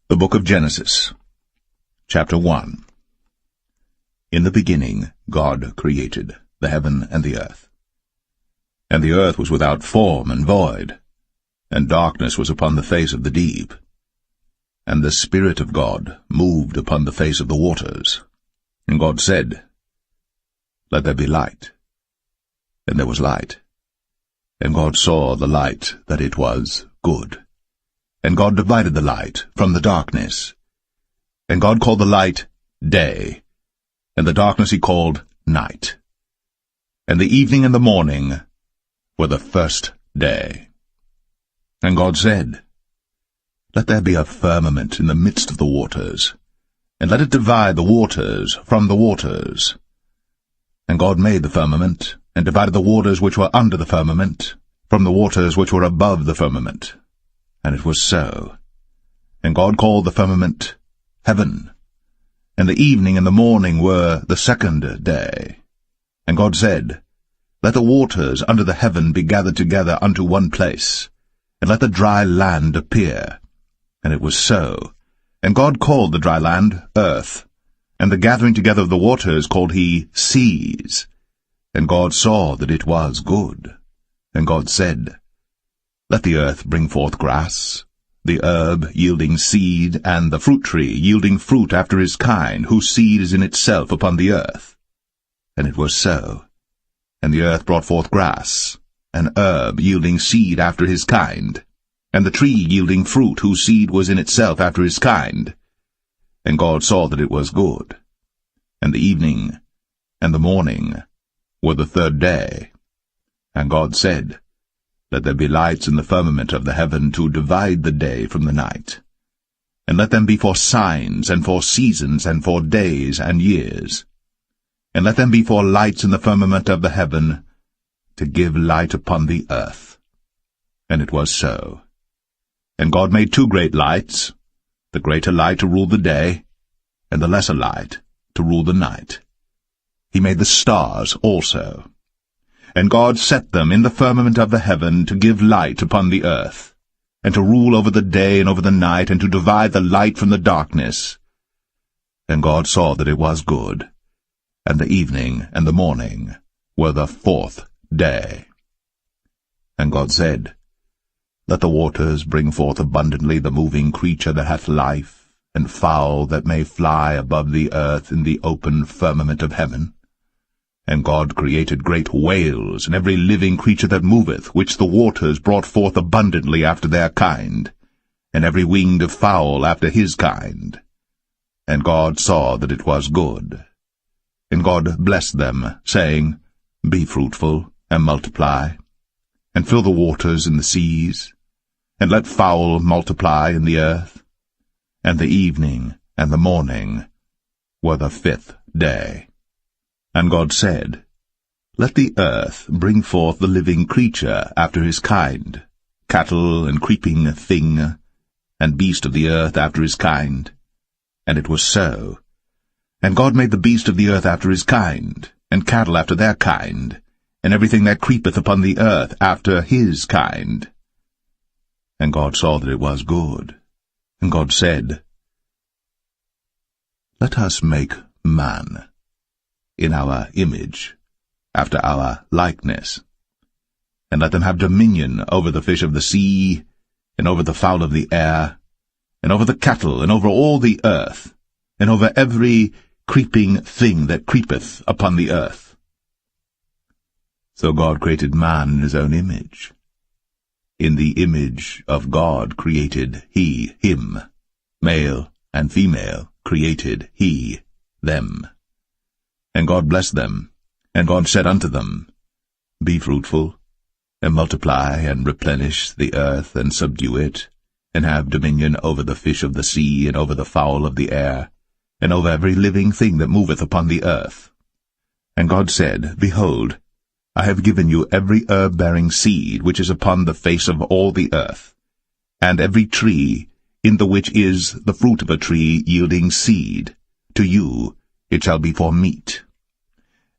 The Book of Genesis, Chapter 1. In the beginning God created the heaven and the earth. And the earth was without form and void, and darkness was upon the face of the deep. And the Spirit of God moved upon the face of the waters. And God said, Let there be light. And there was light. And God saw the light that it was good. And God divided the light from the darkness. And God called the light day, and the darkness he called night. And the evening and the morning were the first day. And God said, Let there be a firmament in the midst of the waters, and let it divide the waters from the waters. And God made the firmament, and divided the waters which were under the firmament from the waters which were above the firmament. And it was so. And God called the firmament heaven. And the evening and the morning were the second day. And God said, Let the waters under the heaven be gathered together unto one place, and let the dry land appear. And it was so. And God called the dry land earth, and the gathering together of the waters called he seas. And God saw that it was good. And God said, Let the earth bring forth grass, the herb yielding seed, and the fruit tree yielding fruit after his kind, whose seed is in itself upon the earth. And it was so. And the earth brought forth grass, an herb yielding seed after his kind, and the tree yielding fruit, whose seed was in itself after his kind. And God saw that it was good. And the evening and the morning were the third day. And God said, Let there be lights in the firmament of the heaven to divide the day from the night. And let them be for signs, and for seasons, and for days and years. And let them be for lights in the firmament of the heaven, to give light upon the earth. And it was so. And God made two great lights, the greater light to rule the day, and the lesser light to rule the night. He made the stars also. And God set them in the firmament of the heaven to give light upon the earth, and to rule over the day and over the night, and to divide the light from the darkness. And God saw that it was good. And the evening and the morning were the fourth day. And God said, Let the waters bring forth abundantly the moving creature that hath life, and fowl that may fly above the earth in the open firmament of heaven. And God created great whales, and every living creature that moveth, which the waters brought forth abundantly after their kind, and every winged fowl after his kind. And God saw that it was good. And God blessed them, saying, Be fruitful, and multiply, and fill the waters in the seas, and let fowl multiply in the earth. And the evening and the morning were the fifth day. And God said, Let the earth bring forth the living creature after his kind, cattle and creeping thing, and beast of the earth after his kind. And it was so. And God made the beast of the earth after his kind, and cattle after their kind, and everything that creepeth upon the earth after his kind. And God saw that it was good. And God said, Let us make man in our image, after our likeness, and let them have dominion over the fish of the sea, and over the fowl of the air, and over the cattle, and over all the earth, and over every creeping thing that creepeth upon the earth. So God created man in his own image. In the image of God created he him, male and female created he them. And God blessed them, and God said unto them, Be fruitful, and multiply, and replenish the earth, and subdue it, and have dominion over the fish of the sea, and over the fowl of the air, and over every living thing that moveth upon the earth. And God said, Behold, I have given you every herb-bearing seed which is upon the face of all the earth, and every tree in the which is the fruit of a tree yielding seed. To you it shall be for meat.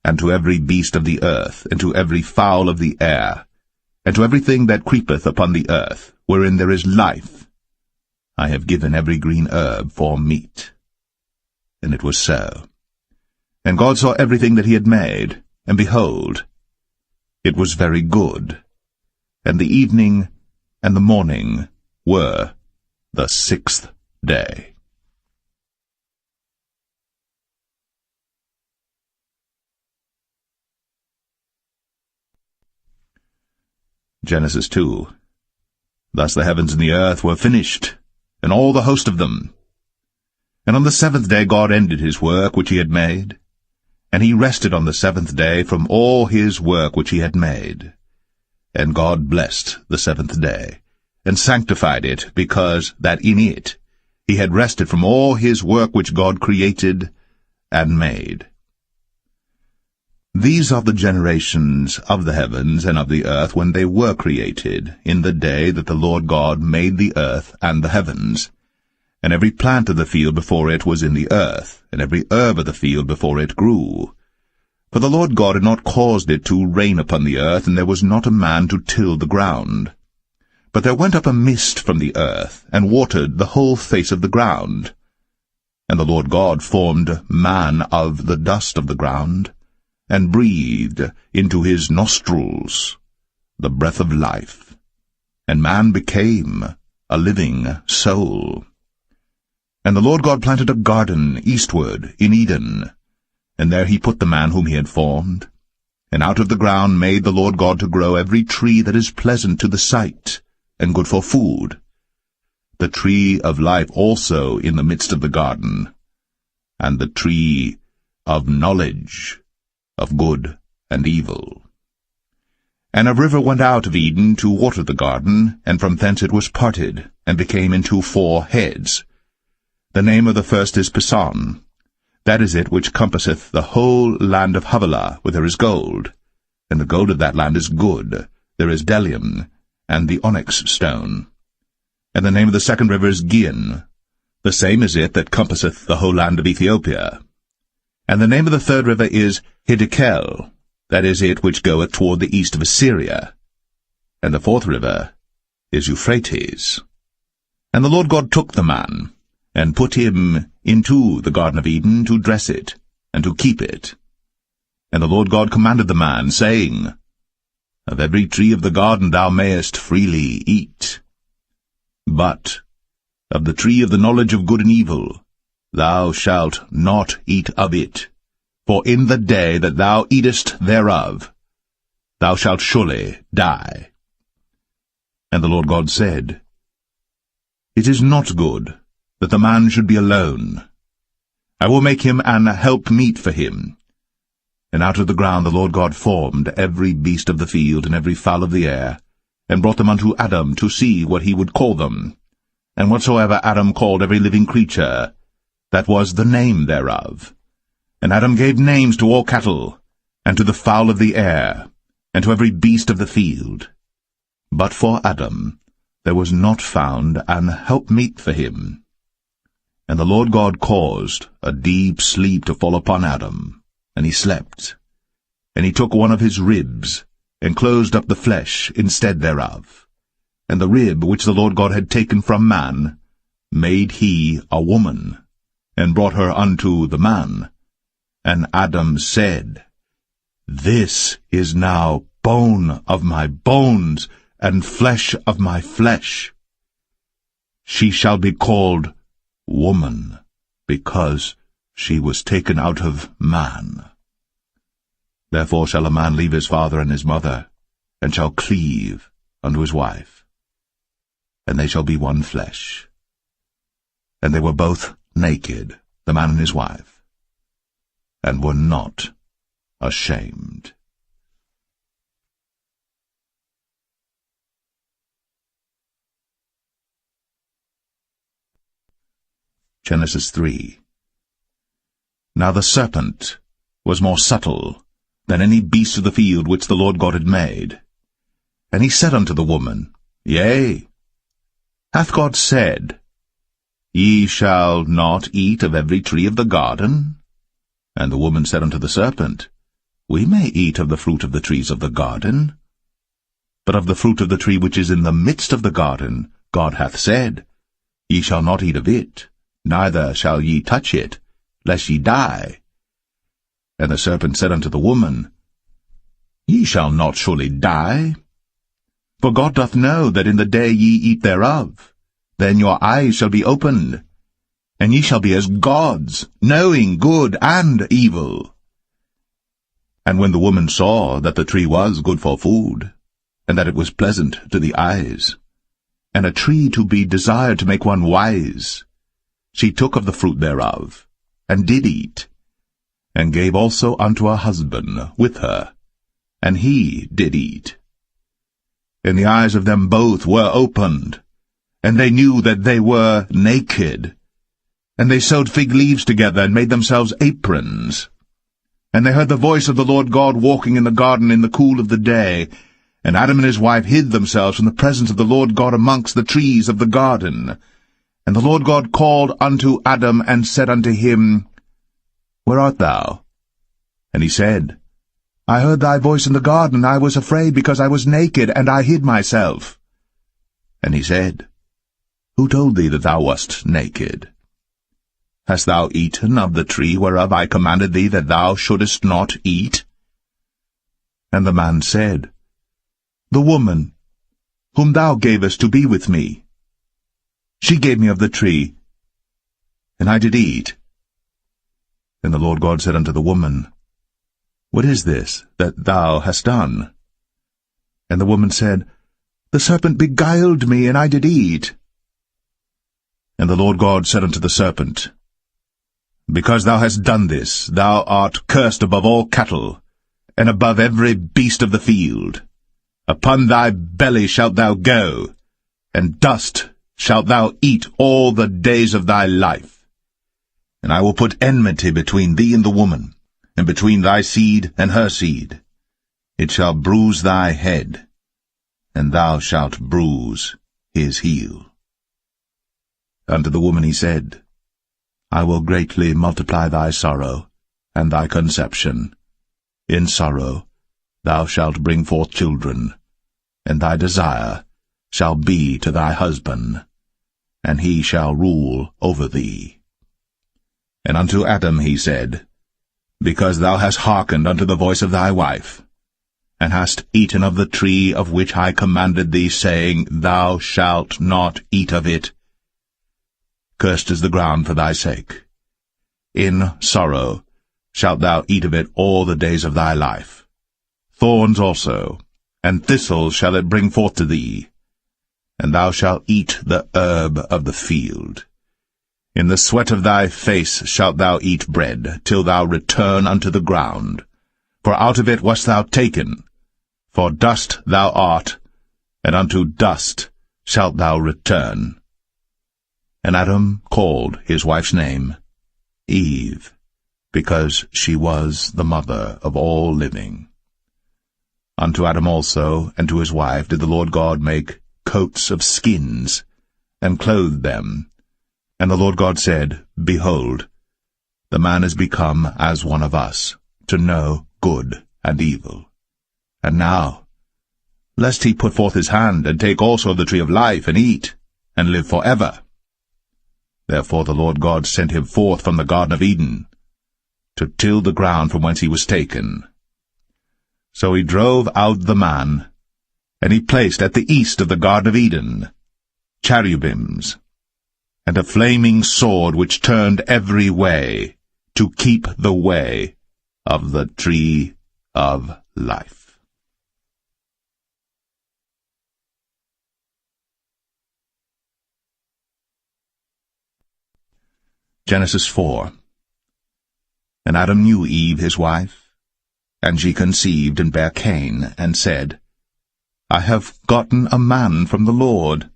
And to every beast of the earth, and to every fowl of the air, and to everything that creepeth upon the earth, wherein there is life, I have given every green herb for meat. And it was so. And God saw everything that he had made, and behold, it was very good. And the evening and the morning were the 6th day. Genesis 2. Thus the heavens and the earth were finished, and all the host of them. And on the 7th day God ended his work which he had made, and he rested on the 7th day from all his work which he had made. And God blessed the 7th day, and sanctified it, because that in it he had rested from all his work which God created and made. These are the generations of the heavens and of the earth when they were created, in the day that the Lord God made the earth and the heavens. And every plant of the field before it was in the earth, and every herb of the field before it grew. For the Lord God had not caused it to rain upon the earth, and there was not a man to till the ground. But there went up a mist from the earth, and watered the whole face of the ground. And the Lord God formed man of the dust of the ground, and breathed into his nostrils the breath of life. And man became a living soul. And the Lord God planted a garden eastward in Eden, and there he put the man whom he had formed. And out of the ground made the Lord God to grow every tree that is pleasant to the sight, and good for food, the tree of life also in the midst of the garden, and the tree of knowledge of good and evil. And a river went out of Eden to water the garden, and from thence it was parted, and became into 4 heads. The name of the first is Pison. That is it which compasseth the whole land of Havilah, where there is gold. And the gold of that land is good. There is bdellium, and the onyx stone. And the name of the second river is Gihon. The same is it that compasseth the whole land of Ethiopia. And the name of the third river is Hiddekel. That is it which goeth toward the east of Assyria. And the fourth river is Euphrates. And the Lord God took the man, and put him into the Garden of Eden to dress it, and to keep it. And the Lord God commanded the man, saying, Of every tree of the garden thou mayest freely eat. But of the tree of the knowledge of good and evil thou shalt not eat of it, for in the day that thou eatest thereof thou shalt surely die. And the Lord God said, It is not good that the man should be alone. I will make him an helpmeet for him. And out of the ground the Lord God formed every beast of the field and every fowl of the air, and brought them unto Adam to see what he would call them. And whatsoever Adam called every living creature, that was the name thereof. And Adam gave names to all cattle, and to the fowl of the air, and to every beast of the field. But for Adam there was not found an helpmeet for him. And the Lord God caused a deep sleep to fall upon Adam, and he slept. And he took one of his ribs, and closed up the flesh instead thereof. And the rib which the Lord God had taken from man made he a woman, and brought her unto the man. And Adam said, This is now bone of my bones, and flesh of my flesh. She shall be called woman, because she was taken out of man. Therefore shall a man leave his father and his mother, and shall cleave unto his wife, and they shall be one flesh. And they were both naked, the man and his wife, and were not ashamed. Genesis 3. Now the serpent was more subtle than any beast of the field which the Lord God had made. And he said unto the woman, Yea, hath God said, Ye shall not eat of every tree of the garden? And the woman said unto the serpent, We may eat of the fruit of the trees of the garden. But of the fruit of the tree which is in the midst of the garden, God hath said, Ye shall not eat of it, neither shall ye touch it, lest ye die. And the serpent said unto the woman, Ye shall not surely die. For God doth know that in the day ye eat thereof, then your eyes shall be opened, and ye shall be as gods, knowing good and evil. And when the woman saw that the tree was good for food, and that it was pleasant to the eyes, and a tree to be desired to make one wise, she took of the fruit thereof, and did eat, and gave also unto her husband with her, and he did eat. And the eyes of them both were opened, and they knew that they were naked. And they sewed fig leaves together, and made themselves aprons. And they heard the voice of the Lord God walking in the garden in the cool of the day. And Adam and his wife hid themselves from the presence of the Lord God amongst the trees of the garden. And the Lord God called unto Adam, and said unto him, Where art thou? And he said, I heard thy voice in the garden, I was afraid, because I was naked, and I hid myself. And he said, Who told thee that thou wast naked? Hast thou eaten of the tree whereof I commanded thee that thou shouldest not eat? And the man said, The woman, whom thou gavest to be with me, she gave me of the tree, and I did eat. And the Lord God said unto the woman, What is this that thou hast done? And the woman said, The serpent beguiled me, and I did eat. And the Lord God said unto the serpent, Because thou hast done this, thou art cursed above all cattle, and above every beast of the field. Upon thy belly shalt thou go, and dust shalt thou eat all the days of thy life. And I will put enmity between thee and the woman, and between thy seed and her seed. It shall bruise thy head, and thou shalt bruise his heel. Unto the woman he said, I will greatly multiply thy sorrow, and thy conception. In sorrow thou shalt bring forth children, and thy desire shall be to thy husband, and he shall rule over thee. And unto Adam he said, Because thou hast hearkened unto the voice of thy wife, and hast eaten of the tree of which I commanded thee, saying, Thou shalt not eat of it, cursed is the ground for thy sake. In sorrow shalt thou eat of it all the days of thy life. Thorns also, and thistles shall it bring forth to thee, and thou shalt eat the herb of the field. In the sweat of thy face shalt thou eat bread, till thou return unto the ground. For out of it wast thou taken, for dust thou art, and unto dust shalt thou return. And Adam called his wife's name Eve, because she was the mother of all living. Unto Adam also and to his wife did the Lord God make coats of skins, and clothed them. And the Lord God said, Behold, the man is become as one of us, to know good and evil. And now, lest he put forth his hand, and take also of the tree of life, and eat, and live forever. Therefore the Lord God sent him forth from the Garden of Eden, to till the ground from whence he was taken. So he drove out the man, and he placed at the east of the Garden of Eden cherubims, and a flaming sword which turned every way, to keep the way of the tree of life. Genesis 4. And Adam knew Eve his wife, and she conceived and bare Cain, and said, I have gotten a man from the Lord.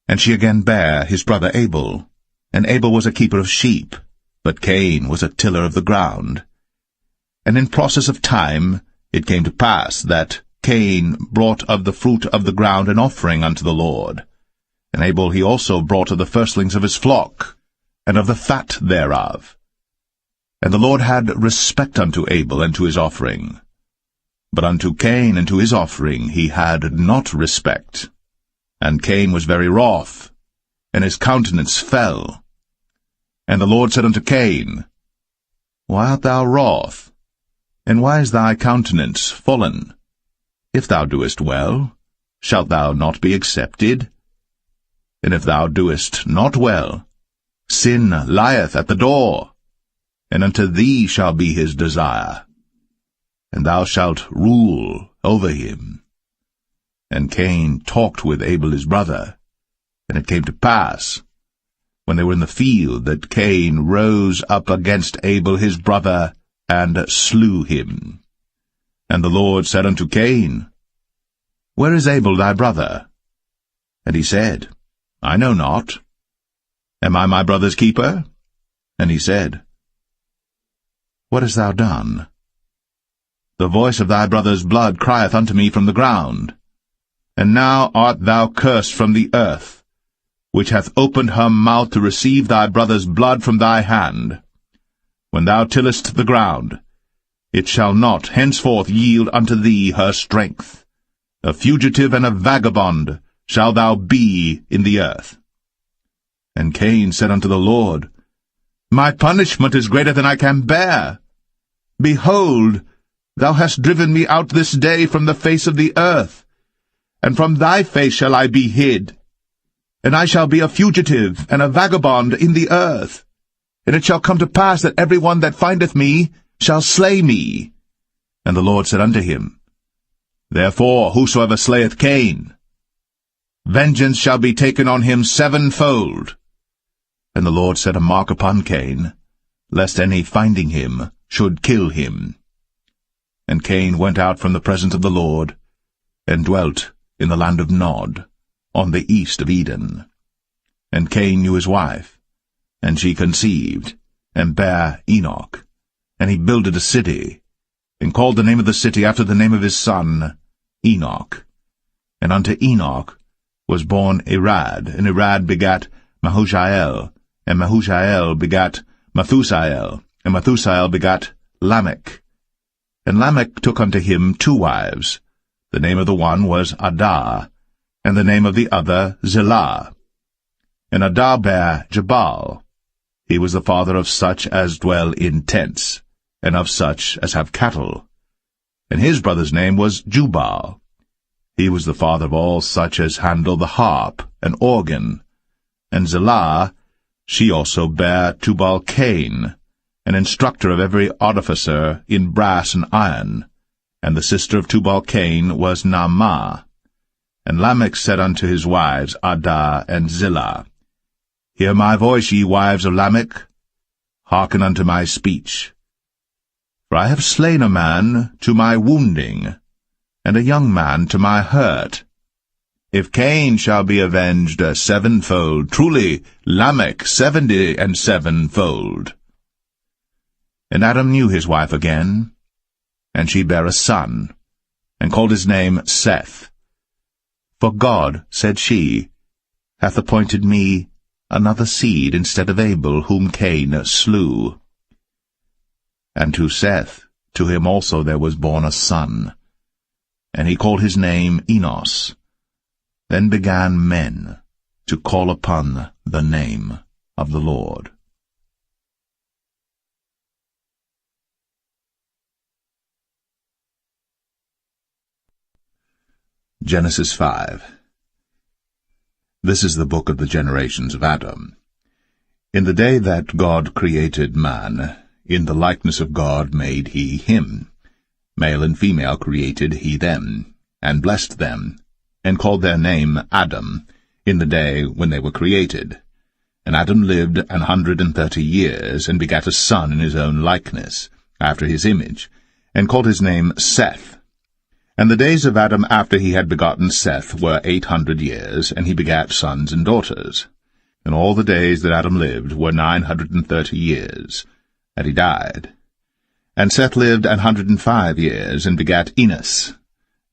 And she again bare his brother Abel, and Abel was a keeper of sheep, but Cain was a tiller of the ground. And in process of time it came to pass that Cain brought of the fruit of the ground an offering unto the Lord. And Abel he also brought of the firstlings of his flock, and of the fat thereof. And the Lord had respect unto Abel and to his offering. But unto Cain and to his offering he had not respect. And Cain was very wroth, and his countenance fell. And the Lord said unto Cain, Why art thou wroth? And why is thy countenance fallen? If thou doest well, shalt thou not be accepted? And if thou doest not well, sin lieth at the door, and unto thee shall be his desire, and thou shalt rule over him. And Cain talked with Abel his brother, and it came to pass, when they were in the field, that Cain rose up against Abel his brother, and slew him. And the Lord said unto Cain, Where is Abel thy brother? And he said, I know not. Am I my brother's keeper? And he said, What hast thou done? The voice of thy brother's blood crieth unto me from the ground. And now art thou cursed from the earth, which hath opened her mouth to receive thy brother's blood from thy hand. When thou tillest the ground, it shall not henceforth yield unto thee her strength. A fugitive and a vagabond shalt thou be in the earth. And Cain said unto the Lord, My punishment is greater than I can bear. Behold, thou hast driven me out this day from the face of the earth, and from thy face shall I be hid. And I shall be a fugitive and a vagabond in the earth. And it shall come to pass that every one that findeth me shall slay me. And the Lord said unto him, Therefore whosoever slayeth Cain, vengeance shall be taken on him sevenfold. And the Lord set a mark upon Cain, lest any finding him should kill him. And Cain went out from the presence of the Lord, and dwelt in the land of Nod, on the east of Eden. And Cain knew his wife, and she conceived, and bare Enoch. And he builded a city, and called the name of the city after the name of his son, Enoch. And unto Enoch was born Irad, and Irad begat Mahushael, and Mahushael begat Methusael, and Methusael begat Lamech. And Lamech took unto him 2 wives. The name of the one was Adah, and the name of the other Zillah. And Adah bare Jabal. He was the father of such as dwell in tents, and of such as have cattle. And his brother's name was Jubal. He was the father of all such as handle the harp and organ. And Zillah, she also bare Tubal-Cain, an instructor of every artificer in brass and iron. And the sister of Tubal-Cain was Naamah. And Lamech said unto his wives, Adah and Zillah, Hear my voice, ye wives of Lamech. Hearken unto my speech. For I have slain a man to my wounding, and a young man to my hurt. If Cain shall be avenged sevenfold, truly Lamech 77-fold. And Adam knew his wife again, and she bare a son, and called his name Seth. For God, said she, hath appointed me another seed instead of Abel, whom Cain slew. And to Seth, to him also there was born a son, and he called his name Enos. Then began men to call upon the name of the Lord. Genesis 5. This is the book of the generations of Adam. In the day that God created man, in the likeness of God made he him. Male and female created he them, and blessed them, and called their name Adam, in the day when they were created. And Adam lived 130 years, and begat a son in his own likeness, after his image, and called his name Seth. And the days of Adam after he had begotten Seth were 800 years, and he begat sons and daughters. And all the days that Adam lived were 930 years, and he died. And Seth lived 105 years, and begat Enos.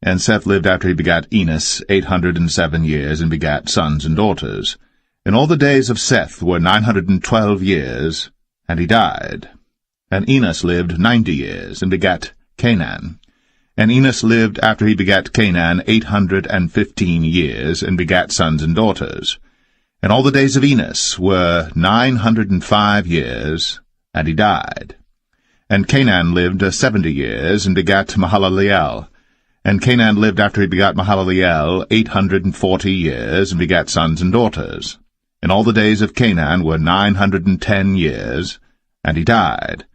And Seth lived after he begat Enos 807 years, and begat sons and daughters. And all the days of Seth were 912 years, and he died. And Enos lived 90 years, and begat Canaan. And Enos lived after he begat Canaan 815 years, and begat sons and daughters. And all the days of Enos were 905 years, and he died. And Canaan lived 70 years, and begat Mahalaleel. And Canaan lived after he begat Mahalaleel 840 years, and begat sons and daughters. And all the days of Canaan were 910 years, and he died.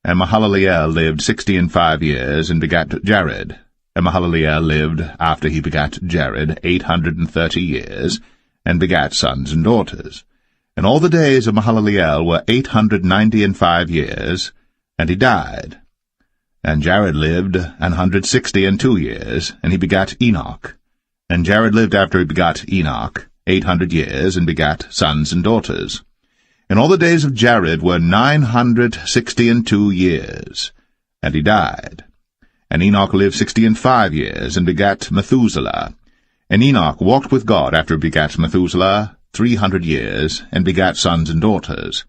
And Mahalaleel lived 65 years, and begat Jared. And Mahalaleel lived after he begat Jared 830 years, and begat sons and daughters. And all the days of Mahalaleel were 895 years, and he died. And Jared lived 162 years, and he begat Enoch. And Jared lived after he begat Enoch 800 years, and begat sons and daughters. And all the days of Jared were 962 years, and he died. And Enoch lived 65 years, and begat Methuselah. And Enoch walked with God after he begat Methuselah 300 years, and begat sons and daughters.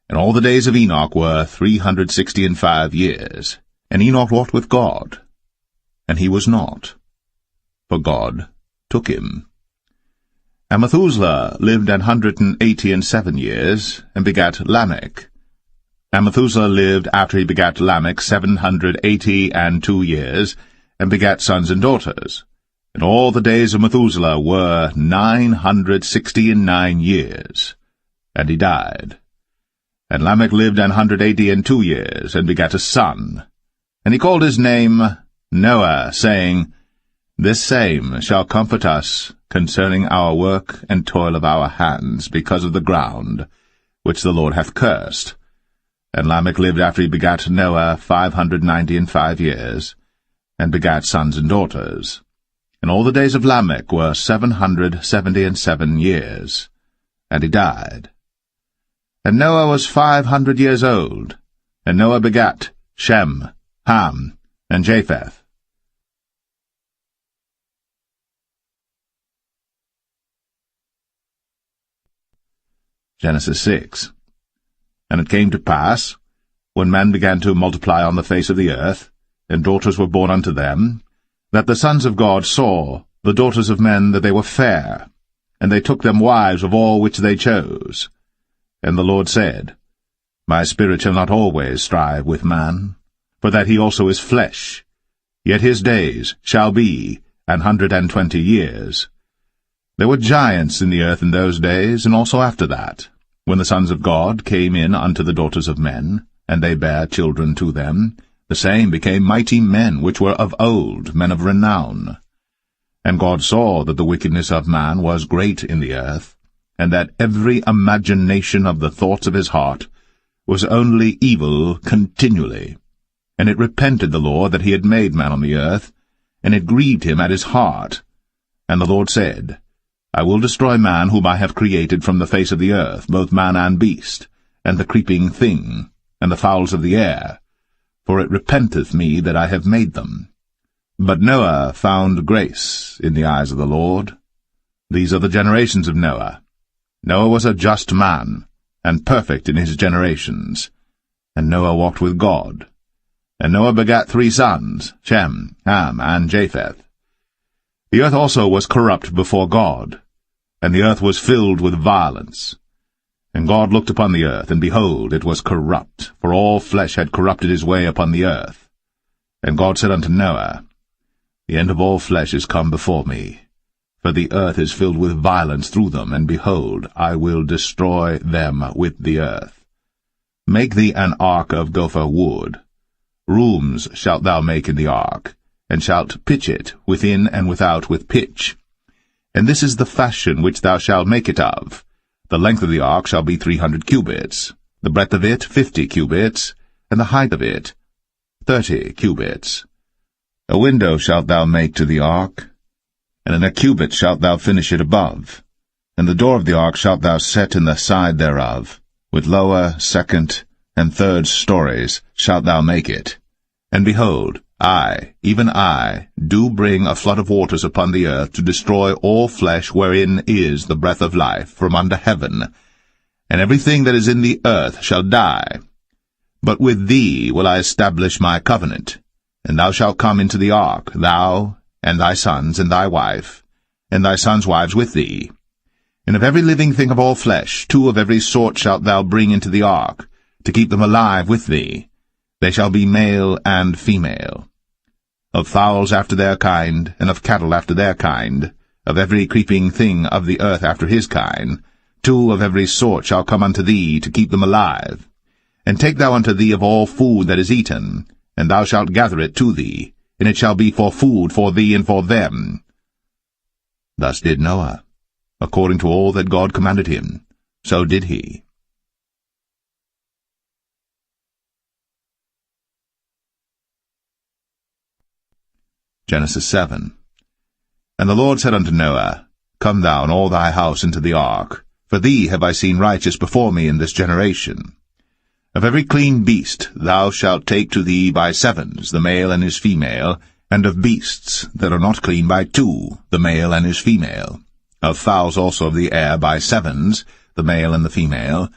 And all the days of Enoch were 365 years. And Enoch walked with God, and he was not, for God took him. And Methuselah lived 187 years, and begat Lamech. And Methuselah lived after he begat Lamech 782 years, and begat sons and daughters. And all the days of Methuselah were 969 years, and he died. And Lamech lived 182 years, and begat a son. And he called his name Noah, saying, This same shall comfort us concerning our work and toil of our hands, because of the ground which the Lord hath cursed. And Lamech lived after he begat Noah 595 years, and begat sons and daughters. And all the days of Lamech were 777 years, and he died. And Noah was 500 years old, and Noah begat Shem, Ham, and Japheth. Genesis 6. And it came to pass, when men began to multiply on the face of the earth, and daughters were born unto them, that the sons of God saw the daughters of men that they were fair, and they took them wives of all which they chose. And the Lord said, My spirit shall not always strive with man, for that he also is flesh, yet his days shall be 120 years. There were giants in the earth in those days, and also after that, when the sons of God came in unto the daughters of men, and they bare children to them, the same became mighty men which were of old, men of renown. And God saw that the wickedness of man was great in the earth, and that every imagination of the thoughts of his heart was only evil continually. And it repented the Lord that he had made man on the earth, and it grieved him at his heart. And the Lord said, I will destroy man whom I have created from the face of the earth, both man and beast, and the creeping thing, and the fowls of the air, for it repenteth me that I have made them. But Noah found grace in the eyes of the Lord. These are the generations of Noah. Noah was a just man, and perfect in his generations. And Noah walked with God. And Noah begat 3 sons, Shem, Ham, and Japheth. The earth also was corrupt before God, and the earth was filled with violence. And God looked upon the earth, and behold, it was corrupt, for all flesh had corrupted his way upon the earth. And God said unto Noah, The end of all flesh is come before me, for the earth is filled with violence through them, and behold, I will destroy them with the earth. Make thee an ark of gopher wood. Rooms shalt thou make in the ark, and shalt pitch it within and without with pitch. And this is the fashion which thou shalt make it of. The length of the ark shall be 300 cubits, the breadth of it 50 cubits, and the height of it 30 cubits. A window shalt thou make to the ark, and in a cubit shalt thou finish it above. And the door of the ark shalt thou set in the side thereof, with lower, second, and third stories shalt thou make it. And behold, I, even I, do bring a flood of waters upon the earth to destroy all flesh wherein is the breath of life from under heaven, and everything that is in the earth shall die. But with thee will I establish my covenant, and thou shalt come into the ark, thou, and thy sons, and thy wife, and thy sons' wives with thee. And of every living thing of all flesh, 2 of every sort shalt thou bring into the ark, to keep them alive with thee. They shall be male and female. Of fowls after their kind, and of cattle after their kind, of every creeping thing of the earth after his kind, 2 of every sort shall come unto thee, to keep them alive. And take thou unto thee of all food that is eaten, and thou shalt gather it to thee, and it shall be for food for thee and for them. Thus did Noah. According to all that God commanded him, so did he. Genesis 7. And the Lord said unto Noah, Come thou and all thy house into the ark, for thee have I seen righteous before me in this generation. Of every clean beast thou shalt take to thee by 7s, the male and his female, and of beasts that are not clean by 2, the male and his female. Of fowls also of the air by 7s, the male and the female,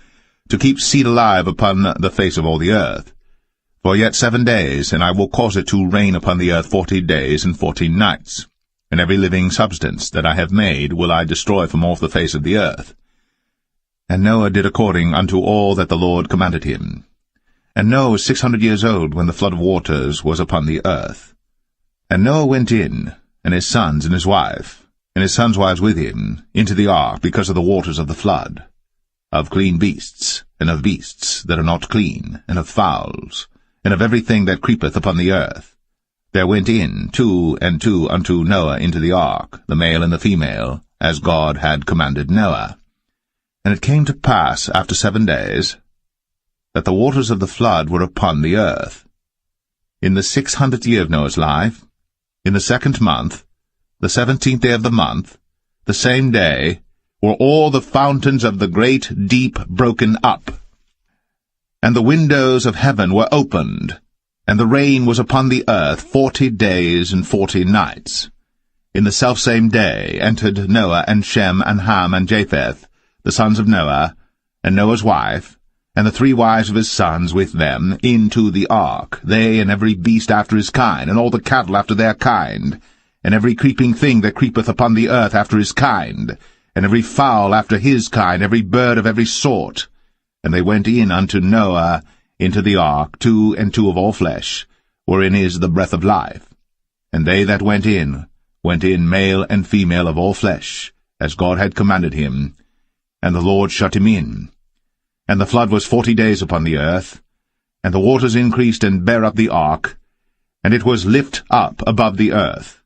to keep seed alive upon the face of all the earth. For yet 7 days, and I will cause it to rain upon the earth 40 days and 14 nights. And every living substance that I have made will I destroy from off the face of the earth. And Noah did according unto all that the Lord commanded him. And Noah was 600 years old when the flood of waters was upon the earth. And Noah went in, and his sons and his wife, and his sons' wives with him, into the ark because of the waters of the flood, of clean beasts, and of beasts that are not clean, and of fowls, and of everything that creepeth upon the earth. There went in 2 and 2 unto Noah into the ark, the male and the female, as God had commanded Noah. And it came to pass after 7 days, that the waters of the flood were upon the earth. In the 600th year of Noah's life, in the 2nd month, the 17th day of the month, the same day, were all the fountains of the great deep broken up. And the windows of heaven were opened, and the rain was upon the earth 40 days and 40 nights. In the selfsame day entered Noah and Shem and Ham and Japheth, the sons of Noah, and Noah's wife, and the 3 wives of his sons with them, into the ark, they and every beast after his kind, and all the cattle after their kind, and every creeping thing that creepeth upon the earth after his kind, and every fowl after his kind, every bird of every sort. And they went in unto Noah into the ark, 2 and 2 of all flesh, wherein is the breath of life. And they that went in male and female of all flesh, as God had commanded him. And the Lord shut him in. And the flood was 40 days upon the earth, and the waters increased and bare up the ark, and it was lift up above the earth.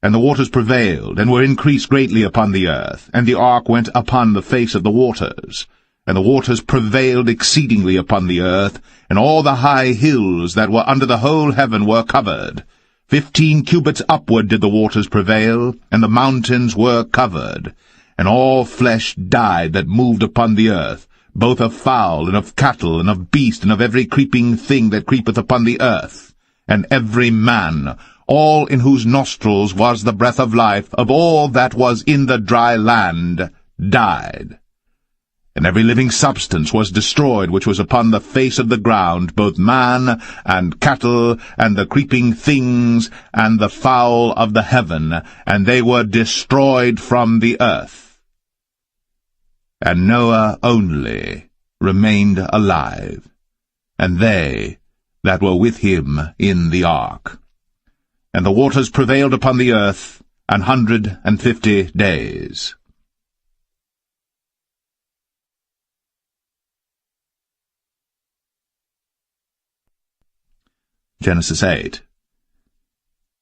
And the waters prevailed, and were increased greatly upon the earth, and the ark went upon the face of the waters. And the waters prevailed exceedingly upon the earth, and all the high hills that were under the whole heaven were covered. 15 cubits upward did the waters prevail, and the mountains were covered. And all flesh died that moved upon the earth, both of fowl, and of cattle, and of beast, and of every creeping thing that creepeth upon the earth. And every man, all in whose nostrils was the breath of life, of all that was in the dry land, died. And every living substance was destroyed which was upon the face of the ground, both man and cattle, and the creeping things, and the fowl of the heaven, and they were destroyed from the earth. And Noah only remained alive, and they that were with him in the ark. And the waters prevailed upon the earth 150 days. Genesis 8.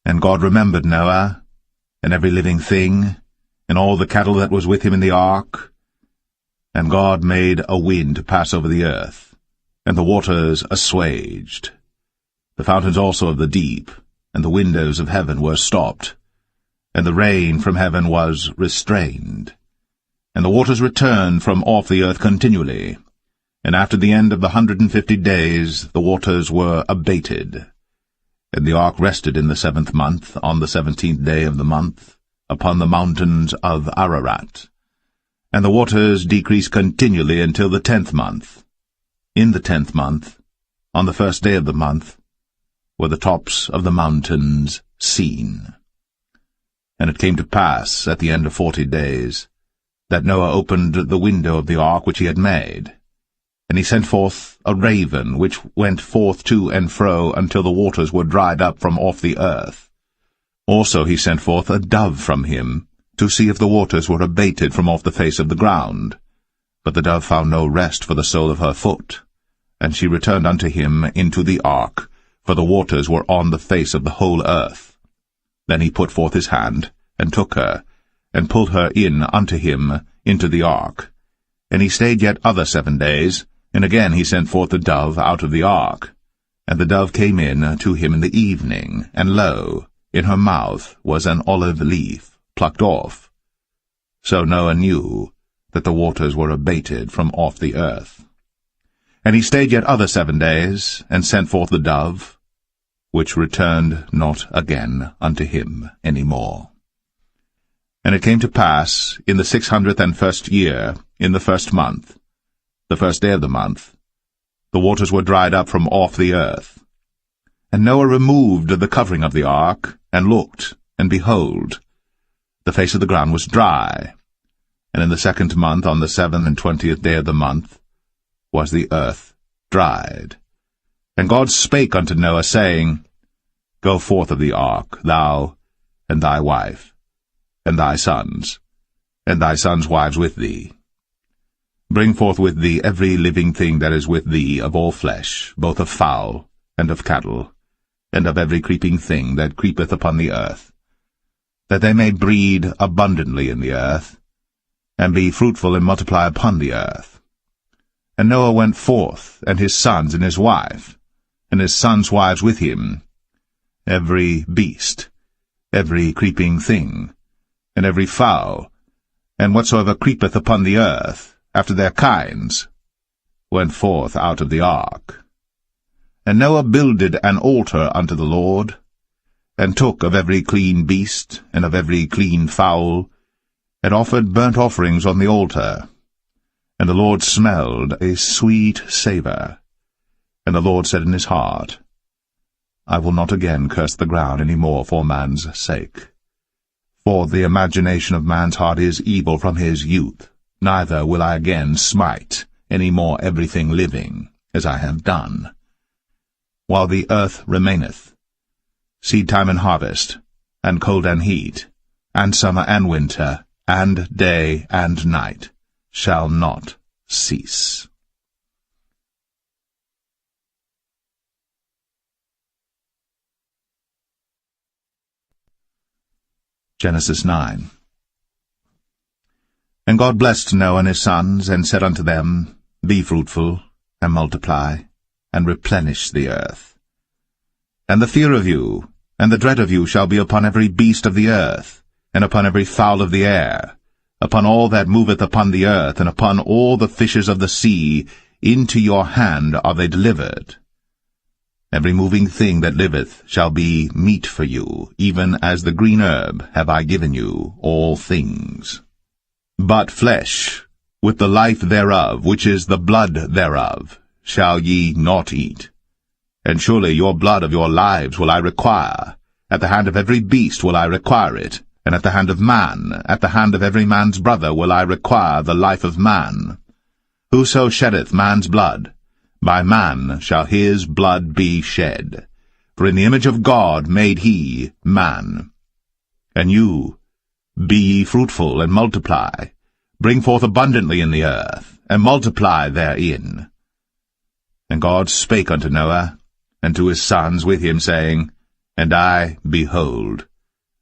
And God remembered Noah, and every living thing, and all the cattle that was with him in the ark. And God made a wind to pass over the earth, and the waters assuaged. The fountains also of the deep, and the windows of heaven were stopped, and the rain from heaven was restrained. And the waters returned from off the earth continually. And after the end of the 150 days the waters were abated. And the ark rested in the 7th month, on the 17th day of the month, upon the mountains of Ararat. And the waters decreased continually until the 10th month. In the 10th month, on the 1st day of the month, were the tops of the mountains seen. And it came to pass, at the end of 40 days, that Noah opened the window of the ark which he had made. And he sent forth a raven, which went forth to and fro until the waters were dried up from off the earth. Also he sent forth a dove from him, to see if the waters were abated from off the face of the ground. But the dove found no rest for the sole of her foot. And she returned unto him into the ark, for the waters were on the face of the whole earth. Then he put forth his hand, and took her, and pulled her in unto him into the ark. And he stayed yet other 7 days, and again he sent forth the dove out of the ark. And the dove came in to him in the evening, and lo, in her mouth was an olive leaf plucked off. So Noah knew that the waters were abated from off the earth. And he stayed yet other 7 days, and sent forth the dove, which returned not again unto him any more. And it came to pass, in the 601st year, in the 1st month, the 1st day of the month, the waters were dried up from off the earth. And Noah removed the covering of the ark, and looked, and behold, the face of the ground was dry. And in the 2nd month, on the 27th day of the month, was the earth dried. And God spake unto Noah, saying, Go forth of the ark, thou, and thy wife, and thy sons wives with thee. Bring forth with thee every living thing that is with thee of all flesh, both of fowl, and of cattle, and of every creeping thing that creepeth upon the earth, that they may breed abundantly in the earth, and be fruitful and multiply upon the earth. And Noah went forth, and his sons and his wife, and his sons' wives with him, every beast, every creeping thing, and every fowl, and whatsoever creepeth upon the earth, after their kinds, went forth out of the ark. And Noah builded an altar unto the Lord, and took of every clean beast, and of every clean fowl, and offered burnt offerings on the altar. And the Lord smelled a sweet savour. And the Lord said in his heart, I will not again curse the ground any more for man's sake. For the imagination of man's heart is evil from his youth, neither will I again smite any more everything living, as I have done. While the earth remaineth, seed time and harvest, and cold and heat, and summer and winter, and day and night, shall not cease. Genesis 9. And God blessed Noah and his sons, and said unto them, Be fruitful, and multiply, and replenish the earth. And the fear of you, and the dread of you shall be upon every beast of the earth, and upon every fowl of the air, upon all that moveth upon the earth, and upon all the fishes of the sea. Into your hand are they delivered. Every moving thing that liveth shall be meat for you, even as the green herb have I given you all things. But flesh, with the life thereof, which is the blood thereof, shall ye not eat. And surely your blood of your lives will I require. At the hand of every beast will I require it, and at the hand of man, at the hand of every man's brother will I require the life of man. Whoso sheddeth man's blood, by man shall his blood be shed. For in the image of God made he man. And you, be ye fruitful, and multiply, bring forth abundantly in the earth, and multiply therein. And God spake unto Noah, and to his sons with him, saying, And I, behold,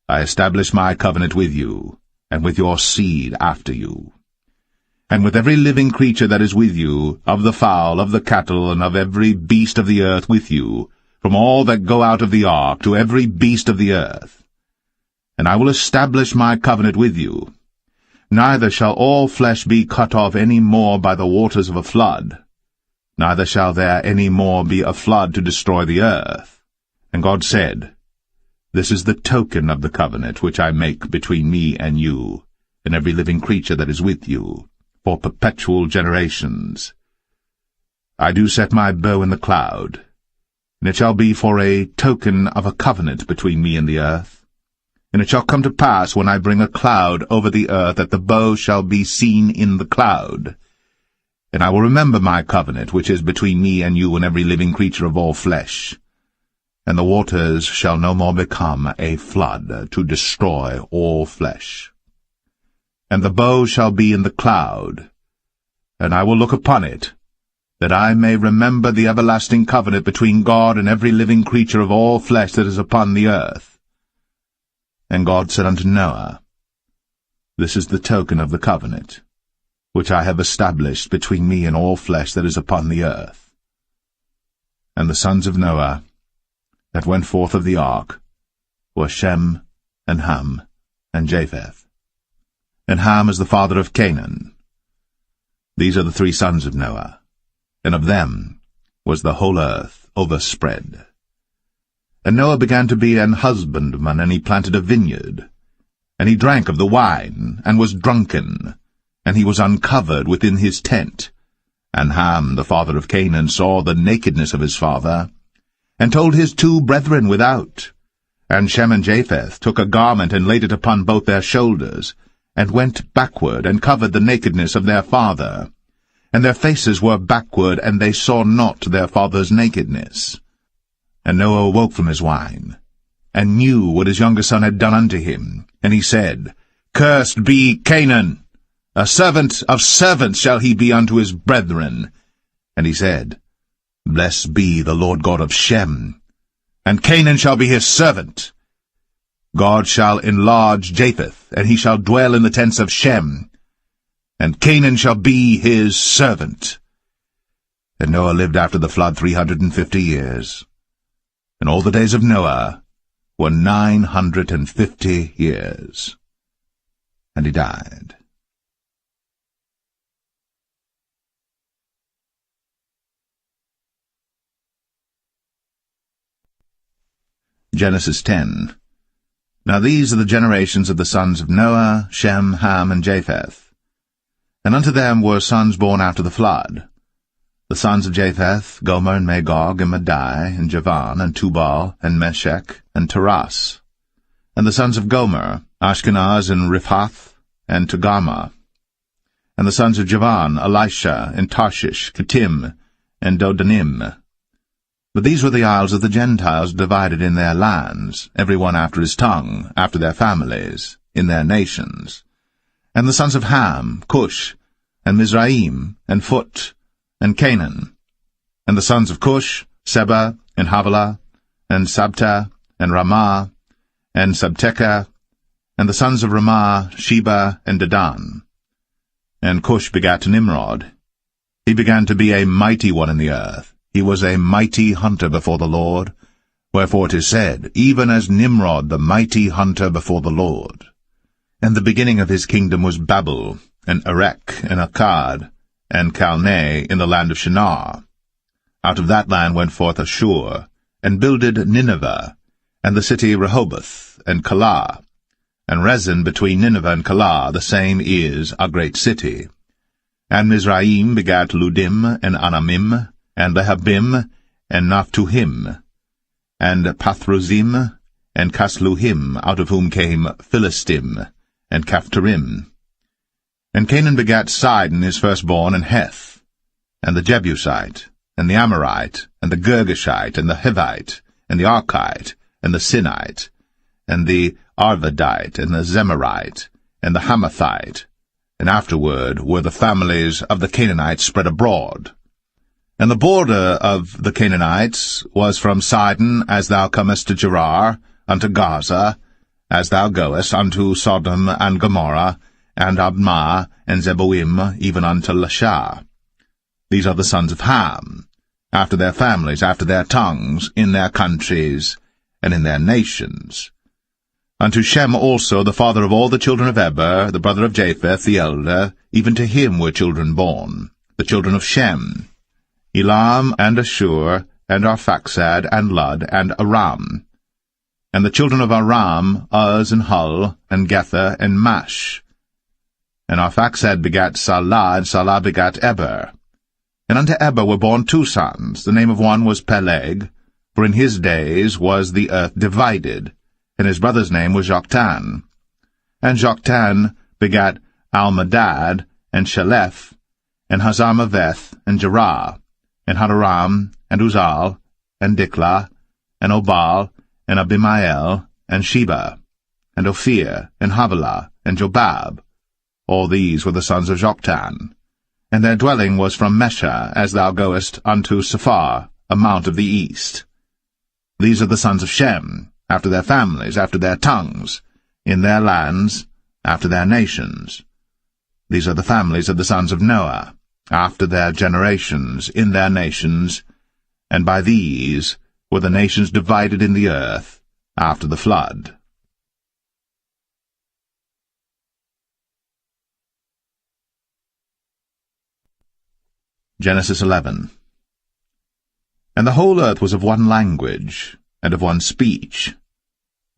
I establish my covenant with you, and with your seed after you, and with every living creature that is with you, of the fowl, of the cattle, and of every beast of the earth with you, from all that go out of the ark to every beast of the earth. And I will establish my covenant with you. Neither shall all flesh be cut off any more by the waters of a flood, neither shall there any more be a flood to destroy the earth. And God said, This is the token of the covenant which I make between me and you, and every living creature that is with you, for perpetual generations. I do set my bow in the cloud, and it shall be for a token of a covenant between me and the earth. And it shall come to pass, when I bring a cloud over the earth, that the bow shall be seen in the cloud. And I will remember my covenant, which is between me and you and every living creature of all flesh. And the waters shall no more become a flood to destroy all flesh. And the bow shall be in the cloud, and I will look upon it, that I may remember the everlasting covenant between God and every living creature of all flesh that is upon the earth. And God said unto Noah, This is the token of the covenant, which I have established between me and all flesh that is upon the earth. And the sons of Noah that went forth of the ark were Shem, and Ham, and Japheth. And Ham is the father of Canaan. These are the 3 sons of Noah, and of them was the whole earth overspread. And Noah began to be an husbandman, and he planted a vineyard. And he drank of the wine, and was drunken, and he was uncovered within his tent. And Ham, the father of Canaan, saw the nakedness of his father, and told his 2 brethren without. And Shem and Japheth took a garment, and laid it upon both their shoulders, and went backward, and covered the nakedness of their father. And their faces were backward, and they saw not their father's nakedness. And Noah awoke from his wine, and knew what his younger son had done unto him. And he said, Cursed be Canaan! A servant of servants shall he be unto his brethren. And he said, Blessed be the Lord God of Shem, and Canaan shall be his servant. God shall enlarge Japheth, and he shall dwell in the tents of Shem, and Canaan shall be his servant. And Noah lived after the flood 350 years. And all the days of Noah were 950 years. And he died. Genesis 10. Now these are the generations of the sons of Noah, Shem, Ham, and Japheth. And unto them were sons born after the flood. The sons of Japheth, Gomer, and Magog, and Madai, and Javan, and Tubal, and Meshech, and Taras. And the sons of Gomer, Ashkenaz, and Riphath, and Togarmah. And the sons of Javan, Elisha, and Tarshish, Kittim, and Dodanim. But these were the isles of the Gentiles divided in their lands, every one after his tongue, after their families, in their nations. And the sons of Ham, Cush, and Mizraim, and Phut, and Canaan. And the sons of Cush, Seba, and Havilah, and Sabta, and Ramah, and Sabteka. And the sons of Ramah, Sheba, and Dedan. And Cush begat Nimrod. He began to be a mighty one in the earth. He was a mighty hunter before the Lord. Wherefore it is said, Even as Nimrod the mighty hunter before the Lord. And the beginning of his kingdom was Babel, and Erech, and Akkad, and Calneh in the land of Shinar. Out of that land went forth Ashur, and builded Nineveh, and the city Rehoboth, and Calah. And Rezin between Nineveh and Calah, the same is a great city. And Mizraim begat Ludim, and Anamim, and Lehabim, and Naphtuhim, and Pathruzim, and Casluhim, out of whom came Philistim, and Caphtorim. And Canaan begat Sidon his firstborn, and Heth, and the Jebusite, and the Amorite, and the Girgashite, and the Hivite, and the Archite, and the Sinite, and the Arvadite, and the Zemarite, and the Hamathite. And afterward were the families of the Canaanites spread abroad. And the border of the Canaanites was from Sidon, as thou comest to Gerar, unto Gaza, as thou goest unto Sodom and Gomorrah, and Admah, and Zeboim, even unto Lasha. These are the sons of Ham, after their families, after their tongues, in their countries, and in their nations. Unto Shem also, the father of all the children of Eber, the brother of Japheth, the elder, even to him were children born, the children of Shem, Elam, and Ashur, and Arphaxad, and Lud, and Aram. And the children of Aram, Uz, and Hul, and Gether, and Mash. And Arphaxad begat Salah, and Salah begat Eber. And unto Eber were born 2 sons. The name of one was Peleg, for in his days was the earth divided, and his brother's name was Joktan. And Joktan begat Almadad, and Sheleph, and Hazarmaveth, and Jerah, and Hadoram, and Uzal, and Diklah, and Obal, and Abimael, and Sheba, and Ophir, and Havilah, and Jobab. All these were the sons of Joktan. And their dwelling was from Mesha, as thou goest unto Sephar, a mount of the east. These are the sons of Shem, after their families, after their tongues, in their lands, after their nations. These are the families of the sons of Noah, after their generations, in their nations, and by these were the nations divided in the earth after the flood. Genesis 11. And the whole earth was of one language, and of one speech.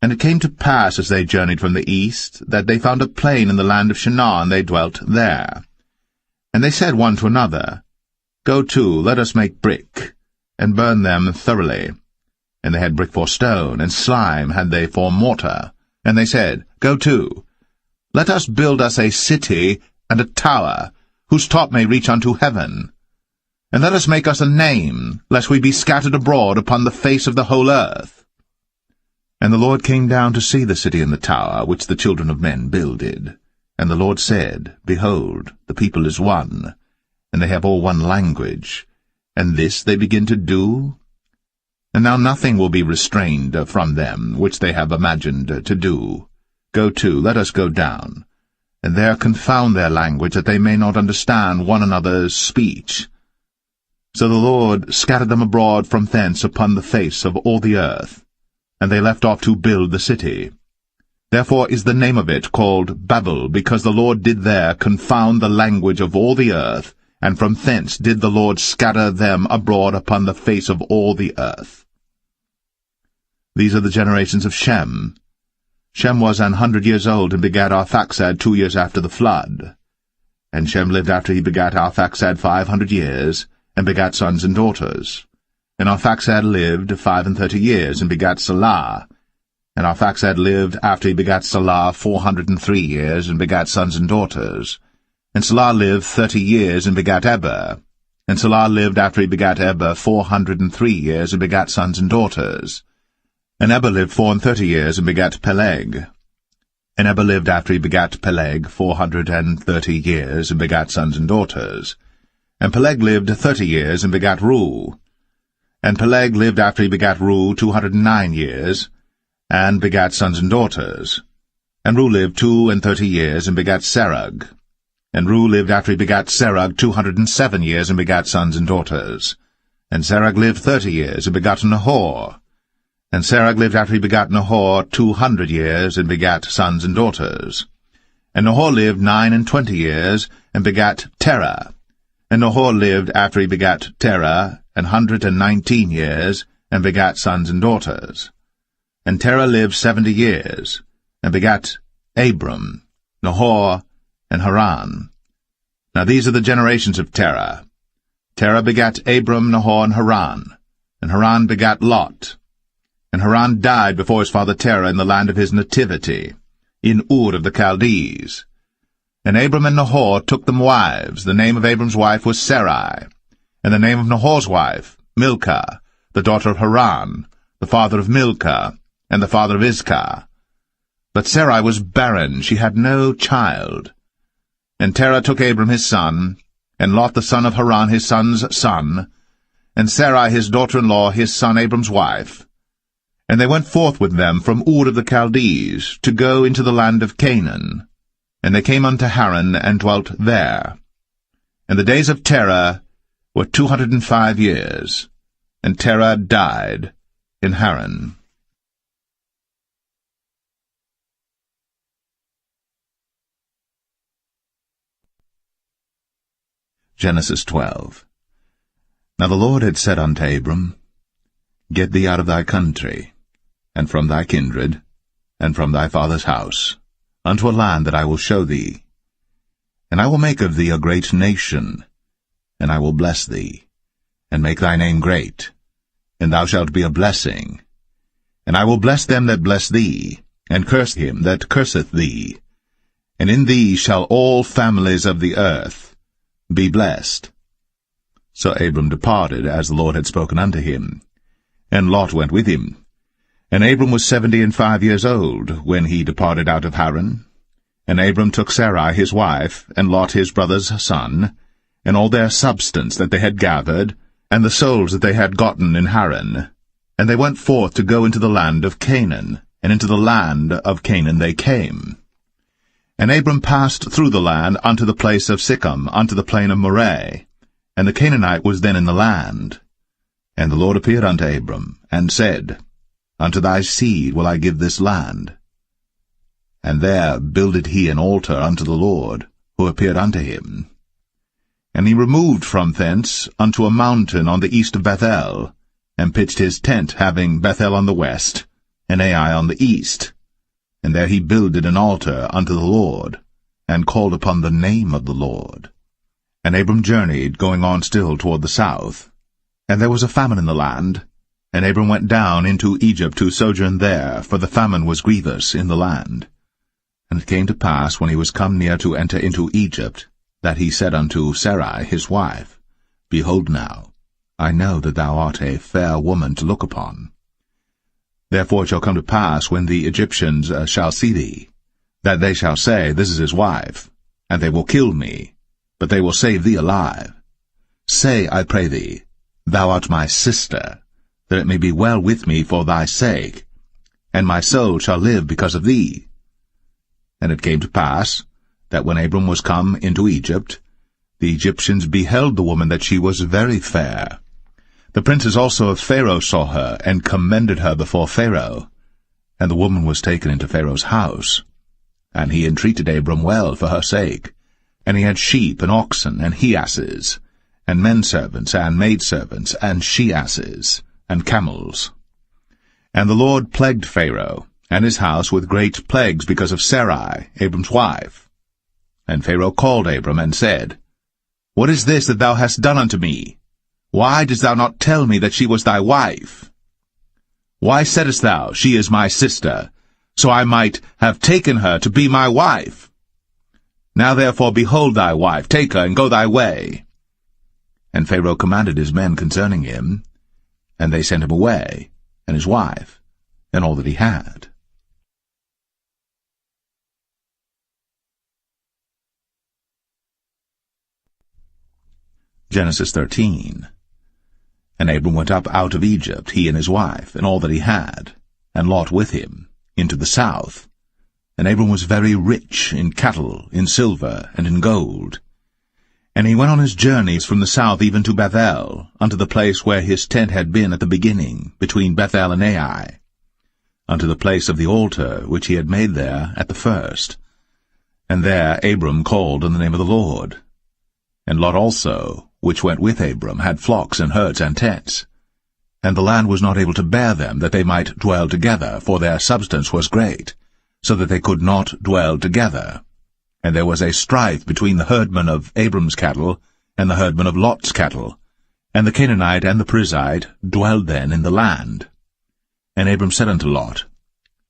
And it came to pass, as they journeyed from the east, that they found a plain in the land of Shinar, and they dwelt there. And they said one to another, Go to, let us make brick, and burn them thoroughly. And they had brick for stone, and slime had they for mortar. And they said, Go to, let us build us a city and a tower, whose top may reach unto heaven. And let us make us a name, lest we be scattered abroad upon the face of the whole earth. And the Lord came down to see the city and the tower, which the children of men builded. And the Lord said, Behold, the people is one, and they have all one language, and this they begin to do? And now nothing will be restrained from them, which they have imagined to do. Go to, let us go down, and there confound their language, that they may not understand one another's speech. So the Lord scattered them abroad from thence upon the face of all the earth, and they left off to build the city. Therefore is the name of it called Babel, because the Lord did there confound the language of all the earth, and from thence did the Lord scatter them abroad upon the face of all the earth. These are the generations of Shem. Shem was 100 years old, and begat Arphaxad 2 years after the flood. And Shem lived after he begat Arphaxad 500 years, and begat sons and daughters. And Arphaxad lived 35 years, and begat Salah. And Arphaxad lived after he begat Salah 403 years, and begat sons and daughters. And Salah lived 30 years, and begat Eber. And Salah lived after he begat Eber 403 years, and begat sons and daughters. And Eber lived 34 years, and begat Peleg. And Eber lived after he begat Peleg 430 years, and begat sons and daughters. And Peleg lived 30 years, and begat Reu. And Peleg lived after he begat Reu 209 years, and begat sons and daughters. And Reu lived 32 years, and begat Serug. And Reu lived after he begat Serug 207 years, and begat sons and daughters. And Serug lived 30 years, and begat Nahor. And Serug lived after he begat Nahor 200 years, and begat sons and daughters. And Nahor lived 29 years, and begat Terah. And Nahor lived after he begat Terah 119 years, and begat sons and daughters. And Terah lived 70 years, and begat Abram, Nahor, and Haran. Now these are the generations of Terah. Terah begat Abram, Nahor, and Haran begat Lot. And Haran died before his father Terah in the land of his nativity, in Ur of the Chaldees. And Abram and Nahor took them wives. The name of Abram's wife was Sarai, and the name of Nahor's wife, Milcah, the daughter of Haran, the father of Milcah, and the father of Iscah. But Sarai was barren, she had no child. And Terah took Abram his son, and Lot the son of Haran his son's son, and Sarai his daughter-in-law his son Abram's wife. And they went forth with them from Ur of the Chaldees, to go into the land of Canaan. And they came unto Haran, and dwelt there. And the days of Terah were 205 years, and Terah died in Haran. Genesis 12. Now the Lord had said unto Abram, Get thee out of thy country, and from thy kindred, and from thy father's house, unto a land that I will show thee. And I will make of thee a great nation, and I will bless thee, and make thy name great, and thou shalt be a blessing. And I will bless them that bless thee, and curse him that curseth thee. And in thee shall all families of the earth be blessed. So Abram departed, as the Lord had spoken unto him. And Lot went with him. And Abram was 75 years old, when he departed out of Haran. And Abram took Sarai his wife, and Lot his brother's son, and all their substance that they had gathered, and the souls that they had gotten in Haran. And they went forth to go into the land of Canaan, and into the land of Canaan they came. And Abram passed through the land unto the place of Sichem, unto the plain of Moreh, and the Canaanite was then in the land. And the Lord appeared unto Abram, and said, Unto thy seed will I give this land. And there builded he an altar unto the Lord, who appeared unto him. And he removed from thence unto a mountain on the east of Bethel, and pitched his tent, having Bethel on the west, and Ai on the east. And there he builded an altar unto the Lord, and called upon the name of the Lord. And Abram journeyed, going on still toward the south. And there was a famine in the land, and Abram went down into Egypt to sojourn there, for the famine was grievous in the land. And it came to pass, when he was come near to enter into Egypt, that he said unto Sarai his wife, Behold now, I know that thou art a fair woman to look upon. Therefore it shall come to pass, when the Egyptians shall see thee, that they shall say, This is his wife, and they will kill me, but they will save thee alive. Say, I pray thee, Thou art my sister, that it may be well with me for thy sake, and my soul shall live because of thee. And it came to pass, that when Abram was come into Egypt, the Egyptians beheld the woman that she was very fair. The princes also of Pharaoh saw her, and commended her before Pharaoh. And the woman was taken into Pharaoh's house. And he entreated Abram well for her sake. And he had sheep and oxen and he-asses, and menservants and maidservants, and she-asses, and camels. And the Lord plagued Pharaoh and his house with great plagues because of Sarai, Abram's wife. And Pharaoh called Abram, and said, What is this that thou hast done unto me? Why didst thou not tell me that she was thy wife? Why saidst thou, She is my sister, so I might have taken her to be my wife? Now therefore behold thy wife, take her, and go thy way. And Pharaoh commanded his men concerning him, and they sent him away, and his wife, and all that he had. Genesis 13. And Abram went up out of Egypt, he and his wife, and all that he had, and Lot with him, into the south. And Abram was very rich in cattle, in silver, and in gold. And he went on his journeys from the south even to Bethel, unto the place where his tent had been at the beginning, between Bethel and Ai, unto the place of the altar which he had made there at the first. And there Abram called on the name of the Lord. And Lot also, which went with Abram, had flocks and herds and tents. And the land was not able to bear them, that they might dwell together, for their substance was great, so that they could not dwell together. And there was a strife between the herdmen of Abram's cattle and the herdmen of Lot's cattle. And the Canaanite and the Perizzite dwelled then in the land. And Abram said unto Lot,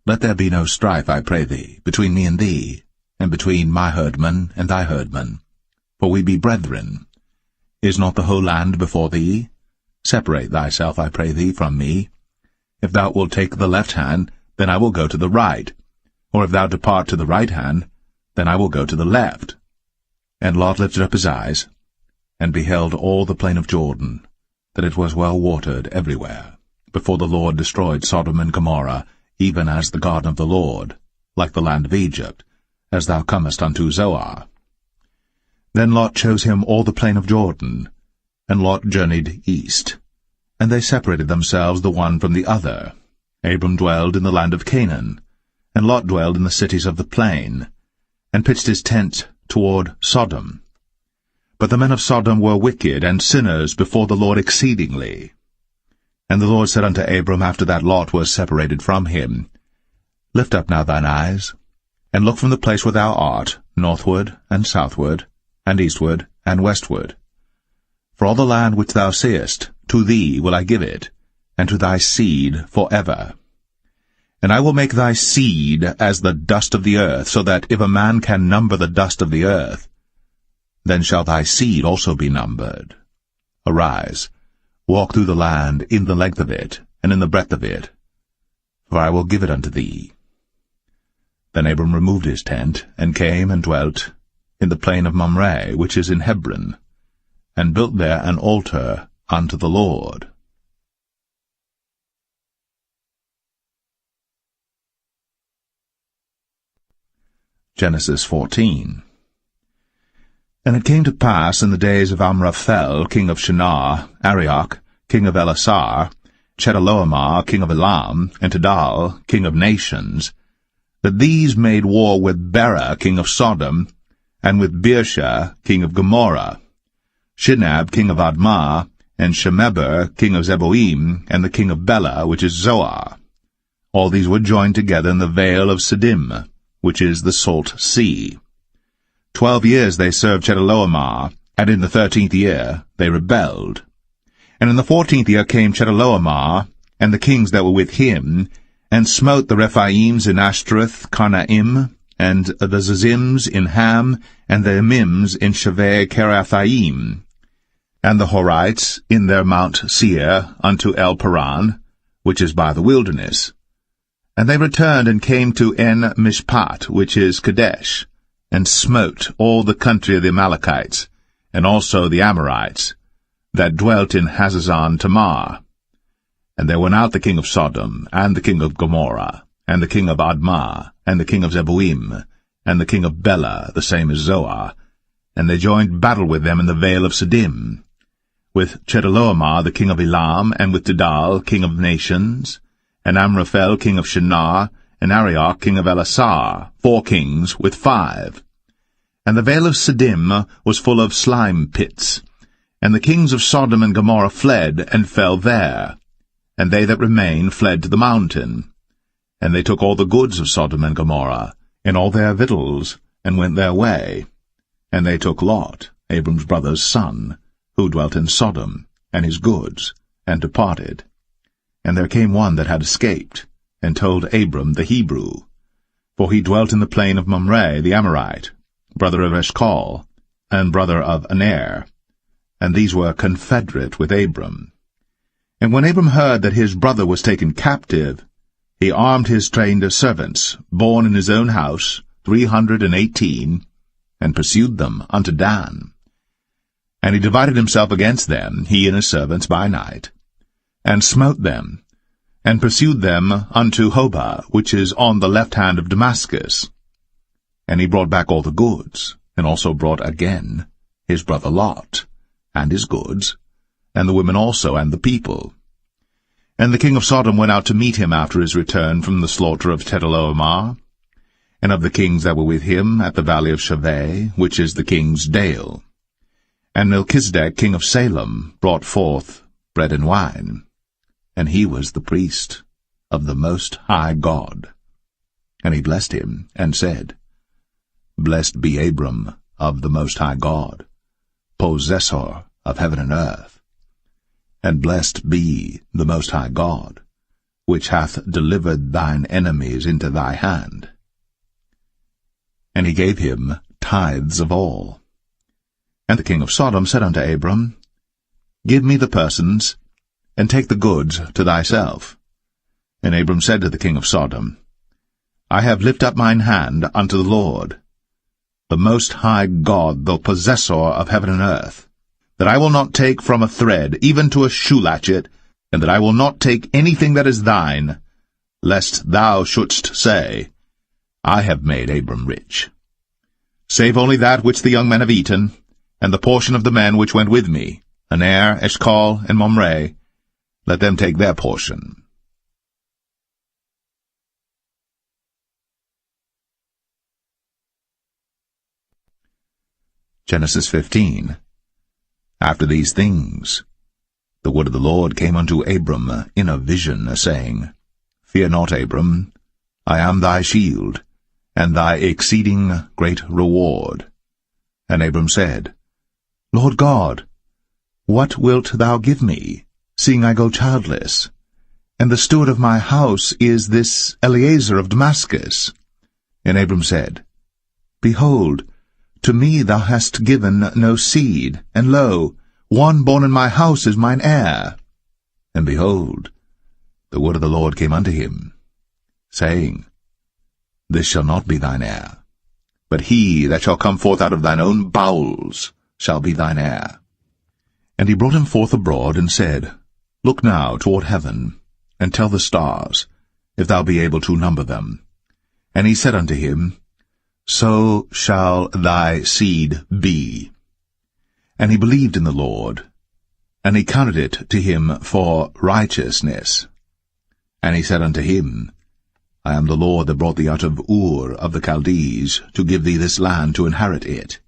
Let there be no strife, I pray thee, between me and thee, and between my herdmen and thy herdmen, for we be brethren. Is not the whole land before thee? Separate thyself, I pray thee, from me. If thou wilt take the left hand, then I will go to the right. Or if thou depart to the right hand, then I will go to the left. And Lot lifted up his eyes, and beheld all the plain of Jordan, that it was well watered everywhere, before the Lord destroyed Sodom and Gomorrah, even as the garden of the Lord, like the land of Egypt, as thou comest unto Zoar. Then Lot chose him all the plain of Jordan, and Lot journeyed east. And they separated themselves the one from the other. Abram dwelled in the land of Canaan, and Lot dwelled in the cities of the plain, and pitched his tent toward Sodom. But the men of Sodom were wicked and sinners before the Lord exceedingly. And the Lord said unto Abram, after that Lot was separated from him, Lift up now thine eyes, and look from the place where thou art, northward and southward, and eastward and westward. For all the land which thou seest, to thee will I give it, and to thy seed for ever. And I will make thy seed as the dust of the earth, so that if a man can number the dust of the earth, then shall thy seed also be numbered. Arise, walk through the land in the length of it, and in the breadth of it, for I will give it unto thee. Then Abram removed his tent, and came and dwelt in the plain of Mamre, which is in Hebron, and built there an altar unto the Lord. Genesis 14. And it came to pass in the days of Amraphel, king of Shinar, Arioch, king of Elasar, Chedorlaomer, king of Elam, and Tidal, king of nations, that these made war with Bera, king of Sodom, and with Birsha, king of Gomorrah, Shinab, king of Admah, and Shemeber, king of Zeboim, and the king of Bela, which is Zoar. All these were joined together in the vale of Siddim, which is the salt sea. 12 years they served Chedorlaomer, and in the 13th year they rebelled. And in the 14th year came Chedorlaomer, and the kings that were with him, and smote the Rephaims in Ashtaroth, Karnaim, and the Zazims in Ham, and the Emims in Shaveh Kerathaim, and the Horites in their Mount Seir unto El Paran, which is by the wilderness. And they returned and came to En-Mishpat, which is Kadesh, and smote all the country of the Amalekites, and also the Amorites, that dwelt in Hazazon Tamar. And there went out the king of Sodom, and the king of Gomorrah, and the king of Admah, and the king of Zeboim, and the king of Bela, the same as Zoar, and they joined battle with them in the vale of Siddim, with Chedorlaomer the king of Elam, and with Tidal, king of nations, and Amraphel king of Shinar, and Arioch king of Elasar, 4 kings with 5. And the vale of Siddim was full of slime pits, and the kings of Sodom and Gomorrah fled, and fell there. And they that remained fled to the mountain. And they took all the goods of Sodom and Gomorrah, and all their victuals, and went their way. And they took Lot, Abram's brother's son, who dwelt in Sodom, and his goods, and departed. And there came one that had escaped, and told Abram the Hebrew. For he dwelt in the plain of Mamre the Amorite, brother of Eshcol, and brother of Aner. And these were confederate with Abram. And when Abram heard that his brother was taken captive, he armed his trained servants, born in his own house, 318, and pursued them unto Dan. And he divided himself against them, he and his servants, by night, and smote them, and pursued them unto Hobah, which is on the left hand of Damascus. And he brought back all the goods, and also brought again his brother Lot, and his goods, and the women also, and the people. And the king of Sodom went out to meet him after his return from the slaughter of Chedorlaomer, and of the kings that were with him at the valley of Shaveh, which is the king's dale. And Melchizedek king of Salem brought forth bread and wine, and he was the priest of the Most High God. And he blessed him, and said, Blessed be Abram of the Most High God, possessor of heaven and earth. And blessed be the Most High God, which hath delivered thine enemies into thy hand. And he gave him tithes of all. And the king of Sodom said unto Abram, Give me the persons, and take the goods to thyself. And Abram said to the king of Sodom, I have lifted up mine hand unto the Lord, the Most High God, the possessor of heaven and earth, that I will not take from a thread, even to a shoe latchet, and that I will not take anything that is thine, lest thou shouldst say, I have made Abram rich. Save only that which the young men have eaten, and the portion of the men which went with me, Aner, Eshcol, and Mamre, let them take their portion. Genesis 15. After these things, the word of the Lord came unto Abram in a vision, saying, Fear not, Abram, I am thy shield, and thy exceeding great reward. And Abram said, Lord God, what wilt thou give me, seeing I go childless? And the steward of my house is this Eliezer of Damascus. And Abram said, Behold, to me thou hast given no seed, and lo, one born in my house is mine heir. And behold, the word of the Lord came unto him, saying, This shall not be thine heir, but he that shall come forth out of thine own bowels shall be thine heir. And he brought him forth abroad, and said, Look now toward heaven, and tell the stars, if thou be able to number them. And he said unto him, So shall thy seed be. And he believed in the Lord, and he counted it to him for righteousness. And he said unto him, I am the Lord that brought thee out of Ur of the Chaldees, to give thee this land to inherit it.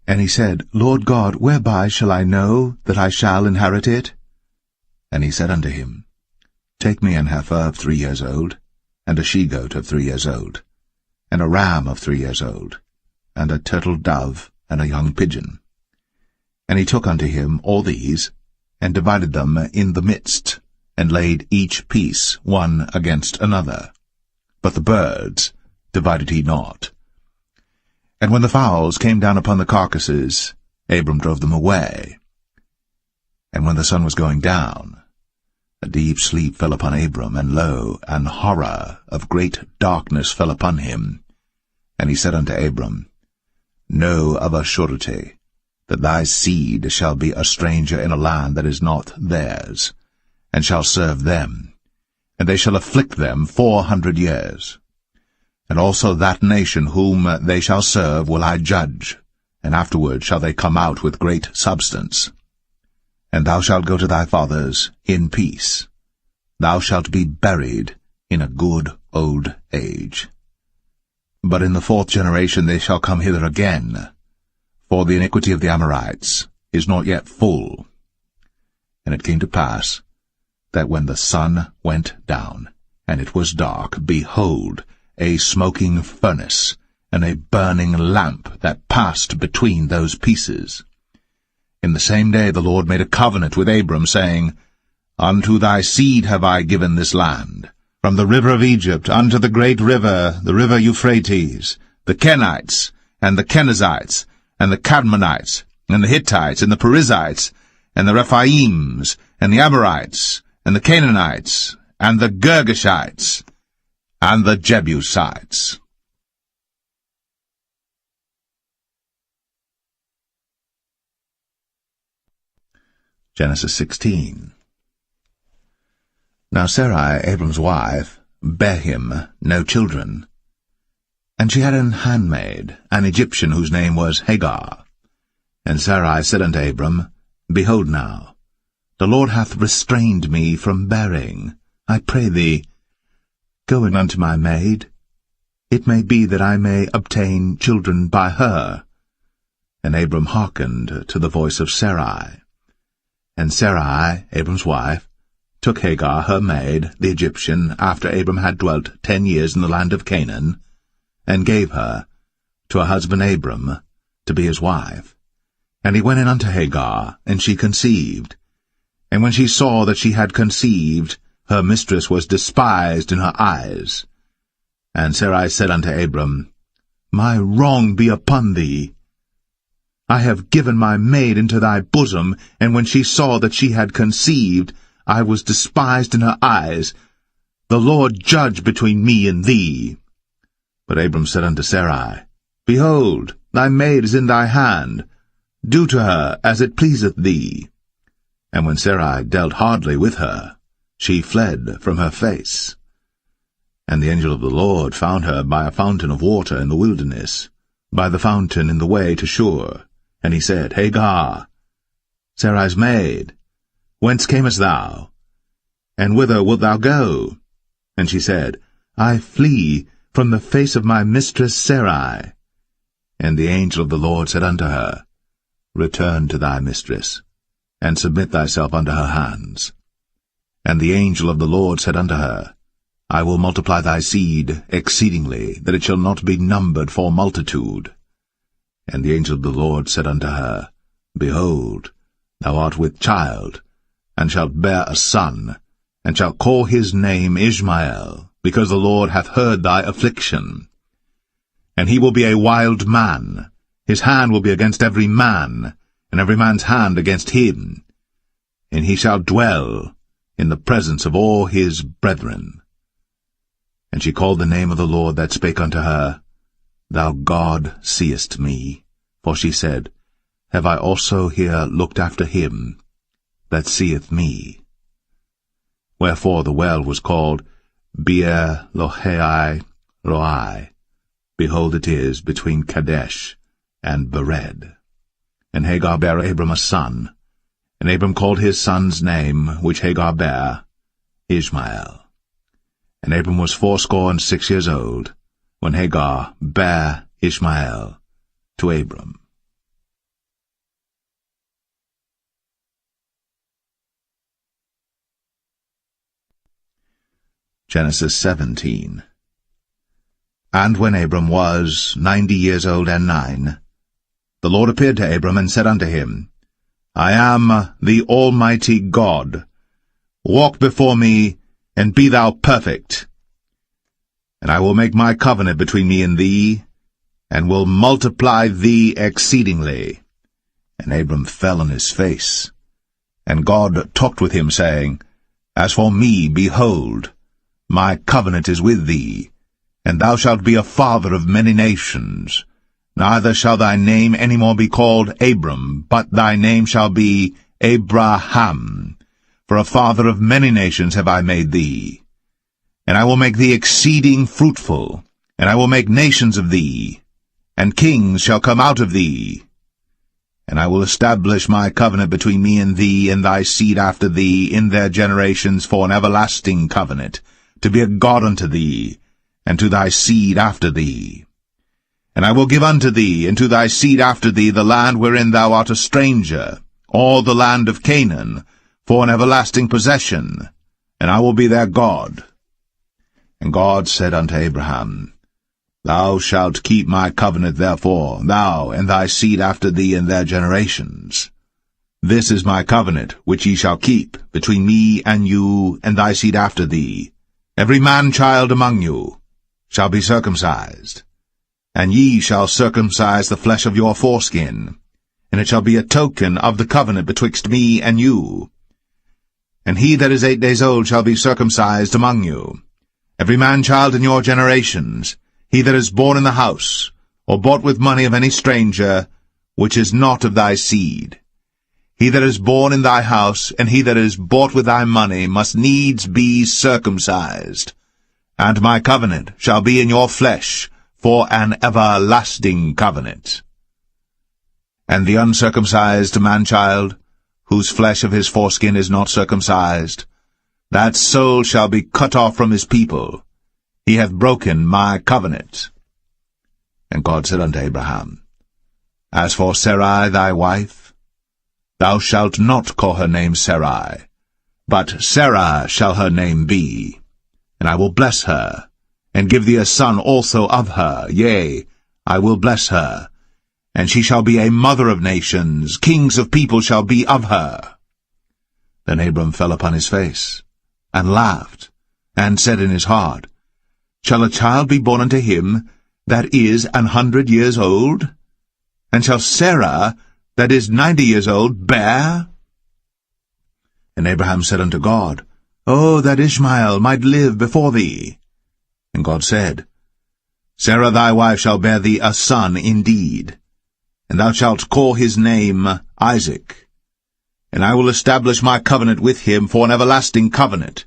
And he said, Lord God, whereby shall I know that I shall inherit it? And he said unto him, Take me an heifer of 3 years old, and a she-goat of 3 years old, and a ram of 3 years old, and a turtle dove, and a young pigeon. And he took unto him all these, and divided them in the midst, and laid each piece one against another. But the birds divided he not. And when the fowls came down upon the carcasses, Abram drove them away. And when the sun was going down, a deep sleep fell upon Abram, and lo, an horror of great darkness fell upon him. And he said unto Abram, Know of a surety that thy seed shall be a stranger in a land that is not theirs, and shall serve them, and they shall afflict them 400 years. And also that nation whom they shall serve will I judge, and afterward shall they come out with great substance. And thou shalt go to thy fathers in peace. Thou shalt be buried in a good old age. But in the 4th generation they shall come hither again, for the iniquity of the Amorites is not yet full. And it came to pass, that when the sun went down, and it was dark, behold, a smoking furnace, and a burning lamp that passed between those pieces. In the same day the Lord made a covenant with Abram, saying, Unto thy seed have I given this land, from the river of Egypt unto the great river, the river Euphrates, the Kenites, and the Kenizzites, and the Cadmonites, and the Hittites, and the Perizzites, and the Rephaims, and the Amorites, and the Canaanites, and the Girgashites, and the Jebusites. Genesis 16. Now Sarai, Abram's wife, bare him no children. And she had an handmaid, an Egyptian, whose name was Hagar. And Sarai said unto Abram, Behold now, the Lord hath restrained me from bearing. I pray thee, go in unto my maid. It may be that I may obtain children by her. And Abram hearkened to the voice of Sarai. And Sarai, Abram's wife, took Hagar, her maid, the Egyptian, after Abram had dwelt 10 years in the land of Canaan, and gave her to her husband Abram to be his wife. And he went in unto Hagar, and she conceived. And when she saw that she had conceived, her mistress was despised in her eyes. And Sarai said unto Abram, My wrong be upon thee. I have given my maid into thy bosom, and when she saw that she had conceived, I was despised in her eyes. The Lord judge between me and thee. But Abram said unto Sarai, Behold, thy maid is in thy hand. Do to her as it pleaseth thee. And when Sarai dealt hardly with her, she fled from her face. And the angel of the Lord found her by a fountain of water in the wilderness, by the fountain in the way to Shur. And he said, Hagar, Sarai's maid, whence camest thou? And whither wilt thou go? And she said, I flee from the face of my mistress Sarai. And the angel of the Lord said unto her, Return to thy mistress, and submit thyself unto her hands. And the angel of the Lord said unto her, I will multiply thy seed exceedingly, that it shall not be numbered for multitude. And the angel of the Lord said unto her, Behold, thou art with child, and shalt bear a son, and shalt call his name Ishmael, because the Lord hath heard thy affliction. And he will be a wild man, his hand will be against every man, and every man's hand against him. And he shall dwell in the presence of all his brethren. And she called the name of the Lord that spake unto her, Thou God seest me. For she said, Have I also here looked after him that seeth me? Wherefore the well was called Beer Lohai Roi. Behold, it is between Kadesh and Bered. And Hagar bare Abram a son, and Abram called his son's name, which Hagar bare, Ishmael. And Abram was 86 years old, when Hagar bare Ishmael to Abram. Genesis 17. And when Abram was 90 years old and 9, the Lord appeared to Abram and said unto him, I am the Almighty God. Walk before me, and be thou perfect. And I will make my covenant between me and thee, and will multiply thee exceedingly. And Abram fell on his face. And God talked with him, saying, As for me, behold, my covenant is with thee, and thou shalt be a father of many nations. Neither shall thy name any more be called Abram, but thy name shall be Abraham. For a father of many nations have I made thee. And I will make thee exceeding fruitful, and I will make nations of thee, and kings shall come out of thee. And I will establish my covenant between me and thee and thy seed after thee in their generations for an everlasting covenant, to be a God unto thee, and to thy seed after thee. And I will give unto thee, and to thy seed after thee, the land wherein thou art a stranger, all the land of Canaan, for an everlasting possession, and I will be their God. And God said unto Abraham, Thou shalt keep my covenant therefore, thou and thy seed after thee in their generations. This is my covenant, which ye shall keep, between me and you and thy seed after thee. Every man-child among you shall be circumcised, and ye shall circumcise the flesh of your foreskin, and it shall be a token of the covenant betwixt me and you. And he that is 8 days old shall be circumcised among you, every man-child in your generations, he that is born in the house, or bought with money of any stranger, which is not of thy seed. He that is born in thy house, and he that is bought with thy money, must needs be circumcised. And my covenant shall be in your flesh, for an everlasting covenant. And the uncircumcised man-child, whose flesh of his foreskin is not circumcised, that soul shall be cut off from his people. He hath broken my covenant. And God said unto Abraham, As for Sarai thy wife, thou shalt not call her name Sarai, but Sarah shall her name be. And I will bless her, and give thee a son also of her. Yea, I will bless her, and she shall be a mother of nations. Kings of people shall be of her. Then Abram fell upon his face, and laughed, and said in his heart, Shall a child be born unto him that is 100 years old? And shall Sarah, that is 90 years old, bear? And Abraham said unto God, Oh, that Ishmael might live before thee. And God said, Sarah thy wife shall bear thee a son indeed, and thou shalt call his name Isaac. And I will establish my covenant with him for an everlasting covenant,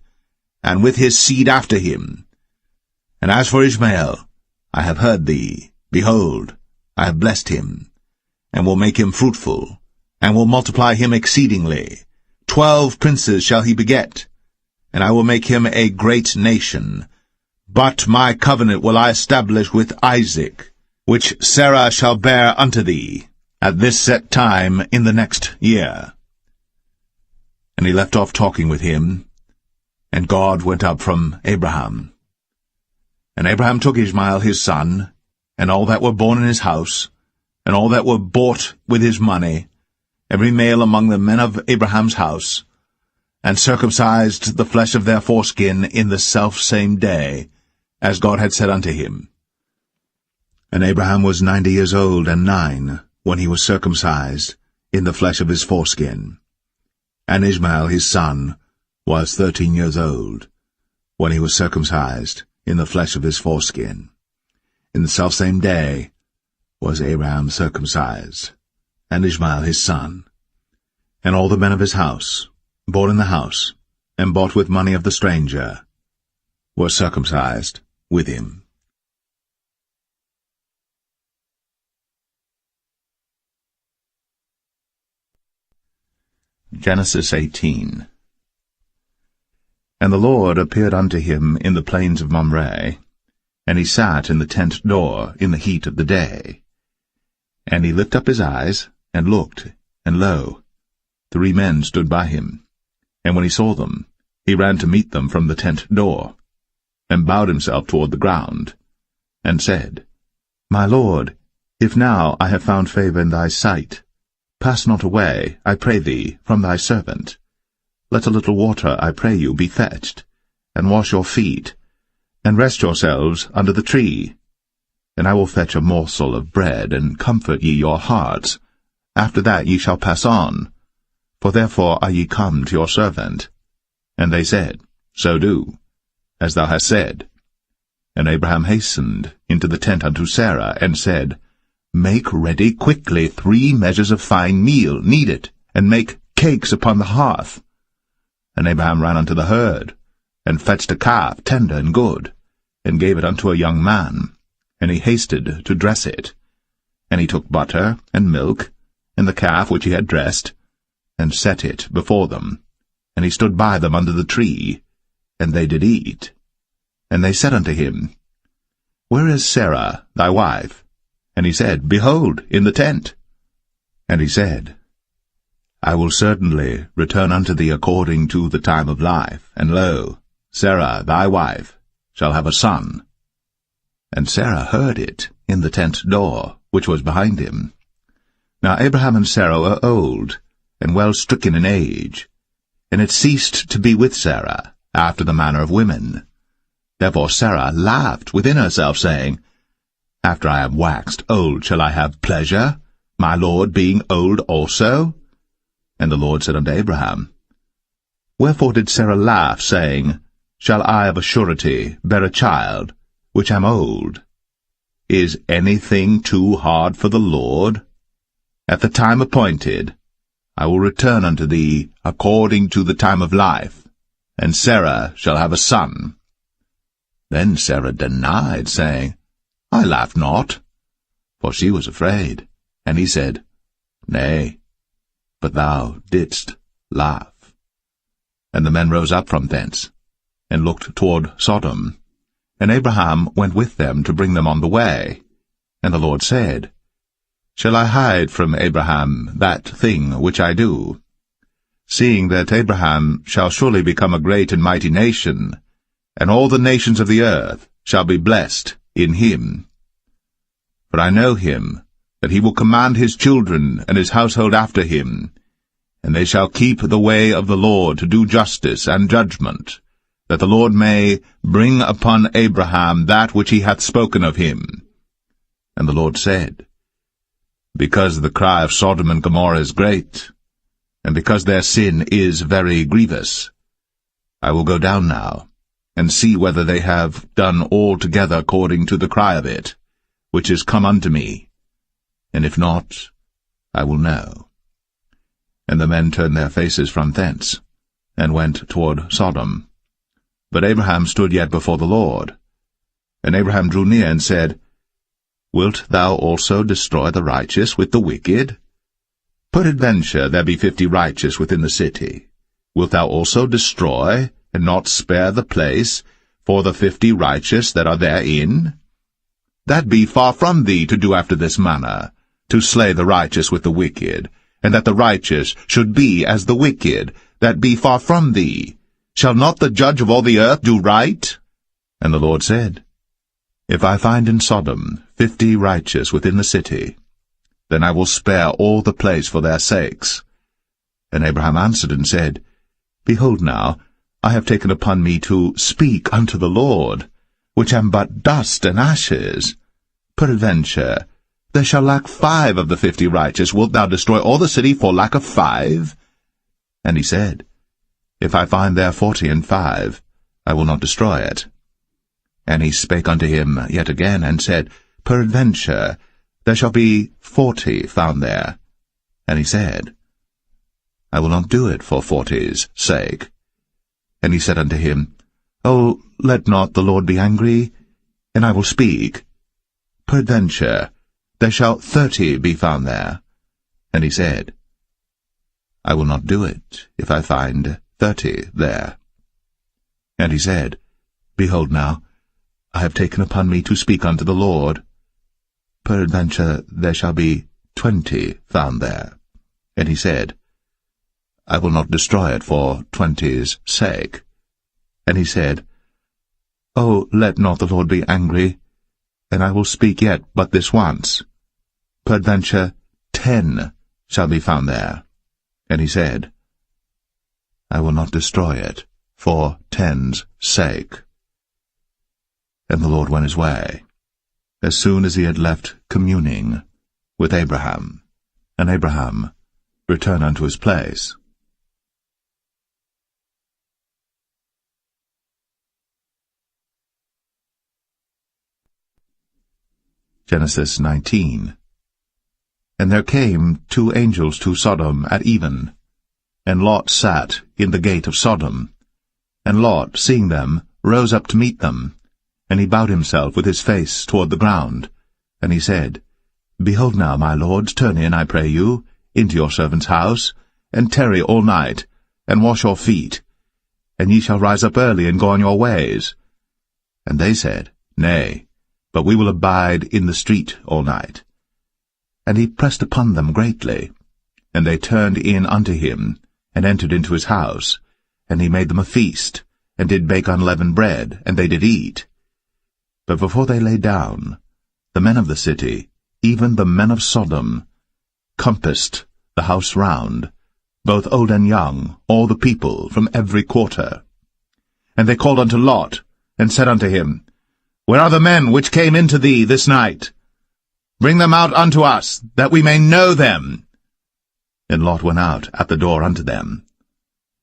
and with his seed after him. And as for Ishmael, I have heard thee. Behold, I have blessed him, and will make him fruitful, and will multiply him exceedingly. 12 princes shall he beget, and I will make him a great nation. But my covenant will I establish with Isaac, which Sarah shall bear unto thee, at this set time in the next year. And he left off talking with him, and God went up from Abraham. And Abraham took Ishmael his son, and all that were born in his house, and all that were bought with his money, every male among the men of Abraham's house, and circumcised the flesh of their foreskin in the selfsame day, as God had said unto him. And Abraham was 90 years old and 9, when he was circumcised in the flesh of his foreskin. And Ishmael his son was 13 years old, when he was circumcised in the flesh of his foreskin. In the selfsame day was Abraham circumcised, and Ishmael his son. And all the men of his house, born in the house, and bought with money of the stranger, were circumcised with him. Genesis 18. And the Lord appeared unto him in the plains of Mamre, and he sat in the tent door in the heat of the day. And he lifted up his eyes, and looked, and lo, 3 men stood by him. And when he saw them, he ran to meet them from the tent door, and bowed himself toward the ground, and said, My Lord, if now I have found favor in thy sight, pass not away, I pray thee, from thy servant. Let a little water, I pray you, be fetched, and wash your feet, and rest yourselves under the tree. And I will fetch a morsel of bread, and comfort ye your hearts. After that ye shall pass on, for therefore are ye come to your servant. And they said, So do, as thou hast said. And Abraham hastened into the tent unto Sarah, and said, Make ready quickly 3 measures of fine meal, knead it, and make cakes upon the hearth. And Abraham ran unto the herd, and fetched a calf tender and good, and gave it unto a young man, and he hasted to dress it. And he took butter and milk, and the calf which he had dressed, and set it before them. And he stood by them under the tree, and they did eat. And they said unto him, Where is Sarah thy wife? And he said, Behold, in the tent. And he said, I will certainly return unto thee according to the time of life, and lo, Sarah thy wife shall have a son. And Sarah heard it in the tent door, which was behind him. Now Abraham and Sarah were old, and well stricken in age, and it ceased to be with Sarah, after the manner of women. Therefore Sarah laughed within herself, saying, After I am waxed old shall I have pleasure, my Lord being old also? And the Lord said unto Abraham, Wherefore did Sarah laugh, saying, Shall I of a surety bear a child, which am old? Is anything too hard for the Lord? At the time appointed, I will return unto thee according to the time of life, and Sarah shall have a son. Then Sarah denied, saying, I laughed not, for she was afraid. And he said, Nay, but thou didst laugh. And the men rose up from thence, and looked toward Sodom. And Abraham went with them to bring them on the way. And the Lord said, Shall I hide from Abraham that thing which I do? Seeing that Abraham shall surely become a great and mighty nation, and all the nations of the earth shall be blessed in him. For I know him, that he will command his children and his household after him, and they shall keep the way of the Lord to do justice and judgment, that the Lord may bring upon Abraham that which he hath spoken of him. And the Lord said, Because the cry of Sodom and Gomorrah is great, and because their sin is very grievous, I will go down now, and see whether they have done altogether according to the cry of it, which is come unto me, and if not, I will know. And the men turned their faces from thence, and went toward Sodom. But Abraham stood yet before the Lord. And Abraham drew near and said, Wilt thou also destroy the righteous with the wicked? Peradventure there be 50 righteous within the city. Wilt thou also destroy, and not spare the place, for the 50 righteous that are therein? That be far from thee to do after this manner, to slay the righteous with the wicked, and that the righteous should be as the wicked, that be far from thee. Shall not the judge of all the earth do right? And the Lord said, If I find in Sodom 50 righteous within the city, then I will spare all the place for their sakes. And Abraham answered and said, Behold now, I have taken upon me to speak unto the Lord, which am but dust and ashes. Peradventure, there shall lack 5 of the 50 righteous. Wilt thou destroy all the city for lack of 5? And he said, If I find there 40 and 5, I will not destroy it. And he spake unto him yet again, and said, Peradventure, there shall be 40 found there. And he said, I will not do it for 40's sake. And he said unto him, O, let not the Lord be angry, and I will speak. Peradventure, there shall 30 be found there. And he said, I will not do it, if I find 30 there. And he said, Behold now, I have taken upon me to speak unto the Lord. Peradventure there shall be 20 found there. And he said, I will not destroy it for 20's sake. And he said, O, let not the Lord be angry, and I will speak yet but this once. Peradventure 10 shall be found there. And he said, I will not destroy it for 10's sake. And the Lord went his way, as soon as he had left communing with Abraham. And Abraham returned unto his place. Genesis 19. And there came 2 angels to Sodom at even, and Lot sat in the gate of Sodom. And Lot, seeing them, rose up to meet them, and he bowed himself with his face toward the ground. And he said, Behold now, my lords, turn in, I pray you, into your servant's house, and tarry all night, and wash your feet, and ye shall rise up early and go on your ways. And they said, Nay, but we will abide in the street all night. And he pressed upon them greatly. And they turned in unto him, and entered into his house. And he made them a feast, and did bake unleavened bread, and they did eat. But before they lay down, the men of the city, even the men of Sodom, compassed the house round, both old and young, all the people from every quarter. And they called unto Lot, and said unto him, Where are the men which came into thee this night? Bring them out unto us, that we may know them. And Lot went out at the door unto them,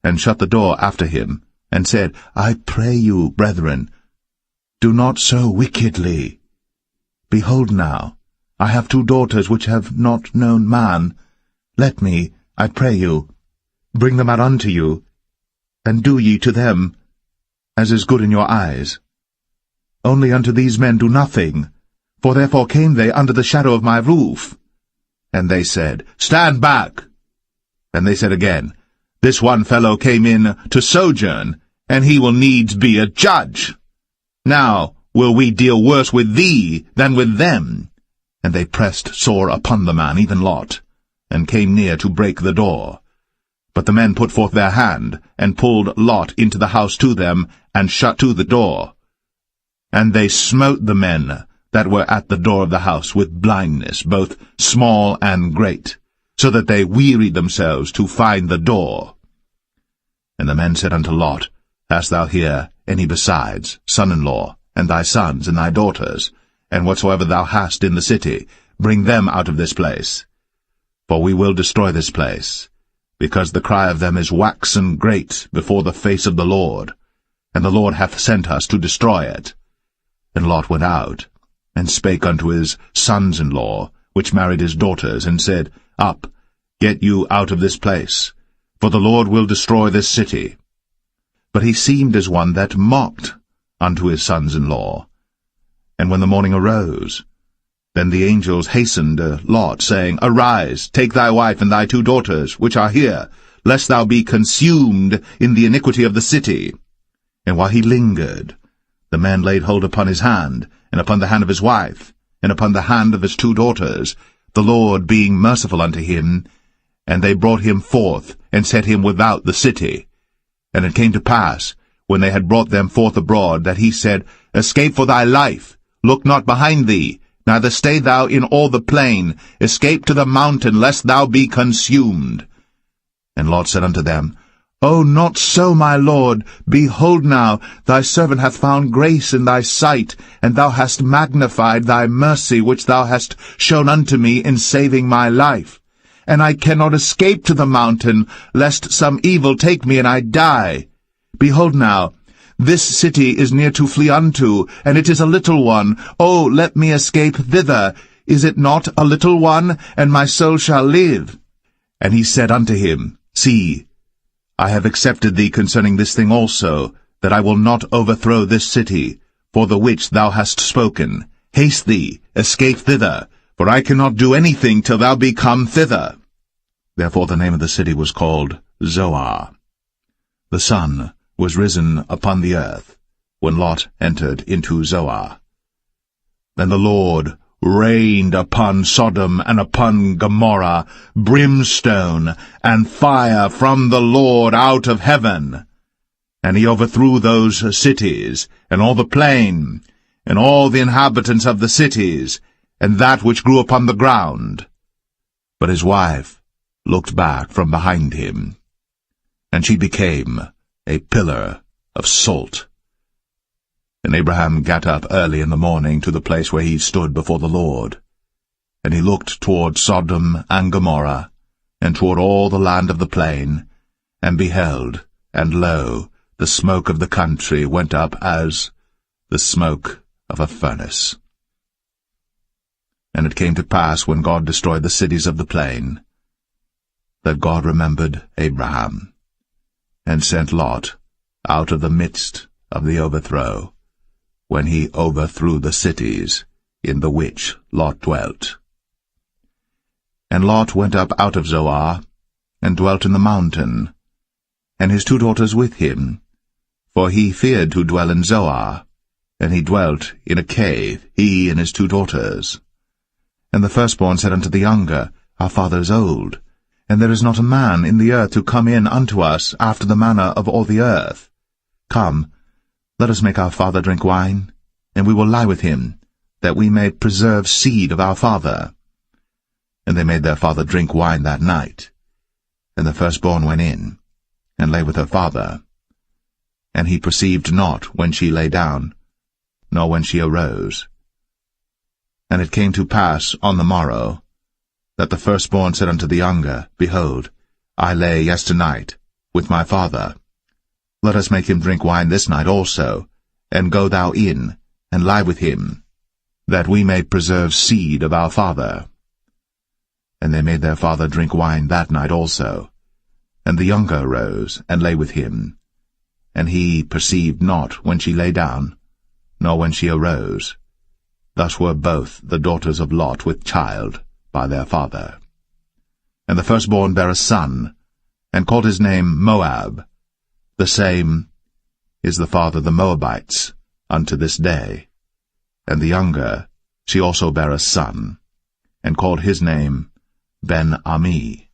and shut the door after him, and said, I pray you, brethren, do not so wickedly. Behold now, I have 2 daughters which have not known man. Let me, I pray you, bring them out unto you, and do ye to them as is good in your eyes. Only unto these men do nothing, for therefore came they under the shadow of my roof. And they said, Stand back. And they said again, This one fellow came in to sojourn, and he will needs be a judge. Now will we deal worse with thee than with them. And they pressed sore upon the man, even Lot, and came near to break the door. But the men put forth their hand, and pulled Lot into the house to them, and shut to the door. And they smote the men that were at the door of the house with blindness, both small and great, so that they wearied themselves to find the door. And the men said unto Lot, Hast thou here any besides, son-in-law, and thy sons, and thy daughters, and whatsoever thou hast in the city, bring them out of this place? For we will destroy this place, because the cry of them is waxen great before the face of the Lord, and the Lord hath sent us to destroy it. And Lot went out, and spake unto his sons-in-law, which married his daughters, and said, Up, get you out of this place, for the Lord will destroy this city. But he seemed as one that mocked unto his sons-in-law. And when the morning arose, then the angels hastened Lot, saying, Arise, take thy wife and thy 2 daughters, which are here, lest thou be consumed in the iniquity of the city. And while he lingered, the man laid hold upon his hand, and upon the hand of his wife, and upon the hand of his 2 daughters, the Lord being merciful unto him. And they brought him forth, and set him without the city. And it came to pass, when they had brought them forth abroad, that he said, Escape for thy life, look not behind thee, neither stay thou in all the plain, escape to the mountain, lest thou be consumed. And Lot said unto them, "Oh, not so, my lord. Behold now, thy servant hath found grace in thy sight, and thou hast magnified thy mercy which thou hast shown unto me in saving my life. And I cannot escape to the mountain, lest some evil take me and I die. Behold now, this city is near to flee unto, and it is a little one. Oh, let me escape thither. Is it not a little one, and my soul shall live?" And he said unto him, "See, I have accepted thee concerning this thing also, that I will not overthrow this city, for the which thou hast spoken. Haste thee, escape thither, for I cannot do anything till thou be come thither." Therefore the name of the city was called Zoar. The sun was risen upon the earth, when Lot entered into Zoar. Then the Lord rained upon Sodom and upon Gomorrah brimstone and fire from the Lord out of heaven. And he overthrew those cities, and all the plain, and all the inhabitants of the cities, and that which grew upon the ground. But his wife looked back from behind him, and she became a pillar of salt. And Abraham got up early in the morning to the place where he stood before the Lord. And he looked toward Sodom and Gomorrah, and toward all the land of the plain, and beheld, and lo, the smoke of the country went up as the smoke of a furnace. And it came to pass, when God destroyed the cities of the plain, that God remembered Abraham, and sent Lot out of the midst of the overthrow, when he overthrew the cities in the which Lot dwelt. And Lot went up out of Zoar, and dwelt in the mountain, and his 2 daughters with him, for he feared to dwell in Zoar, and he dwelt in a cave, he and his 2 daughters. And the firstborn said unto the younger, Our father is old, and there is not a man in the earth to come in unto us after the manner of all the earth. Come, let us make our father drink wine, and we will lie with him, that we may preserve seed of our father. And they made their father drink wine that night. And the firstborn went in, and lay with her father. And he perceived not when she lay down, nor when she arose. And it came to pass on the morrow, that the firstborn said unto the younger, Behold, I lay yesternight with my father. Let us make him drink wine this night also, and go thou in, and lie with him, that we may preserve seed of our father. And they made their father drink wine that night also. And the younger arose, and lay with him. And he perceived not when she lay down, nor when she arose. Thus were both the daughters of Lot with child by their father. And the firstborn bare a son, and called his name Moab. The same is the father of the Moabites unto this day. And the younger, she also bare a son, and called his name Ben-Ami.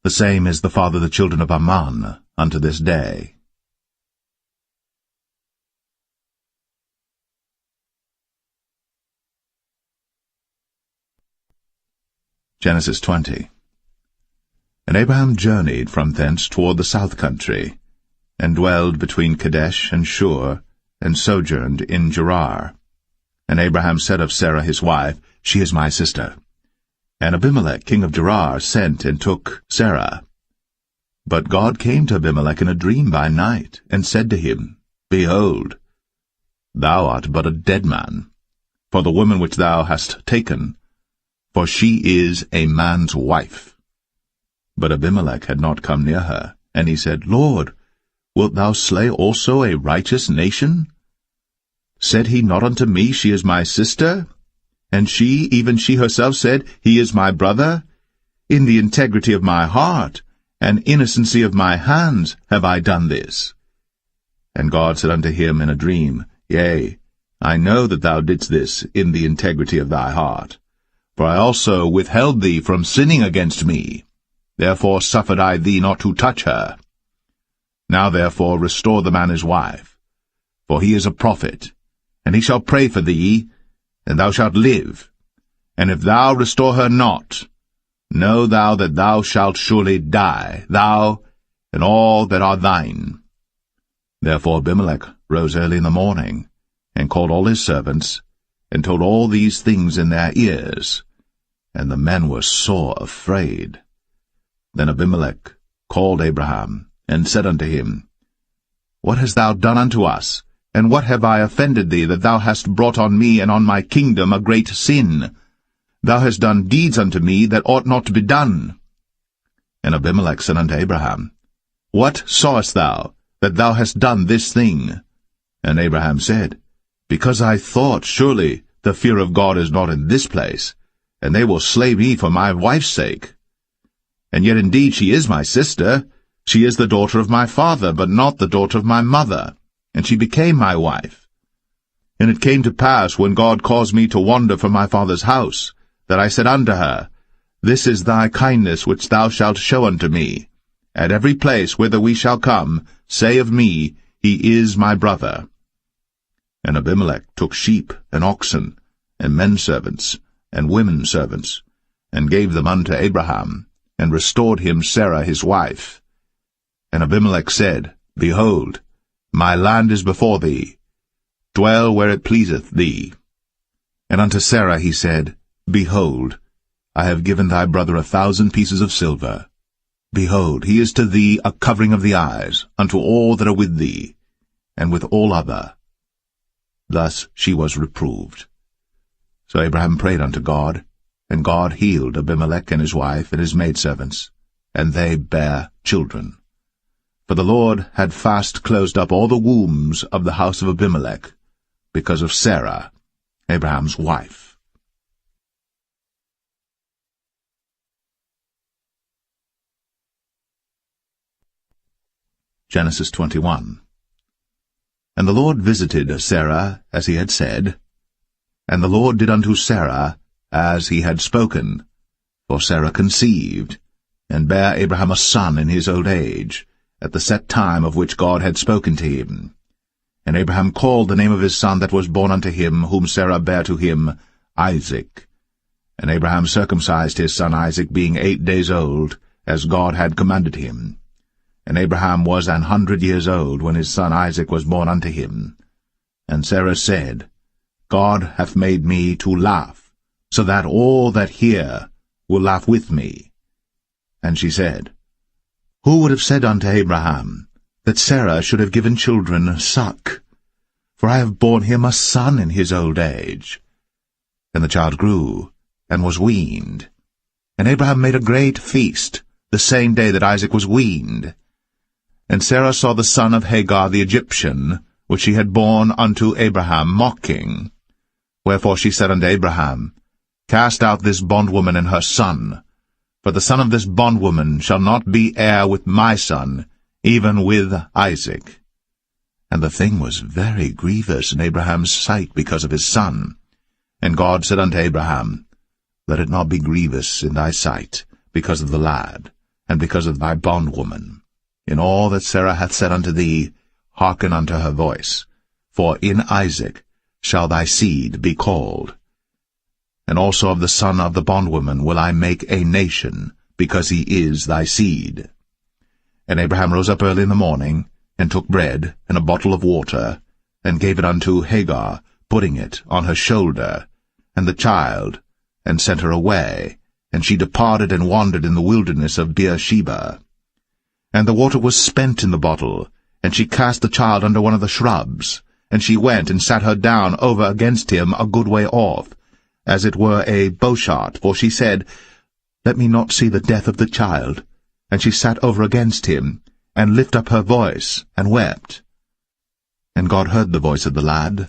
The same is the father of the children of Ammon unto this day. Genesis 20. And Abraham journeyed from thence toward the south country, and dwelled between Kadesh and Shur, and sojourned in Gerar. And Abraham said of Sarah his wife, She is my sister. And Abimelech king of Gerar sent and took Sarah. But God came to Abimelech in a dream by night, and said to him, Behold, thou art but a dead man, for the woman which thou hast taken, for she is a man's wife. But Abimelech had not come near her, and he said, Lord, wilt thou slay also a righteous nation? Said he not unto me, She is my sister? And she, even she herself, said, He is my brother? In the integrity of my heart, and innocency of my hands, have I done this. And God said unto him in a dream, Yea, I know that thou didst this in the integrity of thy heart. For I also withheld thee from sinning against me. Therefore suffered I thee not to touch her. Now therefore restore the man his wife, for he is a prophet, and he shall pray for thee, and thou shalt live. And if thou restore her not, know thou that thou shalt surely die, thou and all that are thine. Therefore Abimelech rose early in the morning, and called all his servants, and told all these things in their ears. And the men were sore afraid. Then Abimelech called Abraham, and said unto him, What hast thou done unto us? And what have I offended thee, that thou hast brought on me and on my kingdom a great sin? Thou hast done deeds unto me that ought not to be done. And Abimelech said unto Abraham, What sawest thou, that thou hast done this thing? And Abraham said, Because I thought, surely the fear of God is not in this place, and they will slay me for my wife's sake. And yet indeed she is my sister. She is the daughter of my father, but not the daughter of my mother. And she became my wife. And it came to pass, when God caused me to wander from my father's house, that I said unto her, This is thy kindness which thou shalt show unto me. At every place whither we shall come, say of me, He is my brother. And Abimelech took sheep and oxen, and men servants, and women servants, and gave them unto Abraham, and restored him Sarah his wife. And Abimelech said, Behold, my land is before thee. Dwell where it pleaseth thee. And unto Sarah he said, Behold, I have given thy brother 1,000 pieces of silver. Behold, he is to thee a covering of the eyes, unto all that are with thee, and with all other. Thus she was reproved. So Abraham prayed unto God, and God healed Abimelech and his wife and his maidservants, and they bare children. For the Lord had fast closed up all the wombs of the house of Abimelech, because of Sarah, Abraham's wife. Genesis 21. And the Lord visited Sarah as he had said, and the Lord did unto Sarah as he had spoken. For Sarah conceived, and bare Abraham a son in his old age, at the set time of which God had spoken to him. And Abraham called the name of his son that was born unto him, whom Sarah bare to him, Isaac. And Abraham circumcised his son Isaac, being 8 days old, as God had commanded him. And Abraham was 100 years old when his son Isaac was born unto him. And Sarah said, God hath made me to laugh, so that all that hear will laugh with me. And she said, Who would have said unto Abraham, that Sarah should have given children suck? For I have borne him a son in his old age. And the child grew, and was weaned. And Abraham made a great feast, the same day that Isaac was weaned. And Sarah saw the son of Hagar the Egyptian, which she had borne unto Abraham, mocking. Wherefore she said unto Abraham, Cast out this bondwoman and her son, for the son of this bondwoman shall not be heir with my son, even with Isaac. And the thing was very grievous in Abraham's sight because of his son. And God said unto Abraham, Let it not be grievous in thy sight, because of the lad, and because of thy bondwoman. In all that Sarah hath said unto thee, hearken unto her voice, for in Isaac shall thy seed be called. And also of the son of the bondwoman will I make a nation, because he is thy seed. And Abraham rose up early in the morning, and took bread and a bottle of water, and gave it unto Hagar, putting it on her shoulder, and the child, and sent her away, and she departed and wandered in the wilderness of Beersheba. And the water was spent in the bottle, and she cast the child under one of the shrubs, and she went and sat her down over against him a good way off, as it were a bowshot, for she said, Let me not see the death of the child. And she sat over against him, and lifted up her voice, and wept. And God heard the voice of the lad.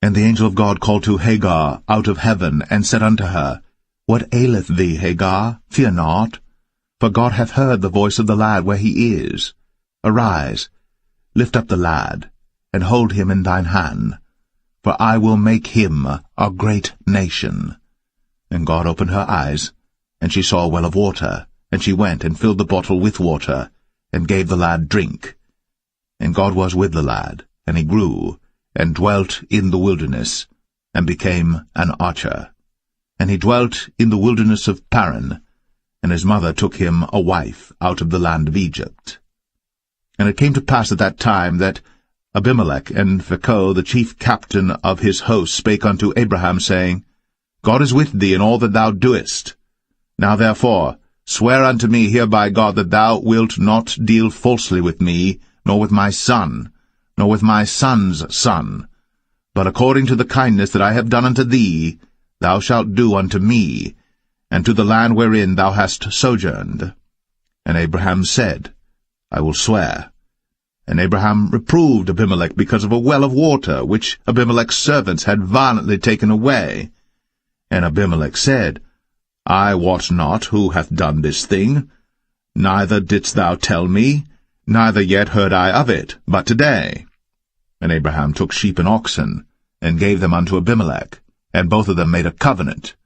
And the angel of God called to Hagar out of heaven, and said unto her, What aileth thee, Hagar? Fear not. For God hath heard the voice of the lad where he is. Arise, lift up the lad, and hold him in thine hand, for I will make him a great nation. And God opened her eyes, and she saw a well of water, and she went and filled the bottle with water, and gave the lad drink. And God was with the lad, and he grew, and dwelt in the wilderness, and became an archer. And he dwelt in the wilderness of Paran, and his mother took him a wife out of the land of Egypt. And it came to pass at that time that Abimelech and Phicol, the chief captain of his host, spake unto Abraham, saying, God is with thee in all that thou doest. Now therefore swear unto me here by God that thou wilt not deal falsely with me, nor with my son, nor with my son's son, but according to the kindness that I have done unto thee, thou shalt do unto me, and to the land wherein thou hast sojourned. And Abraham said, I will swear. And Abraham reproved Abimelech because of a well of water, which Abimelech's servants had violently taken away. And Abimelech said, I wot not who hath done this thing, neither didst thou tell me, neither yet heard I of it, but today. And Abraham took sheep and oxen, and gave them unto Abimelech, and both of them made a covenant.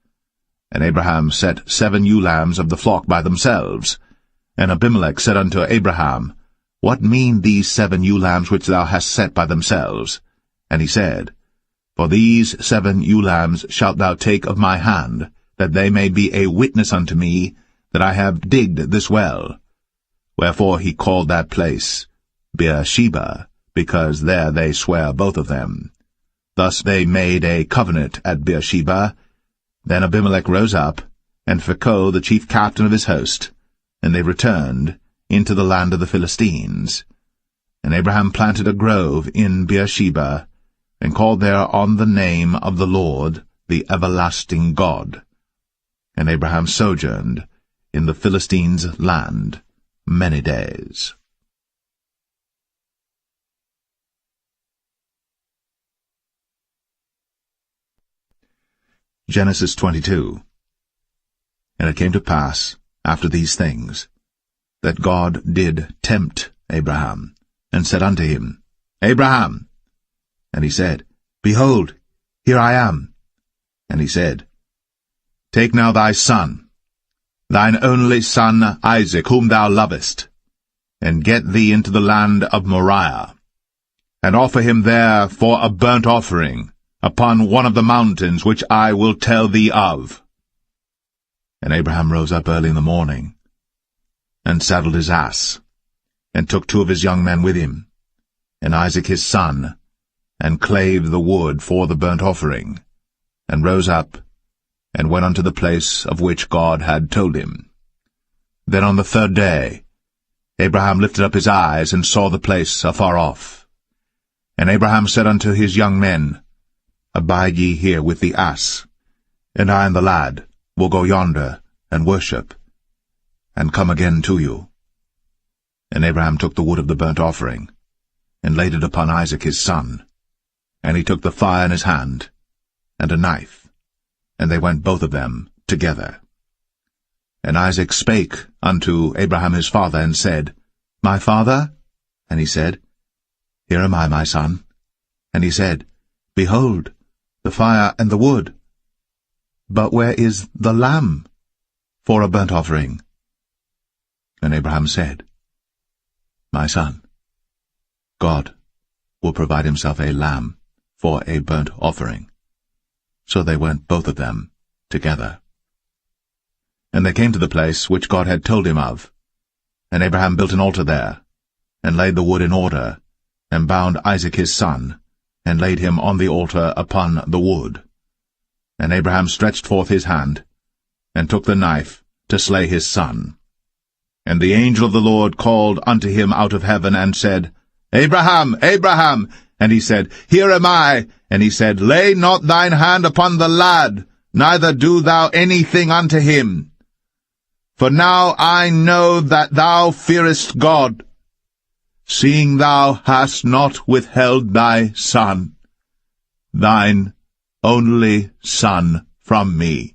And Abraham set 7 ewe lambs of the flock by themselves. And Abimelech said unto Abraham, What mean these 7 ewe lambs which thou hast set by themselves? And he said, For these 7 ewe lambs shalt thou take of my hand, that they may be a witness unto me that I have digged this well. Wherefore he called that place Beersheba, because there they sware both of them. Thus they made a covenant at Beersheba. Then Abimelech rose up, and Phicol the chief captain of his host, and they returned into the land of the Philistines. And Abraham planted a grove in Beersheba, and called there on the name of the Lord, the everlasting God. And Abraham sojourned in the Philistines' land many days. Genesis 22. And it came to pass, after these things, that God did tempt Abraham, and said unto him, Abraham! And he said, Behold, here I am. And he said, Take now thy son, thine only son Isaac, whom thou lovest, and get thee into the land of Moriah, and offer him there for a burnt offering upon one of the mountains which I will tell thee of. And Abraham rose up early in the morning, and saddled his ass, and took 2 of his young men with him, and Isaac his son, and clave the wood for the burnt offering, and rose up, and went unto the place of which God had told him. Then on the 3rd day Abraham lifted up his eyes, and saw the place afar off. And Abraham said unto his young men, Abide ye here with the ass, and I and the lad will go yonder, and worship, and come again to you. And Abraham took the wood of the burnt offering, and laid it upon Isaac his son. And he took the fire in his hand, and a knife, and they went both of them together. And Isaac spake unto Abraham his father, and said, My father? And he said, Here am I, my son. And he said, Behold, the fire and the wood. But where is the lamb for a burnt offering? And Abraham said, My son, God will provide himself a lamb for a burnt offering. So they went both of them together. And they came to the place which God had told him of. And Abraham built an altar there, and laid the wood in order, and bound Isaac his son, and laid him on the altar upon the wood. And Abraham stretched forth his hand, and took the knife to slay his son. And the angel of the Lord called unto him out of heaven, and said, Abraham, Abraham! And he said, Here am I. And he said, Lay not thine hand upon the lad, neither do thou anything unto him. For now I know that thou fearest God, seeing thou hast not withheld thy son, thine only son, from me.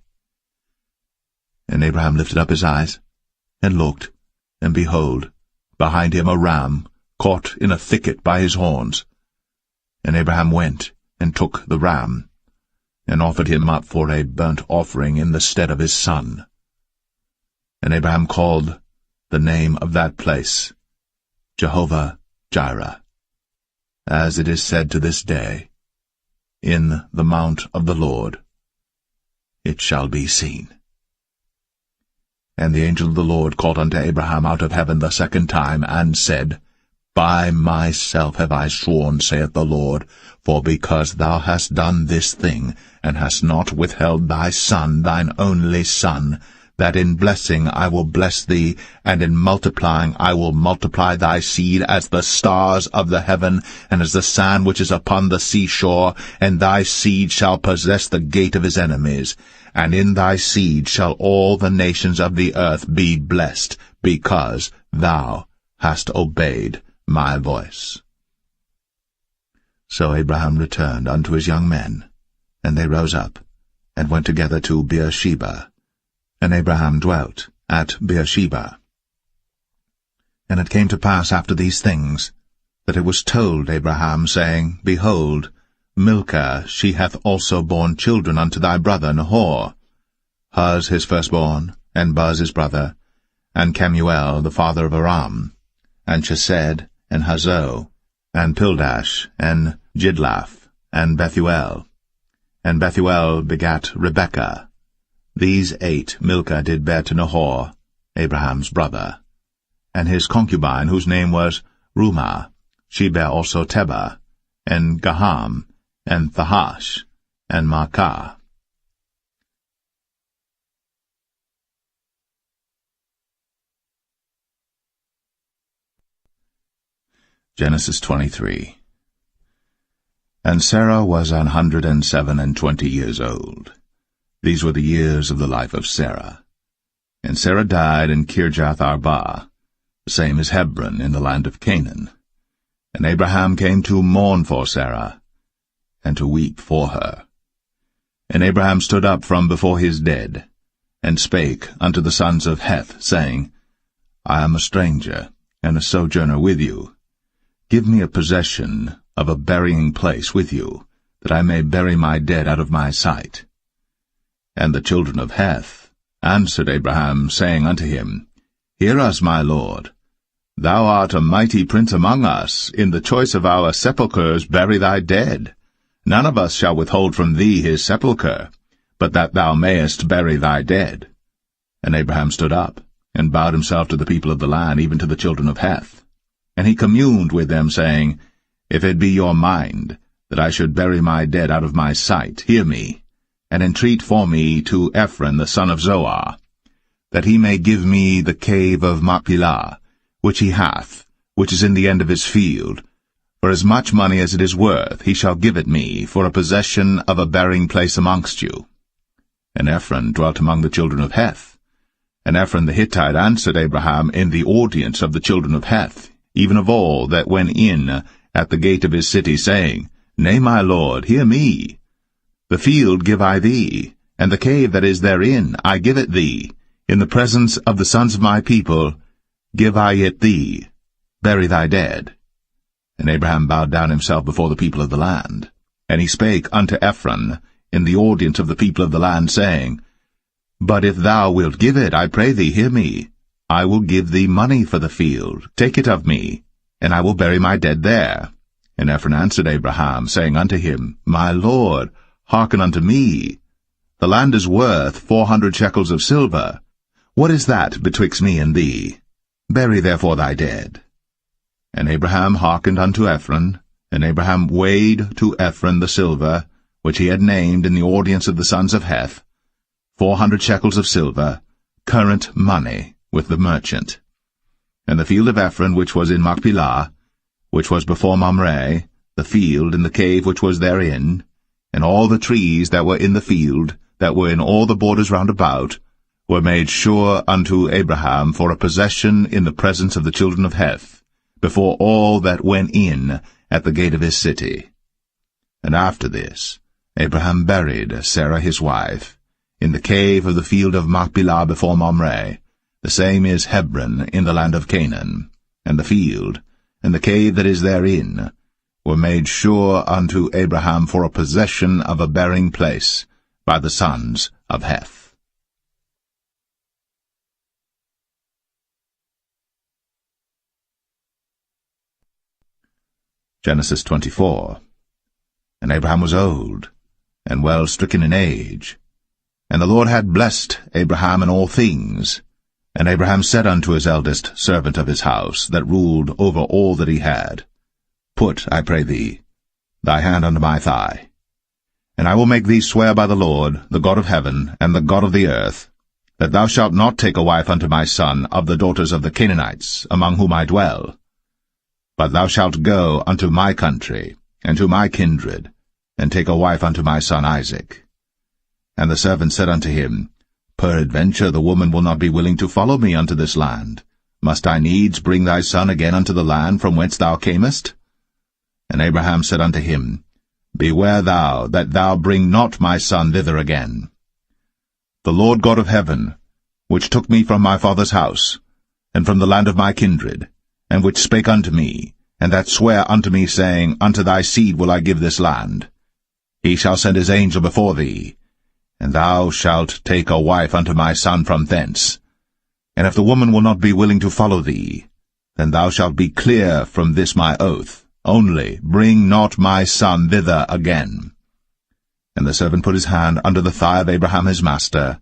And Abraham lifted up his eyes, and looked, and behold, behind him a ram caught in a thicket by his horns. And Abraham went, and took the ram, and offered him up for a burnt offering in the stead of his son. And Abraham called the name of that place Jehovah-Jireh, as it is said to this day, In the mount of the Lord it shall be seen. And the angel of the Lord called unto Abraham out of heaven the 2nd time, and said, By myself have I sworn, saith the Lord, for because thou hast done this thing, and hast not withheld thy son, thine only son, that in blessing I will bless thee, and in multiplying I will multiply thy seed as the stars of the heaven, and as the sand which is upon the seashore, and thy seed shall possess the gate of his enemies. And in thy seed shall all the nations of the earth be blessed, because thou hast obeyed my voice. So Abraham returned unto his young men, and they rose up, and went together to Beersheba. And Abraham dwelt at Beersheba. And it came to pass after these things, that it was told Abraham, saying, Behold, Milcah, she hath also borne children unto thy brother Nahor, Huz his firstborn, and Buz his brother, and Kemuel the father of Aram, and Chesed, and Hazo, and Pildash, and Jidlaph, and Bethuel. And Bethuel begat Rebekah. These 8 Milcah did bear to Nahor, Abraham's brother. And his concubine, whose name was Rumah, she bare also Tebah, and Gaham, and Thahash, and Maacah. Genesis 23. And Sarah was 127 years old. These were the years of the life of Sarah. And Sarah died in Kirjath Arba, the same as Hebron in the land of Canaan. And Abraham came to mourn for Sarah, and to weep for her. And Abraham stood up from before his dead, and spake unto the sons of Heth, saying, I am a stranger, and a sojourner with you. Give me a possession of a burying place with you, that I may bury my dead out of my sight. And the children of Heth answered Abraham, saying unto him, Hear us, my lord. Thou art a mighty prince among us. In the choice of our sepulchres bury thy dead. None of us shall withhold from thee his sepulchre, but that thou mayest bury thy dead. And Abraham stood up, and bowed himself to the people of the land, even to the children of Heth. And he communed with them, saying, If it be your mind that I should bury my dead out of my sight, hear me, and entreat for me to Ephron the son of Zoar, that he may give me the cave of Machpelah, which he hath, which is in the end of his field. For as much money as it is worth, he shall give it me, for a possession of a burying place amongst you. And Ephron dwelt among the children of Heth. And Ephron the Hittite answered Abraham in the audience of the children of Heth, even of all that went in at the gate of his city, saying, Nay, my lord, hear me. The field give I thee, and the cave that is therein I give it thee. In the presence of the sons of my people give I it thee. Bury thy dead. And Abraham bowed down himself before the people of the land. And he spake unto Ephron in the audience of the people of the land, saying, But if thou wilt give it, I pray thee, hear me. I will give thee money for the field. Take it of me, and I will bury my dead there. And Ephron answered Abraham, saying unto him, My lord, hearken unto me. The land is worth 400 shekels of silver. What is that betwixt me and thee? Bury therefore thy dead. And Abraham hearkened unto Ephron, and Abraham weighed to Ephron the silver, which he had named in the audience of the sons of Heth, 400 shekels of silver, current money, with the merchant. And the field of Ephron which was in Machpelah, which was before Mamre, the field and the cave which was therein, and all the trees that were in the field, that were in all the borders round about, were made sure unto Abraham for a possession in the presence of the children of Heth, before all that went in at the gate of his city. And after this Abraham buried Sarah his wife, in the cave of the field of Machpelah before Mamre, the same is Hebron in the land of Canaan, and the field, and the cave that is therein, were made sure unto Abraham for a possession of a burying place by the sons of Heth. Genesis 24. And Abraham was old, and well stricken in age, and the Lord had blessed Abraham in all things. And Abraham said unto his eldest servant of his house, that ruled over all that he had, Put, I pray thee, thy hand under my thigh, and I will make thee swear by the Lord, the God of heaven, and the God of the earth, that thou shalt not take a wife unto my son of the daughters of the Canaanites, among whom I dwell, but thou shalt go unto my country, and to my kindred, and take a wife unto my son Isaac. And the servant said unto him, Peradventure the woman will not be willing to follow me unto this land. Must I needs bring thy son again unto the land from whence thou camest? And Abraham said unto him, Beware thou that thou bring not my son thither again. The Lord God of heaven, which took me from my father's house, and from the land of my kindred, and which spake unto me, and that sware unto me, saying, Unto thy seed will I give this land, he shall send his angel before thee, and thou shalt take a wife unto my son from thence. And if the woman will not be willing to follow thee, then thou shalt be clear from this my oath, only bring not my son thither again. And the servant put his hand under the thigh of Abraham his master,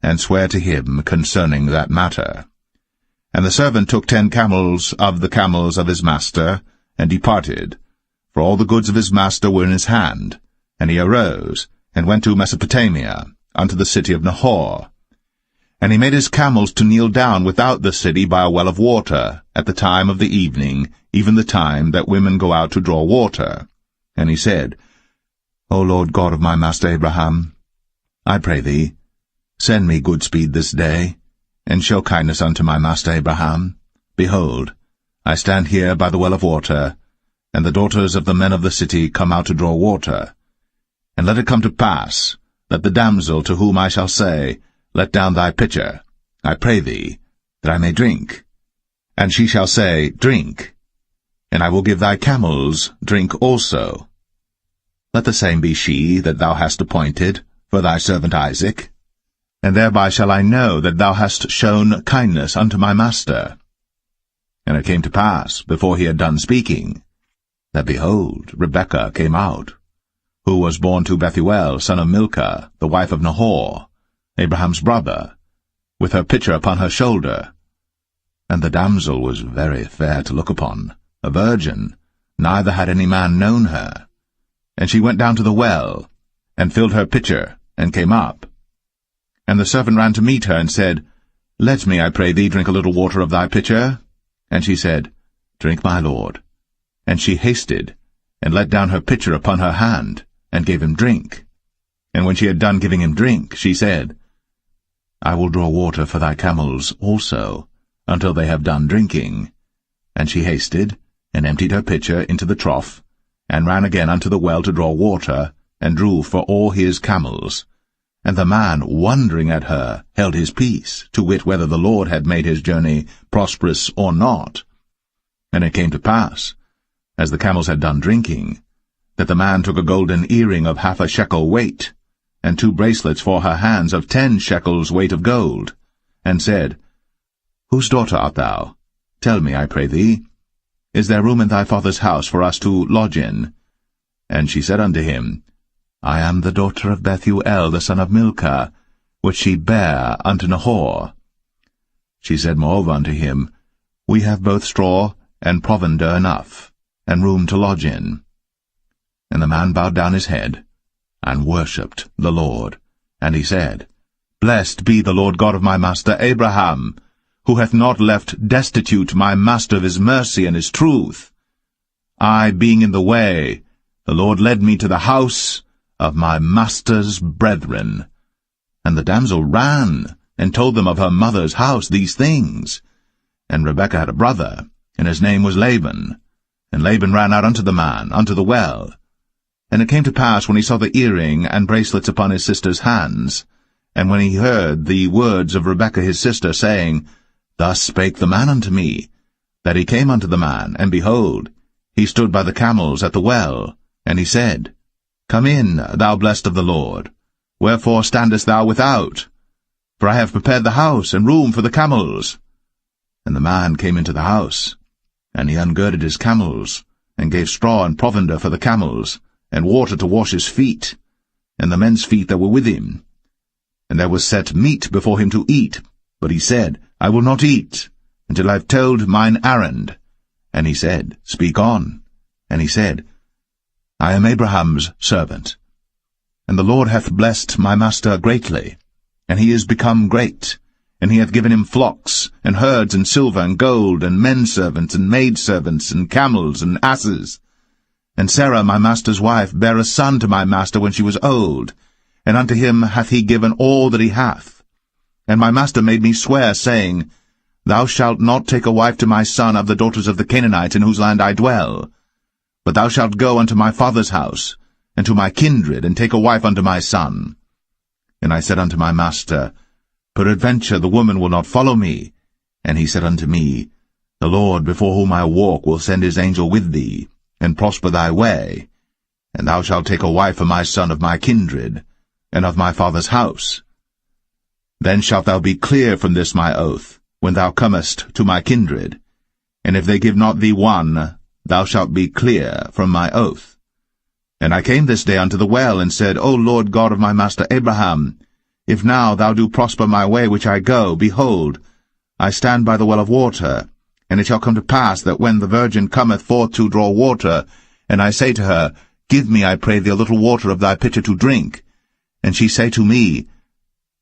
and sware to him concerning that matter. And the servant took 10 camels of the camels of his master, and departed, for all the goods of his master were in his hand. And he arose, and went to Mesopotamia, unto the city of Nahor. And he made his camels to kneel down without the city by a well of water, at the time of the evening, even the time that women go out to draw water. And he said, O Lord God of my master Abraham, I pray thee, send me good speed this day, and show kindness unto my master Abraham. Behold, I stand here by the well of water, and the daughters of the men of the city come out to draw water. And let it come to pass, that the damsel to whom I shall say, Let down thy pitcher, I pray thee, that I may drink. And she shall say, Drink, and I will give thy camels drink also. Let the same be she that thou hast appointed for thy servant Isaac, and thereby shall I know that thou hast shown kindness unto my master. And it came to pass, before he had done speaking, that, behold, Rebekah came out, who was born to Bethuel, son of Milcah, the wife of Nahor, Abraham's brother, with her pitcher upon her shoulder. And the damsel was very fair to look upon, a virgin, neither had any man known her. And she went down to the well, and filled her pitcher, and came up. And the servant ran to meet her, and said, Let me, I pray thee, drink a little water of thy pitcher. And she said, Drink, my lord. And she hasted, and let down her pitcher upon her hand, and gave him drink. And when she had done giving him drink, she said, I will draw water for thy camels also, until they have done drinking. And she hasted, and emptied her pitcher into the trough, and ran again unto the well to draw water, and drew for all his camels. And the man, wondering at her, held his peace, to wit whether the Lord had made his journey prosperous or not. And it came to pass, as the camels had done drinking, that the man took a golden earring of 1/2 shekel weight, and 2 bracelets for her hands of 10 shekels weight of gold, and said, Whose daughter art thou? Tell me, I pray thee. Is there room in thy father's house for us to lodge in? And she said unto him, I am the daughter of Bethuel, the son of Milcah, which she bare unto Nahor. She said moreover unto him, We have both straw and provender enough, and room to lodge in. And the man bowed down his head, and worshipped the Lord. And he said, Blessed be the Lord God of my master Abraham, who hath not left destitute my master of his mercy and his truth. I being in the way, the Lord led me to the house of my master's brethren. And the damsel ran, and told them of her mother's house these things. And Rebekah had a brother, and his name was Laban. And Laban ran out unto the man, unto the well. And it came to pass, when he saw the earring and bracelets upon his sister's hands, and when he heard the words of Rebekah his sister, saying, Thus spake the man unto me, that he came unto the man, and behold, he stood by the camels at the well. And he said, Come in, thou blessed of the Lord. Wherefore standest thou without? For I have prepared the house and room for the camels. And the man came into the house, and he ungirded his camels, and gave straw and provender for the camels, and water to wash his feet, and the men's feet that were with him. And there was set meat before him to eat, but he said, I will not eat until I have told mine errand. And he said, Speak on. And he said, I am Abraham's servant. And the Lord hath blessed my master greatly, and he is become great. And he hath given him flocks, and herds, and silver, and gold, and menservants, and maidservants, and camels, and asses. And Sarah my master's wife bare a son to my master when she was old, and unto him hath he given all that he hath. And my master made me swear, saying, Thou shalt not take a wife to my son of the daughters of the Canaanites in whose land I dwell, but thou shalt go unto my father's house, and to my kindred, and take a wife unto my son. And I said unto my master, Peradventure the woman will not follow me. And he said unto me, The Lord before whom I walk will send his angel with thee, and prosper thy way. And thou shalt take a wife for my son of my kindred, and of my father's house. Then shalt thou be clear from this my oath, when thou comest to my kindred. And if they give not thee one, thou shalt be clear from my oath. And I came this day unto the well, and said, O Lord God of my master Abraham, if now thou do prosper my way which I go, behold, I stand by the well of water. And it shall come to pass that when the virgin cometh forth to draw water, and I say to her, Give me, I pray thee, a little water of thy pitcher to drink, and she say to me,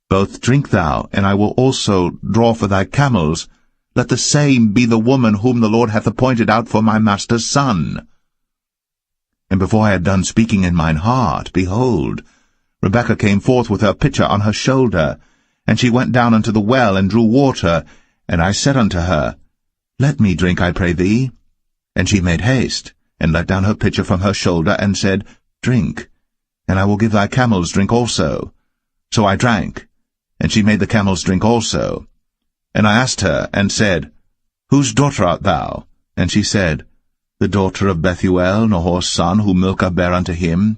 Both drink thou, and I will also draw for thy camels, let the same be the woman whom the Lord hath appointed out for my master's son. And before I had done speaking in mine heart, behold, Rebekah came forth with her pitcher on her shoulder, and she went down unto the well, and drew water. And I said unto her, Let me drink, I pray thee. And she made haste, and let down her pitcher from her shoulder, and said, Drink, and I will give thy camels drink also. So I drank, and she made the camels drink also. And I asked her, and said, Whose daughter art thou? And she said, The daughter of Bethuel, Nahor's son, whom Milcah bare unto him.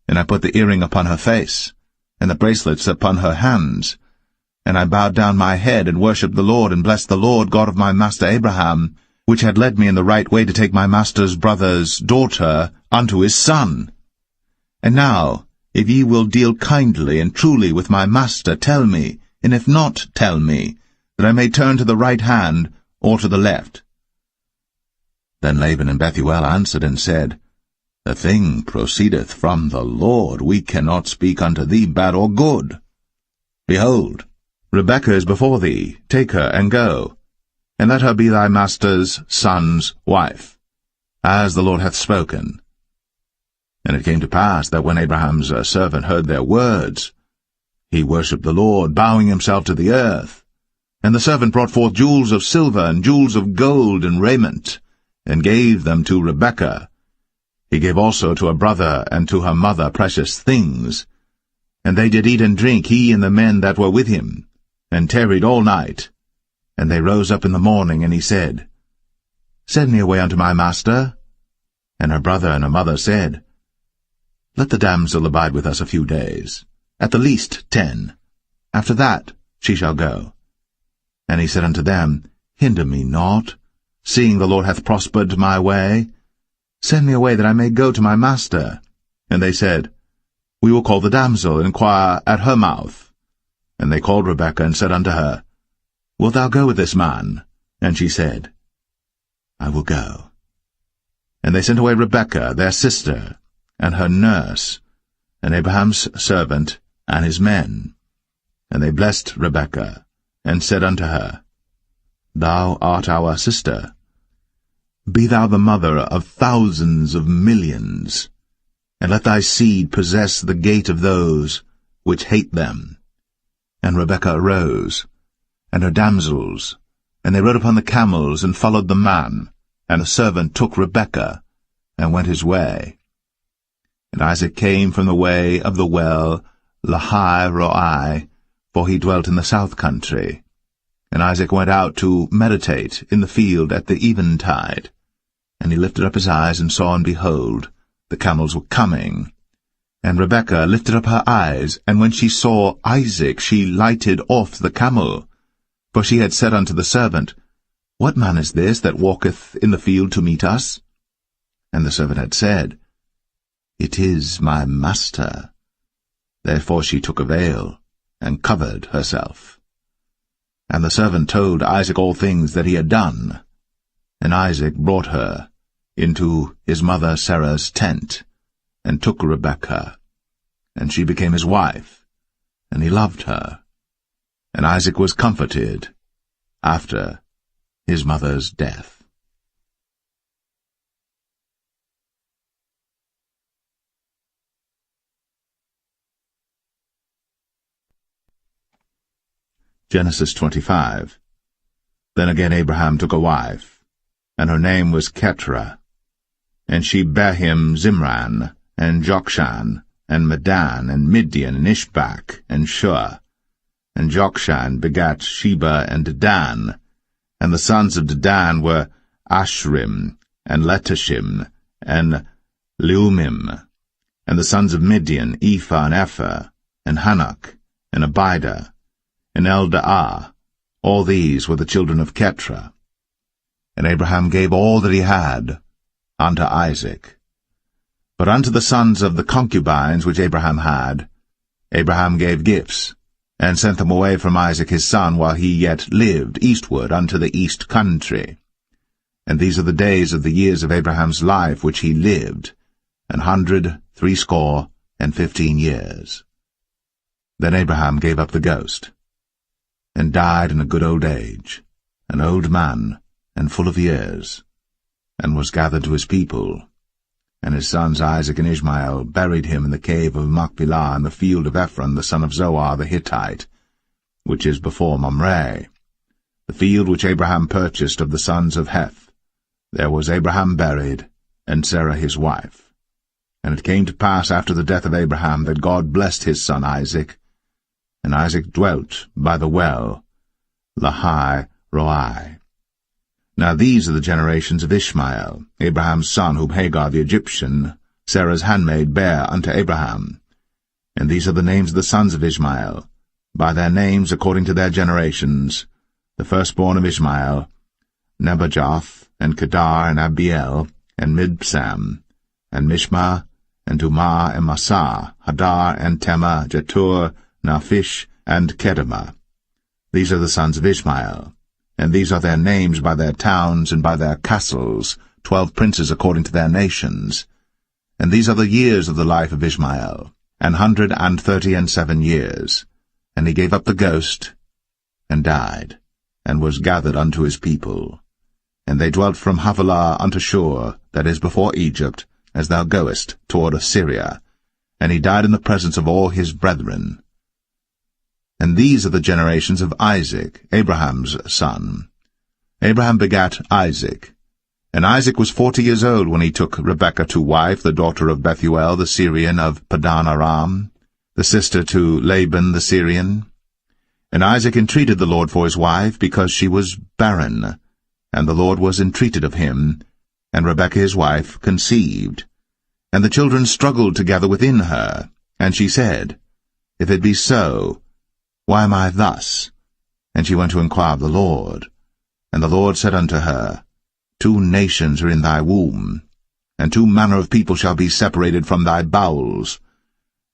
And I put the earring upon her face, and the bracelets upon her hands. And I bowed down my head, and worshipped the Lord, and blessed the Lord God of my master Abraham, which had led me in the right way to take my master's brother's daughter unto his son. And now, if ye will deal kindly and truly with my master, tell me, and if not, tell me, that I may turn to the right hand, or to the left. Then Laban and Bethuel answered and said, The thing proceedeth from the Lord. We cannot speak unto thee bad or good. Behold, Rebekah is before thee. Take her, and go, and let her be thy master's son's wife, as the Lord hath spoken. And it came to pass that when Abraham's servant heard their words, he worshipped the Lord, bowing himself to the earth. And the servant brought forth jewels of silver, and jewels of gold, and raiment, and gave them to Rebekah. He gave also to her brother and to her mother precious things. And they did eat and drink, he and the men that were with him, and tarried all night. And they rose up in the morning, and he said, Send me away unto my master. And her brother and her mother said, Let the damsel abide with us a few days, at the least 10. After that she shall go. And he said unto them, Hinder me not, seeing the Lord hath prospered my way. Send me away that I may go to my master. And they said, We will call the damsel, and inquire at her mouth. And they called Rebekah, and said unto her, Wilt thou go with this man? And she said, I will go. And they sent away Rebekah, their sister, and her nurse, and Abraham's servant, and his men. And they blessed Rebekah, and said unto her, Thou art our sister. Be thou the mother of thousands of millions, and let thy seed possess the gate of those which hate them. And Rebekah arose, and her damsels, and they rode upon the camels, and followed the man. And the servant took Rebekah, and went his way. And Isaac came from the way of the well Lahai-Roi, for he dwelt in the south country. And Isaac went out to meditate in the field at the eventide. And he lifted up his eyes, and saw, and behold, the camels were coming. And Rebekah lifted up her eyes, and when she saw Isaac, she lighted off the camel. For she had said unto the servant, What man is this that walketh in the field to meet us? And the servant had said, It is my master. Therefore she took a veil, and covered herself. And the servant told Isaac all things that he had done. And Isaac brought her into his mother Sarah's tent, and took Rebekah, and she became his wife, and he loved her. And Isaac was comforted after his mother's death. Genesis 25. Then again Abraham took a wife, and her name was Keturah. And she bare him Zimran, and Jokshan, and Medan, and Midian, and Ishbak, and Shua. And Jokshan begat Sheba and Dedan. And the sons of Dedan were Ashrim, and Letashim, and Leumim. And the sons of Midian, Ephah, and Epher, and Hanok, and Abidah, and Eldaah. All these were the children of Keturah. And Abraham gave all that he had unto Isaac. But unto the sons of the concubines which Abraham had, Abraham gave gifts, and sent them away from Isaac his son while he yet lived eastward unto the east country. And these are the days of the years of Abraham's life which he lived, 160 years. Then Abraham gave up the ghost, and died in a good old age, an old man, and full of years, and was gathered to his people. And his sons Isaac and Ishmael buried him in the cave of Machpelah in the field of Ephron the son of Zoar the Hittite, which is before Mamre, the field which Abraham purchased of the sons of Heth. There was Abraham buried, and Sarah his wife. And it came to pass after the death of Abraham that God blessed his son Isaac, and Isaac dwelt by the well, Lahai Roi. Now these are the generations of Ishmael, Abraham's son, whom Hagar the Egyptian, Sarah's handmaid, bare unto Abraham. And these are the names of the sons of Ishmael, by their names according to their generations: the firstborn of Ishmael, Nebajoth, and Kedar, and Abiel, and Mibsam, and Mishma, and Dumah, and Massa, Hadar, and Tema, Jetur, Naphish, and Kedemah. These are the sons of Ishmael. And these are their names by their towns and by their castles, 12 princes according to their nations. And these are the years of the life of Ishmael, 137 years. And he gave up the ghost, and died, and was gathered unto his people. And they dwelt from Havilah unto Shur, that is before Egypt, as thou goest toward Assyria. And he died in the presence of all his brethren. And these are the generations of Isaac, Abraham's son. Abraham begat Isaac. And Isaac was 40 years old when he took Rebekah to wife, the daughter of Bethuel the Syrian of Padan Aram, the sister to Laban the Syrian. And Isaac entreated the Lord for his wife, because she was barren. And the Lord was entreated of him, and Rebekah his wife conceived. And the children struggled together within her. And she said, If it be so, why am I thus? And she went to inquire of the Lord. And the Lord said unto her, 2 nations are in thy womb, and 2 manner of people shall be separated from thy bowels.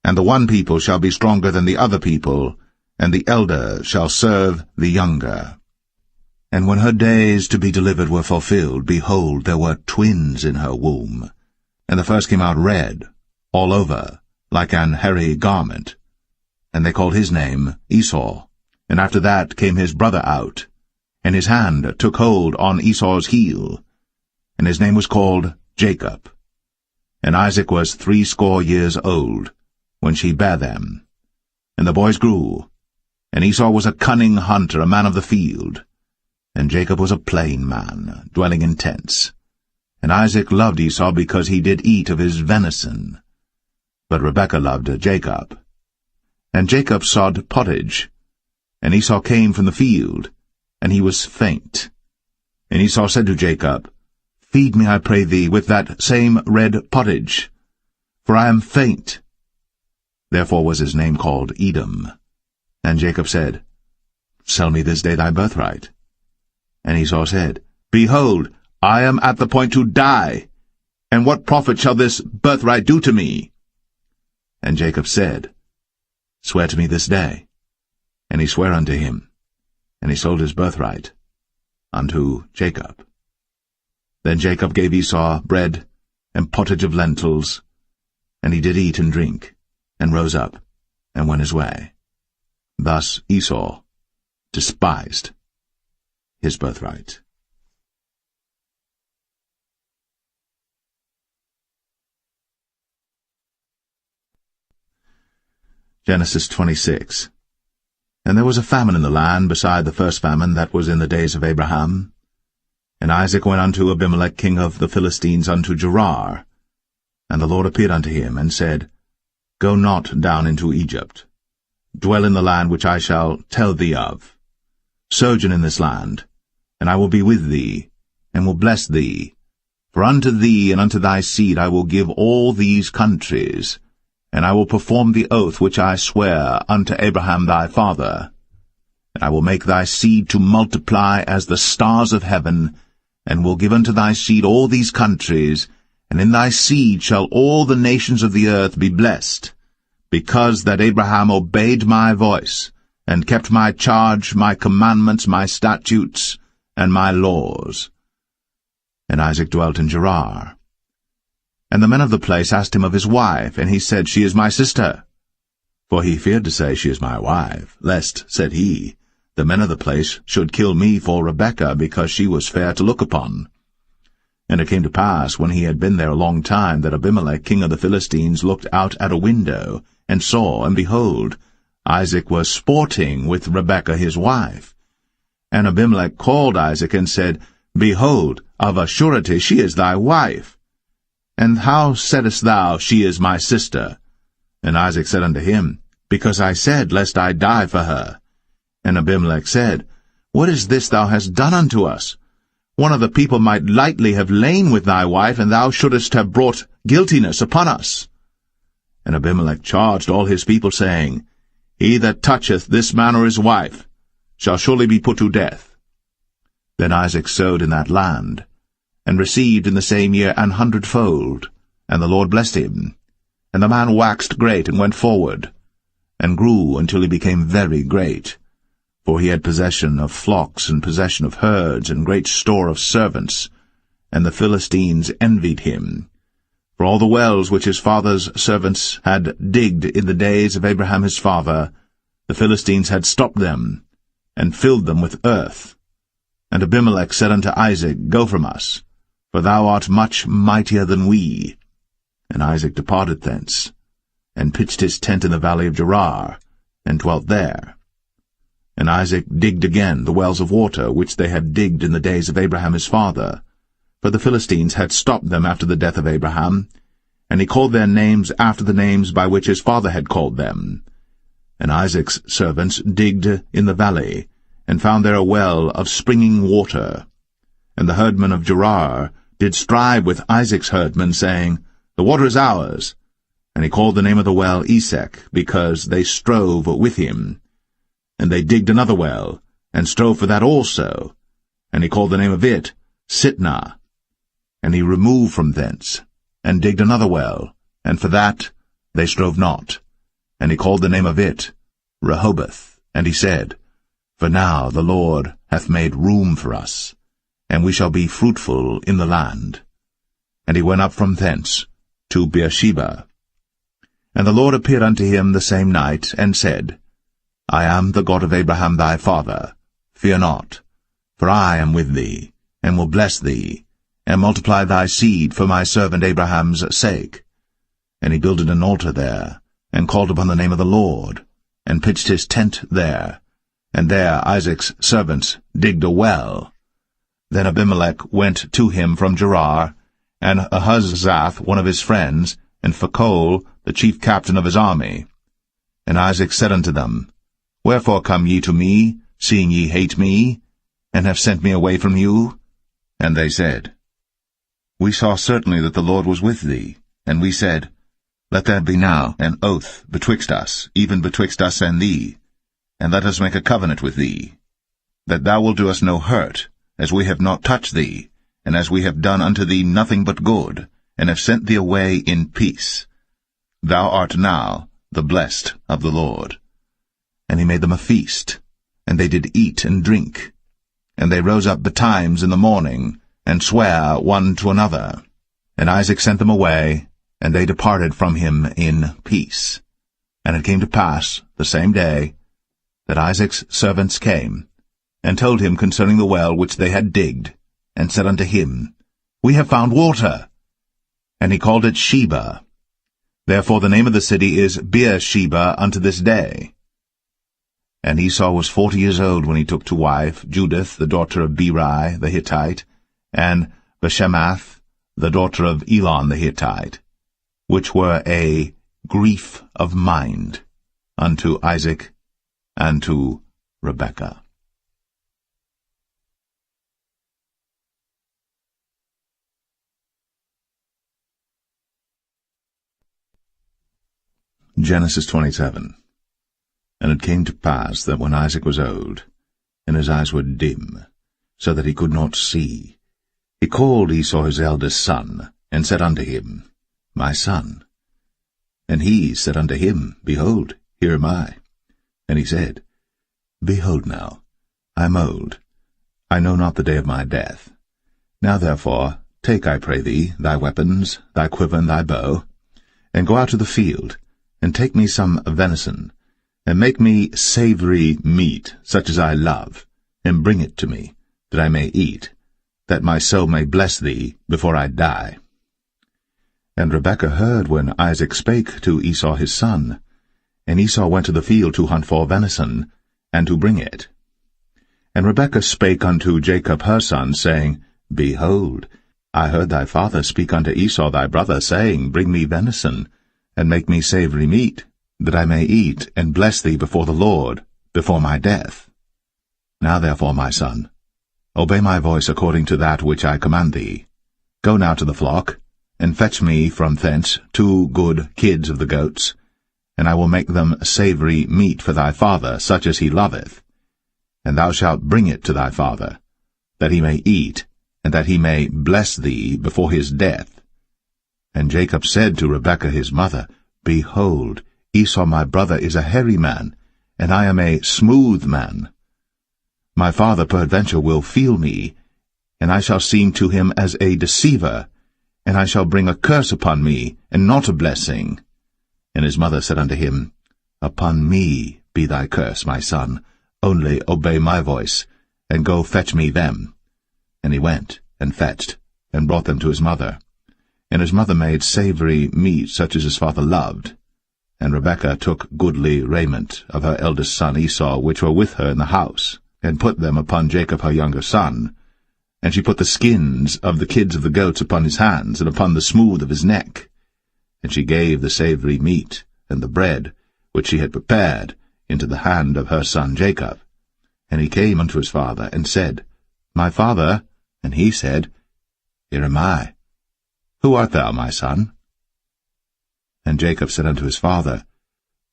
And the one people shall be stronger than the other people, and the elder shall serve the younger. And when her days to be delivered were fulfilled, behold, there were twins in her womb. And the first came out red, all over, like an hairy garment. And they called his name Esau. And after that came his brother out, and his hand took hold on Esau's heel, and his name was called Jacob. And Isaac was 80 years old when she bare them. And the boys grew, and Esau was a cunning hunter, a man of the field, and Jacob was a plain man, dwelling in tents. And Isaac loved Esau because he did eat of his venison, but Rebekah loved Jacob. And Jacob sawed pottage, and Esau came from the field, and he was faint. And Esau said to Jacob, Feed me, I pray thee, with that same red pottage, for I am faint. Therefore was his name called Edom. And Jacob said, Sell me this day thy birthright. And Esau said, Behold, I am at the point to die, and what profit shall this birthright do to me? And Jacob said, Swear to me this day. And he sware unto him. and he sold his birthright unto Jacob. Then Jacob gave Esau bread and pottage of lentils, and he did eat and drink, and rose up, and went his way. Thus Esau despised his birthright. Genesis 26. And there was a famine in the land beside the first famine that was in the days of Abraham. And Isaac went unto Abimelech king of the Philistines unto Gerar. And the Lord appeared unto him, and said, Go not down into Egypt. Dwell in the land which I shall tell thee of. Sojourn in this land, and I will be with thee, and will bless thee. For unto thee and unto thy seed I will give all these countries, and I will perform the oath which I swear unto Abraham thy father. And I will make thy seed to multiply as the stars of heaven, and will give unto thy seed all these countries, and in thy seed shall all the nations of the earth be blessed, because that Abraham obeyed my voice, and kept my charge, my commandments, my statutes, and my laws. And Isaac dwelt in Gerar. And the men of the place asked him of his wife, and he said, She is my sister. For he feared to say, She is my wife, lest, said he, the men of the place should kill me for Rebekah, because she was fair to look upon. And it came to pass, when he had been there a long time, that Abimelech king of the Philistines looked out at a window, and saw, and behold, Isaac was sporting with Rebekah his wife. And Abimelech called Isaac, and said, Behold, of a surety she is thy wife. And how saidst thou, She is my sister? And Isaac said unto him, Because I said, Lest I die for her. And Abimelech said, What is this thou hast done unto us? One of the people might lightly have lain with thy wife, and thou shouldest have brought guiltiness upon us. And Abimelech charged all his people, saying, He that toucheth this man or his wife shall surely be put to death. Then Isaac sowed in that land, and received in the same year 100-fold, and the Lord blessed him. And the man waxed great, and went forward, and grew until he became very great. For he had possession of flocks, and possession of herds, and great store of servants, and the Philistines envied him. For all the wells which his father's servants had digged in the days of Abraham his father, the Philistines had stopped them, and filled them with earth. And Abimelech said unto Isaac, Go from us, for thou art much mightier than we. And Isaac departed thence, and pitched his tent in the valley of Gerar, and dwelt there. And Isaac digged again the wells of water, which they had digged in the days of Abraham his father, for the Philistines had stopped them after the death of Abraham, and he called their names after the names by which his father had called them. And Isaac's servants digged in the valley, and found there a well of springing water. And the herdmen of Gerar did strive with Isaac's herdmen, saying, The water is ours. And he called the name of the well Esek, because they strove with him. And they digged another well, and strove for that also. And he called the name of it Sitnah. And he removed from thence, and digged another well, and for that they strove not. And he called the name of it Rehoboth. And he said, For now the Lord hath made room for us, and we shall be fruitful in the land. And he went up from thence to Beersheba. And the Lord appeared unto him the same night, and said, I am the God of Abraham thy father. Fear not, for I am with thee, and will bless thee, and multiply thy seed for my servant Abraham's sake. And he builded an altar there, and called upon the name of the Lord, and pitched his tent there. And there Isaac's servants digged a well. Then Abimelech went to him from Gerar, and Ahuzzath one of his friends, and Phicol the chief captain of his army. And Isaac said unto them, Wherefore come ye to me, seeing ye hate me, and have sent me away from you? And they said, We saw certainly that the Lord was with thee. And we said, Let there be now an oath betwixt us, even betwixt us and thee, and let us make a covenant with thee, that thou wilt do us no hurt, as we have not touched thee, and as we have done unto thee nothing but good, and have sent thee away in peace. Thou art now the blessed of the Lord. And he made them a feast, and they did eat and drink. And they rose up betimes in the morning, and sware one to another. And Isaac sent them away, and they departed from him in peace. And it came to pass, the same day, that Isaac's servants came, and told him concerning the well which they had digged, and said unto him, We have found water. And he called it Sheba. Therefore the name of the city is Beersheba unto this day. And Esau was 40 years old when he took to wife Judith, the daughter of Beri the Hittite, and Bashemath, the daughter of Elon the Hittite, which were a grief of mind unto Isaac and to Rebekah. Genesis 27. And it came to pass that when Isaac was old, and his eyes were dim, so that he could not see, he called Esau his eldest son, and said unto him, My son. And he said unto him, Behold, here am I. And he said, Behold now, I am old, I know not the day of my death. Now therefore, take, I pray thee, thy weapons, thy quiver and thy bow, and go out to the field, and take me some venison, and make me savory meat, such as I love, and bring it to me, that I may eat, that my soul may bless thee before I die. And Rebekah heard when Isaac spake to Esau his son, and Esau went to the field to hunt for venison, and to bring it. And Rebekah spake unto Jacob her son, saying, Behold, I heard thy father speak unto Esau thy brother, saying, Bring me venison, and make me savory meat, that I may eat, and bless thee before the Lord, before my death. Now therefore, my son, obey my voice according to that which I command thee. Go now to the flock, and fetch me from thence 2 good kids of the goats, and I will make them savory meat for thy father, such as he loveth. And thou shalt bring it to thy father, that he may eat, and that he may bless thee before his death. And Jacob said to Rebekah his mother, Behold, Esau my brother is a hairy man, and I am a smooth man. My father peradventure will feel me, and I shall seem to him as a deceiver, and I shall bring a curse upon me, and not a blessing. And his mother said unto him, Upon me be thy curse, my son, only obey my voice, and go fetch me them. And he went, and fetched, and brought them to his mother. And his mother made savory meat such as his father loved. And Rebekah took goodly raiment of her eldest son Esau, which were with her in the house, and put them upon Jacob her younger son. And she put the skins of the kids of the goats upon his hands, and upon the smooth of his neck. And she gave the savory meat, and the bread, which she had prepared, into the hand of her son Jacob. And he came unto his father, and said, My father. And he said, Here am I. Who art thou, my son? And Jacob said unto his father,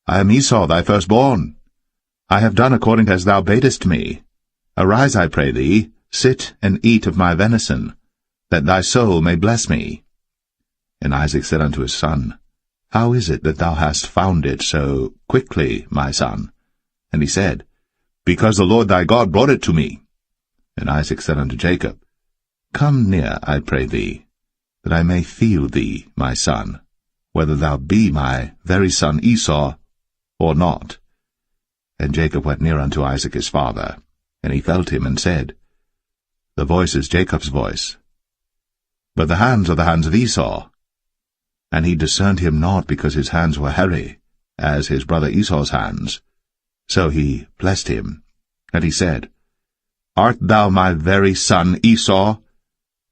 I am Esau thy firstborn. I have done according as thou badest me. Arise, I pray thee, sit and eat of my venison, that thy soul may bless me. And Isaac said unto his son, How is it that thou hast found it so quickly, my son? And he said, Because the Lord thy God brought it to me. And Isaac said unto Jacob, Come near, I pray thee, that I may feel thee, my son, whether thou be my very son Esau, or not. And Jacob went near unto Isaac his father, and he felt him, and said, The voice is Jacob's voice, but the hands are the hands of Esau. And he discerned him not, because his hands were hairy, as his brother Esau's hands. So he blessed him. And he said, Art thou my very son Esau?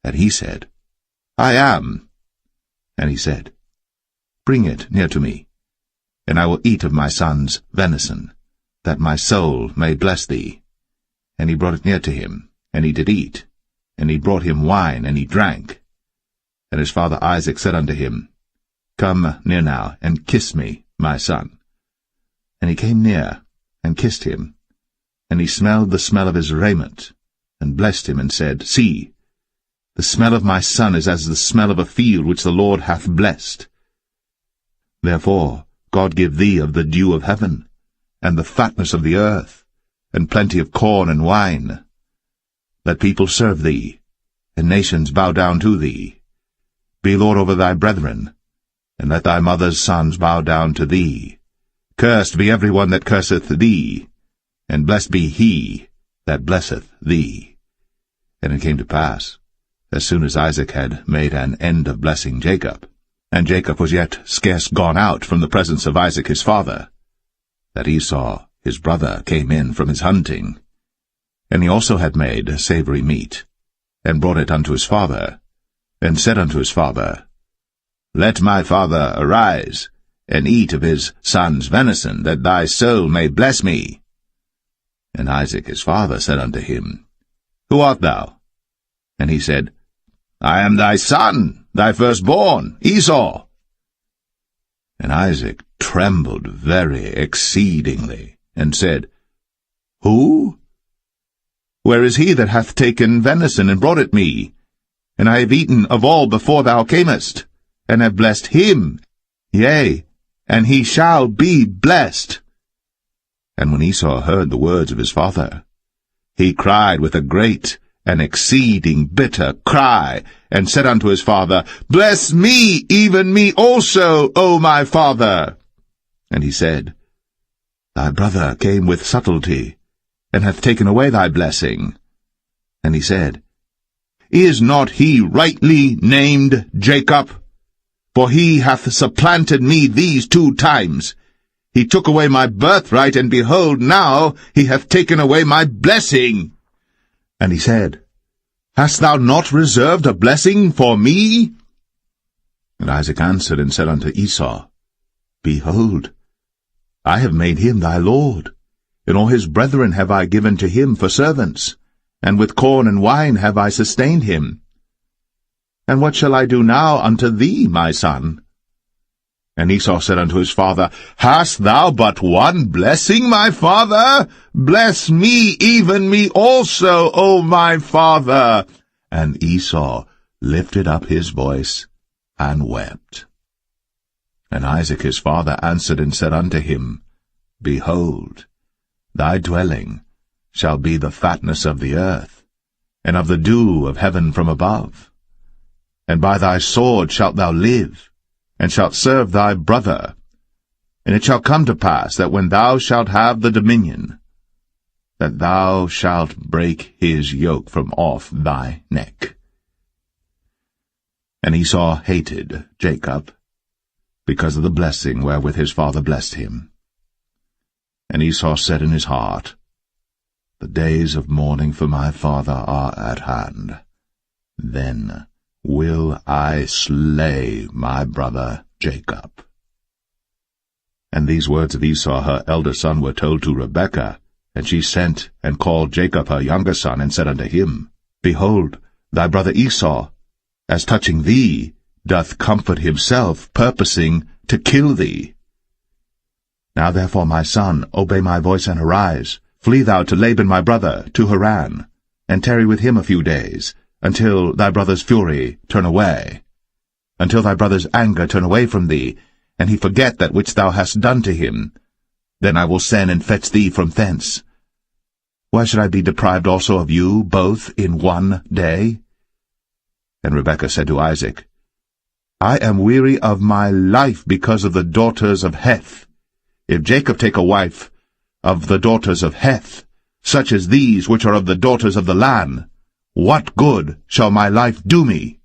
And he said, I am. And he said, Bring it near to me, and I will eat of my son's venison, that my soul may bless thee. And he brought it near to him, and he did eat. And he brought him wine, and he drank. And his father Isaac said unto him, Come near now, and kiss me, my son. And he came near, and kissed him. And he smelled the smell of his raiment, and blessed him, and said, See, the smell of my son is as the smell of a field which the Lord hath blessed. Therefore God give thee of the dew of heaven, and the fatness of the earth, and plenty of corn and wine. Let people serve thee, and nations bow down to thee. Be Lord over thy brethren, and let thy mother's sons bow down to thee. Cursed be every one that curseth thee, and blessed be he that blesseth thee. And it came to pass, as soon as Isaac had made an end of blessing Jacob, and Jacob was yet scarce gone out from the presence of Isaac his father, that Esau his brother came in from his hunting. And he also had made savory meat, and brought it unto his father, and said unto his father, Let my father arise, and eat of his son's venison, that thy soul may bless me. And Isaac his father said unto him, Who art thou? And he said, I am thy son, thy firstborn, Esau. And Isaac trembled very exceedingly, and said, Who? Where is he that hath taken venison and brought it me? And I have eaten of all before thou camest, and have blessed him, yea, and he shall be blessed. And when Esau heard the words of his father, he cried with a great and exceeding bitter cry, and said unto his father, Bless me, even me also, O my father. And he said, Thy brother came with subtlety, and hath taken away thy blessing. And he said, Is not he rightly named Jacob? For he hath supplanted me these 2 times. He took away my birthright, and behold, now he hath taken away my blessing. And he said, Hast thou not reserved a blessing for me? And Isaac answered and said unto Esau, Behold, I have made him thy lord, and all his brethren have I given to him for servants, and with corn and wine have I sustained him. And what shall I do now unto thee, my son? And Esau said unto his father, Hast thou but one blessing, my father? Bless me, even me also, O my father. And Esau lifted up his voice and wept. And Isaac his father answered and said unto him, Behold, thy dwelling shall be the fatness of the earth, and of the dew of heaven from above. And by thy sword shalt thou live, and shalt serve thy brother. And it shall come to pass that when thou shalt have the dominion, that thou shalt break his yoke from off thy neck. And Esau hated Jacob, because of the blessing wherewith his father blessed him. And Esau said in his heart, The days of mourning for my father are at hand. Then will I slay my brother Jacob. And these words of Esau her elder son were told to Rebekah, and she sent and called Jacob her younger son, and said unto him, Behold, thy brother Esau, as touching thee, doth comfort himself, purposing to kill thee. Now therefore, my son, obey my voice and arise. Flee thou to Laban my brother, to Haran, and tarry with him a few days, until thy brother's fury turn away, until thy brother's anger turn away from thee, and he forget that which thou hast done to him. Then I will send and fetch thee from thence. Why should I be deprived also of you both in one day? And Rebekah said to Isaac, I am weary of my life because of the daughters of Heth. If Jacob take a wife of the daughters of Heth, such as these which are of the daughters of the land, what good shall my life do me?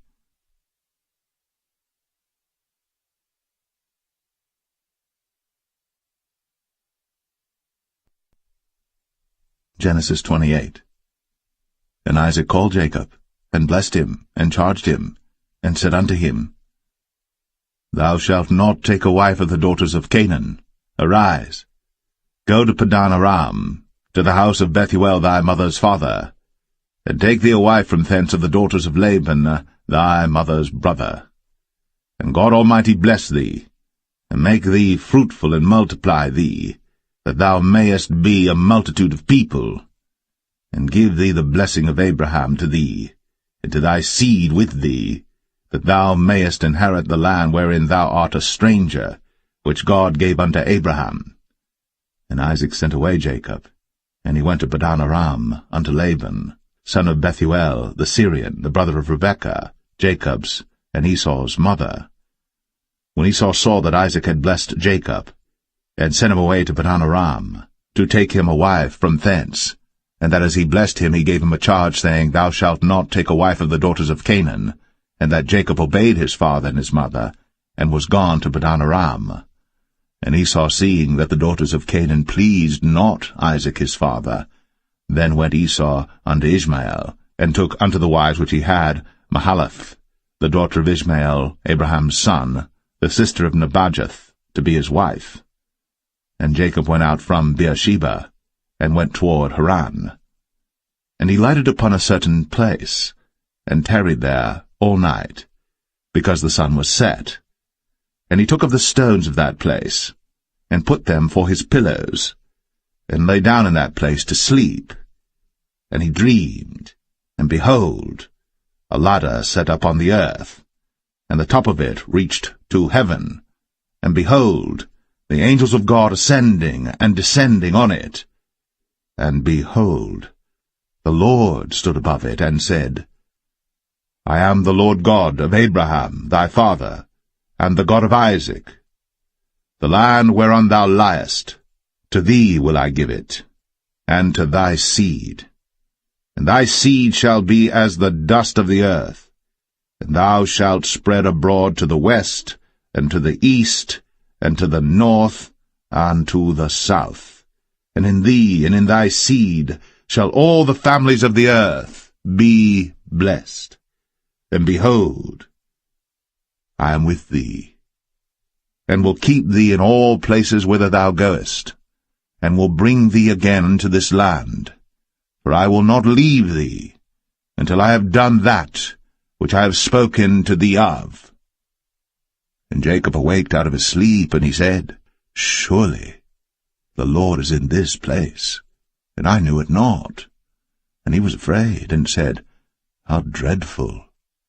Genesis 28. And Isaac called Jacob, and blessed him, and charged him, and said unto him, Thou shalt not take a wife of the daughters of Canaan. Arise, go to Padan Aram, to the house of Bethuel thy mother's father, and take thee a wife from thence of the daughters of Laban thy mother's brother. And God Almighty bless thee, and make thee fruitful, and multiply thee, that thou mayest be a multitude of people, and give thee the blessing of Abraham to thee, and to thy seed with thee, that thou mayest inherit the land wherein thou art a stranger, which God gave unto Abraham. And Isaac sent away Jacob, And he went to Padan Aram unto Laban, son of Bethuel the Syrian, the brother of Rebekah, Jacob's and Esau's mother. When Esau saw that Isaac had blessed Jacob, and sent him away to Padan Aram, to take him a wife from thence, and that as he blessed him he gave him a charge, saying, Thou shalt not take a wife of the daughters of Canaan, and that Jacob obeyed his father and his mother, and was gone to Padan Aram. And Esau, seeing that the daughters of Canaan pleased not Isaac his father, then went Esau unto Ishmael, and took unto the wives which he had Mahalath, the daughter of Ishmael, Abraham's son, the sister of Nebajoth, to be his wife. And Jacob went out from Beersheba, and went toward Haran. And he lighted upon a certain place, and tarried there all night, because the sun was set. And he took of the stones of that place, and put them for his pillows, and lay down in that place to sleep. And he dreamed, and behold, a ladder set up on the earth, and the top of it reached to heaven, and behold, the angels of God ascending and descending on it. And behold, the Lord stood above it, and said, I am the Lord God of Abraham thy father, and the God of Isaac. The land whereon thou liest, to thee will I give it, and to thy seed. And thy seed shall be as the dust of the earth, and thou shalt spread abroad to the west, and to the east, and to the north, and to the south. And in thee and in thy seed shall all the families of the earth be blessed. And behold, I am with thee, and will keep thee in all places whither thou goest, and will bring thee again to this land. For I will not leave thee, until I have done that which I have spoken to thee of. And Jacob awaked out of his sleep, and he said, Surely the Lord is in this place, and I knew it not. And he was afraid, and said, How dreadful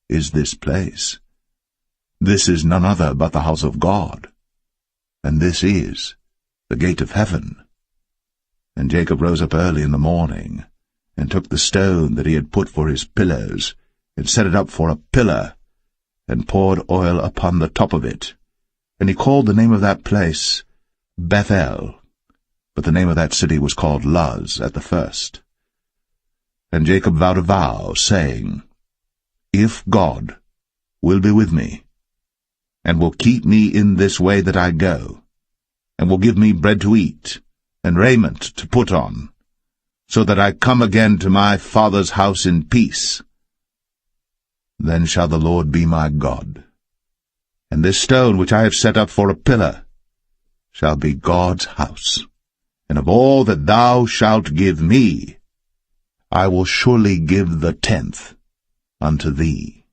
is this place! This is none other but the house of God, and this is the gate of heaven. And Jacob rose up early in the morning, and took the stone that he had put for his pillows, and set it up for a pillar, and poured oil upon the top of it. And he called the name of that place Bethel, but the name of that city was called Luz at the first. And Jacob vowed a vow, saying, If God will be with me, and will keep me in this way that I go, and will give me bread to eat, and raiment to put on, so that I come again to my father's house in peace, then shall the Lord be my God. And this stone which I have set up for a pillar shall be God's house. And of all that thou shalt give me, I will surely give the 10th unto thee.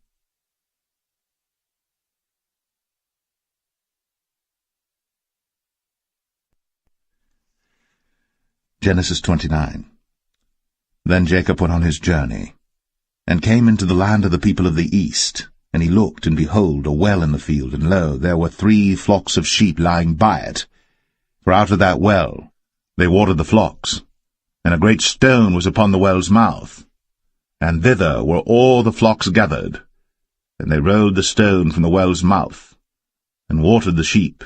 Genesis 29. Then Jacob went on his journey, and came into the land of the people of the east. And he looked, and behold, a well in the field, and lo, there were 3 flocks of sheep lying by it. For out of that well they watered the flocks, and a great stone was upon the well's mouth. And thither were all the flocks gathered. And they rolled the stone from the well's mouth, and watered the sheep,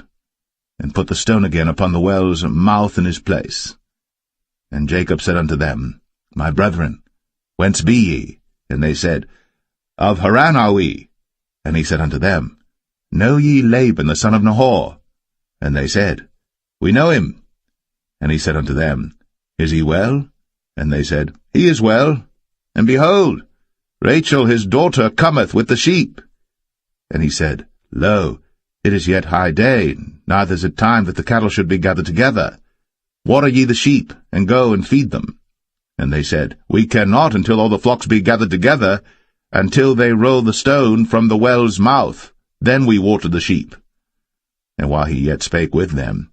and put the stone again upon the well's mouth in his place. And Jacob said unto them, My brethren, whence be ye? And they said, Of Haran are we. And he said unto them, Know ye Laban the son of Nahor? And they said, We know him. And he said unto them, Is he well? And they said, He is well. And behold, Rachel his daughter cometh with the sheep. And he said, Lo, it is yet high day, neither is it time that the cattle should be gathered together. Water ye the sheep, and go and feed them. And they said, We cannot until all the flocks be gathered together, until they roll the stone from the well's mouth. Then we water the sheep. And while he yet spake with them,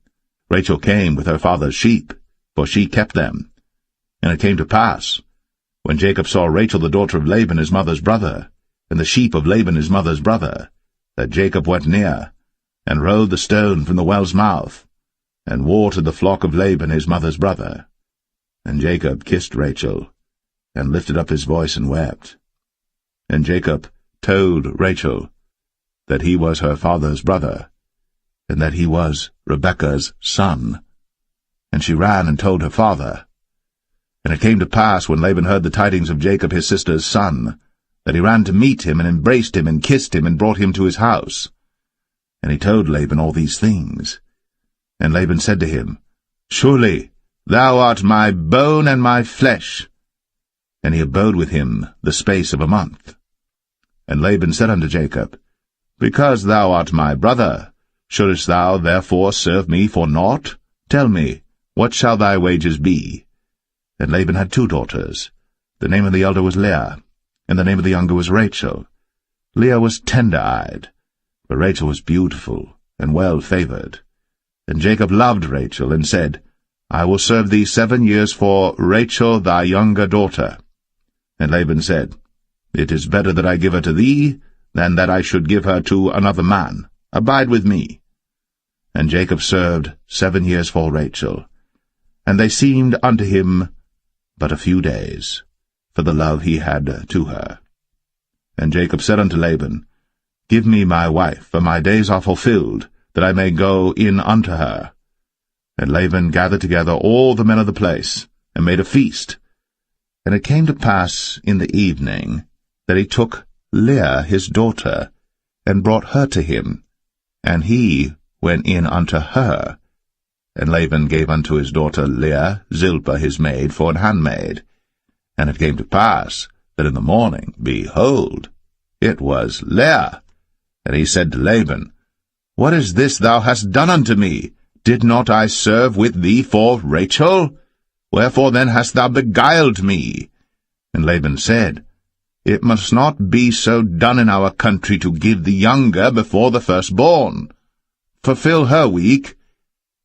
Rachel came with her father's sheep, for she kept them. And it came to pass, when Jacob saw Rachel the daughter of Laban his mother's brother, and the sheep of Laban his mother's brother, that Jacob went near, and rolled the stone from the well's mouth, and watered the flock of Laban his mother's brother. And Jacob kissed Rachel, and lifted up his voice and wept. And Jacob told Rachel that he was her father's brother, and that he was Rebekah's son. And she ran and told her father. And it came to pass, when Laban heard the tidings of Jacob his sister's son, that he ran to meet him, and embraced him, and kissed him, and brought him to his house. And he told Laban all these things. And Laban said to him, Surely thou art my bone and my flesh. And he abode with him the space of a month. And Laban said unto Jacob, Because thou art my brother, shouldest thou therefore serve me for naught? Tell me, what shall thy wages be? And Laban had 2 daughters. The name of the elder was Leah, and the name of the younger was Rachel. Leah was tender-eyed, but Rachel was beautiful and well-favored. And Jacob loved Rachel, and said, I will serve thee 7 years for Rachel thy younger daughter. And Laban said, It is better that I give her to thee, than that I should give her to another man. Abide with me. And Jacob served 7 years for Rachel. And they seemed unto him but a few days, for the love he had to her. And Jacob said unto Laban, Give me my wife, for my days are fulfilled, that I may go in unto her. And Laban gathered together all the men of the place, and made a feast. And it came to pass in the evening, that he took Leah his daughter, and brought her to him, and he went in unto her. And Laban gave unto his daughter Leah Zilpah his maid for an handmaid. And it came to pass, that in the morning, behold, it was Leah. And he said to Laban, What is this thou hast done unto me? Did not I serve with thee for Rachel? Wherefore then hast thou beguiled me? And Laban said, It must not be so done in our country to give the younger before the firstborn. Fulfill her week,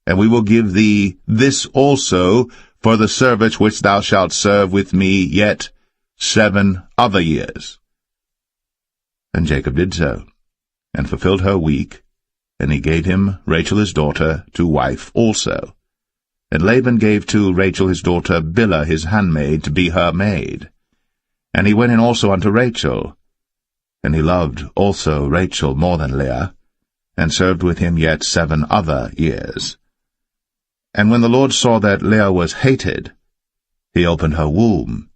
and we will give thee this also for the service which thou shalt serve with me yet 7 other years. And Jacob did so, and fulfilled her week, and he gave him Rachel his daughter to wife also. And Laban gave to Rachel his daughter Bilhah his handmaid to be her maid. And he went in also unto Rachel. And he loved also Rachel more than Leah, and served with him yet 7 other years. And when the Lord saw that Leah was hated, he opened her womb.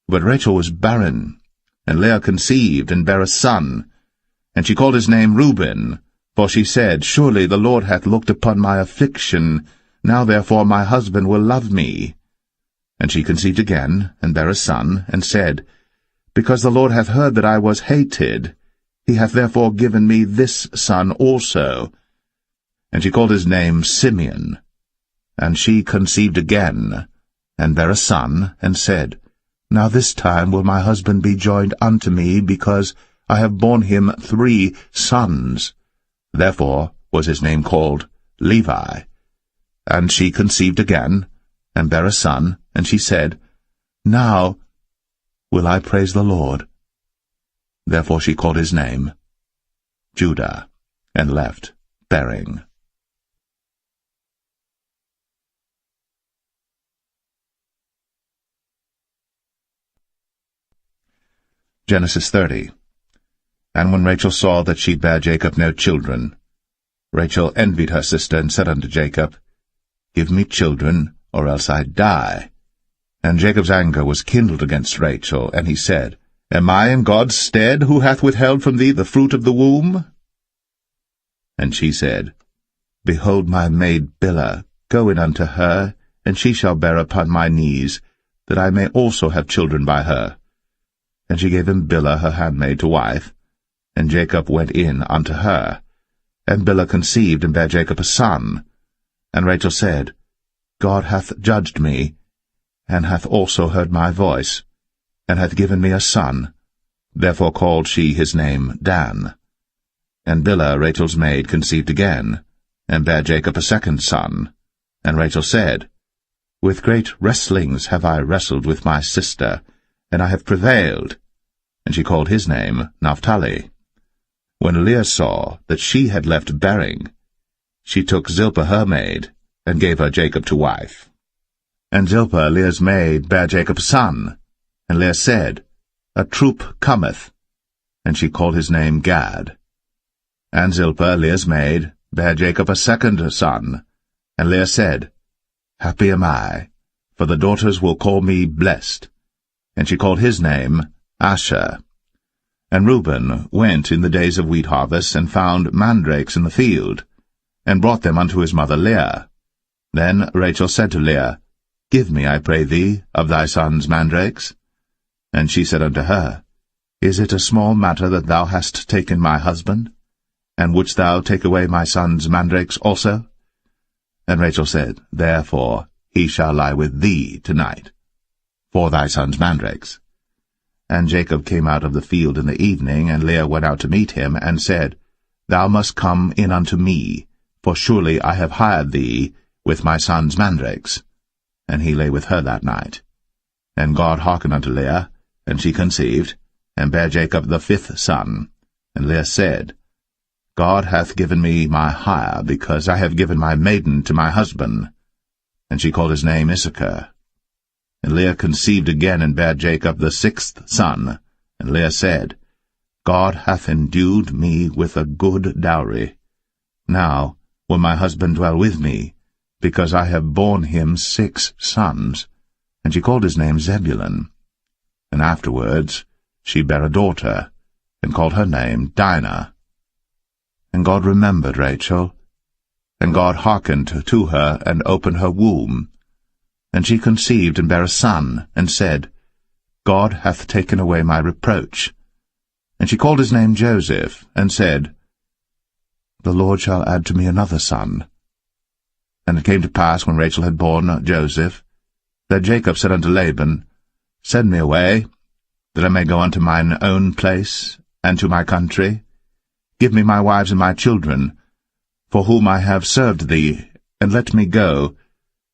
But Rachel was barren, and Leah conceived, and bare a son. And she called his name Reuben, for she said, Surely the Lord hath looked upon my affliction, now therefore my husband will love me. And she conceived again, and bare a son, and said, Because the Lord hath heard that I was hated, he hath therefore given me this son also. And she called his name Simeon. And she conceived again, and bare a son, and said, Now this time will my husband be joined unto me, because I have borne him 3 sons. Therefore was his name called Levi. And she conceived again, and bare a son, and she said, Now will I praise the Lord. Therefore she called his name Judah, and left bearing. Genesis 30. And when Rachel saw that she bare Jacob no children, Rachel envied her sister, and said unto Jacob, Give me children, or else I die. And Jacob's anger was kindled against Rachel, and he said, Am I in God's stead, who hath withheld from thee the fruit of the womb? And she said, Behold my maid Bilhah, go in unto her, and she shall bear upon my knees, that I may also have children by her. And she gave him Bilhah her handmaid to wife, and Jacob went in unto her. And Bilhah conceived, and bare Jacob a son. And Rachel said, God hath judged me, and hath also heard my voice, and hath given me a son. Therefore called she his name Dan. And Bilhah Rachel's maid conceived again, and bare Jacob a second son. And Rachel said, With great wrestlings have I wrestled with my sister, and I have prevailed. And she called his name Naphtali. When Leah saw that she had left bearing, she took Zilpah her maid, and gave her Jacob to wife. And Zilpah, Leah's maid, bare Jacob a son. And Leah said, A troop cometh. And she called his name Gad. And Zilpah, Leah's maid, bare Jacob a second son. And Leah said, Happy am I, for the daughters will call me blessed. And she called his name Asher. And Reuben went in the days of wheat harvest, and found mandrakes in the field, and brought them unto his mother Leah. Then Rachel said to Leah, Give me, I pray thee, of thy son's mandrakes. And she said unto her, Is it a small matter that thou hast taken my husband? And wouldst thou take away my son's mandrakes also? And Rachel said, Therefore he shall lie with thee tonight, for thy son's mandrakes. And Jacob came out of the field in the evening, and Leah went out to meet him, and said, Thou must come in unto me, for surely I have hired thee with my son's mandrakes. And he lay with her that night. And God hearkened unto Leah, and she conceived, and bare Jacob the fifth son. And Leah said, God hath given me my hire, because I have given my maiden to my husband. And she called his name Issachar. And Leah conceived again, and bare Jacob the sixth son. And Leah said, God hath endued me with a good dowry. Now will my husband dwell with me, because I have borne him 6 sons. And she called his name Zebulun. And afterwards she bare a daughter, and called her name Dinah. And God remembered Rachel, and God hearkened to her, and opened her womb. And she conceived, and bare a son, and said, God hath taken away my reproach. And she called his name Joseph, and said, The Lord shall add to me another son. And it came to pass, when Rachel had borne Joseph, that Jacob said unto Laban, Send me away, that I may go unto mine own place, and to my country. Give me my wives and my children, for whom I have served thee, and let me go,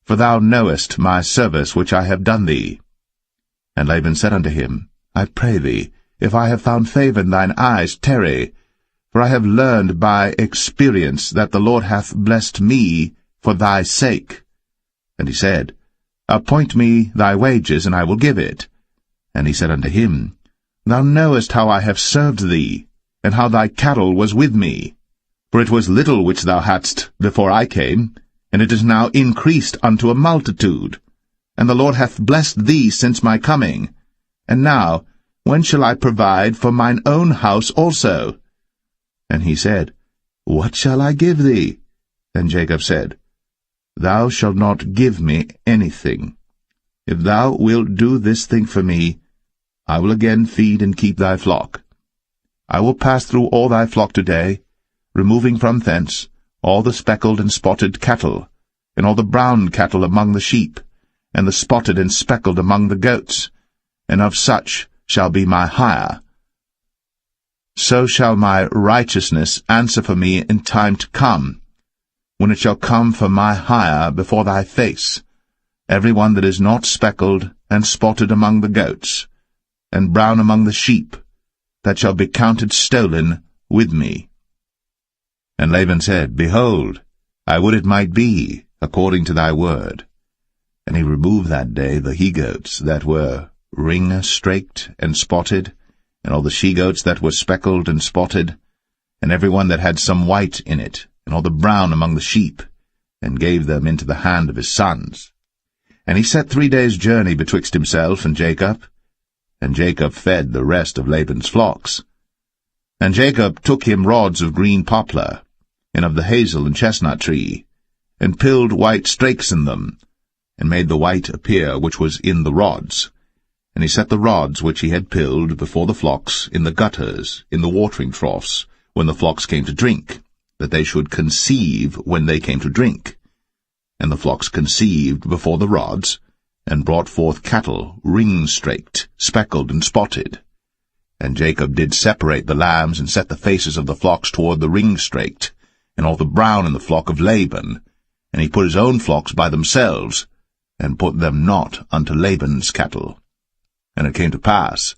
for thou knowest my service which I have done thee. And Laban said unto him, I pray thee, if I have found favour in thine eyes, tarry, for I have learned by experience that the Lord hath blessed me for thy sake. And he said, Appoint me thy wages, and I will give it. And he said unto him, Thou knowest how I have served thee, and how thy cattle was with me. For it was little which thou hadst before I came, and it is now increased unto a multitude. And the Lord hath blessed thee since my coming. And now, when shall I provide for mine own house also? And he said, What shall I give thee? And Jacob said, Thou shalt not give me anything. If thou wilt do this thing for me, I will again feed and keep thy flock. I will pass through all thy flock today, removing from thence all the speckled and spotted cattle, and all the brown cattle among the sheep, and the spotted and speckled among the goats, and of such shall be my hire. So shall my righteousness answer for me in time to come, when it shall come for my hire before thy face, every one that is not speckled and spotted among the goats, and brown among the sheep, that shall be counted stolen with me. And Laban said, Behold, I would it might be according to thy word. And he removed that day the he-goats that were ring-straked and spotted, and all the she-goats that were speckled and spotted, and every one that had some white in it, and all the brown among the sheep, and gave them into the hand of his sons. And he set 3 days' journey betwixt himself and Jacob fed the rest of Laban's flocks. And Jacob took him rods of green poplar, and of the hazel and chestnut tree, and pilled white strakes in them, and made the white appear which was in the rods. And he set the rods which he had pilled before the flocks in the gutters, in the watering troughs, when the flocks came to drink, that they should conceive when they came to drink. And the flocks conceived before the rods, and brought forth cattle, ring-straked, speckled, and spotted. And Jacob did separate the lambs, and set the faces of the flocks toward the ring-straked, and all the brown in the flock of Laban. And he put his own flocks by themselves, and put them not unto Laban's cattle. And it came to pass,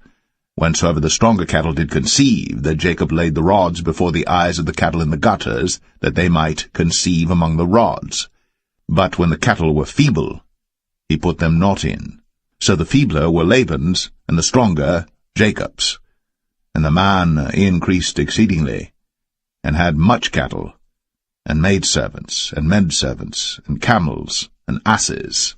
whensoever the stronger cattle did conceive, that Jacob laid the rods before the eyes of the cattle in the gutters, that they might conceive among the rods. But when the cattle were feeble, he put them not in. So the feebler were Laban's, and the stronger Jacob's. And the man increased exceedingly, and had much cattle, and maidservants, and menservants, and camels, and asses.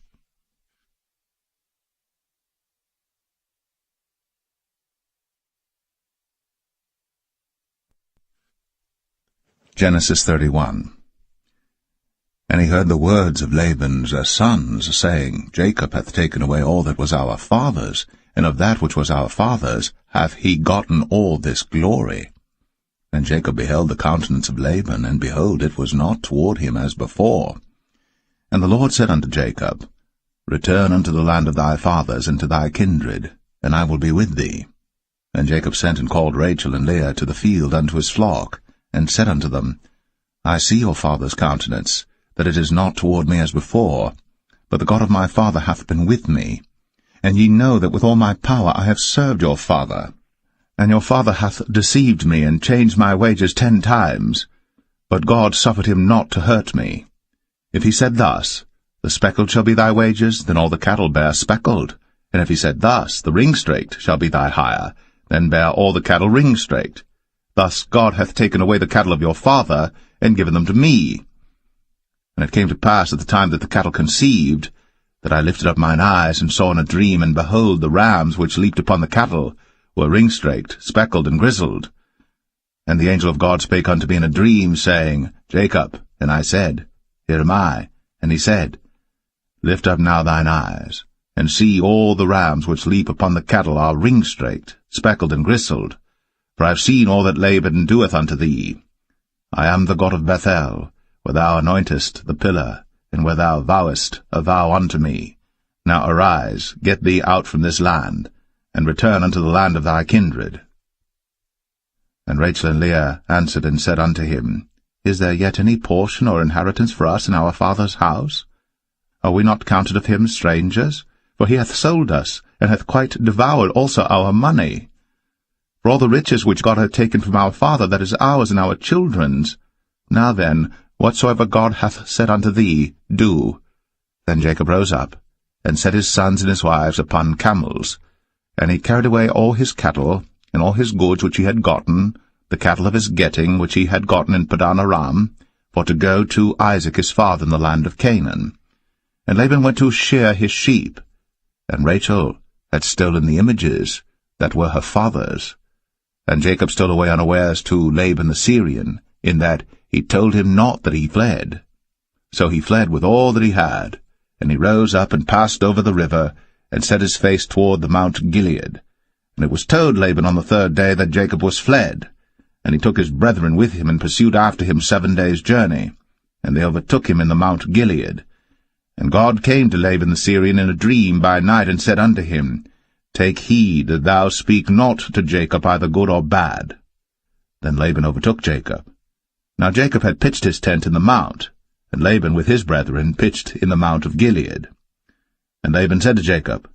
Genesis 31. And he heard the words of Laban's sons, saying, Jacob hath taken away all that was our father's, and of that which was our father's hath he gotten all this glory. And Jacob beheld the countenance of Laban, and behold, it was not toward him as before. And the Lord said unto Jacob, Return unto the land of thy fathers, and to thy kindred, and I will be with thee. And Jacob sent and called Rachel and Leah to the field unto his flock, and said unto them, I see your father's countenance, that it is not toward me as before, but the God of my father hath been with me. And ye know that with all my power I have served your father. And your father hath deceived me, and changed my wages 10 times. But God suffered him not to hurt me. If he said thus, The speckled shall be thy wages, then all the cattle bear speckled. And if he said thus, The ring-straked shall be thy hire, then bear all the cattle ring-straked. Thus God hath taken away the cattle of your father, and given them to me. And it came to pass at the time that the cattle conceived, that I lifted up mine eyes, and saw in a dream, and behold, the rams which leaped upon the cattle were ring-straked, speckled, and grizzled. And the angel of God spake unto me in a dream, saying, Jacob. And I said, Here am I. And he said, Lift up now thine eyes, and see all the rams which leap upon the cattle are ring-straked, speckled, and grizzled. For I have seen all that Laban doeth unto thee. I am the God of Bethel, where thou anointest the pillar, and where thou vowest a vow unto me. Now arise, get thee out from this land, and return unto the land of thy kindred. And Rachel and Leah answered and said unto him, Is there yet any portion or inheritance for us in our father's house? Are we not counted of him strangers? For he hath sold us, and hath quite devoured also our money. For all the riches which God hath taken from our father, that is ours and our children's. Now then, whatsoever God hath said unto thee, do. Then Jacob rose up, and set his sons and his wives upon camels. And he carried away all his cattle, and all his goods which he had gotten, the cattle of his getting which he had gotten in Padan Aram, for to go to Isaac his father in the land of Canaan. And Laban went to shear his sheep, and Rachel had stolen the images that were her father's. And Jacob stole away unawares to Laban the Syrian, in that he told him not that he fled. So he fled with all that he had, and he rose up and passed over the river, and set his face toward the Mount Gilead. And it was told Laban on the 3rd day that Jacob was fled. And he took his brethren with him, and pursued after him 7 days' journey. And they overtook him in the Mount Gilead. And God came to Laban the Syrian in a dream by night, and said unto him, Take heed that thou speak not to Jacob either good or bad. Then Laban overtook Jacob. Now Jacob had pitched his tent in the mount, and Laban with his brethren pitched in the Mount of Gilead. And Laban said to Jacob,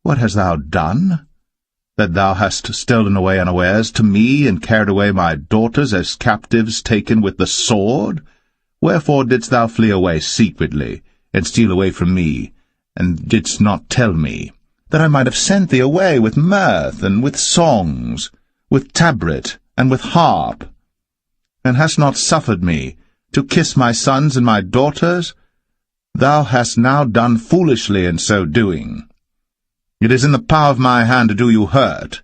What hast thou done, that thou hast stolen away unawares to me, and carried away my daughters as captives taken with the sword? Wherefore didst thou flee away secretly, and steal away from me, and didst not tell me, that I might have sent thee away with mirth, and with songs, with tabret, and with harp, and hast not suffered me to kiss my sons and my daughters? Thou hast now done foolishly in so doing. It is in the power of my hand to do you hurt.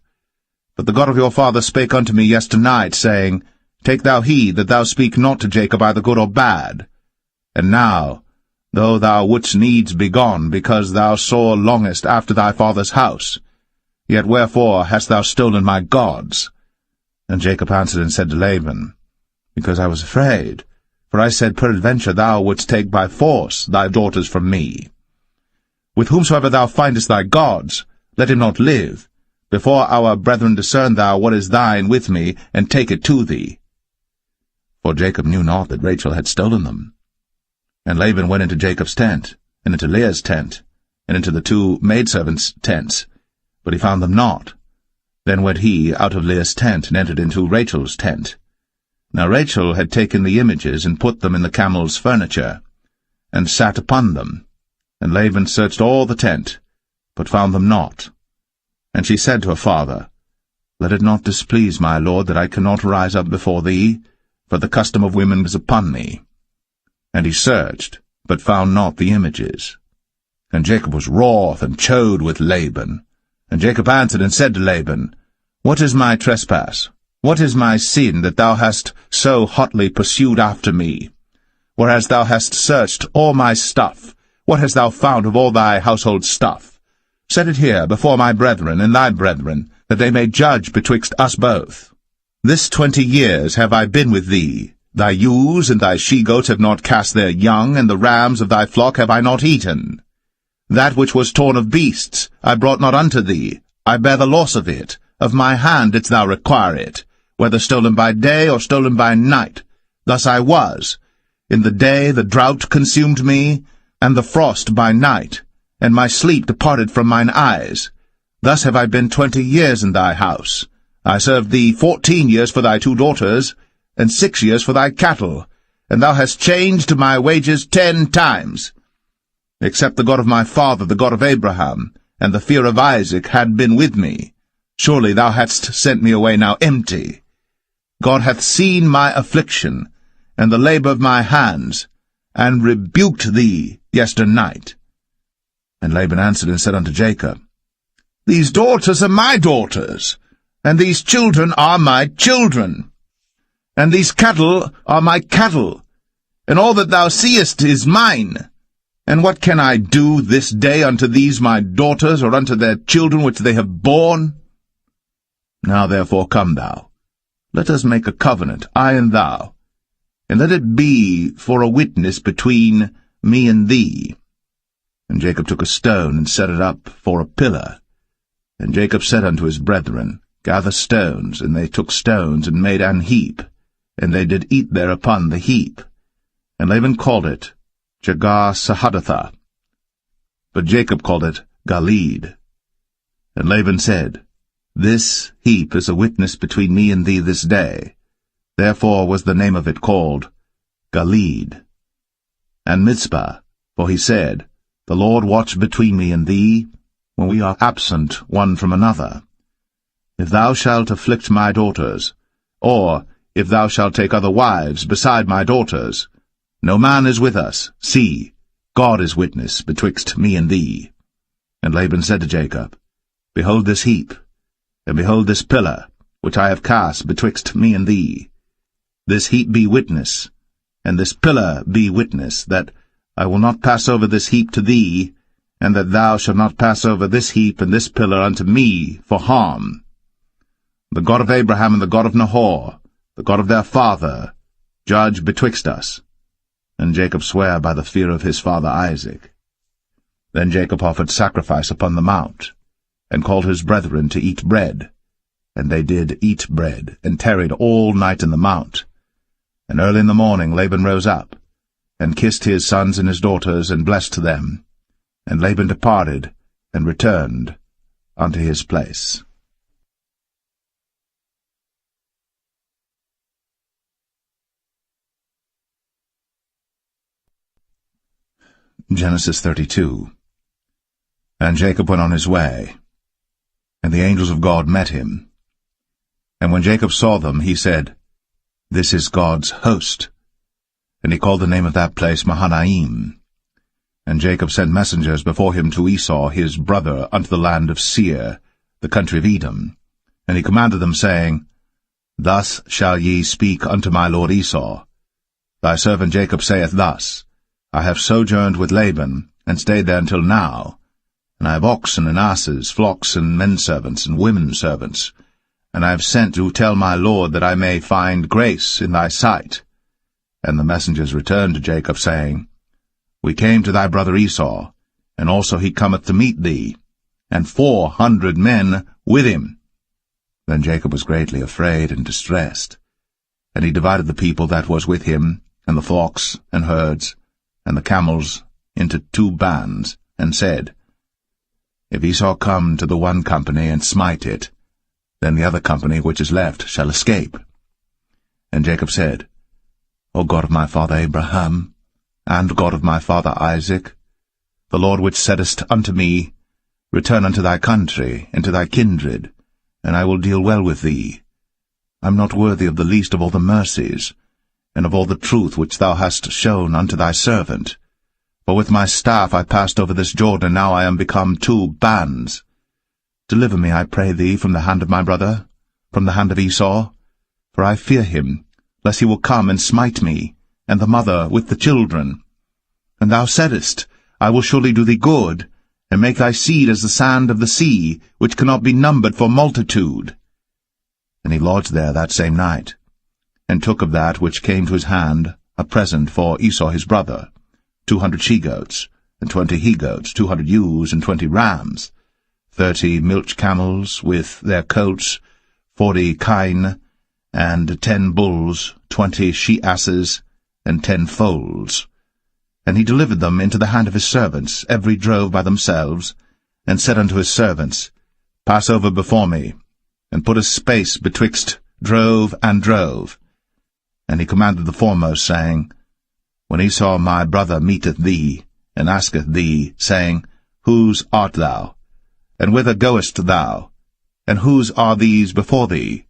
But the God of your father spake unto me yesternight, saying, Take thou heed that thou speak not to Jacob either good or bad. And now, though thou wouldst needs be gone, because thou sore longest after thy father's house, yet wherefore hast thou stolen my gods? And Jacob answered and said to Laban, Because I was afraid, for I said, Peradventure thou wouldst take by force thy daughters from me. With whomsoever thou findest thy gods, let him not live. Before our brethren discern thou what is thine with me, and take it to thee. For Jacob knew not that Rachel had stolen them. And Laban went into Jacob's tent, and into Leah's tent, and into the 2 maidservants' tents, but he found them not. Then went he out of Leah's tent, and entered into Rachel's tent. Now Rachel had taken the images, and put them in the camel's furniture, and sat upon them. And Laban searched all the tent, but found them not. And she said to her father, Let it not displease my lord that I cannot rise up before thee, for the custom of women is upon me. And he searched, but found not the images. And Jacob was wroth and chode with Laban. And Jacob answered and said to Laban, What is my trespass? What is my sin, that thou hast so hotly pursued after me? Whereas thou hast searched all my stuff, what hast thou found of all thy household stuff? Set it here before my brethren and thy brethren, that they may judge betwixt us both. This 20 years have I been with thee. Thy ewes and thy she-goats have not cast their young, and the rams of thy flock have I not eaten. That which was torn of beasts I brought not unto thee. I bear the loss of it. Of my hand didst thou require it, whether stolen by day or stolen by night. Thus I was. In the day the drought consumed me, and the frost by night, and my sleep departed from mine eyes. Thus have I been 20 years in thy house. I served thee 14 years for thy 2 daughters, and 6 years for thy cattle, and thou hast changed my wages 10 times. Except the God of my father, the God of Abraham, and the fear of Isaac had been with me, surely thou hadst sent me away now empty. God hath seen my affliction, and the labor of my hands, and rebuked thee yesternight. And Laban answered and said unto Jacob, These daughters are my daughters, and these children are my children, and these cattle are my cattle, and all that thou seest is mine. And what can I do this day unto these my daughters, or unto their children which they have borne? Now therefore come thou, let us make a covenant, I and thou, and let it be for a witness between me and thee. And Jacob took a stone, and set it up for a pillar. And Jacob said unto his brethren, Gather stones. And they took stones, and made an heap, and they did eat thereupon the heap. And Laban called it Jegar-sahadathah, but Jacob called it Galeed. And Laban said, This heap is a witness between me and thee this day. Therefore was the name of it called Galeed. And Mizpah, for he said, The Lord watch between me and thee, when we are absent one from another. If thou shalt afflict my daughters, or if thou shalt take other wives beside my daughters, no man is with us. See, God is witness betwixt me and thee. And Laban said to Jacob, Behold this heap, and behold this pillar, which I have cast betwixt me and thee. This heap be witness, and this pillar be witness, that I will not pass over this heap to thee, and that thou shalt not pass over this heap and this pillar unto me for harm. The God of Abraham and the God of Nahor, the God of their father, judge betwixt us. And Jacob sware by the fear of his father Isaac. Then Jacob offered sacrifice upon the mount, and called his brethren to eat bread. And they did eat bread, and tarried all night in the mount. And early in the morning Laban rose up, and kissed his sons and his daughters, and blessed them. And Laban departed, and returned unto his place. Genesis 32. And Jacob went on his way, and the angels of God met him. And when Jacob saw them, he said, This is God's host. And he called the name of that place Mahanaim. And Jacob sent messengers before him to Esau his brother unto the land of Seir, the country of Edom. And he commanded them, saying, Thus shall ye speak unto my lord Esau. Thy servant Jacob saith thus, I have sojourned with Laban, and stayed there until now. And I have oxen and asses, flocks and menservants and women servants. And I have sent to tell my lord that I may find grace in thy sight. And the messengers returned to Jacob, saying, We came to thy brother Esau, and also he cometh to meet thee, and 400 men with him. Then Jacob was greatly afraid and distressed. And he divided the people that was with him, and the flocks and herds, and the camels, into 2 bands, and said, If Esau come to the one company and smite it, then the other company which is left shall escape. And Jacob said, O God of my father Abraham, and God of my father Isaac, the Lord which saidest unto me, Return unto thy country, and to thy kindred, and I will deal well with thee. I am not worthy of the least of all the mercies, and of all the truth which thou hast shown unto thy servant. For with my staff I passed over this Jordan, and now I am become 2 bands. Deliver me, I pray thee, from the hand of my brother, from the hand of Esau, for I fear him, lest he will come and smite me, and the mother with the children. And thou saidest, I will surely do thee good, and make thy seed as the sand of the sea, which cannot be numbered for multitude. And he lodged there that same night, and took of that which came to his hand a present for Esau his brother, 200 she-goats, and 20 he-goats, 200 ewes, and 20 rams, 30 milch camels with their coats, 40 kine, and 10 bulls, 20 she-asses, and 10 foals. And he delivered them into the hand of his servants, every drove by themselves, and said unto his servants, Pass over before me, and put a space betwixt drove and drove. And he commanded the foremost, saying, When Esau my brother meeteth thee, and asketh thee, saying, Whose art thou? And whither goest thou? And whose are these before thee?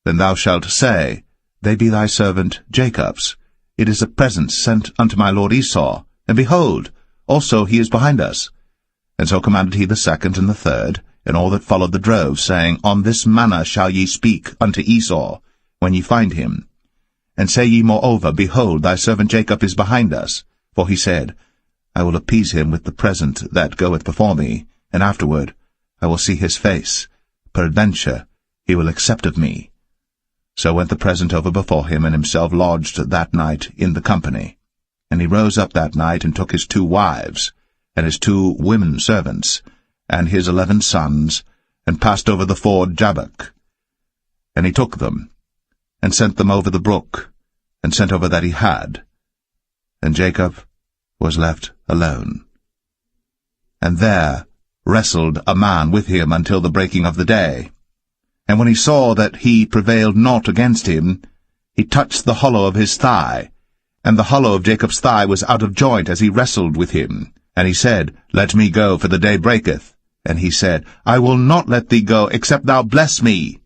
Then thou shalt say, They be thy servant Jacob's. It is a present sent unto my lord Esau, and behold, also he is behind us. And so commanded he the second and the third, and all that followed the drove, saying, On this manner shall ye speak unto Esau, when ye find him. And say ye moreover, Behold, thy servant Jacob is behind us. For he said, I will appease him with the present that goeth before me, and afterward I will see his face. Peradventure he will accept of me. So went the present over before him, and himself lodged that night in the company. And he rose up that night, and took his 2 wives, and his 2 women servants, and his 11 sons, and passed over the ford Jabbok. And he took them, and sent them over the brook, and sent over that he had. And Jacob was left alone. And there wrestled a man with him until the breaking of the day. And when he saw that he prevailed not against him, he touched the hollow of his thigh, and the hollow of Jacob's thigh was out of joint as he wrestled with him. And he said, Let me go, for the day breaketh. And he said, I will not let thee go, except thou bless me.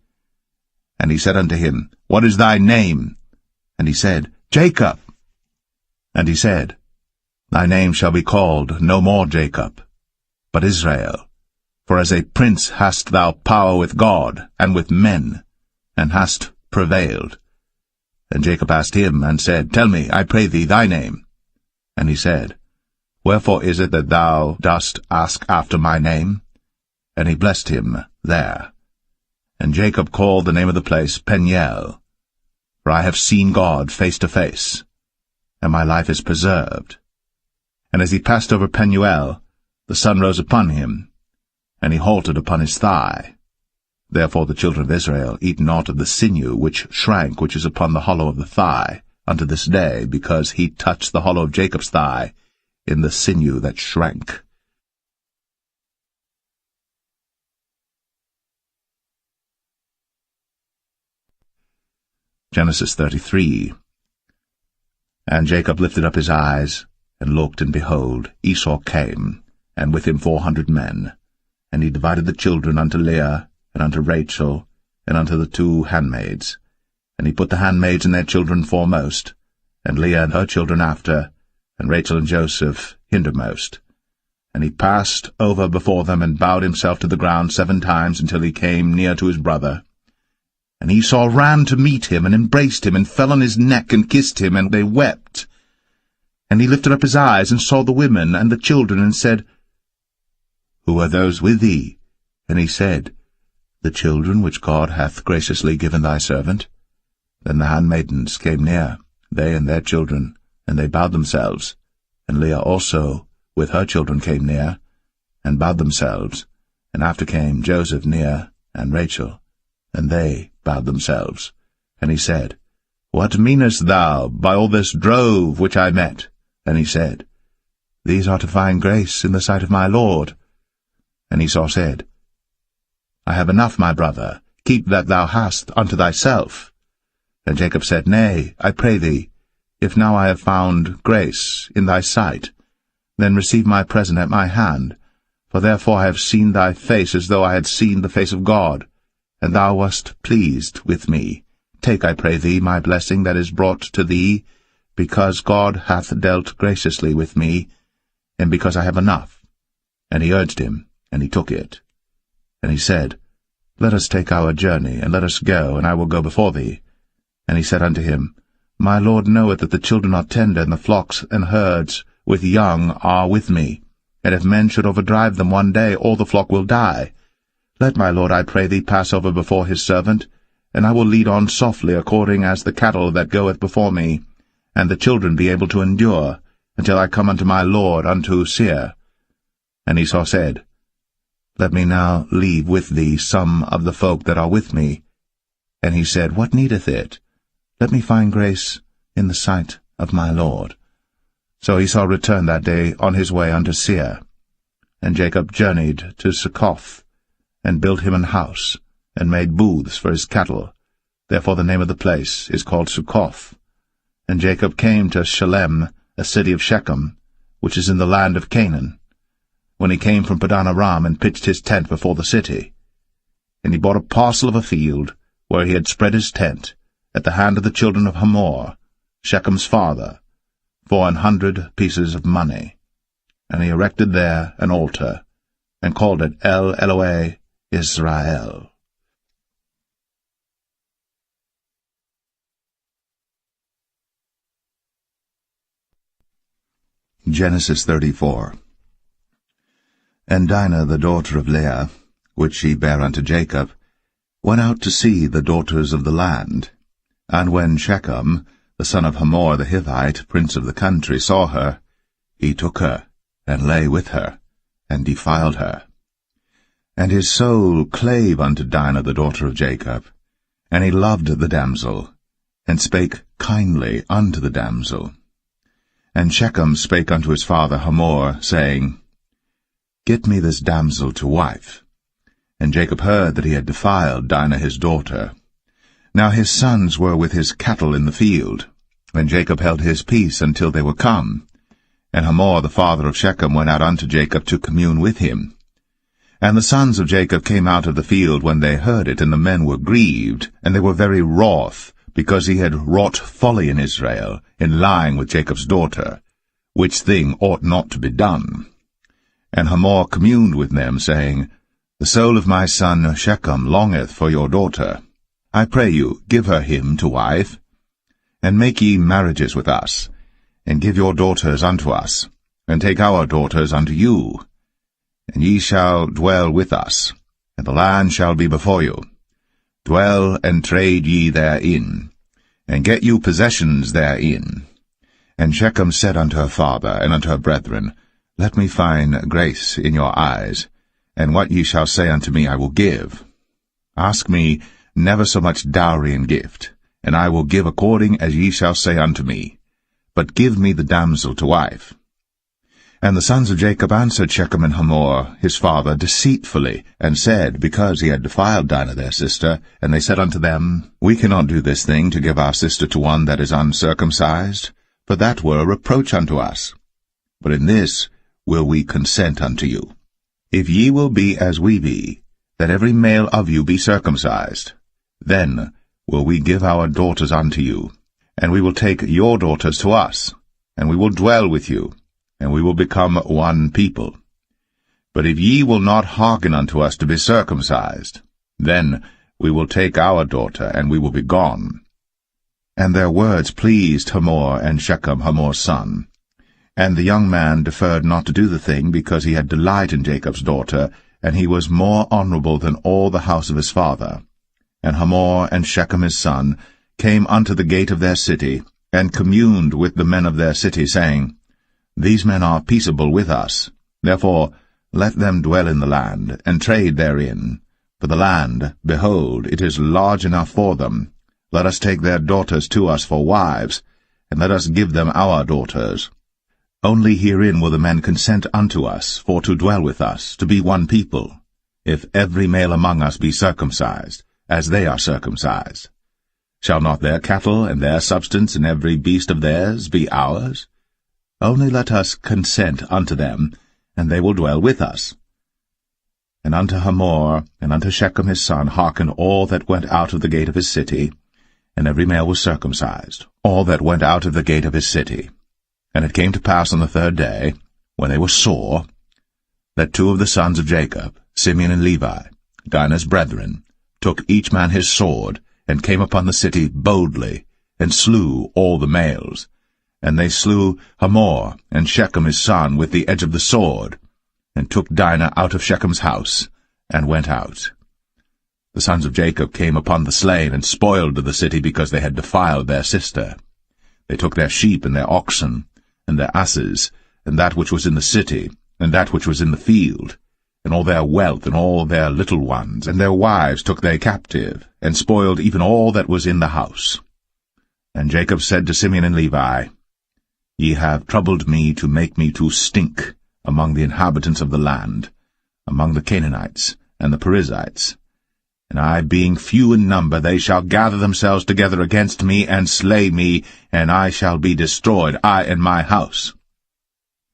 And he said unto him, What is thy name? And he said, Jacob. And he said, Thy name shall be called no more Jacob, but Israel. For as a prince hast thou power with God and with men, and hast prevailed. And Jacob asked him, and said, Tell me, I pray thee, thy name. And he said, Wherefore is it that thou dost ask after my name? And he blessed him there. And Jacob called the name of the place Peniel, for I have seen God face to face, and my life is preserved. And as he passed over Penuel, the sun rose upon him, and he halted upon his thigh. Therefore the children of Israel eat not of the sinew which shrank, which is upon the hollow of the thigh, unto this day, because he touched the hollow of Jacob's thigh in the sinew that shrank. Genesis 33. And Jacob lifted up his eyes, and looked, and behold, Esau came, and with him 400 men. And he divided the children unto Leah, and unto Rachel, and unto the 2 handmaids. And he put the handmaids and their children foremost, and Leah and her children after, and Rachel and Joseph hindermost. And he passed over before them, and bowed himself to the ground 7 times, until he came near to his brother. And Esau ran to meet him, and embraced him, and fell on his neck, and kissed him, and they wept. And he lifted up his eyes, and saw the women and the children, and said, Who are those with thee? And he said, The children which God hath graciously given thy servant. Then the handmaidens came near, they and their children, and they bowed themselves. And Leah also with her children came near, and bowed themselves. And after came Joseph near, and Rachel, and they bowed themselves. And he said, What meanest thou by all this drove which I met? And he said, These are to find grace in the sight of my Lord. And Esau said, I have enough, my brother, keep that thou hast unto thyself. And Jacob said, Nay, I pray thee, if now I have found grace in thy sight, then receive my present at my hand. For therefore I have seen thy face as though I had seen the face of God, and thou wast pleased with me. Take, I pray thee, my blessing that is brought to thee, because God hath dealt graciously with me, and because I have enough. And he urged him, and he took it. And he said, Let us take our journey, and let us go, and I will go before thee. And he said unto him, My Lord knoweth that the children are tender, and the flocks and herds with young are with me. And if men should overdrive them one day, all the flock will die. Let my Lord, I pray thee, pass over before his servant, and I will lead on softly according as the cattle that goeth before me, and the children be able to endure, until I come unto my Lord unto Seir. And Esau said, Let me now leave with thee some of the folk that are with me. And he said, What needeth it? Let me find grace in the sight of my Lord. So Esau returned that day on his way unto Seir. And Jacob journeyed to Succoth, and built him an house, and made booths for his cattle. Therefore the name of the place is called Succoth. And Jacob came to Shalem, a city of Shechem, which is in the land of Canaan, when he came from Padan Aram, and pitched his tent before the city. And he bought a parcel of a field, where he had spread his tent, at the hand of the children of Hamor, Shechem's father, for 100 pieces of money. And he erected there an altar, and called it El Elohe Israel. Genesis 34. And Dinah the daughter of Leah, which she bare unto Jacob, went out to see the daughters of the land. And when Shechem, the son of Hamor the Hivite, prince of the country, saw her, he took her, and lay with her, and defiled her. And his soul clave unto Dinah the daughter of Jacob, and he loved the damsel, and spake kindly unto the damsel. And Shechem spake unto his father Hamor, saying, Get me this damsel to wife. And Jacob heard that he had defiled Dinah his daughter. Now his sons were with his cattle in the field, and Jacob held his peace until they were come. And Hamor the father of Shechem went out unto Jacob to commune with him. And the sons of Jacob came out of the field when they heard it, and the men were grieved, and they were very wroth, because he had wrought folly in Israel, in lying with Jacob's daughter, which thing ought not to be done. And Hamor communed with them, saying, The soul of my son Shechem longeth for your daughter. I pray you, give her him to wife, and make ye marriages with us, and give your daughters unto us, and take our daughters unto you. And ye shall dwell with us, and the land shall be before you. Dwell and trade ye therein, and get you possessions therein. And Shechem said unto her father and unto her brethren, Let me find grace in your eyes, and what ye shall say unto me I will give. Ask me never so much dowry and gift, and I will give according as ye shall say unto me. But give me the damsel to wife. And the sons of Jacob answered Shechem and Hamor his father deceitfully, and said, because he had defiled Dinah their sister, and they said unto them, We cannot do this thing to give our sister to one that is uncircumcised, for that were a reproach unto us. But in this will we consent unto you. If ye will be as we be, that every male of you be circumcised, then will we give our daughters unto you, and we will take your daughters to us, and we will dwell with you, and we will become one people. But if ye will not hearken unto us to be circumcised, then we will take our daughter, and we will be gone. And their words pleased Hamor and Shechem, Hamor's son. And the young man deferred not to do the thing, because he had delight in Jacob's daughter, and he was more honorable than all the house of his father. And Hamor and Shechem his son came unto the gate of their city, and communed with the men of their city, saying, These men are peaceable with us. Therefore let them dwell in the land, and trade therein. For the land, behold, it is large enough for them. Let us take their daughters to us for wives, and let us give them our daughters. Only herein will the men consent unto us, for to dwell with us, to be one people, if every male among us be circumcised, as they are circumcised. Shall not their cattle and their substance and every beast of theirs be ours? Only let us consent unto them, and they will dwell with us. And unto Hamor, and unto Shechem his son, hearken all that went out of the gate of his city, and every male was circumcised, all that went out of the gate of his city. And it came to pass on the 3rd day, when they were sore, that 2 of the sons of Jacob, Simeon and Levi, Dinah's brethren, took each man his sword, and came upon the city boldly, and slew all the males. And they slew Hamor and Shechem his son with the edge of the sword, and took Dinah out of Shechem's house, and went out. The sons of Jacob came upon the slain, and spoiled the city, because they had defiled their sister. They took their sheep and their oxen, and their asses, and that which was in the city, and that which was in the field, and all their wealth, and all their little ones, and their wives took they captive, and spoiled even all that was in the house. And Jacob said to Simeon and Levi, Ye have troubled me to make me to stink among the inhabitants of the land, among the Canaanites and the Perizzites. And I, being few in number, they shall gather themselves together against me, and slay me, and I shall be destroyed, I and my house.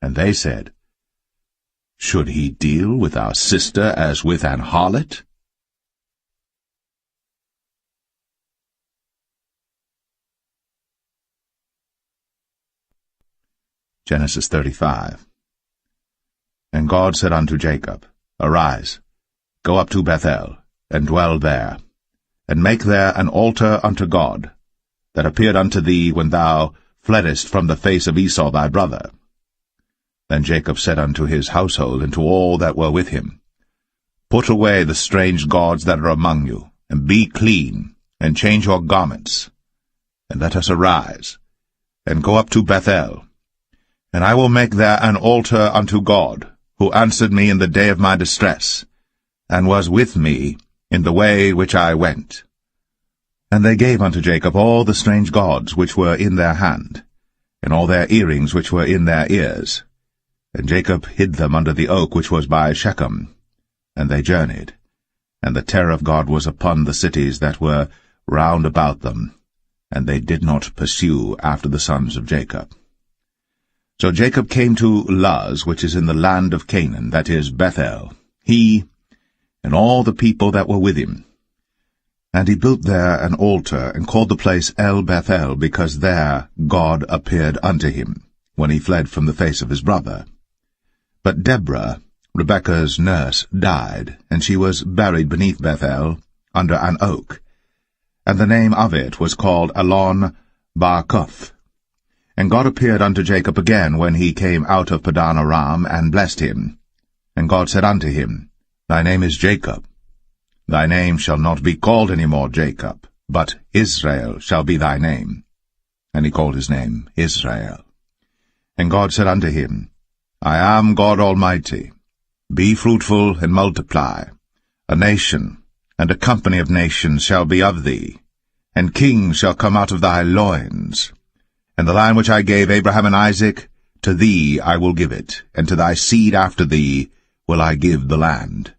And they said, Should he deal with our sister as with an harlot? Genesis 35. And God said unto Jacob, Arise, go up to Bethel, and dwell there, and make there an altar unto God, that appeared unto thee when thou fleddest from the face of Esau thy brother. Then Jacob said unto his household, and to all that were with him, Put away the strange gods that are among you, and be clean, and change your garments, and let us arise, and go up to Bethel, and I will make there an altar unto God, who answered me in the day of my distress, and was with me in the way which I went. And they gave unto Jacob all the strange gods which were in their hand, and all their earrings which were in their ears. And Jacob hid them under the oak which was by Shechem. And they journeyed, and the terror of God was upon the cities that were round about them, and they did not pursue after the sons of Jacob. So Jacob came to Luz, which is in the land of Canaan, that is Bethel, he and all the people that were with him. And he built there an altar, and called the place El Bethel, because there God appeared unto him, when he fled from the face of his brother. But Deborah, Rebekah's nurse, died, and she was buried beneath Bethel, under an oak. And the name of it was called Elon Bar-Koth. And God appeared unto Jacob again when he came out of Padan Aram, and blessed him. And God said unto him, Thy name is Jacob. Thy name shall not be called any more Jacob, but Israel shall be thy name. And he called his name Israel. And God said unto him, I am God Almighty. Be fruitful and multiply. A nation and a company of nations shall be of thee, and kings shall come out of thy loins. And the land which I gave Abraham and Isaac, to thee I will give it, and to thy seed after thee will I give the land.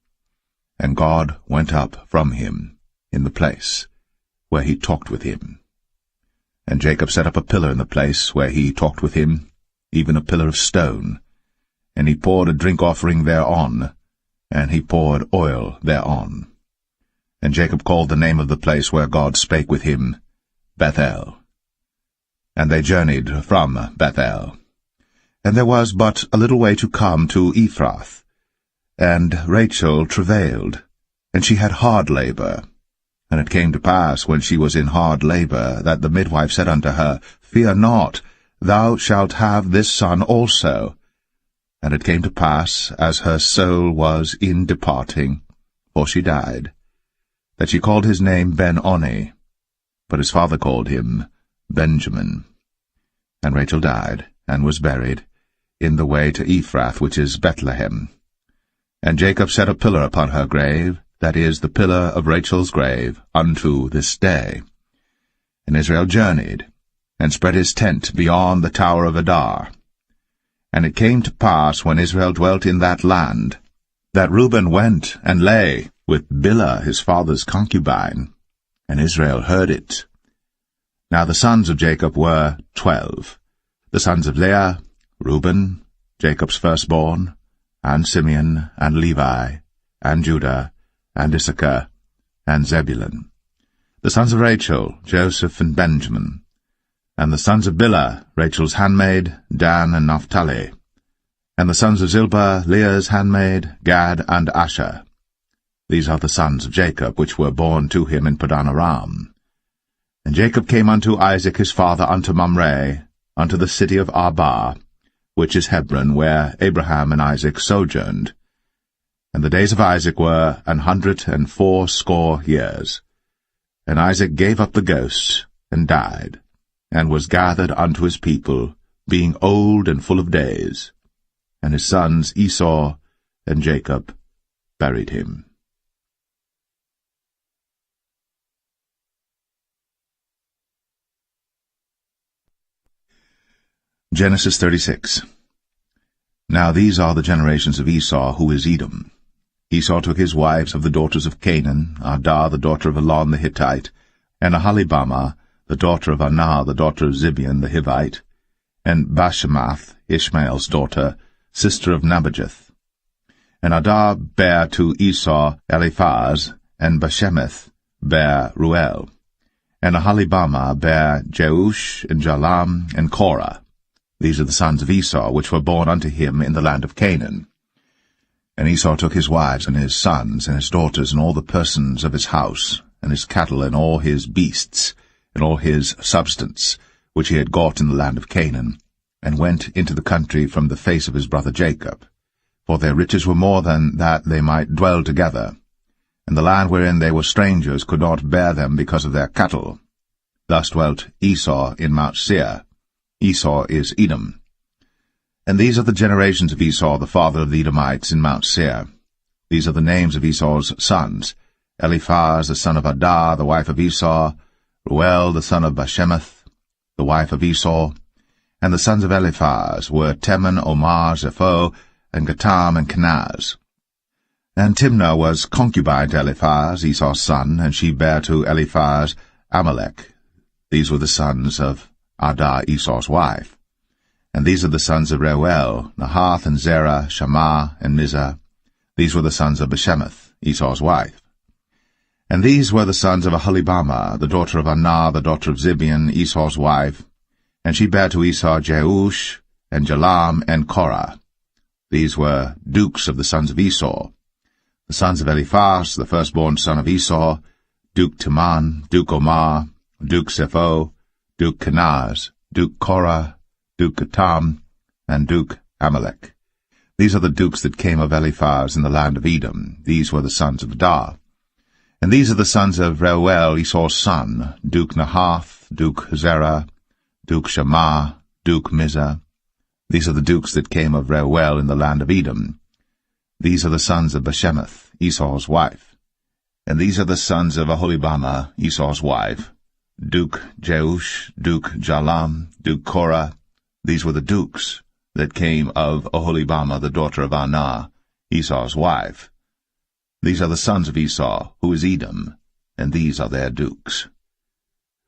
And God went up from him in the place where he talked with him. And Jacob set up a pillar in the place where he talked with him, even a pillar of stone. And he poured a drink offering thereon, and he poured oil thereon. And Jacob called the name of the place where God spake with him, Bethel. And they journeyed from Bethel. And there was but a little way to come to Ephrath. And Rachel travailed, and she had hard labor. And it came to pass, when she was in hard labor, that the midwife said unto her, Fear not, thou shalt have this son also. And it came to pass, as her soul was in departing, for she died, that she called his name Ben-Oni, but his father called him Benjamin. And Rachel died, and was buried, in the way to Ephrath, which is Bethlehem. And Jacob set a pillar upon her grave, that is, the pillar of Rachel's grave, unto this day. And Israel journeyed, and spread his tent beyond the tower of Adar. And it came to pass, when Israel dwelt in that land, that Reuben went and lay with Bilhah his father's concubine, and Israel heard it. Now the sons of Jacob were 12, the sons of Leah, Reuben, Jacob's firstborn, and Simeon, and Levi, and Judah, and Issachar, and Zebulun. The sons of Rachel, Joseph and Benjamin. And the sons of Bilhah, Rachel's handmaid, Dan and Naphtali. And the sons of Zilpah, Leah's handmaid, Gad and Asher. These are the sons of Jacob, which were born to him in Padan-aram. And Jacob came unto Isaac his father unto Mamre, unto the city of Arba, which is Hebron, where Abraham and Isaac sojourned. And the days of Isaac were 180 years. And Isaac gave up the ghost, and died, and was gathered unto his people, being old and full of days. And his sons Esau and Jacob buried him. Genesis 36. Now these are the generations of Esau, who is Edom. Esau took his wives of the daughters of Canaan, Adah the daughter of Elon the Hittite, and Aholibamah the daughter of Anah the daughter of Zibeon the Hivite, and Bashemath, Ishmael's daughter, sister of Nebajoth. And Adah bare to Esau Eliphaz, and Bashemath bare Ruel. And Aholibamah bare Jeush, and Jalam, and Korah. These are the sons of Esau, which were born unto him in the land of Canaan. And Esau took his wives, and his sons, and his daughters, and all the persons of his house, and his cattle, and all his beasts, and all his substance, which he had got in the land of Canaan, and went into the country from the face of his brother Jacob. For their riches were more than that they might dwell together, and the land wherein they were strangers could not bear them because of their cattle. Thus dwelt Esau in Mount Seir. Esau is Edom. And these are the generations of Esau, the father of the Edomites, in Mount Seir. These are the names of Esau's sons: Eliphaz, the son of Adah, the wife of Esau; Ruel, the son of Bashemath, the wife of Esau. And the sons of Eliphaz were Teman, Omar, Zepho, and Gatam, and Kenaz. And Timnah was concubine to Eliphaz, Esau's son, and she bare to Eliphaz Amalek. These were the sons of Adah, Esau's wife. And these are the sons of Reuel, Nahath, and Zerah, Shammah, and Mizah. These were the sons of Bashemath, Esau's wife. And these were the sons of Aholibamah, the daughter of Anah, the daughter of Zibeon, Esau's wife. And she bare to Esau Jeush, and Jalam, and Korah. These were dukes of the sons of Esau. The sons of Eliphaz, the firstborn son of Esau: Duke Teman, Duke Omar, Duke Zepho, Duke Kenaz, Duke Korah, Duke Gatam, and Duke Amalek. These are the dukes that came of Eliphaz in the land of Edom. These were the sons of Adah. And these are the sons of Reuel, Esau's son: Duke Nahath, Duke Zerah, Duke Shammah, Duke Mizah. These are the dukes that came of Reuel in the land of Edom. These are the sons of Bashemath, Esau's wife. And these are the sons of Aholibamah, Esau's wife: Duke Jeush, Duke Jalam, Duke Korah. These were the dukes that came of Aholibamah, the daughter of Anah, Esau's wife. These are the sons of Esau, who is Edom, and these are their dukes.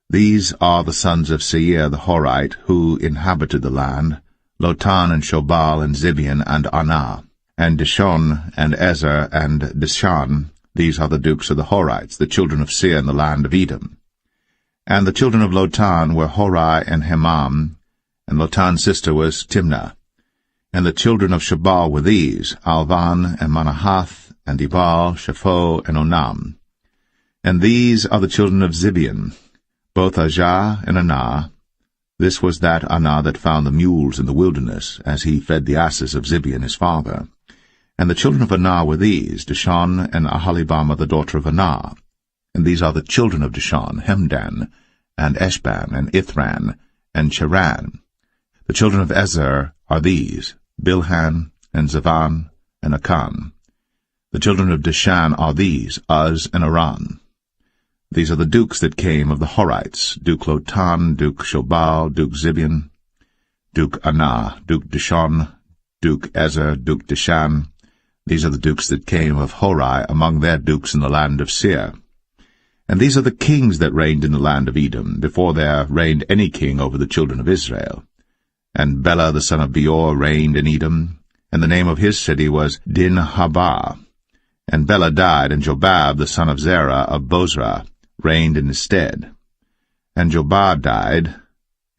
These are the sons of Seir the Horite, who inhabited the land: Lotan, and Shobal, and Zibeon, and Anah, and Dishon, and Ezer, and Dishan. These are the dukes of the Horites, the children of Seir in the land of Edom. And the children of Lotan were Hori and Hemam, and Lotan's sister was Timnah. And the children of Shobal were these: Alvan, and Manahath, and Ebal, Shapho, and Onam. And these are the children of Zibeon, both Ajah and Anah. This was that Anah that found the mules in the wilderness, as he fed the asses of Zibeon his father. And the children of Anah were these: Dishon, and Aholibamah the daughter of Anah. And these are the children of Dishon: Hemdan, and Eshban, and Ithran, and Cheran. The children of Ezer are these: Bilhan, and Zavan, and Akan. The children of Dishan are these: Uz and Aran. These are the dukes that came of the Horites: Duke Lotan, Duke Shobal, Duke Zibeon, Duke Anah, Duke Dishon, Duke Ezer, Duke Dishan. These are the dukes that came of Hori among their dukes in the land of Seir. And these are the kings that reigned in the land of Edom, before there reigned any king over the children of Israel. And Bela the son of Beor reigned in Edom, and the name of his city was Dinhabah. And Bela died, and Jobab the son of Zerah of Bozrah reigned in his stead. And Jobab died,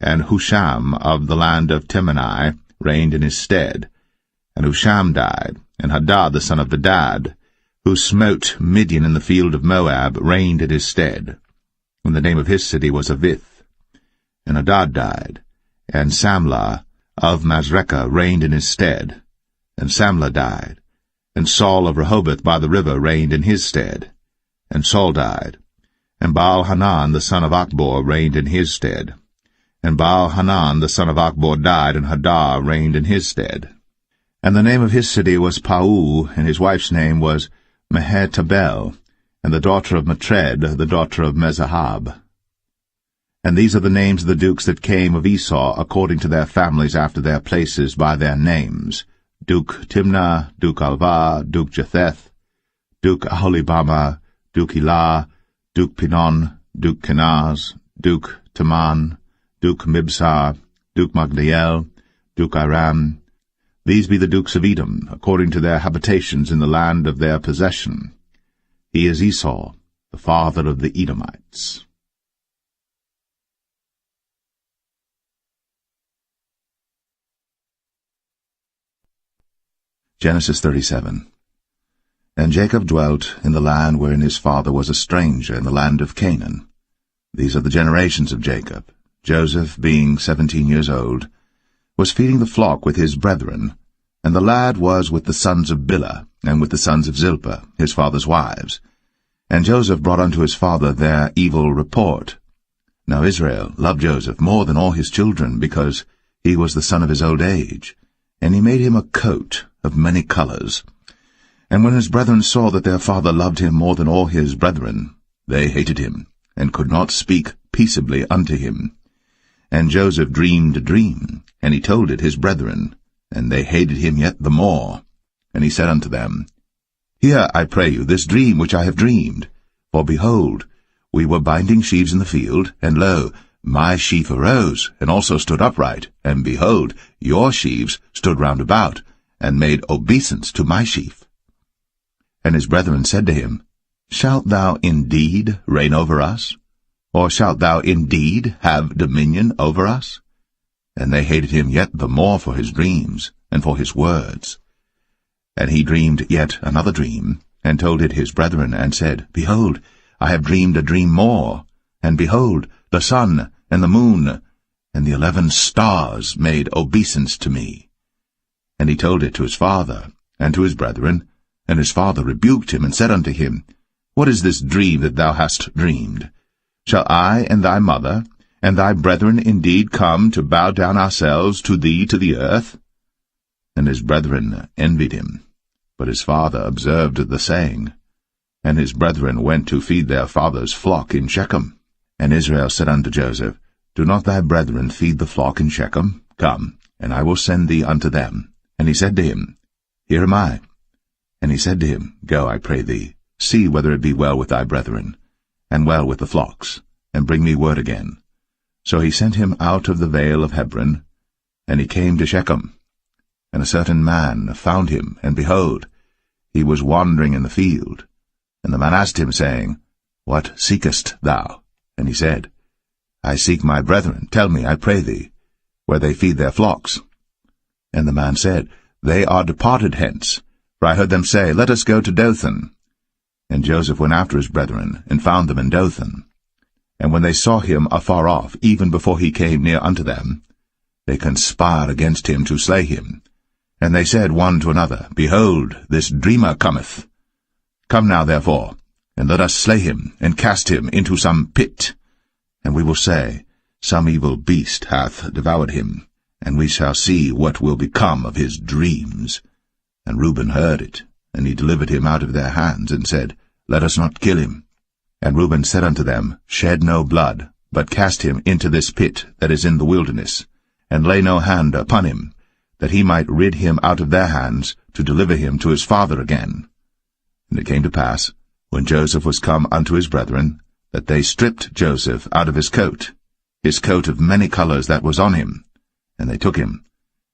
and Husham of the land of Temani reigned in his stead. And Husham died, and Hadad the son of Bedad, who smote Midian in the field of Moab, reigned in his stead. And the name of his city was Avith. And Hadad died, and Samlah of Masrekah reigned in his stead. And Samlah died, and Saul of Rehoboth by the river reigned in his stead. And Saul died, and Baal-Hanan the son of Achbor reigned in his stead. And Baal-Hanan the son of Achbor died, and Hadar reigned in his stead. And the name of his city was Pau, and his wife's name was Mehetabel, and the daughter of Matred, the daughter of Mezahab. And these are the names of the dukes that came of Esau, according to their families after their places by their names: Duke Timnah, Duke Alvah, Duke Jetheth, Duke Aholibama, Duke Elah, Duke Pinon, Duke Kenaz, Duke Taman, Duke Mibsar, Duke Magdiel, Duke Aram. These be the dukes of Edom, according to their habitations in the land of their possession. He is Esau, the father of the Edomites. Genesis 37. And Jacob dwelt in the land wherein his father was a stranger, in the land of Canaan. These are the generations of Jacob. Joseph, being 17 years old, was feeding the flock with his brethren, and the lad was with the sons of Bilhah, and with the sons of Zilpah, his father's wives. And Joseph brought unto his father their evil report. Now Israel loved Joseph more than all his children, because he was the son of his old age, and he made him a coat of many colors. And when his brethren saw that their father loved him more than all his brethren, they hated him, and could not speak peaceably unto him. And Joseph dreamed a dream, and he told it his brethren, and they hated him yet the more. And he said unto them, Hear, I pray you, this dream which I have dreamed. For behold, we were binding sheaves in the field, and lo, my sheaf arose, and also stood upright, and behold, your sheaves stood round about, and made obeisance to my sheaf. And his brethren said to him, Shalt thou indeed reign over us? Or shalt thou indeed have dominion over us? And they hated him yet the more for his dreams, and for his words. And he dreamed yet another dream, and told it his brethren, and said, Behold, I have dreamed a dream more, and behold, the sun, and the moon, and the 11 stars made obeisance to me. And he told it to his father, and to his brethren, and his father rebuked him, and said unto him, What is this dream that thou hast dreamed? Shall I and thy mother, and thy brethren indeed come to bow down ourselves to thee to the earth? And his brethren envied him. But his father observed the saying. And his brethren went to feed their father's flock in Shechem. And Israel said unto Joseph, Do not thy brethren feed the flock in Shechem? Come, and I will send thee unto them. And he said to him, Here am I. And he said to him, Go, I pray thee, see whether it be well with thy brethren, and well with the flocks, and bring me word again. So he sent him out of the vale of Hebron, and he came to Shechem. And a certain man found him, and behold, he was wandering in the field. And the man asked him, saying, What seekest thou? And he said, I seek my brethren. Tell me, I pray thee, where they feed their flocks. And the man said, They are departed hence, for I heard them say, Let us go to Dothan. And Joseph went after his brethren, and found them in Dothan. And when they saw him afar off, even before he came near unto them, they conspired against him to slay him. And they said one to another, Behold, this dreamer cometh. Come now, therefore, and let us slay him, and cast him into some pit. And we will say, Some evil beast hath devoured him, and we shall see what will become of his dreams. And Reuben heard it, and he delivered him out of their hands, and said, Let us not kill him. And Reuben said unto them, Shed no blood, but cast him into this pit that is in the wilderness, and lay no hand upon him, that he might rid him out of their hands, to deliver him to his father again. And it came to pass, when Joseph was come unto his brethren, that they stripped Joseph out of his coat of many colors that was on him, And they took him,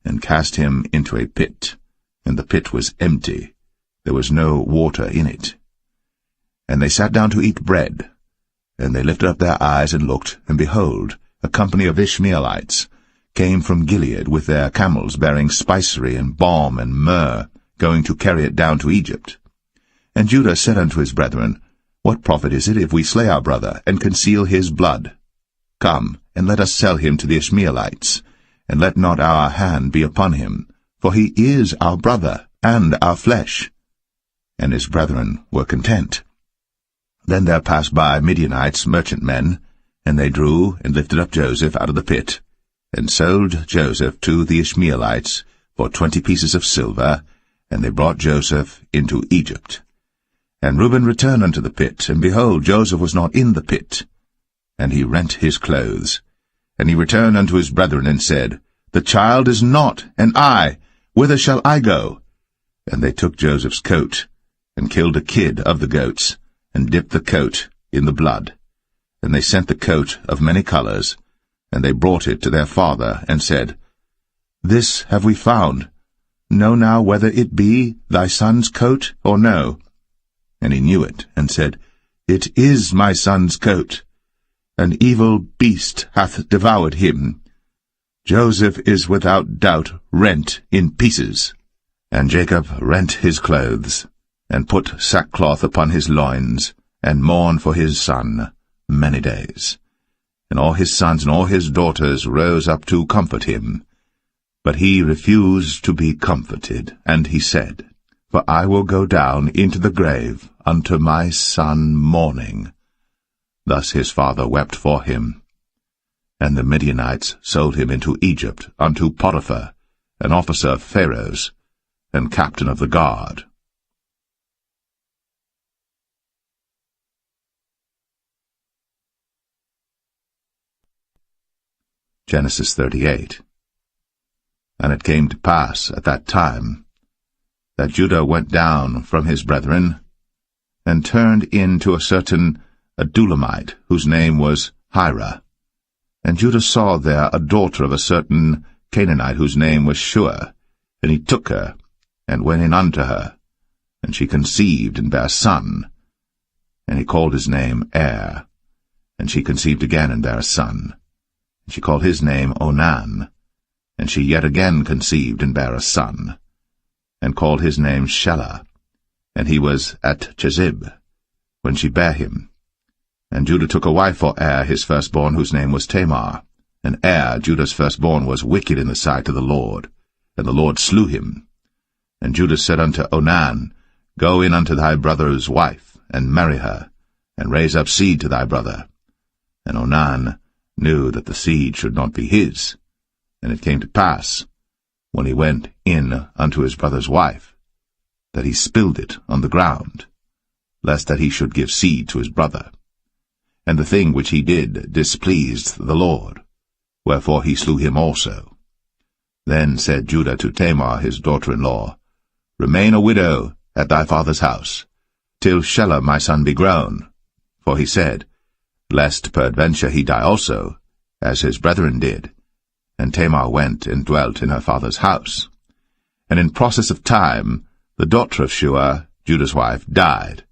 and cast him into a pit, and the pit was empty, there was no water in it. And they sat down to eat bread, and they lifted up their eyes and looked, and behold, a company of Ishmaelites came from Gilead with their camels bearing spicery and balm and myrrh, going to carry it down to Egypt. And Judah said unto his brethren, What profit is it if we slay our brother, and conceal his blood? Come, and let us sell him to the Ishmaelites, and let not our hand be upon him, for he is our brother, and our flesh. And his brethren were content. Then there passed by Midianites, merchantmen, and they drew and lifted up Joseph out of the pit, and sold Joseph to the Ishmaelites for 20 pieces of silver, and they brought Joseph into Egypt. And Reuben returned unto the pit, and behold, Joseph was not in the pit. And he rent his clothes. And he returned unto his brethren, and said, The child is not, and I, whither shall I go? And they took Joseph's coat, and killed a kid of the goats, and dipped the coat in the blood. And they sent the coat of many colors, and they brought it to their father, and said, This have we found. Know now whether it be thy son's coat or no. And he knew it, and said, It is my son's coat. An evil beast hath devoured him. Joseph is without doubt rent in pieces. And Jacob rent his clothes, and put sackcloth upon his loins, and mourned for his son many days. And all his sons and all his daughters rose up to comfort him. But he refused to be comforted, and he said, For I will go down into the grave unto my son mourning. Thus his father wept for him. And the Midianites sold him into Egypt unto Potiphar, an officer of Pharaoh's, and captain of the guard. Genesis 38. And it came to pass at that time that Judah went down from his brethren, and turned in to a certain Adulamite, whose name was Hira. And Judah saw there a daughter of a certain Canaanite, whose name was Shua. And he took her, and went in unto her. And she conceived, and bare a son. And he called his name Er. And she conceived again, and bare a son. And she called his name Onan. And she yet again conceived, and bare a son. And called his name Shelah. And he was at Chezib, when she bare him. And Judah took a wife for Er his firstborn, whose name was Tamar. And Er, Judah's firstborn, was wicked in the sight of the Lord, and the Lord slew him. And Judah said unto Onan, Go in unto thy brother's wife, and marry her, and raise up seed to thy brother. And Onan knew that the seed should not be his. And it came to pass, when he went in unto his brother's wife, that he spilled it on the ground, lest that he should give seed to his brother. And the thing which he did displeased the Lord, wherefore he slew him also. Then said Judah to Tamar his daughter-in-law, Remain a widow at thy father's house, till Shelah my son be grown. For he said, Lest peradventure he die also, as his brethren did. And Tamar went and dwelt in her father's house. And in process of time the daughter of Shua, Judah's wife, died.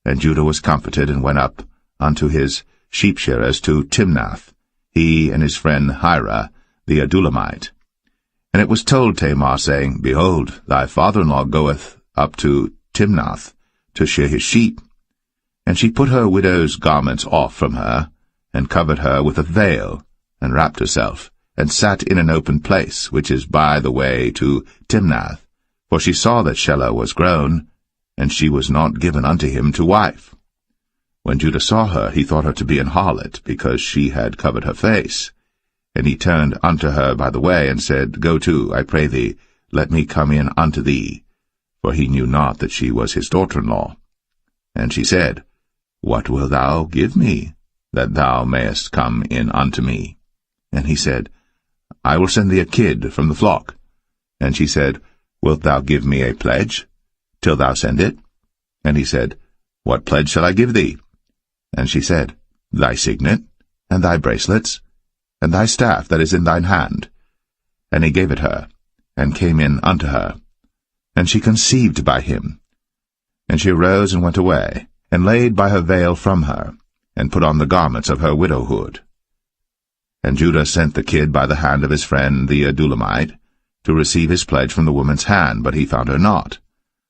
And Judah was comforted, and went up unto his sheep-shearers to Timnath, he and his friend Hira, the Adulamite. And it was told Tamar, saying, Behold, thy father-in-law goeth up to Timnath to shear his sheep. And she put her widow's garments off from her, and covered her with a veil, and wrapped herself, and sat in an open place, which is by the way to Timnath. For she saw that Shelah was grown, and she was not given unto him to wife. When Judah saw her, he thought her to be an harlot, because she had covered her face. And he turned unto her by the way, and said, Go to, I pray thee, let me come in unto thee. For he knew not that she was his daughter-in-law. And she said, What wilt thou give me, that thou mayest come in unto me? And he said, I will send thee a kid from the flock. And she said, Wilt thou give me a pledge, till thou send it? And he said, What pledge shall I give thee? And she said, Thy signet, and thy bracelets, and thy staff that is in thine hand. And he gave it her, and came in unto her. And she conceived by him. And she arose and went away, and laid by her veil from her, and put on the garments of her widowhood. And Judah sent the kid by the hand of his friend the Adullamite, to receive his pledge from the woman's hand, but he found her not.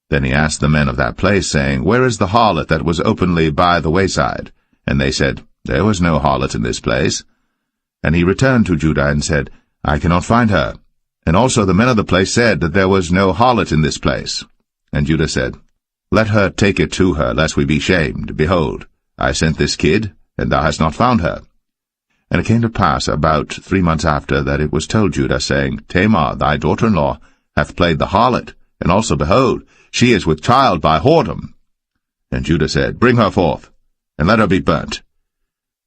Then he asked the men of that place, saying, Where is the harlot that was openly by the wayside? And they said, There was no harlot in this place. And he returned to Judah, and said, I cannot find her. And also the men of the place said that there was no harlot in this place. And Judah said, Let her take it to her, lest we be shamed. Behold, I sent this kid, and thou hast not found her. And it came to pass about 3 months after that it was told Judah, saying, Tamar, thy daughter-in-law, hath played the harlot, and also, behold, she is with child by whoredom. And Judah said, Bring her forth, and let her be burnt.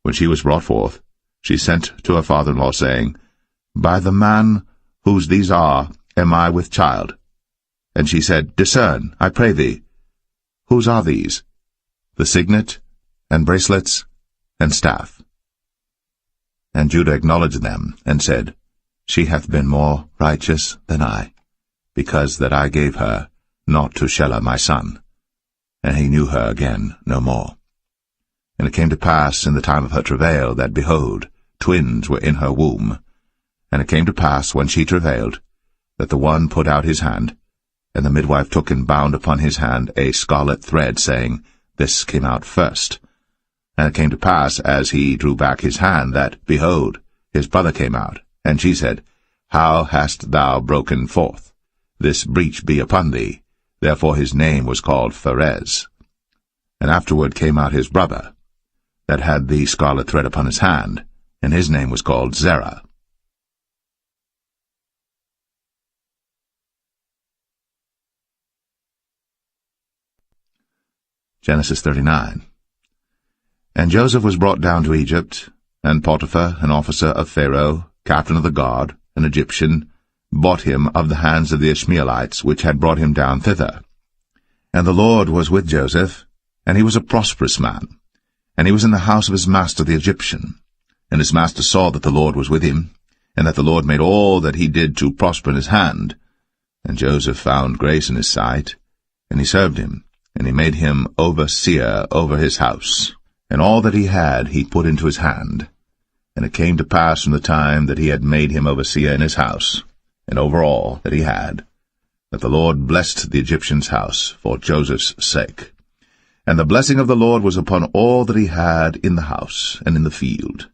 When she was brought forth, she sent to her father-in-law, saying, By the man whose these are am I with child. And she said, Discern, I pray thee, whose are these? The signet, and bracelets, and staff. And Judah acknowledged them, and said, She hath been more righteous than I, because that I gave her not to Shelah my son. And he knew her again no more. And it came to pass in the time of her travail, that, behold, twins were in her womb. And it came to pass, when she travailed, that the one put out his hand, and the midwife took and bound upon his hand a scarlet thread, saying, This came out first. And it came to pass, as he drew back his hand, that, behold, his brother came out. And she said, How hast thou broken forth? This breach be upon thee. Therefore his name was called Pharez. And afterward came out his brother, that had the scarlet thread upon his hand, and his name was called Zerah. Genesis 39. And Joseph was brought down to Egypt, and Potiphar, an officer of Pharaoh, captain of the guard, an Egyptian, bought him of the hands of the Ishmaelites, which had brought him down thither. And the Lord was with Joseph, and he was a prosperous man, and he was in the house of his master the Egyptian. And his master saw that the Lord was with him, and that the Lord made all that he did to prosper in his hand. And Joseph found grace in his sight, and he served him, and he made him overseer over his house. And all that he had he put into his hand. And it came to pass from the time that he had made him overseer in his house, and over all that he had, that the Lord blessed the Egyptian's house for Joseph's sake. And the blessing of the Lord was upon all that he had in the house and in the field.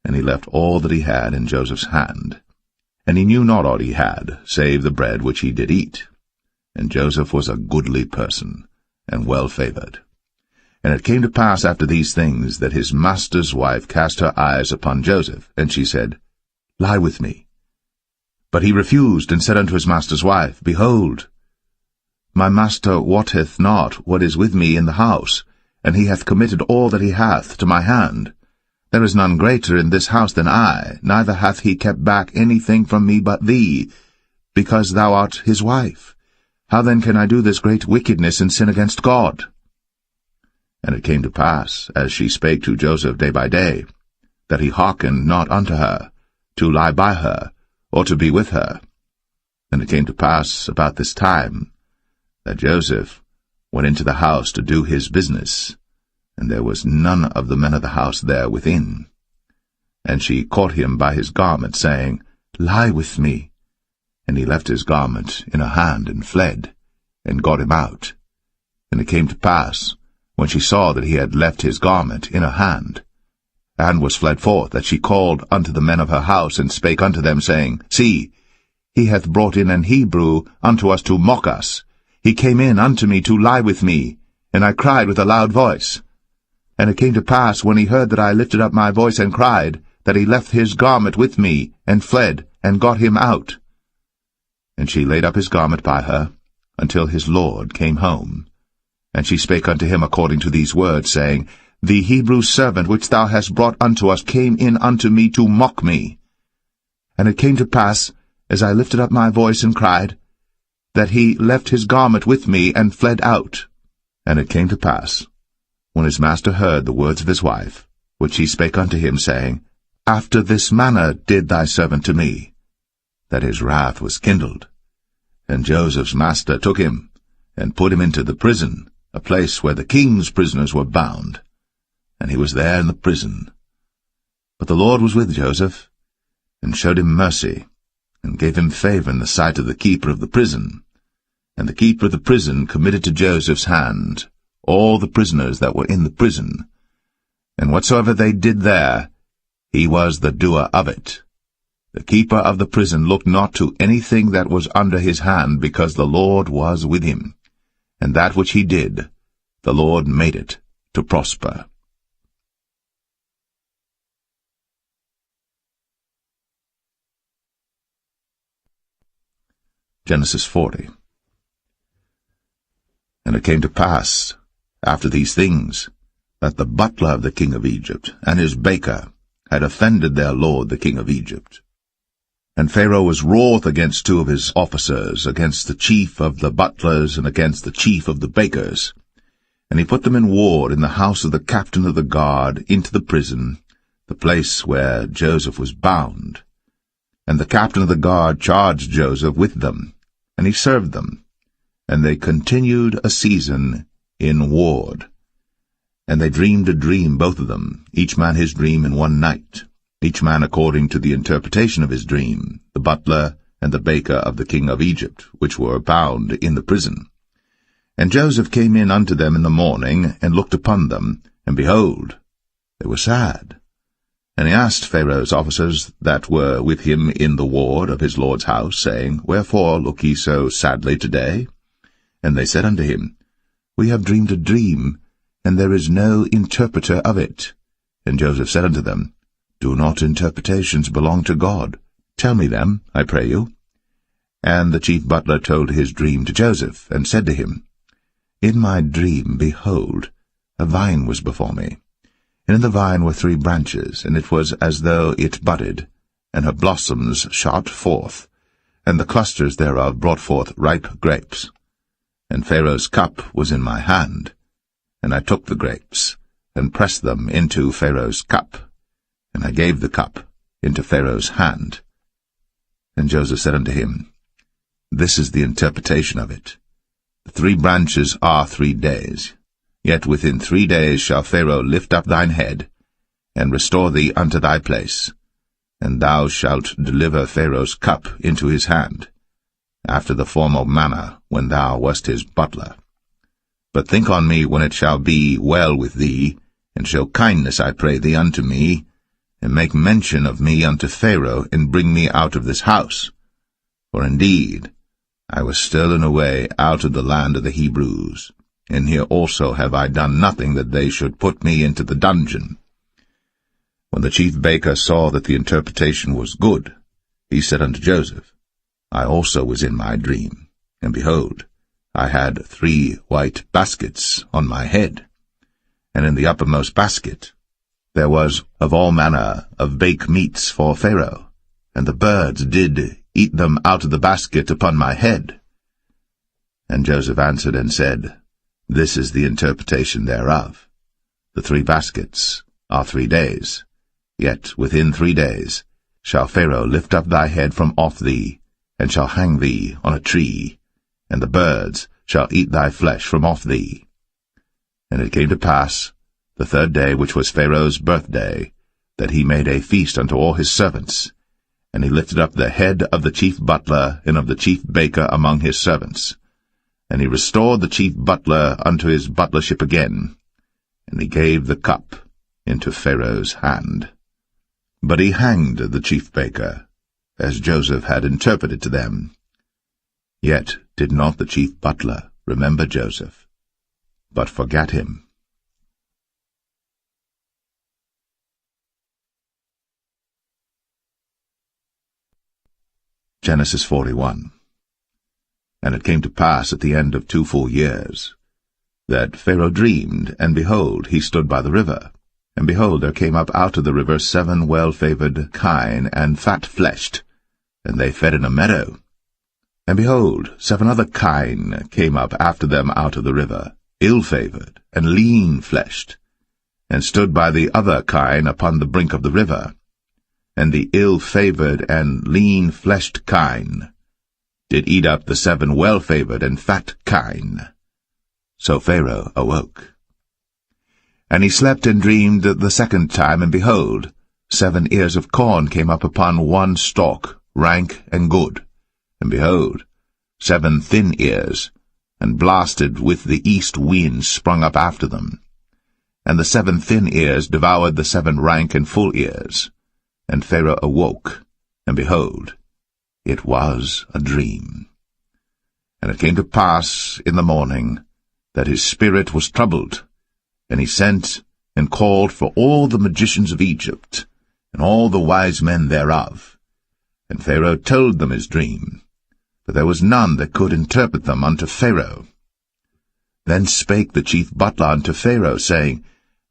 And he left all that he had in Joseph's hand. And he knew not aught he had, save the bread which he did eat. And Joseph was a goodly person, and well-favored. And it came to pass after these things, that his master's wife cast her eyes upon Joseph, and she said, Lie with me. But he refused, and said unto his master's wife, Behold, my master wotteth not what is with me in the house, and he hath committed all that he hath to my hand. There is none greater in this house than I, neither hath he kept back anything from me but thee, because thou art his wife. How then can I do this great wickedness and sin against God? And it came to pass, as she spake to Joseph day by day, that he hearkened not unto her, to lie by her, or to be with her. And it came to pass about this time, that Joseph went into the house to do his business, and there was none of the men of the house there within. And she caught him by his garment, saying, Lie with me. And he left his garment in her hand, and fled, and got him out. And it came to pass, when she saw that he had left his garment in her hand, and was fled forth, that she called unto the men of her house, and spake unto them, saying, See, he hath brought in an Hebrew unto us to mock us. He came in unto me to lie with me, and I cried with a loud voice. And it came to pass, when he heard that I lifted up my voice and cried, that he left his garment with me, and fled, and got him out. And she laid up his garment by her, until his lord came home. And she spake unto him according to these words, saying, The Hebrew servant which thou hast brought unto us came in unto me to mock me. And it came to pass, as I lifted up my voice and cried, that he left his garment with me, and fled out. And it came to pass, when his master heard the words of his wife, which she spake unto him, saying, After this manner did thy servant to me, that his wrath was kindled. And Joseph's master took him, and put him into the prison, a place where the king's prisoners were bound. And he was there in the prison. But the Lord was with Joseph, and showed him mercy, and gave him favor in the sight of the keeper of the prison. And the keeper of the prison committed to Joseph's hand all the prisoners that were in the prison. And whatsoever they did there, he was the doer of it. The keeper of the prison looked not to anything that was under his hand, because the Lord was with him. And that which he did, the Lord made it to prosper. Genesis 40. And it came to pass, after these things, that the butler of the king of Egypt and his baker had offended their lord the king of Egypt. And Pharaoh was wroth against two of his officers, against the chief of the butlers and against the chief of the bakers. And he put them in ward in the house of the captain of the guard into the prison, the place where Joseph was bound. And the captain of the guard charged Joseph with them, and he served them. And they continued a season in ward. And they dreamed a dream, both of them, each man his dream in one night, each man according to the interpretation of his dream, the butler and the baker of the king of Egypt, which were bound in the prison. And Joseph came in unto them in the morning, and looked upon them, and behold, they were sad. And he asked Pharaoh's officers that were with him in the ward of his lord's house, saying, Wherefore look ye so sadly today? And they said unto him, We have dreamed a dream, and there is no interpreter of it. And Joseph said unto them, Do not interpretations belong to God? Tell me them, I pray you. And the chief butler told his dream to Joseph, and said to him, In my dream, behold, a vine was before me. And in the vine were 3 branches, and it was as though it budded, and her blossoms shot forth, and the clusters thereof brought forth ripe grapes. And Pharaoh's cup was in my hand, and I took the grapes, and pressed them into Pharaoh's cup, and I gave the cup into Pharaoh's hand. And Joseph said unto him, This is the interpretation of it. The 3 branches are 3 days. Yet within 3 days shall Pharaoh lift up thine head, and restore thee unto thy place, and thou shalt deliver Pharaoh's cup into his hand, after the former manner when thou wast his butler. But think on me when it shall be well with thee, and show kindness, I pray thee, unto me, and make mention of me unto Pharaoh, and bring me out of this house. For indeed I was stolen away out of the land of the Hebrews, and here also have I done nothing that they should put me into the dungeon. When the chief baker saw that the interpretation was good, he said unto Joseph, I also was in my dream, and behold, I had 3 white baskets on my head, and in the uppermost basket there was of all manner of baked meats for Pharaoh, and the birds did eat them out of the basket upon my head. And Joseph answered and said, This is the interpretation thereof. The 3 baskets are 3 days. Yet within 3 days shall Pharaoh lift up thy head from off thee, and shall hang thee on a tree, and the birds shall eat thy flesh from off thee. And it came to pass, the 3rd day, which was Pharaoh's birthday, that he made a feast unto all his servants, and he lifted up the head of the chief butler and of the chief baker among his servants. And he restored the chief butler unto his butlership again, and he gave the cup into Pharaoh's hand. But he hanged the chief baker, as Joseph had interpreted to them. Yet did not the chief butler remember Joseph, but forgat him. Genesis 41. And it came to pass at the end of 2 full years, that Pharaoh dreamed, and behold, he stood by the river. And behold, there came up out of the river 7 well-favored kine and fat-fleshed, and they fed in a meadow. And behold, 7 other kine came up after them out of the river, ill-favored and lean-fleshed, and stood by the other kine upon the brink of the river. and the ill-favored and lean-fleshed kine did eat up the 7 well-favored and fat kine. So Pharaoh awoke. And he slept and dreamed the second time, and behold, 7 ears of corn came up upon one stalk, rank and good. And behold, 7 thin ears, and blasted with the east wind sprung up after them. And the 7 thin ears devoured the 7 rank and full ears. And Pharaoh awoke, and behold, it was a dream. And it came to pass in the morning that his spirit was troubled, and he sent and called for all the magicians of Egypt, and all the wise men thereof. And Pharaoh told them his dream, but there was none that could interpret them unto Pharaoh. Then spake the chief butler unto Pharaoh, saying,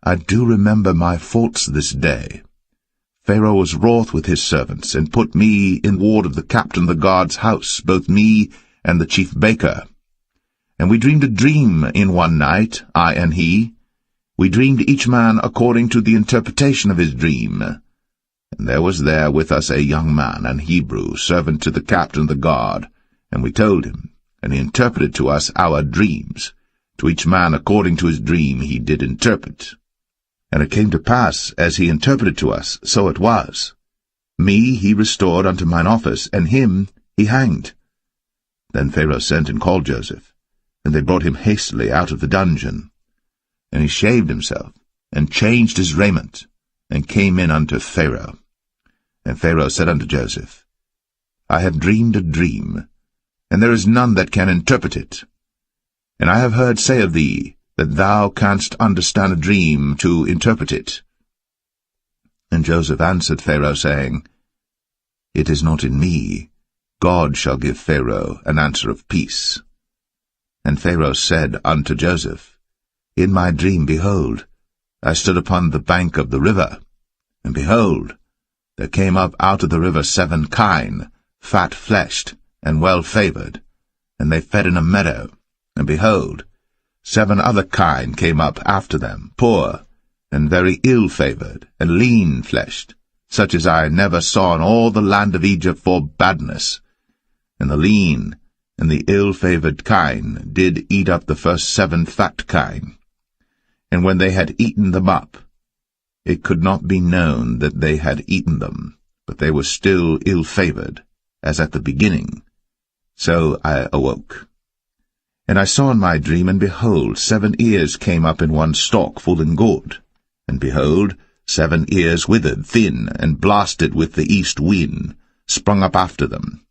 I do remember my faults this day. Pharaoh was wroth with his servants, and put me in ward of the captain of the guard's house, both me and the chief baker. And we dreamed a dream in one night, I and he. We dreamed each man according to the interpretation of his dream. And there was there with us a young man, an Hebrew, servant to the captain of the guard. And we told him, and he interpreted to us our dreams. To each man according to his dream he did interpret. And it came to pass, as he interpreted to us, so it was. Me he restored unto mine office, and him he hanged. Then Pharaoh sent and called Joseph, and they brought him hastily out of the dungeon. And he shaved himself, and changed his raiment, and came in unto Pharaoh. And Pharaoh said unto Joseph, I have dreamed a dream, and there is none that can interpret it. And I have heard say of thee, that thou canst understand a dream to interpret it. And Joseph answered Pharaoh, saying, It is not in me. God shall give Pharaoh an answer of peace. And Pharaoh said unto Joseph, In my dream, behold, I stood upon the bank of the river, and behold, there came up out of the river 7 kine, fat-fleshed, and well-favored, and they fed in a meadow, and behold, 7 other kine came up after them, poor, and very ill-favored, and lean-fleshed, such as I never saw in all the land of Egypt for badness. And the lean and the ill-favored kine did eat up the first 7 fat kine. And when they had eaten them up, it could not be known that they had eaten them, but they were still ill-favored, as at the beginning. So I awoke. And I saw in my dream, and behold, 7 ears came up in one stalk, full and good. And behold, 7 ears withered, thin, and blasted with the east wind, sprung up after them.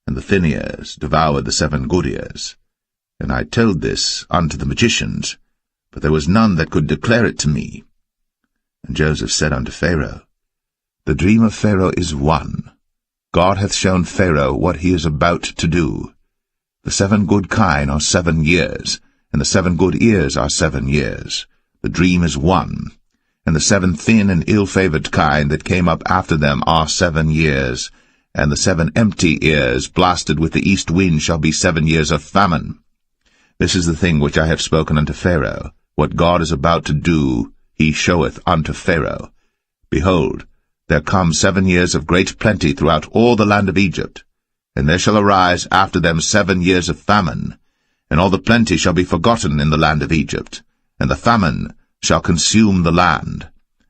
And the thin ears devoured the 7 good ears. And I told this unto the magicians, but there was none that could declare it to me. And Joseph said unto Pharaoh, The dream of Pharaoh is one. God hath shown Pharaoh what he is about to do. The 7 good kine are 7 years, and the 7 good ears are 7 years. The dream is one. And the 7 thin and ill-favored kine that came up after them are 7 years, and the 7 empty ears blasted with the east wind shall be 7 years of famine. This is the thing which I have spoken unto Pharaoh. What God is about to do, he showeth unto Pharaoh. Behold, there come 7 years of great plenty throughout all the land of Egypt. And there shall arise after them 7 years of famine, and all the plenty shall be forgotten in the land of Egypt, and the famine shall consume the land,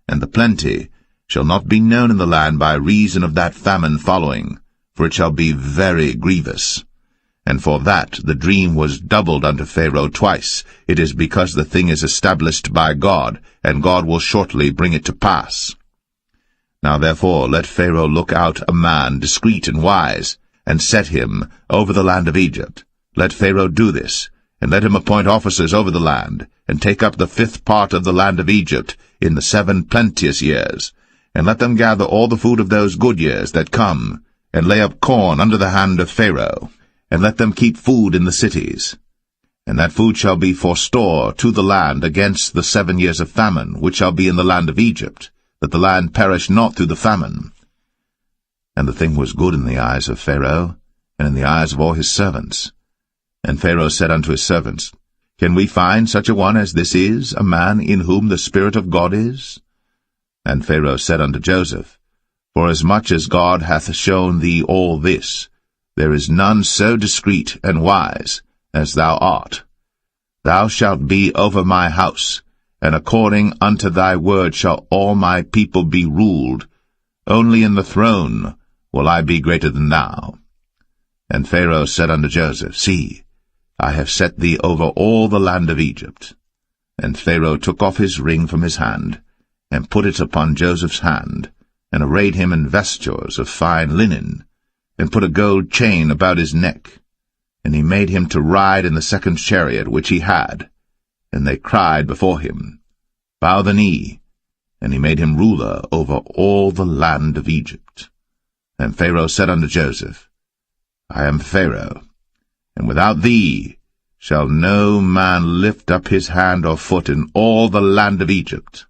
and the plenty shall not be known in the land by reason of that famine following, for it shall be very grievous. And for that the dream was doubled unto Pharaoh twice. It is because the thing is established by God, and God will shortly bring it to pass. Now therefore let Pharaoh look out a man discreet and wise, and set him over the land of Egypt. Let Pharaoh do this, and let him appoint officers over the land, and take up the 5th part of the land of Egypt in the 7 plenteous years, and let them gather all the food of those good years that come, and lay up corn under the hand of Pharaoh, and let them keep food in the cities. And that food shall be for store to the land against the 7 years of famine, which shall be in the land of Egypt, that the land perish not through the famine. And the thing was good in the eyes of Pharaoh, and in the eyes of all his servants. And Pharaoh said unto his servants, Can we find such a one as this is, a man in whom the Spirit of God is? And Pharaoh said unto Joseph, Forasmuch as God hath shown thee all this, there is none so discreet and wise as thou art. Thou shalt be over my house, and according unto thy word shall all my people be ruled. Only in the throne will I be greater than thou. And Pharaoh said unto Joseph, See, I have set thee over all the land of Egypt. And Pharaoh took off his ring from his hand, and put it upon Joseph's hand, and arrayed him in vestures of fine linen, and put a gold chain about his neck. And he made him to ride in the second chariot which he had. And they cried before him, Bow the knee. And he made him ruler over all the land of Egypt. And Pharaoh said unto Joseph, I am Pharaoh, and without thee shall no man lift up his hand or foot in all the land of Egypt.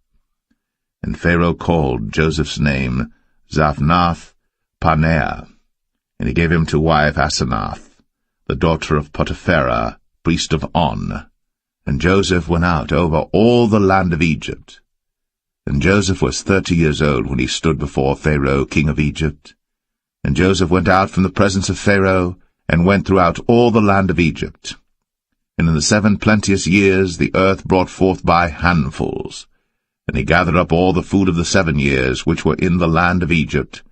And Pharaoh called Joseph's name Zaphnath-Paneah, and he gave him to wife Asenath, the daughter of Potipharah, priest of On. And Joseph went out over all the land of Egypt. And Joseph was 30 years old when he stood before Pharaoh, king of Egypt. And Joseph went out from the presence of Pharaoh, and went throughout all the land of Egypt. And in the 7 plenteous years the earth brought forth by handfuls. And he gathered up all the food of the 7 years which were in the land of Egypt,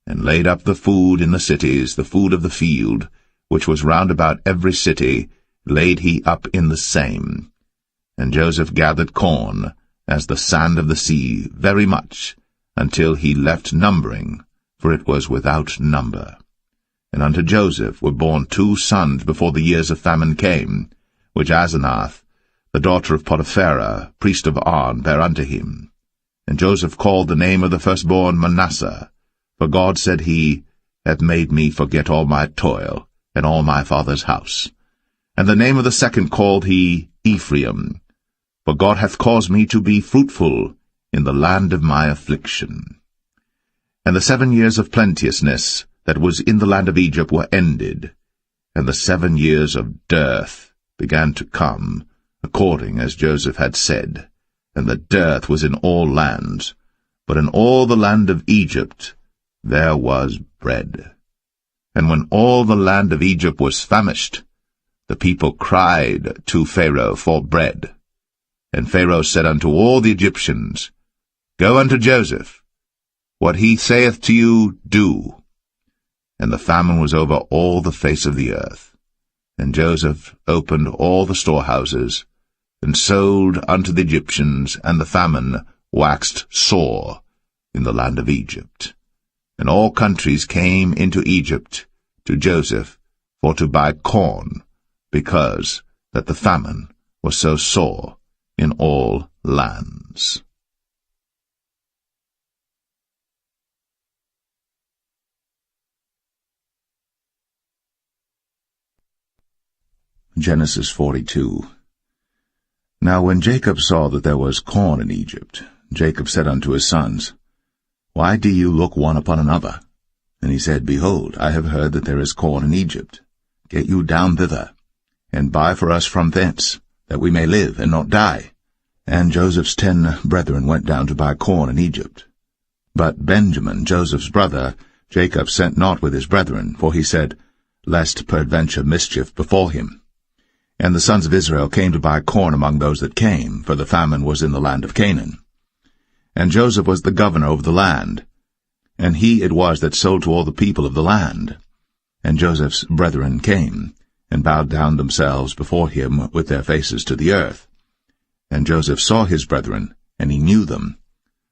and laid up the food in the cities, the food of the field, which was round about every city, laid he up in the same. And Joseph gathered corn, as the sand of the sea, very much, until he left numbering, for it was without number. And unto Joseph were born 2 sons before the years of famine came, which Asenath, the daughter of Potipharah, priest of On, bare unto him. And Joseph called the name of the firstborn Manasseh, for God, said he, hath made me forget all my toil, and all my father's house. And the name of the second called he Ephraim, for God hath caused me to be fruitful in the land of my affliction. And the 7 years of plenteousness that was in the land of Egypt were ended, and the 7 years of dearth began to come, according as Joseph had said. And the dearth was in all lands, but in all the land of Egypt there was bread. And when all the land of Egypt was famished, the people cried to Pharaoh for bread. And Pharaoh said unto all the Egyptians, Go unto Joseph. What he saith to you, do. And the famine was over all the face of the earth. And Joseph opened all the storehouses, and sold unto the Egyptians, and the famine waxed sore in the land of Egypt. And all countries came into Egypt to Joseph for to buy corn, because that the famine was so sore in all lands. Genesis 42. Now when Jacob saw that there was corn in Egypt, Jacob said unto his sons, Why do you look one upon another? And he said, Behold, I have heard that there is corn in Egypt. Get you down thither, and buy for us from thence, that we may live and not die. And Joseph's 10 brethren went down to buy corn in Egypt. But Benjamin, Joseph's brother, Jacob sent not with his brethren, for he said, Lest peradventure mischief befall him. And the sons of Israel came to buy corn among those that came, for the famine was in the land of Canaan. And Joseph was the governor over the land, and he it was that sold to all the people of the land. And Joseph's brethren came, and bowed down themselves before him with their faces to the earth. And Joseph saw his brethren, and he knew them,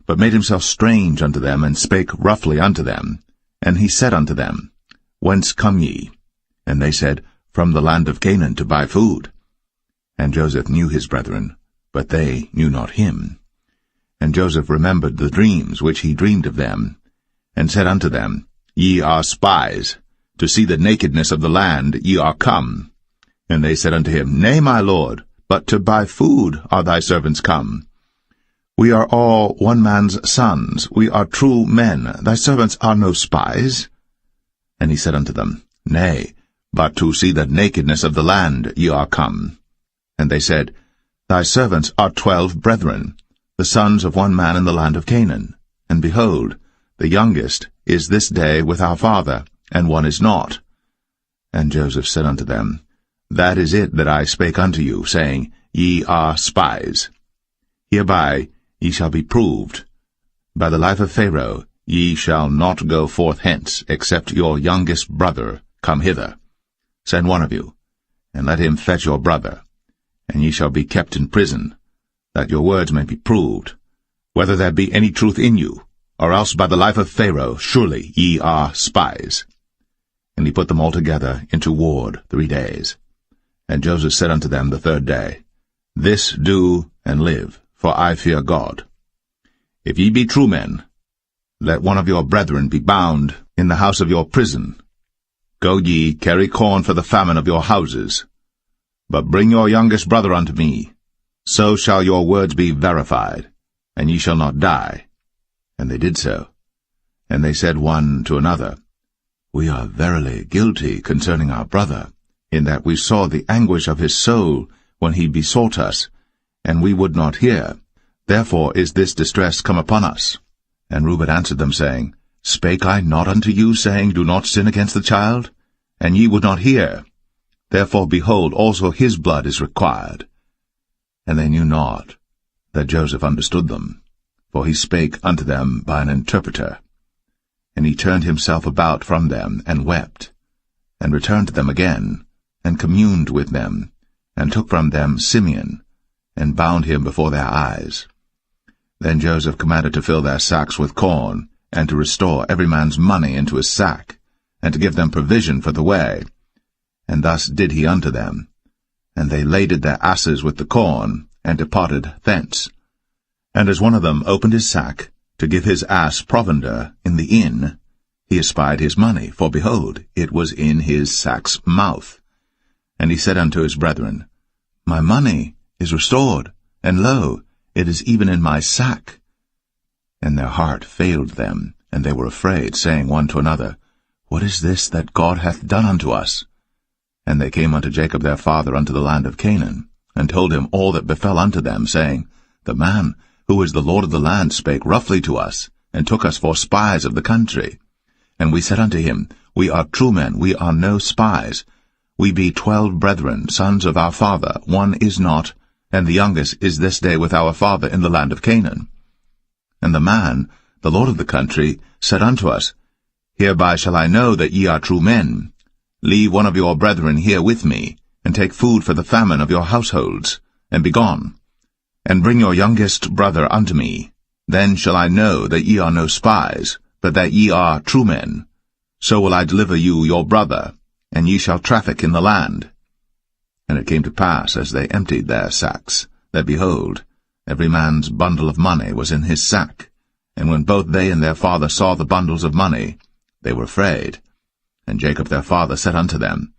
but made himself strange unto them, and spake roughly unto them. And he said unto them, Whence come ye? And they said, From the land of Canaan to buy food. And Joseph knew his brethren, but they knew not him. And Joseph remembered the dreams which he dreamed of them, and said unto them, Ye are spies, to see the nakedness of the land ye are come. And they said unto him, Nay, my lord, but to buy food are thy servants come. We are all one man's sons, we are true men, thy servants are no spies. And he said unto them, Nay, but to see the nakedness of the land ye are come. And they said, Thy servants are 12 brethren, the sons of one man in the land of Canaan. And behold, the youngest is this day with our father, and one is not. And Joseph said unto them, That is it that I spake unto you, saying, Ye are spies. Hereby ye shall be proved. By the life of Pharaoh ye shall not go forth hence, except your youngest brother come hither. Send one of you, and let him fetch your brother, and ye shall be kept in prison, that your words may be proved, whether there be any truth in you, or else by the life of Pharaoh surely ye are spies. And he put them all together into ward 3 days. And Joseph said unto them the 3rd day, This do and live, for I fear God. If ye be true men, let one of your brethren be bound in the house of your prison. Go ye, carry corn for the famine of your houses. But bring your youngest brother unto me. So shall your words be verified, and ye shall not die. And they did so. And they said one to another, We are verily guilty concerning our brother, in that we saw the anguish of his soul when he besought us, and we would not hear. Therefore is this distress come upon us. And Reuben answered them, saying, Spake I not unto you, saying, Do not sin against the child? And ye would not hear. Therefore, behold, also his blood is required. And they knew not that Joseph understood them, for he spake unto them by an interpreter. And he turned himself about from them, and wept, and returned to them again, and communed with them, and took from them Simeon, and bound him before their eyes. Then Joseph commanded to fill their sacks with corn, and to restore every man's money into his sack, and to give them provision for the way. And thus did he unto them. And they laded their asses with the corn, and departed thence. And as one of them opened his sack, to give his ass provender in the inn, he espied his money, for behold, it was in his sack's mouth. And he said unto his brethren, My money is restored, and lo, it is even in my sack. And their heart failed them, and they were afraid, saying one to another, What is this that God hath done unto us? And they came unto Jacob their father unto the land of Canaan, and told him all that befell unto them, saying, The man who is the Lord of the land spake roughly to us, and took us for spies of the country. And we said unto him, We are true men, we are no spies. We be 12 brethren, sons of our father, one is not, and the youngest is this day with our father in the land of Canaan. And the man, the Lord of the country, said unto us, Hereby shall I know that ye are true men. Leave one of your brethren here with me, and take food for the famine of your households, and be gone. And bring your youngest brother unto me. Then shall I know that ye are no spies, but that ye are true men. So will I deliver you your brother, and ye shall traffic in the land. And it came to pass, as they emptied their sacks, that, behold, every man's bundle of money was in his sack. And when both they and their father saw the bundles of money, they were afraid. And Jacob their father said unto them,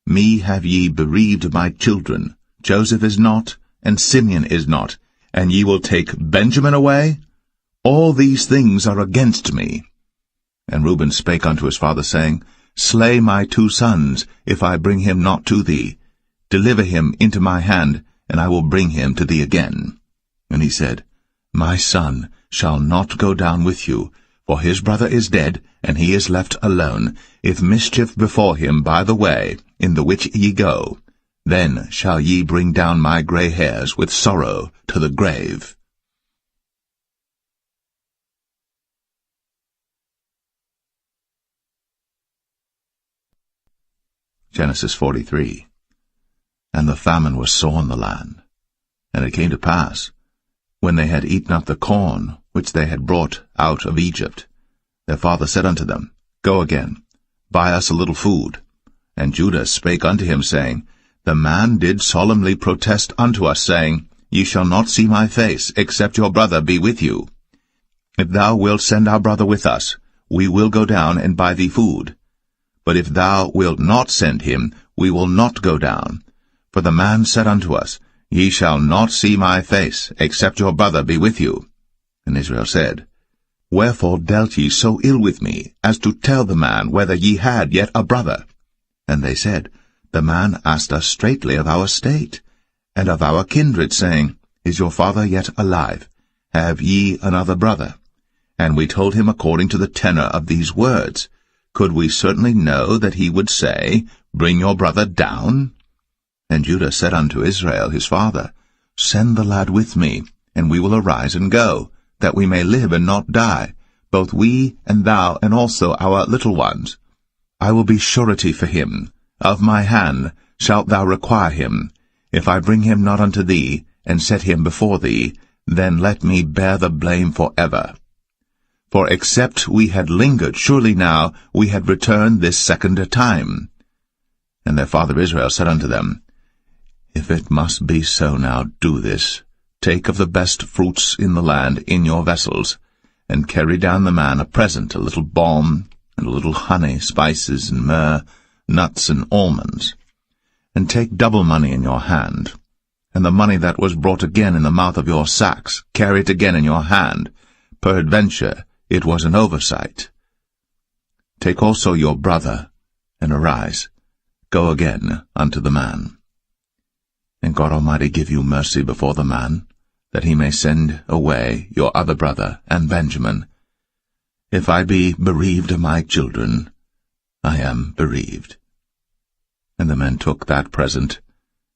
Me have ye bereaved my children. Joseph is not, and Simeon is not, and ye will take Benjamin away? All these things are against me. And Reuben spake unto his father, saying, Slay my 2 sons, if I bring him not to thee. Deliver him into my hand, and I will bring him to thee again. And he said, My son shall not go down with you, for his brother is dead, and he is left alone. If mischief befall him by the way, in the which ye go, then shall ye bring down my grey hairs with sorrow to the grave. Genesis 43. And the famine was sore in the land. And it came to pass, when they had eaten up the corn which they had brought out of Egypt, their father said unto them, Go again, buy us a little food. And Judah spake unto him, saying, The man did solemnly protest unto us, saying, Ye shall not see my face, except your brother be with you. If thou wilt send our brother with us, we will go down and buy thee food. But if thou wilt not send him, we will not go down. For the man said unto us, Ye shall not see my face, except your brother be with you. And Israel said, Wherefore dealt ye so ill with me, as to tell the man whether ye had yet a brother? And they said, The man asked us straitly of our state, and of our kindred, saying, Is your father yet alive? Have ye another brother? And we told him according to the tenor of these words. Could we certainly know that he would say, Bring your brother down? And Judah said unto Israel his father, Send the lad with me, and we will arise and go, that we may live and not die, both we and thou, and also our little ones. I will be surety for him. Of my hand shalt thou require him. If I bring him not unto thee, and set him before thee, then let me bear the blame for ever. For except we had lingered, surely now we had returned this second time. And their father Israel said unto them, If it must be so now, do this. Take of the best fruits in the land in your vessels, and carry down the man a present, a little balm, and a little honey, spices, and myrrh, nuts, and almonds. And take double money in your hand, and the money that was brought again in the mouth of your sacks, carry it again in your hand. Peradventure it was an oversight. Take also your brother, and arise, go again unto the man. And God Almighty give you mercy before the man, that he may send away your other brother and Benjamin. If I be bereaved of my children, I am bereaved. And the men took that present,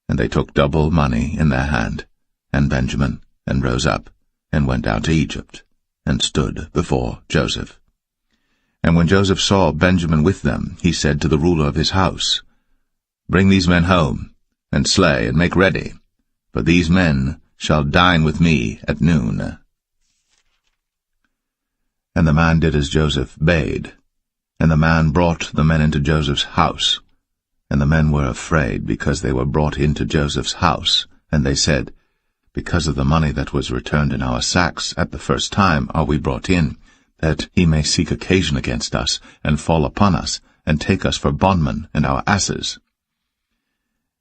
and they took double money in their hand, and Benjamin, and rose up, and went down to Egypt, and stood before Joseph. And when Joseph saw Benjamin with them, he said to the ruler of his house, Bring these men home, and slay, and make ready, for these men shall dine with me at noon. And the man did as Joseph bade, and the man brought the men into Joseph's house. And the men were afraid, because they were brought into Joseph's house. And they said, Because of the money that was returned in our sacks at the first time are we brought in, that he may seek occasion against us, and fall upon us, and take us for bondmen and our asses.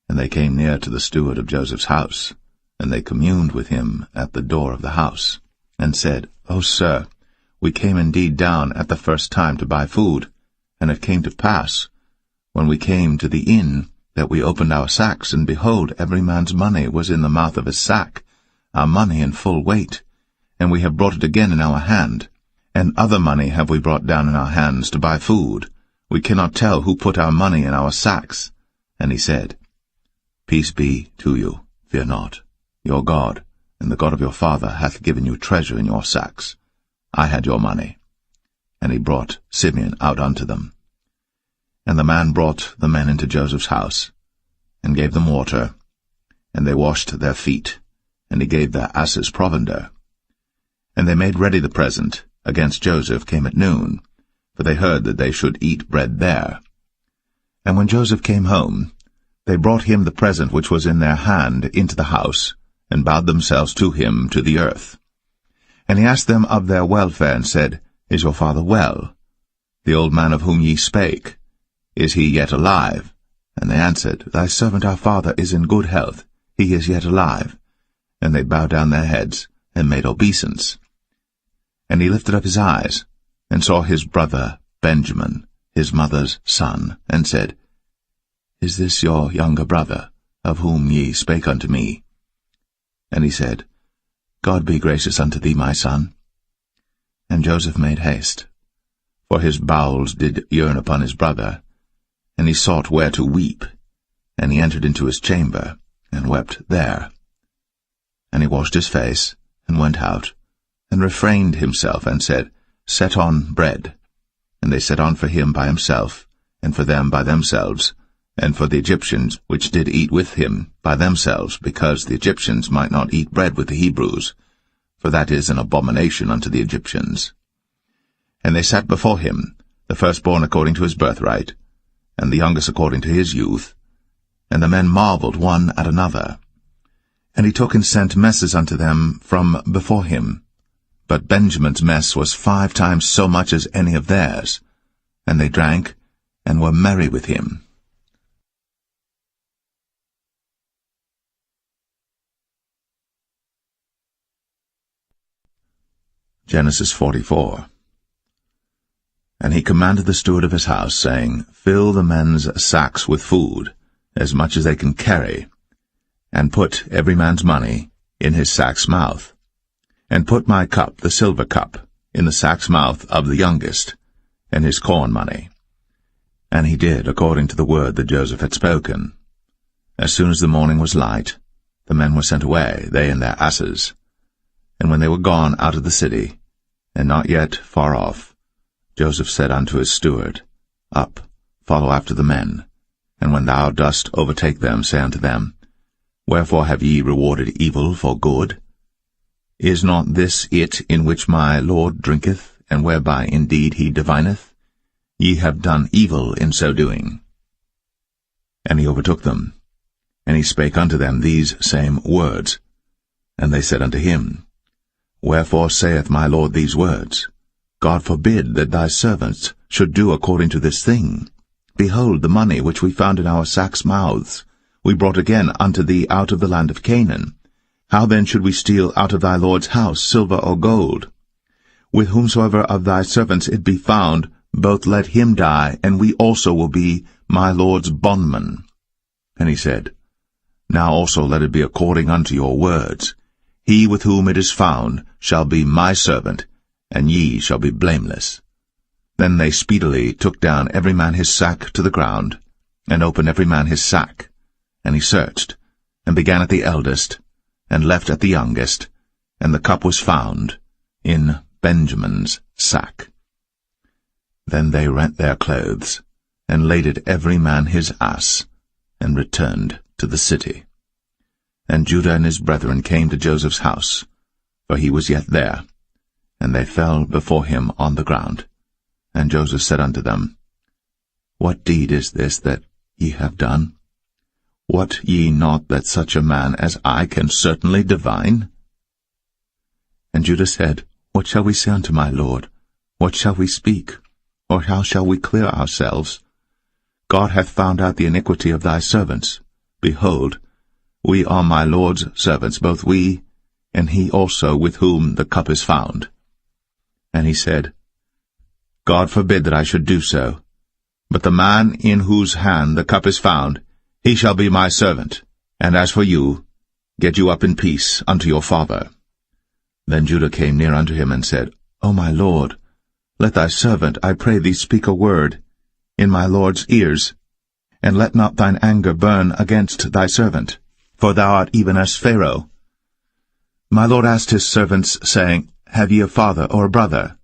And they came near to the steward of Joseph's house, and they communed with him at the door of the house, and said, O sir, we came indeed down at the first time to buy food, and it came to pass, when we came to the inn, that we opened our sacks, and behold, every man's money was in the mouth of his sack, our money in full weight, and we have brought it again in our hand. And other money have we brought down in our hands to buy food. We cannot tell who put our money in our sacks. And he said, Peace be to you, fear not. Your God, and the God of your father, hath given you treasure in your sacks. I had your money. And he brought Simeon out unto them. And the man brought the men into Joseph's house, and gave them water, and they washed their feet, and he gave their asses provender. And they made ready the present against Joseph came at noon, for they heard that they should eat bread there. And when Joseph came home, they brought him the present which was in their hand into the house, and bowed themselves to him to the earth. And he asked them of their welfare, and said, Is your father well? The old man of whom ye spake, is he yet alive? And they answered, Thy servant our father is in good health, he is yet alive. And they bowed down their heads, and made obeisance. And he lifted up his eyes, and saw his brother Benjamin, his mother's son, and said, Is this your younger brother, of whom ye spake unto me? And he said, God be gracious unto thee, my son. And Joseph made haste, for his bowels did yearn upon his brother, and he sought where to weep, and he entered into his chamber, and wept there. And he washed his face, and went out, and refrained himself, and said, Set on bread. And they set on for him by himself, and for them by themselves, and for the Egyptians which did eat with him by themselves, because the Egyptians might not eat bread with the Hebrews, for that is an abomination unto the Egyptians. And they sat before him, the firstborn according to his birthright, and the youngest according to his youth. And the men marveled one at another. And he took and sent messes unto them from before him. But Benjamin's mess was 5 times so much as any of theirs. And they drank, and were merry with him. Genesis 44. And he commanded the steward of his house, saying, Fill the men's sacks with food, as much as they can carry, and put every man's money in his sack's mouth. And put my cup, the silver cup, in the sack's mouth of the youngest, and his corn money. And he did according to the word that Joseph had spoken. As soon as the morning was light, the men were sent away, they and their asses. And when they were gone out of the city, and not yet far off, Joseph said unto his steward, Up, follow after the men, and when thou dost overtake them, say unto them, Wherefore have ye rewarded evil for good? Is not this it in which my Lord drinketh, and whereby indeed he divineth? Ye have done evil in so doing. And he overtook them, and he spake unto them these same words. And they said unto him, Wherefore saith my Lord these words? God forbid that thy servants should do according to this thing. Behold, the money which we found in our sacks' mouths we brought again unto thee out of the land of Canaan. How then should we steal out of thy Lord's house silver or gold? With whomsoever of thy servants it be found, both let him die, and we also will be my Lord's bondmen. And he said, Now also let it be according unto your words. He with whom it is found shall be my servant, and ye shall be blameless. Then they speedily took down every man his sack to the ground, and opened every man his sack. And he searched, and began at the eldest, and left at the youngest, and the cup was found in Benjamin's sack. Then they rent their clothes, and laded every man his ass, and returned to the city. And Judah and his brethren came to Joseph's house, for he was yet there, and they fell before him on the ground. And Joseph said unto them, What deed is this that ye have done? Wot ye not that such a man as I can certainly divine? And Judah said, What shall we say unto my Lord? What shall we speak? Or how shall we clear ourselves? God hath found out the iniquity of thy servants. Behold, we are my Lord's servants, both we, and he also with whom the cup is found. And he said, God forbid that I should do so. But the man in whose hand the cup is found, he shall be my servant. And as for you, get you up in peace unto your father. Then Judah came near unto him, and said, O my Lord, let thy servant, I pray thee, speak a word in my Lord's ears, and let not thine anger burn against thy servant, for thou art even as Pharaoh. My Lord asked his servants, saying, Have ye a father or a brother?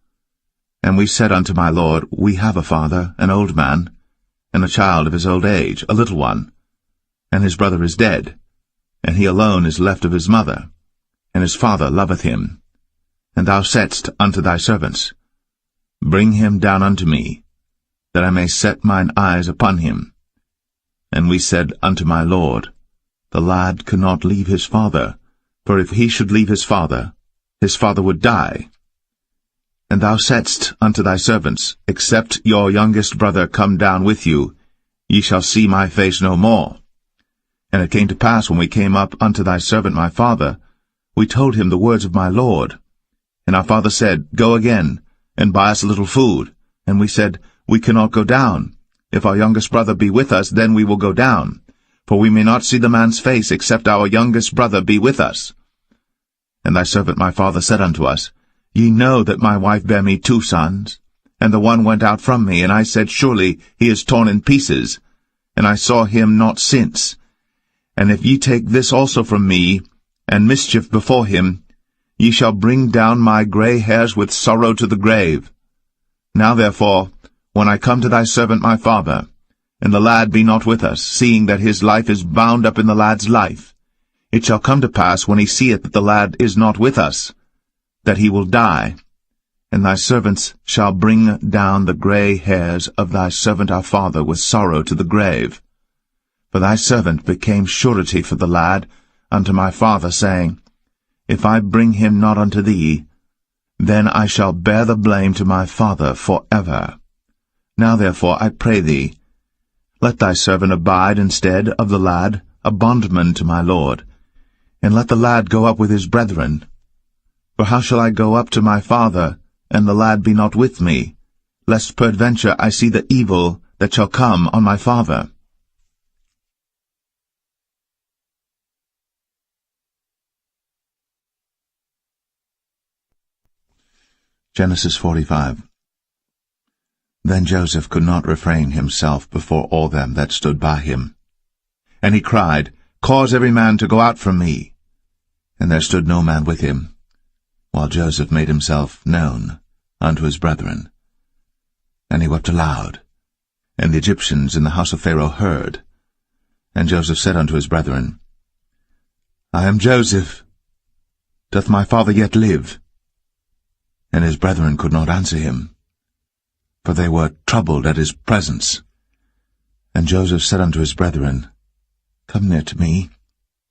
And we said unto my Lord, We have a father, an old man, and a child of his old age, a little one. And his brother is dead, and he alone is left of his mother, and his father loveth him. And thou saidst unto thy servants, Bring him down unto me, that I may set mine eyes upon him. And we said unto my Lord, The lad cannot leave his father, for if he should leave his father would die. And thou saidst unto thy servants, Except your youngest brother come down with you, ye shall see my face no more. And it came to pass, when we came up unto thy servant my father, we told him the words of my Lord. And our father said, Go again, and buy us a little food. And we said, We cannot go down. If our youngest brother be with us, then we will go down. For we may not see the man's face, except our youngest brother be with us. And thy servant my father said unto us, Ye know that my wife bare me 2 sons, and the one went out from me, and I said, Surely he is torn in pieces, and I saw him not since. And if ye take this also from me, and mischief before him, ye shall bring down my gray hairs with sorrow to the grave. Now therefore, when I come to thy servant my father, and the lad be not with us, seeing that his life is bound up in the lad's life, it shall come to pass, when he seeth that the lad is not with us, that he will die. And thy servants shall bring down the gray hairs of thy servant our father with sorrow to the grave. For thy servant became surety for the lad unto my father, saying, If I bring him not unto thee, then I shall bear the blame to my father for ever. Now therefore, I pray thee, let thy servant abide instead of the lad, a bondman to my Lord, and let the lad go up with his brethren. For how shall I go up to my father, and the lad be not with me, lest peradventure I see the evil that shall come on my father? Genesis 45. Then Joseph could not refrain himself before all them that stood by him. And he cried, Cause every man to go out from me. And there stood no man with him, while Joseph made himself known unto his brethren. And he wept aloud. And the Egyptians in the house of Pharaoh heard. And Joseph said unto his brethren, I am Joseph. Doth my father yet live? And his brethren could not answer him, for they were troubled at his presence. And Joseph said unto his brethren, Come near to me,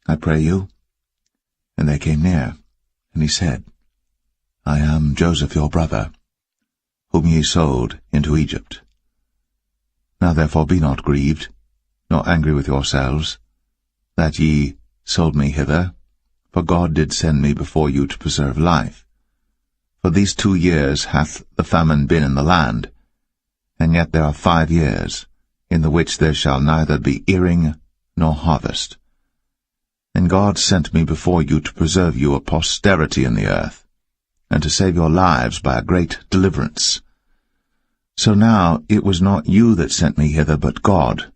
I pray you. And they came near, and he said, I am Joseph your brother, whom ye sold into Egypt. Now therefore be not grieved, nor angry with yourselves, that ye sold me hither, for God did send me before you to preserve life. For these 2 years hath the famine been in the land, and yet there are 5 years, in the which there shall neither be earing nor harvest. And God sent me before you to preserve you a posterity in the earth, and to save your lives by a great deliverance. So now it was not you that sent me hither, but God.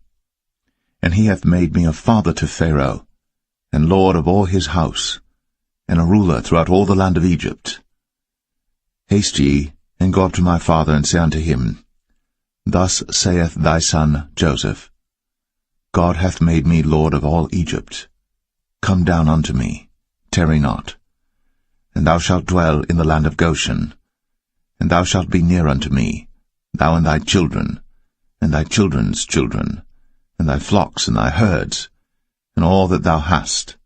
And he hath made me a father to Pharaoh, and lord of all his house, and a ruler throughout all the land of Egypt. Haste ye, and go up to my father, and say unto him, Thus saith thy son Joseph, God hath made me lord of all Egypt. Come down unto me, tarry not. And thou shalt dwell in the land of Goshen. And thou shalt be near unto me, thou and thy children, and thy children's children, and thy flocks and thy herds, and all that thou hast.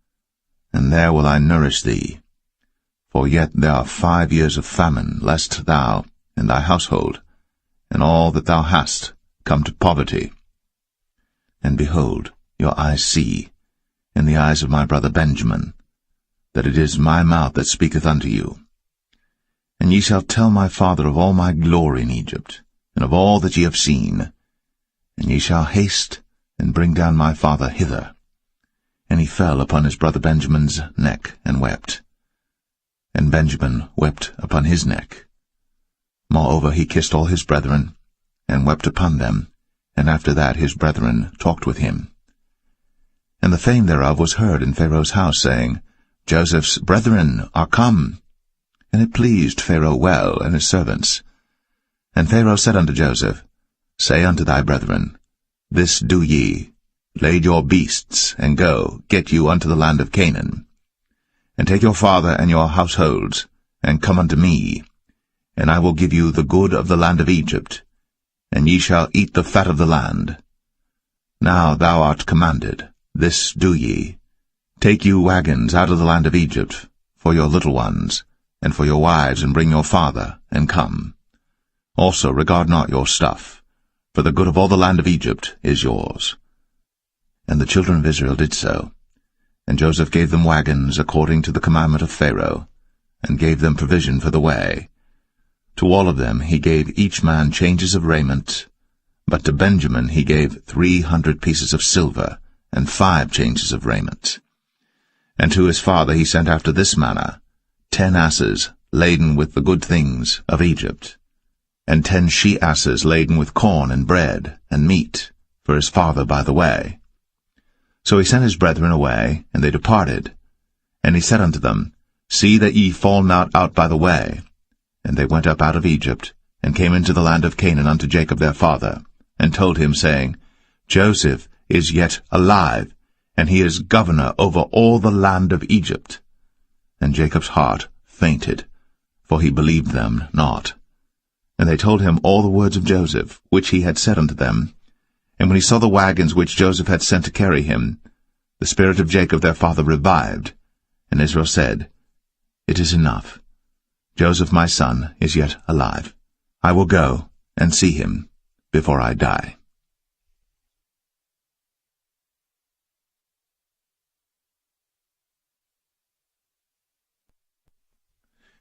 And there will I nourish thee. For yet there are 5 years of famine, lest thou and thy household, and all that thou hast, come to poverty. And behold, your eyes see, in the eyes of my brother Benjamin, that it is my mouth that speaketh unto you. And ye shall tell my father of all my glory in Egypt, and of all that ye have seen. And ye shall haste, and bring down my father hither. And he fell upon his brother Benjamin's neck, and wept. And Benjamin wept upon his neck. Moreover he kissed all his brethren, and wept upon them, and after that his brethren talked with him. And the fame thereof was heard in Pharaoh's house, saying, Joseph's brethren are come. And it pleased Pharaoh well, and his servants. And Pharaoh said unto Joseph, Say unto thy brethren, This do ye, lade your beasts, and go, get you unto the land of Canaan. And take your father and your households, and come unto me, and I will give you the good of the land of Egypt, and ye shall eat the fat of the land. Now thou art commanded, this do ye, take you wagons out of the land of Egypt, for your little ones, and for your wives, and bring your father, and come. Also regard not your stuff, for the good of all the land of Egypt is yours. And the children of Israel did so. And Joseph gave them wagons according to the commandment of Pharaoh, and gave them provision for the way. To all of them he gave each man changes of raiment, but to Benjamin he gave 300 pieces of silver, and 5 changes of raiment. And to his father he sent after this manner, 10 asses laden with the good things of Egypt, and 10 she-asses laden with corn and bread and meat for his father by the way. So he sent his brethren away, and they departed. And he said unto them, See that ye fall not out by the way. And they went up out of Egypt, and came into the land of Canaan unto Jacob their father, and told him, saying, Joseph is yet alive, and he is governor over all the land of Egypt. And Jacob's heart fainted, for he believed them not. And they told him all the words of Joseph, which he had said unto them. And when he saw the wagons which Joseph had sent to carry him, the spirit of Jacob their father revived. And Israel said, It is enough. Joseph my son is yet alive. I will go and see him before I die.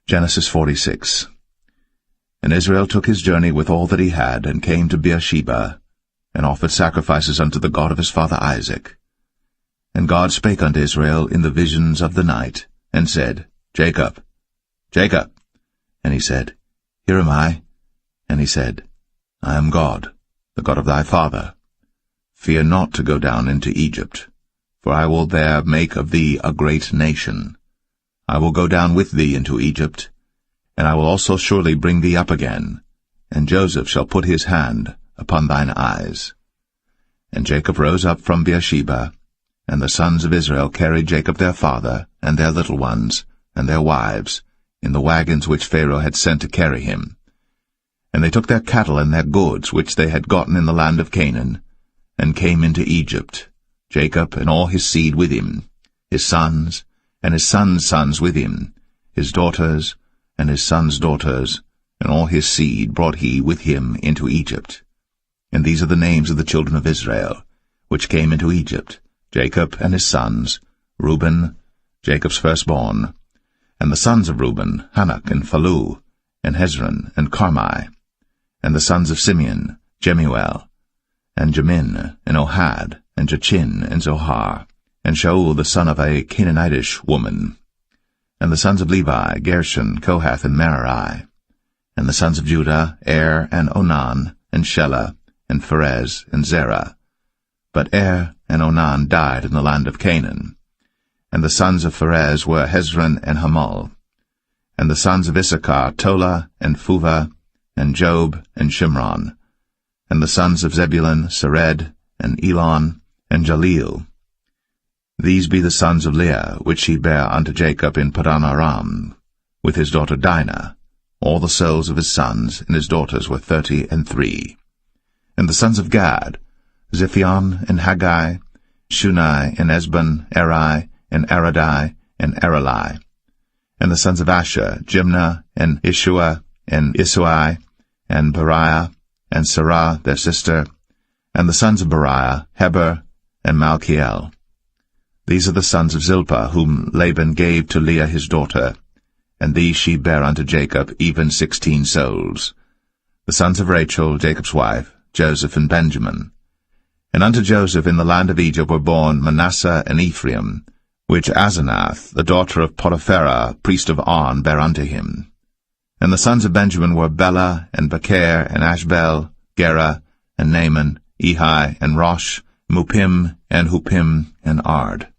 Genesis 46. And Israel took his journey with all that he had, and came to Beersheba, and offered sacrifices unto the God of his father Isaac. And God spake unto Israel in the visions of the night, and said, Jacob, Jacob. And he said, Here am I. And he said, I am God, the God of thy father. Fear not to go down into Egypt, for I will there make of thee a great nation. I will go down with thee into Egypt, and I will also surely bring thee up again, and Joseph shall put his hand upon thine eyes. And Jacob rose up from Beersheba, and the sons of Israel carried Jacob their father, and their little ones, and their wives, in the wagons which Pharaoh had sent to carry him. And they took their cattle and their goods which they had gotten in the land of Canaan, and came into Egypt, Jacob and all his seed with him, his sons, and his sons' sons with him, his daughters, and his sons' daughters, and all his seed brought he with him into Egypt. And these are the names of the children of Israel, which came into Egypt, Jacob and his sons, Reuben, Jacob's firstborn, and the sons of Reuben, Hanok and Phalu, and Hezron and Carmi, and the sons of Simeon, Jemuel, and Jamin, and Ohad, and Jachin, and Zohar, and Shaul the son of a Canaanitish woman, and the sons of Levi, Gershon, Kohath, and Merari, and the sons of Judah, Er, and Onan, and Shelah, and Pharez, and Zerah. But Er and Onan died in the land of Canaan. And the sons of Pharez were Hezron and Hamul. And the sons of Issachar, Tola, and Phuvah, and Job, and Shimron. And the sons of Zebulun, Sered, and Elon, and Jaleel. These be the sons of Leah, which she bare unto Jacob in Padan Aram, with his daughter Dinah. All the souls of his sons and his daughters were 33. And the sons of Gad, Ziphion, and Haggai, Shunai, and Esbon, Eri, and Aradai, and Arali. And the sons of Asher, Jimnah, and Ishua, and Isui, and Beriah, and Sarah their sister, and the sons of Beriah, Heber, and Malchiel. These are the sons of Zilpah, whom Laban gave to Leah his daughter, and these she bare unto Jacob, even 16 souls. The sons of Rachel, Jacob's wife, Joseph and Benjamin. And unto Joseph in the land of Egypt were born Manasseh and Ephraim, which Asenath, the daughter of Potipharah, priest of On, bare unto him. And the sons of Benjamin were Bela, and Becher, and Ashbel, Gera, and Naaman, Ehi, and Rosh, Muppim, and Huppim, and Ard.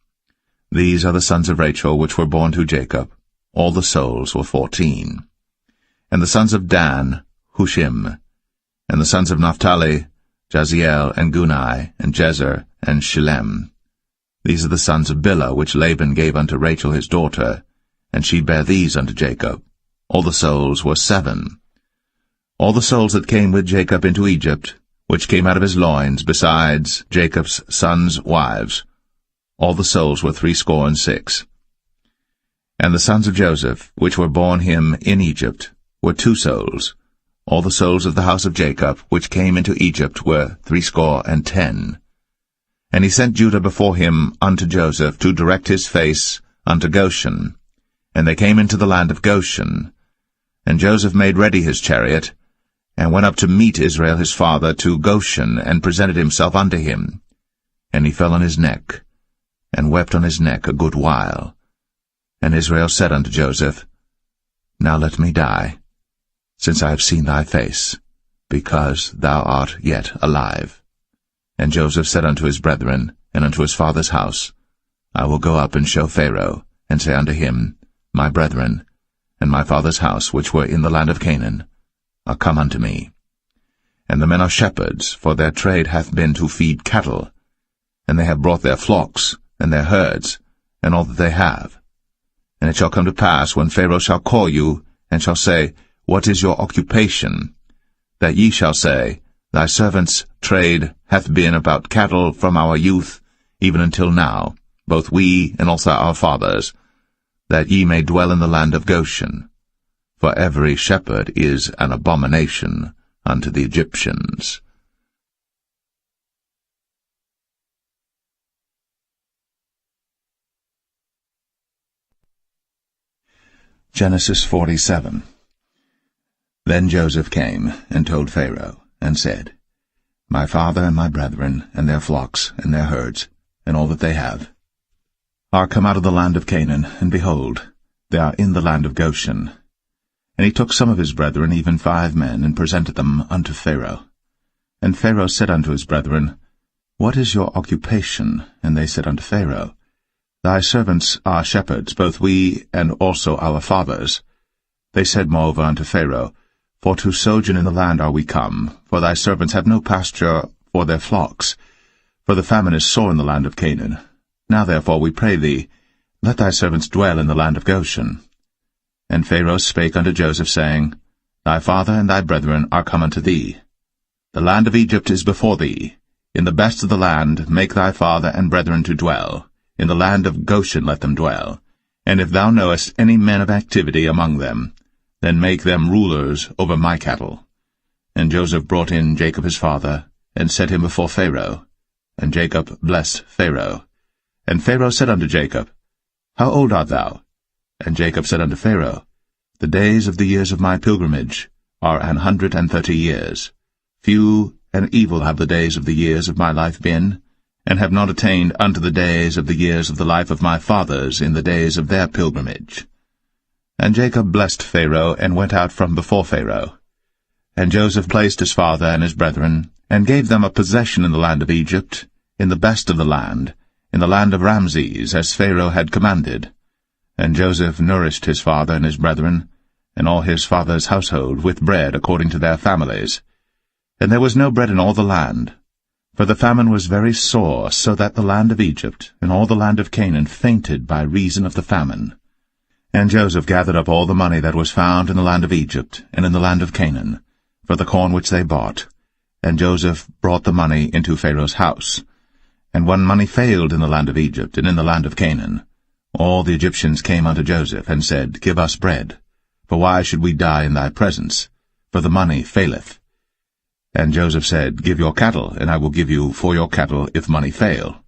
These are the sons of Rachel which were born to Jacob. All the souls were 14. And the sons of Dan, Hushim. And the sons of Naphtali, Jaziel, and Gunai, and Jezer, and Shillem. These are the sons of Bilhah, which Laban gave unto Rachel his daughter, and she bare these unto Jacob. All the souls were 7. All the souls that came with Jacob into Egypt, which came out of his loins, besides Jacob's sons' wives, all the souls were 66. And the sons of Joseph, which were born him in Egypt, were 2 souls. All the souls of the house of Jacob, which came into Egypt, were 70. And he sent Judah before him unto Joseph, to direct his face unto Goshen. And they came into the land of Goshen. And Joseph made ready his chariot, and went up to meet Israel his father to Goshen, and presented himself unto him. And he fell on his neck, and wept on his neck a good while. And Israel said unto Joseph, Now let me die, since I have seen thy face, because thou art yet alive. And Joseph said unto his brethren, and unto his father's house, I will go up and show Pharaoh, and say unto him, My brethren, and my father's house, which were in the land of Canaan, are come unto me. And the men are shepherds, for their trade hath been to feed cattle, and they have brought their flocks, and their herds, and all that they have. And it shall come to pass, when Pharaoh shall call you, and shall say, What is your occupation? That ye shall say, Thy servant's trade hath been about cattle from our youth, even until now, both we and also our fathers, that ye may dwell in the land of Goshen. For every shepherd is an abomination unto the Egyptians. Genesis 47. Then Joseph came and told Pharaoh, and said, My father and my brethren, and their flocks, and their herds, and all that they have, are come out of the land of Canaan, and behold, they are in the land of Goshen. And he took some of his brethren, even 5 men, and presented them unto Pharaoh. And Pharaoh said unto his brethren, What is your occupation? And they said unto Pharaoh, Thy servants are shepherds, both we and also our fathers. They said moreover unto Pharaoh, For to sojourn in the land are we come, for thy servants have no pasture for their flocks, for the famine is sore in the land of Canaan. Now therefore we pray thee, let thy servants dwell in the land of Goshen. And Pharaoh spake unto Joseph, saying, Thy father and thy brethren are come unto thee. The land of Egypt is before thee. In the best of the land make thy father and brethren to dwell. In the land of Goshen let them dwell. And if thou knowest any men of activity among them, then make them rulers over my cattle. And Joseph brought in Jacob his father, and set him before Pharaoh. And Jacob blessed Pharaoh. And Pharaoh said unto Jacob, How old art thou? And Jacob said unto Pharaoh, The days of the years of my pilgrimage are 130 years. Few and evil have the days of the years of my life been, and have not attained unto the days of the years of the life of my fathers in the days of their pilgrimage. And Jacob blessed Pharaoh, and went out from before Pharaoh. And Joseph placed his father and his brethren, and gave them a possession in the land of Egypt, in the best of the land, in the land of Ramses, as Pharaoh had commanded. And Joseph nourished his father and his brethren, and all his father's household, with bread according to their families. And there was no bread in all the land, for the famine was very sore, so that the land of Egypt and all the land of Canaan fainted by reason of the famine. And Joseph gathered up all the money that was found in the land of Egypt and in the land of Canaan, for the corn which they bought. And Joseph brought the money into Pharaoh's house. And when money failed in the land of Egypt and in the land of Canaan, all the Egyptians came unto Joseph, and said, Give us bread, for why should we die in thy presence? For the money faileth. And Joseph said, Give your cattle, and I will give you for your cattle if money fail.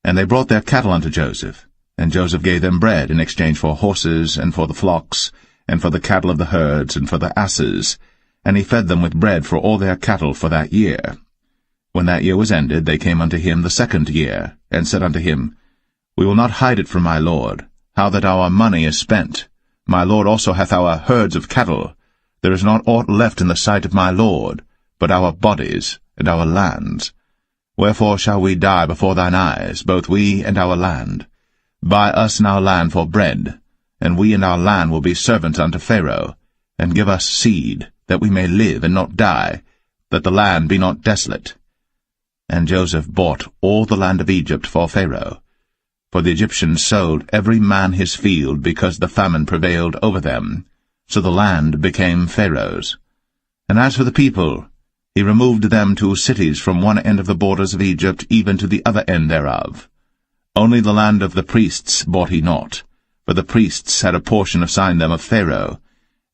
And they brought their cattle unto Joseph, and Joseph gave them bread in exchange for horses, and for the flocks, and for the cattle of the herds, and for the asses, and he fed them with bread for all their cattle for that year. When that year was ended, they came unto him the 2nd year, and said unto him, We will not hide it from my lord, how that our money is spent. My lord also hath our herds of cattle. There is not aught left in the sight of my lord, but our bodies and our lands. Wherefore shall we die before thine eyes, both we and our land? Buy us and our land for bread, and we and our land will be servants unto Pharaoh, and give us seed, that we may live and not die, that the land be not desolate. And Joseph bought all the land of Egypt for Pharaoh. For the Egyptians sold every man his field, because the famine prevailed over them. So the land became Pharaoh's. And as for the people, he removed them to cities from one end of the borders of Egypt even to the other end thereof. Only the land of the priests bought he not, for the priests had a portion assigned them of Pharaoh,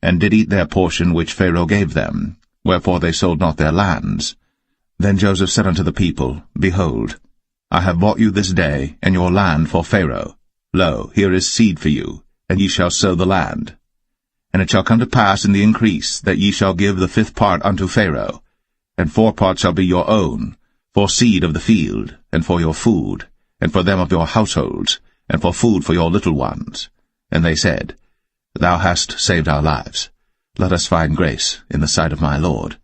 and did eat their portion which Pharaoh gave them, wherefore they sold not their lands. Then Joseph said unto the people, Behold, I have bought you this day, and your land for Pharaoh. Lo, here is seed for you, and ye shall sow the land. And it shall come to pass in the increase, that ye shall give the 5th part unto Pharaoh, and 4 parts shall be your own, for seed of the field, and for your food, and for them of your households, and for food for your little ones. And they said, Thou hast saved our lives. Let us find grace in the sight of my lord,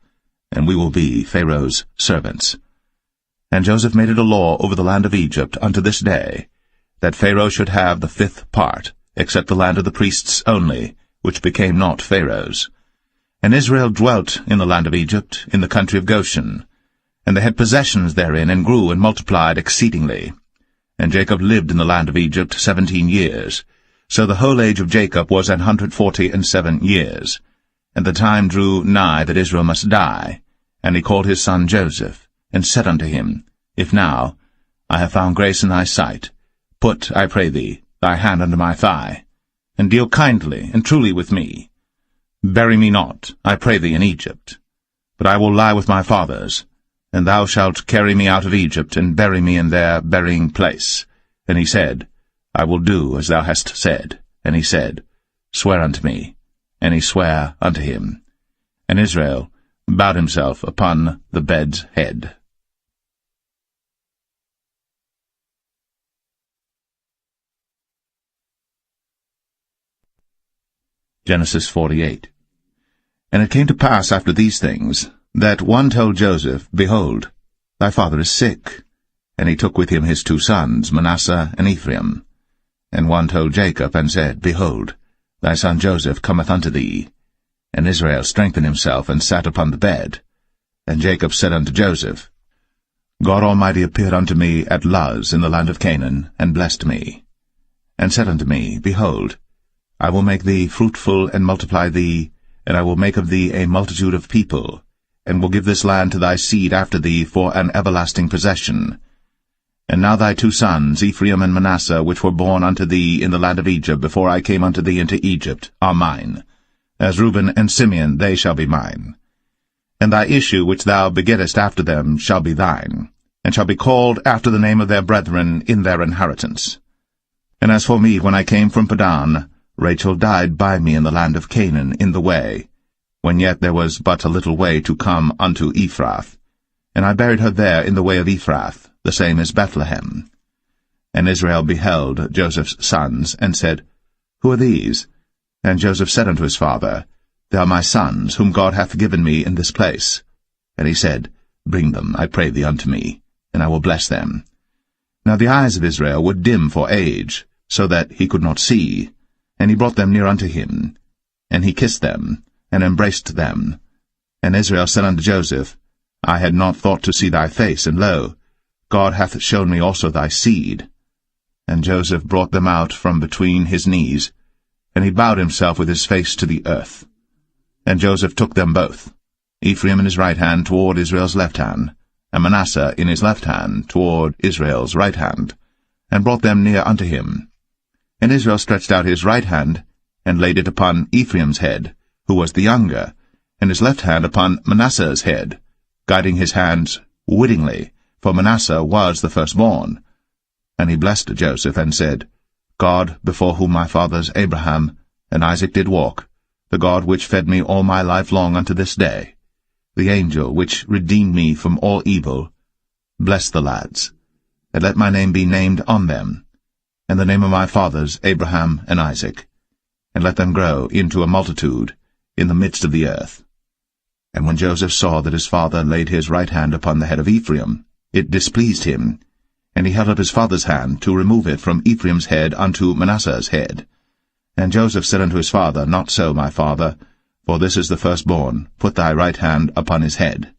and we will be Pharaoh's servants. And Joseph made it a law over the land of Egypt unto this day, that Pharaoh should have the 5th part, except the land of the priests only, which became not Pharaoh's. And Israel dwelt in the land of Egypt, in the country of Goshen, and they had possessions therein, and grew and multiplied exceedingly. And Jacob lived in the land of Egypt 17 years. So the whole age of Jacob was 147 years. And the time drew nigh that Israel must die. And he called his son Joseph, and said unto him, If now I have found grace in thy sight, put, I pray thee, thy hand under my thigh, and deal kindly and truly with me. Bury me not, I pray thee, in Egypt, but I will lie with my fathers, and thou shalt carry me out of Egypt, and bury me in their burying place. And he said, I will do as thou hast said. And he said, Swear unto me. And he sware unto him. And Israel bowed himself upon the bed's head. Genesis 48. And it came to pass after these things, that one told Joseph, Behold, thy father is sick. And he took with him his 2 sons, Manasseh and Ephraim. And one told Jacob, and said, Behold, thy son Joseph cometh unto thee. And Israel strengthened himself, and sat upon the bed. And Jacob said unto Joseph, God Almighty appeared unto me at Luz in the land of Canaan, and blessed me, and said unto me, Behold, I will make thee fruitful, and multiply thee, and I will make of thee a multitude of people, and will give this land to thy seed after thee for an everlasting possession. And now thy 2 sons, Ephraim and Manasseh, which were born unto thee in the land of Egypt, before I came unto thee into Egypt, are mine. As Reuben and Simeon they shall be mine. And thy issue which thou begettest after them shall be thine, and shall be called after the name of their brethren in their inheritance. And as for me, when I came from Padan, Rachel died by me in the land of Canaan in the way, when yet there was but a little way to come unto Ephrath. And I buried her there in the way of Ephrath, the same as Bethlehem. And Israel beheld Joseph's sons, and said, Who are these? And Joseph said unto his father, They are my sons, whom God hath given me in this place. And he said, Bring them, I pray thee, unto me, and I will bless them. Now the eyes of Israel were dim for age, so that he could not see. And he brought them near unto him. And he kissed them, and embraced them. And Israel said unto Joseph, I had not thought to see thy face, and lo, God hath shown me also thy seed. And Joseph brought them out from between his knees, and he bowed himself with his face to the earth. And Joseph took them both, Ephraim in his right hand toward Israel's left hand, and Manasseh in his left hand toward Israel's right hand, and brought them near unto him. And Israel stretched out his right hand, and laid it upon Ephraim's head, who was the younger, and his left hand upon Manasseh's head, guiding his hands wittingly, for Manasseh was the firstborn. And he blessed Joseph, and said, God, before whom my fathers Abraham and Isaac did walk, the God which fed me all my life long unto this day, the angel which redeemed me from all evil, bless the lads, and let my name be named on them, and the name of my fathers Abraham and Isaac, and let them grow into a multitude in the midst of the earth. And when Joseph saw that his father laid his right hand upon the head of Ephraim, it displeased him, and he held up his father's hand to remove it from Ephraim's head unto Manasseh's head. And Joseph said unto his father, Not so, my father, for this is the firstborn. Put thy right hand upon his head.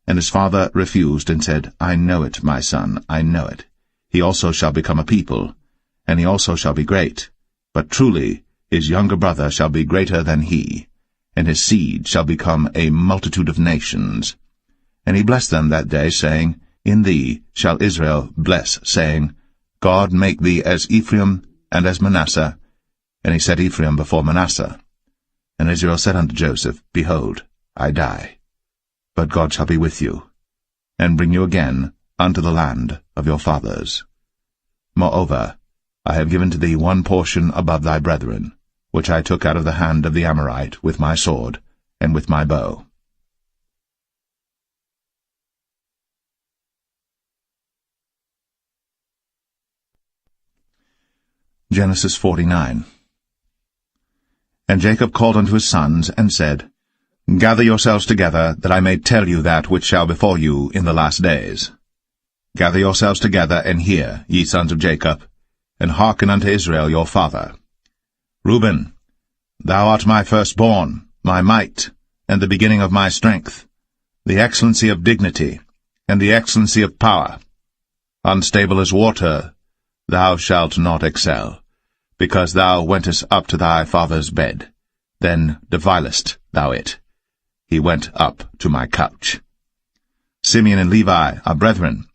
And his father refused, and said, I know it, my son, I know it. He also shall become a people, and he also shall be great. But truly his younger brother shall be greater than he, and his seed shall become a multitude of nations. And he blessed them that day, saying, In thee shall Israel bless, saying, God make thee as Ephraim and as Manasseh. And he set Ephraim before Manasseh. And Israel said unto Joseph, Behold, I die, but God shall be with you, and bring you again unto the land of your fathers. Moreover, I have given to thee one portion above thy brethren, which I took out of the hand of the Amorite with my sword and with my bow. Genesis 49. And Jacob called unto his sons, and said, Gather yourselves together, that I may tell you that which shall befall you in the last days. Gather yourselves together, and hear, ye sons of Jacob, and hearken unto Israel your father. Reuben, thou art my firstborn, my might, and the beginning of my strength, the excellency of dignity, and the excellency of power. Unstable as water, thou shalt not excel, because thou wentest up to thy father's bed, then devilest thou it. He went up to my couch. Simeon and Levi are brethren.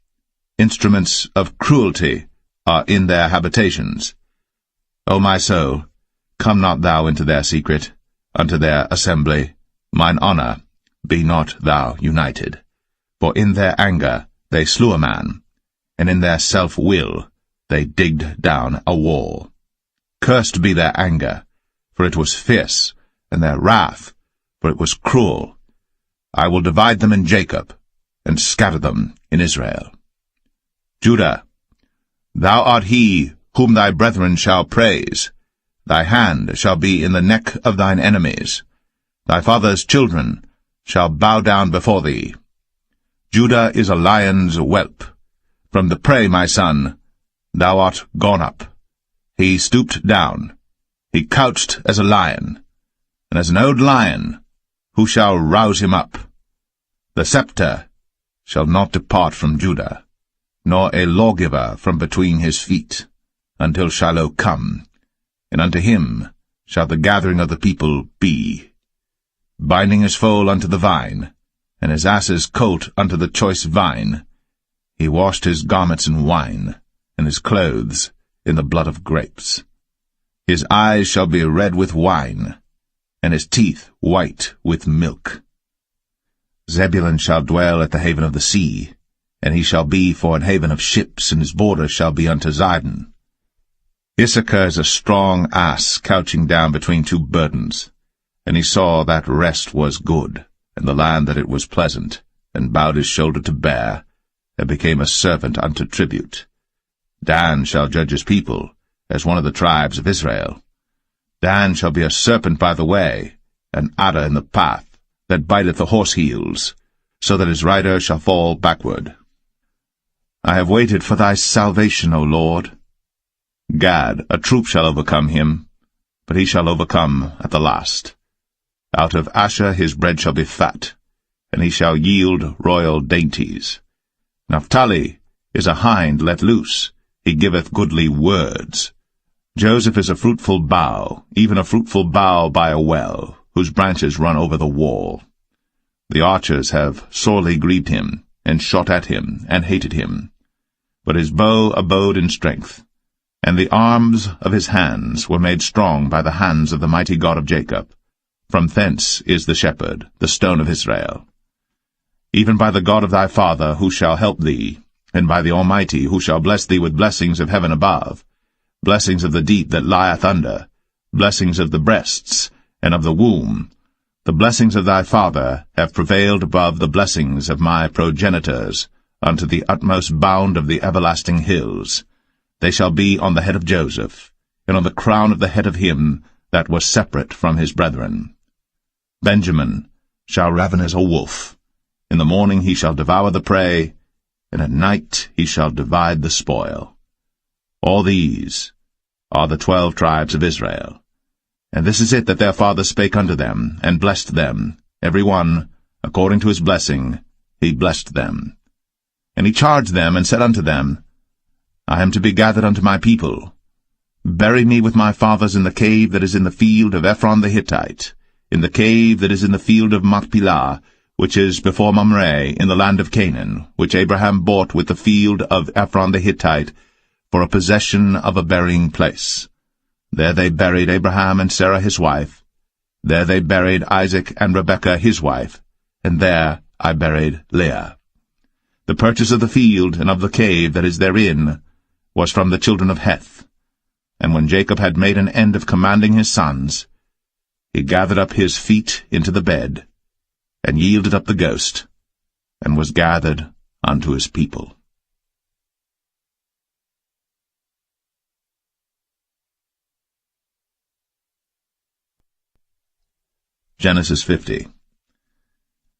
Instruments of cruelty are in their habitations. O my soul, come not thou into their secret, unto their assembly. Mine honour, be not thou united. For in their anger they slew a man, and in their self-will they digged down a wall. Cursed be their anger, for it was fierce, and their wrath, for it was cruel. I will divide them in Jacob, and scatter them in Israel. Judah, thou art he whom thy brethren shall praise. Thy hand shall be in the neck of thine enemies. Thy father's children shall bow down before thee. Judah is a lion's whelp. From the prey, my son, thou art gone up. He stooped down. He couched as a lion, and as an old lion, who shall rouse him up? The scepter shall not depart from Judah, nor a lawgiver from between his feet, until Shiloh come, and unto him shall the gathering of the people be. Binding his foal unto the vine, and his ass's colt unto the choice vine, he washed his garments in wine, and his clothes in the blood of grapes. His eyes shall be red with wine, and his teeth white with milk. Zebulun shall dwell at the haven of the sea, and he shall be for an haven of ships, and his border shall be unto Zidon. Issachar is a strong ass couching down between two burdens, and he saw that rest was good, and the land that it was pleasant, and bowed his shoulder to bear, and became a servant unto tribute. Dan shall judge his people, as one of the tribes of Israel. Dan shall be a serpent by the way, an adder in the path, that biteth the horse heels, so that his rider shall fall backward. I have waited for thy salvation, O Lord. Gad, a troop shall overcome him, but he shall overcome at the last. Out of Asher his bread shall be fat, and he shall yield royal dainties. Naphtali is a hind let loose, he giveth goodly words. Joseph is a fruitful bough, even a fruitful bough by a well, whose branches run over the wall. The archers have sorely grieved him, and shot at him, and hated him. But his bow abode in strength, and the arms of his hands were made strong by the hands of the mighty God of Jacob. From thence is the shepherd, the stone of Israel. Even by the God of thy father, who shall help thee, and by the Almighty, who shall bless thee with blessings of heaven above, blessings of the deep that lieth under, blessings of the breasts, and of the womb. The blessings of thy father have prevailed above the blessings of my progenitors, unto the utmost bound of the everlasting hills. They shall be on the head of Joseph, and on the crown of the head of him that was separate from his brethren. Benjamin shall raven as a wolf. In the morning he shall devour the prey, and at night he shall divide the spoil. All these are the 12 tribes of Israel. And this is it that their father spake unto them, and blessed them, every one, according to his blessing, he blessed them. And he charged them, and said unto them, I am to be gathered unto my people. Bury me with my fathers in the cave that is in the field of Ephron the Hittite, in the cave that is in the field of Machpelah, which is before Mamre, in the land of Canaan, which Abraham bought with the field of Ephron the Hittite, for a possession of a burying place. There they buried Abraham and Sarah his wife. There they buried Isaac and Rebekah his wife, and there I buried Leah. The purchase of the field and of the cave that is therein was from the children of Heth. And when Jacob had made an end of commanding his sons, he gathered up his feet into the bed, and yielded up the ghost, and was gathered unto his people. Genesis 50.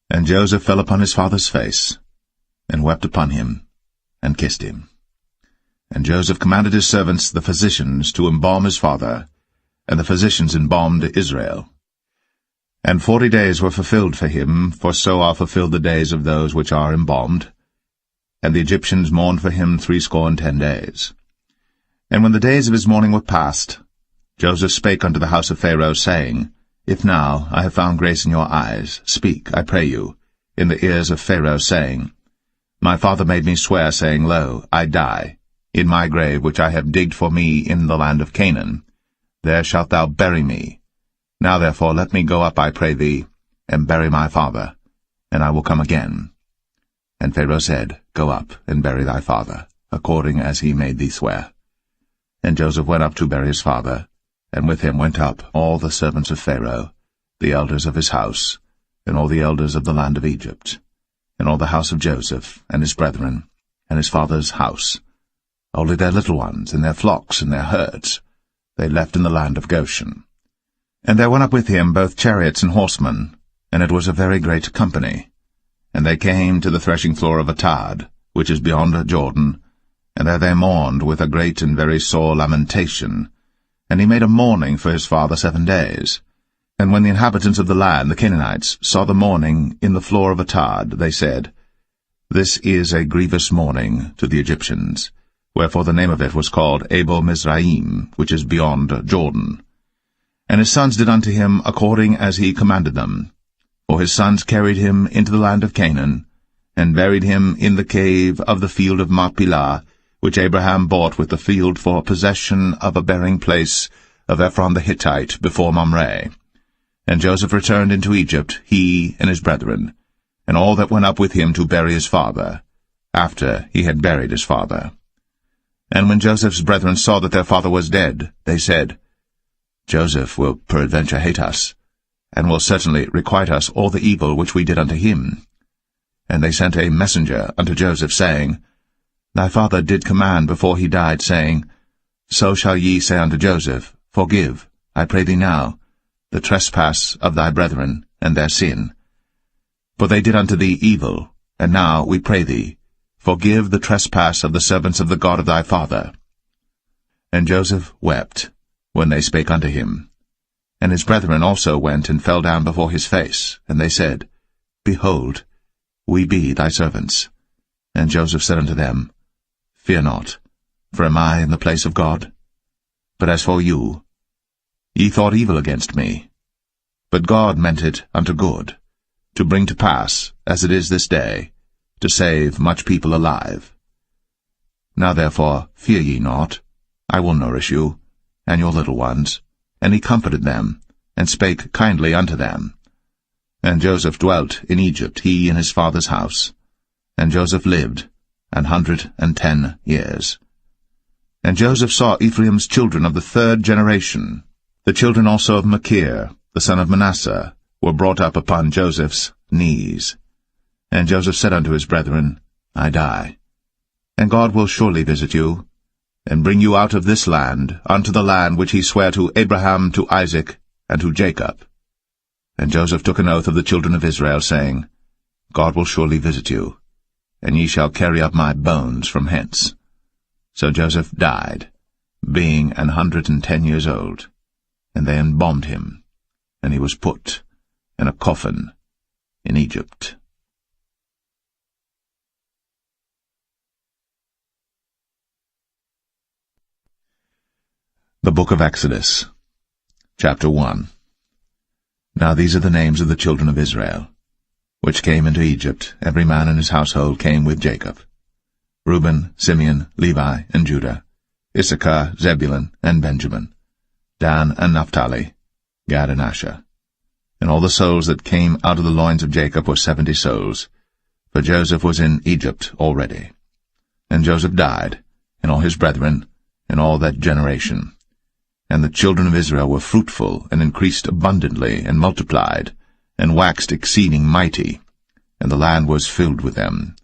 And Joseph fell upon his father's face, and wept upon him, and kissed him. And Joseph commanded his servants, the physicians, to embalm his father, and the physicians embalmed Israel. And 40 days were fulfilled for him, for so are fulfilled the days of those which are embalmed. And the Egyptians mourned for him 60 days. And when the days of his mourning were past, Joseph spake unto the house of Pharaoh, saying, If now I have found grace in your eyes, speak, I pray you, in the ears of Pharaoh, saying, My father made me swear, saying, Lo, I die, in my grave which I have digged for me in the land of Canaan. There shalt thou bury me. Now therefore let me go up, I pray thee, and bury my father, and I will come again. And Pharaoh said, Go up, and bury thy father, according as he made thee swear. And Joseph went up to bury his father, and with him went up all the servants of Pharaoh, the elders of his house, and all the elders of the land of Egypt, and all the house of Joseph, and his brethren, and his father's house, only their little ones, and their flocks, and their herds, they left in the land of Goshen. And there went up with him both chariots and horsemen, and it was a very great company. And they came to the threshing floor of Atad, which is beyond Jordan, and there they mourned with a great and very sore lamentation. And he made a mourning for his father 7 days. And when the inhabitants of the land, the Canaanites, saw the mourning in the floor of Atad, they said, This is a grievous mourning to the Egyptians. Wherefore the name of it was called Abel Mizraim, which is beyond Jordan. And his sons did unto him according as he commanded them. For his sons carried him into the land of Canaan, and buried him in the cave of the field of Machpelah, which Abraham bought with the field for possession of a burying place of Ephron the Hittite before Mamre. And Joseph returned into Egypt, he and his brethren, and all that went up with him to bury his father, after he had buried his father. And when Joseph's brethren saw that their father was dead, they said, Joseph will peradventure hate us, and will certainly requite us all the evil which we did unto him. And they sent a messenger unto Joseph, saying, Thy father did command before he died, saying, So shall ye say unto Joseph, Forgive, I pray thee now, the trespass of thy brethren, and their sin. For they did unto thee evil, and now, we pray thee, forgive the trespass of the servants of the God of thy father. And Joseph wept, when they spake unto him. And his brethren also went and fell down before his face, and they said, Behold, we be thy servants. And Joseph said unto them, Fear not, for am I in the place of God? But as for you, ye thought evil against me. But God meant it unto good, to bring to pass, as it is this day, to save much people alive. Now therefore fear ye not, I will nourish you, and your little ones. And he comforted them, and spake kindly unto them. And Joseph dwelt in Egypt, he and his father's house. And Joseph lived 110 years. And Joseph saw Ephraim's children of the 3rd generation. The children also of Machir, the son of Manasseh, were brought up upon Joseph's knees. And Joseph said unto his brethren, I die, and God will surely visit you, and bring you out of this land unto the land which he sware to Abraham, to Isaac, and to Jacob. And Joseph took an oath of the children of Israel, saying, God will surely visit you, and ye shall carry up my bones from hence. So Joseph died, being 110 years old, and they embalmed him, and he was put in a coffin in Egypt. The Book of Exodus, Chapter 1. Now these are the names of the children of Israel, which came into Egypt. Every man in his household came with Jacob: Reuben, Simeon, Levi, and Judah, Issachar, Zebulun, and Benjamin, Dan and Naphtali, Gad and Asher. And all the souls that came out of the loins of Jacob were 70 souls, for Joseph was in Egypt already. And Joseph died, and all his brethren, and all that generation. And the children of Israel were fruitful, and increased abundantly, and multiplied, and waxed exceeding mighty, and the land was filled with them.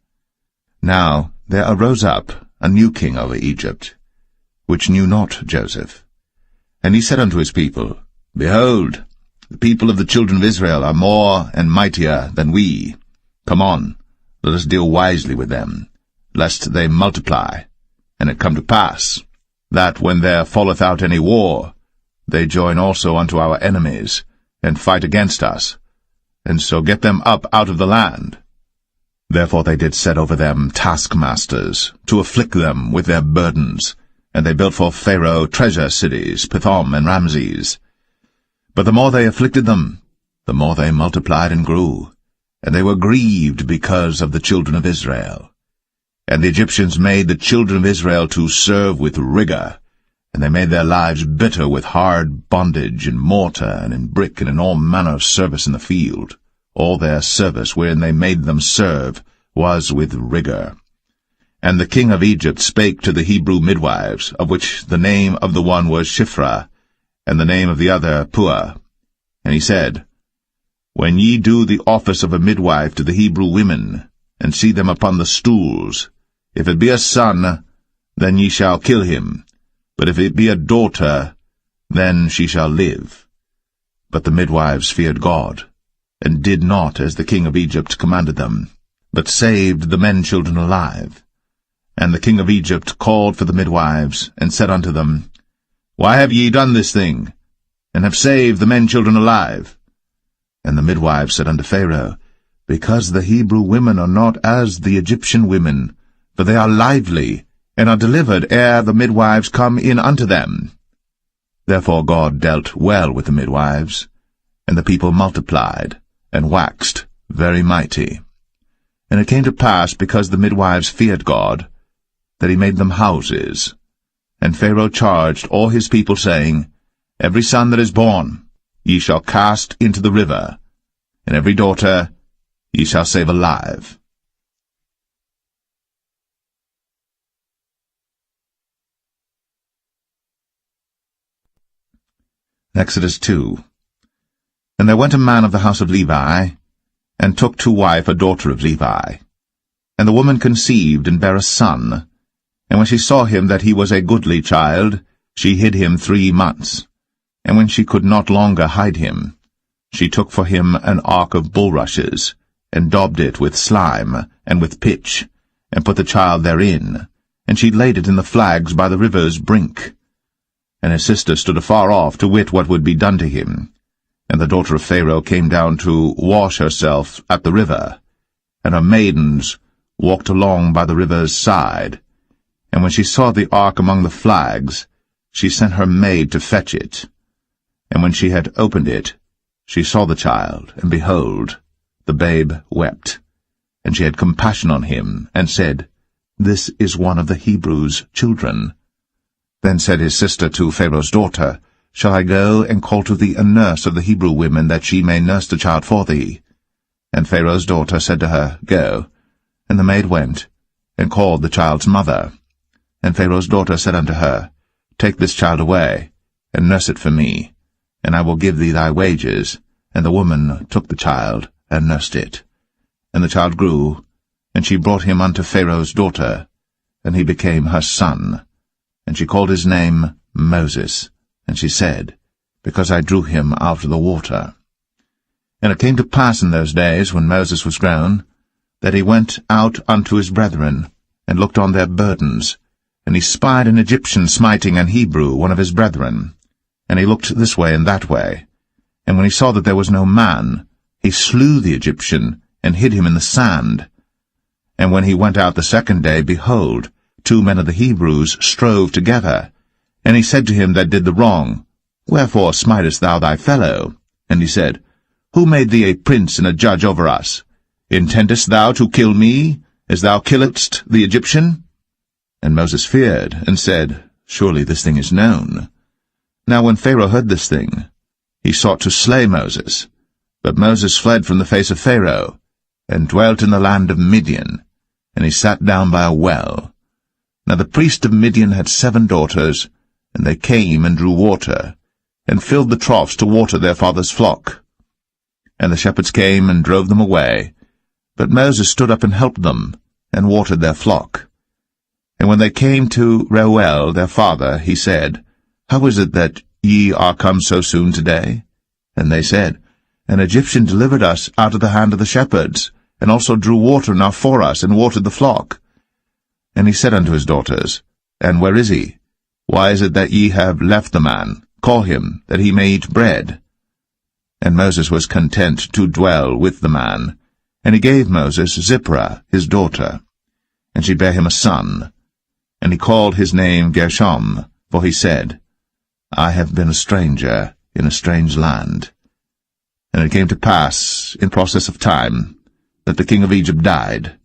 Now there arose up a new king over Egypt, which knew not Joseph. And he said unto his people, Behold, the people of the children of Israel are more and mightier than we. Come on, let us deal wisely with them, lest they multiply. And it come to pass, that when there falleth out any war, they join also unto our enemies, and fight against us, and so get them up out of the land. Therefore they did set over them taskmasters, to afflict them with their burdens, and they built for Pharaoh treasure cities, Pithom and Ramses. But the more they afflicted them, the more they multiplied and grew, and they were grieved because of the children of Israel. And the Egyptians made the children of Israel to serve with rigor, and they made their lives bitter with hard bondage, in mortar, and in brick, and in all manner of service in the field. All their service wherein they made them serve was with rigor. And the king of Egypt spake to the Hebrew midwives, of which the name of the one was Shiphrah, and the name of the other Puah. And he said, When ye do the office of a midwife to the Hebrew women, and see them upon the stools, if it be a son, then ye shall kill him, but if it be a daughter, then she shall live. But the midwives feared God, and did not as the king of Egypt commanded them, but saved the men-children alive. And the king of Egypt called for the midwives, and said unto them, Why have ye done this thing, and have saved the men-children alive? And the midwives said unto Pharaoh, Because the Hebrew women are not as the Egyptian women, for they are lively, and are delivered ere the midwives come in unto them. Therefore God dealt well with the midwives, and the people multiplied, and waxed very mighty. And it came to pass, because the midwives feared God, that he made them houses. And Pharaoh charged all his people, saying, Every son that is born ye shall cast into the river, and every daughter ye shall save alive. Exodus 2. And there went a man of the house of Levi, and took to wife a daughter of Levi. And the woman conceived, and bare a son. And when she saw him that he was a goodly child, she hid him 3 months. And when she could not longer hide him, she took for him an ark of bulrushes, and daubed it with slime, and with pitch, and put the child therein, and she laid it in the flags by the river's brink. And his sister stood afar off to wit what would be done to him. And the daughter of Pharaoh came down to wash herself at the river, and her maidens walked along by the river's side. And when she saw the ark among the flags, she sent her maid to fetch it. And when she had opened it, she saw the child, and behold, the babe wept. And she had compassion on him, and said, This is one of the Hebrews' children. Then said his sister to Pharaoh's daughter, Shall I go and call to thee a nurse of the Hebrew women, that she may nurse the child for thee? And Pharaoh's daughter said to her, Go. And the maid went, and called the child's mother. And Pharaoh's daughter said unto her, Take this child away, and nurse it for me, and I will give thee thy wages. And the woman took the child, and nursed it. And the child grew, and she brought him unto Pharaoh's daughter, and he became her son. And she called his name Moses, and she said, Because I drew him out of the water. And it came to pass in those days, when Moses was grown, that he went out unto his brethren, and looked on their burdens. And he spied an Egyptian smiting an Hebrew, one of his brethren. And he looked this way and that way. And when he saw that there was no man, he slew the Egyptian, and hid him in the sand. And when he went out the second day, behold, 2 men of the Hebrews strove together. And he said to him that did the wrong, Wherefore smitest thou thy fellow? And he said, Who made thee a prince and a judge over us? Intendest thou to kill me, as thou killedst the Egyptian? And Moses feared, and said, Surely this thing is known. Now when Pharaoh heard this thing, he sought to slay Moses. But Moses fled from the face of Pharaoh, and dwelt in the land of Midian, and he sat down by a well. Now the priest of Midian had 7 daughters, and they came and drew water, and filled the troughs to water their father's flock. And the shepherds came and drove them away, but Moses stood up and helped them, and watered their flock. And when they came to Reuel their father, he said, How is it that ye are come so soon today? And they said, An Egyptian delivered us out of the hand of the shepherds, and also drew water enough for us, and watered the flock. And he said unto his daughters, And where is he? Why is it that ye have left the man? Call him, that he may eat bread. And Moses was content to dwell with the man. And he gave Moses Zipporah his daughter. And she bare him a son. And he called his name Gershom, for he said, I have been a stranger in a strange land. And it came to pass, in process of time, that the king of Egypt died.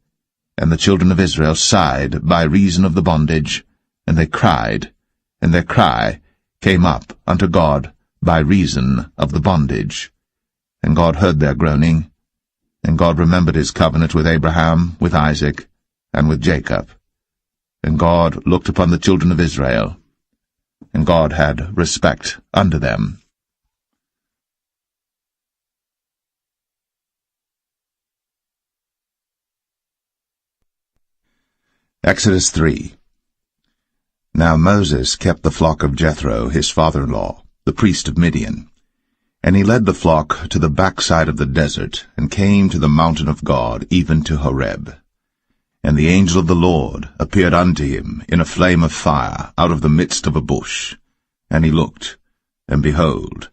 And the children of Israel sighed by reason of the bondage, and they cried, and their cry came up unto God by reason of the bondage. And God heard their groaning, and God remembered his covenant with Abraham, with Isaac, and with Jacob. And God looked upon the children of Israel, and God had respect unto them. Exodus 3. Now Moses kept the flock of Jethro his father-in-law, the priest of Midian. And he led the flock to the backside of the desert, and came to the mountain of God, even to Horeb. And the angel of the Lord appeared unto him in a flame of fire out of the midst of a bush. And he looked, and behold,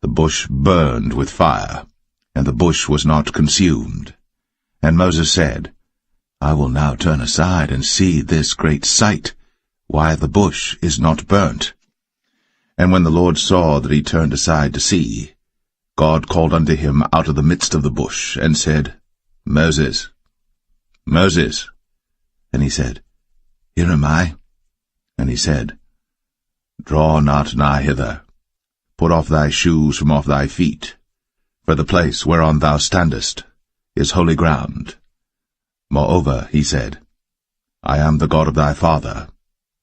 the bush burned with fire, and the bush was not consumed. And Moses said, I will now turn aside and see this great sight, why the bush is not burnt. And when the Lord saw that he turned aside to see, God called unto him out of the midst of the bush, and said, Moses, Moses. And he said, Here am I. And he said, Draw not nigh hither. Put off thy shoes from off thy feet, for the place whereon thou standest is holy ground. Moreover, he said, I am the God of thy father,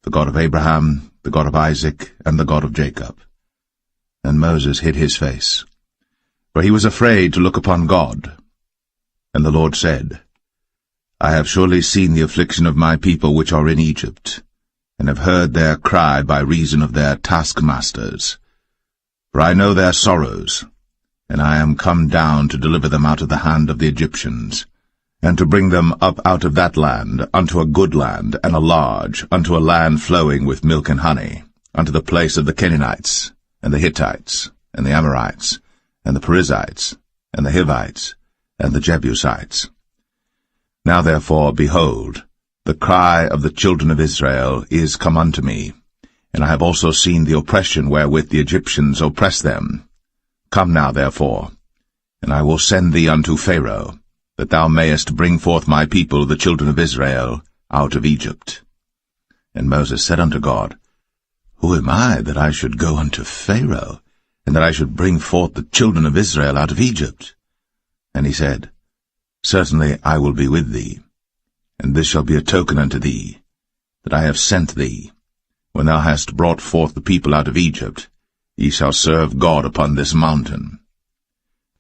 the God of Abraham, the God of Isaac, and the God of Jacob. And Moses hid his face, for he was afraid to look upon God. And the Lord said, I have surely seen the affliction of my people which are in Egypt, and have heard their cry by reason of their taskmasters. For I know their sorrows, and I am come down to deliver them out of the hand of the Egyptians, and to bring them up out of that land unto a good land, and a large, unto a land flowing with milk and honey, unto the place of the Canaanites, and the Hittites, and the Amorites, and the Perizzites, and the Hivites, and the Jebusites. Now therefore, behold, the cry of the children of Israel is come unto me, and I have also seen the oppression wherewith the Egyptians oppress them. Come now therefore, and I will send thee unto Pharaoh, that thou mayest bring forth my people, the children of Israel, out of Egypt. And Moses said unto God, Who am I, that I should go unto Pharaoh, and that I should bring forth the children of Israel out of Egypt? And he said, Certainly I will be with thee, and this shall be a token unto thee, that I have sent thee. When thou hast brought forth the people out of Egypt, ye shall serve God upon this mountain.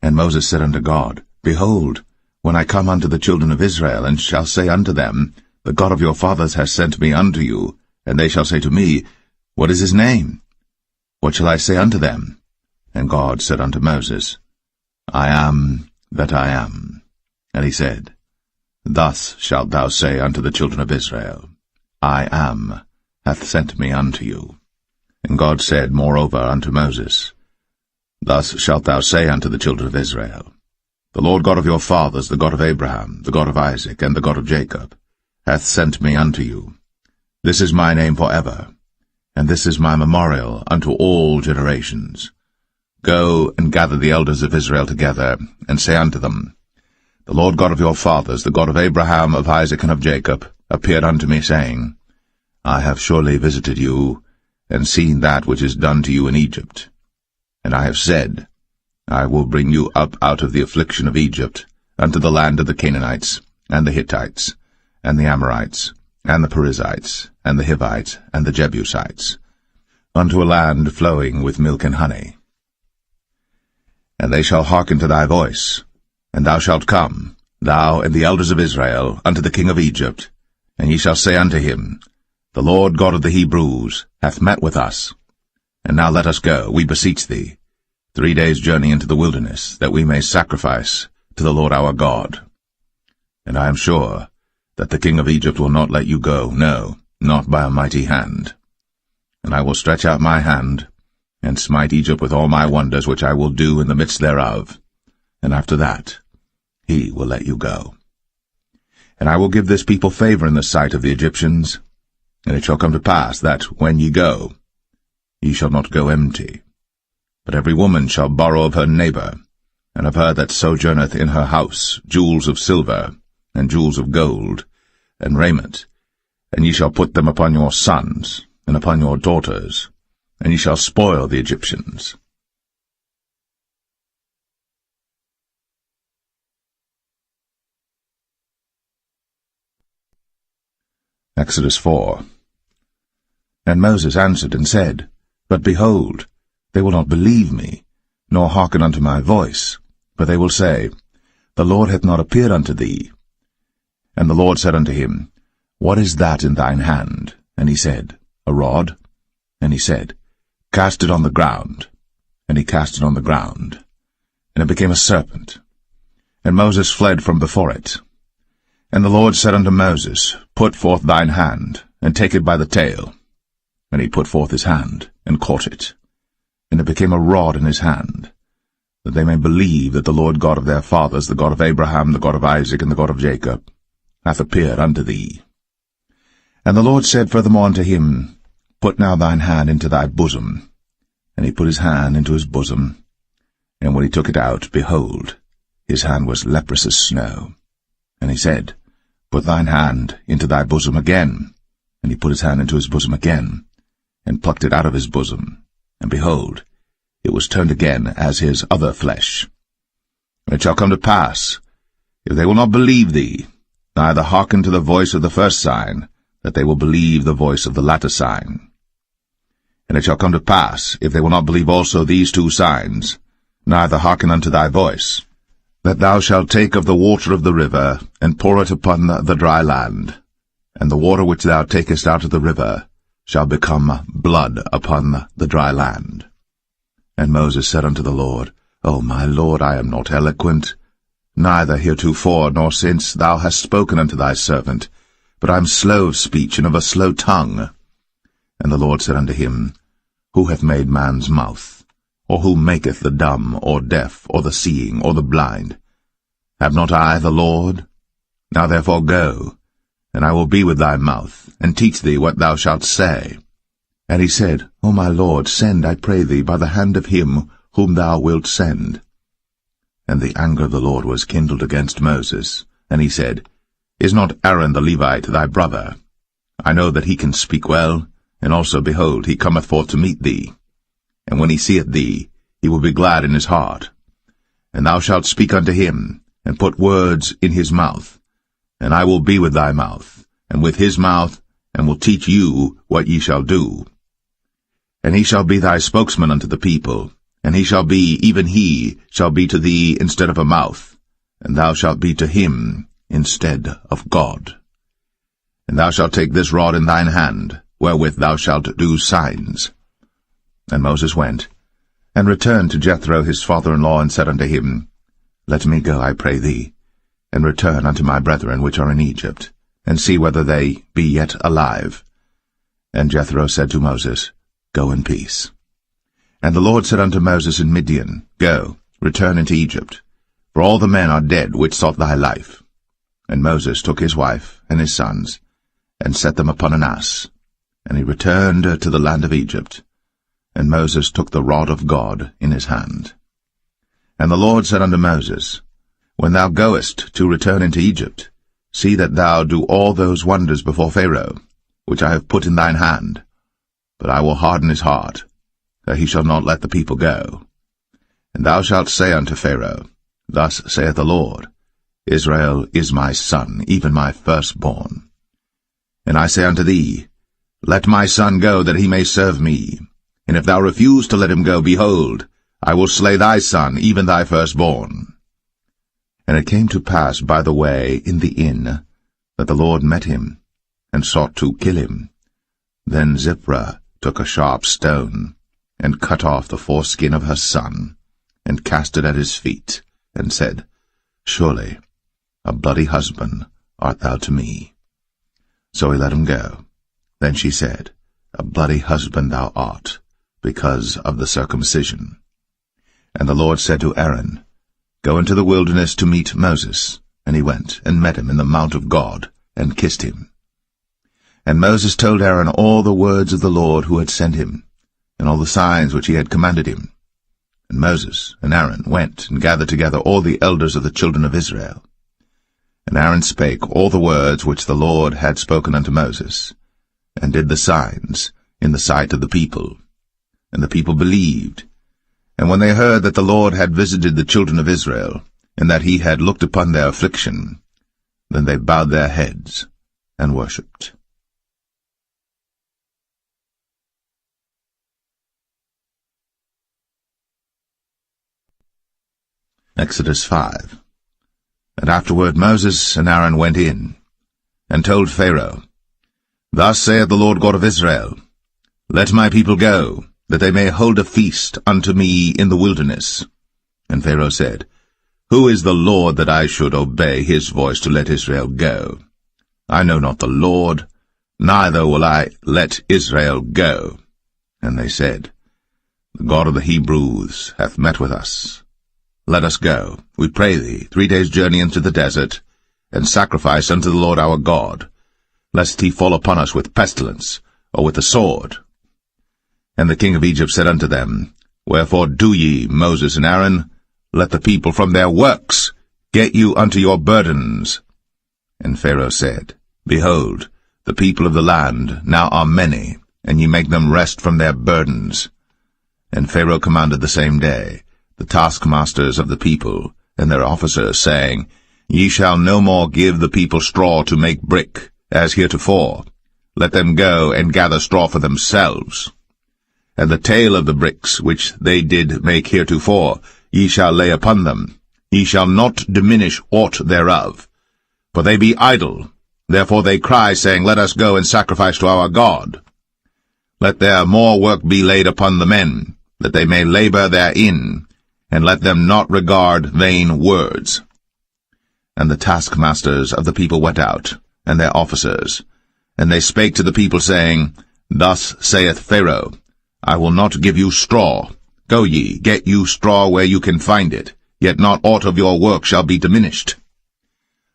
And Moses said unto God, Behold, when I come unto the children of Israel, and shall say unto them, The God of your fathers has sent me unto you, and they shall say to me, What is his name? What shall I say unto them? And God said unto Moses, I am that I am. And he said, Thus shalt thou say unto the children of Israel, I am hath sent me unto you. And God said moreover unto Moses, Thus shalt thou say unto the children of Israel, The Lord God of your fathers, the God of Abraham, the God of Isaac, and the God of Jacob, hath sent me unto you. This is my name for ever, and this is my memorial unto all generations. Go and gather the elders of Israel together, and say unto them, The Lord God of your fathers, the God of Abraham, of Isaac, and of Jacob, appeared unto me, saying, I have surely visited you, and seen that which is done to you in Egypt. And I have said, I will bring you up out of the affliction of Egypt, unto the land of the Canaanites, and the Hittites, and the Amorites, and the Perizzites, and the Hivites, and the Jebusites, unto a land flowing with milk and honey. And they shall hearken to thy voice, and thou shalt come, thou and the elders of Israel, unto the king of Egypt, and ye shall say unto him, The Lord God of the Hebrews hath met with us. And now let us go, we beseech thee, 3 days' journey into the wilderness, that we may sacrifice to the Lord our God. And I am sure that the king of Egypt will not let you go, no, not by a mighty hand. And I will stretch out my hand, and smite Egypt with all my wonders which I will do in the midst thereof, and after that he will let you go. And I will give this people favor in the sight of the Egyptians, and it shall come to pass that, when ye go, ye shall not go empty. But every woman shall borrow of her neighbor, and of her that sojourneth in her house, jewels of silver, and jewels of gold, and raiment, and ye shall put them upon your sons, and upon your daughters, and ye shall spoil the Egyptians. Exodus 4. And Moses answered and said, But behold, they will not believe me, nor hearken unto my voice, for they will say, The Lord hath not appeared unto thee. And the Lord said unto him, What is that in thine hand? And he said, A rod. And he said, Cast it on the ground. And he cast it on the ground, and it became a serpent. And Moses fled from before it. And the Lord said unto Moses, Put forth thine hand, and take it by the tail. And he put forth his hand, and caught it. And it became a rod in his hand, that they may believe that the Lord God of their fathers, the God of Abraham, the God of Isaac, and the God of Jacob, hath appeared unto thee. And the Lord said furthermore unto him, Put now thine hand into thy bosom. And he put his hand into his bosom, and when he took it out, behold, his hand was leprous as snow. And he said, Put thine hand into thy bosom again. And he put his hand into his bosom again, and plucked it out of his bosom. And behold, it was turned again as his other flesh. And it shall come to pass, if they will not believe thee, neither hearken to the voice of the first sign, that they will believe the voice of the latter sign. And it shall come to pass, if they will not believe also these two signs, neither hearken unto thy voice, that thou shalt take of the water of the river, and pour it upon the dry land, and the water which thou takest out of the river shall become blood upon the dry land. And Moses said unto the Lord, O my Lord, I am not eloquent, neither heretofore nor since thou hast spoken unto thy servant, but I am slow of speech and of a slow tongue. And the Lord said unto him, Who hath made man's mouth? Or who maketh the dumb, or deaf, or the seeing, or the blind? Have not I the Lord? Now therefore go, and I will be with thy mouth, and teach thee what thou shalt say. And he said, O my Lord, send, I pray thee, by the hand of him whom thou wilt send. And the anger of the Lord was kindled against Moses, and he said, Is not Aaron the Levite thy brother? I know that he can speak well, and also, behold, he cometh forth to meet thee. And when he seeth thee, he will be glad in his heart. And thou shalt speak unto him, and put words in his mouth. And I will be with thy mouth, and with his mouth, and will teach you what ye shall do. And he shall be thy spokesman unto the people, and he shall be, even he, shall be to thee instead of a mouth, and thou shalt be to him instead of God. And thou shalt take this rod in thine hand, wherewith thou shalt do signs. And Moses went, and returned to Jethro his father-in-law, and said unto him, Let me go, I pray thee, and return unto my brethren which are in Egypt, and see whether they be yet alive. And Jethro said to Moses, Go in peace. And the Lord said unto Moses in Midian, Go, return into Egypt, for all the men are dead which sought thy life. And Moses took his wife and his sons, and set them upon an ass, and he returned to the land of Egypt. And Moses took the rod of God in his hand. And the Lord said unto Moses, When thou goest to return into Egypt, see that thou do all those wonders before Pharaoh, which I have put in thine hand. But I will harden his heart, that he shall not let the people go. And thou shalt say unto Pharaoh, Thus saith the Lord, Israel is my son, even my firstborn. And I say unto thee, Let my son go, that he may serve me. And if thou refuse to let him go, behold, I will slay thy son, even thy firstborn. And it came to pass by the way in the inn, that the Lord met him, and sought to kill him. Then Zipporah took a sharp stone, and cut off the foreskin of her son, and cast it at his feet, and said, Surely a bloody husband art thou to me. So he let him go. Then she said, A bloody husband thou art, because of the circumcision. And the Lord said to Aaron, Go into the wilderness to meet Moses. And he went, and met him in the mount of God, and kissed him. And Moses told Aaron all the words of the Lord who had sent him, and all the signs which he had commanded him. And Moses and Aaron went and gathered together all the elders of the children of Israel. And Aaron spake all the words which the Lord had spoken unto Moses, and did the signs in the sight of the people. And the people believed. And when they heard that the Lord had visited the children of Israel, and that he had looked upon their affliction, then they bowed their heads and worshipped. Exodus 5. And afterward Moses and Aaron went in, and told Pharaoh, Thus saith the Lord God of Israel, Let my people go, that they may hold a feast unto me in the wilderness. And Pharaoh said, Who is the Lord that I should obey his voice to let Israel go? I know not the Lord, neither will I let Israel go. And they said, The God of the Hebrews hath met with us. Let us go, we pray thee, 3 days' journey into the desert, and sacrifice unto the Lord our God, lest he fall upon us with pestilence, or with the sword. And the king of Egypt said unto them, Wherefore do ye, Moses and Aaron? Let the people from their works get you unto your burdens. And Pharaoh said, Behold, the people of the land now are many, and ye make them rest from their burdens. And Pharaoh commanded the same day the taskmasters of the people and their officers, saying, Ye shall no more give the people straw to make brick, as heretofore. Let them go and gather straw for themselves. And the tale of the bricks which they did make heretofore ye shall lay upon them. Ye shall not diminish aught thereof. For they be idle. Therefore they cry, saying, Let us go and sacrifice to our God. Let their more work be laid upon the men, that they may labor therein, and let them not regard vain words. And the taskmasters of the people went out, and their officers, and they spake to the people, saying, Thus saith Pharaoh, I will not give you straw. Go ye, get you straw where you can find it, yet not aught of your work shall be diminished.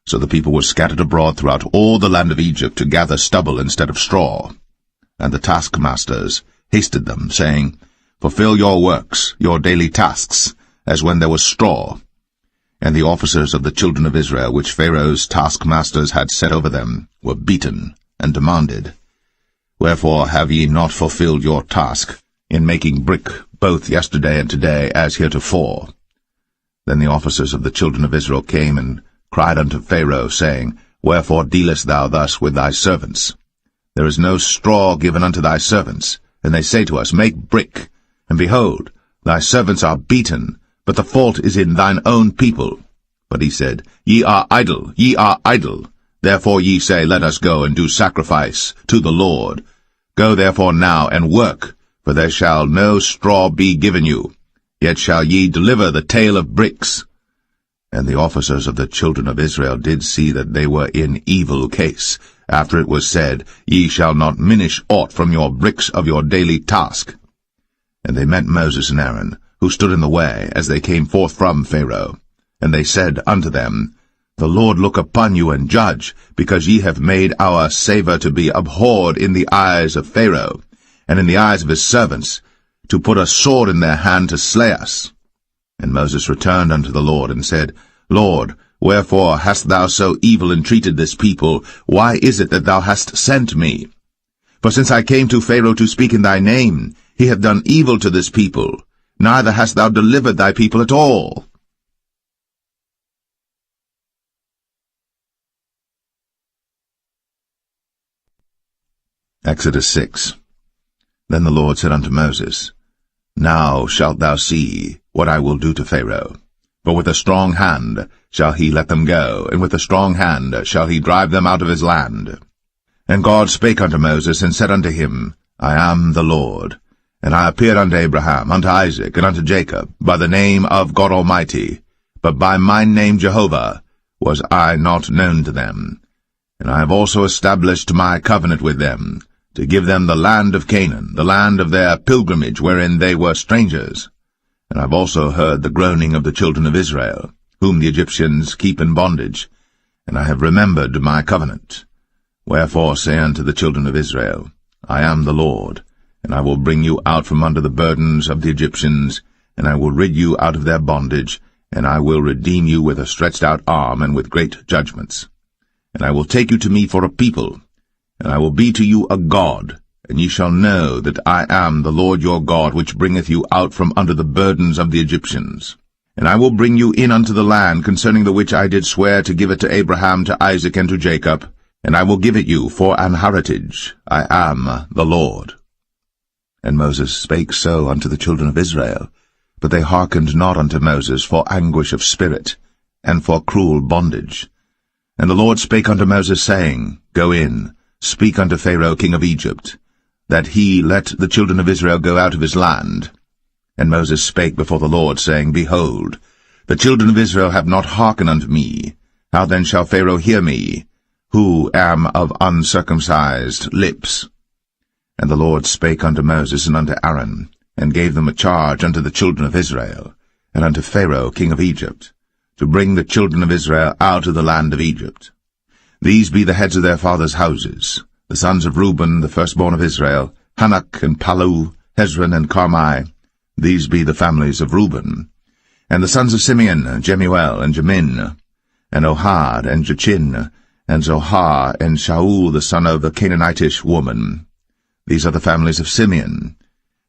So the people were scattered abroad throughout all the land of Egypt to gather stubble instead of straw. And the taskmasters hasted them, saying, Fulfill your works, your daily tasks, as when there was straw. And the officers of the children of Israel, which Pharaoh's taskmasters had set over them, were beaten, and demanded, Wherefore have ye not fulfilled your task in making brick both yesterday and today, as heretofore? Then the officers of the children of Israel came and cried unto Pharaoh, saying, Wherefore dealest thou thus with thy servants? There is no straw given unto thy servants. And they say to us, Make brick. And behold, thy servants are beaten, but the fault is in thine own people. But he said, Ye are idle, ye are idle. Therefore ye say, Let us go and do sacrifice to the Lord. Go therefore now and work, for there shall no straw be given you. Yet shall ye deliver the tale of bricks. And the officers of the children of Israel did see that they were in evil case, after it was said, Ye shall not minish aught from your bricks of your daily task. And they met Moses and Aaron, who stood in the way, as they came forth from Pharaoh. And they said unto them, The Lord look upon you and judge, because ye have made our savour to be abhorred in the eyes of Pharaoh, and in the eyes of his servants, to put a sword in their hand to slay us. And Moses returned unto the Lord, and said, Lord, wherefore hast thou so evil entreated this people? Why is it that thou hast sent me? For since I came to Pharaoh to speak in thy name, he hath done evil to this people, neither hast thou delivered thy people at all. Exodus 6. Then the Lord said unto Moses, Now shalt thou see what I will do to Pharaoh. For with a strong hand shall he let them go, and with a strong hand shall he drive them out of his land. And God spake unto Moses, and said unto him, I am the Lord. And I appeared unto Abraham, unto Isaac, and unto Jacob, by the name of God Almighty, but by my name Jehovah was I not known to them. And I have also established my covenant with them, to give them the land of Canaan, the land of their pilgrimage, wherein they were strangers. And I have also heard the groaning of the children of Israel, whom the Egyptians keep in bondage, and I have remembered my covenant. Wherefore say unto the children of Israel, I am the Lord, and I will bring you out from under the burdens of the Egyptians, and I will rid you out of their bondage, and I will redeem you with a stretched out arm and with great judgments. And I will take you to me for a people, and I will be to you a God, and ye shall know that I am the Lord your God, which bringeth you out from under the burdens of the Egyptians. And I will bring you in unto the land, concerning the which I did swear to give it to Abraham, to Isaac, and to Jacob, and I will give it you for an heritage. I am the Lord. And Moses spake so unto the children of Israel, but they hearkened not unto Moses for anguish of spirit, and for cruel bondage. And the Lord spake unto Moses, saying, Go in, speak unto Pharaoh king of Egypt, that he let the children of Israel go out of his land. And Moses spake before the Lord, saying, Behold, the children of Israel have not hearkened unto me. How then shall Pharaoh hear me, who am of uncircumcised lips? And the Lord spake unto Moses and unto Aaron, and gave them a charge unto the children of Israel, and unto Pharaoh king of Egypt, to bring the children of Israel out of the land of Egypt. These be the heads of their fathers' houses, the sons of Reuben, the firstborn of Israel, Hanok and Palu, Hezron and Carmi. These be the families of Reuben. And the sons of Simeon, Jemuel and Jamin, and Ohad and Jachin, and Zohar and Shaul the son of a Canaanitish woman. These are the families of Simeon.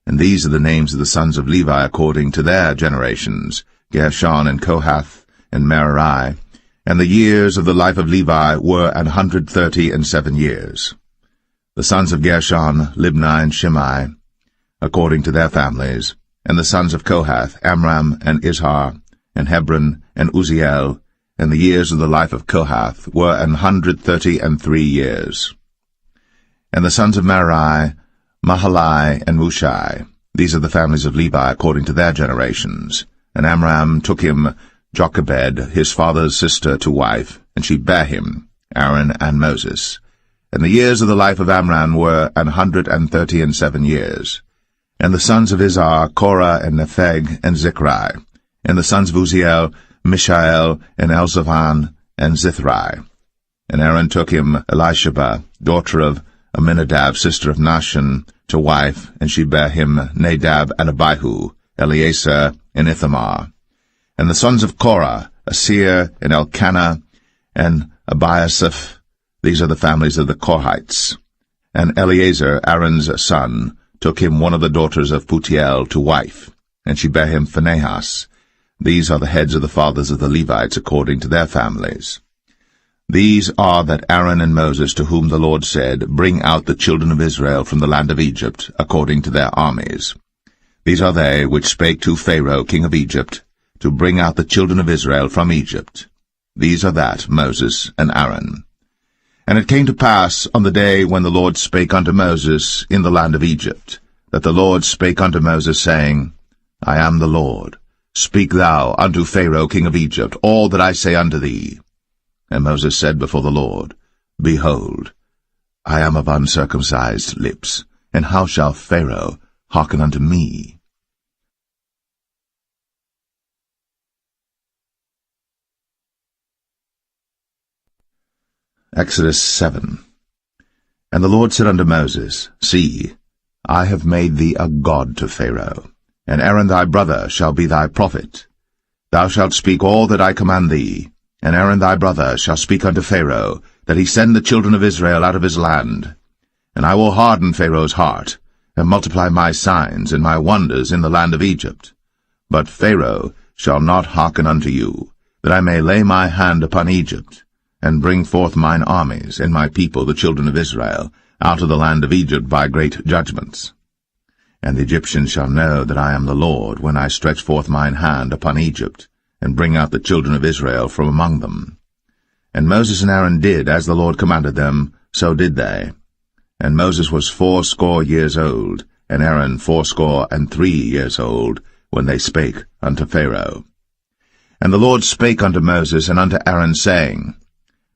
And these are the names of the sons of Levi according to their generations, Gershon and Kohath and Merari. And the years of the life of Levi were 137 years. The sons of Gershon, Libni and Shimei, according to their families. And the sons of Kohath, Amram and Izhar, and Hebron and Uzziel. And the years of the life of Kohath were 133 years. And the sons of Merari, Mahalai and Mushai. These are the families of Levi according to their generations. And Amram took him Jochebed, his father's sister, to wife, and she bare him, Aaron and Moses. And the years of the life of Amram were 137 years. And the sons of Izhar, Korah and Nepheg and Zichri. And the sons of Uzziel, Mishael and Elzaphan and Zithri. And Aaron took him Elisheba, daughter of Aminadab, sister of Nahshon, to wife, and she bare him Nadab and Abihu, Eleazar and Ithamar. And the sons of Korah, Asir and Elkanah and Abiasaph. These are the families of the Korhites. And Eleazar, Aaron's son, took him one of the daughters of Putiel to wife, and she bare him Phinehas. These are the heads of the fathers of the Levites according to their families. These are that Aaron and Moses, to whom the Lord said, Bring out the children of Israel from the land of Egypt, according to their armies. These are they which spake to Pharaoh king of Egypt, to bring out the children of Israel from Egypt. These are that, Moses and Aaron. And it came to pass on the day when the Lord spake unto Moses in the land of Egypt, that the Lord spake unto Moses, saying, I am the Lord. Speak thou unto Pharaoh king of Egypt all that I say unto thee. And Moses said before the Lord, Behold, I am of uncircumcised lips, and how shall Pharaoh hearken unto me? Exodus 7. And the Lord said unto Moses, See, I have made thee a god to Pharaoh, and Aaron thy brother shall be thy prophet. Thou shalt speak all that I command thee, and Aaron thy brother shall speak unto Pharaoh, that he send the children of Israel out of his land. And I will harden Pharaoh's heart, and multiply my signs and my wonders in the land of Egypt. But Pharaoh shall not hearken unto you, that I may lay my hand upon Egypt, and bring forth mine armies and my people the children of Israel out of the land of Egypt by great judgments. And the Egyptians shall know that I am the Lord, when I stretch forth mine hand upon Egypt, and bring out the children of Israel from among them. And Moses and Aaron did as the Lord commanded them, so did they. And Moses was 80 years old, and Aaron 83 years old, when they spake unto Pharaoh. And the Lord spake unto Moses and unto Aaron, saying,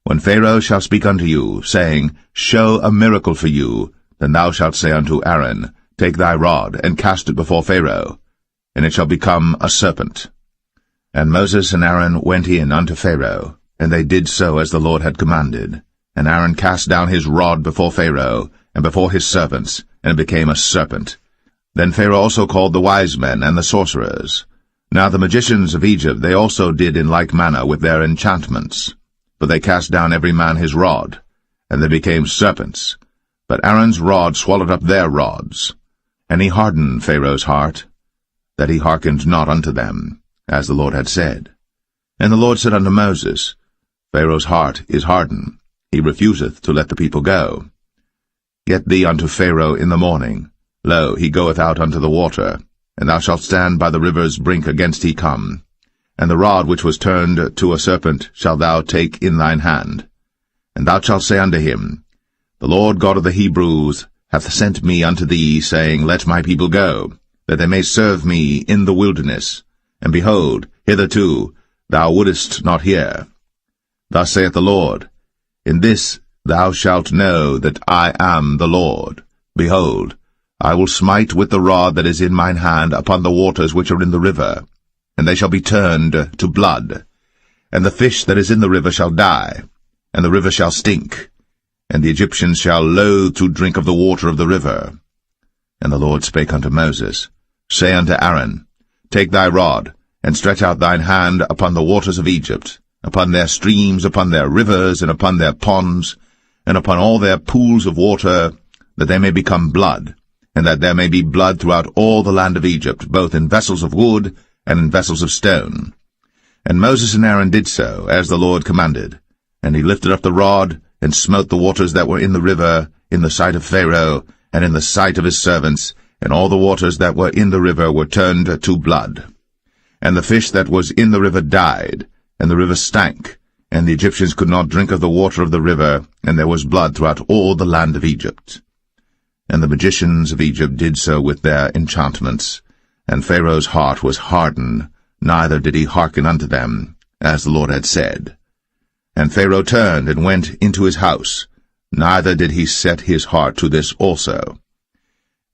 When Pharaoh shall speak unto you, saying, Show a miracle for you, then thou shalt say unto Aaron, Take thy rod, and cast it before Pharaoh, and it shall become a serpent. And Moses and Aaron went in unto Pharaoh, and they did so as the Lord had commanded. And Aaron cast down his rod before Pharaoh, and before his servants, and it became a serpent. Then Pharaoh also called the wise men and the sorcerers. Now the magicians of Egypt they also did in like manner with their enchantments. But they cast down every man his rod, and they became serpents. But Aaron's rod swallowed up their rods. And he hardened Pharaoh's heart, that he hearkened not unto them, as the Lord had said. And the Lord said unto Moses, Pharaoh's heart is hardened, he refuseth to let the people go. Get thee unto Pharaoh in the morning. Lo, he goeth out unto the water, and thou shalt stand by the river's brink against he come. And the rod which was turned to a serpent shalt thou take in thine hand. And thou shalt say unto him, The Lord God of the Hebrews hath sent me unto thee, saying, Let my people go, that they may serve me in the wilderness. And behold, hitherto thou wouldest not hear. Thus saith the Lord, In this thou shalt know that I am the Lord. Behold, I will smite with the rod that is in mine hand upon the waters which are in the river, and they shall be turned to blood. And the fish that is in the river shall die, and the river shall stink, and the Egyptians shall loathe to drink of the water of the river. And the Lord spake unto Moses, Say unto Aaron, Take thy rod, and stretch out thine hand upon the waters of Egypt, upon their streams, upon their rivers, and upon their ponds, and upon all their pools of water, that they may become blood, and that there may be blood throughout all the land of Egypt, both in vessels of wood and in vessels of stone. And Moses and Aaron did so, as the Lord commanded. And he lifted up the rod, and smote the waters that were in the river, in the sight of Pharaoh, and in the sight of his servants, and all the waters that were in the river were turned to blood. And the fish that was in the river died, and the river stank, and the Egyptians could not drink of the water of the river, and there was blood throughout all the land of Egypt. And the magicians of Egypt did so with their enchantments, and Pharaoh's heart was hardened, neither did he hearken unto them, as the Lord had said. And Pharaoh turned and went into his house, neither did he set his heart to this also.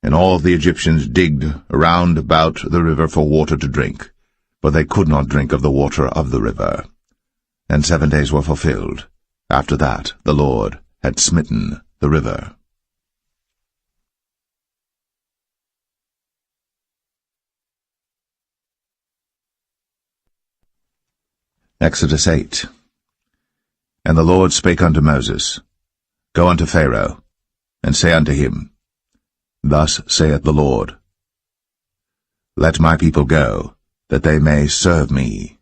And all the Egyptians digged around about the river for water to drink, but they could not drink of the water of the river. And 7 days were fulfilled. After that the Lord had smitten the river. Exodus 8. And the Lord spake unto Moses, Go unto Pharaoh, and say unto him, Thus saith the Lord, Let my people go, that they may serve me.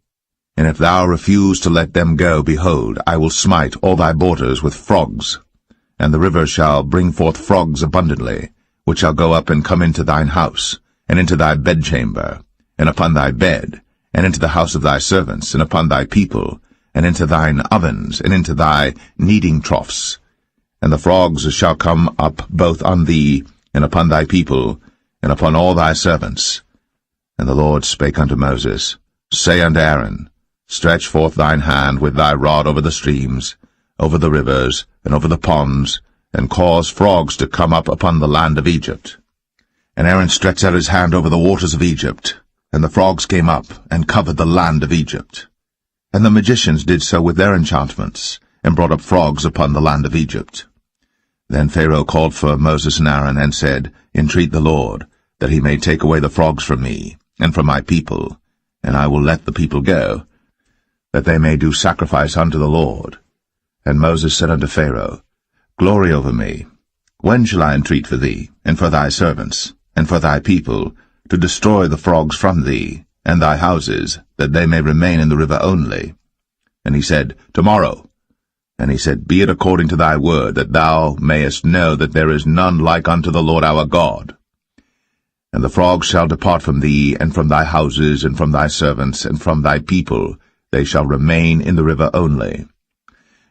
And if thou refuse to let them go, behold, I will smite all thy borders with frogs, and the river shall bring forth frogs abundantly, which shall go up and come into thine house, and into thy bedchamber, and upon thy bed, and into the house of thy servants, and upon thy people, and into thine ovens, and into thy kneading troughs. And the frogs shall come up both on thee, and upon thy people, and upon all thy servants. And the Lord spake unto Moses, Say unto Aaron, Stretch forth thine hand with thy rod over the streams, over the rivers, and over the ponds, and cause frogs to come up upon the land of Egypt. And Aaron stretched out his hand over the waters of Egypt, and the frogs came up, and covered the land of Egypt. And the magicians did so with their enchantments, and brought up frogs upon the land of Egypt. Then Pharaoh called for Moses and Aaron, and said, Entreat the Lord, that he may take away the frogs from me, and from my people, and I will let the people go, that they may do sacrifice unto the Lord. And Moses said unto Pharaoh, Glory over me. When shall I entreat for thee, and for thy servants, and for thy people, to destroy the frogs from thee, and thy houses, that they may remain in the river only? And he said, Tomorrow. And he said, Be it according to thy word, that thou mayest know that there is none like unto the Lord our God. And the frogs shall depart from thee, and from thy houses, and from thy servants, and from thy people, they shall remain in the river only.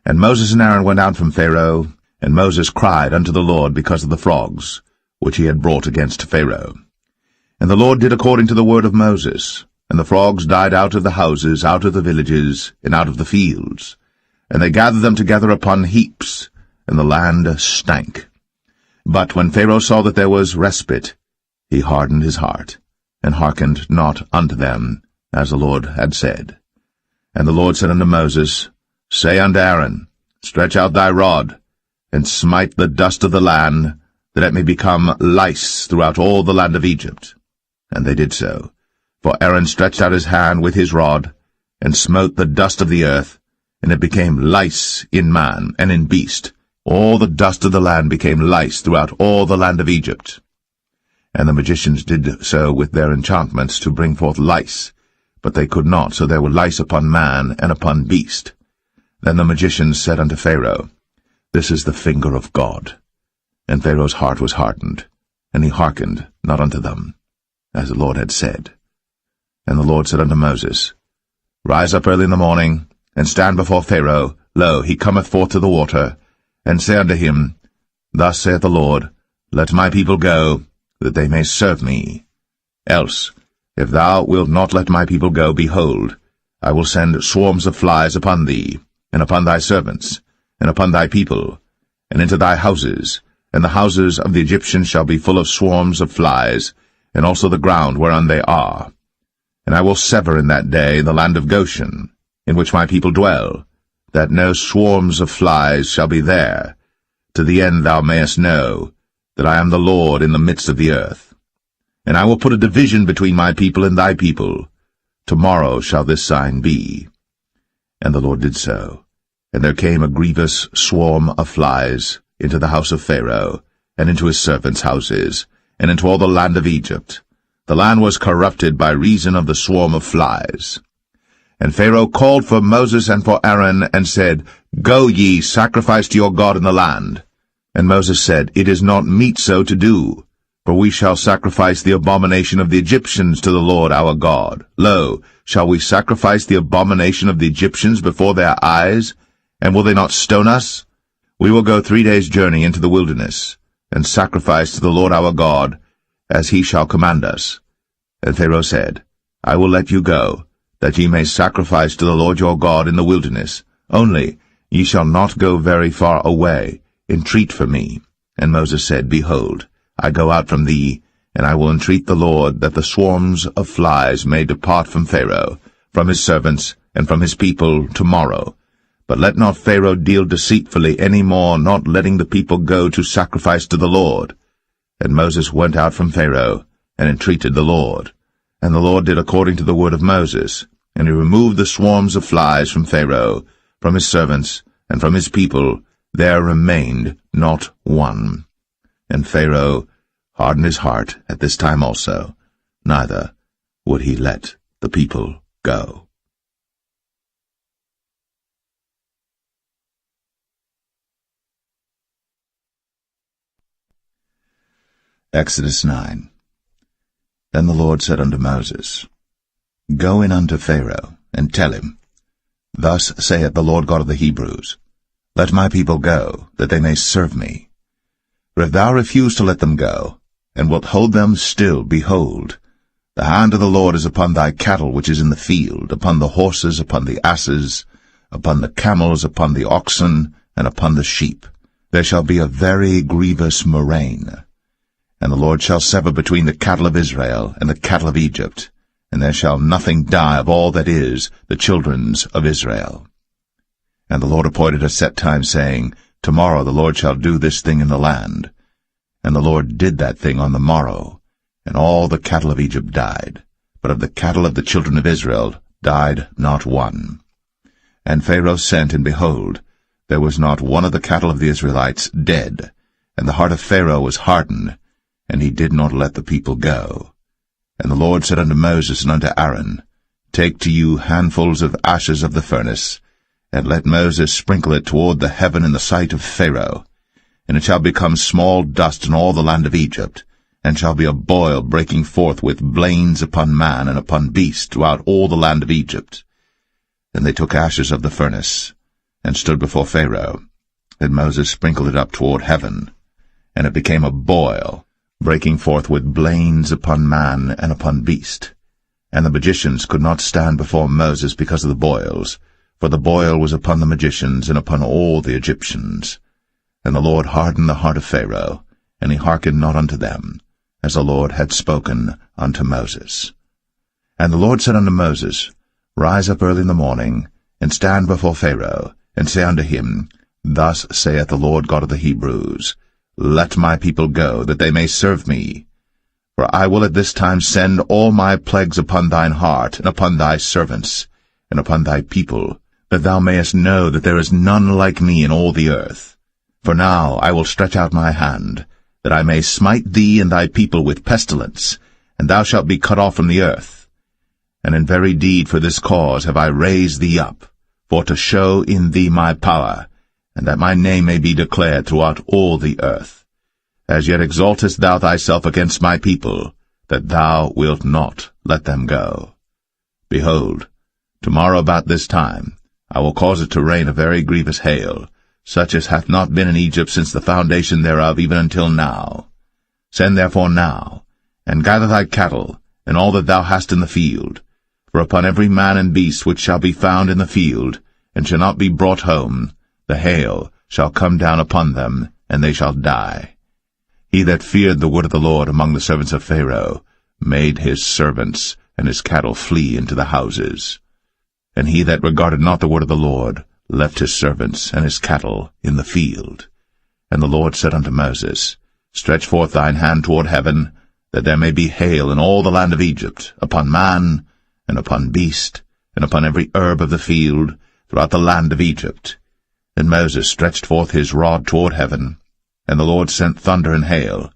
And Moses and Aaron went out from Pharaoh, and Moses cried unto the Lord because of the frogs, which he had brought against Pharaoh. And the Lord did according to the word of Moses, and the frogs died out of the houses, out of the villages, and out of the fields. And they gathered them together upon heaps, and the land stank. But when Pharaoh saw that there was respite, he hardened his heart, and hearkened not unto them, as the Lord had said. And the Lord said unto Moses, Say unto Aaron, Stretch out thy rod, and smite the dust of the land, that it may become lice throughout all the land of Egypt. And they did so. For Aaron stretched out his hand with his rod, and smote the dust of the earth, and it became lice in man and in beast. All the dust of the land became lice throughout all the land of Egypt. And the magicians did so with their enchantments to bring forth lice, but they could not, so there were lice upon man and upon beast. Then the magicians said unto Pharaoh, This is the finger of God. And Pharaoh's heart was hardened, and he hearkened not unto them, as the Lord had said. And the Lord said unto Moses, Rise up early in the morning, and stand before Pharaoh. Lo, he cometh forth to the water. And say unto him, Thus saith the Lord, Let my people go, that they may serve me. Else, if thou wilt not let my people go, behold, I will send swarms of flies upon thee, and upon thy servants, and upon thy people, and into thy houses, and the houses of the Egyptians shall be full of swarms of flies, and also the ground whereon they are. And I will sever in that day the land of Goshen, in which my people dwell, that no swarms of flies shall be there, to the end thou mayest know that I am the Lord in the midst of the earth. And I will put a division between my people and thy people. Tomorrow shall this sign be. And the Lord did so. And there came a grievous swarm of flies into the house of Pharaoh, and into his servants' houses, and into all the land of Egypt. The land was corrupted by reason of the swarm of flies. And Pharaoh called for Moses and for Aaron, and said, Go ye, sacrifice to your God in the land. And Moses said, It is not meet so to do, for we shall sacrifice the abomination of the Egyptians to the Lord our God. Lo, shall we sacrifice the abomination of the Egyptians before their eyes? And will they not stone us? We will go 3 days' journey into the wilderness, and sacrifice to the Lord our God, as he shall command us. And Pharaoh said, I will let you go, that ye may sacrifice to the Lord your God in the wilderness. Only ye shall not go very far away. Entreat for me. And Moses said, Behold, I go out from thee, and I will entreat the Lord that the swarms of flies may depart from Pharaoh, from his servants, and from his people tomorrow. But let not Pharaoh deal deceitfully any more, not letting the people go to sacrifice to the Lord. And Moses went out from Pharaoh, and entreated the Lord. And the Lord did according to the word of Moses, and he removed the swarms of flies from Pharaoh, from his servants, and from his people. There remained not one. And Pharaoh hardened his heart at this time also, neither would he let the people go. Exodus 9. Then the Lord said unto Moses, Go in unto Pharaoh, and tell him, Thus saith the Lord God of the Hebrews, Let my people go, that they may serve me. For if thou refuse to let them go, and wilt hold them still, behold, the hand of the Lord is upon thy cattle which is in the field, upon the horses, upon the asses, upon the camels, upon the oxen, and upon the sheep. There shall be a very grievous murrain. And the Lord shall sever between the cattle of Israel and the cattle of Egypt, and there shall nothing die of all that is the children's of Israel. And the Lord appointed a set time, saying, Tomorrow the Lord shall do this thing in the land. And the Lord did that thing on the morrow, and all the cattle of Egypt died, but of the cattle of the children of Israel died not one. And Pharaoh sent, and behold, there was not one of the cattle of the Israelites dead, and the heart of Pharaoh was hardened, and he did not let the people go. And the Lord said unto Moses and unto Aaron, Take to you handfuls of ashes of the furnace, and let Moses sprinkle it toward the heaven in the sight of Pharaoh. And it shall become small dust in all the land of Egypt, and shall be a boil breaking forth with blains upon man and upon beast throughout all the land of Egypt. Then they took ashes of the furnace, and stood before Pharaoh. And Moses sprinkled it up toward heaven, and it became a boil, breaking forth with blains upon man and upon beast. And the magicians could not stand before Moses because of the boils, for the boil was upon the magicians and upon all the Egyptians. And the Lord hardened the heart of Pharaoh, and he hearkened not unto them, as the Lord had spoken unto Moses. And the Lord said unto Moses, Rise up early in the morning, and stand before Pharaoh, and say unto him, Thus saith the Lord God of the Hebrews, Let my people go, that they may serve me. For I will at this time send all my plagues upon thine heart, and upon thy servants, and upon thy people, that thou mayest know that there is none like me in all the earth. For now I will stretch out my hand, that I may smite thee and thy people with pestilence, and thou shalt be cut off from the earth. And in very deed for this cause have I raised thee up, for to show in thee my power, and that my name may be declared throughout all the earth. As yet exaltest thou thyself against my people, that thou wilt not let them go. Behold, tomorrow about this time I will cause it to rain a very grievous hail, such as hath not been in Egypt since the foundation thereof even until now. Send therefore now, and gather thy cattle, and all that thou hast in the field. For upon every man and beast which shall be found in the field, and shall not be brought home, the hail shall come down upon them, and they shall die. He that feared the word of the Lord among the servants of Pharaoh made his servants and his cattle flee into the houses. And he that regarded not the word of the Lord left his servants and his cattle in the field. And the Lord said unto Moses, Stretch forth thine hand toward heaven, that there may be hail in all the land of Egypt, upon man, and upon beast, and upon every herb of the field, throughout the land of Egypt. And Moses stretched forth his rod toward heaven, and the Lord sent thunder and hail,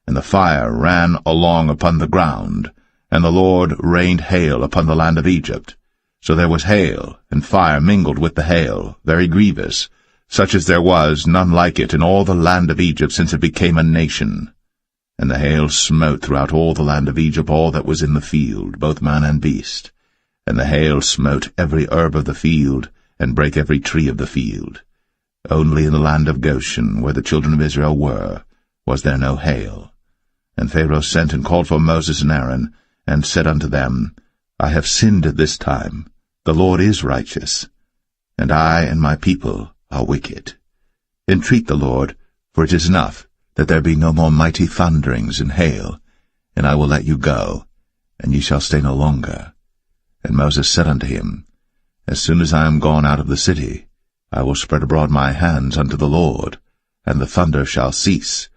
and the fire ran along upon the ground, and the Lord rained hail upon the land of Egypt. So there was hail, and fire mingled with the hail, very grievous, such as there was none like it in all the land of Egypt since it became a nation. And the hail smote throughout all the land of Egypt all that was in the field, both man and beast. And the hail smote every herb of the field, and brake every tree of the field. Only in the land of Goshen, where the children of Israel were, was there no hail. And Pharaoh sent and called for Moses and Aaron, and said unto them, I have sinned this time. The Lord is righteous, and I and my people are wicked. Entreat the Lord, for it is enough that there be no more mighty thunderings and hail, and I will let you go, and ye shall stay no longer. And Moses said unto him, As soon as I am gone out of the city, I will spread abroad my hands unto the Lord, and the thunder shall cease,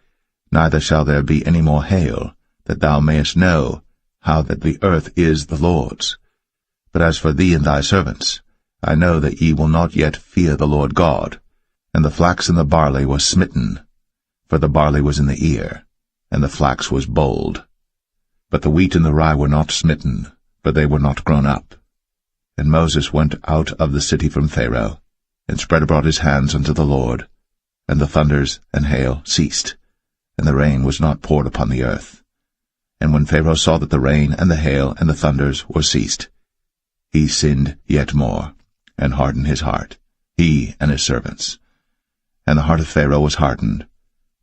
neither shall there be any more hail, that thou mayest know how that the earth is the Lord's. But as for thee and thy servants, I know that ye will not yet fear the Lord God. And the flax and the barley was smitten, for the barley was in the ear, and the flax was bold. But the wheat and the rye were not smitten, for they were not grown up. And Moses went out of the city from Pharaoh, and spread abroad his hands unto the Lord, and the thunders and hail ceased, and the rain was not poured upon the earth. And when Pharaoh saw that the rain and the hail and the thunders were ceased, he sinned yet more, and hardened his heart, he and his servants. And the heart of Pharaoh was hardened,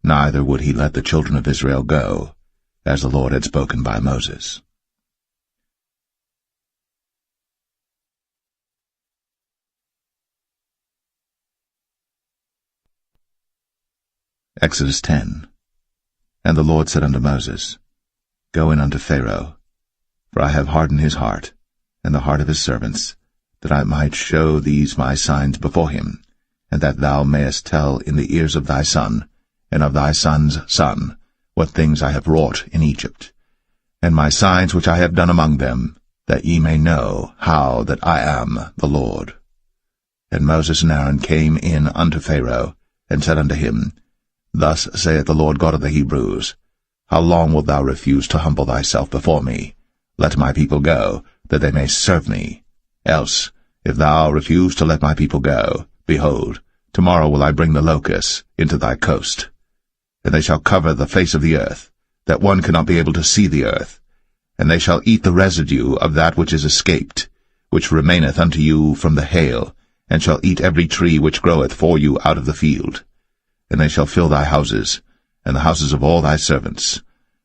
neither would he let the children of Israel go, as the Lord had spoken by Moses. Exodus 10. And the Lord said unto Moses, Go in unto Pharaoh, for I have hardened his heart, and the heart of his servants, that I might show these my signs before him, and that thou mayest tell in the ears of thy son, and of thy son's son, what things I have wrought in Egypt, and my signs which I have done among them, that ye may know how that I am the Lord. And Moses and Aaron came in unto Pharaoh, and said unto him, Thus saith the Lord God of the Hebrews, How long wilt thou refuse to humble thyself before me? Let my people go, that they may serve me. Else, if thou refuse to let my people go, behold, tomorrow will I bring the locusts into thy coast. And they shall cover the face of the earth, that one cannot be able to see the earth. And they shall eat the residue of that which is escaped, which remaineth unto you from the hail, and shall eat every tree which groweth for you out of the field. And they shall fill thy houses, and the houses of all thy servants,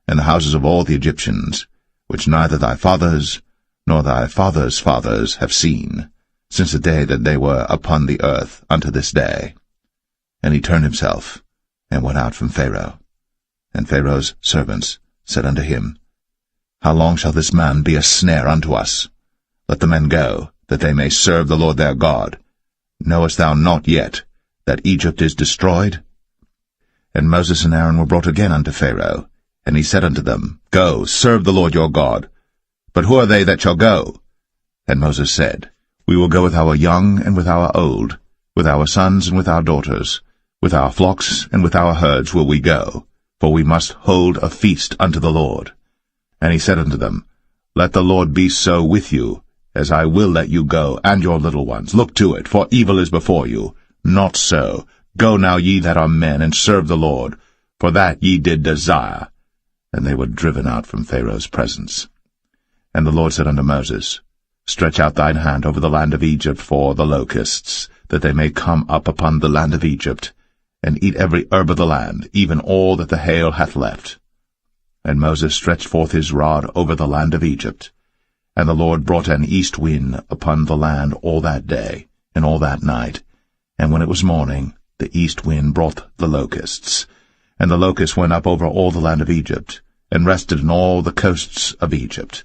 and the houses of all the Egyptians, which neither thy fathers nor thy fathers' fathers have seen, since the day that they were upon the earth unto this day. And he turned himself, and went out from Pharaoh. And Pharaoh's servants said unto him, How long shall this man be a snare unto us? Let the men go, that they may serve the Lord their God. Knowest thou not yet that Egypt is destroyed? And Moses and Aaron were brought again unto Pharaoh, and he said unto them, Go, serve the Lord your God. But who are they that shall go? And Moses said, We will go with our young and with our old, with our sons and with our daughters, with our flocks and with our herds will we go, for we must hold a feast unto the Lord. And he said unto them, Let the Lord be so with you, as I will let you go, and your little ones. Look to it, for evil is before you. Not so. Go now, ye that are men, and serve the Lord, for that ye did desire. And they were driven out from Pharaoh's presence. And the Lord said unto Moses, Stretch out thine hand over the land of Egypt for the locusts, that they may come up upon the land of Egypt, and eat every herb of the land, even all that the hail hath left. And Moses stretched forth his rod over the land of Egypt. And the Lord brought an east wind upon the land all that day, and all that night. And when it was morning, the east wind brought the locusts. And the locusts went up over all the land of Egypt, and rested in all the coasts of Egypt.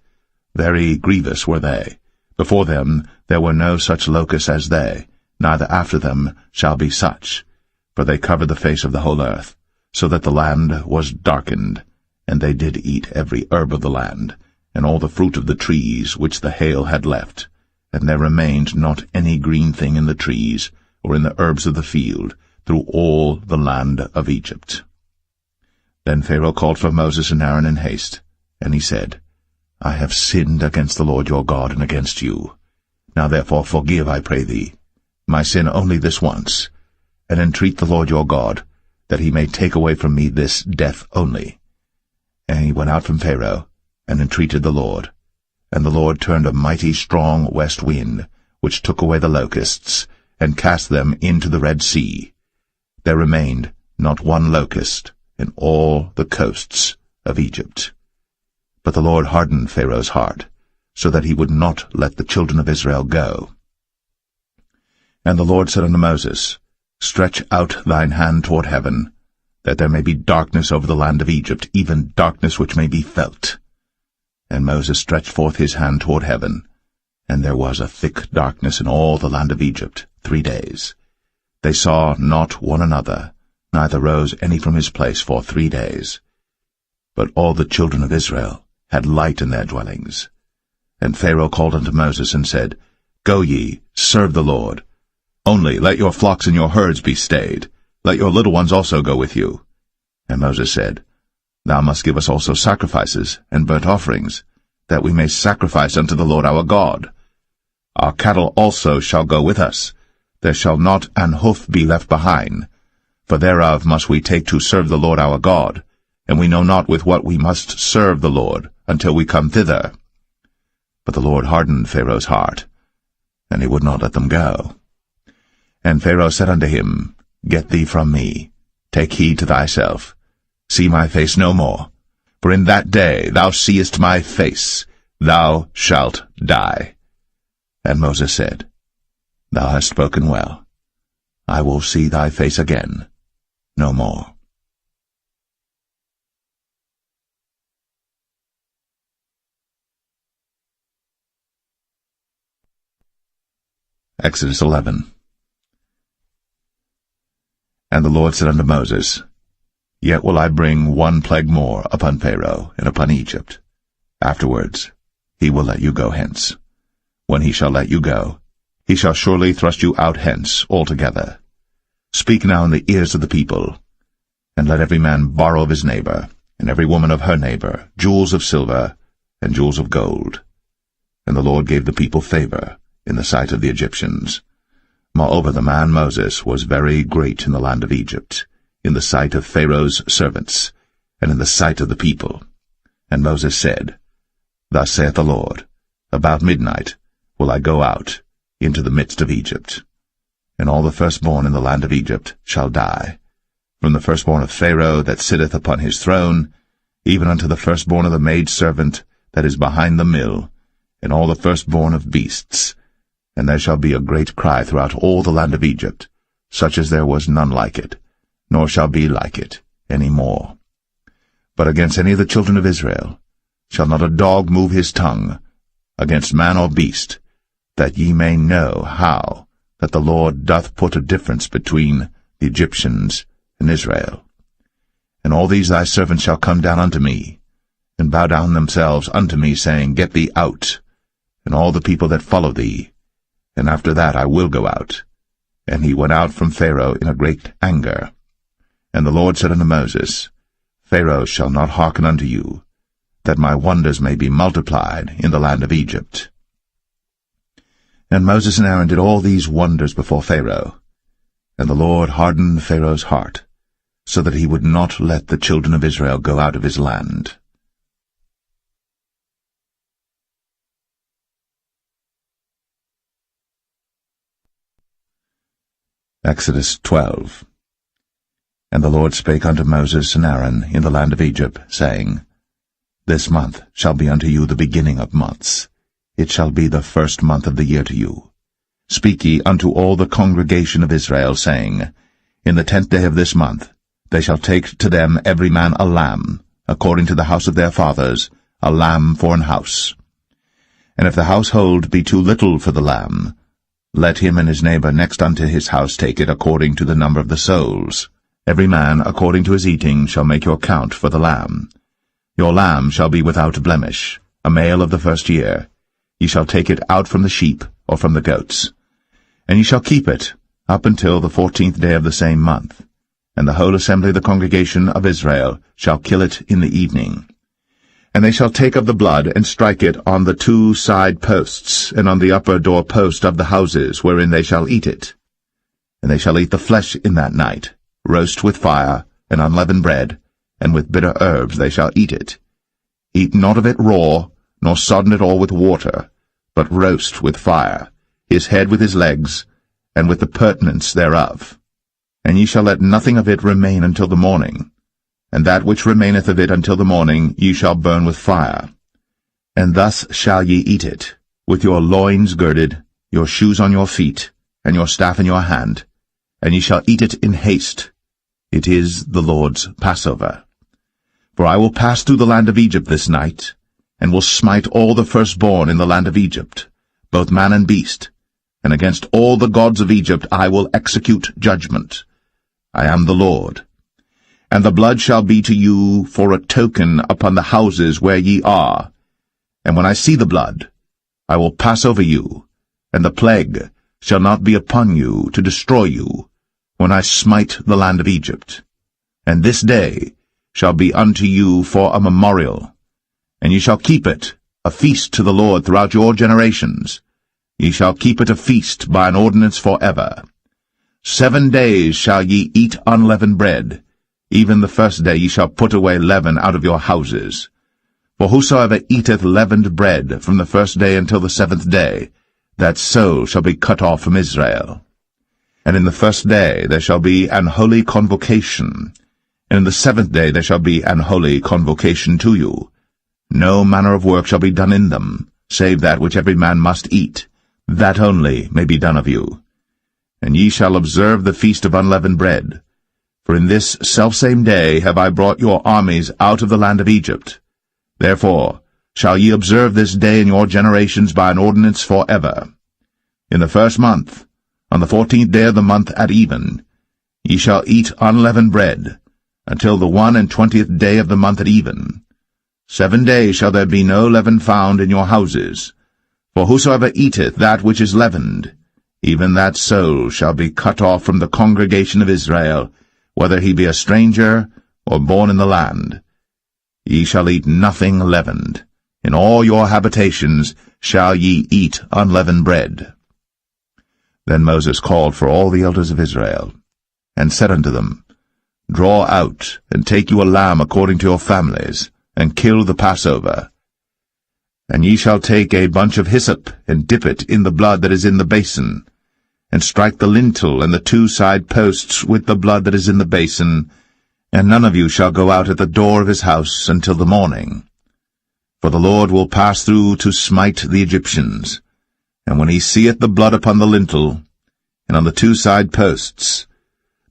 Very grievous were they. Before them there were no such locusts as they, neither after them shall be such. For they covered the face of the whole earth, so that the land was darkened. And they did eat every herb of the land, and all the fruit of the trees which the hail had left. And there remained not any green thing in the trees, or in the herbs of the field, through all the land of Egypt. Then Pharaoh called for Moses and Aaron in haste, and he said, I have sinned against the Lord your God and against you. Now therefore forgive, I pray thee, my sin only this once, and entreat the Lord your God, that he may take away from me this death only. And he went out from Pharaoh, and entreated the Lord. And the Lord turned a mighty strong west wind, which took away the locusts, and cast them into the Red Sea. There remained not one locust in all the coasts of Egypt. But the Lord hardened Pharaoh's heart, so that he would not let the children of Israel go. And the Lord said unto Moses, Stretch out thine hand toward heaven, that there may be darkness over the land of Egypt, even darkness which may be felt. And Moses stretched forth his hand toward heaven, and there was a thick darkness in all the land of Egypt 3 days. They saw not one another, neither rose any from his place for 3 days. But all the children of Israel had light in their dwellings. And Pharaoh called unto Moses and said, Go ye, serve the Lord. Only let your flocks and your herds be stayed. Let your little ones also go with you. And Moses said, Thou must give us also sacrifices and burnt offerings, that we may sacrifice unto the Lord our God. Our cattle also shall go with us. There shall not an hoof be left behind, for thereof must we take to serve the Lord our God, and we know not with what we must serve the Lord until we come thither. But the Lord hardened Pharaoh's heart, and he would not let them go. And Pharaoh said unto him, Get thee from me, take heed to thyself, see my face no more, for in that day thou seest my face, thou shalt die. And Moses said, Thou hast spoken well. I will see thy face again no more. Exodus 11. And the Lord said unto Moses, Yet will I bring one plague more upon Pharaoh and upon Egypt. Afterwards he will let you go hence. When he shall let you go, he shall surely thrust you out hence altogether. Speak now in the ears of the people, and let every man borrow of his neighbor, and every woman of her neighbor, jewels of silver and jewels of gold. And the Lord gave the people favor in the sight of the Egyptians. Moreover, the man Moses was very great in the land of Egypt, in the sight of Pharaoh's servants, and in the sight of the people. And Moses said, Thus saith the Lord, About midnight will I go out into the midst of Egypt, and all the firstborn in the land of Egypt shall die, from the firstborn of Pharaoh that sitteth upon his throne, even unto the firstborn of the maidservant that is behind the mill, and all the firstborn of beasts. And there shall be a great cry throughout all the land of Egypt, such as there was none like it, nor shall be like it any more. But against any of the children of Israel shall not a dog move his tongue, against man or beast, that ye may know how that the Lord doth put a difference between the Egyptians and Israel. And all these thy servants shall come down unto me, and bow down themselves unto me, saying, Get thee out, and all the people that follow thee. And after that I will go out. And he went out from Pharaoh in a great anger. And the Lord said unto Moses, Pharaoh shall not hearken unto you, that my wonders may be multiplied in the land of Egypt. And Moses and Aaron did all these wonders before Pharaoh. And the Lord hardened Pharaoh's heart, so that he would not let the children of Israel go out of his land. Exodus 12. And the Lord spake unto Moses and Aaron in the land of Egypt, saying, This month shall be unto you the beginning of months. It shall be the first month of the year to you. Speak ye unto all the congregation of Israel, saying, In the 10th day of this month they shall take to them every man a lamb, according to the house of their fathers, a lamb for an house. And if the household be too little for the lamb, let him and his neighbor next unto his house take it according to the number of the souls. Every man according to his eating shall make your count for the lamb. Your lamb shall be without blemish, a male of the first year. Ye shall take it out from the sheep or from the goats. And ye shall keep it up until the 14th day of the same month. And the whole assembly of the congregation of Israel shall kill it in the evening. And they shall take of the blood, and strike it on the 2 side posts, and on the upper door post of the houses, wherein they shall eat it. And they shall eat the flesh in that night, roast with fire, and unleavened bread, and with bitter herbs they shall eat it. Eat not of it raw, nor sodden it all with water, but roast with fire, his head with his legs, and with the purtenance thereof. And ye shall let nothing of it remain until the morning. And that which remaineth of it until the morning ye shall burn with fire. And thus shall ye eat it, with your loins girded, your shoes on your feet, and your staff in your hand. And ye shall eat it in haste. It is the Lord's Passover. For I will pass through the land of Egypt this night, and will smite all the firstborn in the land of Egypt, both man and beast, and against all the gods of Egypt I will execute judgment. I am the Lord. And the blood shall be to you for a token upon the houses where ye are. And when I see the blood, I will pass over you, and the plague shall not be upon you to destroy you, when I smite the land of Egypt. And this day shall be unto you for a memorial, and ye shall keep it a feast to the Lord throughout your generations. Ye shall keep it a feast by an ordinance forever. 7 days shall ye eat unleavened bread. Even the first day ye shall put away leaven out of your houses. For whosoever eateth leavened bread from the first day until the 7th day, that soul shall be cut off from Israel. And in the first day there shall be an holy convocation, and in the 7th day there shall be an holy convocation to you. No manner of work shall be done in them, save that which every man must eat, that only may be done of you. And ye shall observe the feast of unleavened bread. For in this selfsame day have I brought your armies out of the land of Egypt. Therefore shall ye observe this day in your generations by an ordinance forever. In the 1st month, on the 14th day of the month at even, ye shall eat unleavened bread, until the 21st day of the month at even. 7 days shall there be no leaven found in your houses. For whosoever eateth that which is leavened, even that soul shall be cut off from the congregation of Israel, whether he be a stranger or born in the land. Ye shall eat nothing leavened. In all your habitations shall ye eat unleavened bread. Then Moses called for all the elders of Israel, and said unto them, Draw out, and take you a lamb according to your families, and kill the Passover. And ye shall take a bunch of hyssop, and dip it in the blood that is in the basin, and strike the lintel and the 2 side posts with the blood that is in the basin, and none of you shall go out at the door of his house until the morning. For the Lord will pass through to smite the Egyptians, and when he seeth the blood upon the lintel, and on the 2 side posts,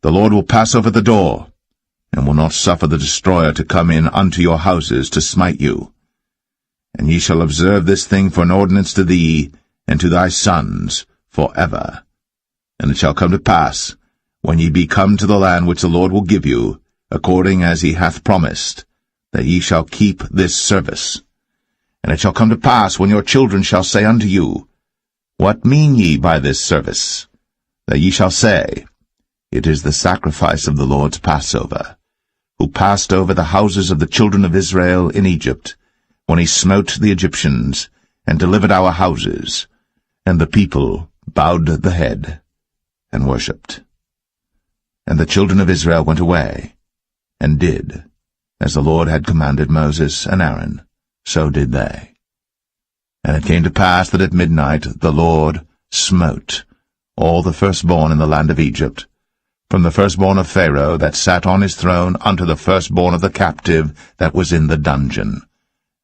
the Lord will pass over the door, and will not suffer the destroyer to come in unto your houses to smite you. And ye shall observe this thing for an ordinance to thee, and to thy sons, forever. And it shall come to pass, when ye be come to the land which the Lord will give you, according as he hath promised, that ye shall keep this service. And it shall come to pass, when your children shall say unto you, What mean ye by this service? That ye shall say, It is the sacrifice of the Lord's Passover, who passed over the houses of the children of Israel in Egypt, when he smote the Egyptians, and delivered our houses. And the people bowed the head, and worshipped. And the children of Israel went away, and did, as the Lord had commanded Moses and Aaron, so did they. And it came to pass that at midnight the Lord smote all the firstborn in the land of Egypt, from the firstborn of Pharaoh that sat on his throne unto the firstborn of the captive that was in the dungeon,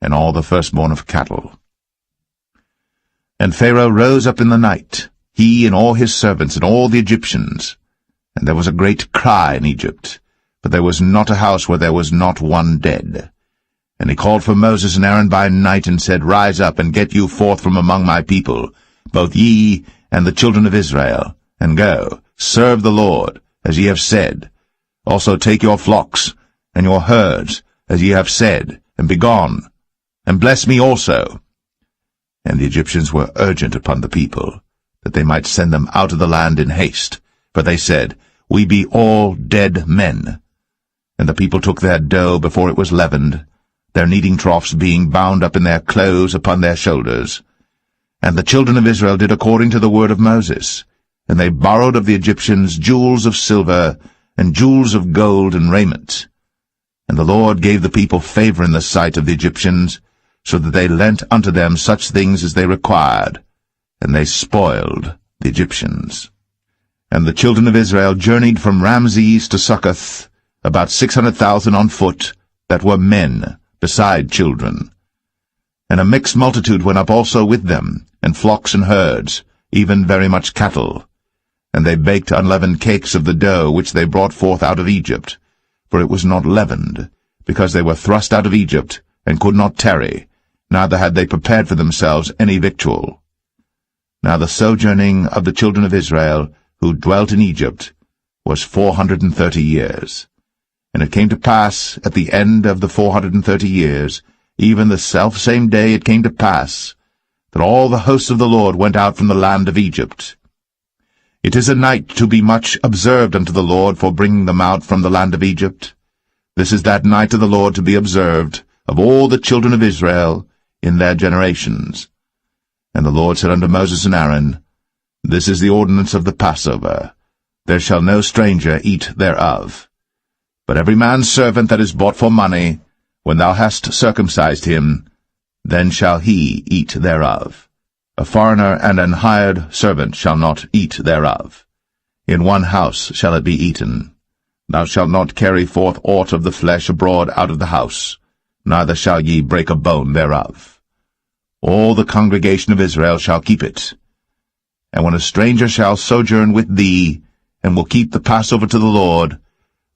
and all the firstborn of cattle. And Pharaoh rose up in the night, he and all his servants and all the Egyptians. And there was a great cry in Egypt, but there was not a house where there was not one dead. And he called for Moses and Aaron by night, and said, Rise up, and get you forth from among my people, both ye and the children of Israel, and go, serve the Lord, as ye have said. Also take your flocks and your herds, as ye have said, and be gone, and bless me also. And the Egyptians were urgent upon the people, that they might send them out of the land in haste. For they said, We be all dead men. And the people took their dough before it was leavened, their kneading troughs being bound up in their clothes upon their shoulders. And the children of Israel did according to the word of Moses, and they borrowed of the Egyptians jewels of silver, and jewels of gold and raiment. And the Lord gave the people favor in the sight of the Egyptians, so that they lent unto them such things as they required, and they spoiled the Egyptians. And the children of Israel journeyed from Ramses to Succoth, about 600,000 on foot, that were men, beside children. And a mixed multitude went up also with them, and flocks and herds, even very much cattle. And they baked unleavened cakes of the dough which they brought forth out of Egypt, for it was not leavened, because they were thrust out of Egypt, and could not tarry, neither had they prepared for themselves any victual. Now the sojourning of the children of Israel, who dwelt in Egypt, was 430 years. And it came to pass, at the end of the 430 years, even the selfsame day it came to pass, that all the hosts of the Lord went out from the land of Egypt. It is a night to be much observed unto the Lord for bringing them out from the land of Egypt. This is that night of the Lord to be observed of all the children of Israel in their generations. And the Lord said unto Moses and Aaron, This is the ordinance of the Passover. There shall no stranger eat thereof. But every man's servant that is bought for money, when thou hast circumcised him, then shall he eat thereof. A foreigner and an hired servant shall not eat thereof. In one house shall it be eaten. Thou shalt not carry forth aught of the flesh abroad out of the house, neither shall ye break a bone thereof. All the congregation of Israel shall keep it. And when a stranger shall sojourn with thee, and will keep the Passover to the Lord,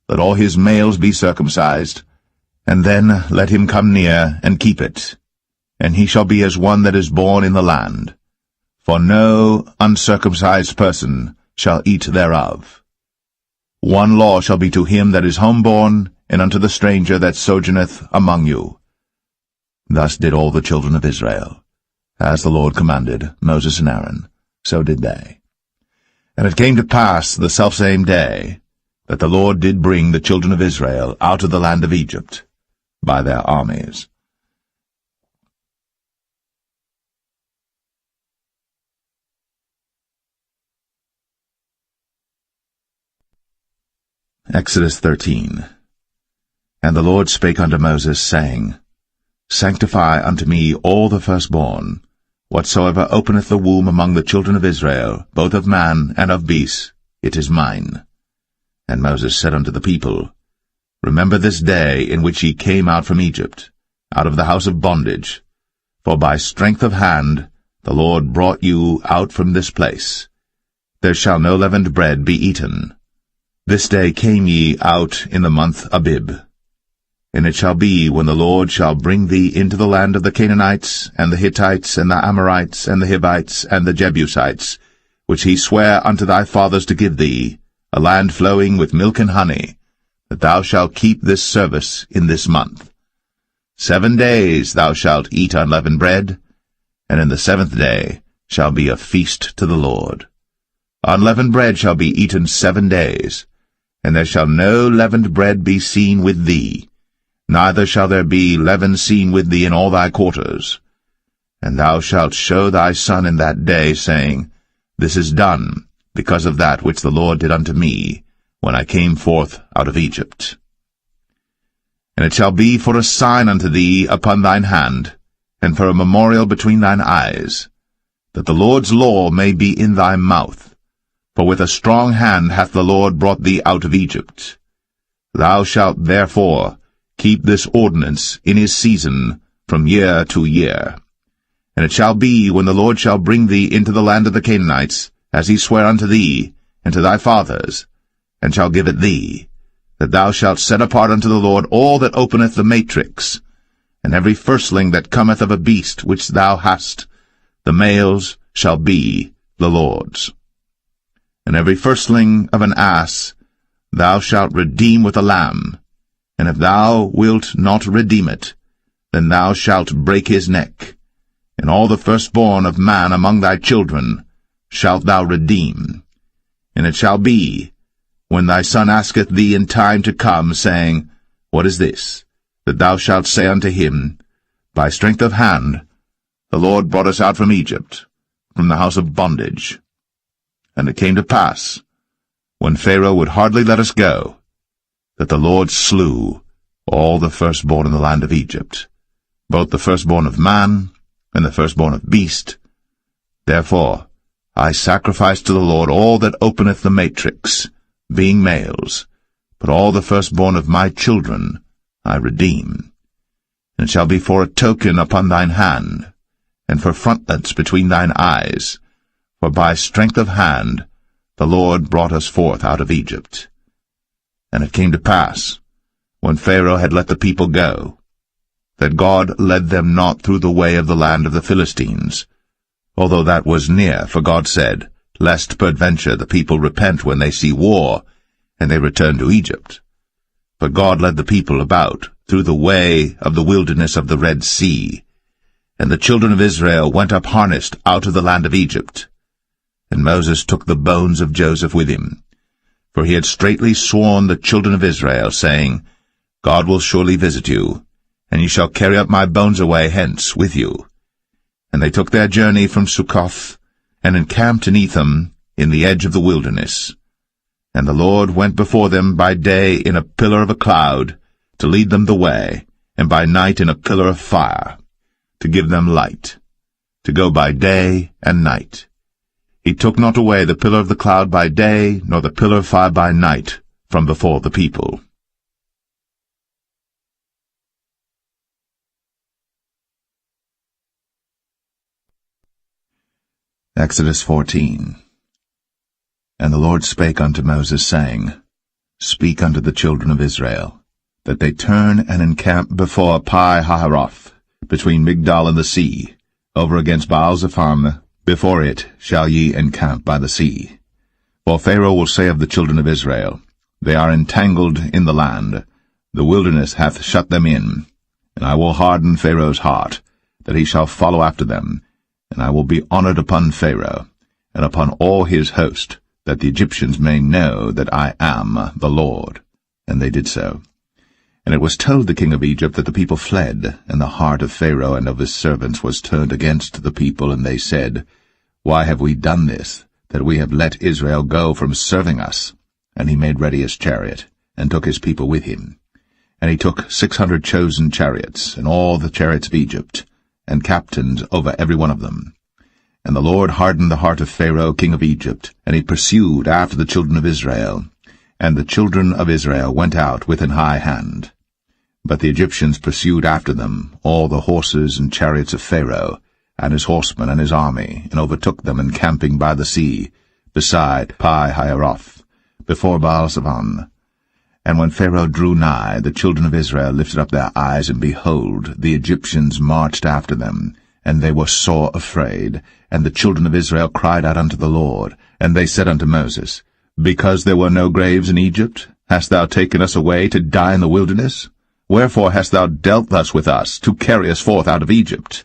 let all his males be circumcised, and then let him come near and keep it. And he shall be as one that is born in the land. For no uncircumcised person shall eat thereof. One law shall be to him that is homeborn, and unto the stranger that sojourneth among you. Thus did all the children of Israel. As the Lord commanded Moses and Aaron, so did they. And it came to pass the selfsame day, that the Lord did bring the children of Israel out of the land of Egypt by their armies. Exodus 13. And the Lord spake unto Moses, saying, Sanctify unto me all the firstborn, whatsoever openeth the womb among the children of Israel, both of man and of beast, it is mine. And Moses said unto the people, Remember this day in which ye came out from Egypt, out of the house of bondage, for by strength of hand the Lord brought you out from this place. There shall no leavened bread be eaten. This day came ye out in the month Abib. And it shall be, when the Lord shall bring thee into the land of the Canaanites, and the Hittites, and the Amorites, and the Hivites, and the Jebusites, which he sware unto thy fathers to give thee, a land flowing with milk and honey, that thou shalt keep this service in this month. 7 days thou shalt eat unleavened bread, and in the 7th day shall be a feast to the Lord. Unleavened bread shall be eaten 7 days, and there shall no leavened bread be seen with thee, neither shall there be leaven seen with thee in all thy quarters. And thou shalt show thy son in that day, saying, This is done, because of that which the Lord did unto me, when I came forth out of Egypt. And it shall be for a sign unto thee upon thine hand, and for a memorial between thine eyes, that the Lord's law may be in thy mouth. For with a strong hand hath the Lord brought thee out of Egypt. Thou shalt therefore keep this ordinance in his season from year to year. And it shall be, when the Lord shall bring thee into the land of the Canaanites, as he sware unto thee and to thy fathers, and shall give it thee, that thou shalt set apart unto the Lord all that openeth the matrix, and every firstling that cometh of a beast which thou hast, the males shall be the Lord's. And every firstling of an ass thou shalt redeem with a lamb, and if thou wilt not redeem it, then thou shalt break his neck. And all the firstborn of man among thy children shalt thou redeem. And it shall be, when thy son asketh thee in time to come, saying, What is this? That thou shalt say unto him, By strength of hand the Lord brought us out from Egypt, from the house of bondage. And it came to pass, when Pharaoh would hardly let us go, that the Lord slew all the firstborn in the land of Egypt, both the firstborn of man and the firstborn of beast. Therefore I sacrifice to the Lord all that openeth the matrix, being males, but all the firstborn of my children I redeem. And it shall be for a token upon thine hand, and for frontlets between thine eyes, for by strength of hand the Lord brought us forth out of Egypt. And it came to pass, when Pharaoh had let the people go, that God led them not through the way of the land of the Philistines, although that was near, for God said, Lest peradventure the people repent when they see war, and they return to Egypt. But God led the people about through the way of the wilderness of the Red Sea, and the children of Israel went up harnessed out of the land of Egypt. And Moses took the bones of Joseph with him, for he had straitly sworn the children of Israel, saying, God will surely visit you, and ye shall carry up my bones away hence with you. And they took their journey from Succoth, and encamped in Etham, in the edge of the wilderness. And the Lord went before them by day in a pillar of a cloud, to lead them the way, and by night in a pillar of fire, to give them light, to go by day and night. He took not away the pillar of the cloud by day, nor the pillar of fire by night, from before the people. Exodus 14. And the Lord spake unto Moses, saying, Speak unto the children of Israel, that they turn and encamp before Pi-hahiroth, between Migdol and the sea, over against Baal-zephon. Before it shall ye encamp by the sea. For Pharaoh will say of the children of Israel, They are entangled in the land, the wilderness hath shut them in, and I will harden Pharaoh's heart, that he shall follow after them, and I will be honored upon Pharaoh, and upon all his host, that the Egyptians may know that I am the Lord. And they did so. And it was told the king of Egypt that the people fled, and the heart of Pharaoh and of his servants was turned against the people, and they said, Why have we done this, that we have let Israel go from serving us? And he made ready his chariot, and took his people with him. And he took 600 chosen chariots, and all the chariots of Egypt, and captains over every one of them. And the Lord hardened the heart of Pharaoh king of Egypt, and he pursued after the children of Israel. And the children of Israel went out with an high hand. But the Egyptians pursued after them all the horses and chariots of Pharaoh, and his horsemen and his army, and overtook them encamping by the sea, beside Pi-hahiroth, before Baal-zephon. And when Pharaoh drew nigh, the children of Israel lifted up their eyes, and behold, the Egyptians marched after them, and they were sore afraid. And the children of Israel cried out unto the Lord, and they said unto Moses, Because there were no graves in Egypt, hast thou taken us away to die in the wilderness? Wherefore hast thou dealt thus with us, to carry us forth out of Egypt?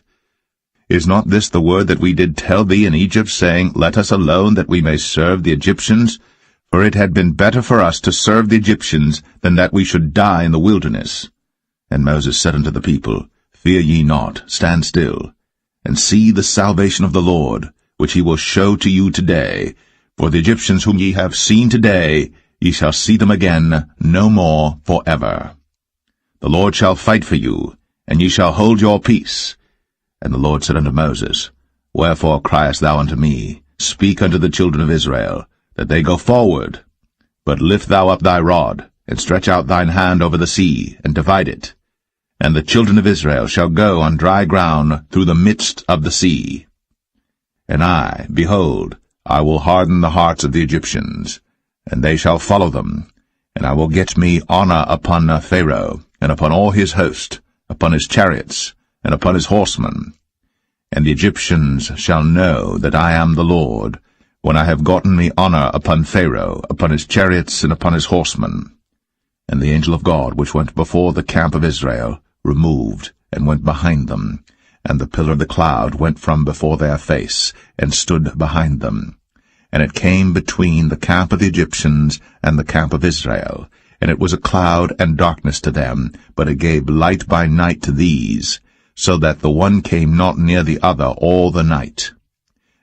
Is not this the word that we did tell thee in Egypt, saying, Let us alone, that we may serve the Egyptians? For it had been better for us to serve the Egyptians, than that we should die in the wilderness. And Moses said unto the people, Fear ye not, stand still, and see the salvation of the Lord, which he will show to you today. For the Egyptians whom ye have seen today, ye shall see them again no more for ever. The Lord shall fight for you, and ye shall hold your peace. And the Lord said unto Moses, Wherefore criest thou unto me? Speak unto the children of Israel, that they go forward. But lift thou up thy rod, and stretch out thine hand over the sea, and divide it. And the children of Israel shall go on dry ground through the midst of the sea. And I, behold, I will harden the hearts of the Egyptians, and they shall follow them. And I will get me honor upon Pharaoh, and upon all his host, upon his chariots, and upon his horsemen. And the Egyptians shall know that I am the Lord, when I have gotten me honor upon Pharaoh, upon his chariots, and upon his horsemen. And the angel of God, which went before the camp of Israel, removed, and went behind them. And the pillar of the cloud went from before their face, and stood behind them. And it came between the camp of the Egyptians and the camp of Israel. And it was a cloud and darkness to them, but it gave light by night to these, so that the one came not near the other all the night.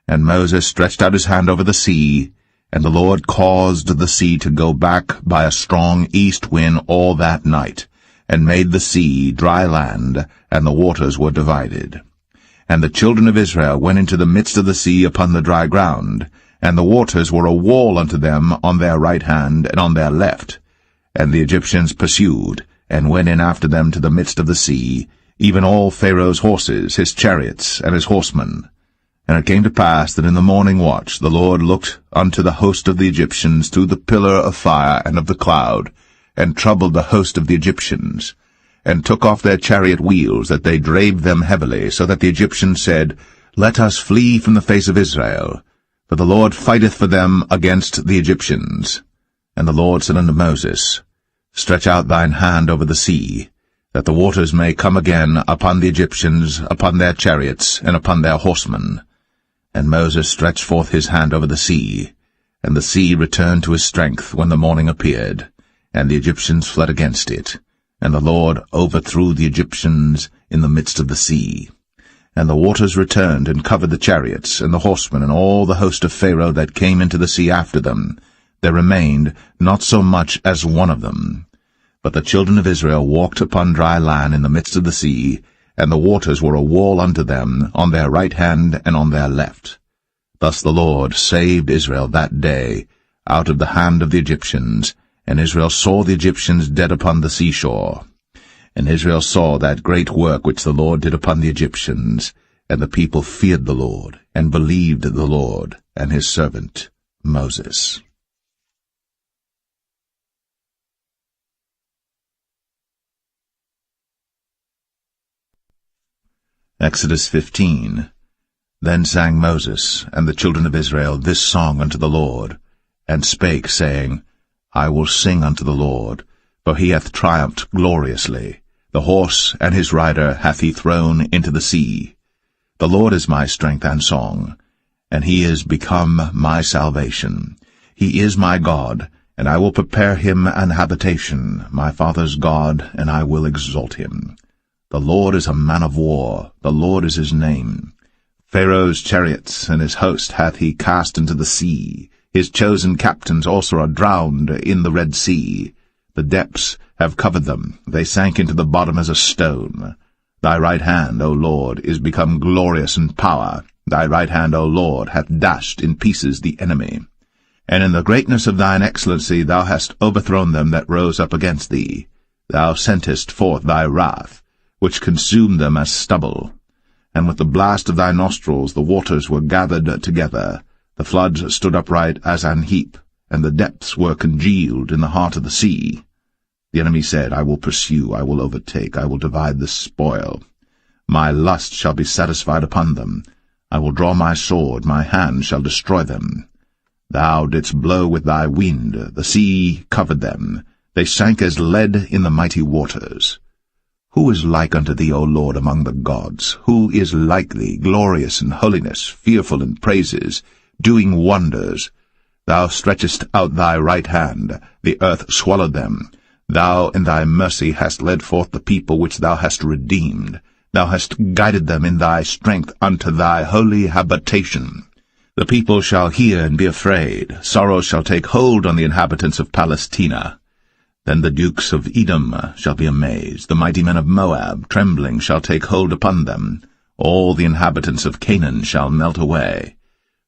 And Moses stretched out his hand over the sea, and the Lord caused the sea to go back by a strong east wind all that night, and made the sea dry land, and the waters were divided. And the children of Israel went into the midst of the sea upon the dry ground, and the waters were a wall unto them on their right hand and on their left. And the Egyptians pursued, and went in after them to the midst of the sea, even all Pharaoh's horses, his chariots, and his horsemen. And it came to pass that in the morning watch the Lord looked unto the host of the Egyptians through the pillar of fire and of the cloud, and troubled the host of the Egyptians, and took off their chariot wheels, that they drave them heavily, so that the Egyptians said, Let us flee from the face of Israel, for the Lord fighteth for them against the Egyptians. And the Lord said unto Moses, Stretch out thine hand over the sea, that the waters may come again upon the Egyptians, upon their chariots, and upon their horsemen. And Moses stretched forth his hand over the sea, and the sea returned to his strength when the morning appeared, and the Egyptians fled against it. And the Lord overthrew the Egyptians in the midst of the sea. And the waters returned and covered the chariots, and the horsemen, and all the host of Pharaoh that came into the sea after them. There remained not so much as one of them. But the children of Israel walked upon dry land in the midst of the sea, and the waters were a wall unto them on their right hand and on their left. Thus the Lord saved Israel that day out of the hand of the Egyptians, and Israel saw the Egyptians dead upon the seashore. And Israel saw that great work which the Lord did upon the Egyptians, and the people feared the Lord, and believed the Lord and his servant Moses. Exodus 15. Then sang Moses and the children of Israel this song unto the Lord, and spake, saying, I will sing unto the Lord, for he hath triumphed gloriously. The horse and his rider hath he thrown into the sea. The Lord is my strength and song, and he is become my salvation. He is my God, and I will prepare him an habitation, my father's God, and I will exalt him. The Lord is a man of war, the Lord is his name. Pharaoh's chariots and his host hath he cast into the sea. His chosen captains also are drowned in the Red Sea. The depths have covered them, they sank into the bottom as a stone. Thy right hand, O Lord, is become glorious in power. Thy right hand, O Lord, hath dashed in pieces the enemy. And in the greatness of thine excellency thou hast overthrown them that rose up against thee. Thou sentest forth thy wrath, which consumed them as stubble. And with the blast of thy nostrils the waters were gathered together. The floods stood upright as an heap, and the depths were congealed in the heart of the sea. The enemy said, I will pursue, I will overtake, I will divide the spoil. My lust shall be satisfied upon them. I will draw my sword, my hand shall destroy them. Thou didst blow with thy wind, the sea covered them. They sank as lead in the mighty waters. Who is like unto thee, O Lord, among the gods? Who is like thee, glorious in holiness, fearful in praises, doing wonders? Thou stretchest out thy right hand, the earth swallowed them. Thou in thy mercy hast led forth the people which thou hast redeemed. Thou hast guided them in thy strength unto thy holy habitation. The people shall hear and be afraid. Sorrow shall take hold on the inhabitants of Palestina. Then the dukes of Edom shall be amazed. The mighty men of Moab, trembling, shall take hold upon them. All the inhabitants of Canaan shall melt away.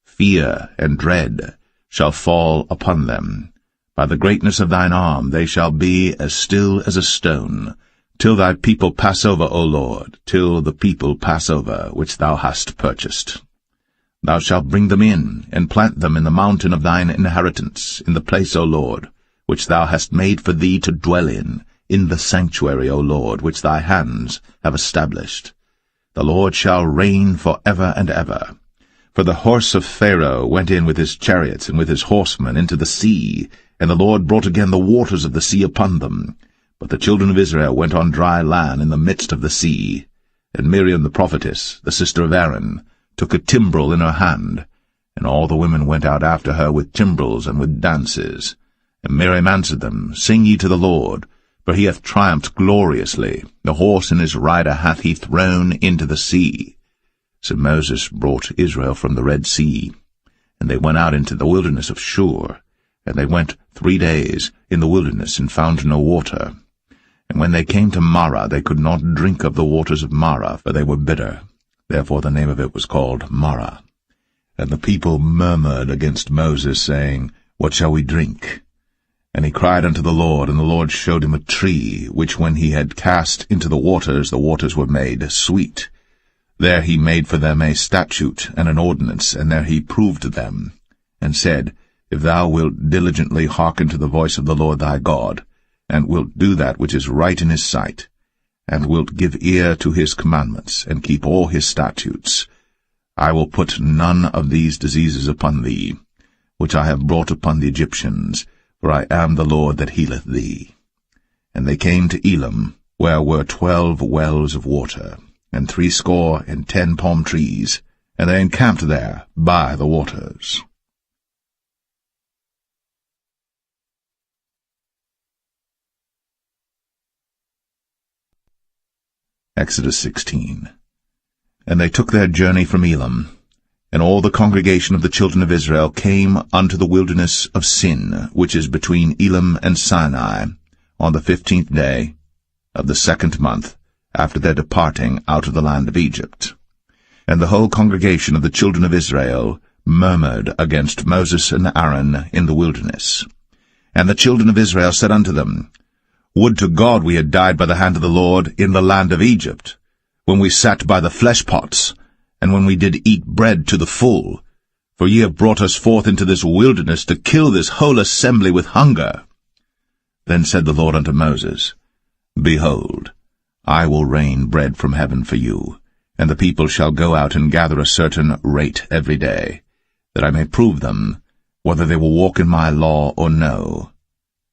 Fear and dread shall fall upon them. By the greatness of thine arm they shall be as still as a stone. till thy people pass over, O Lord, till the people pass over, which thou hast purchased. Thou shalt bring them in, and plant them in the mountain of thine inheritance, in the place, O Lord, which thou hast made for thee to dwell in the sanctuary, O Lord, which thy hands have established. The Lord shall reign for ever and ever. For the horse of Pharaoh went in with his chariots and with his horsemen into the sea, and the Lord brought again the waters of the sea upon them. But the children of Israel went on dry land in the midst of the sea. And Miriam the prophetess, the sister of Aaron, took a timbrel in her hand, and all the women went out after her with timbrels and with dances. And Miriam answered them, Sing ye to the Lord, for he hath triumphed gloriously. The horse and his rider hath he thrown into the sea. So Moses brought Israel from the Red Sea, and they went out into the wilderness of Shur. And they went 3 days in the wilderness, and found no water. And when they came to Marah, they could not drink of the waters of Marah, for they were bitter. Therefore the name of it was called Marah. And the people murmured against Moses, saying, What shall we drink? And he cried unto the Lord, and the Lord showed him a tree, which when he had cast into the waters were made sweet. There he made for them a statute and an ordinance, and there he proved them, and said, If thou wilt diligently hearken to the voice of the Lord thy God, and wilt do that which is right in his sight, and wilt give ear to his commandments, and keep all his statutes, I will put none of these diseases upon thee, which I have brought upon the Egyptians, for I am the Lord that healeth thee. And they came to Elim, where were 12 wells of water, and 70 palm trees, and they encamped there by the waters. Exodus 16. And they took their journey from Elim, and all the congregation of the children of Israel came unto the wilderness of Sin, which is between Elim and Sinai, on the 15th day of the 2nd month, after their departing out of the land of Egypt. And the whole congregation of the children of Israel murmured against Moses and Aaron in the wilderness. And the children of Israel said unto them, Would to God we had died by the hand of the Lord in the land of Egypt, when we sat by the flesh pots, and when we did eat bread to the full. For ye have brought us forth into this wilderness to kill this whole assembly with hunger. Then said the Lord unto Moses, Behold, I will rain bread from heaven for you, and the people shall go out and gather a certain rate every day, that I may prove them, whether they will walk in my law or no.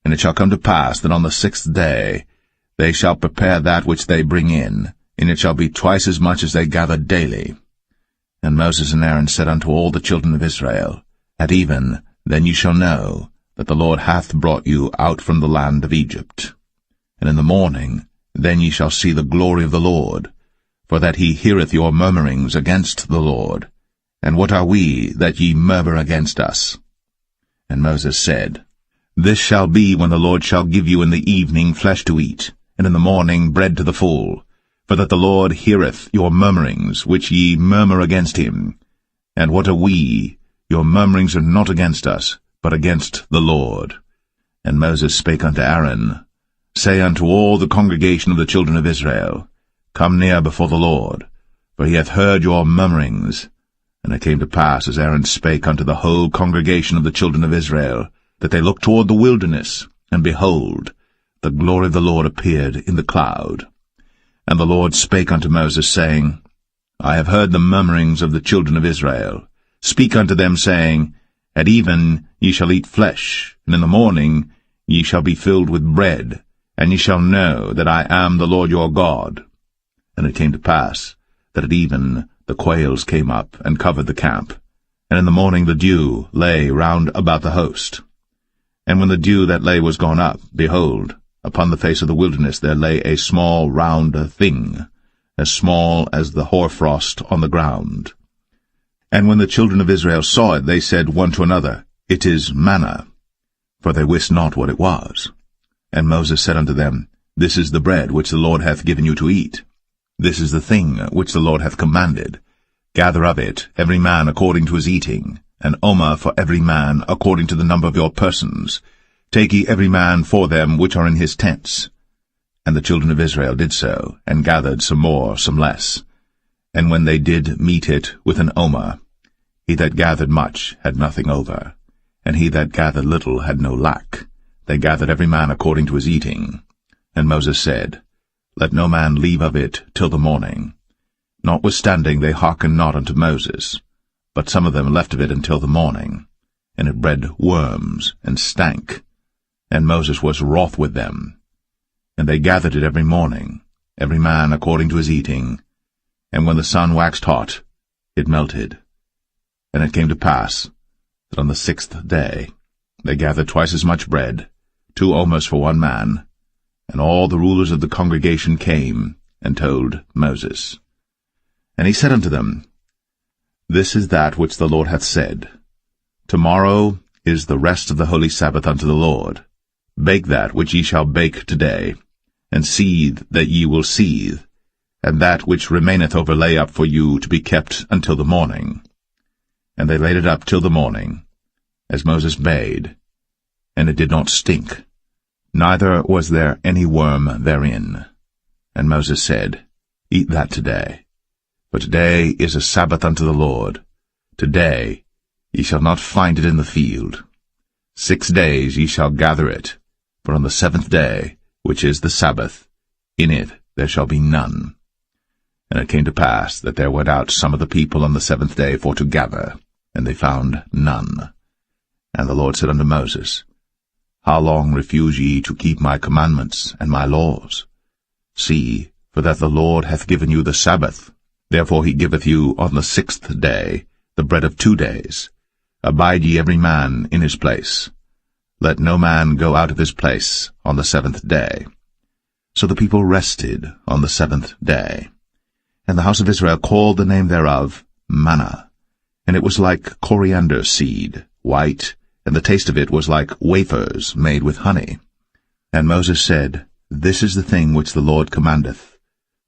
And it shall come to pass that on the 6th day they shall prepare that which they bring in, and it shall be twice as much as they gather daily. And Moses and Aaron said unto all the children of Israel, At even then ye shall know that the Lord hath brought you out from the land of Egypt. And in the morning then ye shall see the glory of the Lord, for that he heareth your murmurings against the Lord. And what are we, that ye murmur against us? And Moses said, This shall be when the Lord shall give you in the evening flesh to eat, and in the morning bread to the full, for that the Lord heareth your murmurings, which ye murmur against him. And what are we? Your murmurings are not against us, but against the Lord. And Moses spake unto Aaron, Say unto all the congregation of the children of Israel, Come near before the Lord, for he hath heard your murmurings. And it came to pass, as Aaron spake unto the whole congregation of the children of Israel, that they looked toward the wilderness, and behold, the glory of the Lord appeared in the cloud. And the Lord spake unto Moses, saying, I have heard the murmurings of the children of Israel. Speak unto them, saying, At even ye shall eat flesh, and in the morning ye shall be filled with bread, and ye shall know that I am the Lord your God. And it came to pass, that at even the quails came up, and covered the camp, and in the morning the dew lay round about the host. And when the dew that lay was gone up, behold, upon the face of the wilderness there lay a small round thing, as small as the hoarfrost on the ground. And when the children of Israel saw it, they said one to another, It is manna, for they wist not what it was. And Moses said unto them, This is the bread which the Lord hath given you to eat. This is the thing which the Lord hath commanded. Gather of it every man according to his eating, an omer for every man according to the number of your persons. Take ye every man for them which are in his tents. And the children of Israel did so, and gathered some more, some less. And when they did meet it with an omer, he that gathered much had nothing over, and he that gathered little had no lack. They gathered every man according to his eating. And Moses said, Let no man leave of it till the morning. Notwithstanding they hearkened not unto Moses, but some of them left of it until the morning. And it bred worms, and stank. And Moses was wroth with them. And they gathered it every morning, every man according to his eating. And when the sun waxed hot, it melted. And it came to pass that on the 6th day they gathered twice as much bread, 2 omers for one man. And all the rulers of the congregation came and told Moses. And he said unto them, This is that which the Lord hath said. Tomorrow is the rest of the holy Sabbath unto the Lord. Bake that which ye shall bake today, and seethe that ye will seethe, and that which remaineth over lay up for you to be kept until the morning. And they laid it up till the morning, as Moses bade, and it did not stink, neither was there any worm therein. And Moses said, Eat that today, for today is a Sabbath unto the Lord. Today ye shall not find it in the field. 6 days ye shall gather it, but on the 7th day, which is the Sabbath, in it there shall be none. And it came to pass that there went out some of the people on the 7th day for to gather, and they found none. And the Lord said unto Moses, How long refuse ye to keep my commandments and my laws? See, for that the Lord hath given you the Sabbath. Therefore he giveth you on the 6th day the bread of 2 days. Abide ye every man in his place. Let no man go out of his place on the 7th day. So the people rested on the 7th day. And the house of Israel called the name thereof manna. And it was like coriander seed, white, and the taste of it was like wafers made with honey. And Moses said, This is the thing which the Lord commandeth.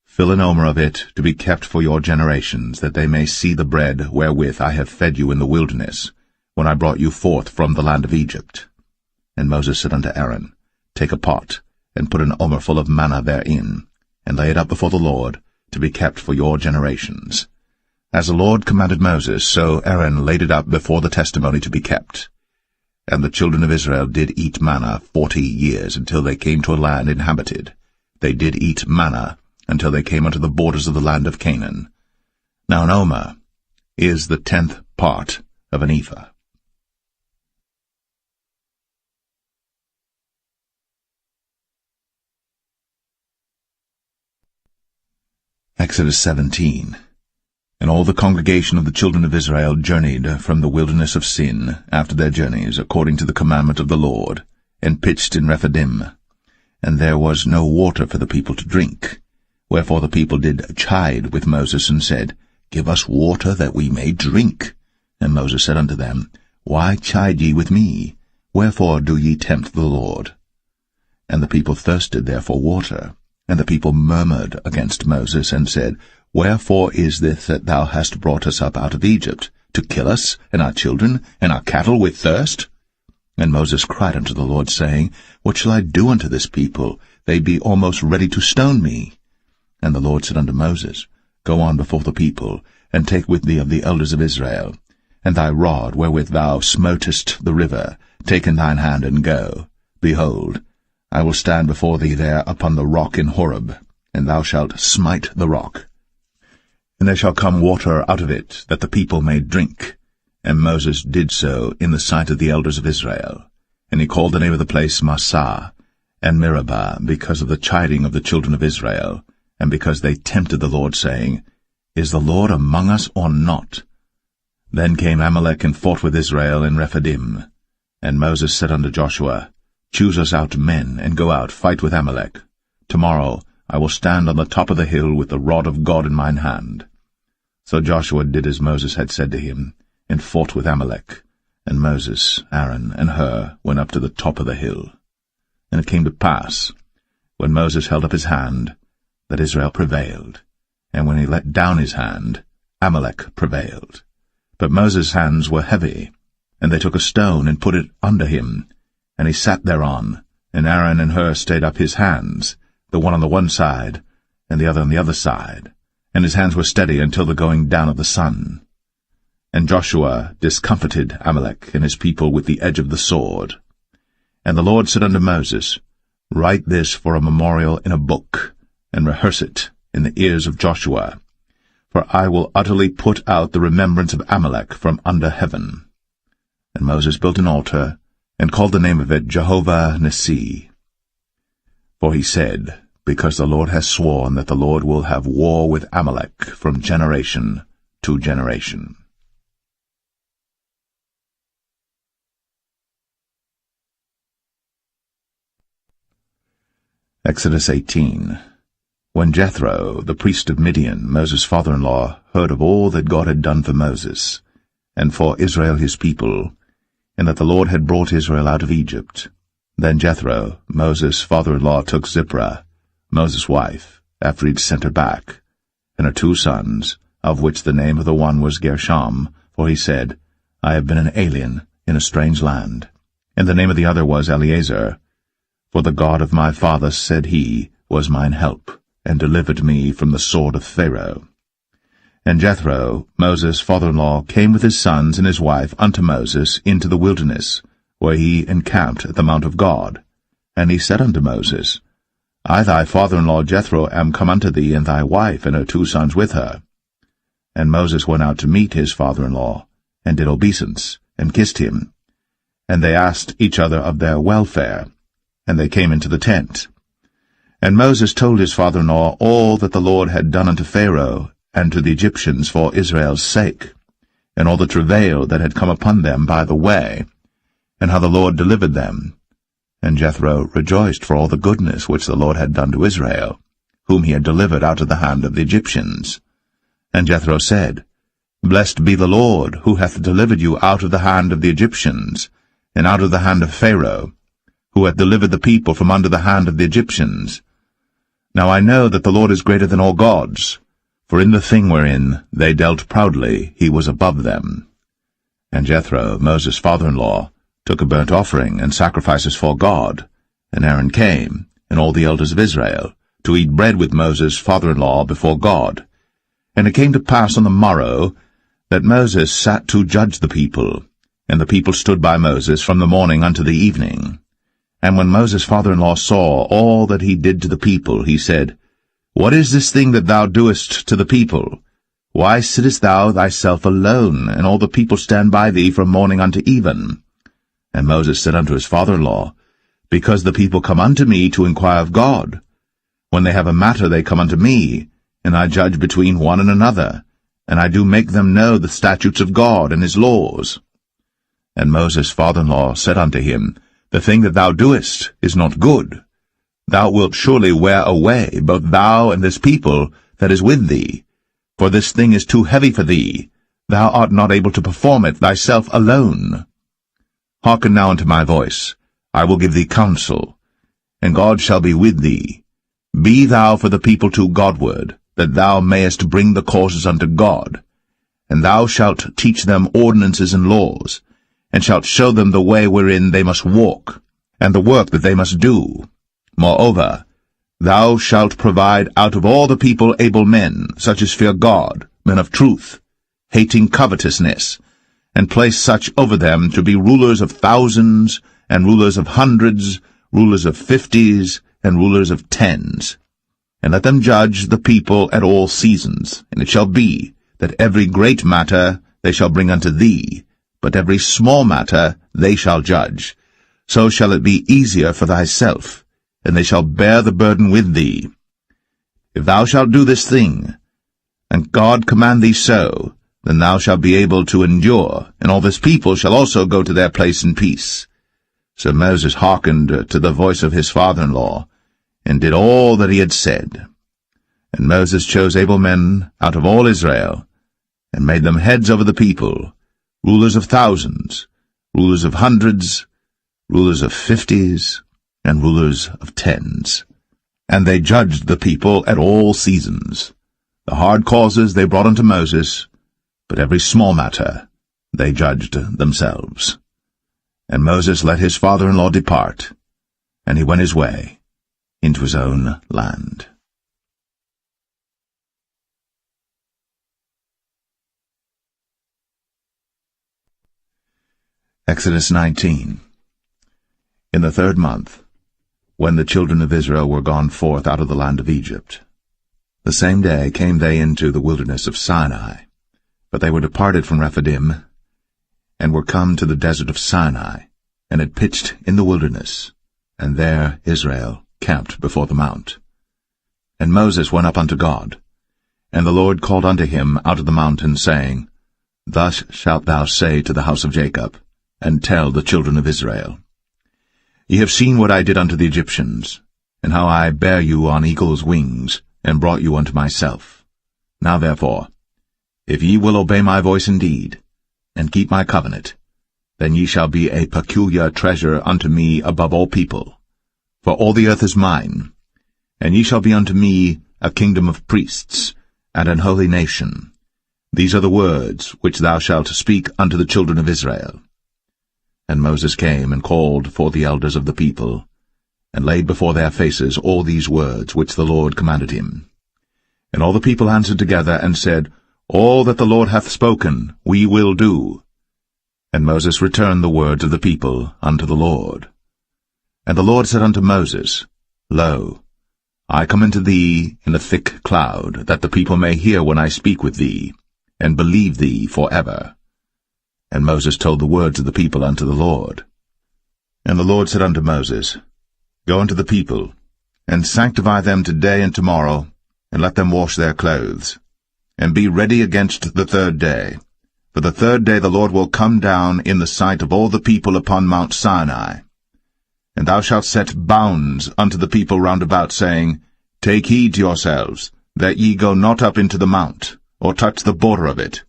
Fill an omer of it to be kept for your generations, that they may see the bread wherewith I have fed you in the wilderness, when I brought you forth from the land of Egypt. And Moses said unto Aaron, Take a pot, and put an omer full of manna therein, and lay it up before the Lord, to be kept for your generations. As the Lord commanded Moses, so Aaron laid it up before the testimony to be kept. And the children of Israel did eat manna 40 years, until they came to a land inhabited. They did eat manna, until they came unto the borders of the land of Canaan. Now an omer is the 10th part of an ephah. Exodus 17. And all the congregation of the children of Israel journeyed from the wilderness of Sin after their journeys, according to the commandment of the Lord, and pitched in Rephidim. And there was no water for the people to drink. Wherefore the people did chide with Moses, and said, Give us water that we may drink. And Moses said unto them, Why chide ye with me? Wherefore do ye tempt the Lord? And the people thirsted there for water. And the people murmured against Moses, and said, Wherefore is this that thou hast brought us up out of Egypt, to kill us, and our children, and our cattle with thirst? And Moses cried unto the Lord, saying, What shall I do unto this people? They be almost ready to stone me. And the Lord said unto Moses, Go on before the people, and take with thee of the elders of Israel, and thy rod wherewith thou smotest the river, take in thine hand, and go. Behold, I will stand before thee there upon the rock in Horeb, and thou shalt smite the rock. And there shall come water out of it, that the people may drink. And Moses did so in the sight of the elders of Israel. And he called the name of the place Massah and Meribah, because of the chiding of the children of Israel, and because they tempted the Lord, saying, Is the Lord among us or not? Then came Amalek and fought with Israel in Rephidim. And Moses said unto Joshua, Choose us out men, and go out, fight with Amalek. Tomorrow I will stand on the top of the hill with the rod of God in mine hand. So Joshua did as Moses had said to him, and fought with Amalek. And Moses, Aaron, and Hur went up to the top of the hill. And it came to pass, when Moses held up his hand, that Israel prevailed. And when he let down his hand, Amalek prevailed. But Moses' hands were heavy, and they took a stone and put it under him, and he sat thereon, and Aaron and Hur stayed up his hands, the one on the one side, and the other on the other side, and his hands were steady until the going down of the sun. And Joshua discomfited Amalek and his people with the edge of the sword. And the Lord said unto Moses, Write this for a memorial in a book, and rehearse it in the ears of Joshua. For I will utterly put out the remembrance of Amalek from under heaven. And Moses built an altar, and called the name of it Jehovah Nissi. For he said, Because the Lord has sworn that the Lord will have war with Amalek from generation to generation. Exodus 18. When Jethro, the priest of Midian, Moses' father-in-law, heard of all that God had done for Moses, and for Israel his people, and that the Lord had brought Israel out of Egypt, then Jethro, Moses' father-in-law, took Zipporah, Moses' wife, after he'd sent her back, and her 2 sons, of which the name of the one was Gershom, for he said, I have been an alien in a strange land. And the name of the other was Eleazar, for the God of my father, said he, was mine help, and delivered me from the sword of Pharaoh. And Jethro, Moses' father-in-law, came with his sons and his wife unto Moses into the wilderness, where he encamped at the mount of God. And he said unto Moses, I thy father-in-law Jethro am come unto thee, and thy wife and her 2 sons with her. And Moses went out to meet his father-in-law, and did obeisance, and kissed him. And they asked each other of their welfare, and they came into the tent. And Moses told his father-in-law all that the Lord had done unto Pharaoh and to the Egyptians for Israel's sake, and all the travail that had come upon them by the way, and how the Lord delivered them. And Jethro rejoiced for all the goodness which the Lord had done to Israel, whom he had delivered out of the hand of the Egyptians. And Jethro said, Blessed be the Lord, who hath delivered you out of the hand of the Egyptians, and out of the hand of Pharaoh, who hath delivered the people from under the hand of the Egyptians. Now I know that the Lord is greater than all gods, for in the thing wherein they dealt proudly he was above them. And Jethro, Moses' father-in-law, took a burnt offering and sacrifices for God, and Aaron came, and all the elders of Israel, to eat bread with Moses' father-in-law before God. And it came to pass on the morrow that Moses sat to judge the people, and the people stood by Moses from the morning unto the evening. And when Moses' father-in-law saw all that he did to the people, he said, What is this thing that thou doest to the people? Why sittest thou thyself alone, and all the people stand by thee from morning unto even? And Moses said unto his father-in-law, Because the people come unto me to inquire of God. When they have a matter they come unto me, and I judge between one and another, and I do make them know the statutes of God and his laws. And Moses' father-in-law said unto him, The thing that thou doest is not good. Thou wilt surely wear away both thou and this people that is with thee. For this thing is too heavy for thee. Thou art not able to perform it thyself alone. Hearken now unto my voice. I will give thee counsel, and God shall be with thee. Be thou for the people to Godward, that thou mayest bring the causes unto God. And thou shalt teach them ordinances and laws, and shalt show them the way wherein they must walk, and the work that they must do. Moreover, thou shalt provide out of all the people able men, such as fear God, men of truth, hating covetousness, and place such over them to be rulers of thousands, and rulers of hundreds, rulers of 50s, and rulers of 10s. And let them judge the people at all seasons. And it shall be, that every great matter they shall bring unto thee, but every small matter they shall judge. So shall it be easier for thyself, and they shall bear the burden with thee. If thou shalt do this thing, and God command thee so, then thou shalt be able to endure, and all this people shall also go to their place in peace. So Moses hearkened to the voice of his father-in-law, and did all that he had said. And Moses chose able men out of all Israel, and made them heads over the people, rulers of thousands, rulers of hundreds, rulers of 50s, and rulers of 10s. And they judged the people at all seasons. The hard causes they brought unto Moses, but every small matter they judged themselves. And Moses let his father-in-law depart, and he went his way. into his own land. Exodus 19. In the 3rd month, when the children of Israel were gone forth out of the land of Egypt, the same day came they into the wilderness of Sinai, but they were departed from Rephidim, and were come to the desert of Sinai, and had pitched in the wilderness, and there Israel camped before the mount. And Moses went up unto God, and the Lord called unto him out of the mountain, saying, Thus shalt thou say to the house of Jacob, and tell the children of Israel, Ye have seen what I did unto the Egyptians, and how I bare you on eagle's wings, and brought you unto myself. Now therefore, if ye will obey my voice indeed, and keep my covenant, then ye shall be a peculiar treasure unto me above all people. For all the earth is mine, and ye shall be unto me a kingdom of priests, and an holy nation. These are the words which thou shalt speak unto the children of Israel. And Moses came and called for the elders of the people, and laid before their faces all these words which the Lord commanded him. And all the people answered together, and said, All that the Lord hath spoken we will do. And Moses returned the words of the people unto the Lord. And the Lord said unto Moses, Lo, I come unto thee in a thick cloud, that the people may hear when I speak with thee, and believe thee for ever. And Moses told the words of the people unto the Lord. And the Lord said unto Moses, Go unto the people, and sanctify them today and tomorrow, and let them wash their clothes, and be ready against the 3rd day. For the 3rd day the Lord will come down in the sight of all the people upon Mount Sinai. And thou shalt set bounds unto the people round about, saying, Take heed to yourselves, that ye go not up into the mount, or touch the border of it.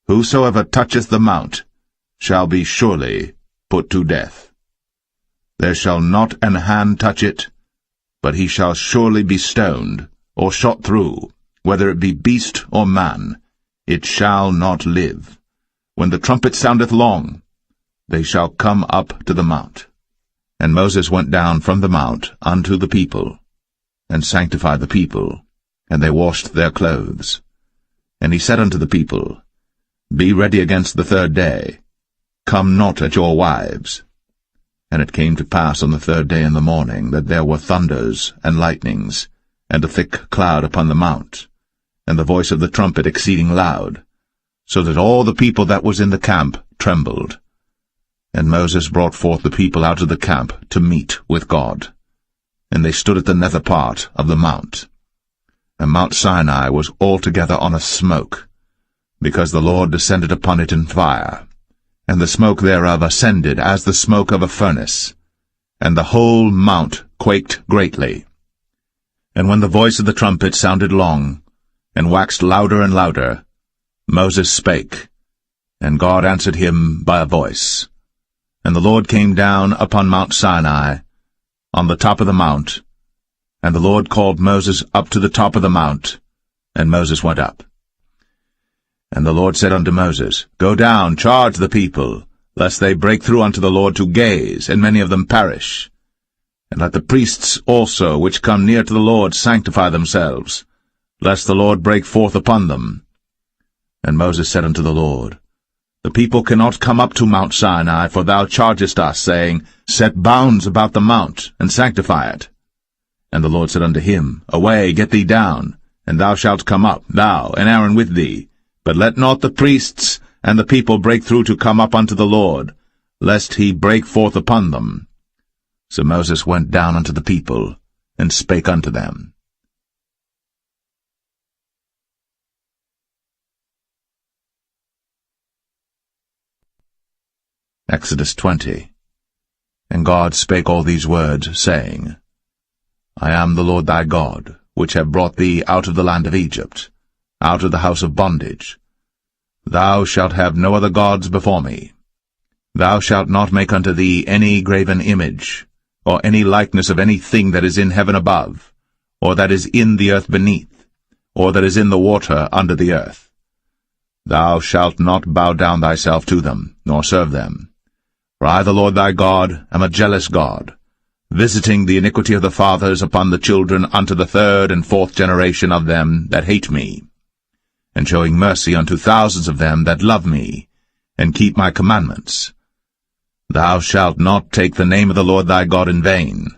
Whosoever toucheth the mount shall be surely put to death. There shall not an hand touch it, but he shall surely be stoned, or shot through, whether it be beast or man. It shall not live. When the trumpet soundeth long, they shall come up to the mount. And Moses went down from the mount unto the people, and sanctified the people, and they washed their clothes. And he said unto the people, Be ready against the 3rd day. Come not at your wives. And it came to pass on the 3rd day in the morning, that there were thunders and lightnings, and a thick cloud upon the mount, and the voice of the trumpet exceeding loud, so that all the people that was in the camp trembled. And Moses brought forth the people out of the camp to meet with God. And they stood at the nether part of the mount. And Mount Sinai was altogether on a smoke, because the Lord descended upon it in fire, and the smoke thereof ascended as the smoke of a furnace, and the whole mount quaked greatly. And when the voice of the trumpet sounded long, and waxed louder and louder, Moses spake, and God answered him by a voice. And the Lord came down upon Mount Sinai, on the top of the mount, and the Lord called Moses up to the top of the mount, and Moses went up. And the Lord said unto Moses, Go down, charge the people, lest they break through unto the Lord to gaze, and many of them perish. And let the priests also which come near to the Lord sanctify themselves, lest the Lord break forth upon them. And Moses said unto the Lord, The people cannot come up to Mount Sinai, for thou chargest us, saying, Set bounds about the mount, and sanctify it. And the Lord said unto him, Away, get thee down, and thou shalt come up, thou and Aaron with thee. But let not the priests and the people break through to come up unto the Lord, lest he break forth upon them. So Moses went down unto the people, and spake unto them. Exodus 20. And God spake all these words, saying, I am the Lord thy God, which have brought thee out of the land of Egypt, out of the house of bondage. Thou shalt have no other gods before me. Thou shalt not make unto thee any graven image, or any likeness of any thing that is in heaven above, or that is in the earth beneath, or that is in the water under the earth. Thou shalt not bow down thyself to them, nor serve them. For I, the Lord thy God, am a jealous God. visiting the iniquity of the fathers upon the children unto the third and fourth generation of them that hate me, and showing mercy unto thousands of them that love me, and keep my commandments. Thou shalt not take the name of the Lord thy God in vain,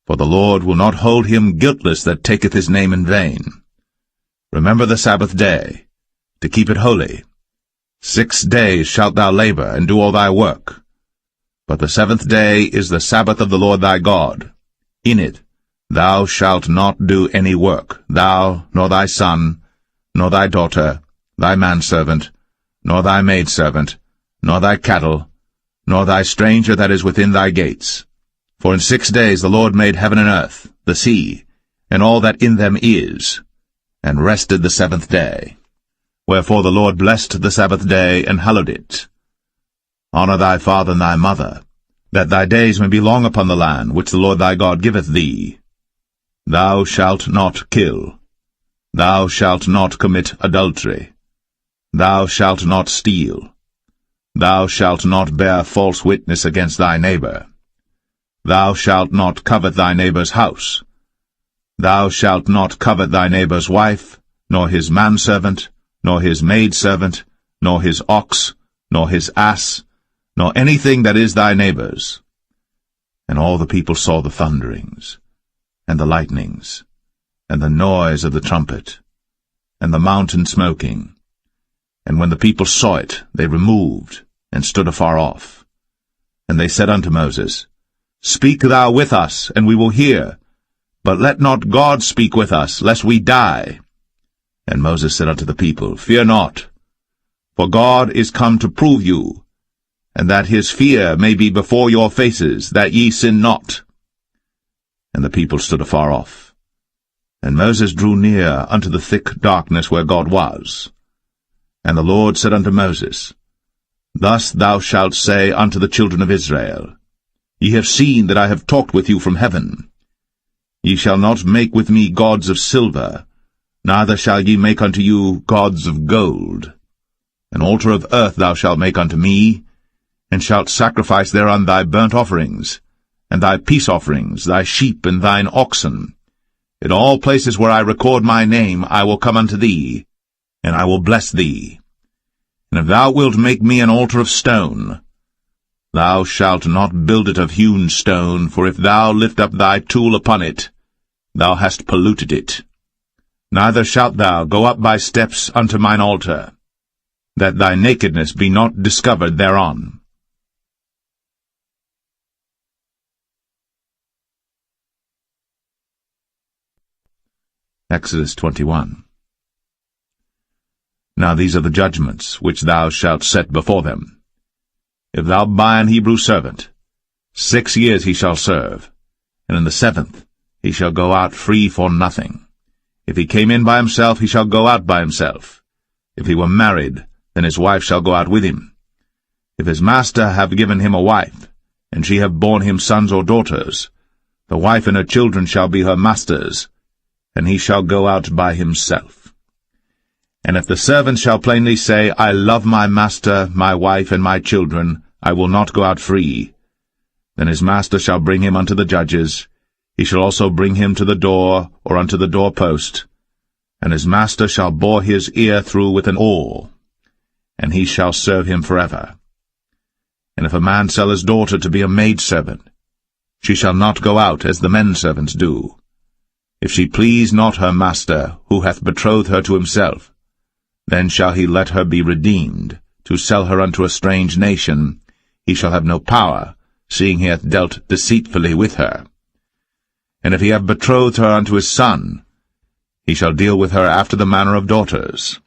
for the Lord will not hold him guiltless that taketh his name in vain. Remember the Sabbath day, to keep it holy. 6 days shalt thou labor, and do all thy work. But the 7th day is the Sabbath of the Lord thy God. In it thou shalt not do any work, thou, nor thy son, nor thy daughter, thy manservant, nor thy maidservant, nor thy cattle, nor thy stranger that is within thy gates. For in 6 days the Lord made heaven and earth, the sea, and all that in them is, and rested the 7th day. Wherefore the Lord blessed the Sabbath day, and hallowed it. Honor thy father and thy mother, that thy days may be long upon the land which the Lord thy God giveth thee. Thou shalt not kill. Thou shalt not commit adultery. Thou shalt not steal. Thou shalt not bear false witness against thy neighbor. Thou shalt not covet thy neighbor's house. Thou shalt not covet thy neighbor's wife, nor his manservant, nor his maidservant, nor his ox, nor his ass, nor anything that is thy neighbor's. And all the people saw the thunderings, and the lightnings, and the noise of the trumpet, and the mountain smoking. And when the people saw it, they removed, and stood afar off. And they said unto Moses, Speak thou with us, and we will hear, but let not God speak with us, lest we die. And Moses said unto the people, Fear not, for God is come to prove you, and that his fear may be before your faces, that ye sin not. And the people stood afar off. And Moses drew near unto the thick darkness where God was. And the Lord said unto Moses, Thus thou shalt say unto the children of Israel, Ye have seen that I have talked with you from heaven. Ye shall not make with me gods of silver, neither shall ye make unto you gods of gold. An altar of earth thou shalt make unto me, and shalt sacrifice thereon thy burnt offerings, and thy peace offerings, thy sheep and thine oxen. In all places where I record my name I will come unto thee, and I will bless thee. And if thou wilt make me an altar of stone, thou shalt not build it of hewn stone, for if thou lift up thy tool upon it, thou hast polluted it. Neither shalt thou go up by steps unto mine altar, that thy nakedness be not discovered thereon. Exodus 21. Now these are the judgments which thou shalt set before them. If thou buy an Hebrew servant, 6 years he shall serve, and in the 7th he shall go out free for nothing. If he came in by himself, he shall go out by himself. If he were married, then his wife shall go out with him. If his master have given him a wife, and she have borne him sons or daughters, the wife and her children shall be her master's, and he shall go out by himself. And if the servant shall plainly say, I love my master, my wife, and my children, I will not go out free, then his master shall bring him unto the judges. He shall also bring him to the door, or unto the doorpost, and his master shall bore his ear through with an awl, and he shall serve him forever. And if a man sell his daughter to be a maidservant, she shall not go out as the men servants do. If she please not her master, who hath betrothed her to himself, then shall he let her be redeemed. To sell her unto a strange nation, he shall have no power, seeing he hath dealt deceitfully with her. And if he have betrothed her unto his son, he shall deal with her after the manner of daughters.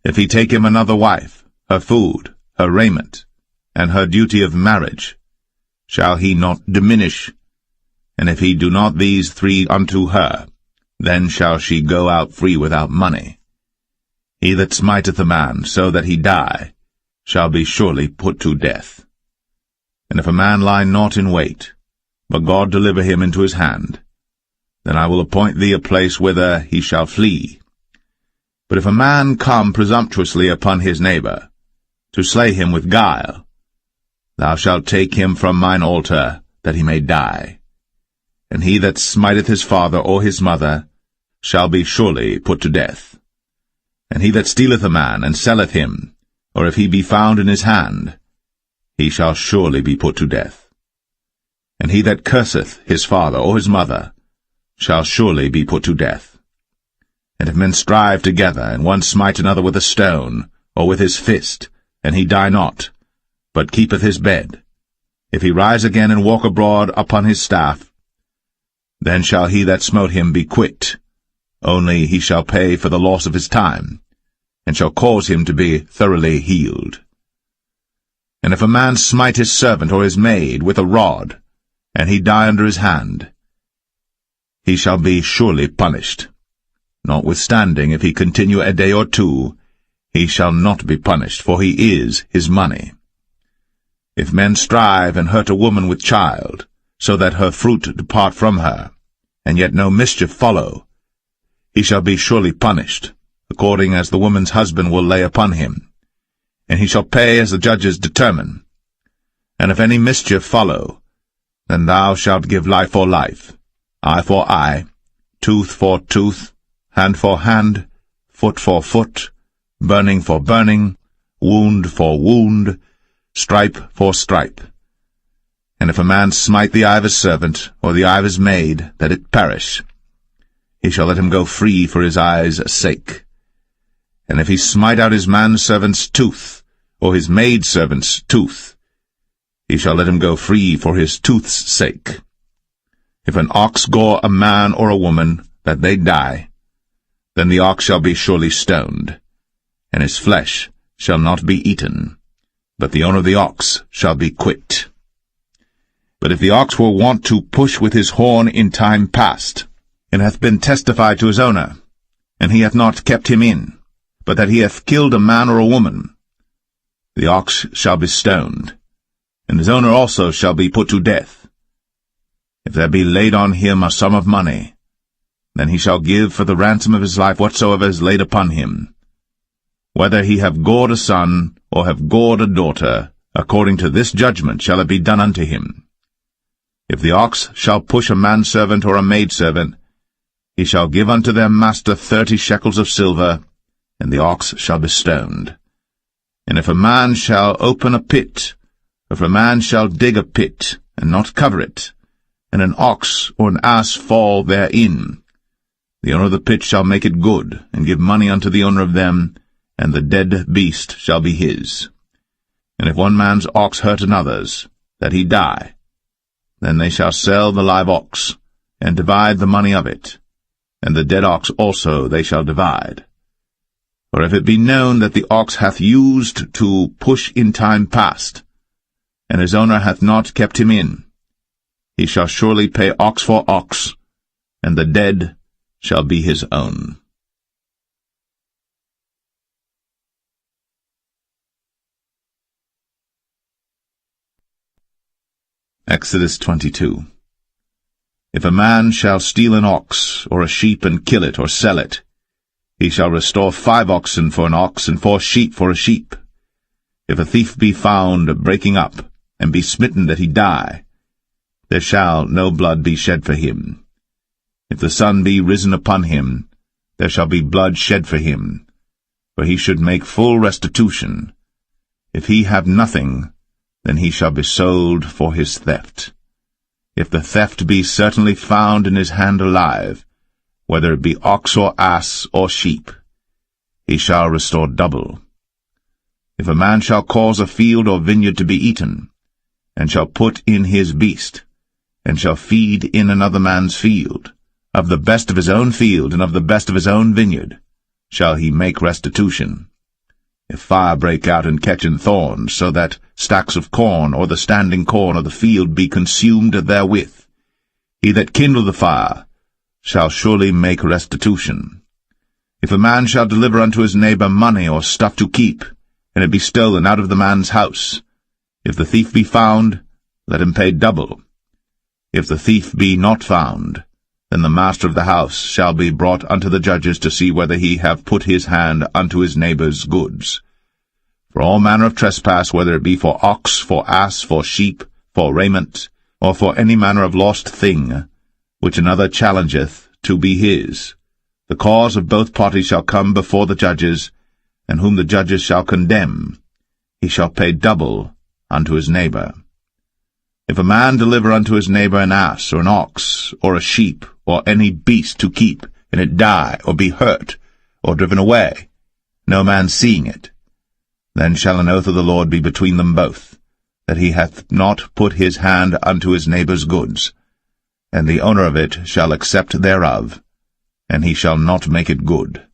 If he take him another wife, her food, her raiment, and her duty of marriage, shall he not diminish? And if he do not these 3 unto her, then shall she go out free without money. He that smiteth a man so that he die shall be surely put to death. And if a man lie not in wait, but God deliver him into his hand, then I will appoint thee a place whither he shall flee. But if a man come presumptuously upon his neighbor, to slay him with guile, thou shalt take him from mine altar, that he may die. And he that smiteth his father or his mother shall be surely put to death. And he that stealeth a man, and selleth him, or if he be found in his hand, he shall surely be put to death. And he that curseth his father or his mother shall surely be put to death. And if men strive together, and one smite another with a stone, or with his fist, and he die not, but keepeth his bed, if he rise again and walk abroad upon his staff, then shall he that smote him be quit, only he shall pay for the loss of his time, and shall cause him to be thoroughly healed. And if a man smite his servant or his maid with a rod, and he die under his hand, he shall be surely punished. Notwithstanding, if he continue a day or two, he shall not be punished, for he is his money. If men strive and hurt a woman with child, so that her fruit depart from her, and yet no mischief follow, he shall be surely punished, according as the woman's husband will lay upon him, and he shall pay as the judges determine. And if any mischief follow, then thou shalt give life for life, eye for eye, tooth for tooth, hand for hand, foot for foot, burning for burning, wound for wound, stripe for stripe. And if a man smite the eye of his servant, or the eye of his maid, that it perish, he shall let him go free for his eye's sake. And if he smite out his manservant's tooth, or his maidservant's tooth, he shall let him go free for his tooth's sake. If an ox gore a man or a woman, that they die, then the ox shall be surely stoned, and his flesh shall not be eaten, but the owner of the ox shall be quit. But if the ox were wont to push with his horn in time past, and hath been testified to his owner, and he hath not kept him in, but that he hath killed a man or a woman, the ox shall be stoned, and his owner also shall be put to death. If there be laid on him a sum of money, then he shall give for the ransom of his life whatsoever is laid upon him, whether he have gored a son, or have gored a daughter, according to this judgment shall it be done unto him. If the ox shall push a manservant or a maidservant, he shall give unto their master 30 shekels of silver, and the ox shall be stoned. And if a man shall open a pit, or if a man shall dig a pit, and not cover it, and an ox or an ass fall therein, the owner of the pit shall make it good, and give money unto the owner of them, and the dead beast shall be his. And if one man's ox hurt another's, that he die, then they shall sell the live ox, and divide the money of it, and the dead ox also they shall divide. For if it be known that the ox hath used to push in time past, and his owner hath not kept him in, he shall surely pay ox for ox, and the dead shall be his own. Exodus 22. If a man shall steal an ox, or a sheep, and kill it, or sell it, he shall restore 5 oxen for an ox, and 4 sheep for a sheep. If a thief be found breaking up, and be smitten that he die, there shall no blood be shed for him. If the sun be risen upon him, there shall be blood shed for him, for he should make full restitution. If he have nothing, then he shall be sold for his theft. If the theft be certainly found in his hand alive, whether it be ox or ass or sheep, he shall restore double. If a man shall cause a field or vineyard to be eaten, and shall put in his beast, and shall feed in another man's field, of the best of his own field and of the best of his own vineyard, shall he make restitution. If fire break out and catch in thorns, so that stacks of corn or the standing corn of the field be consumed therewith, he that kindled the fire shall surely make restitution. If a man shall deliver unto his neighbor money or stuff to keep, and it be stolen out of the man's house, if the thief be found, let him pay double. If the thief be not found, then the master of the house shall be brought unto the judges to see whether he have put his hand unto his neighbor's goods. For all manner of trespass, whether it be for ox, for ass, for sheep, for raiment, or for any manner of lost thing, which another challengeth to be his. The cause of both parties shall come before the judges, and whom the judges shall condemn, he shall pay double unto his neighbor. If a man deliver unto his neighbor an ass, or an ox, or a sheep, or any beast to keep, and it die, or be hurt, or driven away, no man seeing it, then shall an oath of the Lord be between them both, that he hath not put his hand unto his neighbor's goods, and the owner of it shall accept thereof, and he shall not make it good.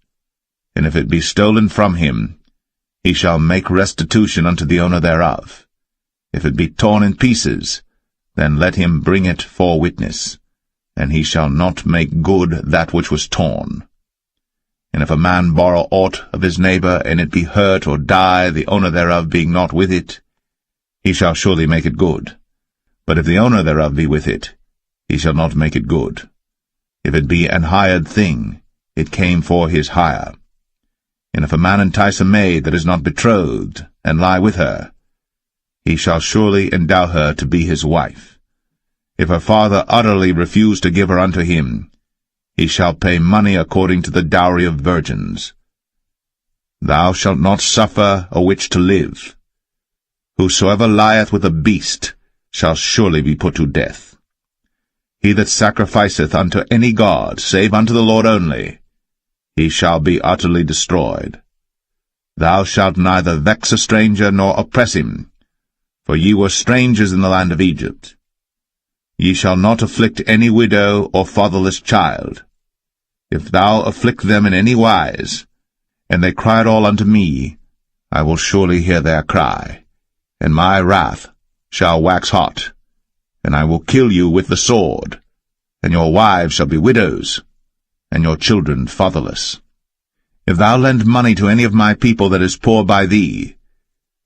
And if it be stolen from him, he shall make restitution unto the owner thereof. If it be torn in pieces, then let him bring it for witness, and he shall not make good that which was torn. And if a man borrow aught of his neighbor, and it be hurt or die, the owner thereof being not with it, he shall surely make it good. But if the owner thereof be with it, he shall not make it good. If it be an hired thing, it came for his hire. And if a man entice a maid that is not betrothed, and lie with her, he shall surely endow her to be his wife. If her father utterly refuse to give her unto him, he shall pay money according to the dowry of virgins. Thou shalt not suffer a witch to live. Whosoever lieth with a beast shall surely be put to death. He that sacrificeth unto any god, save unto the Lord only, he shall be utterly destroyed. Thou shalt neither vex a stranger nor oppress him, for ye were strangers in the land of Egypt. Ye shall not afflict any widow or fatherless child. If thou afflict them in any wise, and they cry at all unto me, I will surely hear their cry, and my wrath shall wax hot, and I will kill you with the sword, and your wives shall be widows, and your children fatherless. If thou lend money to any of my people that is poor by thee,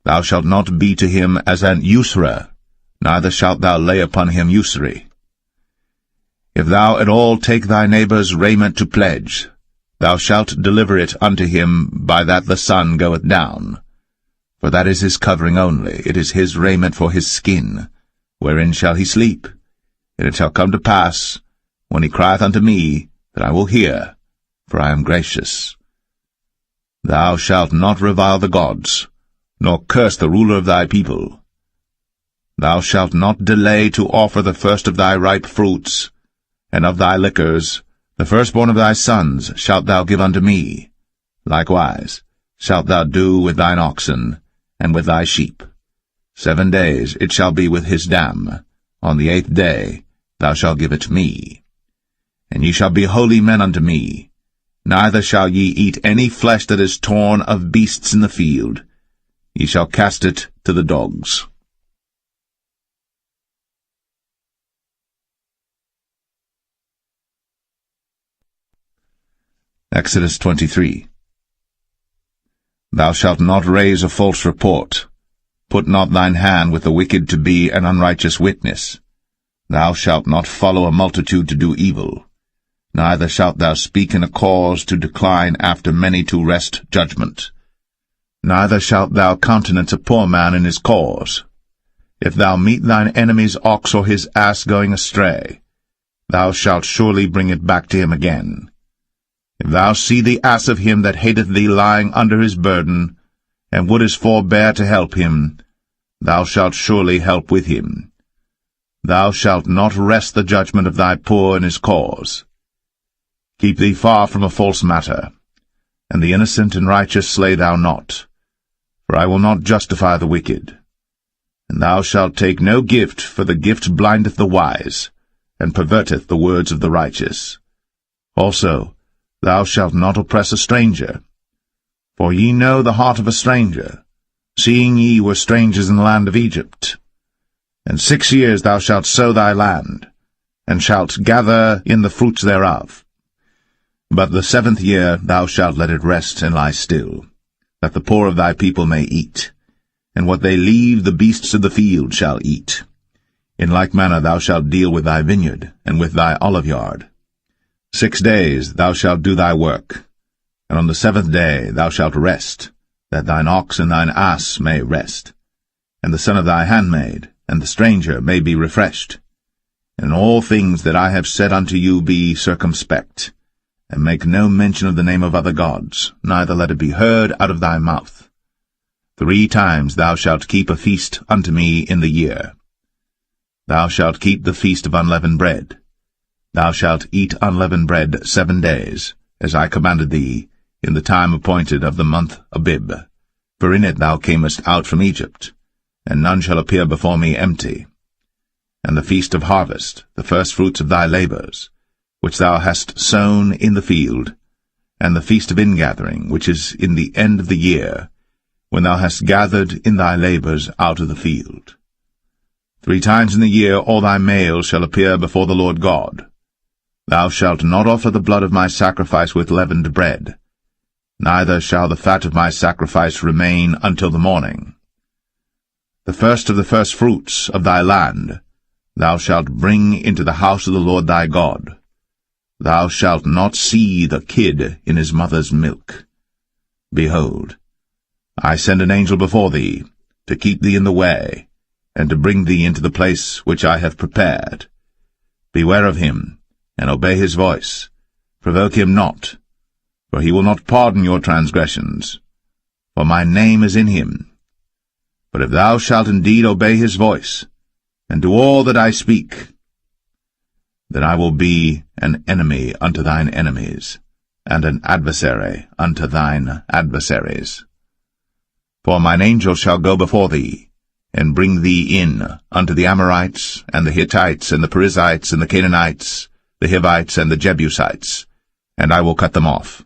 thou shalt not be to him as an usurer, neither shalt thou lay upon him usury. If thou at all take thy neighbor's raiment to pledge, thou shalt deliver it unto him by that the sun goeth down. For that is his covering only, it is his raiment for his skin, wherein shall he sleep. And it shall come to pass, when he crieth unto me, that I will hear, for I am gracious. Thou shalt not revile the gods, nor curse the ruler of thy people. Thou shalt not delay to offer the first of thy ripe fruits, and of thy liquors, the firstborn of thy sons shalt thou give unto me. Likewise shalt thou do with thine oxen, and with thy sheep. 7 days it shall be with his dam. On the 8th day thou shalt give it me. And ye shall be holy men unto me. Neither shall ye eat any flesh that is torn of beasts in the field. Ye shall cast it to the dogs. Exodus 23. Thou shalt not raise a false report. Put not thine hand with the wicked to be an unrighteous witness. Thou shalt not follow a multitude to do evil. Neither shalt thou speak in a cause to decline after many to wrest judgment. Neither shalt thou countenance a poor man in his cause. If thou meet thine enemy's ox or his ass going astray, thou shalt surely bring it back to him again. If thou see the ass of him that hateth thee lying under his burden, and wouldest forbear to help him, thou shalt surely help with him. Thou shalt not wrest the judgment of thy poor in his cause. Keep thee far from a false matter, and the innocent and righteous slay thou not, for I will not justify the wicked. And thou shalt take no gift, for the gift blindeth the wise, and perverteth the words of the righteous. Also, thou shalt not oppress a stranger. For ye know the heart of a stranger, seeing ye were strangers in the land of Egypt. And 6 years thou shalt sow thy land, and shalt gather in the fruits thereof. But the 7th year thou shalt let it rest and lie still, that the poor of thy people may eat, and what they leave the beasts of the field shall eat. In like manner thou shalt deal with thy vineyard, and with thy oliveyard. 6 days thou shalt do thy work, and on the 7th day thou shalt rest, that thine ox and thine ass may rest, and the son of thy handmaid, and the stranger may be refreshed. In all things that I have said unto you be circumspect, and make no mention of the name of other gods, neither let it be heard out of thy mouth. 3 times thou shalt keep a feast unto me in the year. Thou shalt keep the feast of unleavened bread. Thou shalt eat unleavened bread 7 days, as I commanded thee, in the time appointed of the month Abib. For in it thou camest out from Egypt, and none shall appear before me empty. And the feast of harvest, the firstfruits of thy labours, which thou hast sown in the field, and the feast of ingathering, which is in the end of the year, when thou hast gathered in thy labours out of the field. 3 times in the year all thy males shall appear before the Lord God. Thou shalt not offer the blood of my sacrifice with leavened bread, neither shall the fat of my sacrifice remain until the morning. The first of the firstfruits of thy land thou shalt bring into the house of the Lord thy God. Thou shalt not see the kid in his mother's milk. Behold, I send an angel before thee, to keep thee in the way, and to bring thee into the place which I have prepared. Beware of him, and obey his voice. Provoke him not, for he will not pardon your transgressions, for my name is in him. But if thou shalt indeed obey his voice, and do all that I speak, then I will be an enemy unto thine enemies, and an adversary unto thine adversaries. For mine angel shall go before thee, and bring thee in unto the Amorites, and the Hittites, and the Perizzites, and the Canaanites, the Hivites, and the Jebusites, and I will cut them off.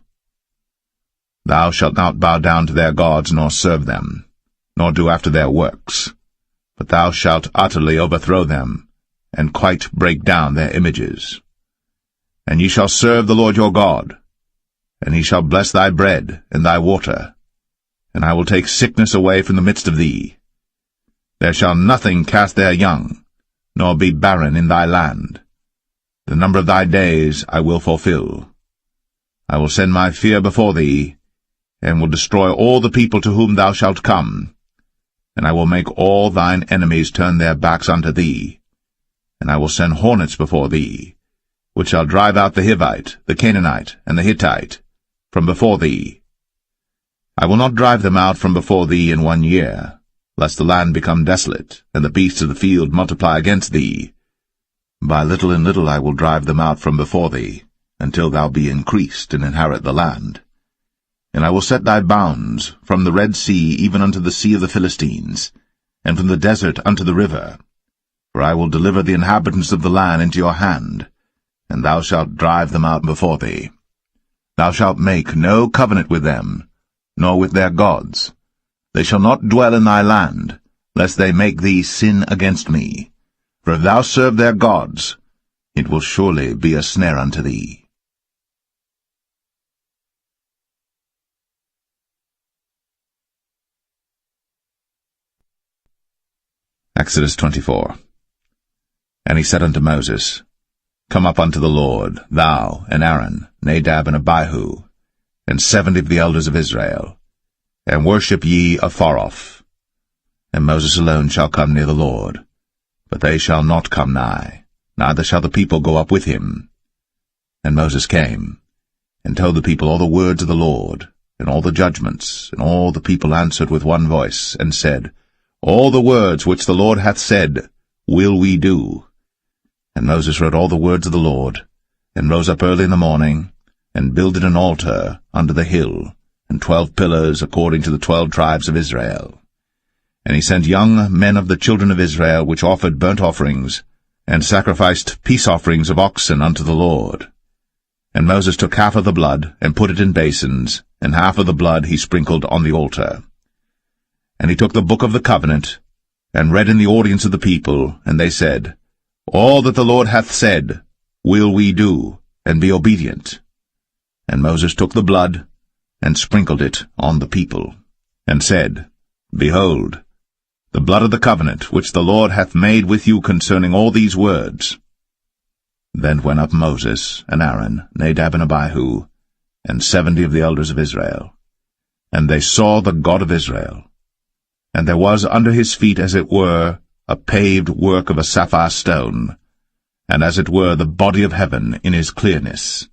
Thou shalt not bow down to their gods, nor serve them, nor do after their works, but thou shalt utterly overthrow them, and quite break down their images. And ye shall serve the Lord your God, and he shall bless thy bread and thy water, and I will take sickness away from the midst of thee. There shall nothing cast their young, nor be barren in thy land. The number of thy days I will fulfill. I will send my fear before thee, and will destroy all the people to whom thou shalt come. And I will make all thine enemies turn their backs unto thee. And I will send hornets before thee, which shall drive out the Hivite, the Canaanite, and the Hittite from before thee. I will not drive them out from before thee in 1 year, lest the land become desolate, and the beasts of the field multiply against thee. By little and little I will drive them out from before thee, until thou be increased and inherit the land. And I will set thy bounds from the Red Sea even unto the sea of the Philistines, and from the desert unto the river. For I will deliver the inhabitants of the land into your hand, and thou shalt drive them out before thee. Thou shalt make no covenant with them, nor with their gods. They shall not dwell in thy land, lest they make thee sin against me. For if thou serve their gods, it will surely be a snare unto thee. Exodus 24. And he said unto Moses, Come up unto the Lord, thou, and Aaron, Nadab, and Abihu, and 70 of the elders of Israel, and worship ye afar off. And Moses alone shall come near the Lord, but they shall not come nigh, neither shall the people go up with him. And Moses came, and told the people all the words of the Lord, and all the judgments, and all the people answered with one voice, and said, All the words which the Lord hath said will we do. And Moses wrote all the words of the Lord, and rose up early in the morning, and builded an altar under the hill, and 12 pillars according to the 12 tribes of Israel. And he sent young men of the children of Israel, which offered burnt offerings, and sacrificed peace offerings of oxen unto the Lord. And Moses took half of the blood, and put it in basins, and half of the blood he sprinkled on the altar. And he took the book of the covenant, and read in the audience of the people, and they said, All that the Lord hath said will we do, and be obedient. And Moses took the blood, and sprinkled it on the people, and said, Behold, the blood of the covenant which the Lord hath made with you concerning all these words. Then went up Moses, and Aaron, Nadab, and Abihu, and 70 of the elders of Israel. And they saw the God of Israel. And there was under his feet, as it were, a paved work of a sapphire stone, and as it were the body of heaven in his clearness.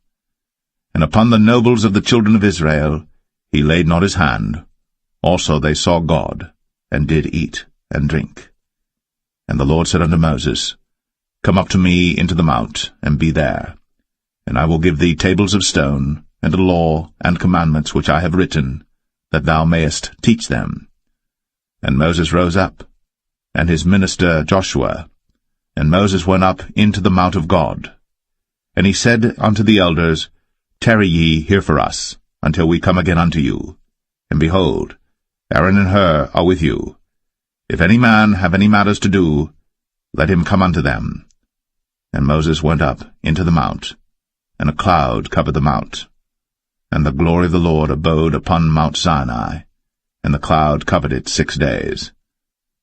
And upon the nobles of the children of Israel he laid not his hand. Also they saw God, and did eat and drink. And the Lord said unto Moses, Come up to me into the mount, and be there. And I will give thee tables of stone, and a law and commandments which I have written, that thou mayest teach them. And Moses rose up, and his minister Joshua. And Moses went up into the mount of God. And he said unto the elders, Tarry ye here for us, until we come again unto you. And behold, Aaron and Hur are with you. If any man have any matters to do, let him come unto them. And Moses went up into the mount, and a cloud covered the mount. And the glory of the Lord abode upon Mount Sinai, and the cloud covered it 6 days.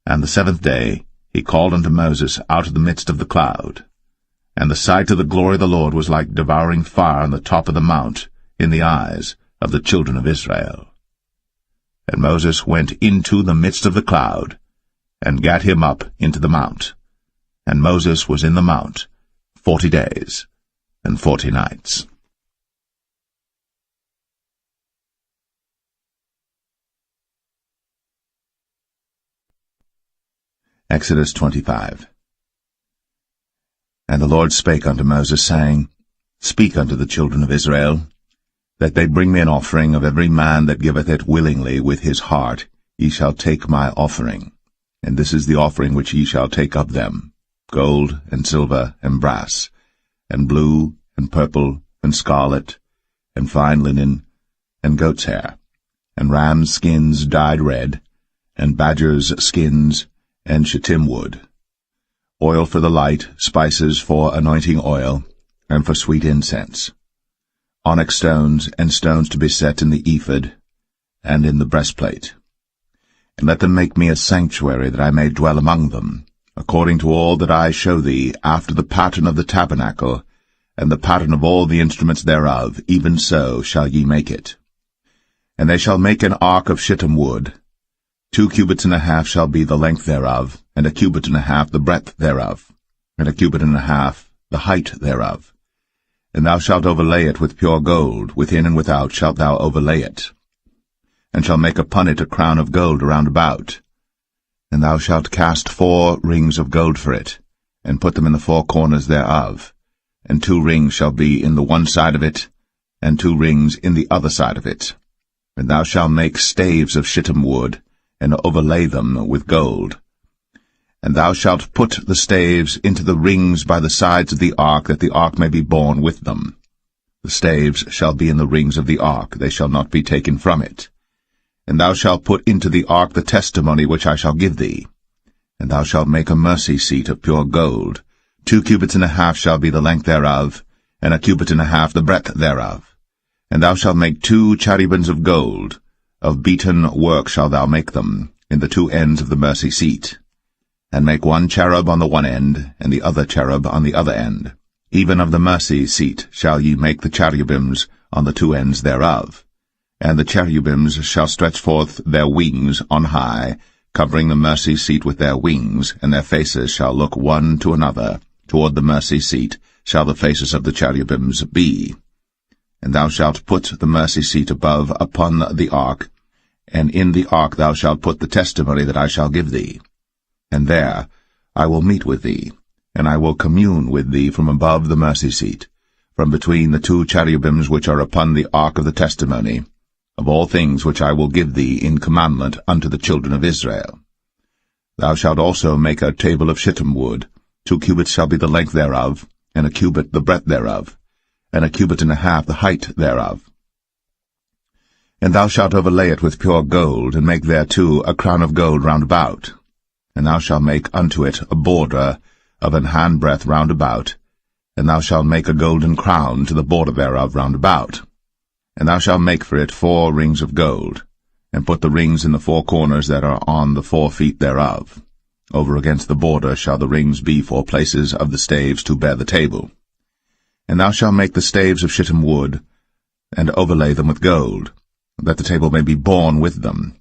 And the 7th day he called unto Moses out of the midst of the cloud. And the sight of the glory of the Lord was like devouring fire on the top of the mount in the eyes of the children of Israel. And Moses went into the midst of the cloud, and gat him up into the mount. And Moses was in the mount 40 days and 40 nights. Exodus 25. And the Lord spake unto Moses, saying, Speak unto the children of Israel, that they bring me an offering of every man that giveth it willingly with his heart. Ye shall take my offering. And this is the offering which ye shall take of them, gold, and silver, and brass, and blue, and purple, and scarlet, and fine linen, and goat's hair, and rams' skins dyed red, and badgers' skins, and shittim wood, oil for the light, spices for anointing oil, and for sweet incense, onyx stones, and stones to be set in the ephod, and in the breastplate. And let them make me a sanctuary, that I may dwell among them, according to all that I show thee, after the pattern of the tabernacle, and the pattern of all the instruments thereof, even so shall ye make it. And they shall make an ark of shittim wood. 2 cubits and a half shall be the length thereof, and 1 cubit and a half the breadth thereof, and 1 cubit and a half the height thereof. And thou shalt overlay it with pure gold, within and without shalt thou overlay it, and shall make upon it a crown of gold round about. And thou shalt cast 4 rings of gold for it, and put them in the 4 corners thereof, and 2 rings shall be in the one side of it, and 2 rings in the other side of it. And thou shalt make staves of shittim wood, and overlay them with gold. And thou shalt put the staves into the rings by the sides of the ark, that the ark may be borne with them. The staves shall be in the rings of the ark, they shall not be taken from it. And thou shalt put into the ark the testimony which I shall give thee. And thou shalt make a mercy seat of pure gold. 2 cubits and a half shall be the length thereof, and 1 cubit and a half the breadth thereof. And thou shalt make 2 cherubims of gold. Of beaten work shalt thou make them, in the 2 ends of the mercy seat. And make 1 cherub on the one end, and the other cherub on the other end. Even of the mercy seat shall ye make the cherubims on the 2 ends thereof. And the cherubims shall stretch forth their wings on high, covering the mercy seat with their wings, and their faces shall look one to another. Toward the mercy seat shall the faces of the cherubims be. And thou shalt put the mercy seat above upon the ark, and in the ark thou shalt put the testimony that I shall give thee. And there I will meet with thee, and I will commune with thee from above the mercy seat, from between the 2 cherubims which are upon the ark of the testimony, of all things which I will give thee in commandment unto the children of Israel. Thou shalt also make a table of shittim wood. 2 cubits shall be the length thereof, and 1 cubit the breadth thereof, and 1 cubit and a half the height thereof. And thou shalt overlay it with pure gold, and make thereto a crown of gold round about. And thou shalt make unto it a border of an handbreadth round about, and thou shalt make a golden crown to the border thereof round about. And thou shalt make for it 4 rings of gold, and put the rings in the 4 corners that are on the 4 feet thereof. Over against the border shall the rings be for places of the staves to bear the table. And thou shalt make the staves of shittim wood, and overlay them with gold, that the table may be borne with them.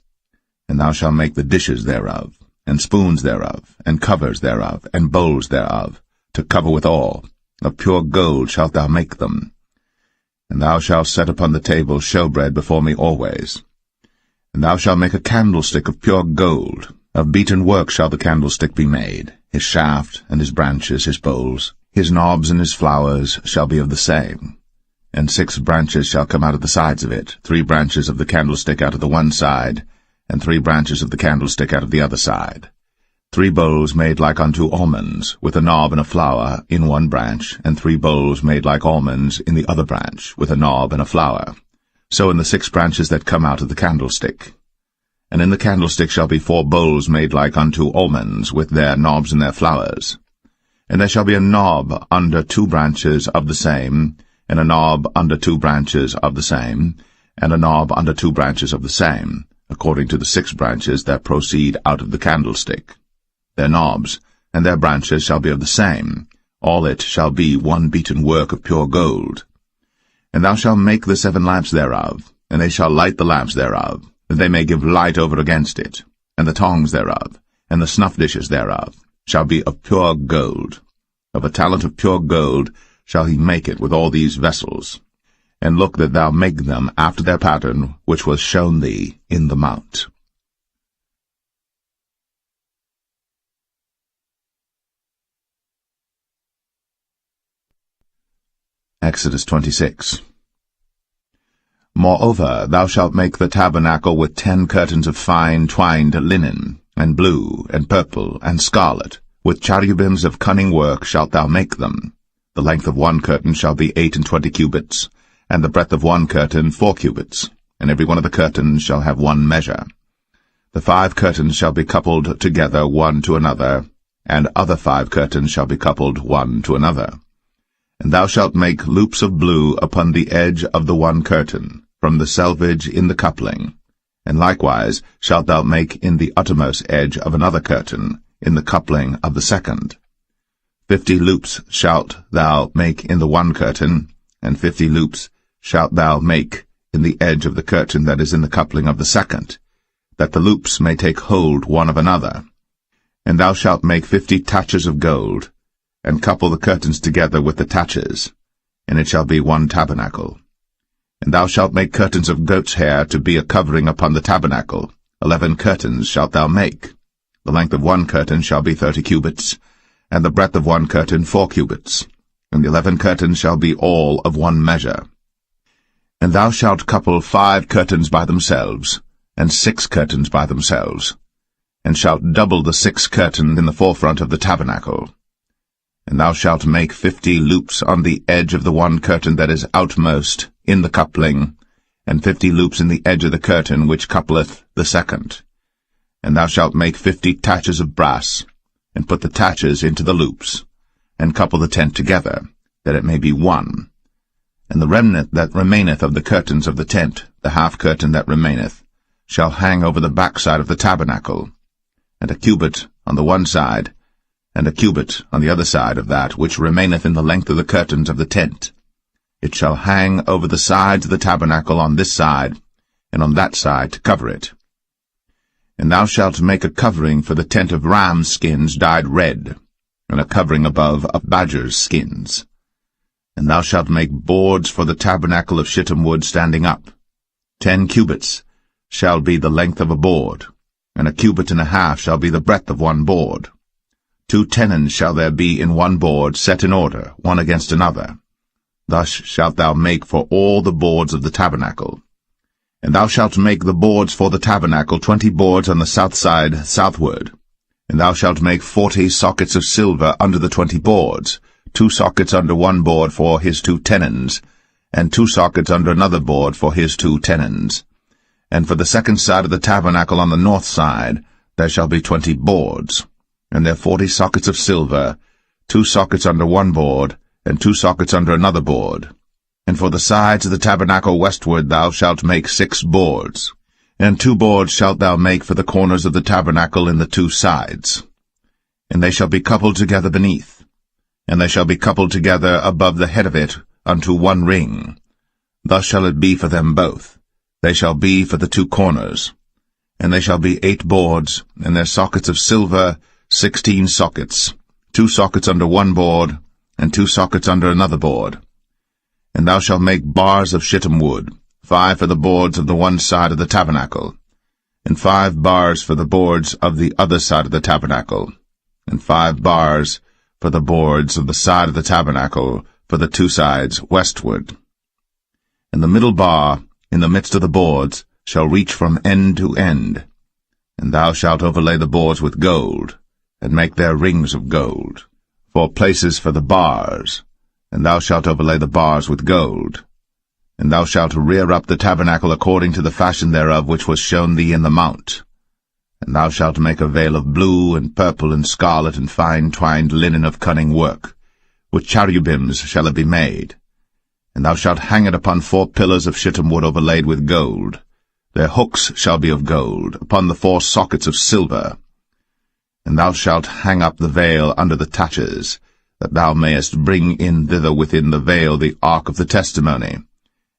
And thou shalt make the dishes thereof, and spoons thereof, and covers thereof, and bowls thereof, to cover withal. Of pure gold shalt thou make them. And thou shalt set upon the table showbread before me always. And thou shalt make a candlestick of pure gold. Of beaten work shall the candlestick be made. His shaft, and his branches, his bowls, his knobs and his flowers shall be of the same. And 6 branches shall come out of the sides of it, 3 branches of the candlestick out of the one side, and 3 branches of the candlestick out of the other side. 3 bowls made like unto almonds, with a knob and a flower in one branch, and 3 bowls made like almonds in the other branch, with a knob and a flower. So in the 6 branches that come out of the candlestick. And in the candlestick shall be 4 bowls made like unto almonds, with their knobs and their flowers. And there shall be a knob under 2 branches of the same, and a knob under 2 branches of the same, and a knob under 2 branches of the same, according to the 6 branches that proceed out of the candlestick. Their knobs and their branches shall be of the same. All it shall be one beaten work of pure gold. And thou shalt make the 7 lamps thereof, and they shall light the lamps thereof, that they may give light over against it. And the tongs thereof, and the snuff dishes thereof, shall be of pure gold. Of a talent of pure gold shall he make it with all these vessels. And look that thou make them after their pattern, which was shown thee in the mount. Exodus 26. Moreover, thou shalt make the tabernacle with 10 curtains of fine twined linen, and blue, and purple, and scarlet. With cherubims of cunning work shalt thou make them. The length of one curtain shall be 28 cubits, and the breadth of one curtain 4 cubits, and every one of the curtains shall have one measure. The 5 curtains shall be coupled together one to another, and other 5 curtains shall be coupled one to another. And thou shalt make loops of blue upon the edge of the one curtain, from the selvage in the coupling. And likewise shalt thou make in the uttermost edge of another curtain, in the coupling of the second. 50 loops shalt thou make in the one curtain, and 50 loops shalt thou make in the edge of the curtain that is in the coupling of the second, that the loops may take hold one of another. And thou shalt make 50 taches of gold, and couple the curtains together with the taches, and it shall be one tabernacle. And thou shalt make curtains of goat's hair to be a covering upon the tabernacle. 11 curtains shalt thou make. The length of one curtain shall be 30 cubits, and the breadth of one curtain 4 cubits, and the 11 curtains shall be all of one measure. And thou shalt couple 5 curtains by themselves, and 6 curtains by themselves, and shalt double the 6 curtain in the forefront of the tabernacle. And thou shalt make 50 loops on the edge of the one curtain that is outmost in the coupling, and 50 loops in the edge of the curtain which coupleth the second. And thou shalt make 50 taches of brass, and put the taches into the loops, and couple the tent together, that it may be one. And the remnant that remaineth of the curtains of the tent, the half curtain that remaineth, shall hang over the backside of the tabernacle, and a cubit on the one side, and a cubit on the other side of that which remaineth in the length of the curtains of the tent. It shall hang over the sides of the tabernacle on this side, and on that side to cover it. And thou shalt make a covering for the tent of ram skins dyed red, and a covering above of badgers' skins. And thou shalt make boards for the tabernacle of shittim wood standing up. 10 cubits shall be the length of a board, and a cubit and a half shall be the breadth of one board. 2 tenons shall there be in one board, set in order, one against another. Thus shalt thou make for all the boards of the tabernacle. And thou shalt make the boards for the tabernacle 20 boards on the south side southward. And thou shalt make 40 sockets of silver under the 20 boards, 2 sockets under one board for his 2 tenons, and 2 sockets under another board for his 2 tenons. And for the second side of the tabernacle on the north side there shall be 20 boards, and there 40 sockets of silver, 2 sockets under one board, and 2 sockets under another board. And for the sides of the tabernacle westward thou shalt make 6 boards, and 2 boards shalt thou make for the corners of the tabernacle in the 2 sides. And they shall be coupled together beneath, and they shall be coupled together above the head of it unto one ring. Thus shall it be for them both. They shall be for the 2 corners. And they shall be 8 boards, and their sockets of silver 16 sockets, 2 sockets under one board, and 2 sockets under another board. And thou shalt make bars of shittim wood, 5 for the boards of the one side of the tabernacle, and 5 bars for the boards of the other side of the tabernacle, and 5 bars for the boards of the side of the tabernacle for the 2 sides westward. And the middle bar in the midst of the boards shall reach from end to end. And thou shalt overlay the boards with gold, and make their rings of gold, for places for the bars, and thou shalt overlay the bars with gold. And thou shalt rear up the tabernacle according to the fashion thereof which was shown thee in the mount. And thou shalt make a veil of blue and purple and scarlet and fine twined linen of cunning work. With cherubims shall it be made. And thou shalt hang it upon 4 pillars of shittim wood overlaid with gold. Their hooks shall be of gold, upon the 4 sockets of silver. And thou shalt hang up the veil under the taches, that thou mayest bring in thither within the veil the ark of the testimony.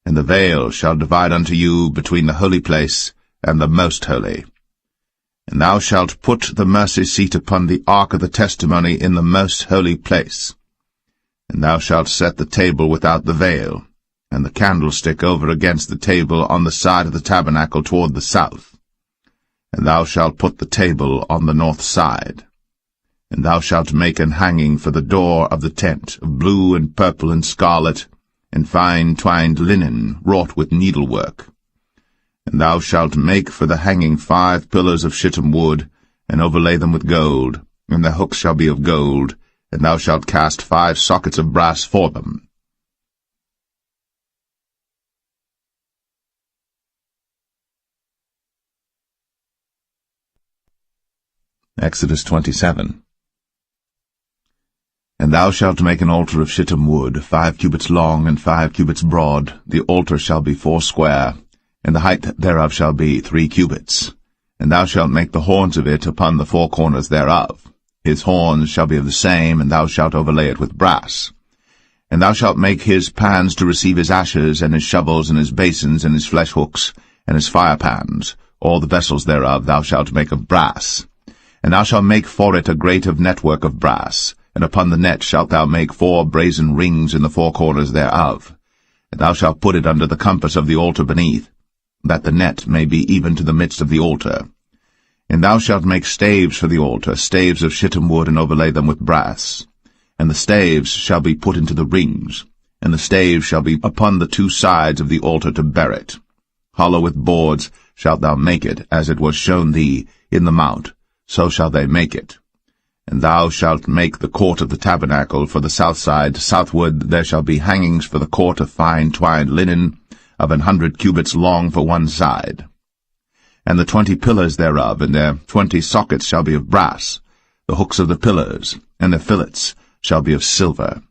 And the veil shall divide unto you between the holy place and the most holy. And thou shalt put the mercy seat upon the ark of the testimony in the most holy place. And thou shalt set the table without the veil, and the candlestick over against the table on the side of the tabernacle toward the south. And thou shalt put the table on the north side. And thou shalt make an hanging for the door of the tent of blue and purple and scarlet, and fine twined linen wrought with needlework. And thou shalt make for the hanging 5 pillars of shittim wood, and overlay them with gold, and their hooks shall be of gold, and thou shalt cast 5 sockets of brass for them. Exodus 27. And thou shalt make an altar of shittim wood, 5 cubits long and 5 cubits broad. The altar shall be 4 square, and the height thereof shall be 3 cubits. And thou shalt make the horns of it upon the 4 corners thereof. His horns shall be of the same, and thou shalt overlay it with brass. And thou shalt make his pans to receive his ashes, and his shovels, and his basins, and his flesh hooks, and his fire pans. All the vessels thereof thou shalt make of brass. And thou shalt make for it a grate of network of brass, and upon the net shalt thou make 4 brazen rings in the 4 corners thereof. And thou shalt put it under the compass of the altar beneath, that the net may be even to the midst of the altar. And thou shalt make staves for the altar, staves of shittim wood, and overlay them with brass. And the staves shall be put into the rings, and the staves shall be upon the 2 sides of the altar to bear it. Hollow with boards shalt thou make it, as it was shown thee in the mount, so shall they make it. And thou shalt make the court of the tabernacle for the south side. Southward there shall be hangings for the court of fine twined linen, of 100 cubits long for one side. And the 20 pillars thereof, and their 20 sockets shall be of brass. The hooks of the pillars, and their fillets, shall be of silver.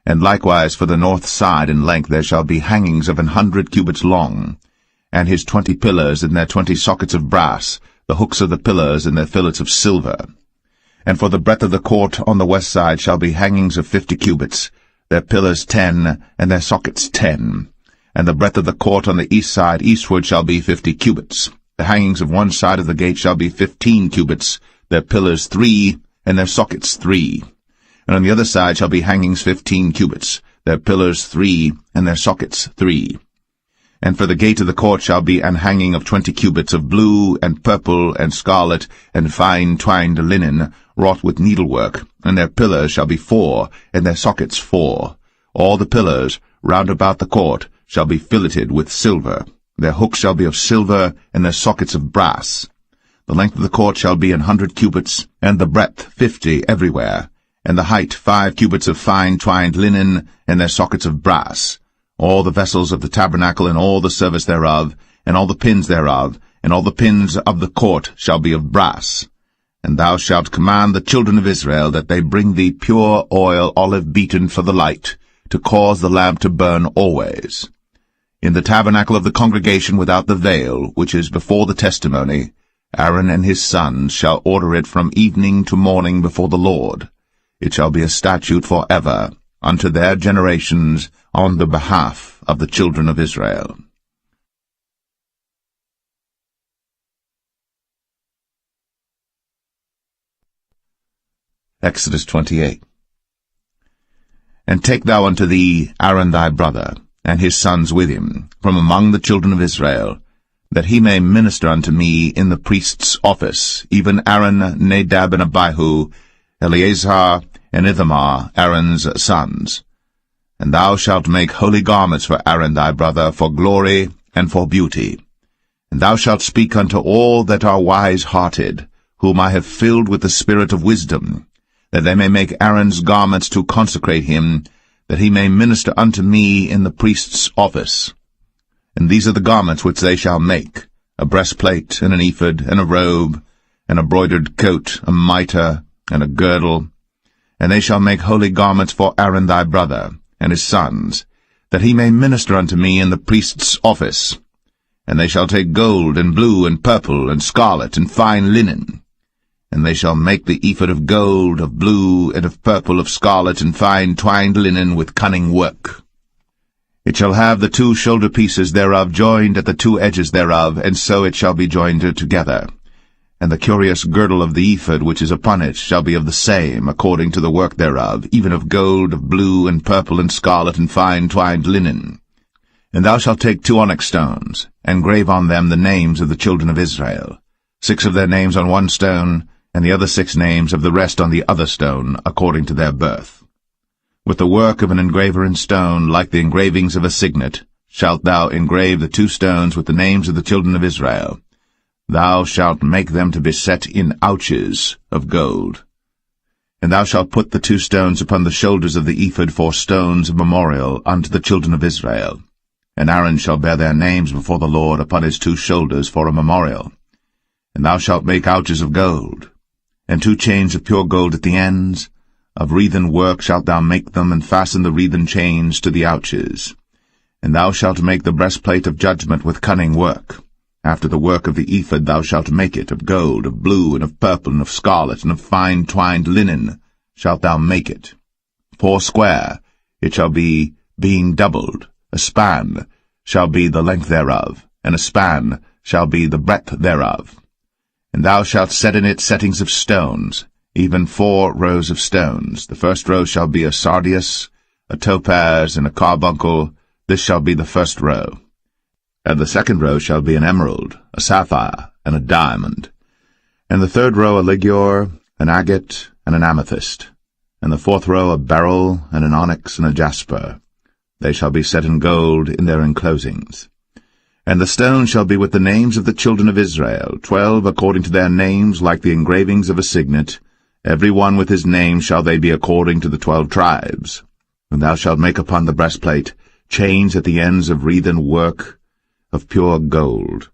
And likewise for the north side in length there shall be hangings of 100 cubits long, and his 20 pillars, and their 20 sockets of brass, the hooks of the pillars, and their fillets of silver. And for the breadth of the court on the west side shall be hangings of 50 cubits, their pillars 10, and their sockets 10. And the breadth of the court on the east side eastward shall be 50 cubits. The hangings of one side of the gate shall be 15 cubits, their pillars 3, and their sockets 3. And on the other side shall be hangings 15 cubits, their pillars 3, and their sockets 3. And for the gate of the court shall be an hanging of 20 cubits of blue, and purple, and scarlet, and fine twined linen, wrought with needlework, and their pillars shall be 4, and their sockets 4. All the pillars round about the court shall be filleted with silver. Their hooks shall be of silver, and their sockets of brass. The length of the court shall be 100 cubits, and the breadth 50 everywhere, and the height 5 cubits of fine twined linen, and their sockets of brass. All the vessels of the tabernacle, and all the service thereof, and all the pins thereof, and all the pins of the court shall be of brass. And thou shalt command the children of Israel that they bring thee pure oil olive beaten for the light, to cause the lamp to burn always. In the tabernacle of the congregation without the veil, which is before the testimony, Aaron and his sons shall order it from evening to morning before the Lord. It shall be a statute for ever, unto their generations, on the behalf of the children of Israel. Exodus 28. And take thou unto thee Aaron thy brother, and his sons with him, from among the children of Israel, that he may minister unto me in the priest's office, even Aaron, Nadab, and Abihu, Eleazar, and Ithamar, Aaron's sons. And thou shalt make holy garments for Aaron thy brother, for glory and for beauty. And thou shalt speak unto all that are wise-hearted, whom I have filled with the spirit of wisdom, that they may make Aaron's garments to consecrate him, that he may minister unto me in the priest's office. And these are the garments which they shall make, a breastplate, and an ephod, and a robe, and a broidered coat, a mitre, and a girdle. And they shall make holy garments for Aaron thy brother, and his sons, that he may minister unto me in the priest's office. And they shall take gold, and blue, and purple, and scarlet, and fine linen. And they shall make the ephod of gold, of blue, and of purple, of scarlet, and fine twined linen with cunning work. It shall have the 2 shoulder pieces thereof joined at the 2 edges thereof, and so it shall be joined together. And the curious girdle of the ephod which is upon it shall be of the same, according to the work thereof, even of gold, of blue, and purple, and scarlet, and fine twined linen. And thou shalt take 2 onyx stones, and grave on them the names of the children of Israel, 6 of their names on one stone, and the other 6 names of the rest on the other stone, according to their birth. With the work of an engraver in stone, like the engravings of a signet, shalt thou engrave the 2 stones with the names of the children of Israel. Thou shalt make them to be set in ouches of gold. And thou shalt put the 2 stones upon the shoulders of the ephod for stones of memorial unto the children of Israel. And Aaron shall bear their names before the Lord upon his 2 shoulders for a memorial. And thou shalt make ouches of gold, and 2 chains of pure gold at the ends. Of wreathen work shalt thou make them, and fasten the wreathen chains to the ouches. And thou shalt make the breastplate of judgment with cunning work. After the work of the ephod thou shalt make it, of gold, of blue, and of purple, and of scarlet, and of fine twined linen shalt thou make it. 4 square it shall be, being doubled. A span shall be the length thereof, and a span shall be the breadth thereof. And thou shalt set in it settings of stones, even 4 rows of stones. The first row shall be a sardius, a topaz, and a carbuncle. This shall be the first row. And the second row shall be an emerald, a sapphire, and a diamond. And the third row a ligure, an agate, and an amethyst. And the 4th row a beryl, and an onyx, and a jasper. They shall be set in gold in their enclosings. And the stone shall be with the names of the children of Israel, 12 according to their names, like the engravings of a signet. Every one with his name shall they be according to the 12 tribes. And thou shalt make upon the breastplate chains at the ends of wreathen work of pure gold.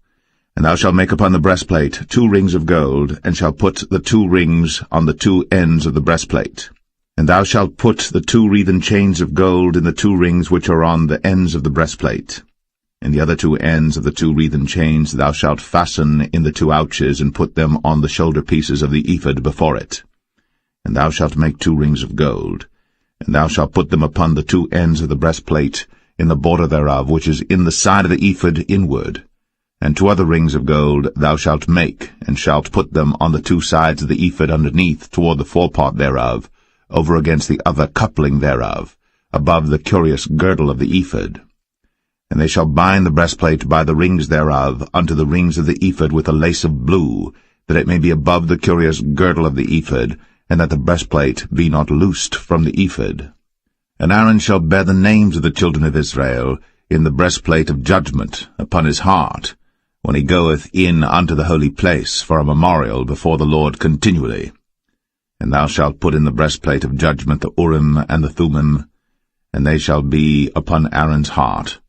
And thou shalt make upon the breastplate 2 rings of gold, and shalt put the 2 rings on the 2 ends of the breastplate. And thou shalt put the 2 wreathen chains of gold in the 2 rings which are on the ends of the breastplate. And the other 2 ends of the 2 wreathen chains thou shalt fasten in the 2 ouches, and put them on the shoulder pieces of the ephod before it. And thou shalt make 2 rings of gold, and thou shalt put them upon the 2 ends of the breastplate, in the border thereof, which is in the side of the ephod inward. And 2 other rings of gold thou shalt make, and shalt put them on the 2 sides of the ephod underneath, toward the forepart thereof, over against the other coupling thereof, above the curious girdle of the ephod. And they shall bind the breastplate by the rings thereof unto the rings of the ephod with a lace of blue, that it may be above the curious girdle of the ephod, and that the breastplate be not loosed from the ephod. And Aaron shall bear the names of the children of Israel in the breastplate of judgment upon his heart, when he goeth in unto the holy place for a memorial before the Lord continually. And thou shalt put in the breastplate of judgment the Urim and the Thummim, and they shall be upon Aaron's heart,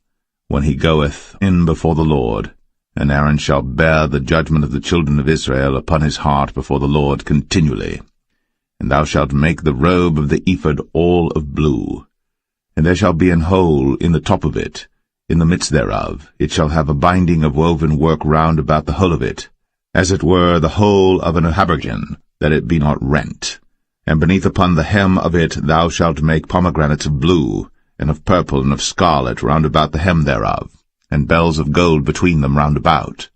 when he goeth in before the Lord. And Aaron shall bear the judgment of the children of Israel upon his heart before the Lord continually. And thou shalt make the robe of the ephod all of blue. And there shall be an hole in the top of it, in the midst thereof. It shall have a binding of woven work round about the whole of it, as it were the whole of an habergeon, that it be not rent. And beneath upon the hem of it thou shalt make pomegranates of blue, and of purple, and of scarlet round about the hem thereof, and bells of gold between them round about.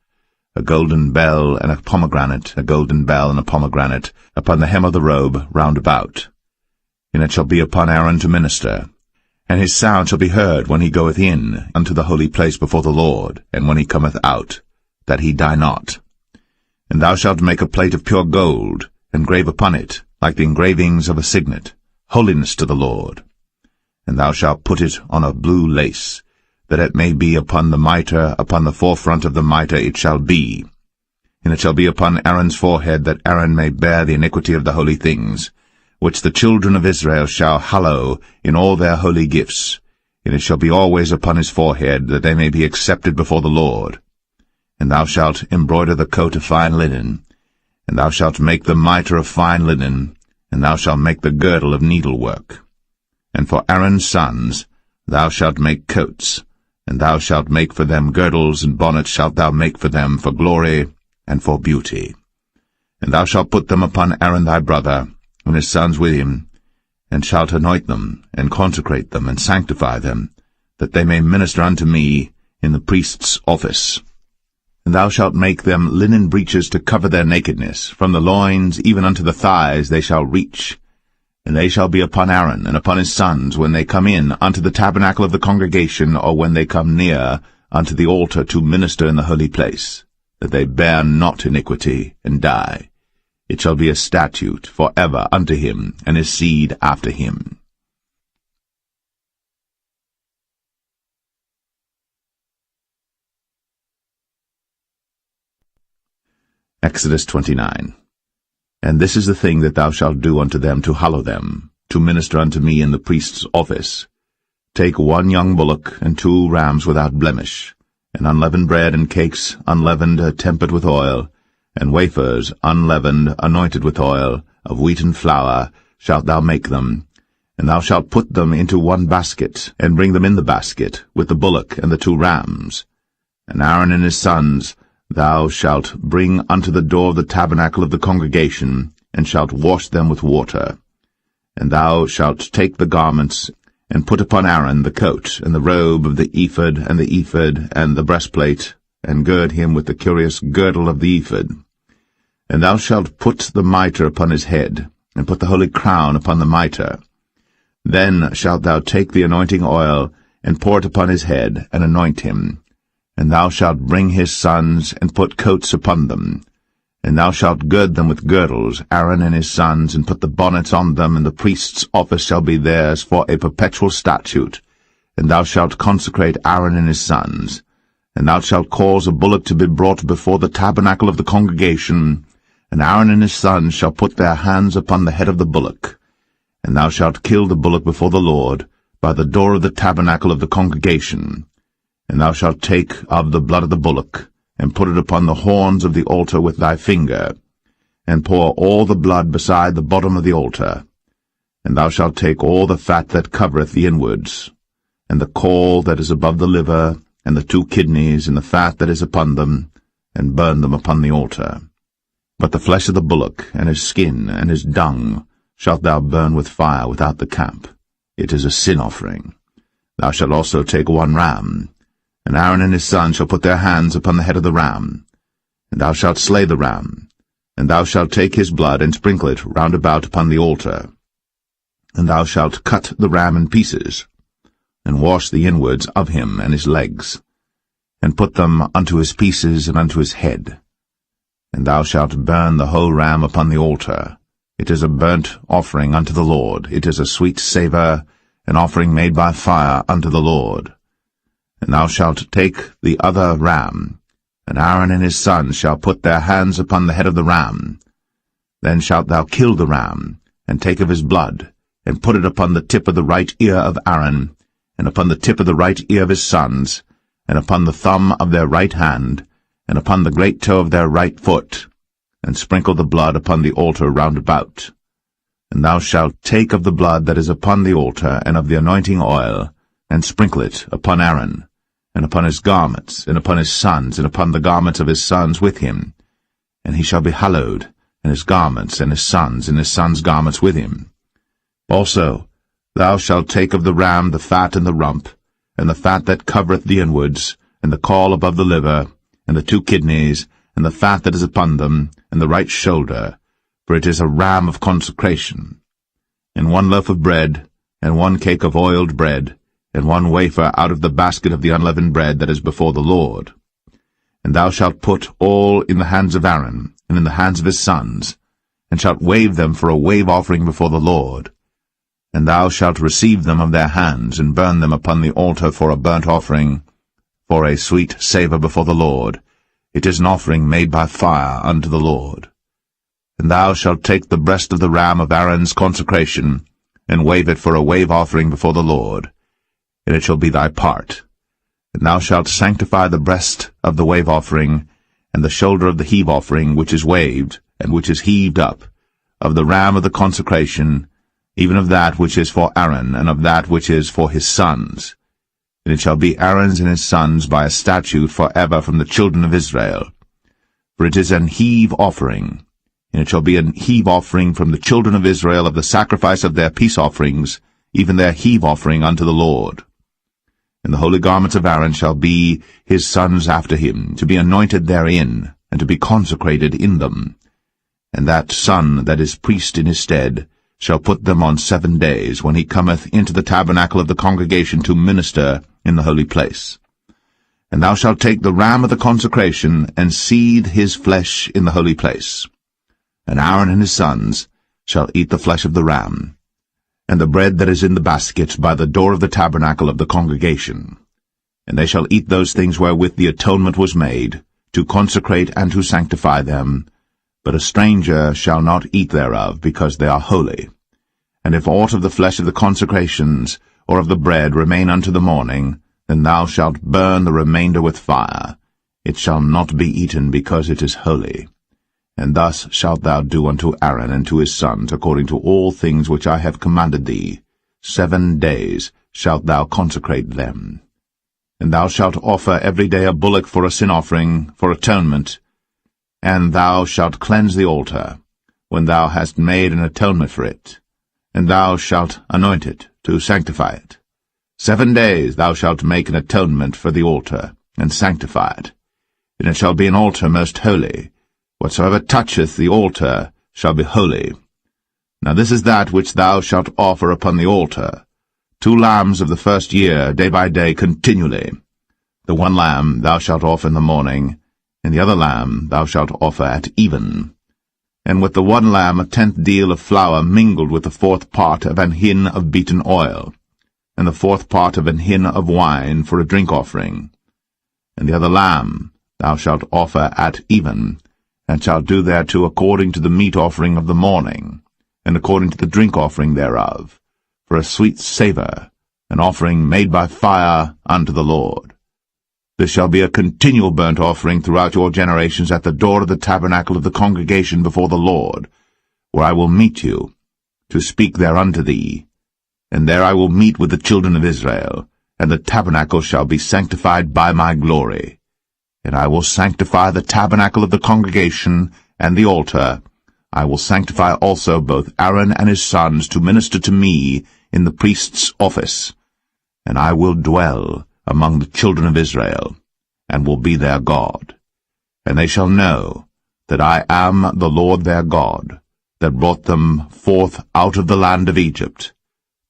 a golden bell and a pomegranate, a golden bell and a pomegranate, upon the hem of the robe round about. And it shall be upon Aaron to minister. And his sound shall be heard when he goeth in unto the holy place before the Lord, and when he cometh out, that he die not. And thou shalt make a plate of pure gold, and grave upon it, like the engravings of a signet, holiness to the Lord. And thou shalt put it on a blue lace, that it may be upon the mitre, upon the forefront of the mitre it shall be. And it shall be upon Aaron's forehead, that Aaron may bear the iniquity of the holy things, which the children of Israel shall hallow in all their holy gifts. And it shall be always upon his forehead, that they may be accepted before the Lord. And thou shalt embroider the coat of fine linen, and thou shalt make the mitre of fine linen, and thou shalt make the girdle of needlework. And for Aaron's sons thou shalt make coats, and thou shalt make for them girdles, and bonnets shalt thou make for them for glory and for beauty. And thou shalt put them upon Aaron thy brother, and his sons with him, and shalt anoint them, and consecrate them, and sanctify them, that they may minister unto me in the priest's office. And thou shalt make them linen breeches to cover their nakedness, from the loins even unto the thighs they shall reach. And they shall be upon Aaron and upon his sons when they come in unto the tabernacle of the congregation, or when they come near unto the altar to minister in the holy place, that they bear not iniquity and die. It shall be a statute for ever unto him and his seed after him. Exodus 29. And this is the thing that thou shalt do unto them to hallow them, to minister unto me in the priest's office. Take 1 young bullock, and 2 rams without blemish, and unleavened bread and cakes unleavened tempered with oil, and wafers unleavened anointed with oil, of wheaten flour shalt thou make them. And thou shalt put them into 1 basket, and bring them in the basket, with the bullock and the 2 rams. And Aaron and his sons thou shalt bring unto the door of the tabernacle of the congregation, and shalt wash them with water. And thou shalt take the garments, and put upon Aaron the coat, and the robe of the ephod, and the ephod, and the breastplate, and gird him with the curious girdle of the ephod. And thou shalt put the mitre upon his head, and put the holy crown upon the mitre. Then shalt thou take the anointing oil, and pour it upon his head, and anoint him. And thou shalt bring his sons, and put coats upon them. And thou shalt gird them with girdles, Aaron and his sons, and put the bonnets on them, and the priest's office shall be theirs for a perpetual statute. And thou shalt consecrate Aaron and his sons. And thou shalt cause a bullock to be brought before the tabernacle of the congregation, and Aaron and his sons shall put their hands upon the head of the bullock. And thou shalt kill the bullock before the Lord, by the door of the tabernacle of the congregation. And thou shalt take of the blood of the bullock, and put it upon the horns of the altar with thy finger, and pour all the blood beside the bottom of the altar. And thou shalt take all the fat that covereth the inwards, and the caul that is above the liver, and the 2 kidneys, and the fat that is upon them, and burn them upon the altar. But the flesh of the bullock, and his skin, and his dung, shalt thou burn with fire without the camp. It is a sin offering. Thou shalt also take 1 ram, and Aaron and his sons shall put their hands upon the head of the ram. And thou shalt slay the ram, and thou shalt take his blood, and sprinkle it round about upon the altar. And thou shalt cut the ram in pieces, and wash the inwards of him and his legs, and put them unto his pieces and unto his head. And thou shalt burn the whole ram upon the altar. It is a burnt offering unto the Lord. It is a sweet savour, an offering made by fire unto the Lord. And thou shalt take the other ram, and Aaron and his sons shall put their hands upon the head of the ram. Then shalt thou kill the ram, and take of his blood, and put it upon the tip of the right ear of Aaron, and upon the tip of the right ear of his sons, and upon the thumb of their right hand, and upon the great toe of their right foot, and sprinkle the blood upon the altar round about. And thou shalt take of the blood that is upon the altar, and of the anointing oil, and sprinkle it upon Aaron, and upon his garments, and upon his sons, and upon the garments of his sons with him. And he shall be hallowed, and his garments, and his sons' garments with him. Also thou shalt take of the ram the fat and the rump, and the fat that covereth the inwards, and the caul above the liver, and the 2 kidneys, and the fat that is upon them, and the right shoulder, for it is a ram of consecration. And 1 loaf of bread, and 1 cake of oiled bread, and 1 wafer out of the basket of the unleavened bread that is before the Lord. And thou shalt put all in the hands of Aaron, and in the hands of his sons, and shalt wave them for a wave offering before the Lord. And thou shalt receive them of their hands, and burn them upon the altar for a burnt offering, for a sweet savour before the Lord. It is an offering made by fire unto the Lord. And thou shalt take the breast of the ram of Aaron's consecration, and wave it for a wave offering before the Lord, and it shall be thy part. And thou shalt sanctify the breast of the wave offering, and the shoulder of the heave offering which is waved, and which is heaved up, of the ram of the consecration, even of that which is for Aaron, and of that which is for his sons. And it shall be Aaron's and his sons by a statute for ever from the children of Israel. For it is an heave offering, and it shall be an heave offering from the children of Israel of the sacrifice of their peace offerings, even their heave offering unto the Lord. And the holy garments of Aaron shall be his sons after him, to be anointed therein, and to be consecrated in them. And that son that is priest in his stead shall put them on 7 days, when he cometh into the tabernacle of the congregation to minister in the holy place. And thou shalt take the ram of the consecration, and seethe his flesh in the holy place. And Aaron and his sons shall eat the flesh of the ram, and the bread that is in the basket by the door of the tabernacle of the congregation. And they shall eat those things wherewith the atonement was made, to consecrate and to sanctify them. But a stranger shall not eat thereof, because they are holy. And if aught of the flesh of the consecrations, or of the bread, remain unto the morning, then thou shalt burn the remainder with fire. It shall not be eaten, because it is holy. And thus shalt thou do unto Aaron and to his sons, according to all things which I have commanded thee. 7 days shalt thou consecrate them. And thou shalt offer every day a bullock for a sin offering, for atonement. And thou shalt cleanse the altar, when thou hast made an atonement for it. And thou shalt anoint it, to sanctify it. 7 days thou shalt make an atonement for the altar, and sanctify it. And it shall be an altar most holy. Whatsoever toucheth the altar shall be holy. Now this is that which thou shalt offer upon the altar: 2 lambs of the first year, day by day, continually. The 1 lamb thou shalt offer in the morning, and the other lamb thou shalt offer at even. And with the 1 lamb 1/10 deal of flour mingled with the 4th part of an hin of beaten oil, and the 4th part of an hin of wine for a drink offering. And the other lamb thou shalt offer at even, and shalt do thereto according to the meat offering of the morning, and according to the drink offering thereof, for a sweet savour, an offering made by fire unto the Lord. This shall be a continual burnt offering throughout your generations at the door of the tabernacle of the congregation before the Lord, where I will meet you, to speak there unto thee. And there I will meet with the children of Israel, and the tabernacle shall be sanctified by my glory. And I will sanctify the tabernacle of the congregation and the altar. I will sanctify also both Aaron and his sons to minister to me in the priest's office. And I will dwell among the children of Israel, and will be their God. And they shall know that I am the Lord their God, that brought them forth out of the land of Egypt,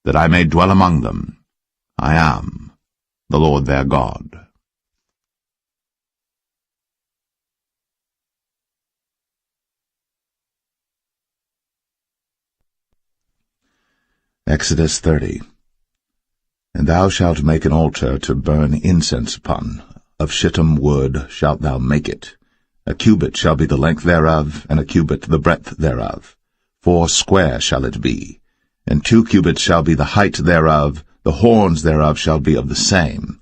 that I may dwell among them. I am the Lord their God. Exodus 30. And thou shalt make an altar to burn incense upon. Of shittim wood shalt thou make it. A cubit shall be the length thereof, and a cubit the breadth thereof. 4 square shall it be. And 2 cubits shall be the height thereof. The horns thereof shall be of the same.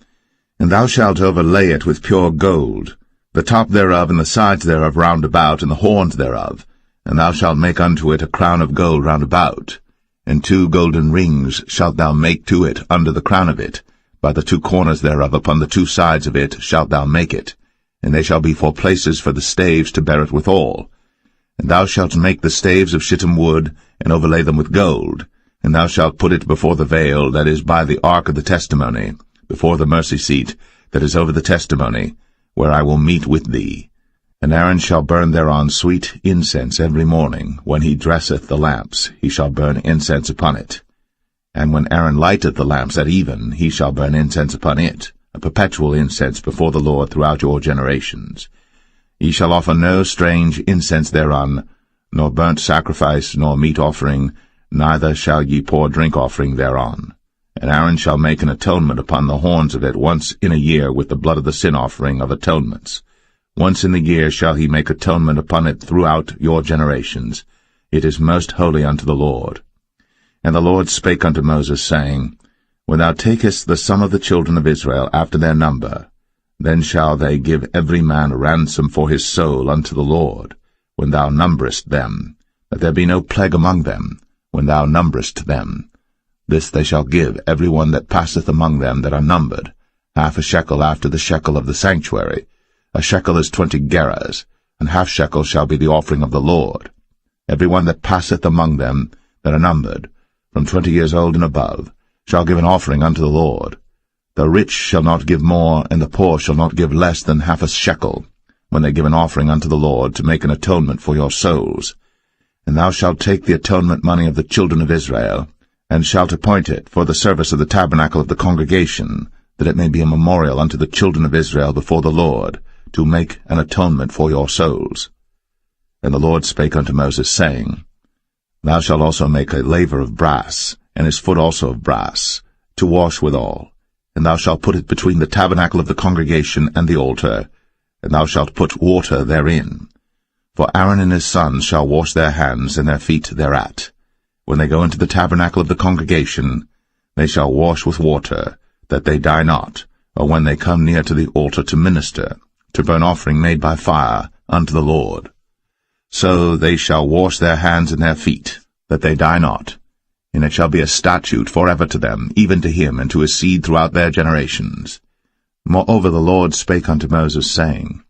And thou shalt overlay it with pure gold, the top thereof and the sides thereof round about, and the horns thereof. And thou shalt make unto it a crown of gold round about. And 2 golden rings shalt thou make to it under the crown of it. By the 2 corners thereof upon the 2 sides of it shalt thou make it. And they shall be for places for the staves to bear it withal. And thou shalt make the staves of shittim wood, and overlay them with gold. And thou shalt put it before the veil that is by the ark of the testimony, before the mercy seat that is over the testimony, where I will meet with thee. And Aaron shall burn thereon sweet incense every morning. When he dresseth the lamps, he shall burn incense upon it. And when Aaron lighteth the lamps at even, he shall burn incense upon it, a perpetual incense before the Lord throughout your generations. Ye shall offer no strange incense thereon, nor burnt sacrifice, nor meat offering, neither shall ye pour drink offering thereon. And Aaron shall make an atonement upon the horns of it once in a year with the blood of the sin offering of atonements. Once in the year shall he make atonement upon it throughout your generations. It is most holy unto the Lord. And the Lord spake unto Moses, saying, When thou takest the sum of the children of Israel after their number, then shall they give every man a ransom for his soul unto the Lord, when thou numberest them, that there be no plague among them, when thou numberest them. This they shall give every one that passeth among them that are numbered, half a shekel after the shekel of the sanctuary. A shekel is 20 gerahs, and half shekel shall be the offering of the Lord. Every one that passeth among them that are numbered, from 20 years old and above, shall give an offering unto the Lord. The rich shall not give more, and the poor shall not give less than half a shekel, when they give an offering unto the Lord, to make an atonement for your souls. And thou shalt take the atonement money of the children of Israel, and shalt appoint it for the service of the tabernacle of the congregation, that it may be a memorial unto the children of Israel before the Lord, to make an atonement for your souls. And the Lord spake unto Moses, saying, Thou shalt also make a laver of brass, and his foot also of brass, to wash withal. And thou shalt put it between the tabernacle of the congregation and the altar, and thou shalt put water therein. For Aaron and his sons shall wash their hands and their feet thereat. When they go into the tabernacle of the congregation, they shall wash with water, that they die not, or when they come near to the altar to minister, to burn offering made by fire unto the Lord. So they shall wash their hands and their feet, that they die not. And it shall be a statute forever to them, even to him and to his seed throughout their generations. Moreover the Lord spake unto Moses, saying,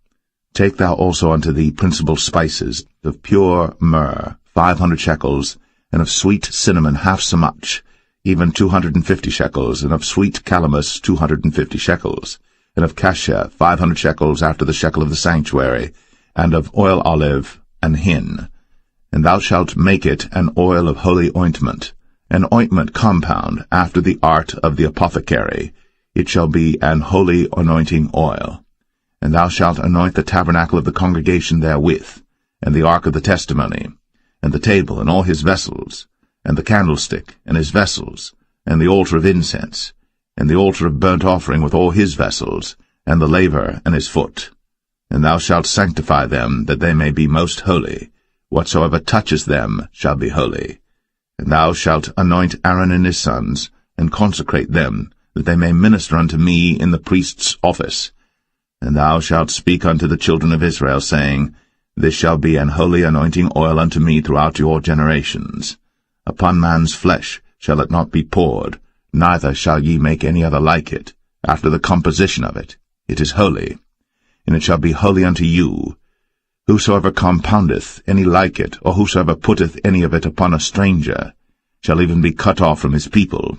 Take thou also unto thee principal spices, of pure myrrh 500 shekels, and of sweet cinnamon half so much, even 250 shekels, and of sweet calamus 250 shekels, and of cassia 500 shekels after the shekel of the sanctuary, and of oil olive and hin. And thou shalt make it an oil of holy ointment, an ointment compound after the art of the apothecary. It shall be an holy anointing oil. And thou shalt anoint the tabernacle of the congregation therewith, and the ark of the testimony, and the table and all his vessels, and the candlestick and his vessels, and the altar of incense, and the altar of burnt offering with all his vessels, and the laver and his foot. And thou shalt sanctify them, that they may be most holy. Whatsoever touches them shall be holy. And thou shalt anoint Aaron and his sons, and consecrate them, that they may minister unto me in the priest's office. And thou shalt speak unto the children of Israel, saying, This shall be an holy anointing oil unto me throughout your generations. Upon man's flesh shall it not be poured, neither shall ye make any other like it, after the composition of it. It is holy, and it shall be holy unto you. Whosoever compoundeth any like it, or whosoever putteth any of it upon a stranger, shall even be cut off from his people.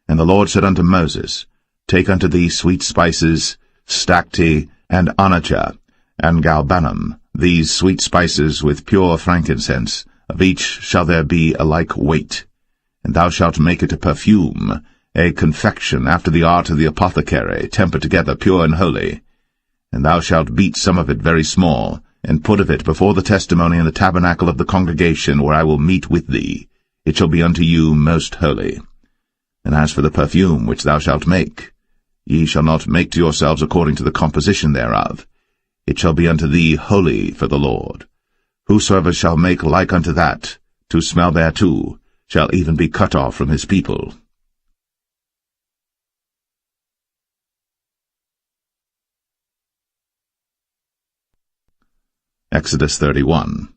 And the Lord said unto Moses, Take unto thee sweet spices, stacte, and onycha, and galbanum, these sweet spices with pure frankincense, of each shall there be a like weight. And thou shalt make it a perfume, a confection after the art of the apothecary, tempered together pure and holy. And thou shalt beat some of it very small, and put of it before the testimony in the tabernacle of the congregation, where I will meet with thee. It shall be unto you most holy. And as for the perfume which thou shalt make, ye shall not make to yourselves according to the composition thereof. It shall be unto thee holy for the Lord. Whosoever shall make like unto that, to smell thereto, shall even be cut off from his people. Exodus 31.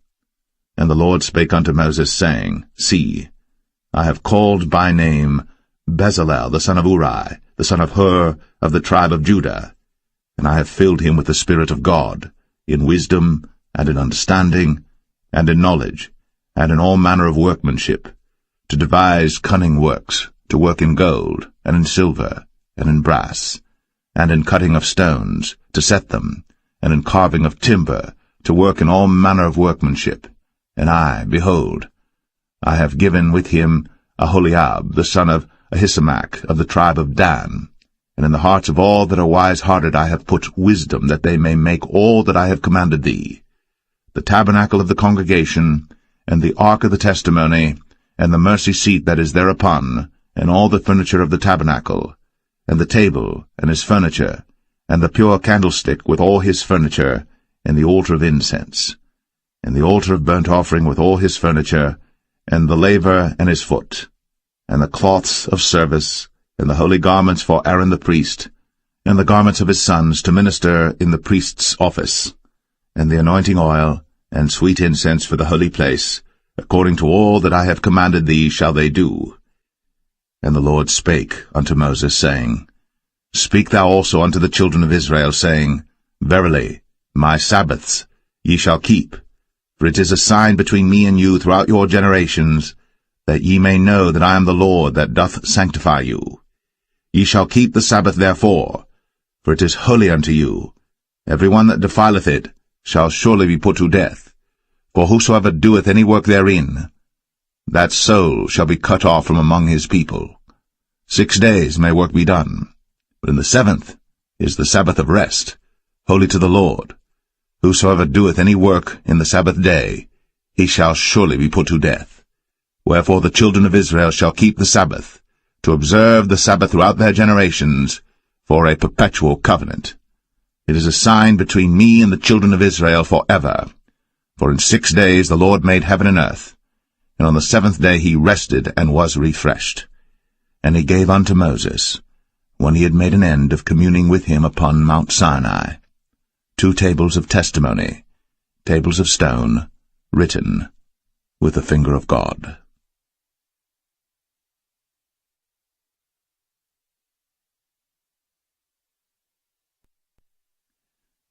And the Lord spake unto Moses, saying, See, I have called by name Bezalel the son of Uri, the son of Hur, of the tribe of Judah, and I have filled him with the Spirit of God, in wisdom, and in understanding, and in knowledge, and in all manner of workmanship, to devise cunning works, to work in gold, and in silver, and in brass, and in cutting of stones, to set them, and in carving of timber, to work in all manner of workmanship. And I, behold, I have given with him Aholiab, the son of Ahisamach, of the tribe of Dan. And in the hearts of all that are wise-hearted I have put wisdom, that they may make all that I have commanded thee: the tabernacle of the congregation, and the ark of the testimony, and the mercy seat that is thereupon, and all the furniture of the tabernacle, and the table, and his furniture, and the pure candlestick with all his furniture, and the altar of incense, and the altar of burnt offering with all his furniture, and the laver and his foot, and the cloths of service, and the holy garments for Aaron the priest, and the garments of his sons to minister in the priest's office, and the anointing oil, and sweet incense for the holy place, according to all that I have commanded thee shall they do. And the Lord spake unto Moses, saying, Speak thou also unto the children of Israel, saying, Verily, my Sabbaths ye shall keep, for it is a sign between me and you throughout your generations, that ye may know that I am the Lord that doth sanctify you. Ye shall keep the Sabbath therefore, for it is holy unto you. Every one that defileth it shall surely be put to death. For whosoever doeth any work therein, that soul shall be cut off from among his people. 6 days may work be done, but in the 7th is the Sabbath of rest, holy to the Lord. Whosoever doeth any work in the Sabbath day, he shall surely be put to death. Wherefore the children of Israel shall keep the Sabbath, to observe the Sabbath throughout their generations, for a perpetual covenant. It is a sign between me and the children of Israel forever. For in 6 days the Lord made heaven and earth, and on the 7th day he rested and was refreshed. And he gave unto Moses, when he had made an end of communing with him upon Mount Sinai, 2 tables of testimony, tables of stone, written with the finger of God.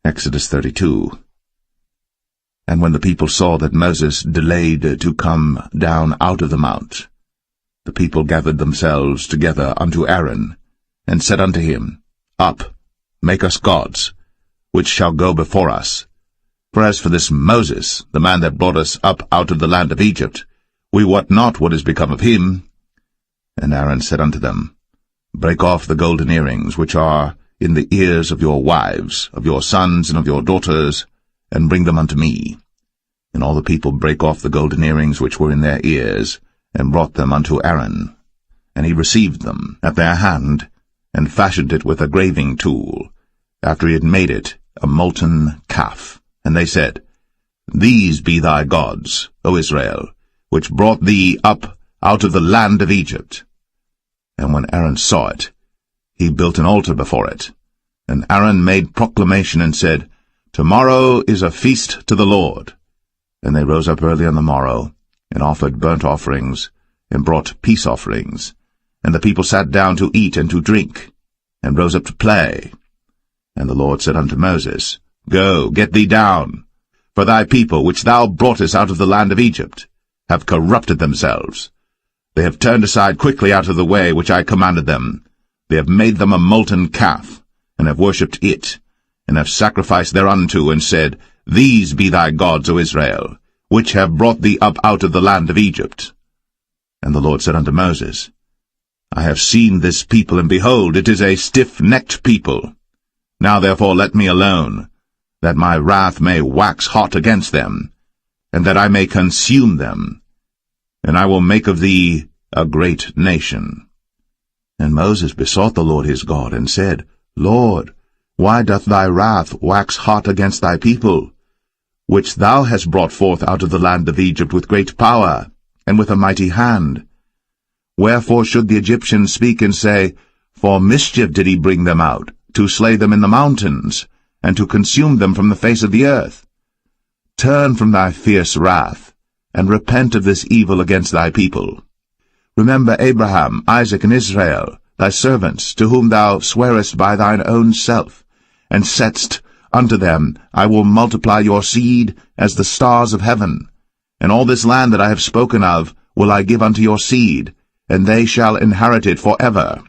Exodus 32. And when the people saw that Moses delayed to come down out of the mount, the people gathered themselves together unto Aaron, and said unto him, Up, make us gods, which shall go before us. For as for this Moses, the man that brought us up out of the land of Egypt, we wot not what is become of him. And Aaron said unto them, Break off the golden earrings which are in the ears of your wives, of your sons, and of your daughters, and bring them unto me. And all the people brake off the golden earrings which were in their ears, and brought them unto Aaron. And he received them at their hand, and fashioned it with a graving tool, after he had made it a molten calf. And they said, These be thy gods, O Israel, which brought thee up out of the land of Egypt. And when Aaron saw it, he built an altar before it. And Aaron made proclamation and said, Tomorrow is a feast to the Lord. And they rose up early on the morrow, and offered burnt offerings, and brought peace offerings. And the people sat down to eat and to drink, and rose up to play. And the Lord said unto Moses, Go, get thee down, for thy people, which thou broughtest out of the land of Egypt, have corrupted themselves. They have turned aside quickly out of the way which I commanded them. They have made them a molten calf, and have worshipped it, and have sacrificed thereunto, and said, These be thy gods, O Israel, which have brought thee up out of the land of Egypt. And the Lord said unto Moses, I have seen this people, and behold, it is a stiff-necked people. Now therefore let me alone, that my wrath may wax hot against them, and that I may consume them, and I will make of thee a great nation. And Moses besought the Lord his God, and said, Lord, why doth thy wrath wax hot against thy people, which thou hast brought forth out of the land of Egypt with great power, and with a mighty hand? Wherefore should the Egyptians speak and say, For mischief did he bring them out, to slay them in the mountains, and to consume them from the face of the earth? Turn from thy fierce wrath, and repent of this evil against thy people. Remember Abraham, Isaac, and Israel, thy servants, to whom thou swarest by thine own self, and saidst unto them, I will multiply your seed as the stars of heaven, and all this land that I have spoken of will I give unto your seed, and they shall inherit it forever.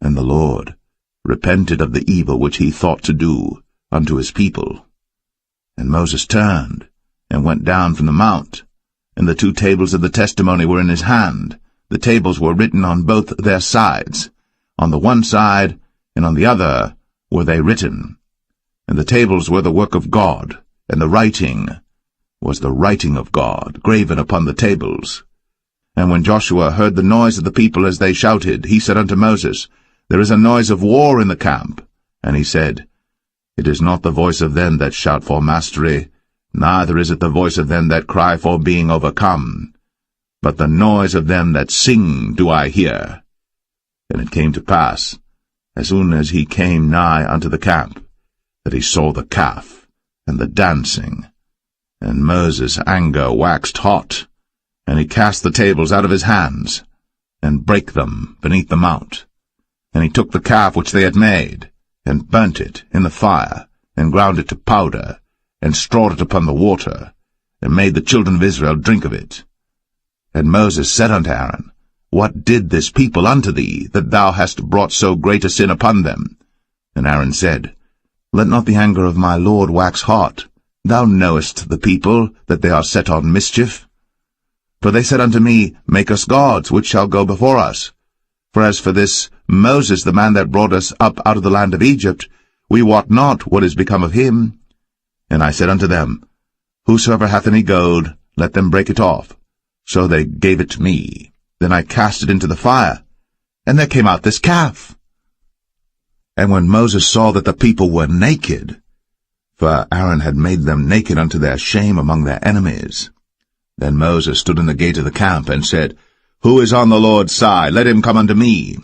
And the Lord repented of the evil which he thought to do unto his people. And Moses turned, and went down from the mount, and the 2 tables of the testimony were in his hand. The tables were written on both their sides. On the one side, and on the other, were they written. And the tables were the work of God, and the writing was the writing of God, graven upon the tables. And when Joshua heard the noise of the people as they shouted, he said unto Moses, There is a noise of war in the camp. And he said, It is not the voice of them that shout for mastery, neither is it the voice of them that cry for being overcome, but the noise of them that sing do I hear. And it came to pass, as soon as he came nigh unto the camp, that he saw the calf, and the dancing. And Moses' anger waxed hot, and he cast the tables out of his hands, and brake them beneath the mount. And he took the calf which they had made, and burnt it in the fire, and ground it to powder, and strawed it upon the water, and made the children of Israel drink of it. And Moses said unto Aaron, What did this people unto thee, that thou hast brought so great a sin upon them? And Aaron said, Let not the anger of my Lord wax hot. Thou knowest the people, that they are set on mischief. For they said unto me, Make us gods, which shall go before us. For as for this Moses, the man that brought us up out of the land of Egypt, we wot not what is become of him. And I said unto them, Whosoever hath any gold, let them break it off. So they gave it to me. Then I cast it into the fire, and there came out this calf. And when Moses saw that the people were naked, for Aaron had made them naked unto their shame among their enemies, then Moses stood in the gate of the camp, and said, Who is on the Lord's side? Let him come unto me.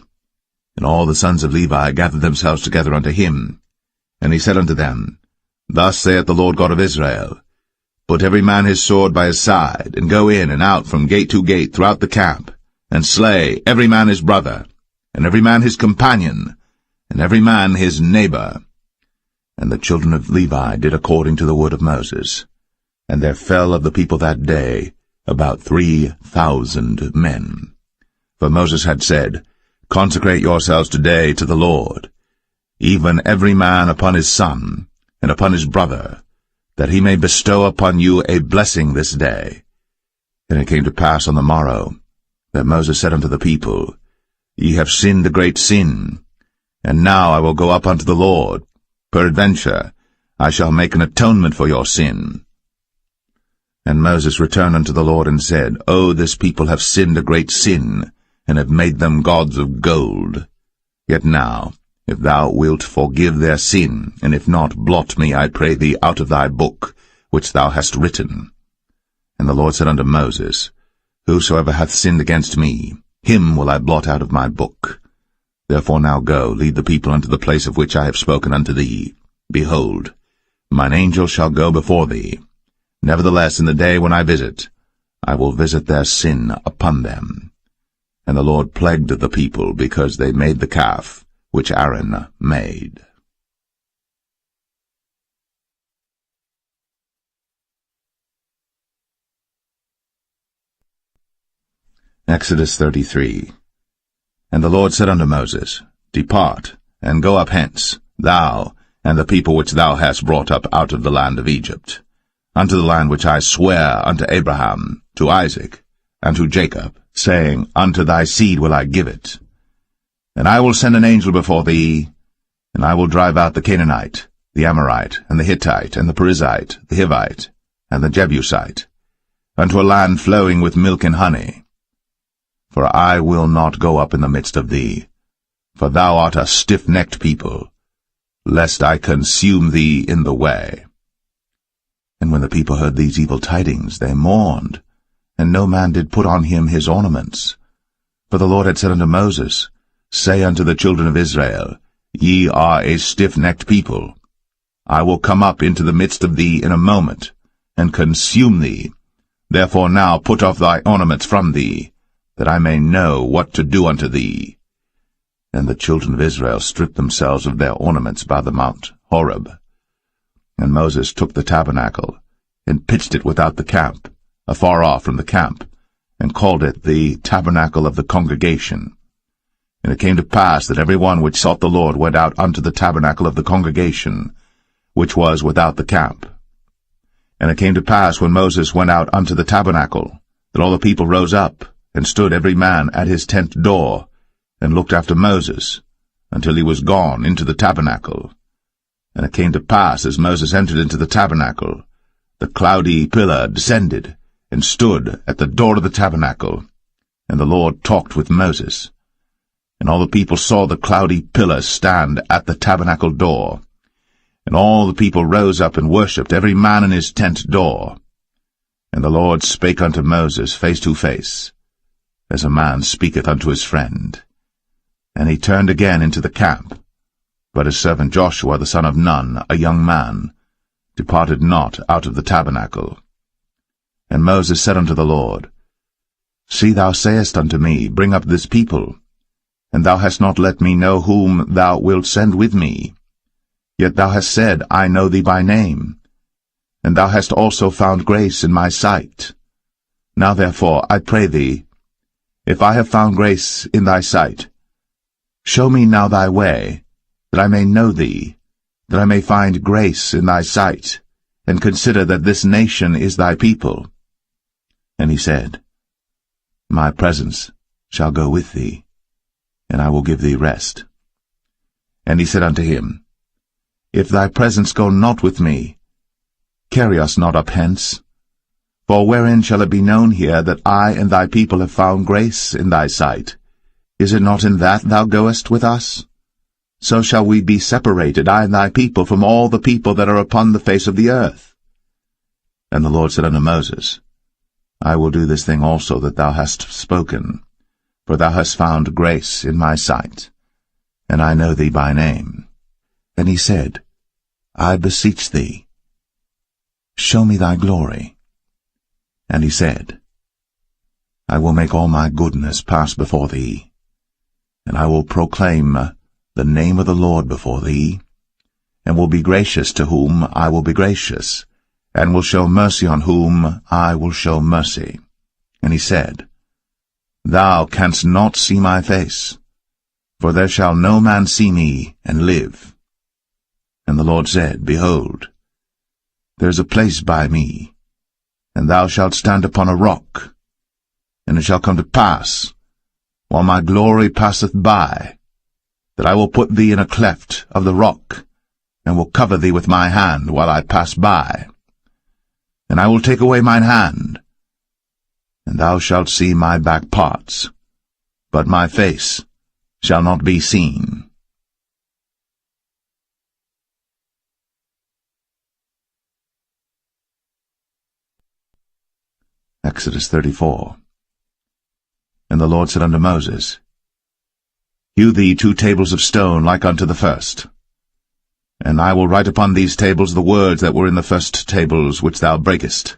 And all the sons of Levi gathered themselves together unto him. And he said unto them, Thus saith the Lord God of Israel, Put every man his sword by his side, and go in and out from gate to gate throughout the camp, and slay every man his brother, and every man his companion, and every man his neighbor. And the children of Levi did according to the word of Moses. And there fell of the people that day about 3,000 men. For Moses had said, Consecrate yourselves today to the Lord, even every man upon his son, and upon his brother, that he may bestow upon you a blessing this day. And it came to pass on the morrow, that Moses said unto the people, Ye have sinned a great sin, and now I will go up unto the Lord. Peradventure I shall make an atonement for your sin. And Moses returned unto the Lord, and said, O this people have sinned a great sin, and have made them gods of gold. Yet now, if thou wilt forgive their sin, and if not, blot me, I pray thee, out of thy book, which thou hast written. And the Lord said unto Moses, Whosoever hath sinned against me, him will I blot out of my book. Therefore now go, lead the people unto the place of which I have spoken unto thee. Behold, mine angel shall go before thee. Nevertheless, in the day when I visit, I will visit their sin upon them. And the Lord plagued the people, because they made the calf which Aaron made. Exodus 33. And the Lord said unto Moses, Depart, and go up hence, thou, and the people which thou hast brought up out of the land of Egypt, unto the land which I sware unto Abraham, to Isaac, and to Jacob, saying, Unto thy seed will I give it. And I will send an angel before thee, and I will drive out the Canaanite, the Amorite, and the Hittite, and the Perizzite, the Hivite, and the Jebusite, unto a land flowing with milk and honey. For I will not go up in the midst of thee, for thou art a stiff-necked people, lest I consume thee in the way. And when the people heard these evil tidings, they mourned, and no man did put on him his ornaments. For the Lord had said unto Moses, Say unto the children of Israel, Ye are a stiff-necked people. I will come up into the midst of thee in a moment, and consume thee. Therefore now put off thy ornaments from thee, that I may know what to do unto thee. And the children of Israel stripped themselves of their ornaments by the mount Horeb. And Moses took the tabernacle, and pitched it without the camp, afar off from the camp, and called it the tabernacle of the congregation. And it came to pass that every one which sought the Lord went out unto the tabernacle of the congregation, which was without the camp. And it came to pass, when Moses went out unto the tabernacle, that all the people rose up, and stood every man at his tent door, and looked after Moses, until he was gone into the tabernacle. And it came to pass, as Moses entered into the tabernacle, the cloudy pillar descended, and stood at the door of the tabernacle, and the Lord talked with Moses. And all the people saw the cloudy pillar stand at the tabernacle door. And all the people rose up and worshipped, every man in his tent door. And the Lord spake unto Moses face to face, as a man speaketh unto his friend. And he turned again into the camp. But his servant Joshua the son of Nun, a young man, departed not out of the tabernacle. And Moses said unto the Lord, See, thou sayest unto me, Bring up this people, and thou hast not let me know whom thou wilt send with me. Yet thou hast said, I know thee by name, and thou hast also found grace in my sight. Now therefore, I pray thee, if I have found grace in thy sight, show me now thy way, that I may know thee, that I may find grace in thy sight, and consider that this nation is thy people. And he said, My presence shall go with thee, and I will give thee rest. And he said unto him, If thy presence go not with me, carry us not up hence. For wherein shall it be known here that I and thy people have found grace in thy sight? Is it not in that thou goest with us? So shall we be separated, I and thy people, from all the people that are upon the face of the earth. And the Lord said unto Moses, I will do this thing also that thou hast spoken, for thou hast found grace in my sight, and I know thee by name. And he said, I beseech thee, show me thy glory. And he said, I will make all my goodness pass before thee, and I will proclaim the name of the Lord before thee, and will be gracious to whom I will be gracious, and will show mercy on whom I will show mercy. And he said, Thou canst not see my face, for there shall no man see me and live. And the Lord said, Behold, there is a place by me, and thou shalt stand upon a rock. And it shall come to pass, while my glory passeth by, that I will put thee in a cleft of the rock, and will cover thee with my hand while I pass by. And I will take away mine hand, and thou shalt see my back parts, but my face shall not be seen. Exodus 34. And the Lord said unto Moses, Hew thee 2 tables of stone like unto the first. And I will write upon these tables the words that were in the first tables which thou breakest.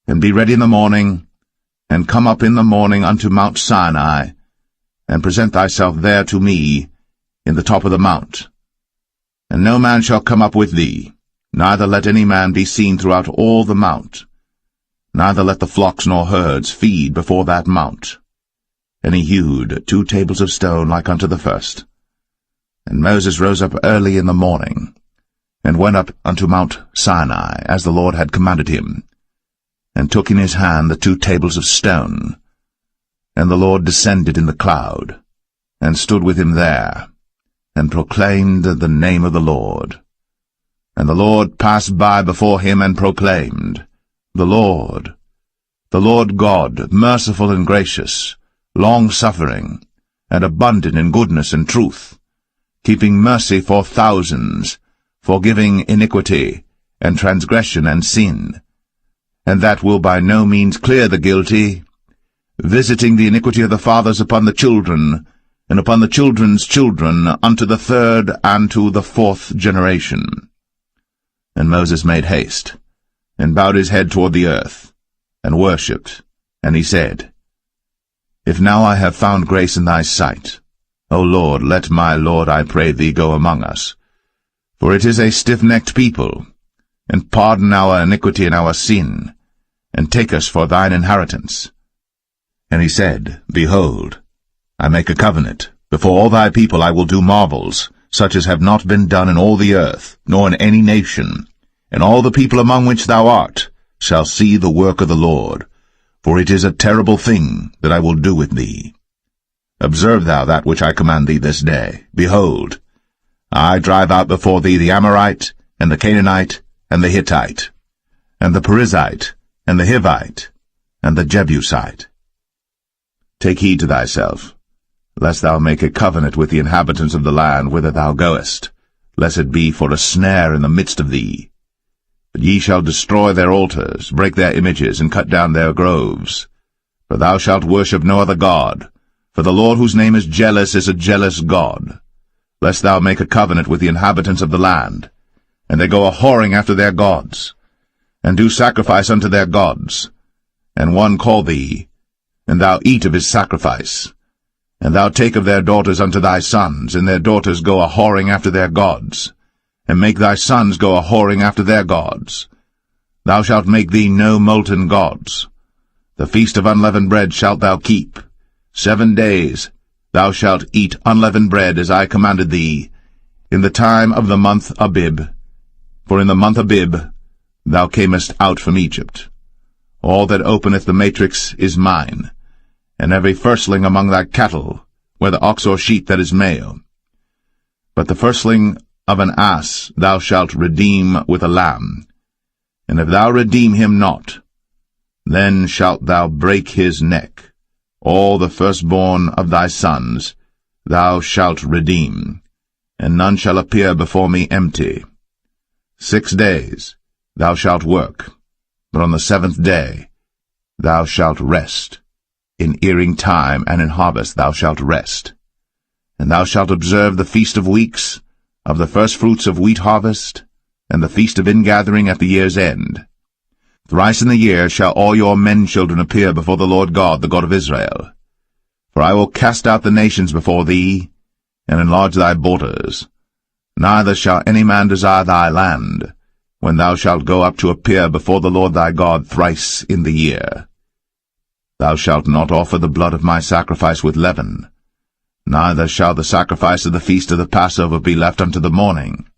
And be ready in the morning, and come up in the morning unto Mount Sinai, and present thyself there to me in the top of the mount. And no man shall come up with thee, neither let any man be seen throughout all the mount, neither let the flocks nor herds feed before that mount. And he hewed 2 tables of stone like unto the first. And Moses rose up early in the morning, and went up unto Mount Sinai, as the Lord had commanded him, and took in his hand the 2 tables of stone. And the Lord descended in the cloud, and stood with him there, and proclaimed the name of the Lord. And the Lord passed by before him, and proclaimed, the Lord God, merciful and gracious, long-suffering, and abundant in goodness and truth, keeping mercy for thousands, forgiving iniquity, and transgression and sin, and that will by no means clear the guilty, visiting the iniquity of the fathers upon the children, and upon the children's children, unto the 3rd and to the 4th generation. And Moses made haste, and bowed his head toward the earth, and worshipped, and he said, If now I have found grace in thy sight, O Lord, let my Lord, I pray thee, go among us. For it is a stiff-necked people, and pardon our iniquity and our sin, and take us for thine inheritance. And he said, Behold, I make a covenant. Before all thy people I will do marvels, such as have not been done in all the earth, nor in any nation, and all the people among which thou art shall see the work of the Lord, for it is a terrible thing that I will do with thee. Observe thou that which I command thee this day. Behold, I drive out before thee the Amorite, and the Canaanite, and the Hittite, and the Perizzite, and the Hivite, and the Jebusite. Take heed to thyself, lest thou make a covenant with the inhabitants of the land whither thou goest, lest it be for a snare in the midst of thee. But ye shall destroy their altars, break their images, and cut down their groves. For thou shalt worship no other god, for the Lord whose name is jealous is a jealous God. Lest thou make a covenant with the inhabitants of the land, and they go a-whoring after their gods, and do sacrifice unto their gods, and one call thee, and thou eat of his sacrifice, and thou take of their daughters unto thy sons, and their daughters go a-whoring after their gods, and make thy sons go a-whoring after their gods. Thou shalt make thee no molten gods. The feast of unleavened bread shalt thou keep. 7 days thou shalt eat unleavened bread, as I commanded thee, in the time of the month Abib. For in the month Abib thou camest out from Egypt. All that openeth the matrix is mine, and every firstling among thy cattle, whether ox or sheep that is male. But the firstling of an ass thou shalt redeem with a lamb, and if thou redeem him not, then shalt thou break his neck. All the firstborn of thy sons thou shalt redeem, and none shall appear before me empty. 6 days thou shalt work, but on the 7th day thou shalt rest. In earing time and in harvest thou shalt rest. And thou shalt observe the feast of weeks, of the firstfruits of wheat harvest, and the feast of ingathering at the year's end. Thrice in the year shall all your men-children appear before the Lord God, the God of Israel. For I will cast out the nations before thee, and enlarge thy borders. Neither shall any man desire thy land, when thou shalt go up to appear before the Lord thy God thrice in the year. Thou shalt not offer the blood of my sacrifice with leaven, neither shall the sacrifice of the feast of the Passover be left unto the morning.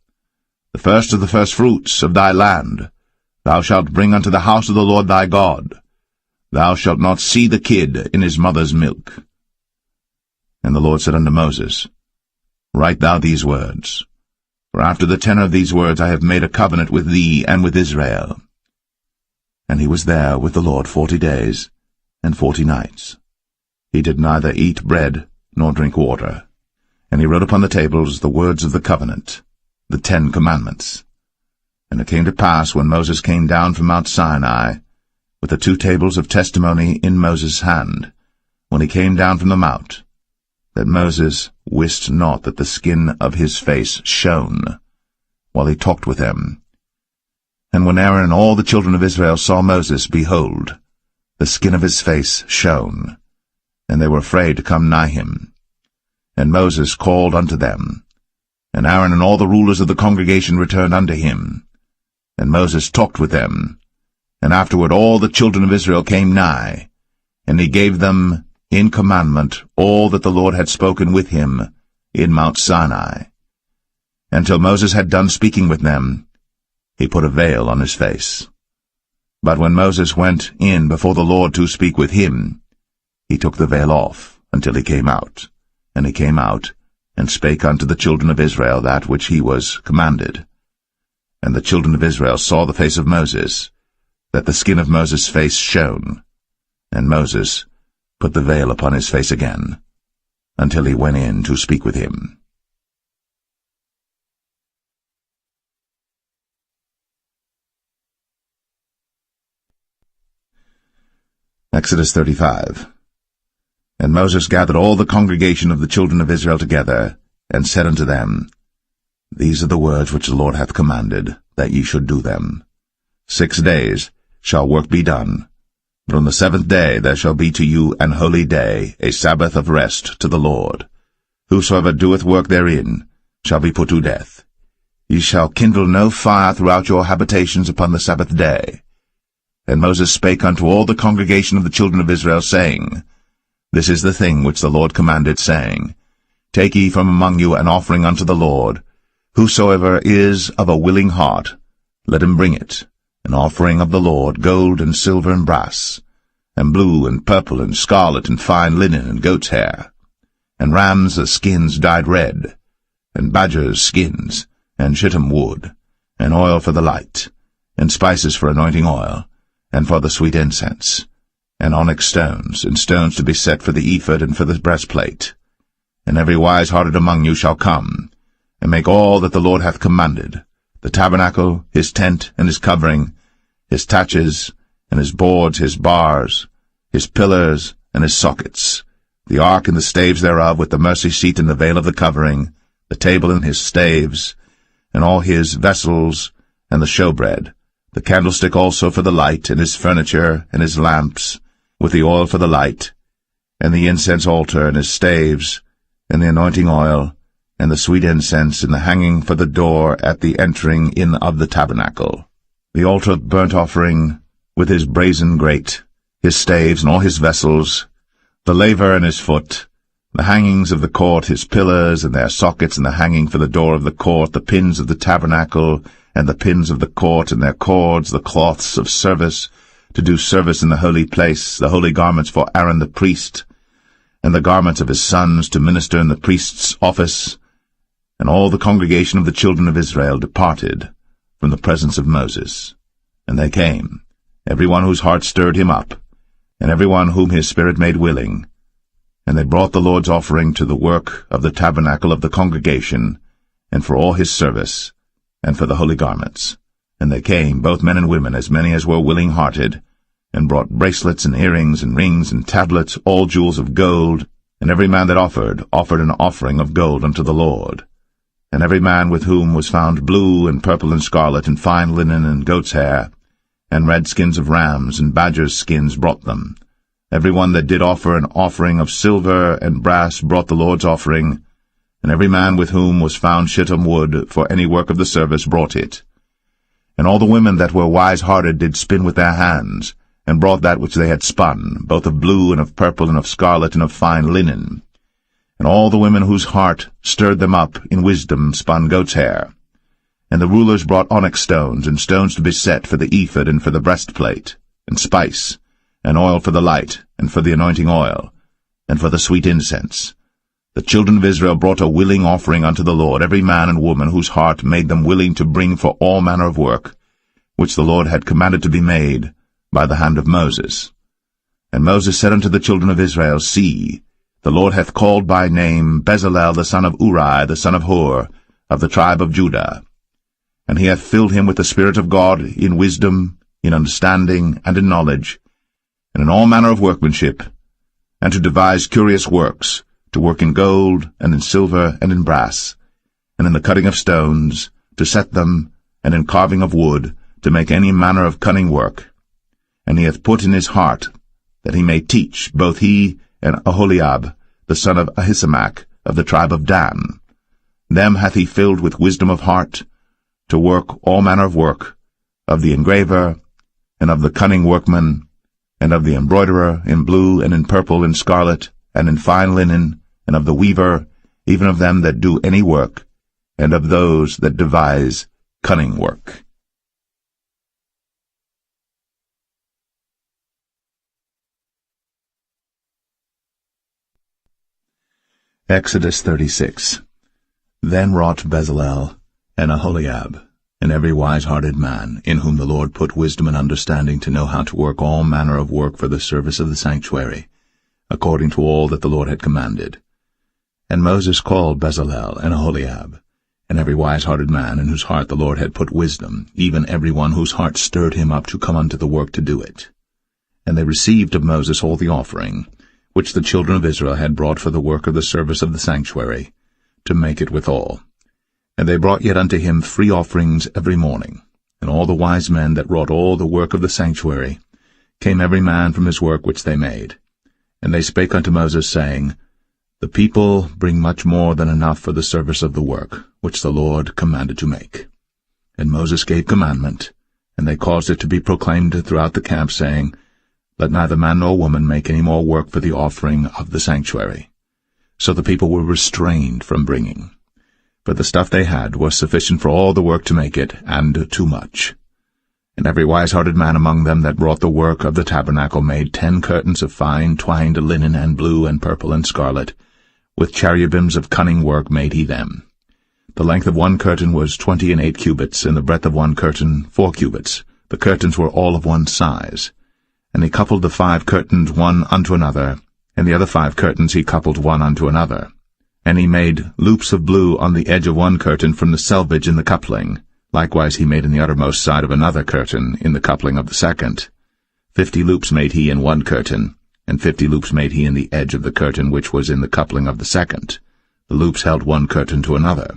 The first of the firstfruits of thy land thou shalt bring unto the house of the Lord thy God. Thou shalt not see the kid in his mother's milk. And the Lord said unto Moses, Write thou these words, for after the tenor of these words I have made a covenant with thee and with Israel. And he was there with the Lord 40 days and 40 nights. He did neither eat bread nor drink water. And he wrote upon the tables the words of the covenant, the 10 commandments. And it came to pass, when Moses came down from Mount Sinai, with the 2 tables of testimony in Moses' hand, when he came down from the mount, that Moses wist not that the skin of his face shone, while he talked with them. And when Aaron and all the children of Israel saw Moses, behold, the skin of his face shone, and they were afraid to come nigh him. And Moses called unto them, and Aaron and all the rulers of the congregation returned unto him. And Moses talked with them, and afterward all the children of Israel came nigh, and he gave them in commandment all that the Lord had spoken with him in Mount Sinai. Until Moses had done speaking with them, he put a veil on his face. But when Moses went in before the Lord to speak with him, he took the veil off until he came out. And he came out, and spake unto the children of Israel that which he was commanded. And the children of Israel saw the face of Moses, that the skin of Moses' face shone. And Moses put the veil upon his face again, until he went in to speak with him. Exodus 35. And Moses gathered all the congregation of the children of Israel together, and said unto them, These are the words which the Lord hath commanded, that ye should do them. 6 days shall work be done, but on the 7th day there shall be to you an holy day, a Sabbath of rest to the Lord. Whosoever doeth work therein shall be put to death. Ye shall kindle no fire throughout your habitations upon the Sabbath day. And Moses spake unto all the congregation of the children of Israel, saying, This is the thing which the Lord commanded, saying, Take ye from among you an offering unto the Lord. Whosoever is of a willing heart, let him bring it, an offering of the Lord, gold and silver and brass, and blue and purple and scarlet and fine linen and goat's hair, and rams' skins dyed red, and badgers' skins, and shittim wood, and oil for the light, and spices for anointing oil, and for the sweet incense, and onyx stones, and stones to be set for the ephod and for the breastplate. And every wise-hearted among you shall come, and make all that the Lord hath commanded, the tabernacle, his tent, and his covering, his taches, and his boards, his bars, his pillars, and his sockets, the ark and the staves thereof, with the mercy seat and the veil of the covering, the table and his staves, and all his vessels, and the showbread, the candlestick also for the light, and his furniture, and his lamps, with the oil for the light, and the incense altar, and his staves, and the anointing oil, and the sweet incense, and the hanging for the door at the entering in of the tabernacle, the altar of burnt offering, with his brazen grate, his staves, and all his vessels, the laver and his foot, the hangings of the court, his pillars, and their sockets, and the hanging for the door of the court, the pins of the tabernacle, and the pins of the court, and their cords, the cloths of service, to do service in the holy place, the holy garments for Aaron the priest, and the garments of his sons to minister in the priest's office. And all the congregation of the children of Israel departed from the presence of Moses. And they came, every one whose heart stirred him up, and every one whom his spirit made willing. And they brought the Lord's offering to the work of the tabernacle of the congregation, and for all his service, and for the holy garments. And they came, both men and women, as many as were willing-hearted, and brought bracelets and earrings and rings and tablets, all jewels of gold, and every man that offered an offering of gold unto the Lord. And every man with whom was found blue and purple and scarlet and fine linen and goat's hair, and red skins of rams and badgers' skins brought them. Every one that did offer an offering of silver and brass brought the Lord's offering, and every man with whom was found shittim wood for any work of the service brought it. And all the women that were wise-hearted did spin with their hands, and brought that which they had spun, both of blue and of purple and of scarlet and of fine linen. And all the women whose heart stirred them up in wisdom spun goat's hair. And the rulers brought onyx stones, and stones to be set for the ephod and for the breastplate, and spice, and oil for the light, and for the anointing oil, and for the sweet incense. The children of Israel brought a willing offering unto the Lord, every man and woman whose heart made them willing to bring for all manner of work, which the Lord had commanded to be made by the hand of Moses. And Moses said unto the children of Israel, See, the Lord hath called by name Bezalel the son of Uri, the son of Hur, of the tribe of Judah. And he hath filled him with the Spirit of God in wisdom, in understanding, and in knowledge, and in all manner of workmanship, and to devise curious works, to work in gold, and in silver, and in brass, and in the cutting of stones, to set them, and in carving of wood, to make any manner of cunning work. And he hath put in his heart that he may teach, both he and Aholiab, the son of Ahisamach, of the tribe of Dan. Them hath he filled with wisdom of heart, to work all manner of work, of the engraver, and of the cunning workman, and of the embroiderer, in blue, and in purple, and scarlet, and in fine linen, and of the weaver, even of them that do any work, and of those that devise cunning work. Exodus 36. Then wrought Bezalel and Aholiab, and every wise-hearted man, in whom the Lord put wisdom and understanding to know how to work all manner of work for the service of the sanctuary, according to all that the Lord had commanded. And Moses called Bezalel and Aholiab, and every wise-hearted man, in whose heart the Lord had put wisdom, even every one whose heart stirred him up to come unto the work to do it. And they received of Moses all the offering, which the children of Israel had brought for the work of the service of the sanctuary, to make it withal. And they brought yet unto him free offerings every morning. And all the wise men that wrought all the work of the sanctuary came every man from his work which they made. And they spake unto Moses, saying, The people bring much more than enough for the service of the work, which the Lord commanded to make. And Moses gave commandment, and they caused it to be proclaimed throughout the camp, saying, Let neither man nor woman make any more work for the offering of the sanctuary. So the people were restrained from bringing. for the stuff they had was sufficient for all the work to make it, and too much. And every wise-hearted man among them that wrought the work of the tabernacle made 10 curtains of fine twined linen and blue and purple and scarlet. With cherubims of cunning work made he them. The length of one curtain was 28 cubits, and the breadth of one curtain 4 cubits. The curtains were all of one size. And he coupled the 5 curtains one unto another, and the other 5 curtains he coupled one unto another. And he made loops of blue on the edge of one curtain from the selvage in the coupling. Likewise he made in the uttermost side of another curtain in the coupling of the second. 50 loops made he in one curtain, and 50 loops made he in the edge of the curtain which was in the coupling of the second. The loops held one curtain to another.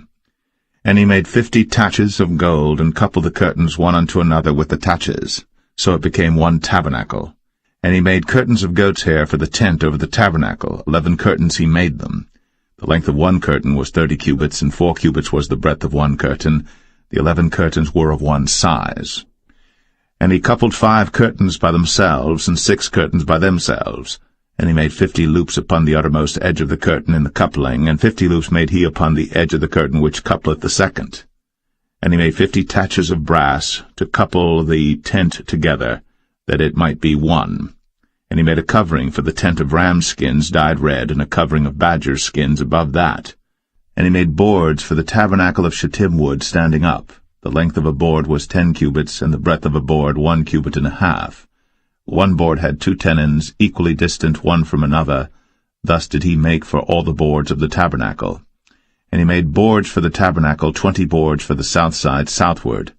And he made 50 taches of gold, and coupled the curtains one unto another with the taches. So it became one tabernacle. And he made curtains of goat's hair for the tent over the tabernacle. 11 curtains he made them. The length of one curtain was 30 cubits, and 4 cubits was the breadth of one curtain. The 11 curtains were of one size. And he coupled 5 curtains by themselves, and 6 curtains by themselves. And he made 50 loops upon the uttermost edge of the curtain in the coupling, and 50 loops made he upon the edge of the curtain which coupleth the second. And he made 50 taches of brass to couple the tent together, that it might be one. And he made a covering for the tent of ram's skins dyed red, and a covering of badger's skins above that. And he made boards for the tabernacle of shittim wood standing up. The length of a board was 10 cubits, and the breadth of a board 1 cubit and a half. One board had 2 tenons, equally distant one from another. Thus did he make for all the boards of the tabernacle. And he made boards for the tabernacle, 20 boards for the south side southward.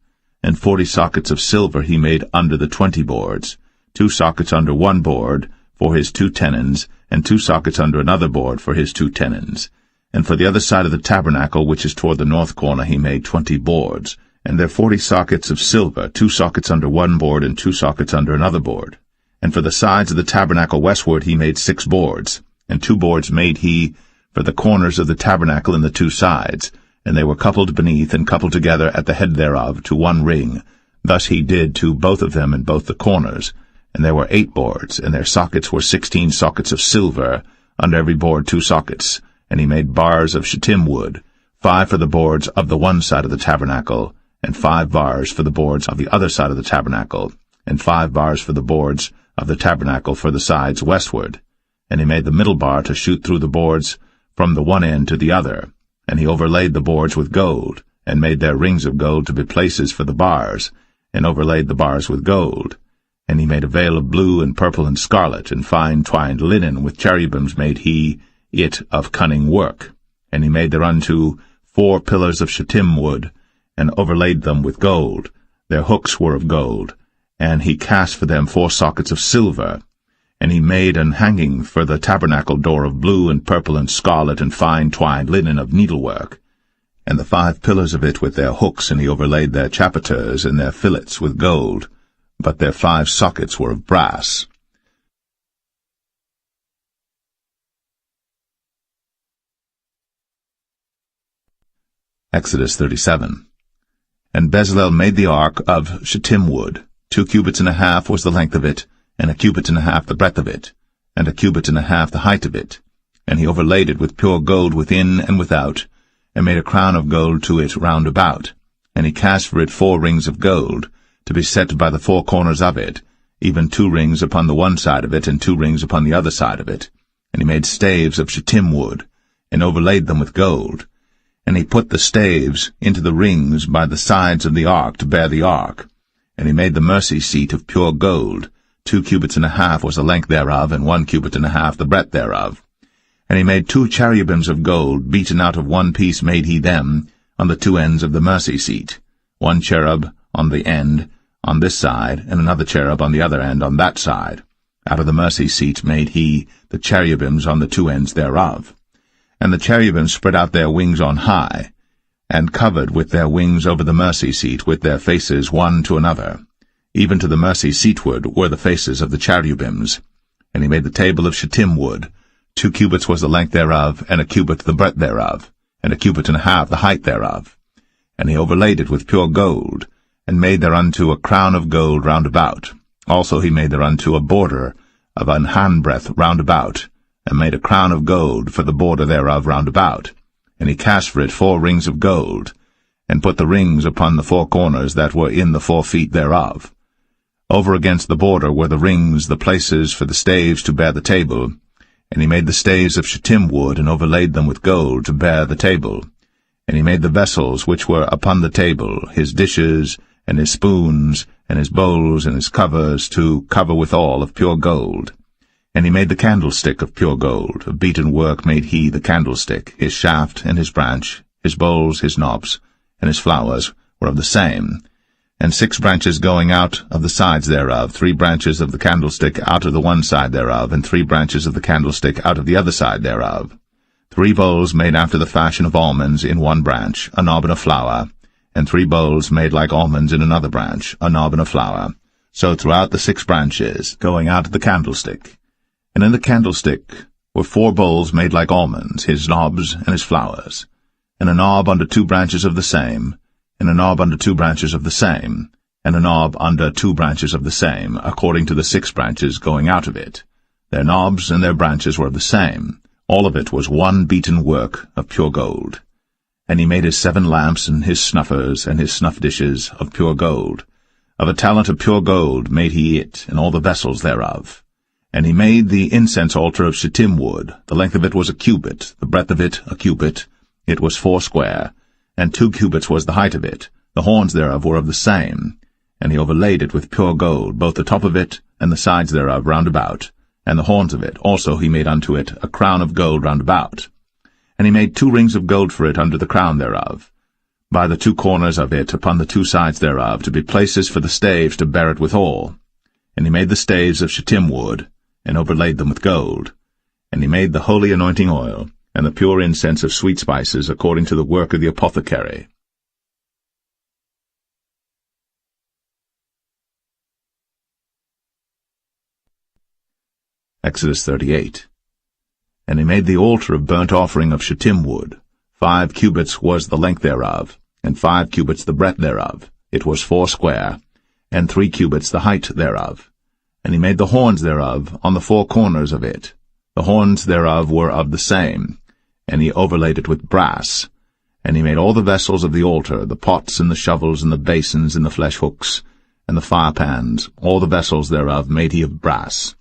And 40 sockets of silver he made under the 20 boards, 2 sockets under one board for his 2 tenons, and 2 sockets under another board for his 2 tenons. And for the other side of the tabernacle, which is toward the north corner, he made 20 boards, and there 40 sockets of silver, 2 sockets under one board, and 2 sockets under another board. And for the sides of the tabernacle westward he made 6 boards, and 2 boards made he for the corners of the tabernacle in the 2 sides, and they were coupled beneath and coupled together at the head thereof to one ring. Thus he did to both of them in both the corners. And there were 8 boards, and their sockets were 16 sockets of silver, under every board 2 sockets. And he made bars of shittim wood, 5 for the boards of the one side of the tabernacle, and 5 bars for the boards of the other side of the tabernacle, and 5 bars for the boards of the tabernacle for the sides westward. And he made the middle bar to shoot through the boards from the one end to the other. And he overlaid the boards with gold, and made their rings of gold to be places for the bars, and overlaid the bars with gold. And he made a veil of blue and purple and scarlet, and fine twined linen with cherubims made he it of cunning work. And he made thereunto 4 pillars of shittim wood, and overlaid them with gold. Their hooks were of gold, and he cast for them 4 sockets of silver. And he made an hanging for the tabernacle door of blue and purple and scarlet and fine twined linen of needlework. And the 5 pillars of it with their hooks, and he overlaid their chapiters and their fillets with gold, but their 5 sockets were of brass. Exodus 37. And Bezalel made the ark of shittim wood. 2 cubits and a half was the length of it, and 1 cubit and a half the breadth of it, and 1 cubit and a half the height of it. And he overlaid it with pure gold within and without, and made a crown of gold to it round about. And he cast for it 4 rings of gold, to be set by the 4 corners of it, even 2 rings upon the one side of it, and 2 rings upon the other side of it. And he made staves of shittim wood, and overlaid them with gold. And he put the staves into the rings by the sides of the ark to bear the ark. And he made the mercy seat of pure gold. 2 cubits and a half was the length thereof, and 1 cubit and a half the breadth thereof. And he made 2 cherubims of gold, beaten out of one piece made he them, on the 2 ends of the mercy seat. 1 cherub on the end, on this side, and another cherub on the other end, on that side. Out of the mercy seat made he the cherubims on the 2 ends thereof. And the cherubims spread out their wings on high, and covered with their wings over the mercy seat, with their faces one to another. Even to the mercy seatward were the faces of the cherubims. And he made the table of shittim wood. 2 cubits was the length thereof, and 1 cubit the breadth thereof, and 1 cubit and a half the height thereof. And he overlaid it with pure gold, and made thereunto a crown of gold round about. Also he made thereunto a border of an handbreadth round about, and made a crown of gold for the border thereof round about. And he cast for it 4 rings of gold, and put the rings upon the 4 corners that were in the 4 feet thereof. Over against the border were the rings, the places for the staves to bear the table. And he made the staves of shittim wood, and overlaid them with gold to bear the table. And he made the vessels which were upon the table, his dishes, and his spoons, and his bowls, and his covers, to cover withal of pure gold. And he made the candlestick of pure gold. Of beaten work made he the candlestick. His shaft and his branch, his bowls, his knobs, and his flowers were of the same. And 6 branches going out of the sides thereof, 3 branches of the candlestick out of the one side thereof, and 3 branches of the candlestick out of the other side thereof. 3 bowls made after the fashion of almonds in one branch, a knob and a flower, and 3 bowls made like almonds in another branch, a knob and a flower. So throughout the 6 branches, going out of the candlestick. And in the candlestick were 4 bowls made like almonds, his knobs and his flowers, and a knob under 2 branches of the same, and a knob under 2 branches of the same, and a knob under 2 branches of the same, according to the 6 branches going out of it. Their knobs and their branches were of the same. All of it was one beaten work of pure gold. And he made his 7 lamps, and his snuffers, and his snuff dishes of pure gold. Of a talent of pure gold made he it, and all the vessels thereof. And he made the incense altar of shittim wood. The length of it was a cubit, the breadth of it a cubit. It was 4 square, and 2 cubits was the height of it. The horns thereof were of the same. And he overlaid it with pure gold, both the top of it and the sides thereof round about. And the horns of it also he made unto it a crown of gold round about. And he made 2 rings of gold for it under the crown thereof, by the 2 corners of it upon the 2 sides thereof, to be places for the staves to bear it withal. And he made the staves of shittim wood, and overlaid them with gold. And he made the holy anointing oil, and the pure incense of sweet spices, according to the work of the apothecary. Exodus 38. And he made the altar of burnt offering of shittim wood. 5 cubits was the length thereof, and 5 cubits the breadth thereof. It was 4 square, and 3 cubits the height thereof. And he made the horns thereof on the 4 corners of it. The horns thereof were of the same, and he overlaid it with brass. And he made all the vessels of the altar, the pots and the shovels and the basins and the flesh hooks, and the firepans, all the vessels thereof made he of brass.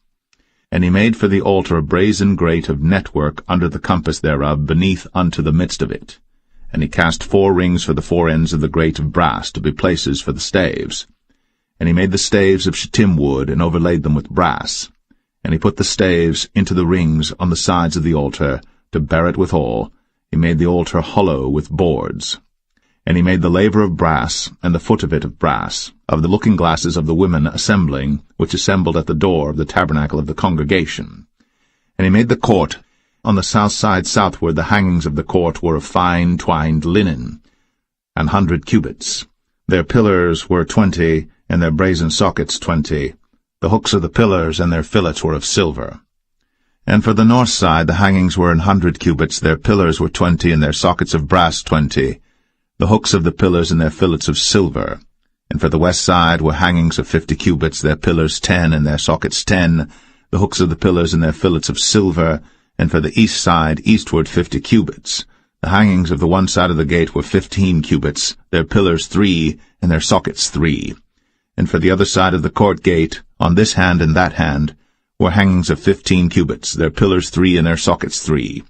And he made for the altar a brazen grate of network under the compass thereof beneath unto the midst of it. And he cast 4 rings for the 4 ends of the grate of brass to be places for the staves. And he made the staves of shittim wood, and overlaid them with brass. And he put the staves into the rings on the sides of the altar, to bear it withal. He made the altar hollow with boards. And he made the laver of brass, and the foot of it of brass, of the looking-glasses of the women assembling, which assembled at the door of the tabernacle of the congregation. And he made the court. On the south side southward the hangings of the court were of fine twined linen, 100 cubits. Their pillars were 20, and their brazen sockets 20. The hooks of the pillars and their fillets were of silver. And for the north side the hangings were 100 cubits, their pillars were 20, and their sockets of brass 20. The hooks of the pillars and their fillets of silver. And for the west side were hangings of 50 cubits, their pillars 10, and their sockets 10, the hooks of the pillars and their fillets of silver. And for the east side eastward 50 cubits. The hangings of the one side of the gate were 15 cubits, their pillars 3, and their sockets 3. And for the other side of the court gate, on this hand and that hand, were hangings of 15 cubits, their pillars 3, and their sockets 3.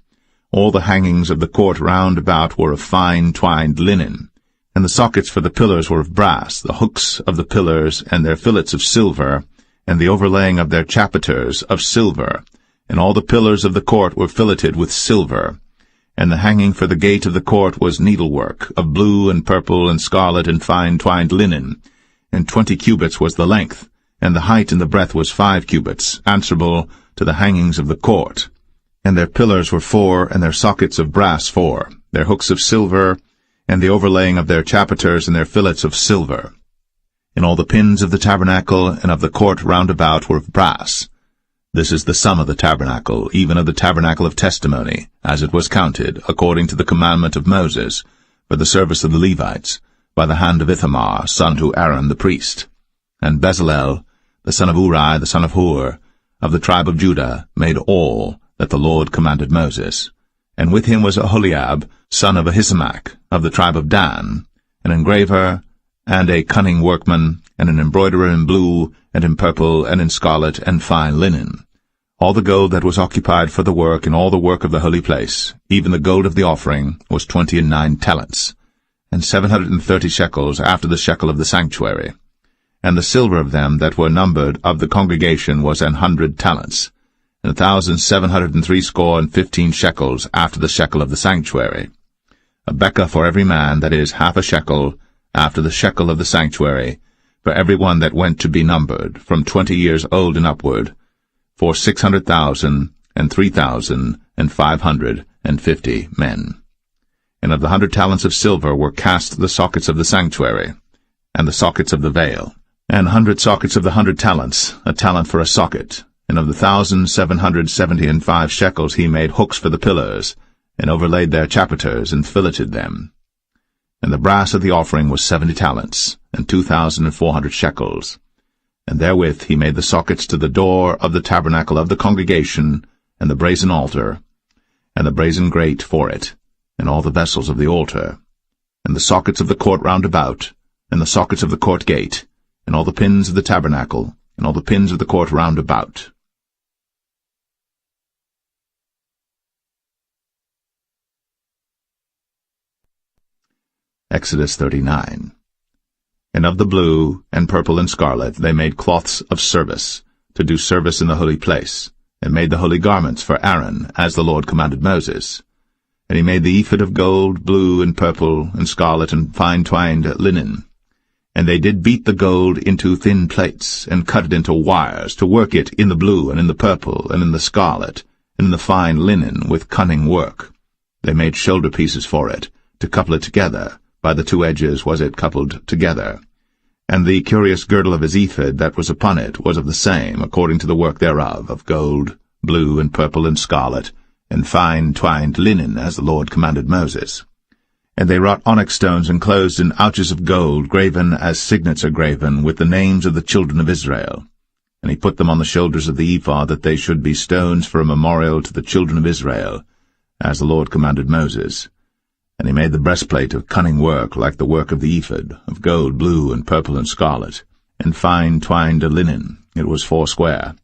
All the hangings of the court round about were of fine twined linen. And the sockets for the pillars were of brass, the hooks of the pillars and their fillets of silver, and the overlaying of their chapiters of silver. And all the pillars of the court were filleted with silver. And the hanging for the gate of the court was needlework, of blue and purple and scarlet and fine twined linen. And 20 cubits was the length, and the height and the breadth was 5 cubits, answerable to the hangings of the court. And their pillars were 4, and their sockets of brass 4, their hooks of silver, and the overlaying of their chapiters and their fillets of silver. And all the pins of the tabernacle and of the court round about were of brass. This is the sum of the tabernacle, even of the tabernacle of testimony, as it was counted, according to the commandment of Moses, for the service of the Levites, by the hand of Ithamar, son to Aaron the priest. And Bezalel, the son of Uri, the son of Hur, of the tribe of Judah, made all that the Lord commanded Moses. And with him was Aholiab, son of Ahisamach, of the tribe of Dan, an engraver, and a cunning workman, and an embroiderer in blue, and in purple, and in scarlet, and fine linen. All the gold that was occupied for the work, and all the work of the holy place, even the gold of the offering, was 29 talents, and 730 shekels after the shekel of the sanctuary. And the silver of them that were numbered of the congregation was 100 talents, and 1,760 shekels after the shekel of the sanctuary. A bekah for every man, that is, half a shekel, after the shekel of the sanctuary, for every one that went to be numbered, from 20 years old and upward, for 600,000 and 3,550 men. And of the 100 talents of silver were cast the sockets of the sanctuary, and the sockets of the veil, and 100 sockets of the 100 talents, a talent for a socket. And of the 1,775 shekels he made hooks for the pillars, and overlaid their chapiters, and filleted them. And the brass of the offering was 70 talents, and 2,400 shekels. And therewith he made the sockets to the door of the tabernacle of the congregation, and the brazen altar, and the brazen grate for it, and all the vessels of the altar, and the sockets of the court round about, and the sockets of the court gate, and all the pins of the tabernacle, and all the pins of the court round about. Exodus 39. And of the blue, and purple, and scarlet they made cloths of service, to do service in the holy place, and made the holy garments for Aaron, as the Lord commanded Moses. And he made the ephod of gold, blue, and purple, and scarlet, and fine-twined linen. And they did beat the gold into thin plates, and cut it into wires, to work it in the blue, and in the purple, and in the scarlet, and in the fine linen, with cunning work. They made shoulder pieces for it, to couple it together. By the two edges was it coupled together. And the curious girdle of his ephod that was upon it was of the same, according to the work thereof, of gold, blue, and purple, and scarlet, and fine twined linen, as the Lord commanded Moses. And they wrought onyx stones enclosed in ouches of gold, graven as signets are graven, with the names of the children of Israel. And he put them on the shoulders of the ephod, that they should be stones for a memorial to the children of Israel, as the Lord commanded Moses. And he made the breastplate of cunning work, like the work of the ephod, of gold, blue, and purple, and scarlet, and fine twined linen. It was foursquare.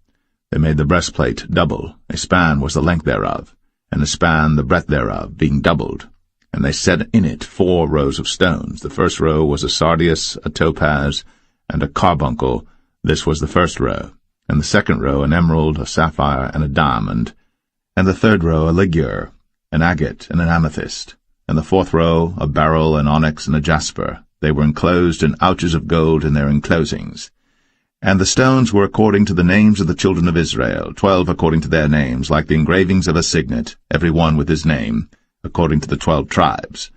They made the breastplate double. A span was the length thereof, and a span the breadth thereof, being doubled. And they set in it 4 rows of stones. The first row was a sardius, a topaz, and a carbuncle. This was the first row. And the second row an emerald, a sapphire, and a diamond. And the third row a ligure, an agate, and an amethyst. And the fourth row a beryl, an onyx, and a jasper. They were enclosed in ouches of gold in their enclosings. And the stones were according to the names of the children of Israel, 12 according to their names, like the engravings of a signet, every one with his name, according to the 12 tribes.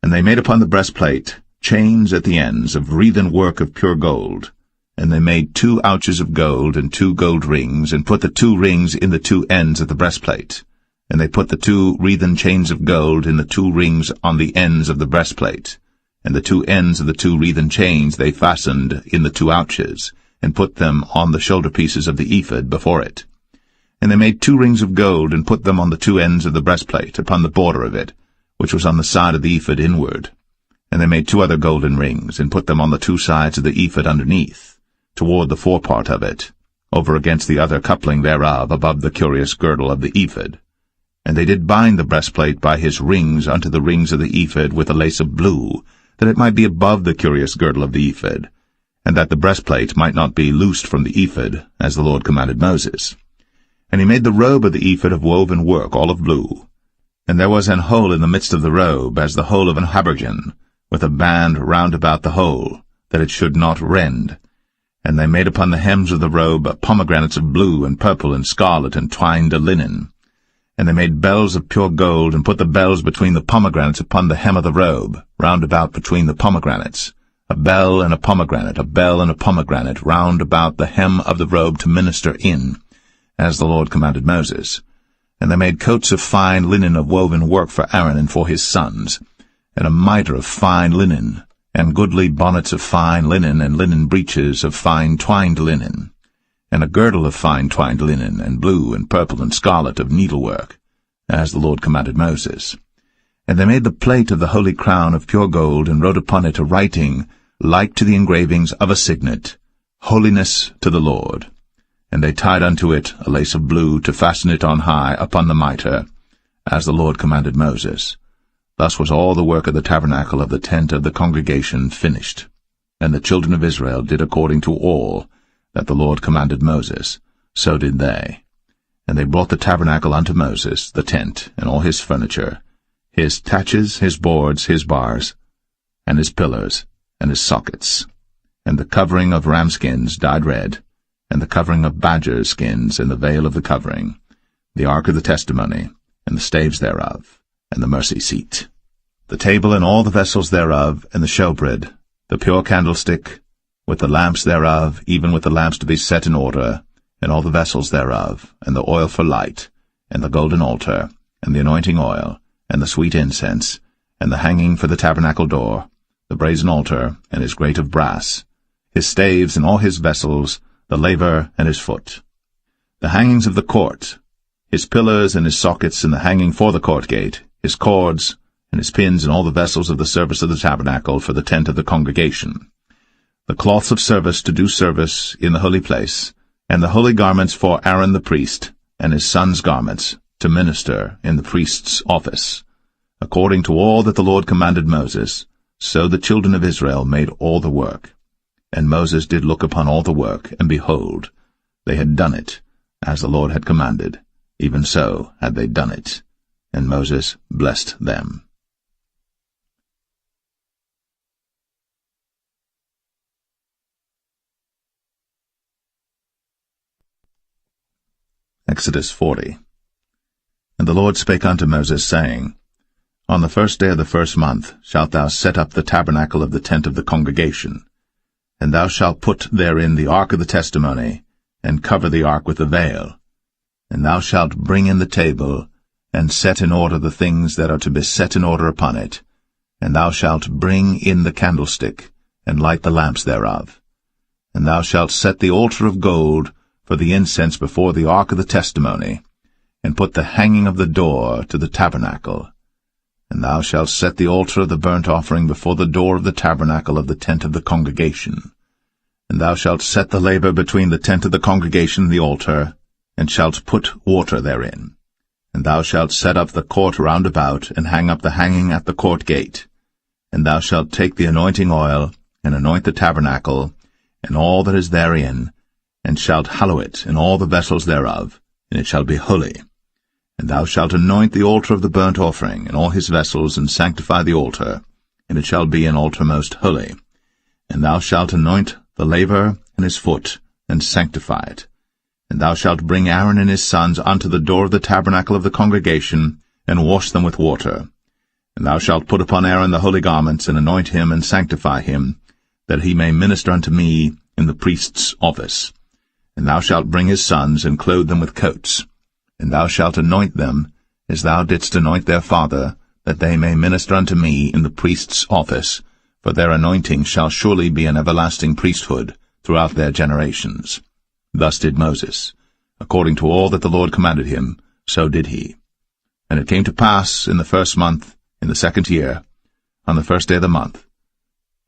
And they made upon the breastplate chains at the ends of wreathen work of pure gold. And they made 2 ouches of gold and 2 gold rings, and put the 2 rings in the 2 ends of the breastplate. And they put the 2 wreathen chains of gold in the 2 rings on the ends of the breastplate. And the 2 ends of the 2 wreathen chains they fastened in the 2 ouches, and put them on the shoulder pieces of the ephod before it. And they made 2 rings of gold, and put them on the 2 ends of the breastplate, upon the border of it, which was on the side of the ephod inward. And they made 2 other golden rings, and put them on the 2 sides of the ephod underneath, toward the forepart of it, over against the other coupling thereof, above the curious girdle of the ephod. And they did bind the breastplate by his rings unto the rings of the ephod with a lace of blue, that it might be above the curious girdle of the ephod, and that the breastplate might not be loosed from the ephod, as the Lord commanded Moses. And he made the robe of the ephod of woven work, all of blue. And there was an hole in the midst of the robe, as the hole of an habergeon, with a band round about the hole, that it should not rend. And they made upon the hems of the robe pomegranates of blue and purple and scarlet and twined linen. And they made bells of pure gold, and put the bells between the pomegranates upon the hem of the robe, round about between the pomegranates, a bell and a pomegranate, round about the hem of the robe to minister in, as the Lord commanded Moses. And they made coats of fine linen of woven work for Aaron and for his sons, and a mitre of fine linen, and goodly bonnets of fine linen, and linen breeches of fine twined linen, and a girdle of fine twined linen, and blue and purple and scarlet of needlework, as the Lord commanded Moses. And they made the plate of the holy crown of pure gold, and wrote upon it a writing like to the engravings of a signet, Holiness to the Lord. And they tied unto it a lace of blue to fasten it on high upon the mitre, as the Lord commanded Moses. Thus was all the work of the tabernacle of the tent of the congregation finished. And the children of Israel did according to all that the Lord commanded Moses, so did they. And they brought the tabernacle unto Moses, the tent, and all his furniture, his taches, his boards, his bars, and his pillars, and his sockets, and the covering of ram skins dyed red, and the covering of badger skins, and the veil of the covering, the ark of the testimony, and the staves thereof, and the mercy seat, the table and all the vessels thereof, and the showbread, the pure candlestick, with the lamps thereof, even with the lamps to be set in order, and all the vessels thereof, and the oil for light, and the golden altar, and the anointing oil, and the sweet incense, and the hanging for the tabernacle door, the brazen altar, and his grate of brass, his staves and all his vessels, the laver and his foot, the hangings of the court, his pillars and his sockets, and the hanging for the court gate, his cords, and his pins, and all the vessels of the service of the tabernacle for the tent of the congregation, the cloths of service to do service in the holy place, and the holy garments for Aaron the priest, and his sons' garments, to minister in the priest's office. According to all that the Lord commanded Moses, so the children of Israel made all the work. And Moses did look upon all the work, and behold, they had done it, as the Lord had commanded, even so had they done it. And Moses blessed them. Exodus 40. And the Lord spake unto Moses, saying, On the first day of the first month shalt thou set up the tabernacle of the tent of the congregation, and thou shalt put therein the ark of the testimony, and cover the ark with the veil. And thou shalt bring in the table, and set in order the things that are to be set in order upon it. And thou shalt bring in the candlestick, and light the lamps thereof. And thou shalt set the altar of gold for the incense before the ark of the testimony, and put the hanging of the door to the tabernacle. And thou shalt set the altar of the burnt offering before the door of the tabernacle of the tent of the congregation. And thou shalt set the laver between the tent of the congregation and the altar, and shalt put water therein. And thou shalt set up the court round about, and hang up the hanging at the court gate. And thou shalt take the anointing oil, and anoint the tabernacle, and all that is therein, and shalt hallow it, and all the vessels thereof, and it shall be holy. And thou shalt anoint the altar of the burnt offering, and all his vessels, and sanctify the altar, and it shall be an altar most holy. And thou shalt anoint the laver and his foot, and sanctify it. And thou shalt bring Aaron and his sons unto the door of the tabernacle of the congregation, and wash them with water. And thou shalt put upon Aaron the holy garments, and anoint him, and sanctify him, that he may minister unto me in the priest's office. And thou shalt bring his sons, and clothe them with coats. And thou shalt anoint them, as thou didst anoint their father, that they may minister unto me in the priest's office, for their anointing shall surely be an everlasting priesthood throughout their generations. Thus did Moses. According to all that the Lord commanded him, so did he. And it came to pass in the first month, in the second year, on the first day of the month,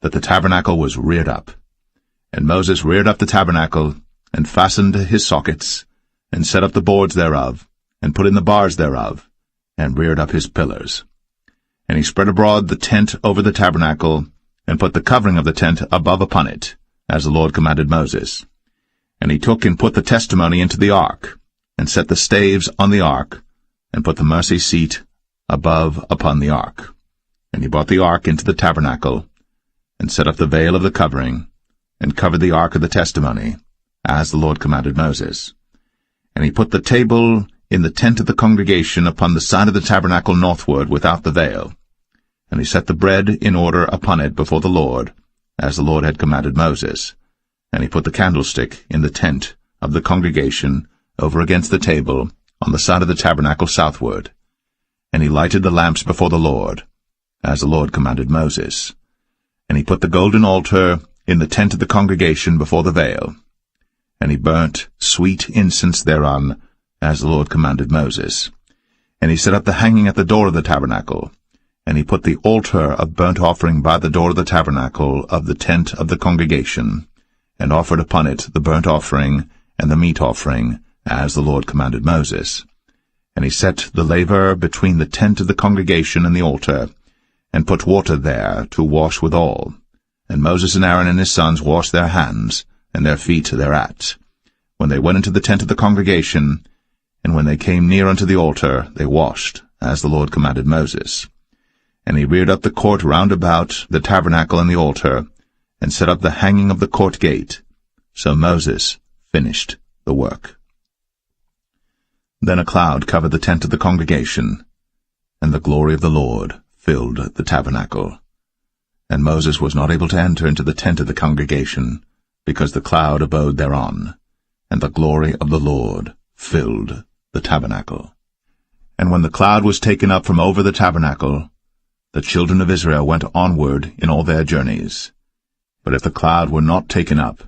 that the tabernacle was reared up. And Moses reared up the tabernacle, and fastened his sockets, and set up the boards thereof, and put in the bars thereof, and reared up his pillars. And he spread abroad the tent over the tabernacle, and put the covering of the tent above upon it, as the Lord commanded Moses. And he took and put the testimony into the ark, and set the staves on the ark, and put the mercy seat above upon the ark. And he brought the ark into the tabernacle, and set up the veil of the covering, and covered the ark of the testimony, as the Lord commanded Moses. And he put the table in the tent of the congregation upon the side of the tabernacle northward without the veil. And he set the bread in order upon it before the Lord, as the Lord had commanded Moses. And he put the candlestick in the tent of the congregation over against the table on the side of the tabernacle southward. And he lighted the lamps before the Lord, as the Lord commanded Moses. And he put the golden altar in the tent of the congregation before the veil. And he burnt sweet incense thereon, as the Lord commanded Moses. And he set up the hanging at the door of the tabernacle, and he put the altar of burnt offering by the door of the tabernacle of the tent of the congregation, and offered upon it the burnt offering and the meat offering, as the Lord commanded Moses. And he set the laver between the tent of the congregation and the altar, and put water there to wash withal. And Moses and Aaron and his sons washed their hands, and their feet thereat, when they went into the tent of the congregation, and when they came near unto the altar, they washed, as the Lord commanded Moses. And he reared up the court round about the tabernacle and the altar, and set up the hanging of the court gate. So Moses finished the work. Then a cloud covered the tent of the congregation, and the glory of the Lord filled the tabernacle. And Moses was not able to enter into the tent of the congregation, because the cloud abode thereon, and the glory of the Lord filled the tabernacle. And when the cloud was taken up from over the tabernacle, the children of Israel went onward in all their journeys. But if the cloud were not taken up,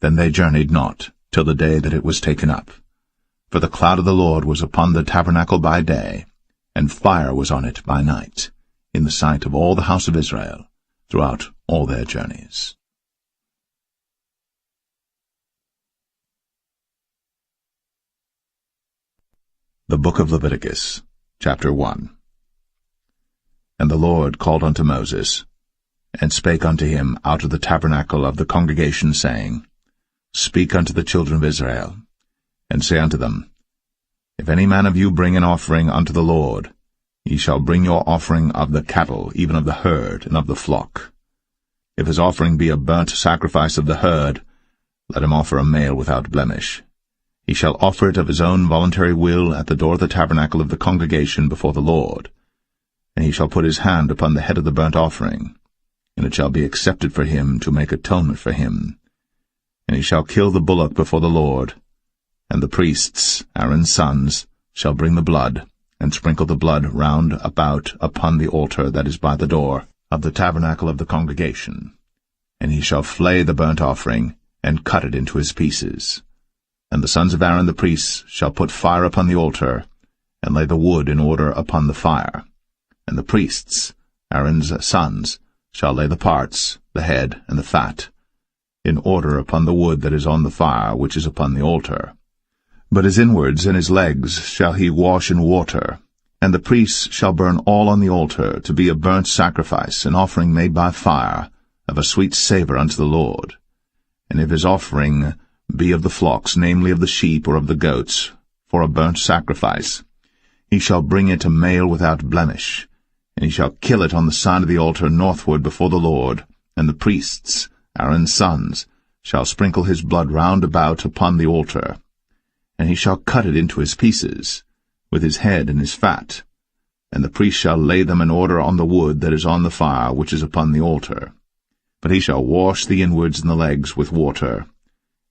then they journeyed not till the day that it was taken up. For the cloud of the Lord was upon the tabernacle by day, and fire was on it by night, in the sight of all the house of Israel, throughout all their journeys. The Book of Leviticus, chapter 1. And the Lord called unto Moses, and spake unto him out of the tabernacle of the congregation, saying, Speak unto the children of Israel, and say unto them, If any man of you bring an offering unto the Lord, ye shall bring your offering of the cattle, even of the herd, and of the flock. If his offering be a burnt sacrifice of the herd, let him offer a male without blemish. He shall offer it of his own voluntary will at the door of the tabernacle of the congregation before the Lord. And he shall put his hand upon the head of the burnt offering, and it shall be accepted for him to make atonement for him. And he shall kill the bullock before the Lord, and the priests, Aaron's sons, shall bring the blood, and sprinkle the blood round about upon the altar that is by the door of the tabernacle of the congregation. And he shall flay the burnt offering, and cut it into his pieces. And the sons of Aaron the priests shall put fire upon the altar, and lay the wood in order upon the fire. And the priests, Aaron's sons, shall lay the parts, the head, and the fat, in order upon the wood that is on the fire which is upon the altar. But his inwards and his legs shall he wash in water, and the priests shall burn all on the altar to be a burnt sacrifice, an offering made by fire, of a sweet savour unto the Lord. And if his offering be of the flocks, namely of the sheep or of the goats, for a burnt sacrifice, he shall bring it a male without blemish, and he shall kill it on the side of the altar northward before the Lord, and the priests, Aaron's sons, shall sprinkle his blood round about upon the altar. And he shall cut it into his pieces, with his head and his fat, and the priest shall lay them in order on the wood that is on the fire which is upon the altar. But he shall wash the inwards and the legs with water,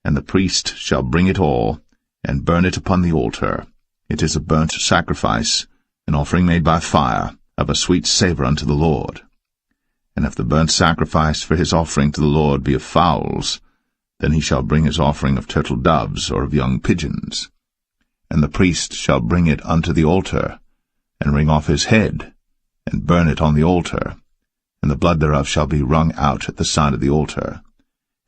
and the priest shall bring it all, and burn it upon the altar. It is a burnt sacrifice, an offering made by fire, of a sweet savour unto the Lord. And if the burnt sacrifice for his offering to the Lord be of fowls, then he shall bring his offering of turtle doves or of young pigeons. And the priest shall bring it unto the altar, and wring off his head, and burn it on the altar, and the blood thereof shall be wrung out at the side of the altar.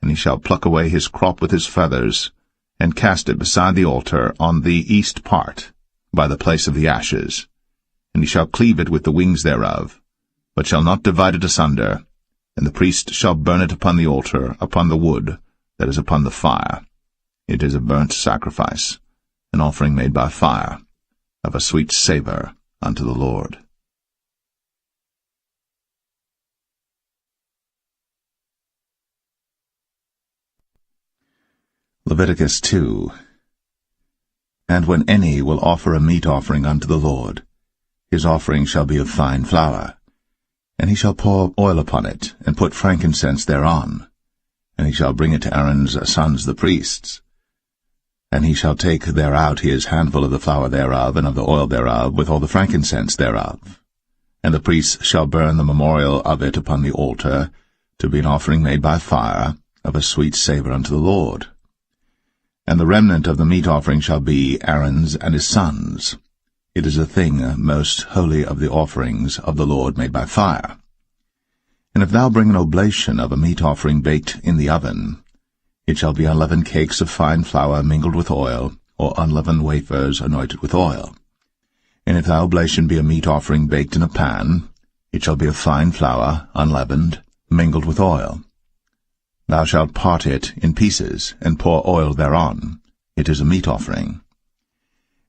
And he shall pluck away his crop with his feathers, and cast it beside the altar on the east part, by the place of the ashes. And he shall cleave it with the wings thereof, but shall not divide it asunder. And the priest shall burn it upon the altar, upon the wood that is upon the fire. It is a burnt sacrifice, an offering made by fire, of a sweet savour unto the Lord. Leviticus 2. And when any will offer a meat offering unto the Lord, his offering shall be of fine flour, and he shall pour oil upon it, and put frankincense thereon, and he shall bring it to Aaron's sons the priests. And he shall take thereout his handful of the flour thereof, and of the oil thereof, with all the frankincense thereof. And the priests shall burn the memorial of it upon the altar, to be an offering made by fire, of a sweet savour unto the Lord. And the remnant of the meat offering shall be Aaron's and his sons. It is a thing most holy of the offerings of the Lord made by fire. And if thou bring an oblation of a meat offering baked in the oven, it shall be unleavened cakes of fine flour mingled with oil, or unleavened wafers anointed with oil. And if thy oblation be a meat offering baked in a pan, it shall be of fine flour, unleavened, mingled with oil. Thou shalt part it in pieces, and pour oil thereon. It is a meat offering.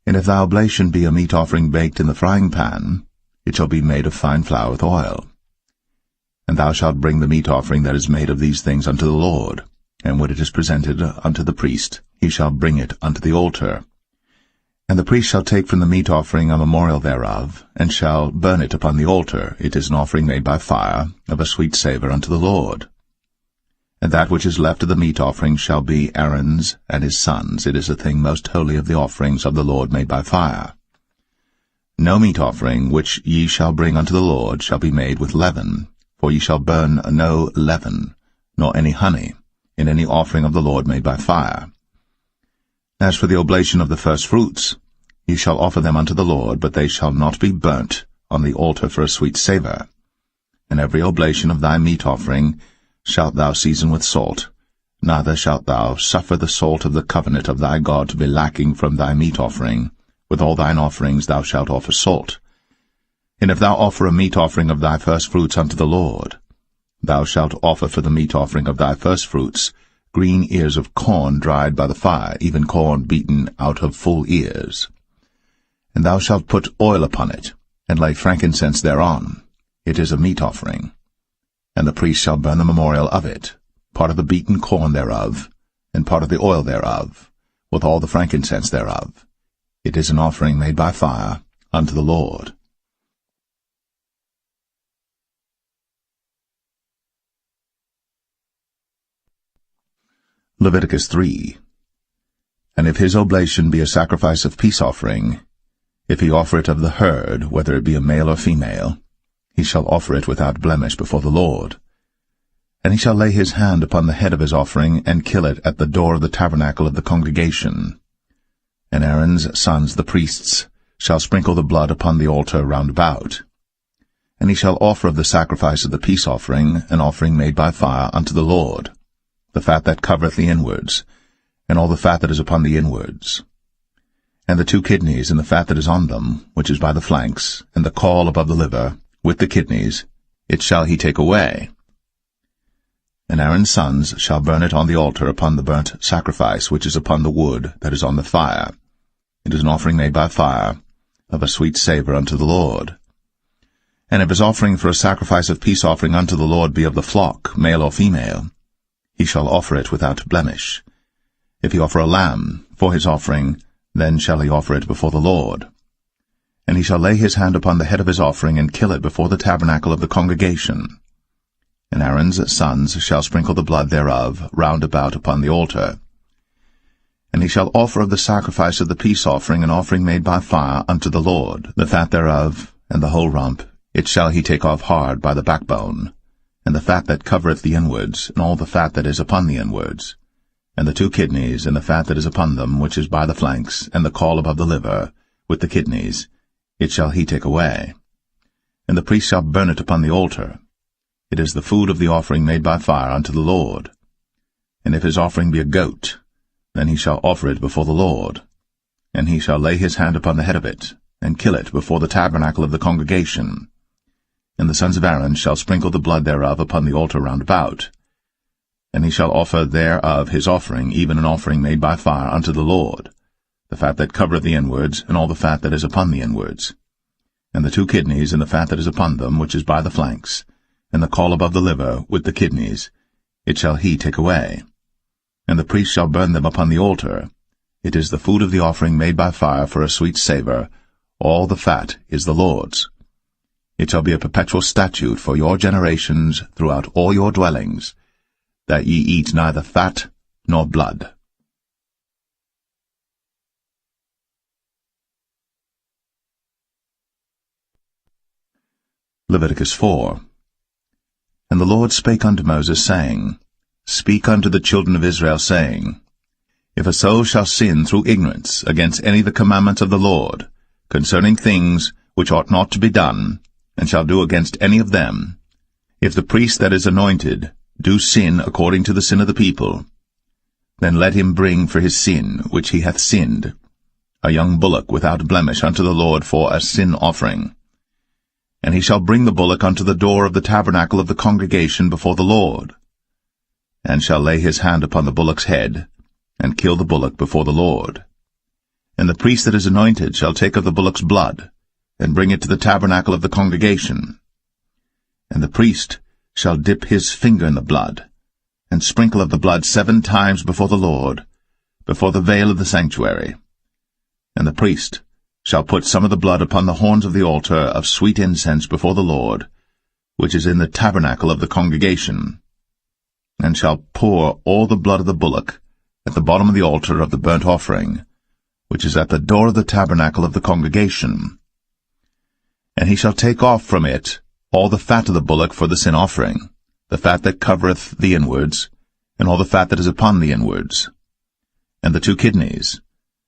And if thy oblation be a meat offering baked in the frying pan, it shall be made of fine flour with oil. And thou shalt bring the meat offering that is made of these things unto the Lord, and when it is presented unto the priest, he shall bring it unto the altar. And the priest shall take from the meat offering a memorial thereof, and shall burn it upon the altar. It is an offering made by fire, of a sweet savour unto the Lord. And that which is left of the meat offering shall be Aaron's and his sons. It is a thing most holy of the offerings of the Lord made by fire. No meat offering which ye shall bring unto the Lord shall be made with leaven, for ye shall burn no leaven, nor any honey, in any offering of the Lord made by fire. As for the oblation of the firstfruits, ye shall offer them unto the Lord, but they shall not be burnt on the altar for a sweet savour. And every oblation of thy meat offering shalt thou season with salt, neither shalt thou suffer the salt of the covenant of thy God to be lacking from thy meat offering. With all thine offerings thou shalt offer salt. And if thou offer a meat offering of thy firstfruits unto the Lord, thou shalt offer for the meat offering of thy firstfruits green ears of corn dried by the fire, even corn beaten out of full ears. And thou shalt put oil upon it, and lay frankincense thereon. It is a meat offering. And the priest shall burn the memorial of it, part of the beaten corn thereof, and part of the oil thereof, with all the frankincense thereof. It is an offering made by fire unto the Lord. Leviticus 3. And if his oblation be a sacrifice of peace offering, if he offer it of the herd, whether it be a male or female, he shall offer it without blemish before the Lord. And he shall lay his hand upon the head of his offering, and kill it at the door of the tabernacle of the congregation. And Aaron's sons, the priests, shall sprinkle the blood upon the altar round about. And he shall offer of the sacrifice of the peace offering an offering made by fire unto the Lord, the fat that covereth the inwards, and all the fat that is upon the inwards, and the 2 kidneys, and the fat that is on them, which is by the flanks, and the caul above the liver, with the kidneys, it shall he take away. And Aaron's sons shall burn it on the altar upon the burnt sacrifice which is upon the wood that is on the fire. It is an offering made by fire, of a sweet savour unto the Lord. And if his offering for a sacrifice of peace offering unto the Lord be of the flock, male or female, he shall offer it without blemish. If he offer a lamb for his offering, then shall he offer it before the Lord. And he shall lay his hand upon the head of his offering, and kill it before the tabernacle of the congregation. And Aaron's sons shall sprinkle the blood thereof round about upon the altar. And he shall offer of the sacrifice of the peace offering an offering made by fire unto the Lord, the fat thereof, and the whole rump, it shall he take off hard by the backbone, and the fat that covereth the inwards, and all the fat that is upon the inwards, and the 2 kidneys, and the fat that is upon them, which is by the flanks, and the caul above the liver, with the kidneys, it shall he take away. And the priest shall burn it upon the altar. It is the food of the offering made by fire unto the Lord. And if his offering be a goat, then he shall offer it before the Lord. And he shall lay his hand upon the head of it, and kill it before the tabernacle of the congregation. And the sons of Aaron shall sprinkle the blood thereof upon the altar round about. And he shall offer thereof his offering, even an offering made by fire unto the Lord, the fat that covereth the inwards, and all the fat that is upon the inwards, and the 2 kidneys, and the fat that is upon them, which is by the flanks, and the caul above the liver, with the kidneys, it shall he take away. And the priest shall burn them upon the altar. It is the food of the offering made by fire for a sweet savour. All the fat is the Lord's. It shall be a perpetual statute for your generations throughout all your dwellings, that ye eat neither fat nor blood. Leviticus 4. And the Lord spake unto Moses, saying, Speak unto the children of Israel, saying, If a soul shall sin through ignorance against any of the commandments of the Lord, concerning things which ought not to be done, and shall do against any of them, if the priest that is anointed do sin according to the sin of the people, then let him bring for his sin which he hath sinned a young bullock without blemish unto the Lord for a sin offering. And he shall bring the bullock unto the door of the tabernacle of the congregation before the Lord, and shall lay his hand upon the bullock's head, and kill the bullock before the Lord. And the priest that is anointed shall take of the bullock's blood, and bring it to the tabernacle of the congregation. And the priest shall dip his finger in the blood, and sprinkle of the blood 7 times before the Lord, before the veil of the sanctuary. And the priest shall put some of the blood upon the horns of the altar of sweet incense before the Lord, which is in the tabernacle of the congregation, and shall pour all the blood of the bullock at the bottom of the altar of the burnt offering, which is at the door of the tabernacle of the congregation. And he shall take off from it all the fat of the bullock for the sin offering, the fat that covereth the inwards, and all the fat that is upon the inwards, and the 2 kidneys,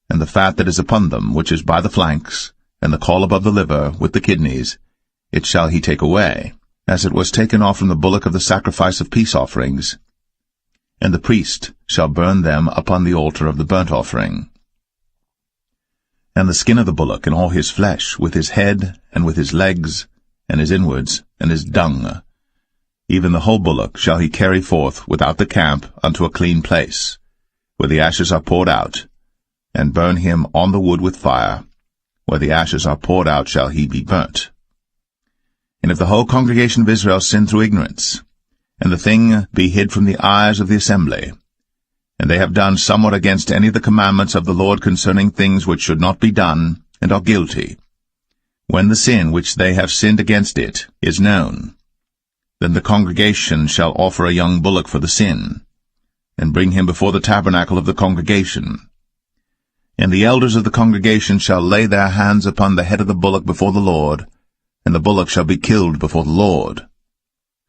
and the fat that is upon them, which is by the flanks, and the caul above the liver, with the kidneys, it shall he take away, as it was taken off from the bullock of the sacrifice of peace offerings. And the priest shall burn them upon the altar of the burnt offering. And the skin of the bullock, and all his flesh, with his head, and with his legs, and his inwards, and his dung, even the whole bullock shall he carry forth without the camp unto a clean place, where the ashes are poured out, and burn him on the wood with fire. Where the ashes are poured out shall he be burnt. And if the whole congregation of Israel sin through ignorance, and the thing be hid from the eyes of the assembly, and they have done somewhat against any of the commandments of the Lord concerning things which should not be done, and are guilty, when the sin which they have sinned against it is known, then the congregation shall offer a young bullock for the sin, and bring him before the tabernacle of the congregation. And the elders of the congregation shall lay their hands upon the head of the bullock before the Lord, and the bullock shall be killed before the Lord.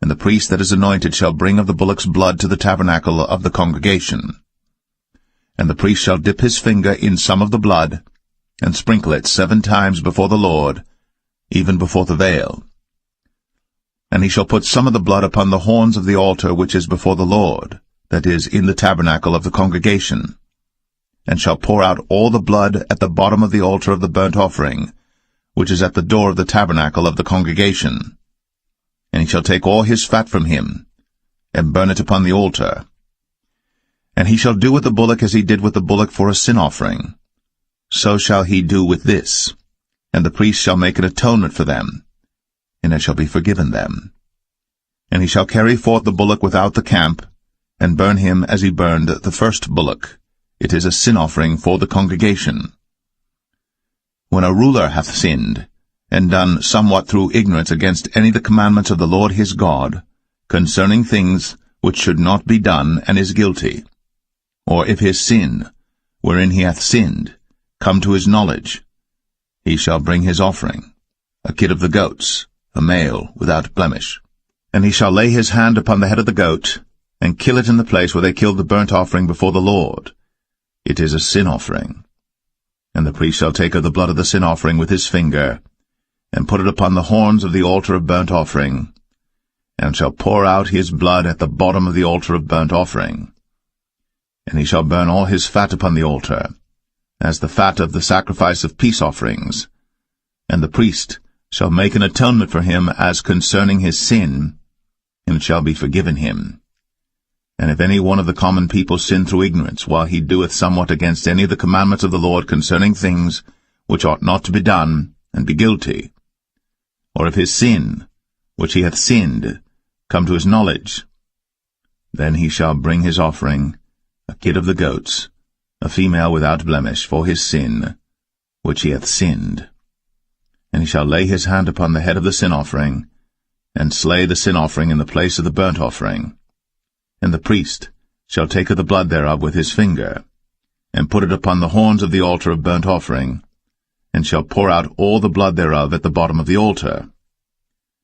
And the priest that is anointed shall bring of the bullock's blood to the tabernacle of the congregation. And the priest shall dip his finger in some of the blood, and sprinkle it 7 times before the Lord, even before the veil. And he shall put some of the blood upon the horns of the altar which is before the Lord, that is, in the tabernacle of the congregation, and shall pour out all the blood at the bottom of the altar of the burnt offering, which is at the door of the tabernacle of the congregation. And he shall take all his fat from him, and burn it upon the altar. And he shall do with the bullock as he did with the bullock for a sin offering. So shall he do with this, and the priest shall make an atonement for them, and it shall be forgiven them. And he shall carry forth the bullock without the camp, and burn him as he burned the first bullock. It is a sin offering for the congregation. When a ruler hath sinned, and done somewhat through ignorance against any of the commandments of the Lord his God, concerning things which should not be done, and is guilty, or if his sin, wherein he hath sinned, come to his knowledge, he shall bring his offering, a kid of the goats, a male without blemish. And he shall lay his hand upon the head of the goat, and kill it in the place where they killed the burnt offering before the Lord. It is a sin offering. And the priest shall take of the blood of the sin offering with his finger, and put it upon the horns of the altar of burnt offering, and shall pour out his blood at the bottom of the altar of burnt offering. And he shall burn all his fat upon the altar, as the fat of the sacrifice of peace offerings. And the priest shall make an atonement for him as concerning his sin, and it shall be forgiven him. And if any one of the common people sin through ignorance, while he doeth somewhat against any of the commandments of the Lord concerning things which ought not to be done, and be guilty, or if his sin, which he hath sinned, come to his knowledge, then he shall bring his offering, a kid of the goats, a female without blemish, for his sin, which he hath sinned. And he shall lay his hand upon the head of the sin offering, and slay the sin offering in the place of the burnt offering. And the priest shall take of the blood thereof with his finger, and put it upon the horns of the altar of burnt offering, and shall pour out all the blood thereof at the bottom of the altar.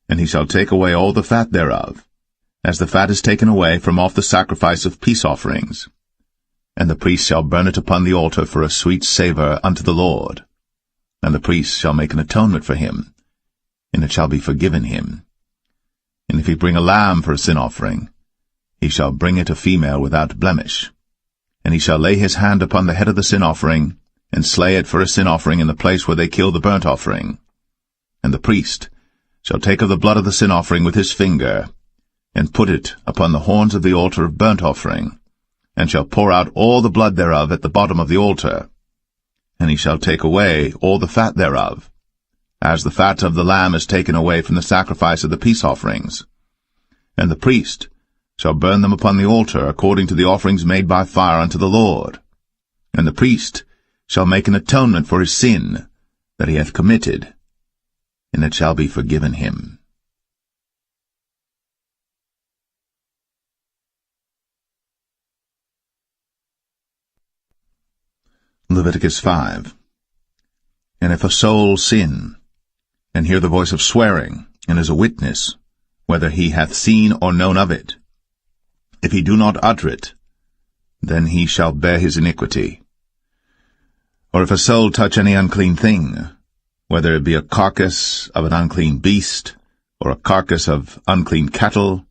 And he shall take away all the fat thereof, as the fat is taken away from off the sacrifice of peace offerings. And the priest shall burn it upon the altar for a sweet savour unto the Lord. And the priest shall make an atonement for him, and it shall be forgiven him. And if he bring a lamb for a sin offering, he shall bring it a female without blemish. And he shall lay his hand upon the head of the sin offering, and slay it for a sin offering in the place where they kill the burnt offering. And the priest shall take of the blood of the sin offering with his finger, and put it upon the horns of the altar of burnt offering, and shall pour out all the blood thereof at the bottom of the altar. And he shall take away all the fat thereof, as the fat of the lamb is taken away from the sacrifice of the peace offerings. And the priest shall burn them upon the altar according to the offerings made by fire unto the Lord. And the priest shall make an atonement for his sin that he hath committed, and it shall be forgiven him. Leviticus 5. And if a soul sin, and hear the voice of swearing, and is a witness, whether he hath seen or known of it, if he do not utter it, then he shall bear his iniquity. Or if a soul touch any unclean thing, whether it be a carcass of an unclean beast, or a carcass of unclean cattle,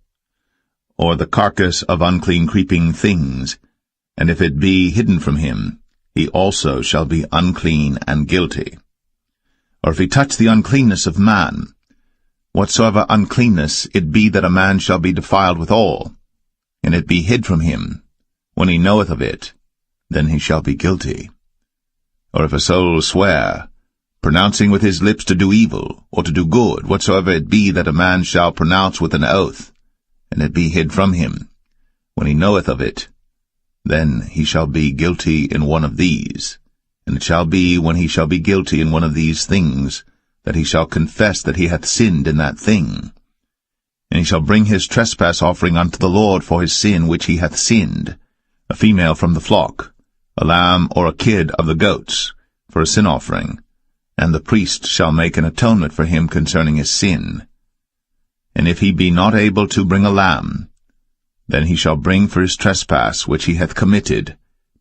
or the carcass of unclean creeping things, and if it be hidden from him, he also shall be unclean and guilty. Or if he touch the uncleanness of man, whatsoever uncleanness it be that a man shall be defiled withal, and it be hid from him, when he knoweth of it, then he shall be guilty. Or if a soul swear, pronouncing with his lips to do evil, or to do good, whatsoever it be that a man shall pronounce with an oath, and it be hid from him, when he knoweth of it, then he shall be guilty in one of these. And it shall be, when he shall be guilty in one of these things, that he shall confess that he hath sinned in that thing. And he shall bring his trespass offering unto the Lord for his sin which he hath sinned, a female from the flock, a lamb or a kid of the goats, for a sin offering, and the priest shall make an atonement for him concerning his sin. And if he be not able to bring a lamb, then he shall bring for his trespass which he hath committed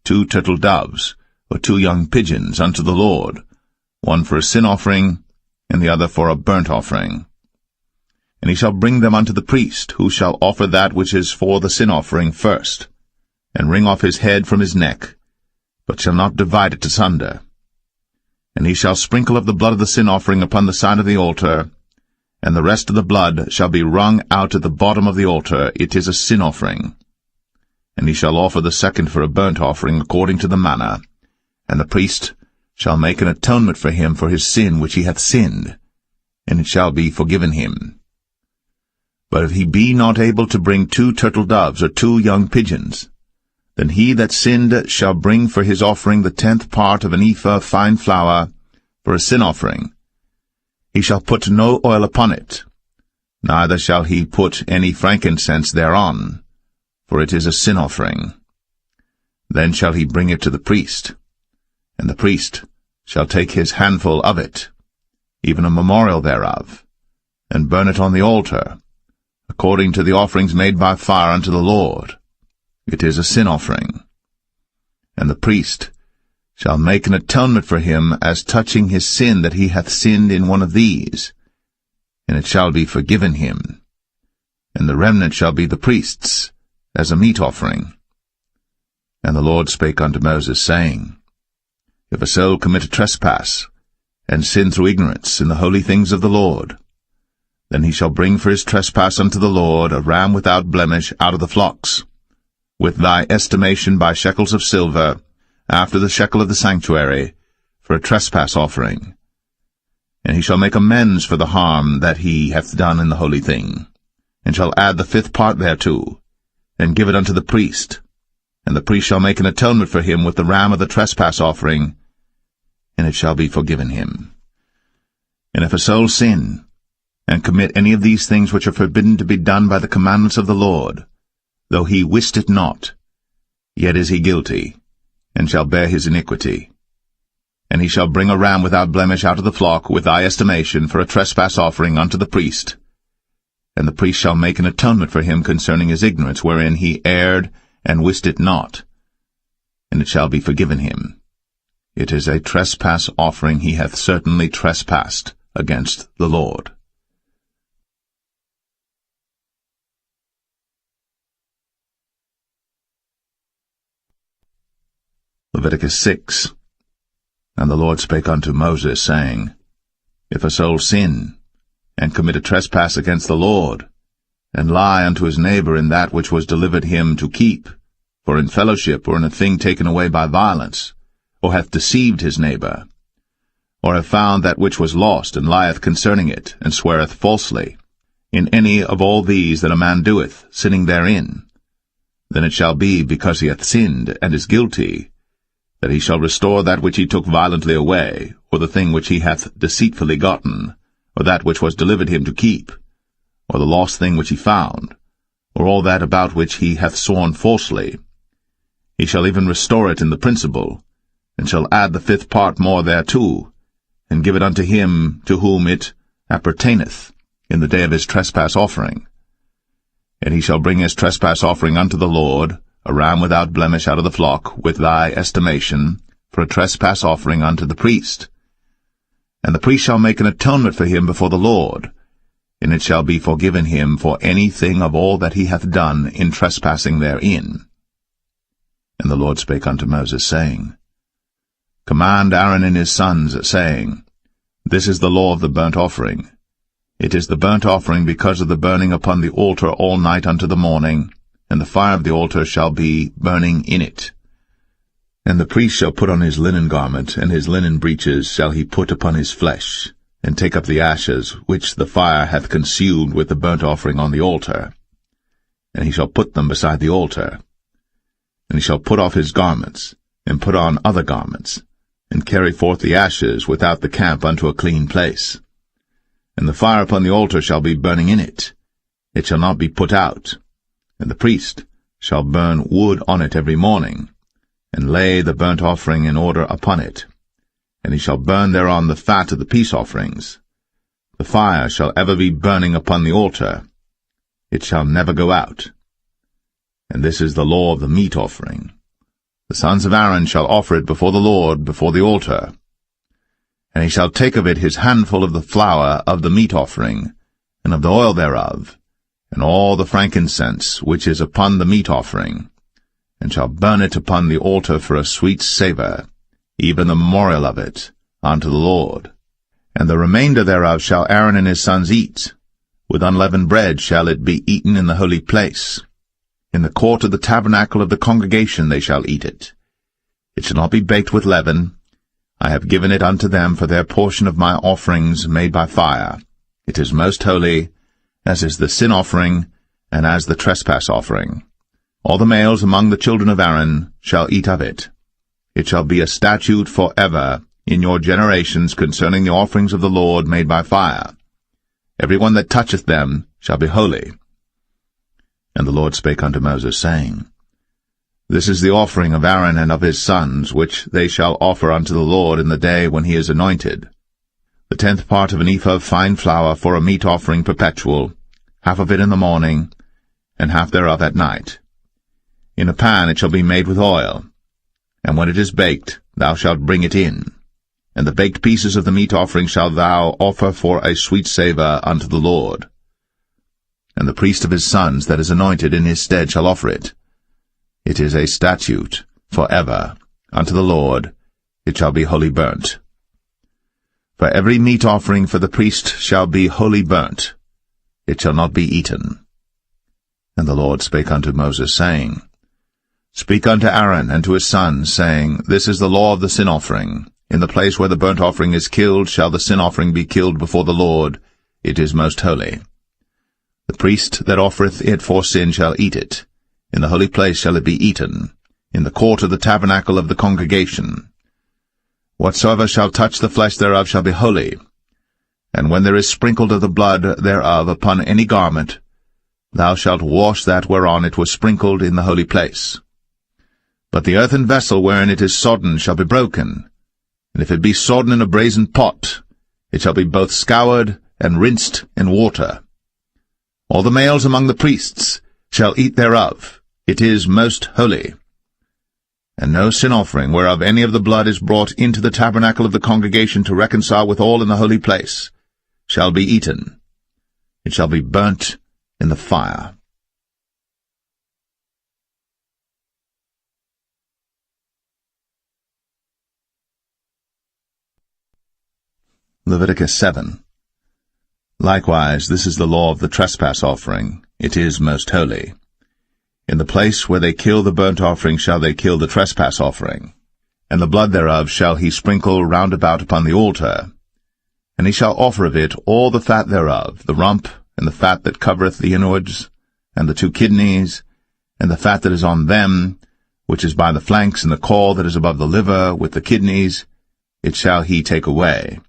2 turtle doves, or 2 young pigeons unto the Lord, one for a sin offering, and the other for a burnt offering. And he shall bring them unto the priest, who shall offer that which is for the sin offering first, and wring off his head from his neck, but shall not divide it asunder. And he shall sprinkle of the blood of the sin offering upon the side of the altar, and the rest of the blood shall be wrung out at the bottom of the altar. It is a sin offering. And he shall offer the second for a burnt offering according to the manner, and the priest shall make an atonement for him for his sin which he hath sinned, and it shall be forgiven him. But if he be not able to bring 2 turtle doves or 2 young pigeons, then he that sinned shall bring for his offering the 10th part of an ephah of fine flour for a sin offering. He shall put no oil upon it, neither shall he put any frankincense thereon, for it is a sin offering. Then shall he bring it to the priest, and the priest shall take his handful of it, even a memorial thereof, and burn it on the altar, according to the offerings made by fire unto the Lord. It is a sin offering. And the priest shall make an atonement for him as touching his sin that he hath sinned in one of these, and it shall be forgiven him. And the remnant shall be the priest's, as a meat offering. And the Lord spake unto Moses, saying, If a soul commit a trespass, and sin through ignorance in the holy things of the Lord, then he shall bring for his trespass unto the Lord a ram without blemish out of the flocks, with thy estimation by shekels of silver, after the shekel of the sanctuary, for a trespass offering. And he shall make amends for the harm that he hath done in the holy thing, and shall add the 5th part thereto, and give it unto the priest. And the priest shall make an atonement for him with the ram of the trespass offering, and it shall be forgiven him. And if a soul sin, and commit any of these things which are forbidden to be done by the commandments of the Lord, though he wist it not, yet is he guilty, and shall bear his iniquity. And he shall bring a ram without blemish out of the flock with thy estimation for a trespass offering unto the priest. And the priest shall make an atonement for him concerning his ignorance wherein he erred and wist it not, and it shall be forgiven him. It is a trespass offering. He hath certainly trespassed against the Lord. Leviticus 6. And the Lord spake unto Moses, saying, If a soul sin, and commit a trespass against the Lord, and lie unto his neighbor in that which was delivered him to keep, for in fellowship or in a thing taken away by violence, or hath deceived his neighbor, or have found that which was lost, and lieth concerning it, and sweareth falsely, in any of all these that a man doeth, sinning therein, then it shall be, because he hath sinned, and is guilty, that he shall restore that which he took violently away, or the thing which he hath deceitfully gotten, or that which was delivered him to keep, or the lost thing which he found, or all that about which he hath sworn falsely. He shall even restore it in the principal, and shall add the 5th part more thereto, and give it unto him to whom it appertaineth, in the day of his trespass offering. And he shall bring his trespass offering unto the Lord, a ram without blemish out of the flock, with thy estimation, for a trespass offering unto the priest. And the priest shall make an atonement for him before the Lord, and it shall be forgiven him for any thing of all that he hath done in trespassing therein. And the Lord spake unto Moses, saying, Command Aaron and his sons, saying, This is the law of the burnt offering. It is the burnt offering because of the burning upon the altar all night unto the morning, and the fire of the altar shall be burning in it. And the priest shall put on his linen garment, and his linen breeches shall he put upon his flesh, and take up the ashes which the fire hath consumed with the burnt offering on the altar. And he shall put them beside the altar. And he shall put off his garments, and put on other garments, and carry forth the ashes without the camp unto a clean place. And the fire upon the altar shall be burning in it. It shall not be put out. And the priest shall burn wood on it every morning, and lay the burnt offering in order upon it. And he shall burn thereon the fat of the peace offerings. The fire shall ever be burning upon the altar. It shall never go out. And this is the law of the meat offering. The sons of Aaron shall offer it before the Lord, before the altar. And he shall take of it his handful of the flour of the meat offering, and of the oil thereof, and all the frankincense which is upon the meat offering, and shall burn it upon the altar for a sweet savour, even the memorial of it, unto the Lord. And the remainder thereof shall Aaron and his sons eat. With unleavened bread shall it be eaten in the holy place. In the court of the tabernacle of the congregation they shall eat it. It shall not be baked with leaven. I have given it unto them for their portion of my offerings made by fire. It is most holy, as is the sin offering, and as the trespass offering. All the males among the children of Aaron shall eat of it. It shall be a statute for ever in your generations concerning the offerings of the Lord made by fire. Every one that toucheth them shall be holy. And the Lord spake unto Moses, saying, This is the offering of Aaron and of his sons, which they shall offer unto the Lord in the day when he is anointed. The 10th part of an ephah of fine flour for a meat offering perpetual, half of it in the morning, and half thereof at night. In a pan it shall be made with oil, and when it is baked, thou shalt bring it in. And the baked pieces of the meat offering shalt thou offer for a sweet savour unto the Lord. And the priest of his sons that is anointed in his stead shall offer it. It is a statute for ever unto the Lord. It shall be wholly burnt. For every meat offering for the priest shall be wholly burnt. It shall not be eaten. And the Lord spake unto Moses, saying, Speak unto Aaron and to his sons, saying, This is the law of the sin offering. In the place where the burnt offering is killed shall the sin offering be killed before the Lord. It is most holy. The priest that offereth it for sin shall eat it. In the holy place shall it be eaten, in the court of the tabernacle of the congregation. Whatsoever shall touch the flesh thereof shall be holy. And when there is sprinkled of the blood thereof upon any garment, thou shalt wash that whereon it was sprinkled in the holy place. But the earthen vessel wherein it is sodden shall be broken, and if it be sodden in a brazen pot, it shall be both scoured and rinsed in water. All the males among the priests shall eat thereof. It is most holy. And no sin offering whereof any of the blood is brought into the tabernacle of the congregation to reconcile with all in the holy place shall be eaten. It shall be burnt in the fire. Leviticus 7. Likewise, this is the law of the trespass offering. It is most holy. In the place where they kill the burnt offering shall they kill the trespass offering, and the blood thereof shall he sprinkle round about upon the altar. And he shall offer of it all the fat thereof, the rump, and the fat that covereth the inwards, and the 2 kidneys, and the fat that is on them, which is by the flanks, and the caul that is above the liver, with the kidneys, it shall he take away.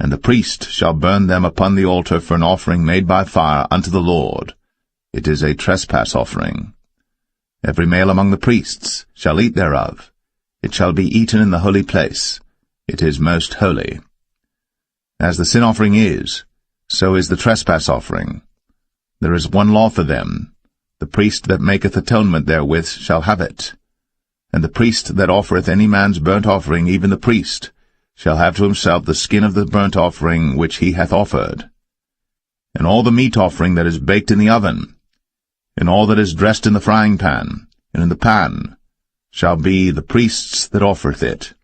And the priest shall burn them upon the altar for an offering made by fire unto the Lord. It is a trespass offering. Every male among the priests shall eat thereof. It shall be eaten in the holy place. It is most holy. As the sin offering is, so is the trespass offering. There is one law for them. The priest that maketh atonement therewith shall have it. And the priest that offereth any man's burnt offering, even the priest, shall have to himself the skin of the burnt offering which he hath offered. And all the meat offering that is baked in the oven, and all that is dressed in the frying pan, and in the pan, shall be the priest's that offereth it.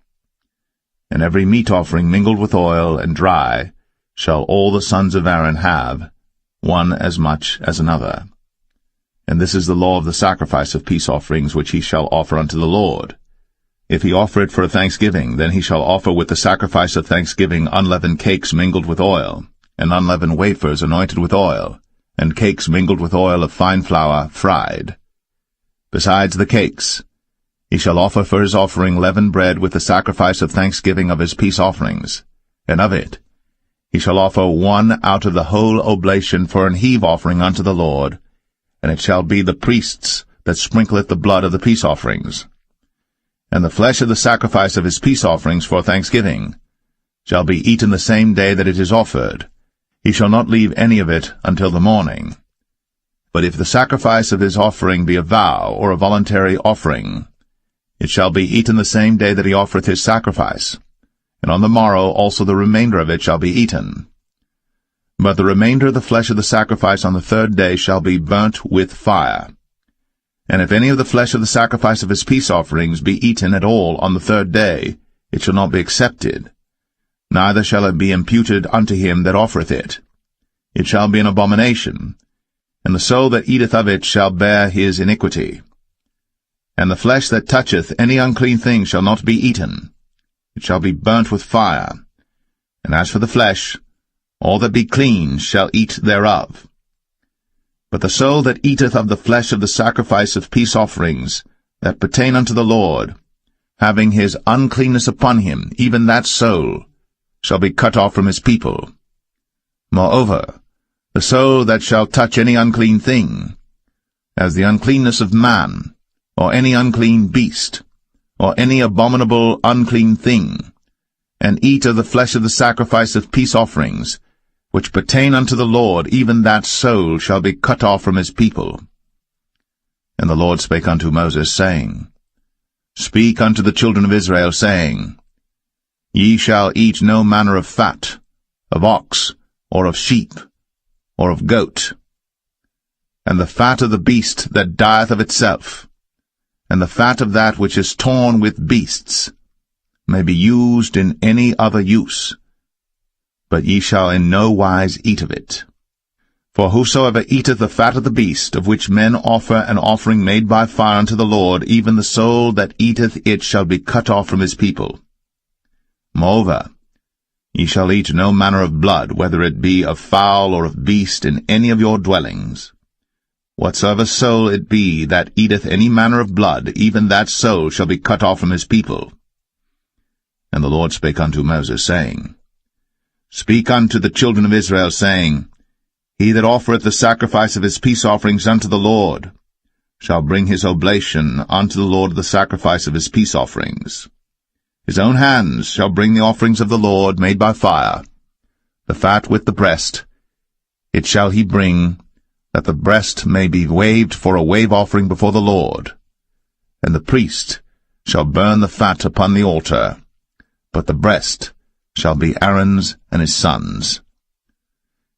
And every meat offering mingled with oil and dry shall all the sons of Aaron have, one as much as another. And this is the law of the sacrifice of peace offerings which he shall offer unto the Lord. If he offer it for a thanksgiving, then he shall offer with the sacrifice of thanksgiving unleavened cakes mingled with oil, and unleavened wafers anointed with oil, and cakes mingled with oil of fine flour fried. Besides the cakes, he shall offer for his offering leavened bread with the sacrifice of thanksgiving of his peace offerings, and of it he shall offer one out of the whole oblation for an heave offering unto the Lord, and it shall be the priest's that sprinkleth the blood of the peace offerings. And the flesh of the sacrifice of his peace offerings for thanksgiving shall be eaten the same day that it is offered. He shall not leave any of it until the morning. But if the sacrifice of his offering be a vow or a voluntary offering, it shall be eaten the same day that he offereth his sacrifice, and on the morrow also the remainder of it shall be eaten. But the remainder of the flesh of the sacrifice on the 3rd day shall be burnt with fire. And if any of the flesh of the sacrifice of his peace offerings be eaten at all on the 3rd day, it shall not be accepted, neither shall it be imputed unto him that offereth it. It shall be an abomination, and the soul that eateth of it shall bear his iniquity. And the flesh that toucheth any unclean thing shall not be eaten. It shall be burnt with fire. And as for the flesh, all that be clean shall eat thereof. But the soul that eateth of the flesh of the sacrifice of peace offerings, that pertain unto the Lord, having his uncleanness upon him, even that soul, shall be cut off from his people. Moreover, the soul that shall touch any unclean thing, as the uncleanness of man, or any unclean beast, or any abominable unclean thing, and eat of the flesh of the sacrifice of peace offerings, which pertain unto the Lord, even that soul shall be cut off from his people. And the Lord spake unto Moses, saying, Speak unto the children of Israel, saying, Ye shall eat no manner of fat, of ox, or of sheep, or of goat, and the fat of the beast that dieth of itself, and the fat of that which is torn with beasts, may be used in any other use, but ye shall in no wise eat of it. For whosoever eateth the fat of the beast, of which men offer an offering made by fire unto the Lord, even the soul that eateth it shall be cut off from his people. Moreover, ye shall eat no manner of blood, whether it be of fowl or of beast, in any of your dwellings. Whatsoever soul it be that eateth any manner of blood, even that soul shall be cut off from his people. And the Lord spake unto Moses, saying, Speak unto the children of Israel, saying, He that offereth the sacrifice of his peace offerings unto the Lord shall bring his oblation unto the Lord of the sacrifice of his peace offerings. His own hands shall bring the offerings of the Lord made by fire, the fat with the breast. It shall he bring, that the breast may be waved for a wave offering before the Lord. And the priest shall burn the fat upon the altar, but the breast shall be Aaron's and his sons'.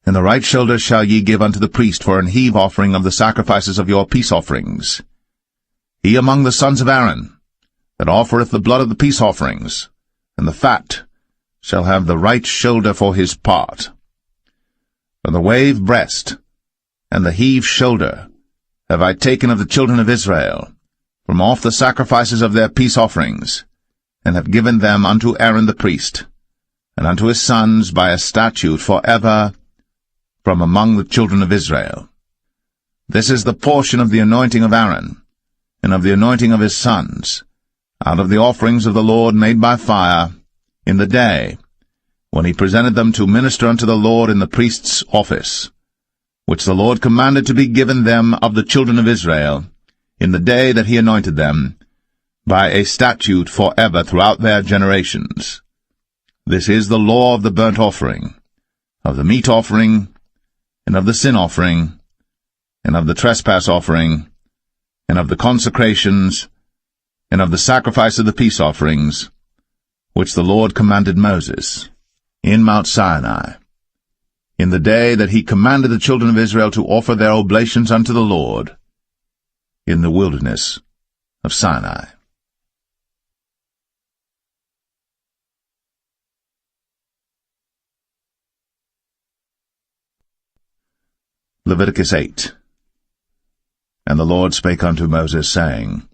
And the right shoulder shall ye give unto the priest for an heave offering of the sacrifices of your peace offerings. He among the sons of Aaron, that offereth the blood of the peace offerings, and the fat, shall have the right shoulder for his part. For the wave breast, and the heave shoulder, have I taken of the children of Israel, from off the sacrifices of their peace offerings, and have given them unto Aaron the priest, and unto his sons by a statute for ever, from among the children of Israel. This is the portion of the anointing of Aaron, and of the anointing of his sons, out of the offerings of the Lord made by fire, in the day, when he presented them to minister unto the Lord in the priest's office, which the Lord commanded to be given them of the children of Israel, in the day that he anointed them, by a statute for ever throughout their generations. This is the law of the burnt offering, of the meat offering, and of the sin offering, and of the trespass offering, and of the consecrations, and of the sacrifice of the peace offerings, which the Lord commanded Moses, in Mount Sinai, in the day that he commanded the children of Israel to offer their oblations unto the Lord, in the wilderness of Sinai. Leviticus 8. And the Lord spake unto Moses, saying,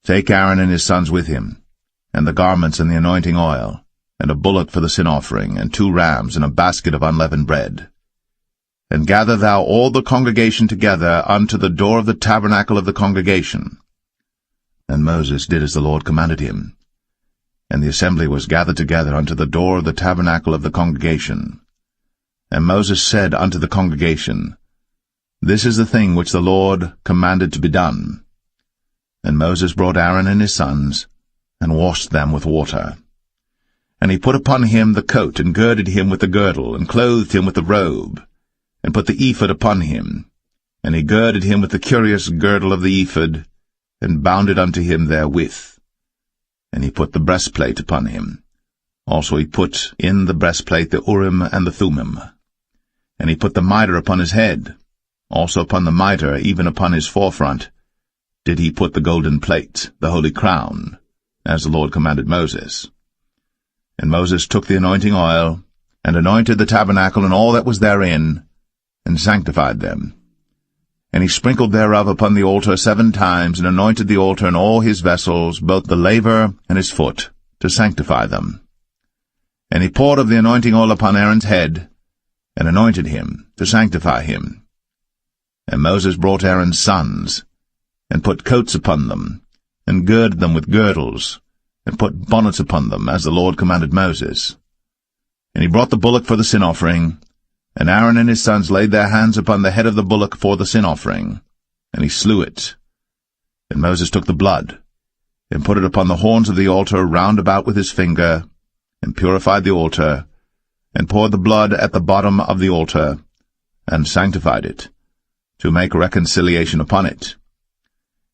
Take Aaron and his sons with him, and the garments and the anointing oil, and a bullock for the sin offering, and 2 rams, and a basket of unleavened bread. And gather thou all the congregation together unto the door of the tabernacle of the congregation. And Moses did as the Lord commanded him. And the assembly was gathered together unto the door of the tabernacle of the congregation. And Moses said unto the congregation, This is the thing which the Lord commanded to be done. And Moses brought Aaron and his sons, and washed them with water. And he put upon him the coat, and girded him with the girdle, and clothed him with the robe, and put the ephod upon him. And he girded him with the curious girdle of the ephod, and bound it unto him therewith. And he put the breastplate upon him. Also he put in the breastplate the Urim and the Thummim. And he put the mitre upon his head. Also upon the mitre, even upon his forefront, did he put the golden plate, the holy crown, as the Lord commanded Moses. And Moses took the anointing oil, and anointed the tabernacle and all that was therein, and sanctified them. And he sprinkled thereof upon the altar 7 times, and anointed the altar and all his vessels, both the laver and his foot, to sanctify them. And he poured of the anointing oil upon Aaron's head, and anointed him, to sanctify him. And Moses brought Aaron's sons, and put coats upon them, and girded them with girdles, and put bonnets upon them, as the Lord commanded Moses. And he brought the bullock for the sin offering, and Aaron and his sons laid their hands upon the head of the bullock for the sin offering, and he slew it. And Moses took the blood, and put it upon the horns of the altar round about with his finger, and purified the altar, and poured the blood at the bottom of the altar, and sanctified it, to make reconciliation upon it.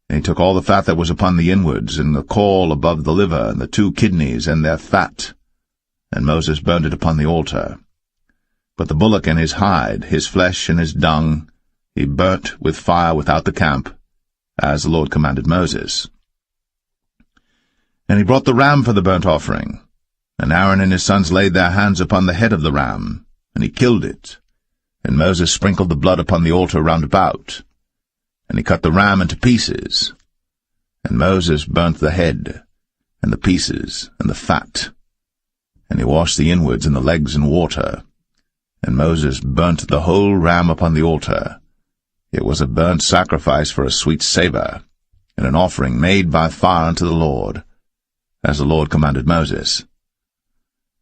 And he took all the fat that was upon the inwards, and the caul above the liver, and the 2 kidneys, and their fat, and Moses burned it upon the altar. But the bullock and his hide, his flesh and his dung, he burnt with fire without the camp, as the Lord commanded Moses. And he brought the ram for the burnt offering, and Aaron and his sons laid their hands upon the head of the ram, and he killed it. And Moses sprinkled the blood upon the altar round about. And he cut the ram into pieces. And Moses burnt the head, and the pieces, and the fat. And he washed the inwards and the legs in water. And Moses burnt the whole ram upon the altar. It was a burnt sacrifice for a sweet savour, and an offering made by fire unto the Lord, as the Lord commanded Moses.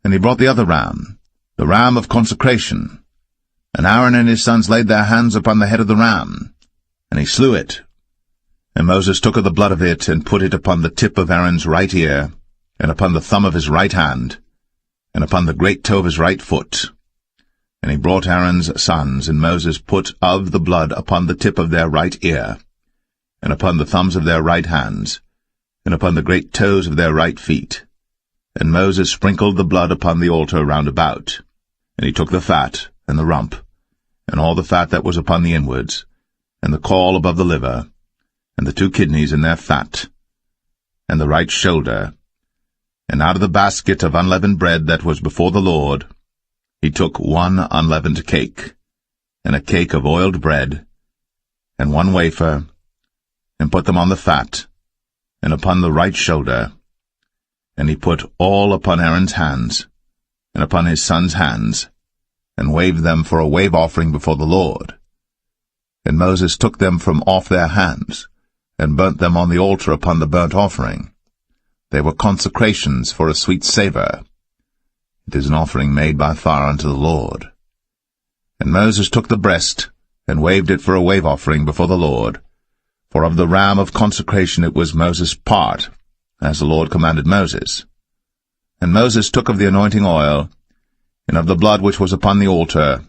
And he brought the other ram, the ram of consecration. And Aaron and his sons laid their hands upon the head of the ram, and he slew it. And Moses took of the blood of it, and put it upon the tip of Aaron's right ear, and upon the thumb of his right hand, and upon the great toe of his right foot. And he brought Aaron's sons, and Moses put of the blood upon the tip of their right ear, and upon the thumbs of their right hands, and upon the great toes of their right feet. And Moses sprinkled the blood upon the altar round about. And he took the fat, and the rump, and all the fat that was upon the inwards, and the caul above the liver, and the 2 kidneys in their fat, and the right shoulder, and out of the basket of unleavened bread that was before the Lord, he took 1 unleavened cake, and a cake of oiled bread, and 1 wafer, and put them on the fat, and upon the right shoulder. And he put all upon Aaron's hands, and upon his sons' hands, and waved them for a wave offering before the Lord. And Moses took them from off their hands, and burnt them on the altar upon the burnt offering. They were consecrations for a sweet savour. It is an offering made by fire unto the Lord. And Moses took the breast, and waved it for a wave offering before the Lord. For of the ram of consecration it was Moses' part, as the Lord commanded Moses. And Moses took of the anointing oil, and of the blood which was upon the altar,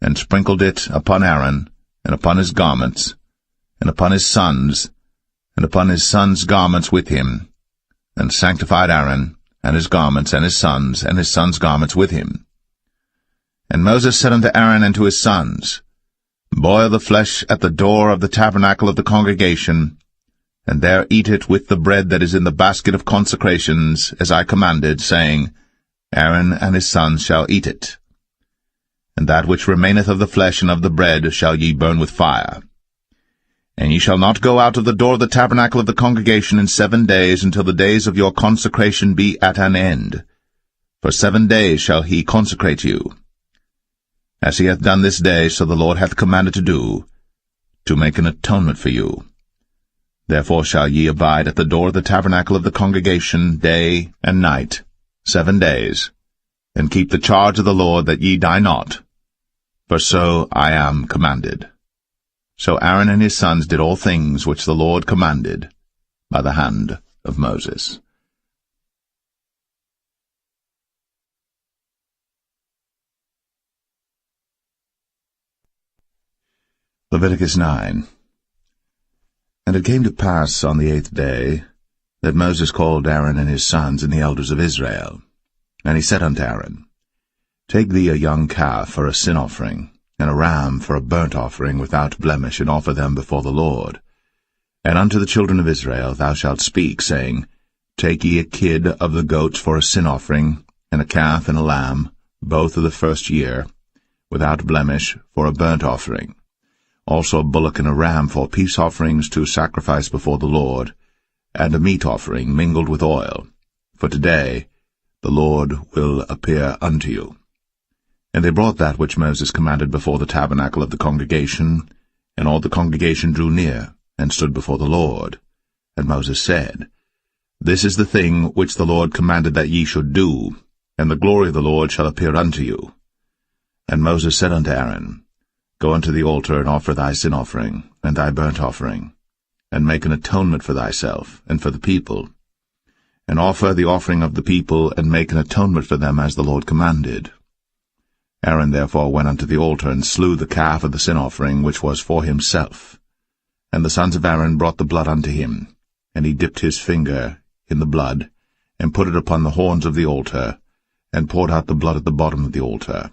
and sprinkled it upon Aaron, and upon his garments, and upon his sons, and upon his sons' garments with him, and sanctified Aaron, and his garments, and his sons' garments with him. And Moses said unto Aaron and to his sons, Boil the flesh at the door of the tabernacle of the congregation, and there eat it with the bread that is in the basket of consecrations, as I commanded, saying, Aaron and his sons shall eat it. And that which remaineth of the flesh and of the bread shall ye burn with fire. And ye shall not go out of the door of the tabernacle of the congregation in 7 days, until the days of your consecration be at an end. For 7 days shall he consecrate you. As he hath done this day, so the Lord hath commanded to do, to make an atonement for you. Therefore shall ye abide at the door of the tabernacle of the congregation day and night, 7 days, and keep the charge of the Lord, that ye die not, for so I am commanded. So Aaron and his sons did all things which the Lord commanded by the hand of Moses. Leviticus 9. And it came to pass on the 8th day, that Moses called Aaron and his sons and the elders of Israel. And he said unto Aaron, Take thee a young calf for a sin offering, and a ram for a burnt offering without blemish, and offer them before the Lord. And unto the children of Israel thou shalt speak, saying, Take ye a kid of the goats for a sin offering, and a calf and a lamb, both of the first year, without blemish, for a burnt offering. Also a bullock and a ram for peace offerings to sacrifice before the Lord, and a meat offering mingled with oil. For today the Lord will appear unto you. And they brought that which Moses commanded before the tabernacle of the congregation, and all the congregation drew near, and stood before the Lord. And Moses said, This is the thing which the Lord commanded that ye should do, and the glory of the Lord shall appear unto you. And Moses said unto Aaron, Go unto the altar, and offer thy sin offering, and thy burnt offering, and make an atonement for thyself, and for the people. And offer the offering of the people, and make an atonement for them, as the Lord commanded. Aaron therefore went unto the altar, and slew the calf of the sin offering, which was for himself. And the sons of Aaron brought the blood unto him, and he dipped his finger in the blood, and put it upon the horns of the altar, and poured out the blood at the bottom of the altar.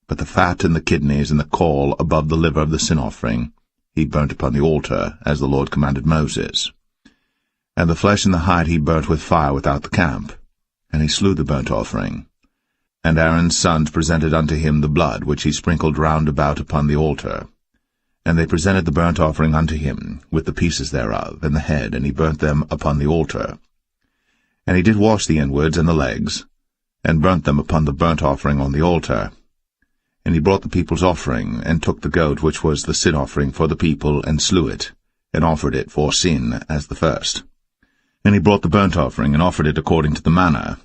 But the fat and the kidneys and the caul above the liver of the sin offering he burnt upon the altar, as the Lord commanded Moses. And the flesh and the hide he burnt with fire without the camp. And he slew the burnt offering. And Aaron's sons presented unto him the blood, which he sprinkled round about upon the altar. And they presented the burnt offering unto him, with the pieces thereof, and the head, and he burnt them upon the altar. And he did wash the inwards and the legs, and burnt them upon the burnt offering on the altar. And he brought the people's offering, and took the goat which was the sin offering for the people, and slew it, and offered it for sin as the first. And he brought the burnt offering, and offered it according to the manner.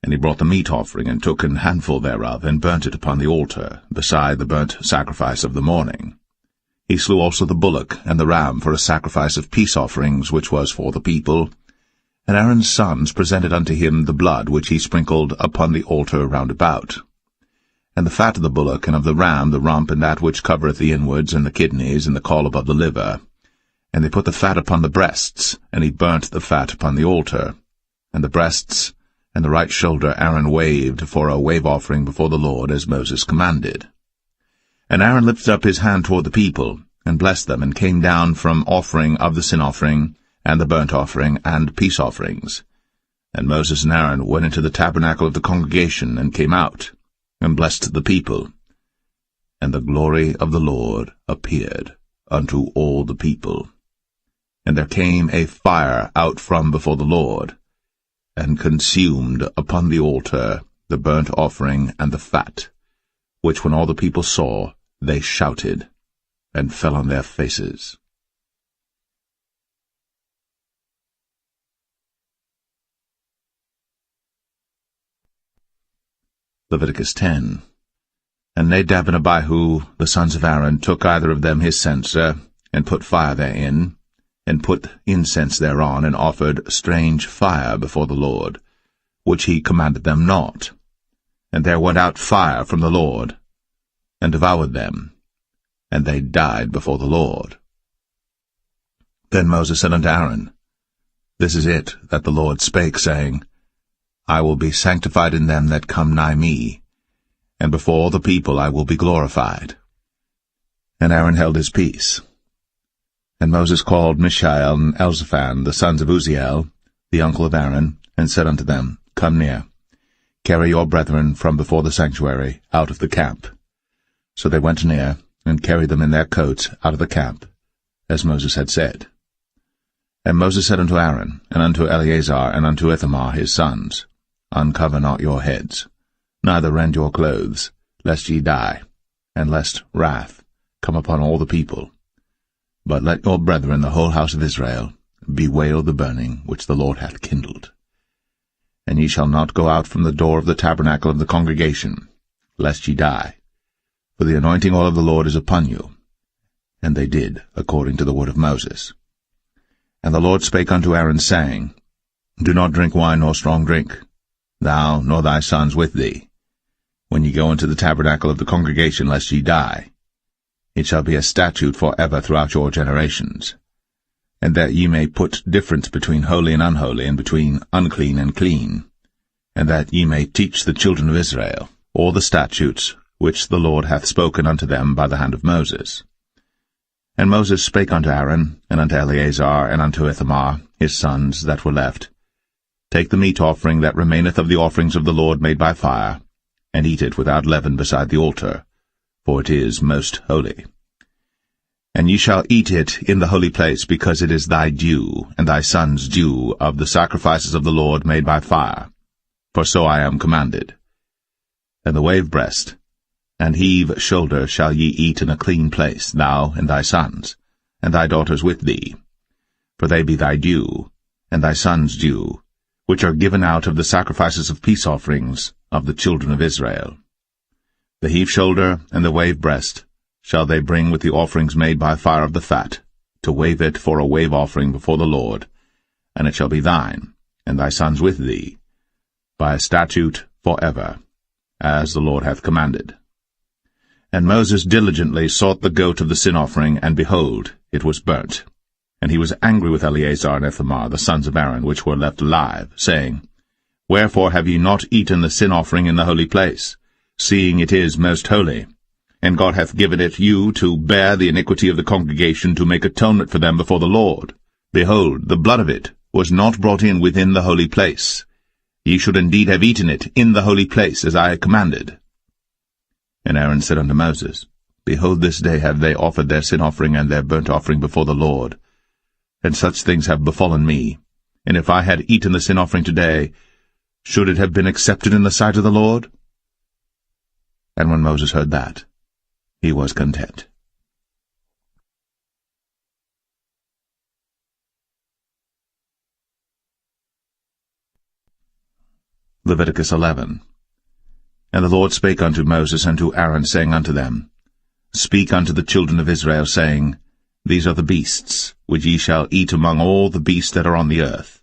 And he brought the meat offering, and took an handful thereof, and burnt it upon the altar, beside the burnt sacrifice of the morning. He slew also the bullock and the ram for a sacrifice of peace offerings, which was for the people. And Aaron's sons presented unto him the blood which he sprinkled upon the altar round about. And the fat of the bullock and of the ram, the rump, and that which covereth the inwards, and the kidneys, and the caul above the liver, And they put the fat upon the breasts, and he burnt the fat upon the altar. And the breasts and the right shoulder Aaron waved for a wave offering before the Lord, as Moses commanded. And Aaron lifted up his hand toward the people, and blessed them, and came down from offering of the sin offering, and the burnt offering, and peace offerings. And Moses and Aaron went into the tabernacle of the congregation, and came out, and blessed the people. And the glory of the Lord appeared unto all the people. And there came a fire out from before the Lord, and consumed upon the altar the burnt offering and the fat, which when all the people saw, they shouted, and fell on their faces. Leviticus 10. And Nadab and Abihu, the sons of Aaron, took either of them his censer, and put fire therein, and put incense thereon, and offered strange fire before the Lord, which he commanded them not. And there went out fire from the Lord, and devoured them, and they died before the Lord. Then Moses said unto Aaron, This is it that the Lord spake, saying, I will be sanctified in them that come nigh me, and before all the people I will be glorified. And Aaron held his peace. And Moses called Mishael and Elzaphan, the sons of Uzziel, the uncle of Aaron, and said unto them, Come near, carry your brethren from before the sanctuary out of the camp. So they went near, and carried them in their coats out of the camp, as Moses had said. And Moses said unto Aaron, and unto Eleazar, and unto Ithamar his sons, Uncover not your heads, neither rend your clothes, lest ye die, and lest wrath come upon all the people. But let your brethren, the whole house of Israel, bewail the burning which the Lord hath kindled. And ye shall not go out from the door of the tabernacle of the congregation, lest ye die. For the anointing oil of the Lord is upon you. And they did according to the word of Moses. And the Lord spake unto Aaron, saying, Do not drink wine nor strong drink, thou nor thy sons with thee, when ye go into the tabernacle of the congregation, lest ye die. It shall be a statute for ever throughout your generations. And that ye may put difference between holy and unholy, and between unclean and clean, and that ye may teach the children of Israel all the statutes which the Lord hath spoken unto them by the hand of Moses. And Moses spake unto Aaron, and unto Eleazar, and unto Ithamar, his sons that were left, Take the meat offering that remaineth of the offerings of the Lord made by fire, and eat it without leaven beside the altar, for it is most holy. And ye shall eat it in the holy place, because it is thy due, and thy son's due, of the sacrifices of the Lord made by fire, for so I am commanded. And the wave breast and heave shoulder shall ye eat in a clean place, thou and thy sons, and thy daughters with thee, for they be thy due, and thy son's due, which are given out of the sacrifices of peace offerings of the children of Israel. The heave shoulder and the wave breast shall they bring with the offerings made by fire of the fat, to wave it for a wave offering before the Lord, and it shall be thine, and thy sons with thee, by a statute for ever, as the Lord hath commanded. And Moses diligently sought the goat of the sin offering, and behold, it was burnt. And he was angry with Eleazar and Ithamar, the sons of Aaron, which were left alive, saying, Wherefore have ye not eaten the sin offering in the holy place, seeing it is most holy? And God hath given it you to bear the iniquity of the congregation, to make atonement for them before the Lord. Behold, the blood of it was not brought in within the holy place. Ye should indeed have eaten it in the holy place, as I commanded. And Aaron said unto Moses, Behold, this day have they offered their sin offering and their burnt offering before the Lord. And such things have befallen me. And if I had eaten the sin offering today, should it have been accepted in the sight of the Lord? And when Moses heard that, he was content. Leviticus 11. And the Lord spake unto Moses and to Aaron, saying unto them, Speak unto the children of Israel, saying, These are the beasts, which ye shall eat among all the beasts that are on the earth.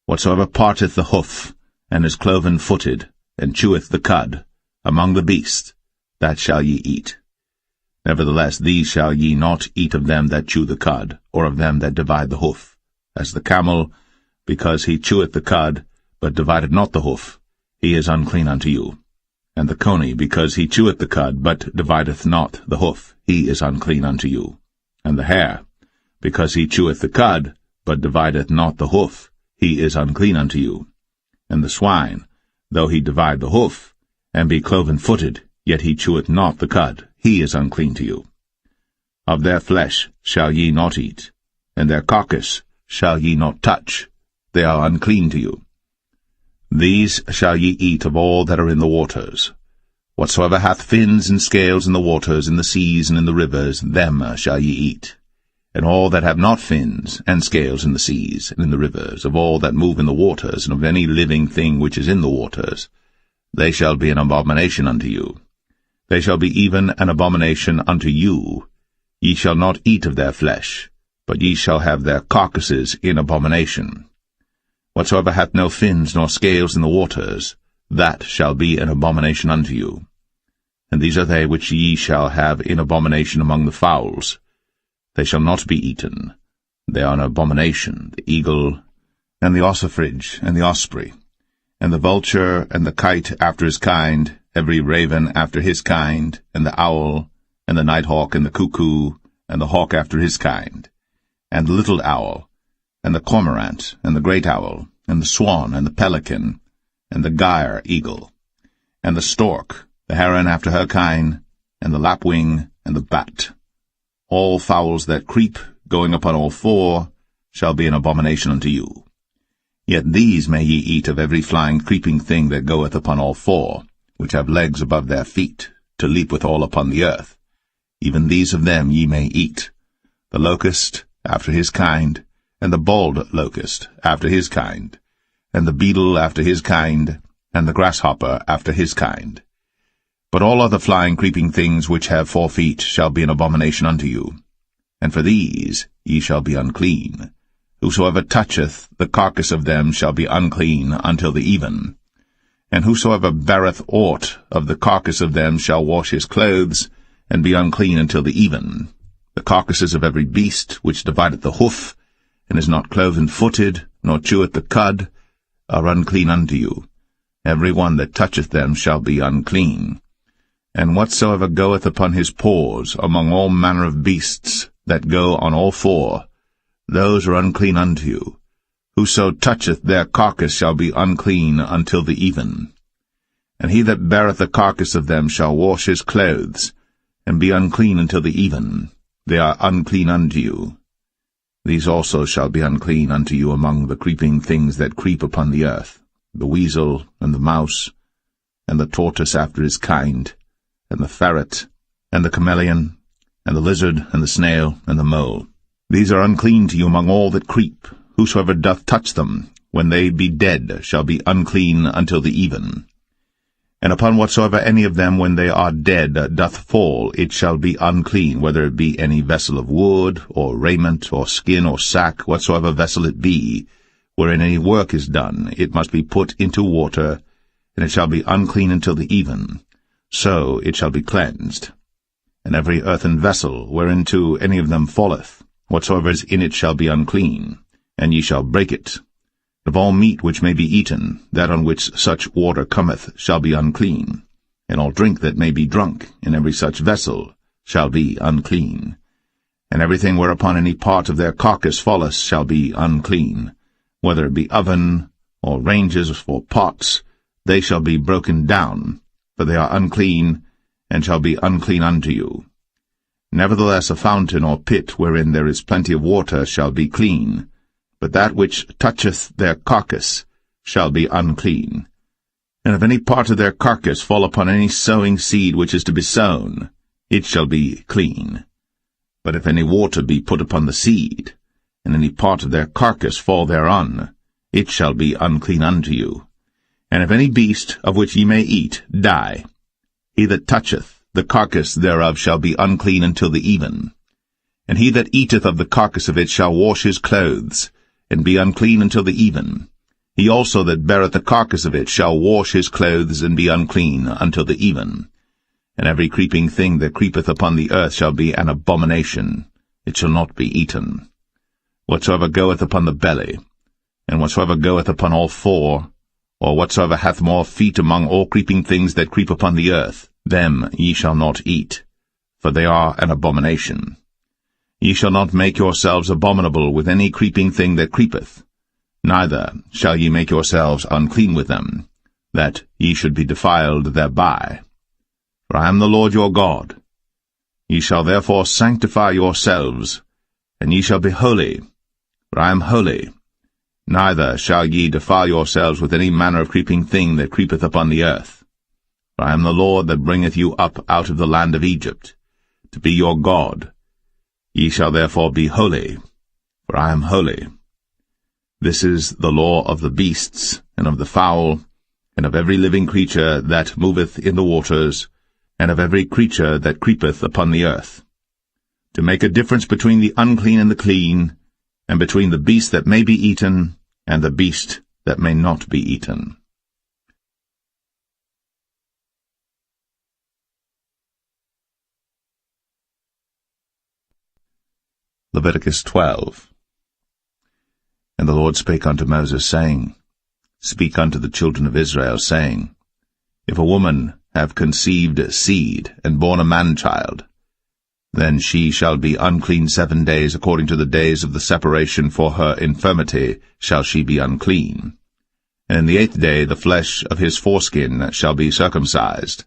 Whatsoever parteth the hoof, and is cloven-footed, and cheweth the cud, among the beasts, that shall ye eat. Nevertheless these shall ye not eat of them that chew the cud, or of them that divide the hoof. As the camel, because he cheweth the cud, but divideth not the hoof, he is unclean unto you. And the coney, because he cheweth the cud, but divideth not the hoof, he is unclean unto you. And the hare, because he cheweth the cud, but divideth not the hoof, he is unclean unto you. And the swine, though he divide the hoof, and be cloven-footed, yet he cheweth not the cud, he is unclean to you. Of their flesh shall ye not eat, and their carcass shall ye not touch, they are unclean to you. These shall ye eat of all that are in the waters. Whatsoever hath fins and scales in the waters, in the seas, and in the rivers, them shall ye eat. And all that have not fins and scales in the seas, and in the rivers, of all that move in the waters, and of any living thing which is in the waters, they shall be an abomination unto you. They shall be even an abomination unto you. Ye shall not eat of their flesh, but ye shall have their carcasses in abomination. Whatsoever hath no fins nor scales in the waters, that shall be an abomination unto you. And these are they which ye shall have in abomination among the fowls. They shall not be eaten. They are an abomination, the eagle, and the ossifrage, and the osprey, and the vulture, and the kite after his kind, every raven after his kind, and the owl, and the nighthawk, and the cuckoo, and the hawk after his kind, and the little owl, and the cormorant, and the great owl, and the swan, and the pelican, and the gyre eagle, and the stork, the heron after her kind, and the lapwing, and the bat. All fowls that creep, going upon all four, shall be an abomination unto you. Yet these may ye eat of every flying creeping thing that goeth upon all four, which have legs above their feet, to leap withal upon the earth. Even these of them ye may eat, the locust after his kind, and the bald locust after his kind, and the beetle after his kind, and the grasshopper after his kind. But all other flying creeping things which have 4 feet shall be an abomination unto you. And for these ye shall be unclean. Whosoever toucheth the carcass of them shall be unclean until the even. And whosoever beareth aught of the carcass of them shall wash his clothes, and be unclean until the even. The carcasses of every beast which divideth the hoof, and is not cloven-footed, nor cheweth the cud, are unclean unto you. Every one that toucheth them shall be unclean. And whatsoever goeth upon his paws among all manner of beasts that go on all four, those are unclean unto you. Whoso toucheth their carcass shall be unclean until the even. And he that beareth the carcass of them shall wash his clothes, and be unclean until the even. They are unclean unto you. These also shall be unclean unto you among the creeping things that creep upon the earth, the weasel, and the mouse, and the tortoise after his kind, and the ferret, and the chameleon, and the lizard, and the snail, and the mole. These are unclean to you among all that creep. Whosoever doth touch them, when they be dead, shall be unclean until the even. And upon whatsoever any of them, when they are dead, doth fall, it shall be unclean, whether it be any vessel of wood, or raiment, or skin, or sack, whatsoever vessel it be, wherein any work is done, it must be put into water, and it shall be unclean until the even. So it shall be cleansed. And every earthen vessel, whereinto any of them falleth, whatsoever is in it shall be unclean, and ye shall break it. Of all meat which may be eaten, that on which such water cometh shall be unclean, and all drink that may be drunk in every such vessel shall be unclean. And everything whereupon any part of their carcass falleth shall be unclean, whether it be oven, or ranges, or pots, they shall be broken down, for they are unclean, and shall be unclean unto you. Nevertheless a fountain or pit wherein there is plenty of water shall be clean, but that which toucheth their carcass shall be unclean. And if any part of their carcass fall upon any sowing seed which is to be sown, it shall be clean. But if any water be put upon the seed, and any part of their carcass fall thereon, it shall be unclean unto you. And if any beast of which ye may eat die, he that toucheth the carcass thereof shall be unclean until the even. And he that eateth of the carcass of it shall wash his clothes, and be unclean until the even. He also that beareth the carcass of it shall wash his clothes, and be unclean until the even. and every creeping thing that creepeth upon the earth shall be an abomination. It shall not be eaten. Whatsoever goeth upon the belly, and whatsoever goeth upon all four, or whatsoever hath more feet among all creeping things that creep upon the earth, them ye shall not eat, for they are an abomination. Ye shall not make yourselves abominable with any creeping thing that creepeth, neither shall ye make yourselves unclean with them, that ye should be defiled thereby. For I am the Lord your God. Ye shall therefore sanctify yourselves, and ye shall be holy, for I am holy. Neither shall ye defile yourselves with any manner of creeping thing that creepeth upon the earth. For I am the Lord that bringeth you up out of the land of Egypt, to be your God. Ye shall therefore be holy, for I am holy. This is the law of the beasts, and of the fowl, and of every living creature that moveth in the waters, and of every creature that creepeth upon the earth, to make a difference between the unclean and the clean, and between the beast that may be eaten, and the beast that may not be eaten. Leviticus 12. And the Lord spake unto Moses, saying, Speak unto the children of Israel, saying, If a woman have conceived seed, and born a man-child, then she shall be unclean 7 days, according to the days of the separation for her infirmity shall she be unclean. And in the 8th day the flesh of his foreskin shall be circumcised,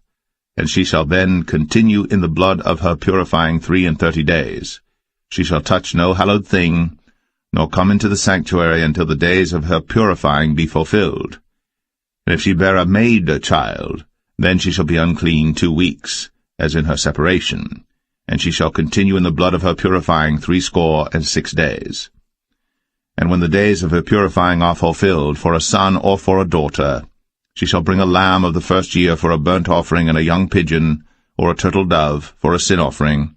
and she shall then continue in the blood of her purifying 33 days. She shall touch no hallowed thing, nor come into the sanctuary until the days of her purifying be fulfilled. And if she bear a maid-child, then she shall be unclean 2 weeks, as in her separation, and she shall continue in the blood of her purifying 66 days. And when the days of her purifying are fulfilled, for a son or for a daughter, she shall bring a lamb of the first year for a burnt offering, and a young pigeon, or a turtle dove, for a sin offering,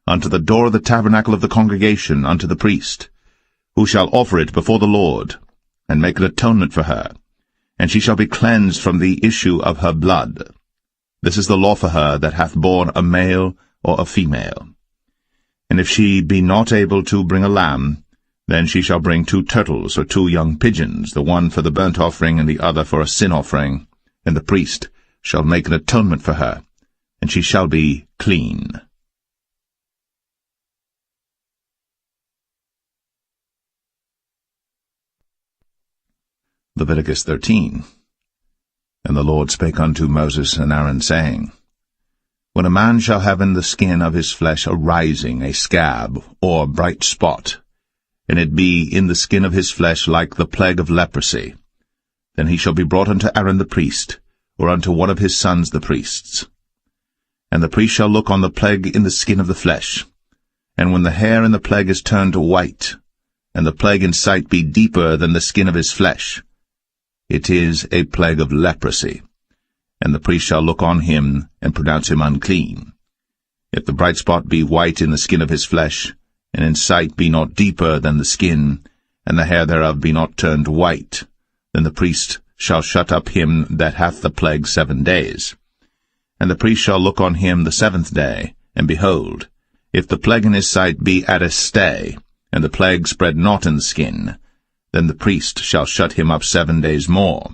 unto the door of the tabernacle of the congregation, unto the priest, who shall offer it before the Lord, and make an atonement for her, and she shall be cleansed from the issue of her blood. This is the law for her that hath borne a male or a female. And if she be not able to bring a lamb, then she shall bring 2 turtles or 2 young pigeons, the one for the burnt offering and the other for a sin offering, and the priest shall make an atonement for her, and she shall be clean. Leviticus 13. And the Lord spake unto Moses and Aaron, saying, When a man shall have in the skin of his flesh a rising, a scab, or bright spot, and it be in the skin of his flesh like the plague of leprosy, then he shall be brought unto Aaron the priest, or unto one of his sons the priests. And the priest shall look on the plague in the skin of the flesh, and when the hair in the plague is turned white, and the plague in sight be deeper than the skin of his flesh, it is a plague of leprosy. And the priest shall look on him, and pronounce him unclean. If the bright spot be white in the skin of his flesh, and in sight be not deeper than the skin, and the hair thereof be not turned white, then the priest shall shut up him that hath the plague 7 days. And the priest shall look on him the 7th day, and behold, if the plague in his sight be at a stay, and the plague spread not in the skin, then the priest shall shut him up 7 days more.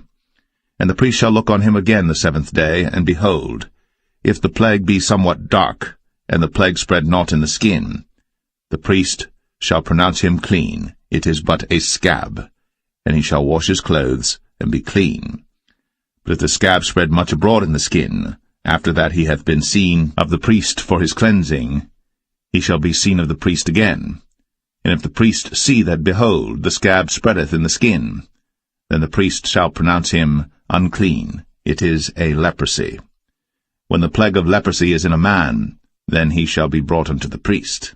And the priest shall look on him again the 7th day, and behold, if the plague be somewhat dark, and the plague spread not in the skin, the priest shall pronounce him clean. It is but a scab, and he shall wash his clothes, and be clean. But if the scab spread much abroad in the skin, after that he hath been seen of the priest for his cleansing, he shall be seen of the priest again. And if the priest see that, behold, the scab spreadeth in the skin, then the priest shall pronounce him unclean. It is a leprosy. When the plague of leprosy is in a man, then he shall be brought unto the priest.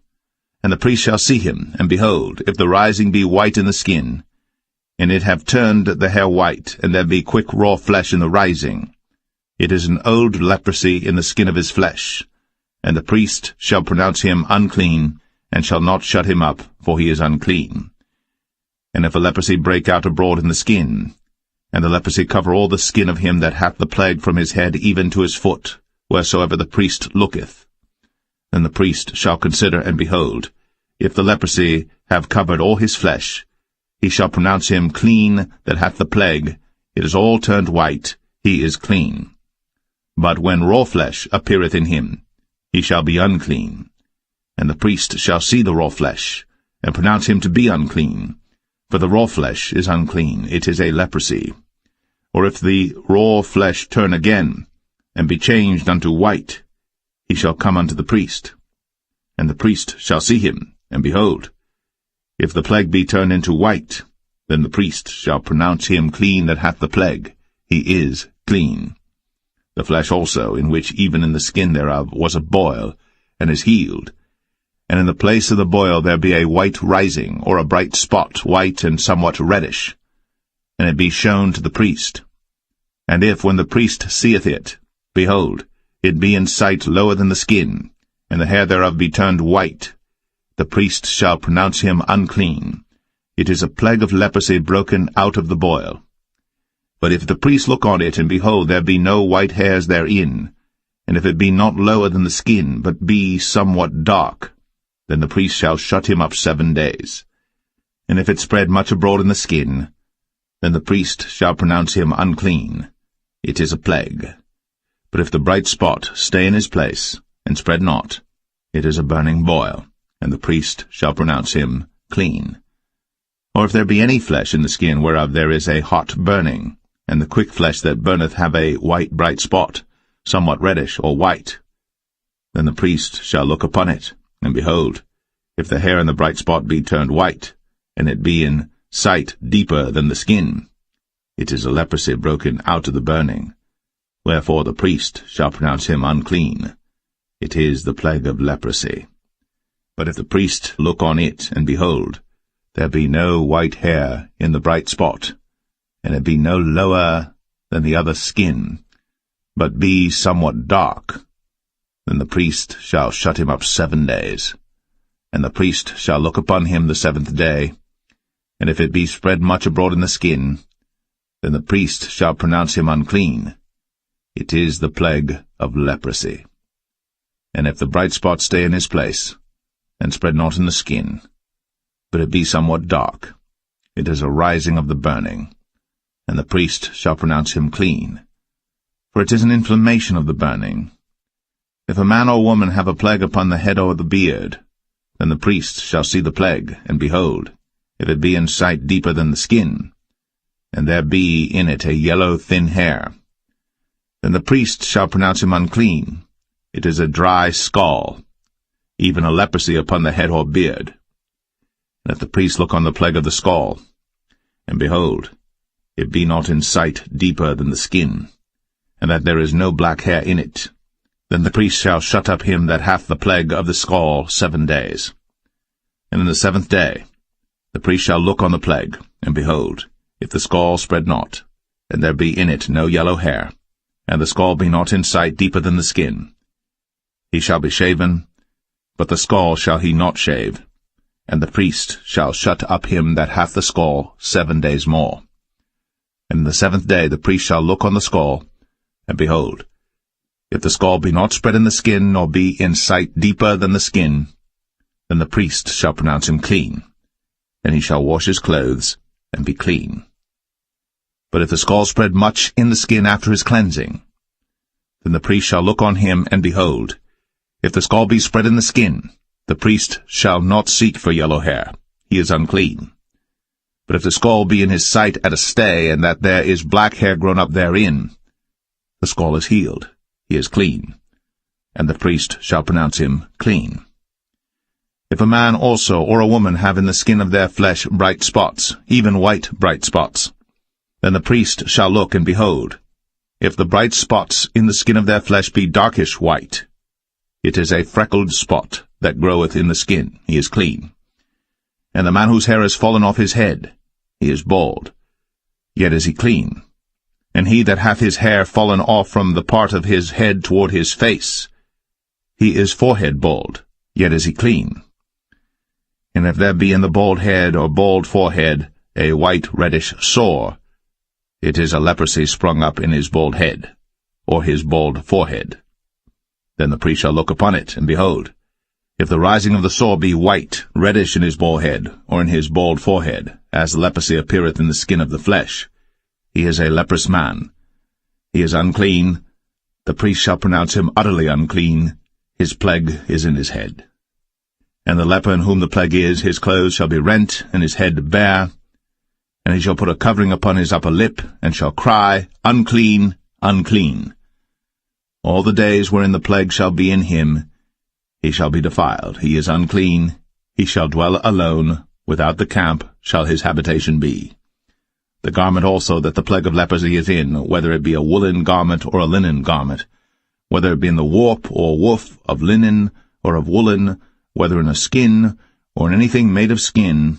And the priest shall see him, and behold, if the rising be white in the skin, and it have turned the hair white, and there be quick raw flesh in the rising, it is an old leprosy in the skin of his flesh. And the priest shall pronounce him unclean, and shall not shut him up, for he is unclean. And if a leprosy break out abroad in the skin, and the leprosy cover all the skin of him that hath the plague from his head even to his foot, wheresoever the priest looketh. Then the priest shall consider, and behold, if the leprosy have covered all his flesh, he shall pronounce him clean that hath the plague. It is all turned white, he is clean. But when raw flesh appeareth in him, he shall be unclean. And the priest shall see the raw flesh, and pronounce him to be unclean. For the raw flesh is unclean, it is a leprosy. Or if the raw flesh turn again, and be changed unto white, he shall come unto the priest. And the priest shall see him, and behold, if the plague be turned into white, then the priest shall pronounce him clean that hath the plague. He is clean. The flesh also, in which even in the skin thereof was a boil, and is healed, and in the place of the boil there be a white rising, or a bright spot, white and somewhat reddish, and it be shown to the priest. And if, when the priest seeth it, behold, it be in sight lower than the skin, and the hair thereof be turned white, the priest shall pronounce him unclean. It is a plague of leprosy broken out of the boil. But if the priest look on it, and behold, there be no white hairs therein, and if it be not lower than the skin, but be somewhat dark, then the priest shall shut him up 7 days. And if it spread much abroad in the skin, then the priest shall pronounce him unclean. It is a plague. But if the bright spot stay in his place, and spread not, it is a burning boil, and the priest shall pronounce him clean. Or if there be any flesh in the skin whereof there is a hot burning, and the quick flesh that burneth have a white bright spot, somewhat reddish or white, then the priest shall look upon it, and behold, if the hair in the bright spot be turned white, and it be in sight deeper than the skin, it is a leprosy broken out of the burning. Wherefore the priest shall pronounce him unclean. It is the plague of leprosy. But if the priest look on it, and behold, there be no white hair in the bright spot, and it be no lower than the other skin, but be somewhat dark, then the priest shall shut him up 7 days. And the priest shall look upon him the 7th day, and if it be spread much abroad in the skin, then the priest shall pronounce him unclean. It is the plague of leprosy. And if the bright spot stay in his place, and spread not in the skin, but it be somewhat dark, it is a rising of the burning, and the priest shall pronounce him clean. For it is an inflammation of the burning. If a man or woman have a plague upon the head or the beard, then the priest shall see the plague, and behold, if it be in sight deeper than the skin, and there be in it a yellow thin hair, then the priest shall pronounce him unclean. It is a dry scall, even a leprosy upon the head or beard. And if the priest look on the plague of the scall, and behold, it be not in sight deeper than the skin, and that there is no black hair in it, then the priest shall shut up him that hath the plague of the scall 7 days. And in the 7th day the priest shall look on the plague, and behold, if the scall spread not, and there be in it no yellow hair, and the scall be not in sight deeper than the skin, he shall be shaven, but the scall shall he not shave, and the priest shall shut up him that hath the scall 7 days more. And in the 7th day the priest shall look on the scall, and behold, if the scall be not spread in the skin, nor be in sight deeper than the skin, then the priest shall pronounce him clean, and he shall wash his clothes, and be clean. But if the scall spread much in the skin after his cleansing, then the priest shall look on him, and behold, if the scall be spread in the skin, the priest shall not seek for yellow hair, he is unclean. But if the scall be in his sight at a stay, and that there is black hair grown up therein, the scall is healed, he is clean, and the priest shall pronounce him clean. If a man also or a woman have in the skin of their flesh bright spots, even white bright spots, then the priest shall look, and behold, if the bright spots in the skin of their flesh be darkish white, it is a freckled spot that groweth in the skin, he is clean. And the man whose hair is fallen off his head, he is bald, yet is he clean. And he that hath his hair fallen off from the part of his head toward his face, he is forehead bald, yet is he clean. And if there be in the bald head or bald forehead a white reddish sore, it is a leprosy sprung up in his bald head, or his bald forehead. Then the priest shall look upon it, and behold, if the rising of the sore be white, reddish in his bald head, or in his bald forehead, as leprosy appeareth in the skin of the flesh, he is a leprous man. He is unclean. The priest shall pronounce him utterly unclean. His plague is in his head. And the leper in whom the plague is, his clothes shall be rent, and his head bare, and he shall put a covering upon his upper lip, and shall cry, Unclean, unclean. All the days wherein the plague shall be in him, he shall be defiled. He is unclean. He shall dwell alone. Without the camp shall his habitation be. The garment also that the plague of leprosy is in, whether it be a woolen garment or a linen garment, whether it be in the warp or woof of linen or of woolen, whether in a skin or in anything made of skin,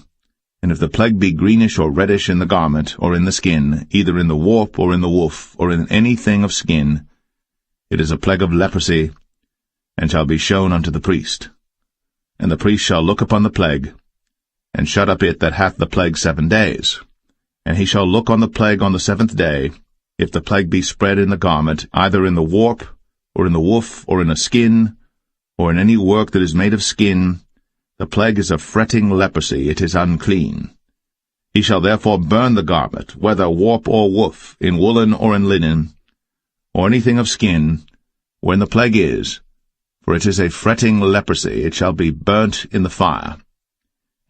and if the plague be greenish or reddish in the garment or in the skin, either in the warp or in the woof or in anything of skin, it is a plague of leprosy, and shall be shown unto the priest. And the priest shall look upon the plague, and shut up it that hath the plague 7 days. And he shall look on the plague on the 7th day, if the plague be spread in the garment, either in the warp, or in the woof, or in a skin, or in any work that is made of skin, the plague is a fretting leprosy, it is unclean. He shall therefore burn the garment, whether warp or woof, in woolen or in linen, or anything of skin, wherein the plague is, for it is a fretting leprosy, it shall be burnt in the fire.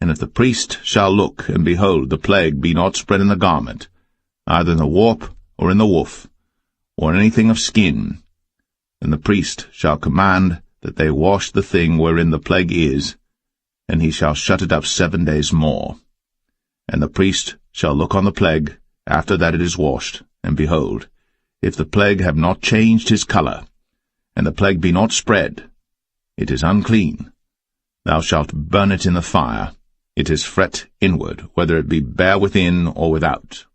And if the priest shall look, and behold, the plague be not spread in the garment, either in the warp, or in the woof, or in anything of skin, then the priest shall command that they wash the thing wherein the plague is, and he shall shut it up 7 days more. And the priest shall look on the plague, after that it is washed, and behold, if the plague have not changed his colour, and the plague be not spread, it is unclean. Thou shalt burn it in the fire. It is fret inward, whether it be bare within or without.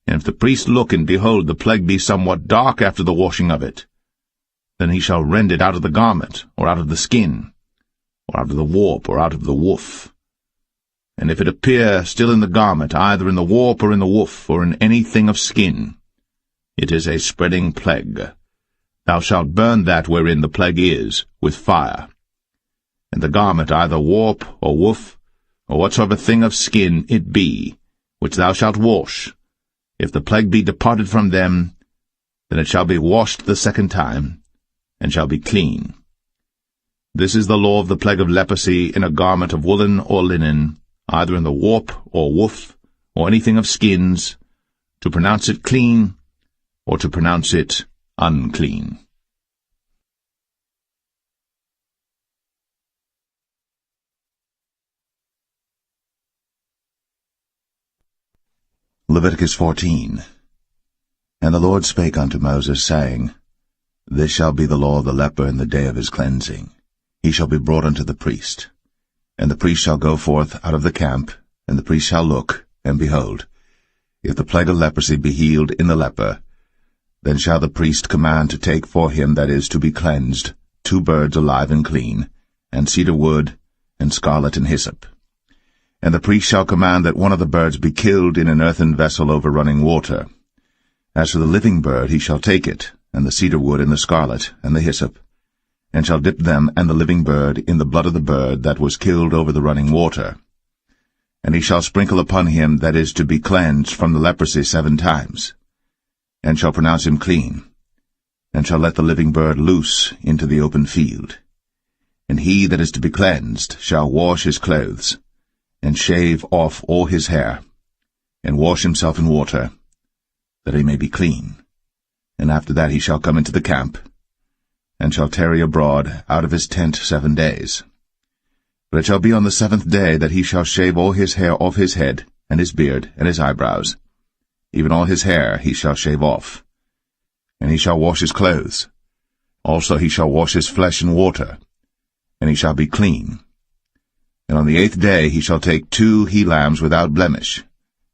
And if the priest look, and behold, the plague be somewhat dark after the washing of it, then he shall rend it out of the garment, or out of the skin, or out of the warp, or out of the woof. And if it appear still in the garment, either in the warp or in the woof, or in anything of skin, it is a spreading plague. Thou shalt burn that wherein the plague is, with fire. And the garment, either warp or woof, or whatsoever thing of skin it be, which thou shalt wash, if the plague be departed from them, then it shall be washed the 2nd time, and shall be clean. This is the law of the plague of leprosy in a garment of woolen or linen, either in the warp or woof, or anything of skins, to pronounce it clean, or to pronounce it unclean. Leviticus 14. And the Lord spake unto Moses, saying, This shall be the law of the leper in the day of his cleansing. He shall be brought unto the priest. And the priest shall go forth out of the camp, and the priest shall look, and behold, if the plague of leprosy be healed in the leper, then shall the priest command to take for him that is to be cleansed 2 birds alive and clean, and cedar wood, and scarlet and hyssop. And the priest shall command that one of the birds be killed in an earthen vessel over running water. As for the living bird, he shall take it, and the cedar wood, and the scarlet, and the hyssop, and shall dip them and the living bird in the blood of the bird that was killed over the running water. And he shall sprinkle upon him that is to be cleansed from the leprosy 7 times, and shall pronounce him clean, and shall let the living bird loose into the open field. And he that is to be cleansed shall wash his clothes, and shave off all his hair, and wash himself in water, that he may be clean. And after that he shall come into the camp, and shall tarry abroad out of his tent 7 days. But it shall be on the 7th day that he shall shave all his hair off his head, and his beard, and his eyebrows. Even all his hair he shall shave off. And he shall wash his clothes. Also he shall wash his flesh in water, and he shall be clean. And on the 8th day he shall take 2 he-lambs without blemish,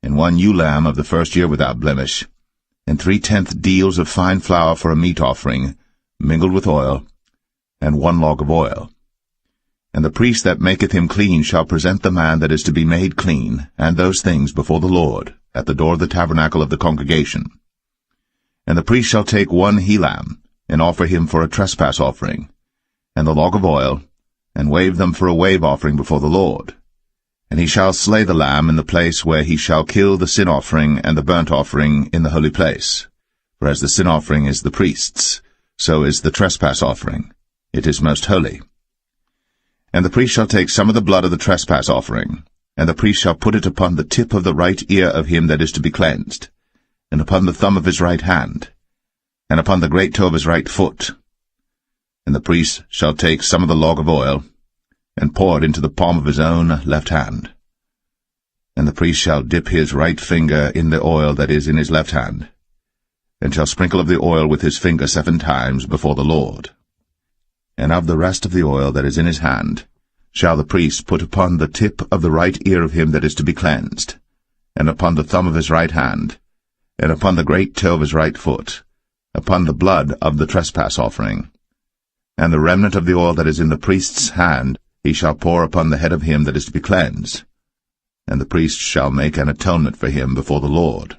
and 1 ewe-lamb of the 1st year without blemish, and 3/10 deals of fine flour for a meat offering, mingled with oil, and 1 log of oil. And the priest that maketh him clean shall present the man that is to be made clean, and those things before the Lord, at the door of the tabernacle of the congregation. And the priest shall take 1 he-lamb, and offer him for a trespass offering, and the log of oil, and wave them for a wave offering before the Lord. And he shall slay the lamb in the place where he shall kill the sin offering and the burnt offering in the holy place. For as the sin offering is the priest's, so is the trespass offering. It is most holy. And the priest shall take some of the blood of the trespass offering, and the priest shall put it upon the tip of the right ear of him that is to be cleansed, and upon the thumb of his right hand, and upon the great toe of his right foot. And the priest shall take some of the log of oil, and pour it into the palm of his own left hand. And the priest shall dip his right finger in the oil that is in his left hand, and shall sprinkle of the oil with his finger 7 times before the Lord. And of the rest of the oil that is in his hand shall the priest put upon the tip of the right ear of him that is to be cleansed, and upon the thumb of his right hand, and upon the great toe of his right foot, upon the blood of the trespass offering. And the remnant of the oil that is in the priest's hand he shall pour upon the head of him that is to be cleansed, and the priest shall make an atonement for him before the Lord.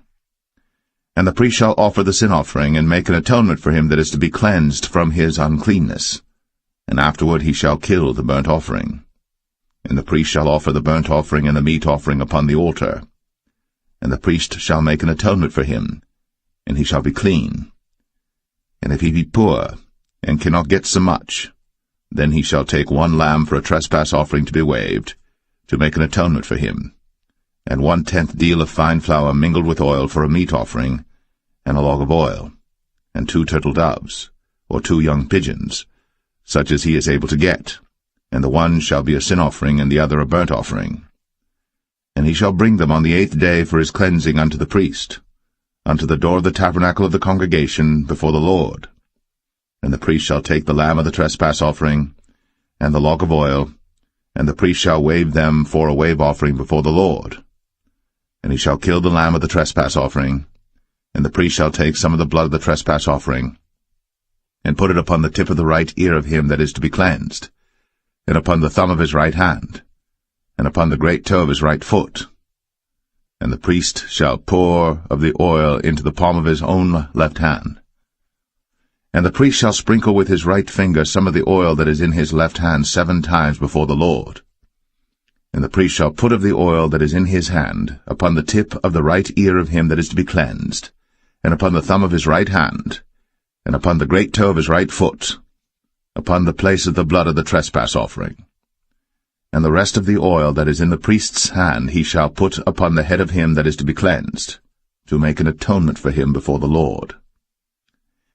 And the priest shall offer the sin offering, and make an atonement for him that is to be cleansed from his uncleanness, and afterward he shall kill the burnt offering. And the priest shall offer the burnt offering and the meat offering upon the altar. And the priest shall make an atonement for him, and he shall be clean. And if he be poor, and cannot get so much, then he shall take 1 lamb for a trespass offering to be waved, to make an atonement for him, and 1/10 deal of fine flour mingled with oil for a meat offering, and a log of oil, and 2 turtle doves, or 2 young pigeons, such as he is able to get, and the one shall be a sin offering, and the other a burnt offering. And he shall bring them on the 8th day for his cleansing unto the priest, unto the door of the tabernacle of the congregation before the Lord. And the priest shall take the lamb of the trespass offering, and the log of oil, and the priest shall wave them for a wave offering before the Lord. And he shall kill the lamb of the trespass offering, and the priest shall take some of the blood of the trespass offering, and put it upon the tip of the right ear of him that is to be cleansed, and upon the thumb of his right hand, and upon the great toe of his right foot. And the priest shall pour of the oil into the palm of his own left hand. And the priest shall sprinkle with his right finger some of the oil that is in his left hand 7 times before the Lord. And the priest shall put of the oil that is in his hand upon the tip of the right ear of him that is to be cleansed, and upon the thumb of his right hand, and upon the great toe of his right foot, upon the place of the blood of the trespass offering. And the rest of the oil that is in the priest's hand he shall put upon the head of him that is to be cleansed, to make an atonement for him before the Lord.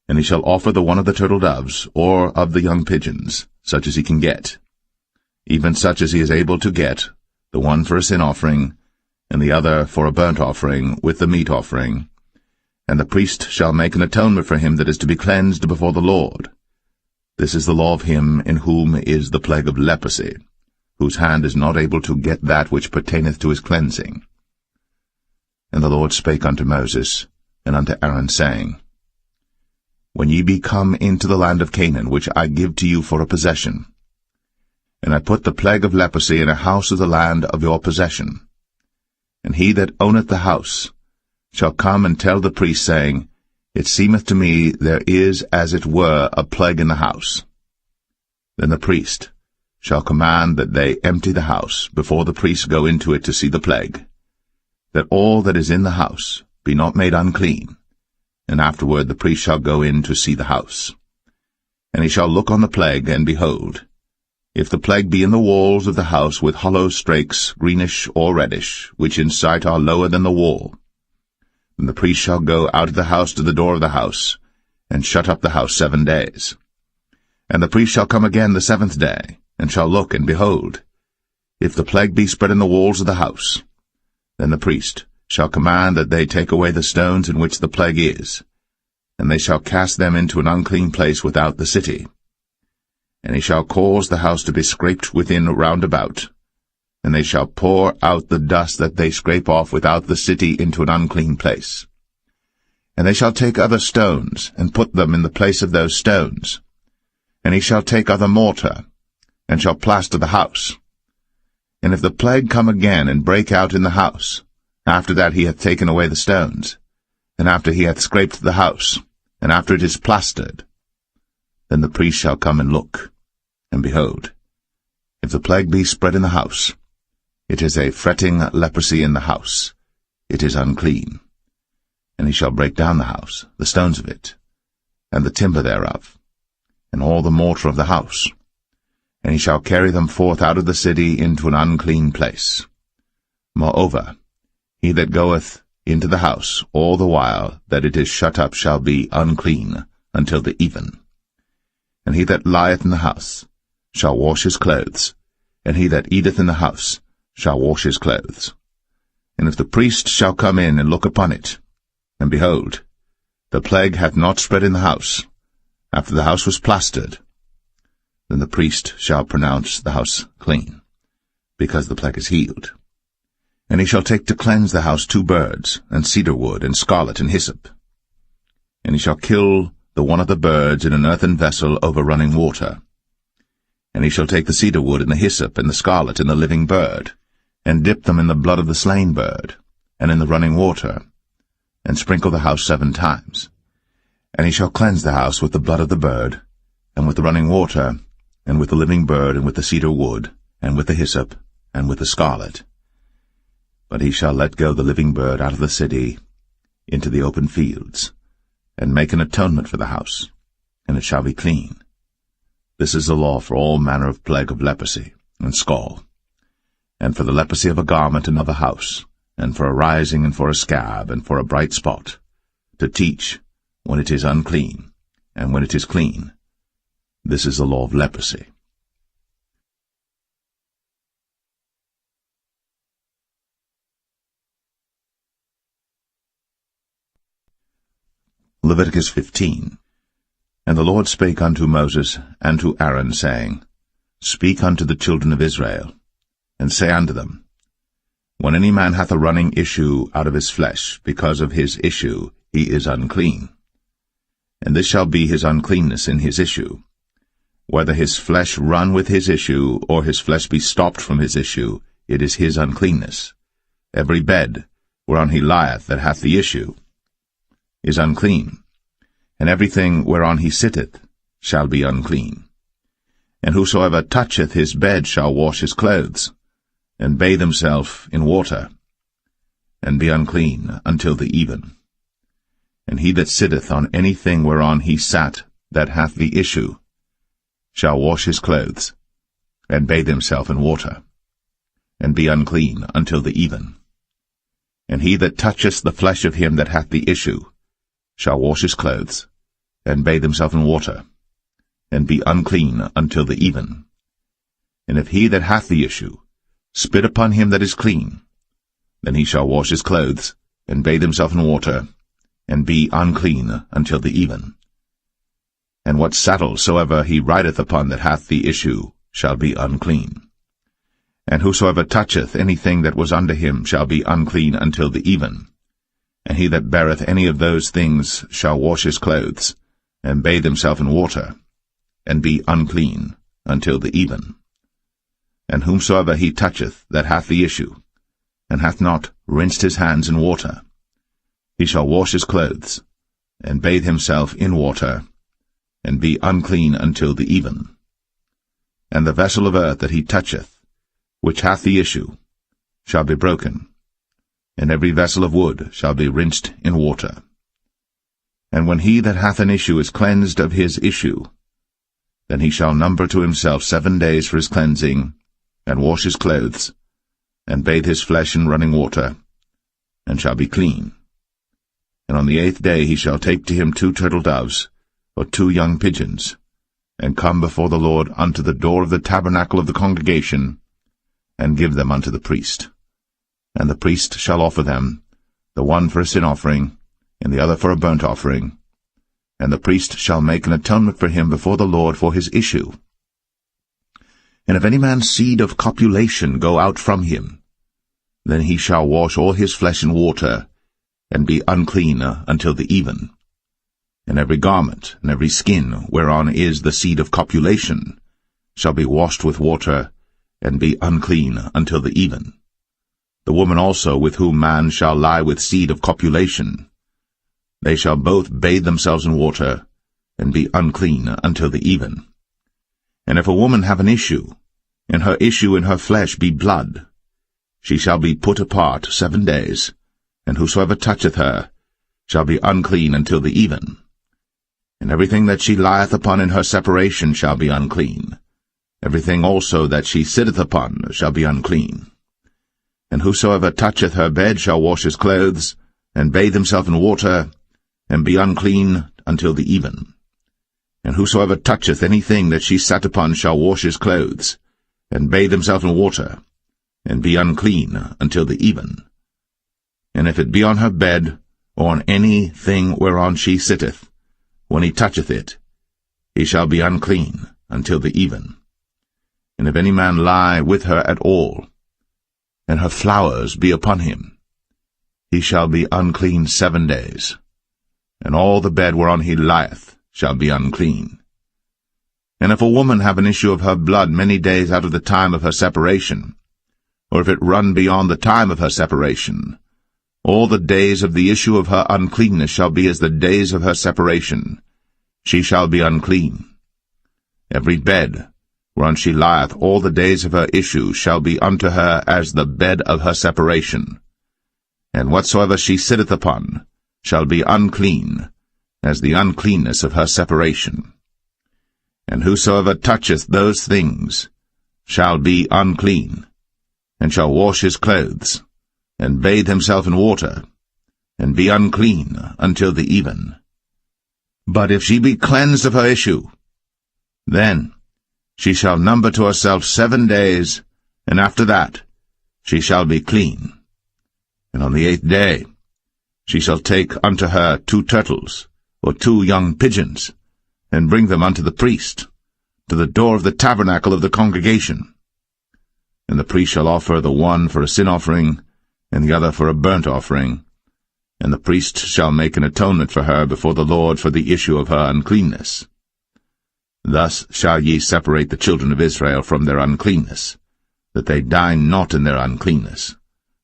And he shall offer the one of the turtle doves, or of the young pigeons, such as he can get, even such as he is able to get, the one for a sin offering, and the other for a burnt offering, with the meat offering. And the priest shall make an atonement for him that is to be cleansed before the Lord. This is the law of him in whom is the plague of leprosy, whose hand is not able to get that which pertaineth to his cleansing. And the Lord spake unto Moses and unto Aaron, saying, When ye be come into the land of Canaan, which I give to you for a possession, and I put the plague of leprosy in a house of the land of your possession, and he that owneth the house shall come and tell the priest, saying, It seemeth to me there is as it were a plague in the house. Then the priest shall command that they empty the house before the priests go into it to see the plague, that all that is in the house be not made unclean. And afterward the priest shall go in to see the house. And he shall look on the plague, and behold, if the plague be in the walls of the house with hollow strakes, greenish or reddish, which in sight are lower than the wall, then the priest shall go out of the house to the door of the house, and shut up the house 7 days. And the priest shall come again the 7th day, and shall look, and behold, if the plague be spread in the walls of the house, then the priest shall command that they take away the stones in which the plague is, and they shall cast them into an unclean place without the city. And he shall cause the house to be scraped within round about, and they shall pour out the dust that they scrape off without the city into an unclean place. And they shall take other stones, and put them in the place of those stones. And he shall take other mortar, and shall plaster the house. And if the plague come again, and break out in the house, after that he hath taken away the stones, and after he hath scraped the house, and after it is plastered, Then the priest shall come and look, and behold, if the plague be spread in the house, it is a fretting leprosy in the house, it is unclean. And he shall break down the house, the stones of it, and the timber thereof, and all the mortar of the house, and he shall carry them forth out of the city into an unclean place. Moreover, he that goeth into the house all the while that it is shut up shall be unclean until the even. And he that lieth in the house shall wash his clothes, and he that eateth in the house shall wash his clothes. And if the priest shall come in and look upon it, and behold, the plague hath not spread in the house, after the house was plastered, then the priest shall pronounce the house clean, because the plague is healed. And he shall take to cleanse the house 2 birds, and cedar wood, and scarlet, and hyssop. And he shall kill the one of the birds in an earthen vessel over running water. And he shall take the cedar wood, and the hyssop, and the scarlet, and the living bird, and dip them in the blood of the slain bird, and in the running water, and sprinkle the house 7 times. And he shall cleanse the house with the blood of the bird, and with the running water, and with the living bird, and with the cedar wood, and with the hyssop, and with the scarlet. But he shall let go the living bird out of the city into the open fields, and make an atonement for the house, and it shall be clean. This is the law for all manner of plague of leprosy and scall, and for the leprosy of a garment and of a house, and for a rising and for a scab and for a bright spot, to teach when it is unclean and when it is clean. This is the law of leprosy. Leviticus 15. And the Lord spake unto Moses and to Aaron, saying, Speak unto the children of Israel, and say unto them, When any man hath a running issue out of his flesh, because of his issue he is unclean. And this shall be his uncleanness in his issue, whether his flesh run with his issue, or his flesh be stopped from his issue, it is his uncleanness. Every bed whereon he lieth that hath the issue is unclean, and everything whereon he sitteth shall be unclean. And whosoever toucheth his bed shall wash his clothes, and bathe himself in water, and be unclean until the even. And he that sitteth on anything whereon he sat that hath the issue shall wash his clothes, and bathe himself in water, and be unclean until the even. And he that toucheth the flesh of him that hath the issue shall wash his clothes, and bathe himself in water, and be unclean until the even. And if he that hath the issue spit upon him that is clean, then he shall wash his clothes, and bathe himself in water, and be unclean until the even. And what saddle soever he rideth upon that hath the issue shall be unclean. And whosoever toucheth anything that was under him shall be unclean until the even. And he that beareth any of those things shall wash his clothes, and bathe himself in water, and be unclean until the even. And whomsoever he toucheth that hath the issue, and hath not rinsed his hands in water, he shall wash his clothes, and bathe himself in water, and be unclean until the even. And the vessel of earth that he toucheth, which hath the issue, shall be broken, and every vessel of wood shall be rinsed in water. And when he that hath an issue is cleansed of his issue, then he shall number to himself 7 days for his cleansing, and wash his clothes, and bathe his flesh in running water, and shall be clean. And on the 8th day he shall take to him 2 turtle doves, or 2 young pigeons, and come before the Lord unto the door of the tabernacle of the congregation, and give them unto the priest. And the priest shall offer them, the one for a sin offering, and the other for a burnt offering. And the priest shall make an atonement for him before the Lord for his issue. And if any man's seed of copulation go out from him, then he shall wash all his flesh in water, and be unclean until the even. And every garment and every skin whereon is the seed of copulation shall be washed with water, and be unclean until the even. The woman also with whom man shall lie with seed of copulation, they shall both bathe themselves in water, and be unclean until the even. And if a woman have an issue, and her issue in her flesh be blood, she shall be put apart 7 days, and whosoever toucheth her shall be unclean until the even. And everything that she lieth upon in her separation shall be unclean. Everything also that she sitteth upon shall be unclean. And whosoever toucheth her bed shall wash his clothes, and bathe himself in water, and be unclean until the even. And whosoever toucheth anything that she sat upon shall wash his clothes, and bathe himself in water, and be unclean until the even. And if it be on her bed, or on any thing whereon she sitteth, when he toucheth it, he shall be unclean until the even. And if any man lie with her at all, and her flowers be upon him, he shall be unclean 7 days, and all the bed whereon he lieth shall be unclean. And if a woman have an issue of her blood many days out of the time of her separation, or if it run beyond the time of her separation, all the days of the issue of her uncleanness shall be as the days of her separation. She shall be unclean. Every bed whereon she lieth all the days of her issue shall be unto her as the bed of her separation. And whatsoever she sitteth upon shall be unclean, as the uncleanness of her separation. And whosoever toucheth those things shall be unclean, and shall wash his clothes, and bathe himself in water, and be unclean until the even. But if she be cleansed of her issue, then she shall number to herself 7 days, and after that she shall be clean. And on the 8th day she shall take unto her 2 turtles, or 2 young pigeons, and bring them unto the priest, to the door of the tabernacle of the congregation. And the priest shall offer the one for a sin offering, and the other for a burnt offering, and the priest shall make an atonement for her before the Lord for the issue of her uncleanness. Thus shall ye separate the children of Israel from their uncleanness, that they die not in their uncleanness,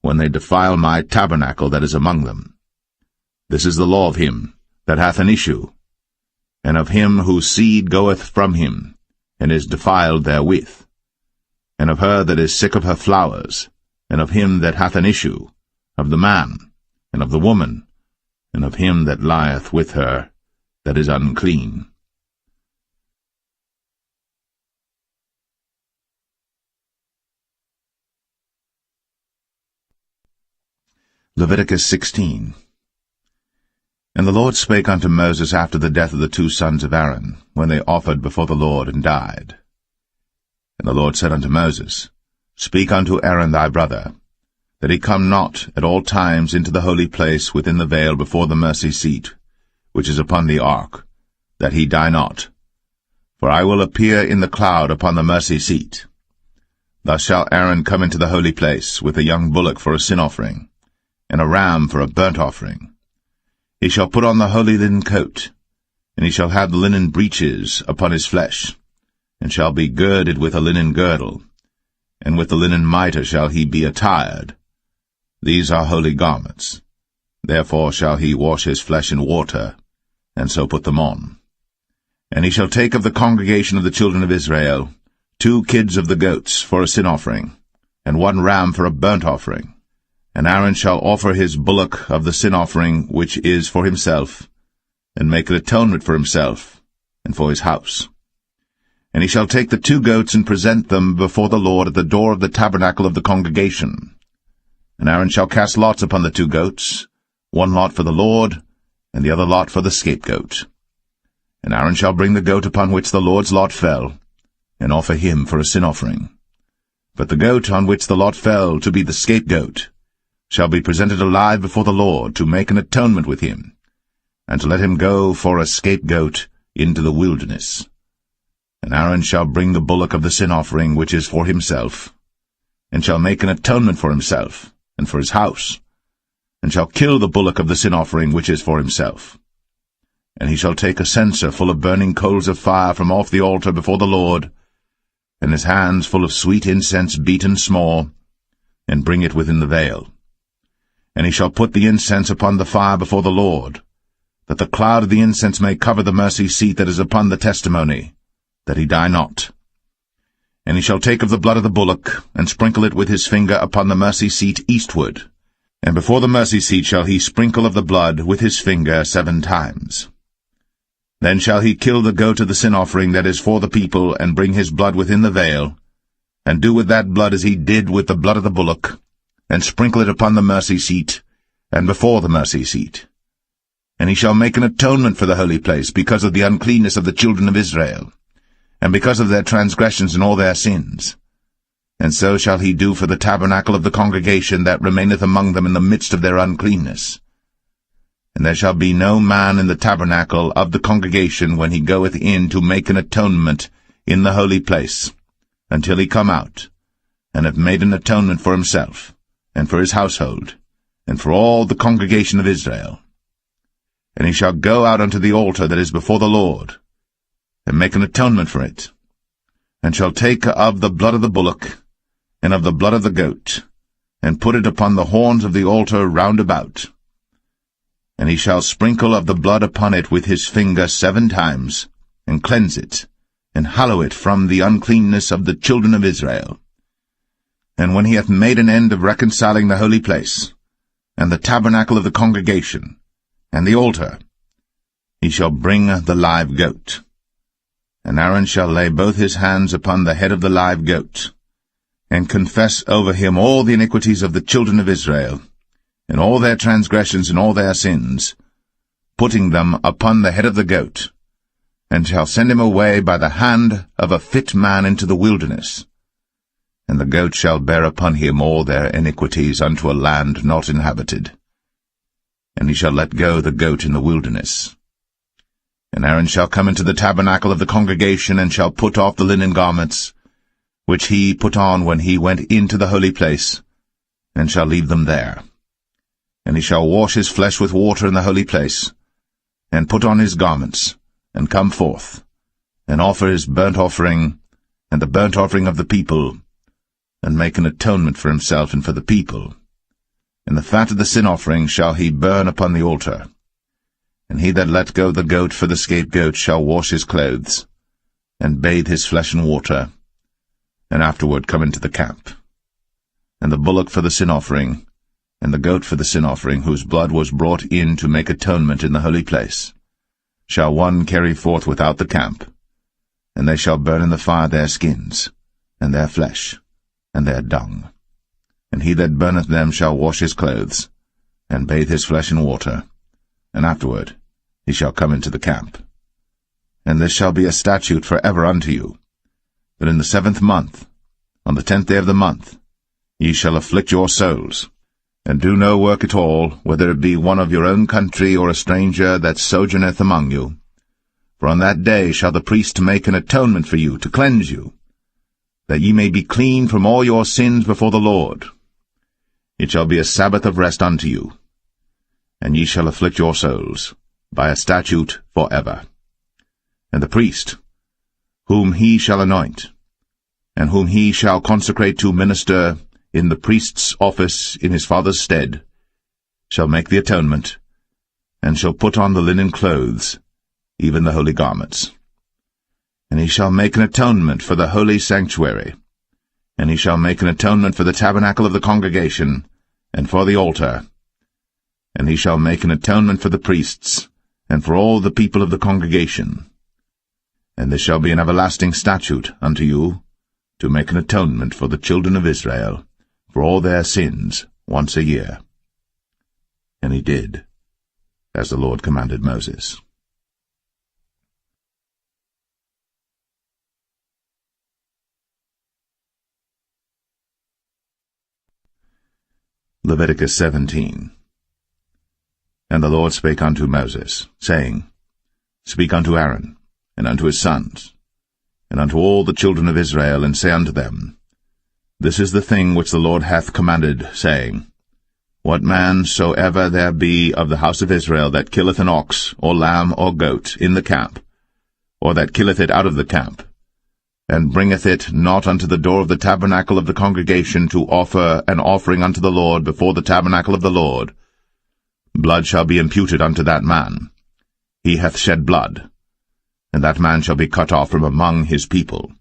when they defile my tabernacle that is among them. This is the law of him that hath an issue, and of him whose seed goeth from him, and is defiled therewith, and of her that is sick of her flowers, and of him that hath an issue, of the man, and of the woman, and of him that lieth with her, that is unclean. Leviticus 16. And the Lord spake unto Moses after the death of the 2 sons of Aaron, when they offered before the Lord and died. And the Lord said unto Moses, Speak unto Aaron thy brother, that he come not at all times into the holy place within the veil before the mercy seat, which is upon the ark, that he die not. For I will appear in the cloud upon the mercy seat. Thus shall Aaron come into the holy place with a young bullock for a sin offering, and a ram for a burnt offering. He shall put on the holy linen coat, and he shall have the linen breeches upon his flesh, and shall be girded with a linen girdle, and with the linen mitre shall he be attired. These are holy garments. Therefore shall he wash his flesh in water, and so put them on. And he shall take of the congregation of the children of Israel 2 kids of the goats for a sin offering, and 1 ram for a burnt offering. And Aaron shall offer his bullock of the sin offering which is for himself, and make an atonement for himself, and for his house. And he shall take the 2 goats and present them before the Lord at the door of the tabernacle of the congregation. And Aaron shall cast lots upon the 2 goats, 1 lot for the Lord, and the other lot for the scapegoat. And Aaron shall bring the goat upon which the Lord's lot fell, and offer him for a sin offering. But the goat on which the lot fell to be the scapegoat shall be presented alive before the Lord to make an atonement with him, and to let him go for a scapegoat into the wilderness. And Aaron shall bring the bullock of the sin offering which is for himself, and shall make an atonement for himself, and for his house, and shall kill the bullock of the sin offering which is for himself. And he shall take a censer full of burning coals of fire from off the altar before the Lord, and his hands full of sweet incense beaten small, and bring it within the veil. And he shall put the incense upon the fire before the Lord, that the cloud of the incense may cover the mercy seat that is upon the testimony, that he die not. And he shall take of the blood of the bullock, and sprinkle it with his finger upon the mercy seat eastward, and before the mercy seat shall he sprinkle of the blood with his finger 7 times. Then shall he kill the goat of the sin offering that is for the people, and bring his blood within the veil, and do with that blood as he did with the blood of the bullock, and sprinkle it upon the mercy seat, and before the mercy seat. And he shall make an atonement for the holy place, because of the uncleanness of the children of Israel, and because of their transgressions and all their sins. And so shall he do for the tabernacle of the congregation that remaineth among them in the midst of their uncleanness. And there shall be no man in the tabernacle of the congregation when he goeth in to make an atonement in the holy place, until he come out, and have made an atonement for himself, and for his household, and for all the congregation of Israel. And he shall go out unto the altar that is before the Lord, and make an atonement for it, and shall take of the blood of the bullock, and of the blood of the goat, and put it upon the horns of the altar round about. And he shall sprinkle of the blood upon it with his finger 7 times, and cleanse it, and hallow it from the uncleanness of the children of Israel. And when he hath made an end of reconciling the holy place, and the tabernacle of the congregation, and the altar, he shall bring the live goat. And Aaron shall lay both his hands upon the head of the live goat, and confess over him all the iniquities of the children of Israel, and all their transgressions and all their sins, putting them upon the head of the goat, and shall send him away by the hand of a fit man into the wilderness. And the goat shall bear upon him all their iniquities unto a land not inhabited. And he shall let go the goat in the wilderness. And Aaron shall come into the tabernacle of the congregation, and shall put off the linen garments, which he put on when he went into the holy place, and shall leave them there. And he shall wash his flesh with water in the holy place, and put on his garments, and come forth, and offer his burnt offering, and the burnt offering of the people, and make an atonement for himself and for the people. And the fat of the sin offering shall he burn upon the altar. And he that let go the goat for the scapegoat shall wash his clothes, and bathe his flesh in water, and afterward come into the camp. And the bullock for the sin offering, and the goat for the sin offering, whose blood was brought in to make atonement in the holy place, shall one carry forth without the camp, and they shall burn in the fire their skins, and their flesh, and their dung. And he that burneth them shall wash his clothes, and bathe his flesh in water, and afterward he shall come into the camp. And this shall be a statute for ever unto you, that in the 7th month, on the 10th day of the month, ye shall afflict your souls, and do no work at all, whether it be one of your own country or a stranger that sojourneth among you. For on that day shall the priest make an atonement for you, to cleanse you, that ye may be clean from all your sins before the Lord. It shall be a Sabbath of rest unto you, and ye shall afflict your souls, by a statute for ever. And the priest, whom he shall anoint, and whom he shall consecrate to minister in the priest's office in his father's stead, shall make the atonement, and shall put on the linen clothes, even the holy garments. And he shall make an atonement for the holy sanctuary, and he shall make an atonement for the tabernacle of the congregation, and for the altar. And he shall make an atonement for the priests, and for all the people of the congregation. And this shall be an everlasting statute unto you, to make an atonement for the children of Israel, for all their sins, once a year. And he did, as the Lord commanded Moses. Leviticus 17. And the Lord spake unto Moses, saying, Speak unto Aaron, and unto his sons, and unto all the children of Israel, and say unto them, This is the thing which the Lord hath commanded, saying, What man soever there be of the house of Israel that killeth an ox, or lamb, or goat, in the camp, or that killeth it out of the camp, and bringeth it not unto the door of the tabernacle of the congregation to offer an offering unto the Lord before the tabernacle of the Lord, blood shall be imputed unto that man, he hath shed blood, and that man shall be cut off from among his people.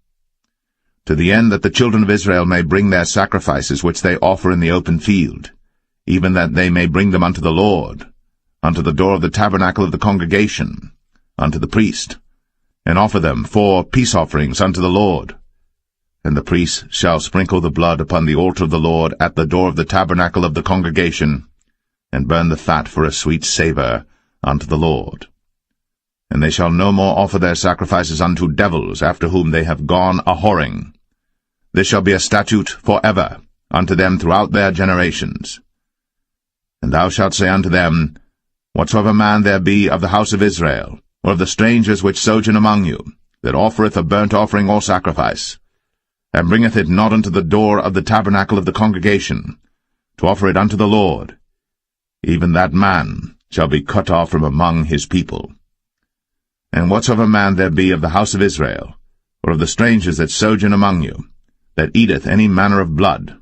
To the end that the children of Israel may bring their sacrifices which they offer in the open field, even that they may bring them unto the Lord, unto the door of the tabernacle of the congregation, unto the priest, and offer them for peace offerings unto the Lord. And the priest shall sprinkle the blood upon the altar of the Lord at the door of the tabernacle of the congregation, and burn the fat for a sweet savour unto the Lord. And they shall no more offer their sacrifices unto devils, after whom they have gone a-whoring. This shall be a statute for ever unto them throughout their generations. And thou shalt say unto them, Whatsoever man there be of the house of Israel, or of the strangers which sojourn among you, that offereth a burnt offering or sacrifice, and bringeth it not unto the door of the tabernacle of the congregation, to offer it unto the Lord, even that man shall be cut off from among his people. And whatsoever man there be of the house of Israel, or of the strangers that sojourn among you, that eateth any manner of blood,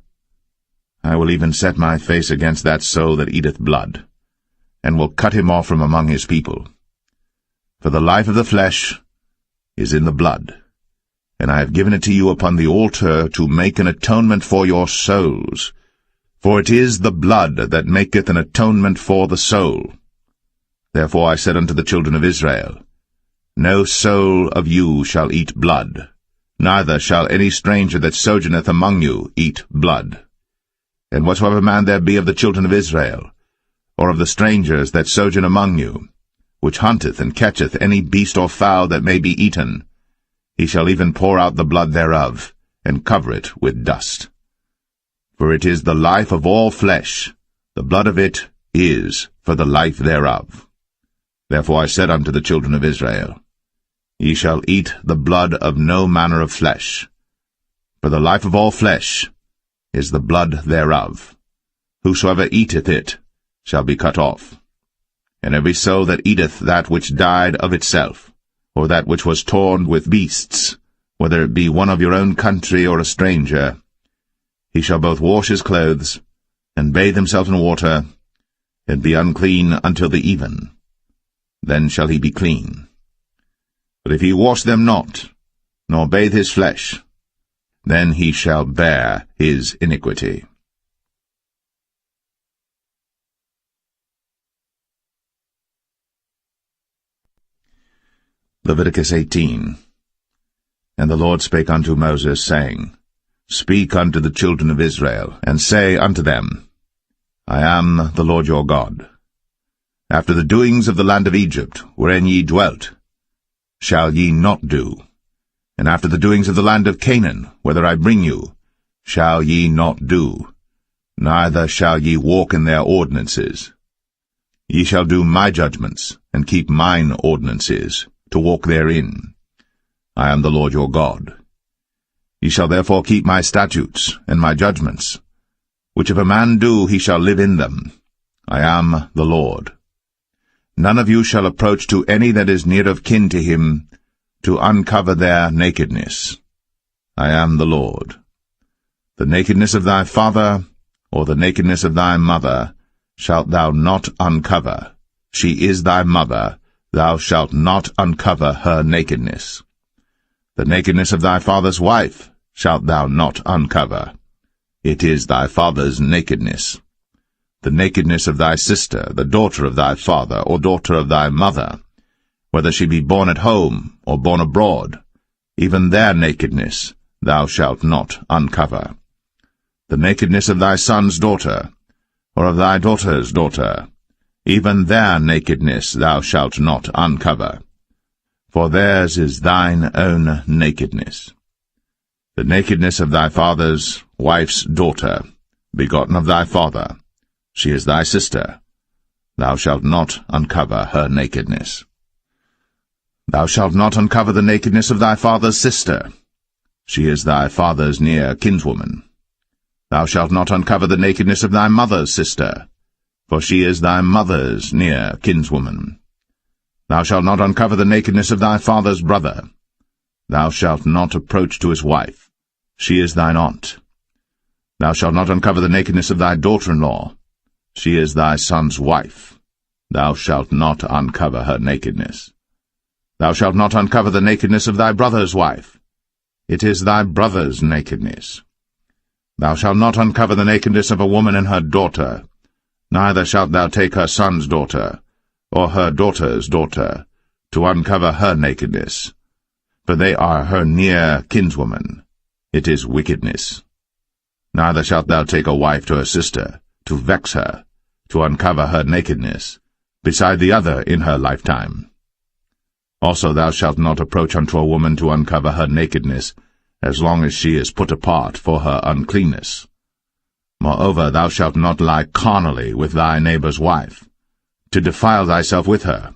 I will even set my face against that soul that eateth blood, and will cut him off from among his people. For the life of the flesh is in the blood, and I have given it to you upon the altar to make an atonement for your souls. For it is the blood that maketh an atonement for the soul. Therefore I said unto the children of Israel, No soul of you shall eat blood, neither shall any stranger that sojourneth among you eat blood. And whatsoever man there be of the children of Israel, or of the strangers that sojourn among you, which hunteth and catcheth any beast or fowl that may be eaten, he shall even pour out the blood thereof, and cover it with dust. For it is the life of all flesh, the blood of it is for the life thereof. Therefore I said unto the children of Israel, Ye shall eat the blood of no manner of flesh, for the life of all flesh is the blood thereof. Whosoever eateth it shall be cut off. And every soul that eateth that which died of itself, or that which was torn with beasts, whether it be one of your own country or a stranger, he shall both wash his clothes, and bathe himself in water, and be unclean until the even. Then shall he be clean. But if he wash them not, nor bathe his flesh, then he shall bear his iniquity. Leviticus 18. And the Lord spake unto Moses, saying, Speak unto the children of Israel, and say unto them, I am the Lord your God. After the doings of the land of Egypt, wherein ye dwelt, shall ye not do, and after the doings of the land of Canaan, whither I bring you, shall ye not do, neither shall ye walk in their ordinances. Ye shall do my judgments, and keep mine ordinances, to walk therein. I am the Lord your God. Ye shall therefore keep my statutes and my judgments, which if a man do, he shall live in them. I am the Lord. None of you shall approach to any that is near of kin to him, to uncover their nakedness. I am the Lord. The nakedness of thy father, or the nakedness of thy mother, shalt thou not uncover. She is thy mother, thou shalt not uncover her nakedness. The nakedness of thy father's wife shalt thou not uncover. It is thy father's nakedness. The nakedness of thy sister, the daughter of thy father, or daughter of thy mother, whether she be born at home, or born abroad, even their nakedness thou shalt not uncover. The nakedness of thy son's daughter, or of thy daughter's daughter, even their nakedness thou shalt not uncover. For theirs is thine own nakedness. The nakedness of thy father's wife's daughter, begotten of thy father, she is thy sister. Thou shalt not uncover her nakedness. Thou shalt not uncover the nakedness of thy father's sister. She is thy father's near kinswoman. Thou shalt not uncover the nakedness of thy mother's sister, for she is thy mother's near kinswoman. Thou shalt not uncover the nakedness of thy father's brother. Thou shalt not approach to his wife. She is thine aunt. Thou shalt not uncover the nakedness of thy daughter-in-law. She is thy son's wife. thou shalt not uncover her nakedness. Thou shalt not uncover the nakedness of thy brother's wife. It is thy brother's nakedness. Thou shalt not uncover the nakedness of a woman and her daughter, neither shalt thou take her son's daughter, or her daughter's daughter, to uncover her nakedness, for they are her near kinswoman. It is wickedness. Neither shalt thou take a wife to her sister, to vex her, to uncover her nakedness, beside the other in her lifetime. Also thou shalt not approach unto a woman to uncover her nakedness, as long as she is put apart for her uncleanness. Moreover, thou shalt not lie carnally with thy neighbor's wife, to defile thyself with her.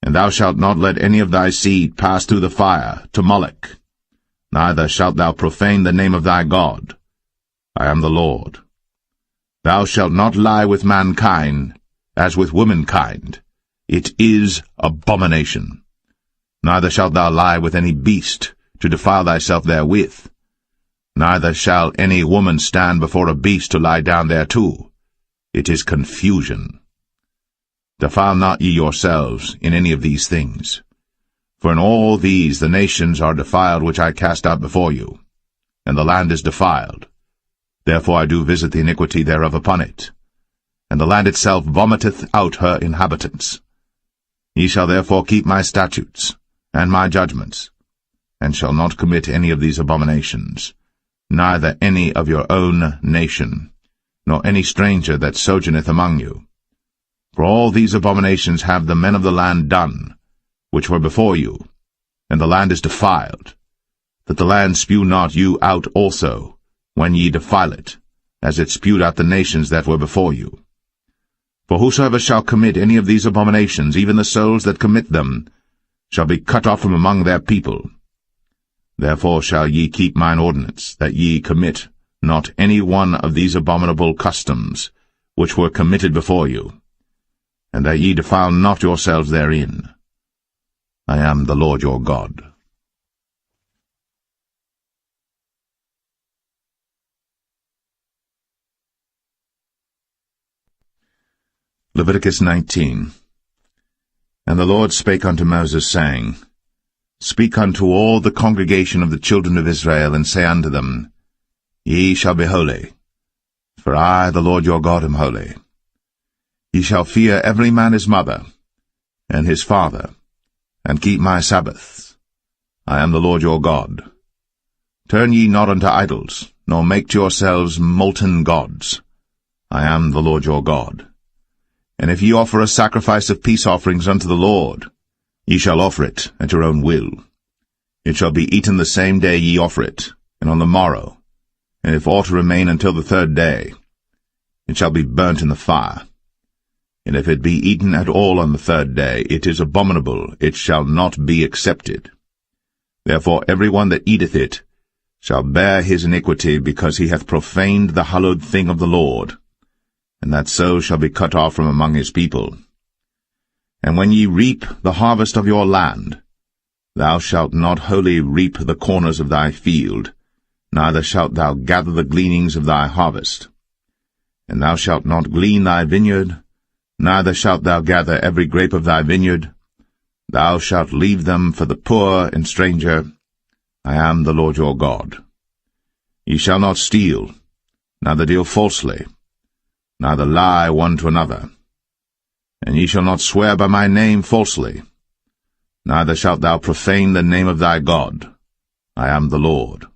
And thou shalt not let any of thy seed pass through the fire to Moloch, neither shalt thou profane the name of thy God. I am the Lord. Thou shalt not lie with mankind, as with womankind. It is abomination. Neither shalt thou lie with any beast, to defile thyself therewith. Neither shall any woman stand before a beast to lie down thereto. It is confusion. Defile not ye yourselves in any of these things. For in all these the nations are defiled which I cast out before you, and the land is defiled. Therefore I do visit the iniquity thereof upon it, and the land itself vomiteth out her inhabitants. Ye shall therefore keep my statutes, and my judgments, and shall not commit any of these abominations, neither any of your own nation, nor any stranger that sojourneth among you. For all these abominations have the men of the land done, which were before you, and the land is defiled, that the land spew not you out also, when ye defile it, as it spewed out the nations that were before you. For whosoever shall commit any of these abominations, even the souls that commit them, shall be cut off from among their people. Therefore shall ye keep mine ordinance, that ye commit not any one of these abominable customs, which were committed before you, and that ye defile not yourselves therein. I am the Lord your God. Leviticus 19. And the Lord spake unto Moses, saying, Speak unto all the congregation of the children of Israel, and say unto them, Ye shall be holy, for I, the Lord your God, am holy. Ye shall fear every man his mother, and his father, and keep my Sabbaths. I am the Lord your God. Turn ye not unto idols, nor make to yourselves molten gods. I am the Lord your God. And if ye offer a sacrifice of peace offerings unto the Lord, ye shall offer it at your own will. It shall be eaten the same day ye offer it, and on the morrow. And if aught remain until the third day, it shall be burnt in the fire. And if it be eaten at all on the third day, it is abominable, it shall not be accepted. Therefore every one that eateth it shall bear his iniquity, because he hath profaned the hallowed thing of the Lord, and that so shall be cut off from among his people. And when ye reap the harvest of your land, thou shalt not wholly reap the corners of thy field, neither shalt thou gather the gleanings of thy harvest. And thou shalt not glean thy vineyard, neither shalt thou gather every grape of thy vineyard. Thou shalt leave them for the poor and stranger. I am the Lord your God. Ye shall not steal, neither deal falsely, neither lie one to another. And ye shall not swear by my name falsely, neither shalt thou profane the name of thy God. I am the Lord.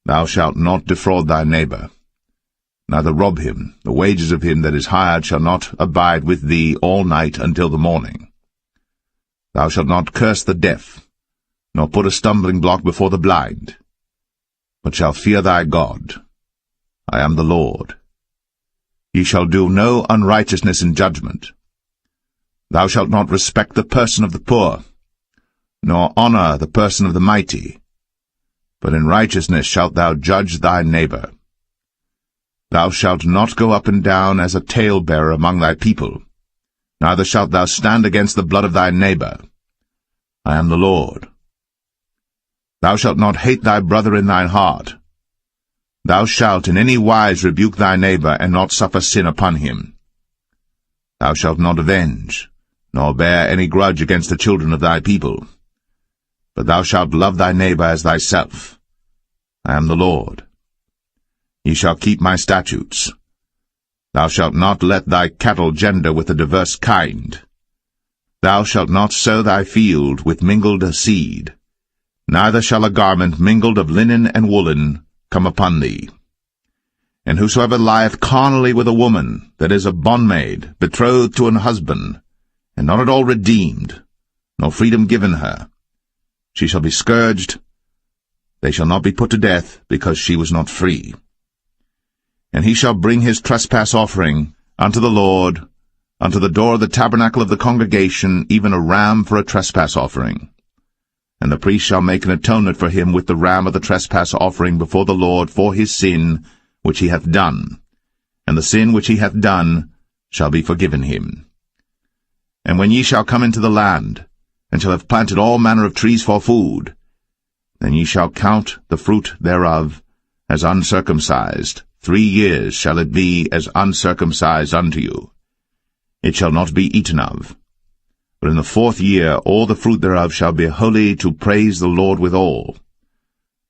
Thou shalt not defraud thy neighbor, neither rob him. The wages of him that is hired shall not abide with thee all night until the morning. Thou shalt not curse the deaf, nor put a stumbling block before the blind, but shall fear thy God. I am the Lord. Ye shall do no unrighteousness in judgment. Thou shalt not respect the person of the poor, nor honor the person of the mighty, but in righteousness shalt thou judge thy neighbor. Thou shalt not go up and down as a talebearer among thy people, neither shalt thou stand against the blood of thy neighbor. I am the Lord. Thou shalt not hate thy brother in thine heart. Thou shalt in any wise rebuke thy neighbor, and not suffer sin upon him. Thou shalt not avenge, nor bear any grudge against the children of thy people. But thou shalt love thy neighbor as thyself. I am the Lord. Ye shall keep my statutes. Thou shalt not let thy cattle gender with a diverse kind. Thou shalt not sow thy field with mingled seed, neither shall a garment mingled of linen and woolen come upon thee. And whosoever lieth carnally with a woman that is a bondmaid, betrothed to an husband, and not at all redeemed, nor freedom given her, she shall be scourged. They shall not be put to death, because she was not free. And he shall bring his trespass offering unto the Lord, unto the door of the tabernacle of the congregation, even a ram for a trespass offering. And the priest shall make an atonement for him with the ram of the trespass offering before the Lord for his sin which he hath done, and the sin which he hath done shall be forgiven him. And when ye shall come into the land, and shall have planted all manner of trees for food, then ye shall count the fruit thereof as uncircumcised. 3 years shall it be as uncircumcised unto you. It shall not be eaten of. But in the 4th year all the fruit thereof shall be holy to praise the Lord withal.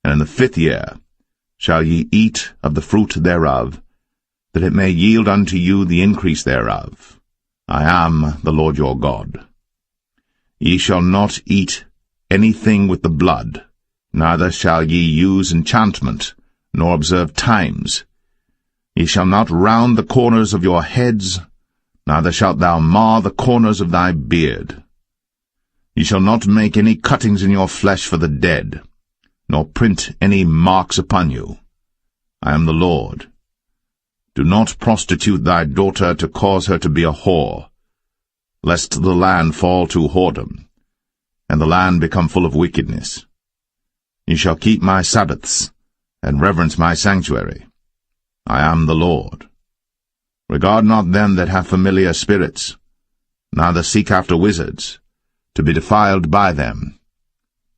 And in the 5th year shall ye eat of the fruit thereof, that it may yield unto you the increase thereof. I am the Lord your God. Ye shall not eat anything with the blood, neither shall ye use enchantment, nor observe times. Ye shall not round the corners of your heads, neither shalt thou mar the corners of thy beard. Ye shall not make any cuttings in your flesh for the dead, nor print any marks upon you. I am the Lord. Do not prostitute thy daughter to cause her to be a whore, lest the land fall to whoredom, and the land become full of wickedness. Ye shall keep my Sabbaths, and reverence my sanctuary. I am the Lord. Regard not them that have familiar spirits, neither seek after wizards, to be defiled by them.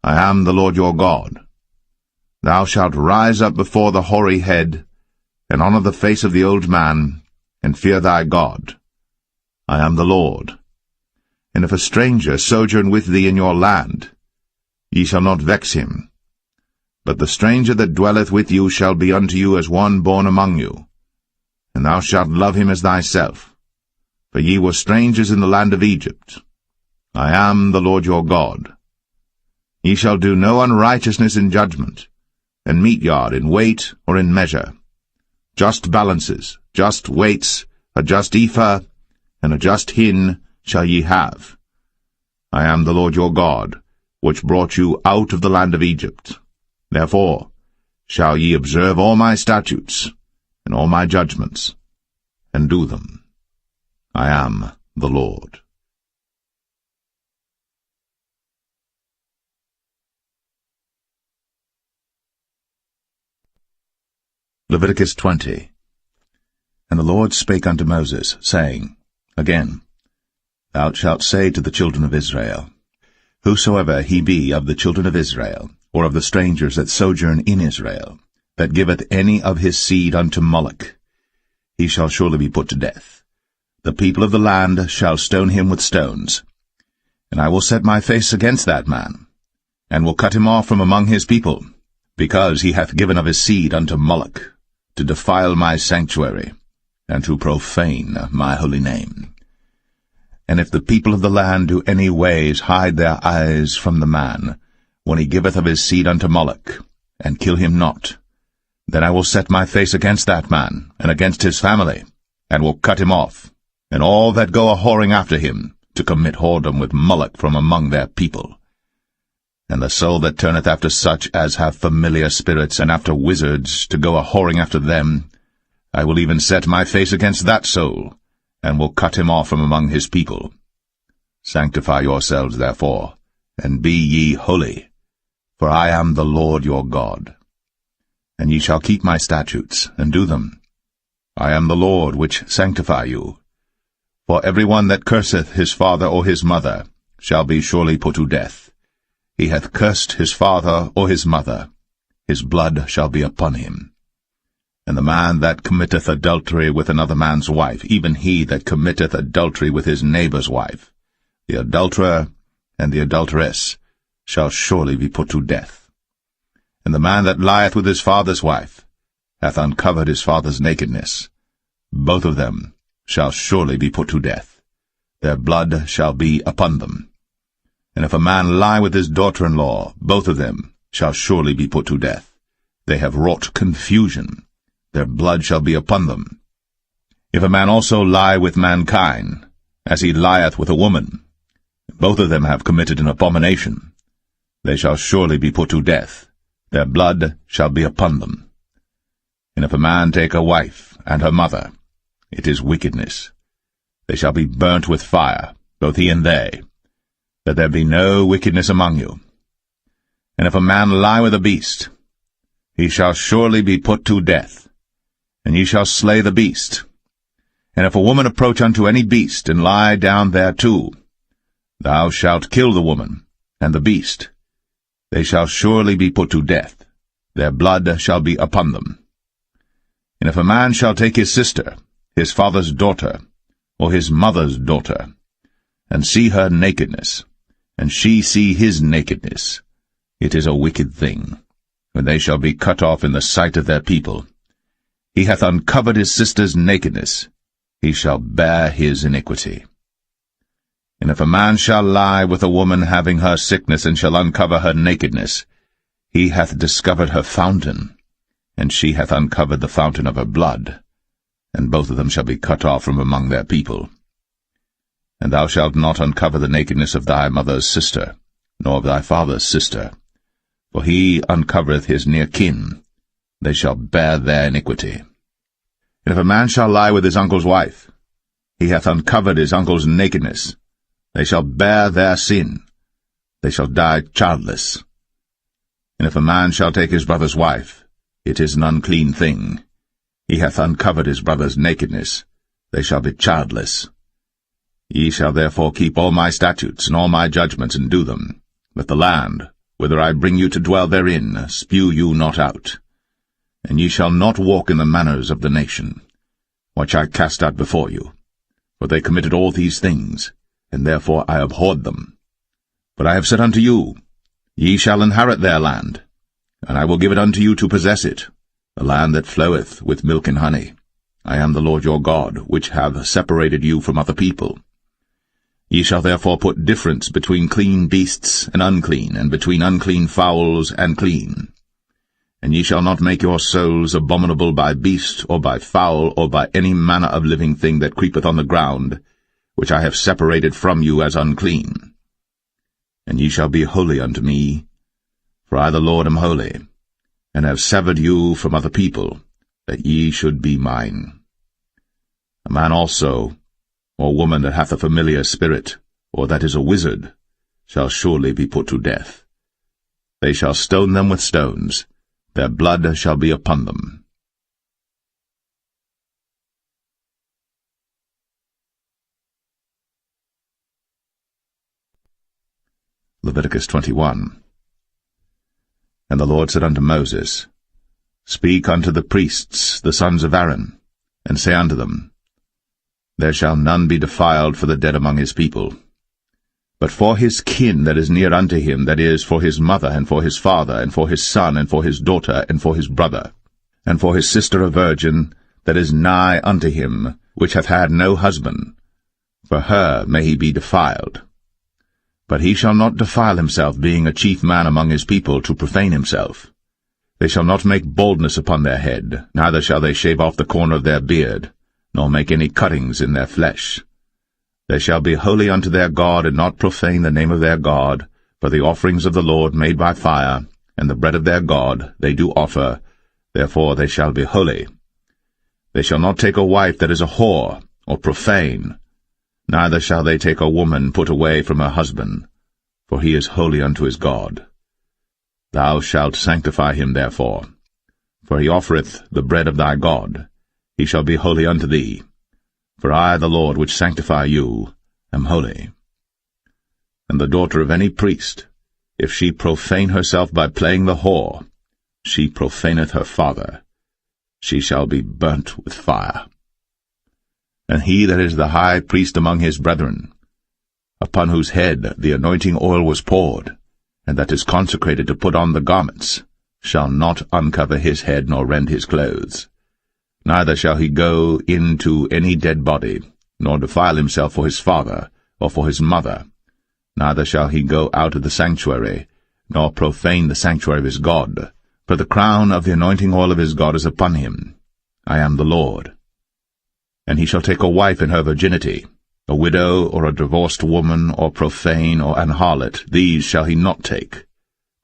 I am the Lord your God. Thou shalt rise up before the hoary head, and honour the face of the old man, and fear thy God. I am the Lord. And if a stranger sojourn with thee in your land, ye shall not vex him. But the stranger that dwelleth with you shall be unto you as one born among you, and thou shalt love him as thyself. For ye were strangers in the land of Egypt. I am the Lord your God. Ye shall do no unrighteousness in judgment, and meat yard in weight or in measure. Just balances, just weights, a just ephah, and a just hin shall ye have. I am the Lord your God, which brought you out of the land of Egypt. Therefore shall ye observe all my statutes, and all my judgments, and do them. I am the Lord. Leviticus 20. And the Lord spake unto Moses, saying, Again, thou shalt say to the children of Israel, Whosoever he be of the children of Israel, or of the strangers that sojourn in Israel, that giveth any of his seed unto Moloch, he shall surely be put to death. The people of the land shall stone him with stones. And I will set my face against that man, and will cut him off from among his people, because he hath given of his seed unto Moloch, to defile my sanctuary, and to profane my holy name. And if the people of the land do any ways hide their eyes from the man, when he giveth of his seed unto Moloch, and kill him not, then I will set my face against that man, and against his family, and will cut him off, and all that go a-whoring after him, to commit whoredom with Moloch from among their people. And the soul that turneth after such as have familiar spirits, and after wizards, to go a-whoring after them, I will even set my face against that soul, and will cut him off from among his people. Sanctify yourselves, therefore, and be ye holy, for I am the Lord your God. And ye shall keep my statutes, and do them. I am the Lord which sanctify you. For every one that curseth his father or his mother shall be surely put to death. He hath cursed his father or his mother, his blood shall be upon him. And the man that committeth adultery with another man's wife, even he that committeth adultery with his neighbor's wife, the adulterer and the adulteress shall surely be put to death. And the man that lieth with his father's wife hath uncovered his father's nakedness. Both of them shall surely be put to death. Their blood shall be upon them. And if a man lie with his daughter-in-law, both of them shall surely be put to death. They have wrought confusion. Their blood shall be upon them. If a man also lie with mankind, as he lieth with a woman, both of them have committed an abomination. They shall surely be put to death. Their blood shall be upon them. And if a man take a wife and her mother, it is wickedness. They shall be burnt with fire, both he and they, that there be no wickedness among you. And if a man lie with a beast, he shall surely be put to death, and ye shall slay the beast. And if a woman approach unto any beast, and lie down thereto, thou shalt kill the woman and the beast. They shall surely be put to death. Their blood shall be upon them. And if a man shall take his sister, his father's daughter, or his mother's daughter, and see her nakedness, and she see his nakedness, it is a wicked thing, when they shall be cut off in the sight of their people. He hath uncovered his sister's nakedness, he shall bear his iniquity. And if a man shall lie with a woman having her sickness, and shall uncover her nakedness, he hath discovered her fountain, and she hath uncovered the fountain of her blood, and both of them shall be cut off from among their people. And thou shalt not uncover the nakedness of thy mother's sister, nor of thy father's sister, for he uncovereth his near kin. They shall bear their iniquity. And if a man shall lie with his uncle's wife, he hath uncovered his uncle's nakedness. They shall bear their sin. They shall die childless. And if a man shall take his brother's wife, it is an unclean thing. He hath uncovered his brother's nakedness. They shall be childless. Ye shall therefore keep all my statutes and all my judgments, and do them, that the land, whither I bring you to dwell therein, spew you not out. And ye shall not walk in the manners of the nation, which I cast out before you. For they committed all these things, and therefore I abhorred them. But I have said unto you, Ye shall inherit their land, and I will give it unto you to possess it, the land that floweth with milk and honey. I am the Lord your God, which have separated you from other people. Ye shall therefore put difference between clean beasts and unclean, and between unclean fowls and clean. And ye shall not make your souls abominable by beast, or by fowl, or by any manner of living thing that creepeth on the ground, which I have separated from you as unclean. And ye shall be holy unto me, for I the Lord am holy, and have severed you from other people, that ye should be mine. A man also, or woman that hath a familiar spirit, or that is a wizard, shall surely be put to death. They shall stone them with stones, their blood shall be upon them. Leviticus 21. And the Lord said unto Moses, Speak unto the priests, the sons of Aaron, and say unto them, There shall none be defiled for the dead among his people. But for his kin that is near unto him, that is, for his mother, and for his father, and for his son, and for his daughter, and for his brother, and for his sister a virgin, that is nigh unto him, which hath had no husband, for her may he be defiled. But he shall not defile himself, being a chief man among his people, to profane himself. They shall not make baldness upon their head, neither shall they shave off the corner of their beard, nor make any cuttings in their flesh. They shall be holy unto their God, and not profane the name of their God, for the offerings of the Lord made by fire, and the bread of their God they do offer, therefore they shall be holy. They shall not take a wife that is a whore, or profane, neither shall they take a woman put away from her husband, for he is holy unto his God. Thou shalt sanctify him therefore, for he offereth the bread of thy God. He shall be holy unto thee. For I, the Lord, which sanctify you, am holy. And the daughter of any priest, if she profane herself by playing the whore, she profaneth her father. she shall be burnt with fire. And he that is the high priest among his brethren, upon whose head the anointing oil was poured, and that is consecrated to put on the garments, shall not uncover his head nor rend his clothes. Neither shall he go into any dead body, nor defile himself for his father, or for his mother. Neither shall he go out of the sanctuary, nor profane the sanctuary of his God. For the crown of the anointing oil of his God is upon him. I am the Lord. And he shall take a wife in her virginity, a widow, or a divorced woman, or profane, or an harlot. These shall he not take,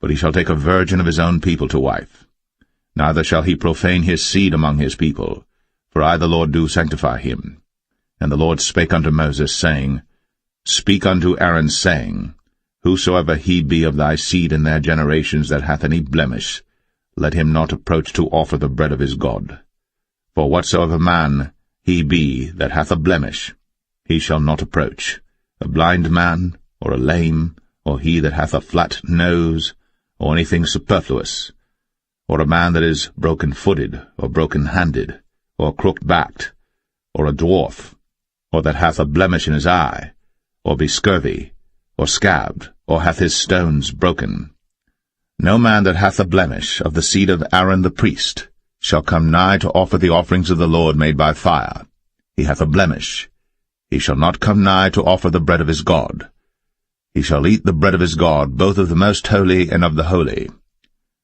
but he shall take a virgin of his own people to wife. Neither shall he profane his seed among his people, for I the Lord do sanctify him. And the Lord spake unto Moses, saying, Speak unto Aaron, saying, Whosoever he be of thy seed in their generations that hath any blemish, let him not approach to offer the bread of his God. For whatsoever man he be that hath a blemish, he shall not approach, a blind man, or a lame, or he that hath a flat nose, or anything superfluous, or a man that is broken-footed, or broken-handed, or crooked-backed, or a dwarf, or that hath a blemish in his eye, or be scurvy, or scabbed, or hath his stones broken. No man that hath a blemish of the seed of Aaron the priest shall come nigh to offer the offerings of the Lord made by fire. He hath a blemish. He shall not come nigh to offer the bread of his God. He shall eat the bread of his God, both of the most holy and of the holy.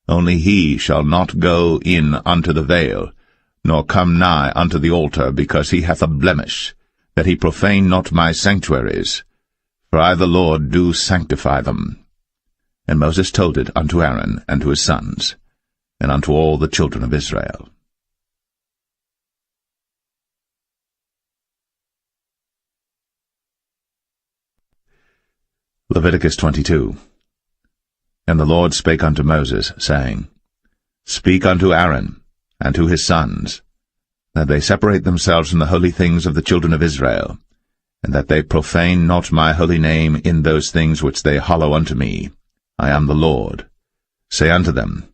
Only he shall not go in unto the veil, nor come nigh unto the altar, because he hath a blemish, that he profane not my sanctuaries. For I the Lord do sanctify them. And Moses told it unto Aaron and to his sons, and unto all the children of Israel. Leviticus 22. And the Lord spake unto Moses, saying, Speak unto Aaron and to his sons, that they separate themselves from the holy things of the children of Israel, and that they profane not my holy name in those things which they hallow unto me. I am the Lord. Say unto them,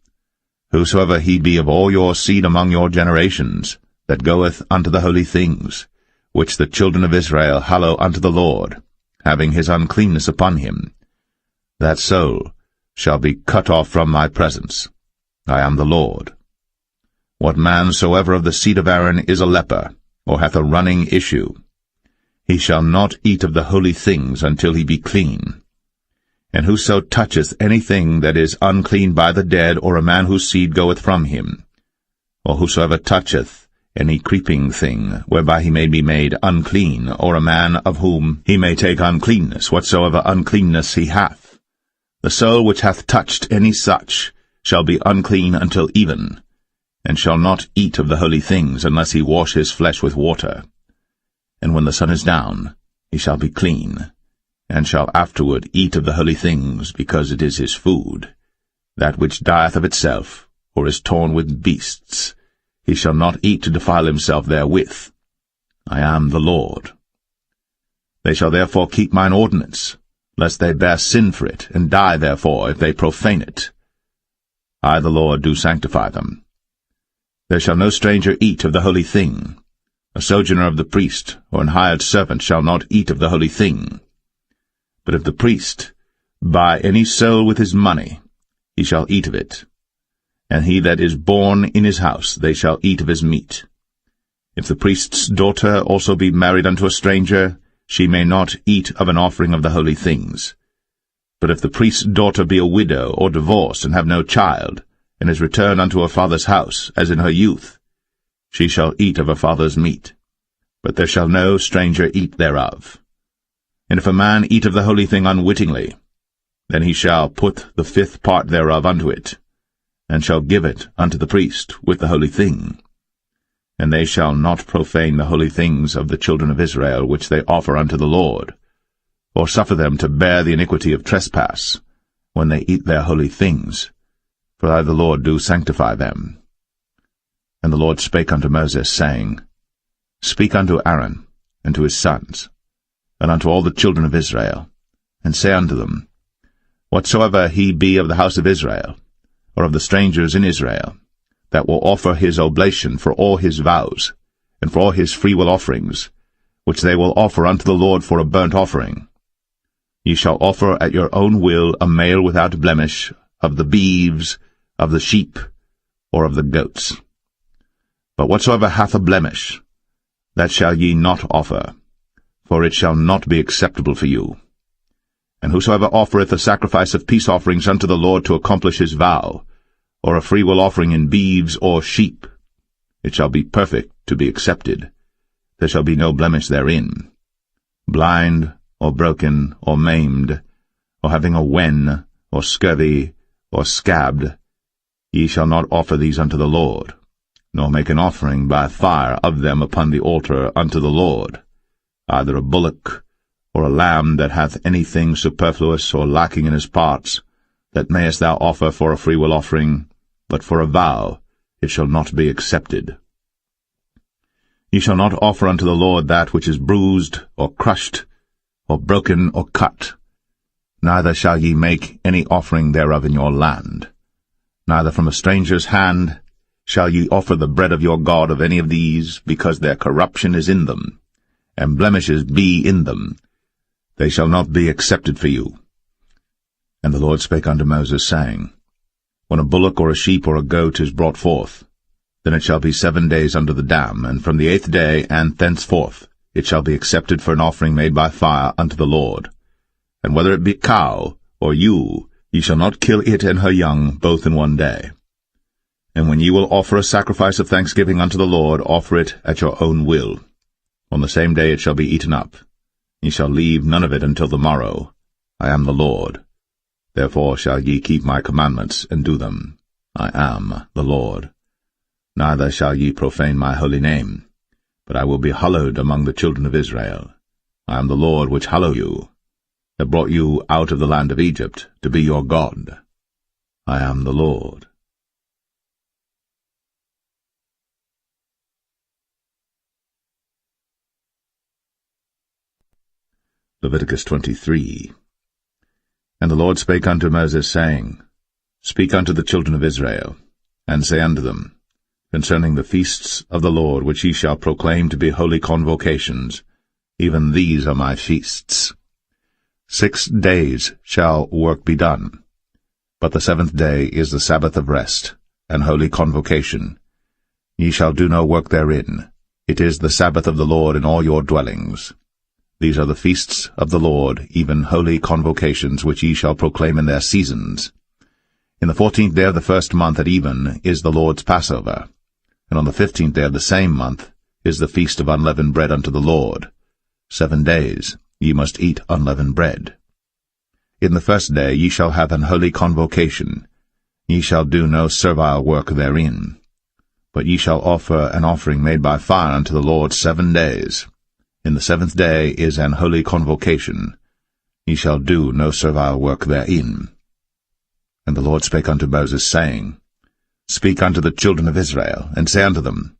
Whosoever he be of all your seed among your generations, that goeth unto the holy things, which the children of Israel hallow unto the Lord, having his uncleanness upon him, that soul shall be cut off from my presence. I am the Lord. What man soever of the seed of Aaron is a leper, or hath a running issue, he shall not eat of the holy things until he be clean. And whoso toucheth anything that is unclean by the dead, or a man whose seed goeth from him, or whosoever toucheth any creeping thing, whereby he may be made unclean, or a man of whom he may take uncleanness, whatsoever uncleanness he hath, the soul which hath touched any such shall be unclean until even, and shall not eat of the holy things, unless he wash his flesh with water. And when the sun is down, he shall be clean, and shall afterward eat of the holy things, because it is his food. That which dieth of itself, or is torn with beasts, he shall not eat to defile himself therewith. I am the Lord. They shall therefore keep mine ordinance, lest they bear sin for it, and die therefore, if they profane it. I the Lord do sanctify them. There shall no stranger eat of the holy thing. A sojourner of the priest, or an hired servant, shall not eat of the holy thing. But if the priest buy any soul with his money, he shall eat of it. And he that is born in his house, they shall eat of his meat. If the priest's daughter also be married unto a stranger, she may not eat of an offering of the holy things. But if the priest's daughter be a widow, or divorced, and have no child, and is returned unto her father's house, as in her youth, she shall eat of her father's meat. But there shall no stranger eat thereof. And if a man eat of the holy thing unwittingly, then he shall put the 5th part thereof unto it, and shall give it unto the priest with the holy thing. And they shall not profane the holy things of the children of Israel, which they offer unto the Lord, or suffer them to bear the iniquity of trespass, when they eat their holy things. For I the Lord do sanctify them. And the Lord spake unto Moses, saying, Speak unto Aaron and to his sons, and unto all the children of Israel, and say unto them, Whatsoever he be of the house of Israel, or of the strangers in Israel, that will offer his oblation for all his vows, and for all his freewill offerings, which they will offer unto the Lord for a burnt offering. Ye shall offer at your own will a male without blemish, of the beeves, of the sheep, or of the goats. But whatsoever hath a blemish, that shall ye not offer, for it shall not be acceptable for you. And whosoever offereth a sacrifice of peace offerings unto the Lord to accomplish his vow, or a freewill offering in beeves or sheep, it shall be perfect to be accepted. There shall be no blemish therein. Blind, or broken, or maimed, or having a wen, or scurvy, or scabbed, ye shall not offer these unto the Lord, nor make an offering by fire of them upon the altar unto the Lord, either a bullock, or a lamb that hath anything superfluous or lacking in his parts, that mayest thou offer for a freewill offering, but for a vow it shall not be accepted. Ye shall not offer unto the Lord that which is bruised, or crushed, or broken, or cut. Neither shall ye make any offering thereof in your land. Neither from a stranger's hand shall ye offer the bread of your God of any of these, because their corruption is in them, and blemishes be in them. They shall not be accepted for you. And the Lord spake unto Moses, saying, When a bullock or a sheep or a goat is brought forth, then it shall be 7 days under the dam, and from the 8th day and thenceforth it shall be accepted for an offering made by fire unto the Lord. And whether it be cow or ewe, ye shall not kill it and her young both in 1 day. And when ye will offer a sacrifice of thanksgiving unto the Lord, offer it at your own will. On the same day it shall be eaten up. Ye shall leave none of it until the morrow. I am the Lord. Therefore shall ye keep my commandments, and do them. I am the Lord. Neither shall ye profane my holy name, but I will be hallowed among the children of Israel. I am the Lord which hallow you, that brought you out of the land of Egypt, to be your God. I am the Lord. Leviticus 23. And the Lord spake unto Moses, saying, Speak unto the children of Israel, and say unto them, Concerning the feasts of the Lord, which ye shall proclaim to be holy convocations, even these are my feasts. 6 days shall work be done, but the 7th day is the Sabbath of rest, and holy convocation. Ye shall do no work therein. It is the Sabbath of the Lord in all your dwellings. These are the feasts of the Lord, even holy convocations, which ye shall proclaim in their seasons. In the 14th day of the 1st month at even is the Lord's Passover, and on the 15th day of the same month is the feast of unleavened bread unto the Lord. 7 days ye must eat unleavened bread. In the 1st day ye shall have an holy convocation. Ye shall do no servile work therein. But ye shall offer an offering made by fire unto the Lord 7 days. In the 7th day is an holy convocation. Ye shall do no servile work therein. And the Lord spake unto Moses, saying, Speak unto the children of Israel, and say unto them,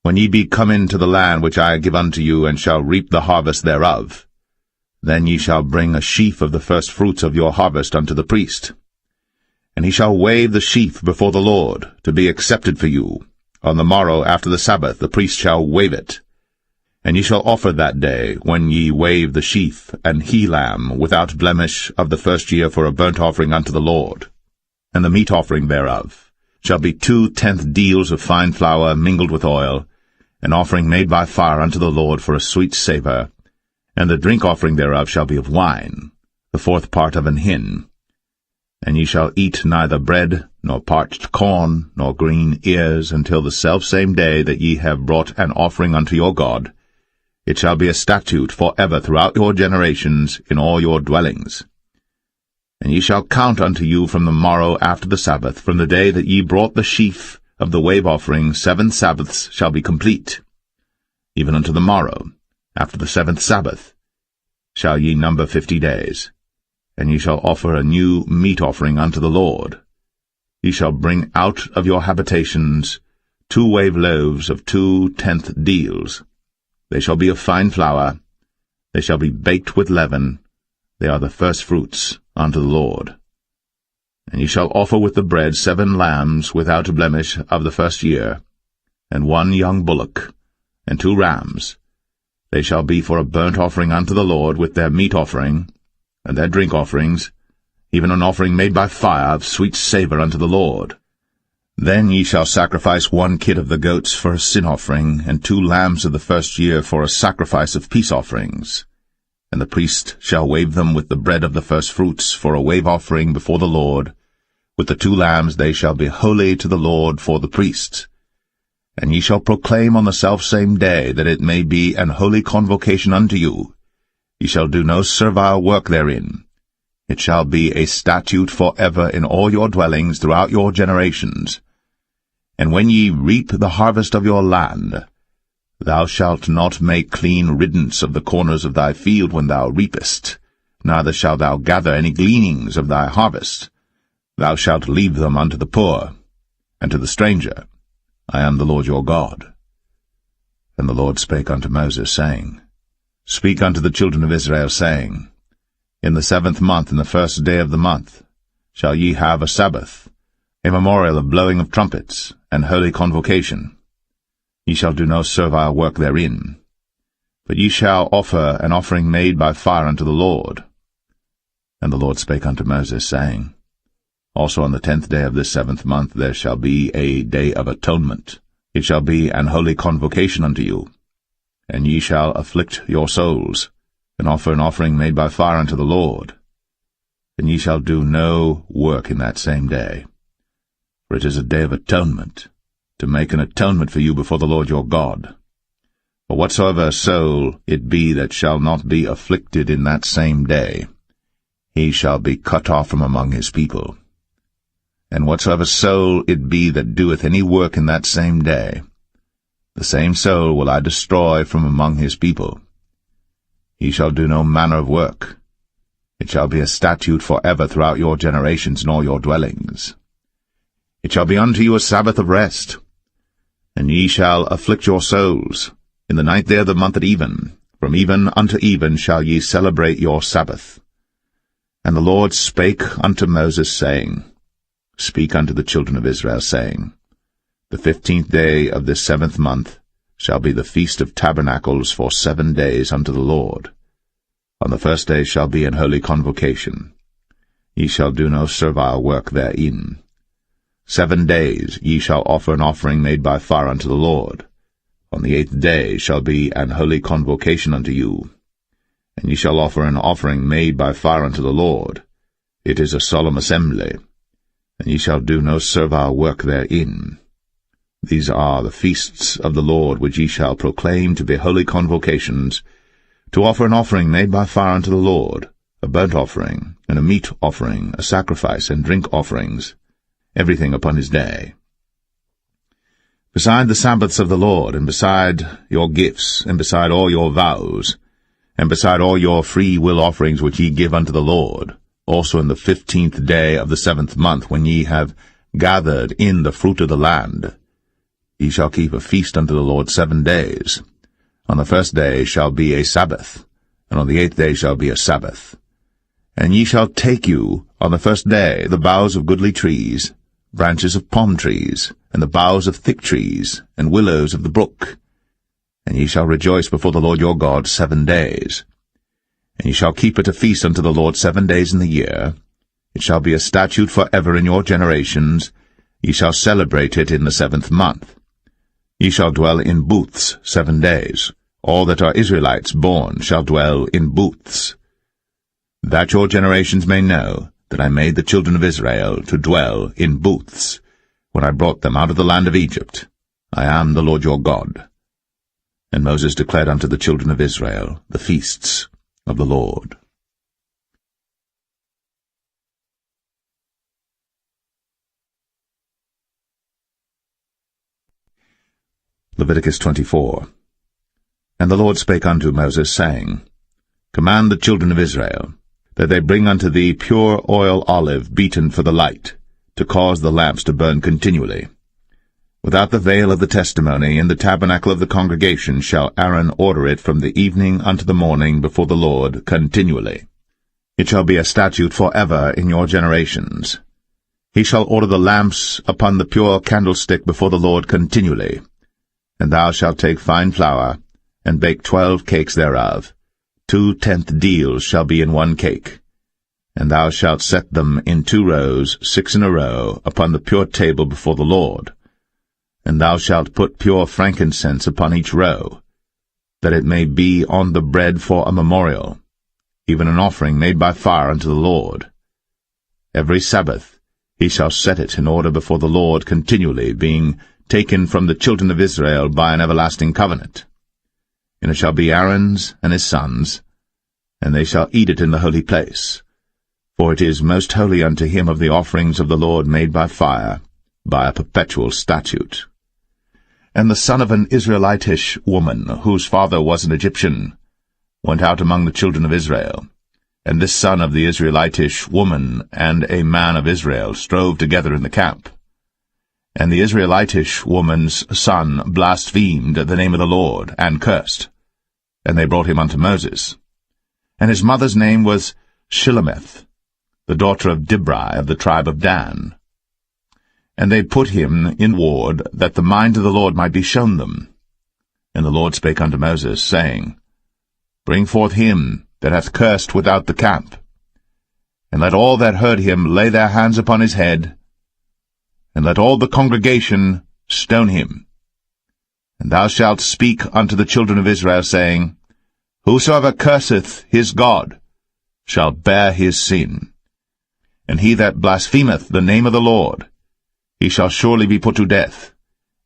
When ye be come into the land which I give unto you, and shall reap the harvest thereof, then ye shall bring a sheaf of the first fruits of your harvest unto the priest. And he shall wave the sheaf before the Lord, to be accepted for you. On the morrow after the Sabbath the priest shall wave it. And ye shall offer that day, when ye wave the sheaf, an he-lamb without blemish of the 1st year for a burnt offering unto the Lord. And the meat offering thereof shall be 2/10 deals of fine flour mingled with oil, an offering made by fire unto the Lord for a sweet savour. And the drink offering thereof shall be of wine, the 4th part of an hin. And ye shall eat neither bread, nor parched corn, nor green ears, until the selfsame day that ye have brought an offering unto your God. It shall be a statute for ever throughout your generations in all your dwellings. And ye shall count unto you from the morrow after the Sabbath, from the day that ye brought the sheaf of the wave offering, 7 Sabbaths shall be complete. Even unto the morrow, after the 7th Sabbath, shall ye number 50 days. And ye shall offer a new meat offering unto the Lord. Ye shall bring out of your habitations 2 wave loaves of 2/10 deals. They shall be of fine flour. They shall be baked with leaven. They are the first fruits unto the Lord. And ye shall offer with the bread 7 lambs without blemish of the first year, and 1 young bullock, and 2 rams. They shall be for a burnt offering unto the Lord, with their meat offering, and their drink offerings, even an offering made by fire of sweet savour unto the Lord. Then ye shall sacrifice 1 kid of the goats for a sin offering, and 2 lambs of the first year for a sacrifice of peace offerings. And the priest shall wave them with the bread of the firstfruits for a wave offering before the Lord. With the 2 lambs they shall be holy to the Lord for the priests. And ye shall proclaim on the selfsame day that it may be an holy convocation unto you. Ye shall do no servile work therein. It shall be a statute for ever in all your dwellings throughout your generations. And when ye reap the harvest of your land, thou shalt not make clean riddance of the corners of thy field when thou reapest, neither shalt thou gather any gleanings of thy harvest. Thou shalt leave them unto the poor, and to the stranger. I am the Lord your God. And the Lord spake unto Moses, saying, Speak unto the children of Israel, saying, In the 7th month, in the 1st day of the month, shall ye have a Sabbath, a memorial of blowing of trumpets, and holy convocation. Ye shall do no servile work therein, but ye shall offer an offering made by fire unto the Lord. And the Lord spake unto Moses, saying, Also on the 10th day of this 7th month there shall be a day of atonement. It shall be an holy convocation unto you. And ye shall afflict your souls, and offer an offering made by fire unto the Lord. And ye shall do no work in that same day. For it is a day of atonement, to make an atonement for you before the Lord your God. For whatsoever soul it be that shall not be afflicted in that same day, he shall be cut off from among his people. And whatsoever soul it be that doeth any work in that same day, the same soul will I destroy from among his people. He shall do no manner of work. It shall be a statute for ever throughout your generations and all your dwellings. It shall be unto you a Sabbath of rest. And ye shall afflict your souls. In the 9th day of the month at even, from even unto even shall ye celebrate your Sabbath. And the Lord spake unto Moses, saying, Speak unto the children of Israel, saying, The 15th day of this 7th month shall be the Feast of Tabernacles for 7 days unto the Lord. On the 1st day shall be an holy convocation. Ye shall do no servile work therein. 7 days ye shall offer an offering made by fire unto the Lord. On the 8th day shall be an holy convocation unto you. And ye shall offer an offering made by fire unto the Lord. It is a solemn assembly. And ye shall do no servile work therein. These are the feasts of the Lord which ye shall proclaim to be holy convocations, to offer an offering made by fire unto the Lord, a burnt offering, and a meat offering, a sacrifice, and drink offerings, everything upon his day. Beside the Sabbaths of the Lord, and beside your gifts, and beside all your vows, and beside all your free will offerings which ye give unto the Lord, also in the 15th day of the 7th month, when ye have gathered in the fruit of the land, ye shall keep a feast unto the Lord 7 days. On the 1st day shall be a Sabbath, and on the 8th day shall be a Sabbath. And ye shall take you on the 1st day the boughs of goodly trees, branches of palm trees, and the boughs of thick trees, and willows of the brook. And ye shall rejoice before the Lord your God 7 days. And ye shall keep it a feast unto the Lord 7 days in the year. It shall be a statute for ever in your generations. Ye shall celebrate it in the 7th month. Ye shall dwell in booths 7 days. All that are Israelites born shall dwell in booths. That your generations may know that I made the children of Israel to dwell in booths, when I brought them out of the land of Egypt. I am the Lord your God. And Moses declared unto the children of Israel the feasts of the Lord. Leviticus 24. And the Lord spake unto Moses, saying, Command the children of Israel, that they bring unto thee pure oil olive beaten for the light, to cause the lamps to burn continually. Without the veil of the testimony, in the tabernacle of the congregation, shall Aaron order it from the evening unto the morning before the Lord continually. It shall be a statute for ever in your generations. He shall order the lamps upon the pure candlestick before the Lord continually. And thou shalt take fine flour, and bake 12 cakes thereof. 2/10 deals shall be in 1 cake. And thou shalt set them in 2 rows, 6 in a row, upon the pure table before the Lord. And thou shalt put pure frankincense upon each row, that it may be on the bread for a memorial, even an offering made by fire unto the Lord. Every Sabbath he shall set it in order before the Lord continually, being taken from the children of Israel by an everlasting covenant. And it shall be Aaron's and his sons, and they shall eat it in the holy place. For it is most holy unto him of the offerings of the Lord made by fire, by a perpetual statute. And the son of an Israelitish woman, whose father was an Egyptian, went out among the children of Israel. And this son of the Israelitish woman and a man of Israel strove together in the camp. And the Israelitish woman's son blasphemed the name of the Lord, and cursed. And they brought him unto Moses. And his mother's name was Shilemeth, the daughter of Dibri of the tribe of Dan. And they put him in ward, that the mind of the Lord might be shown them. And the Lord spake unto Moses, saying, Bring forth him that hath cursed without the camp, and let all that heard him lay their hands upon his head, and let all the congregation stone him. And thou shalt speak unto the children of Israel, saying, Whosoever curseth his God shall bear his sin. And he that blasphemeth the name of the Lord, he shall surely be put to death.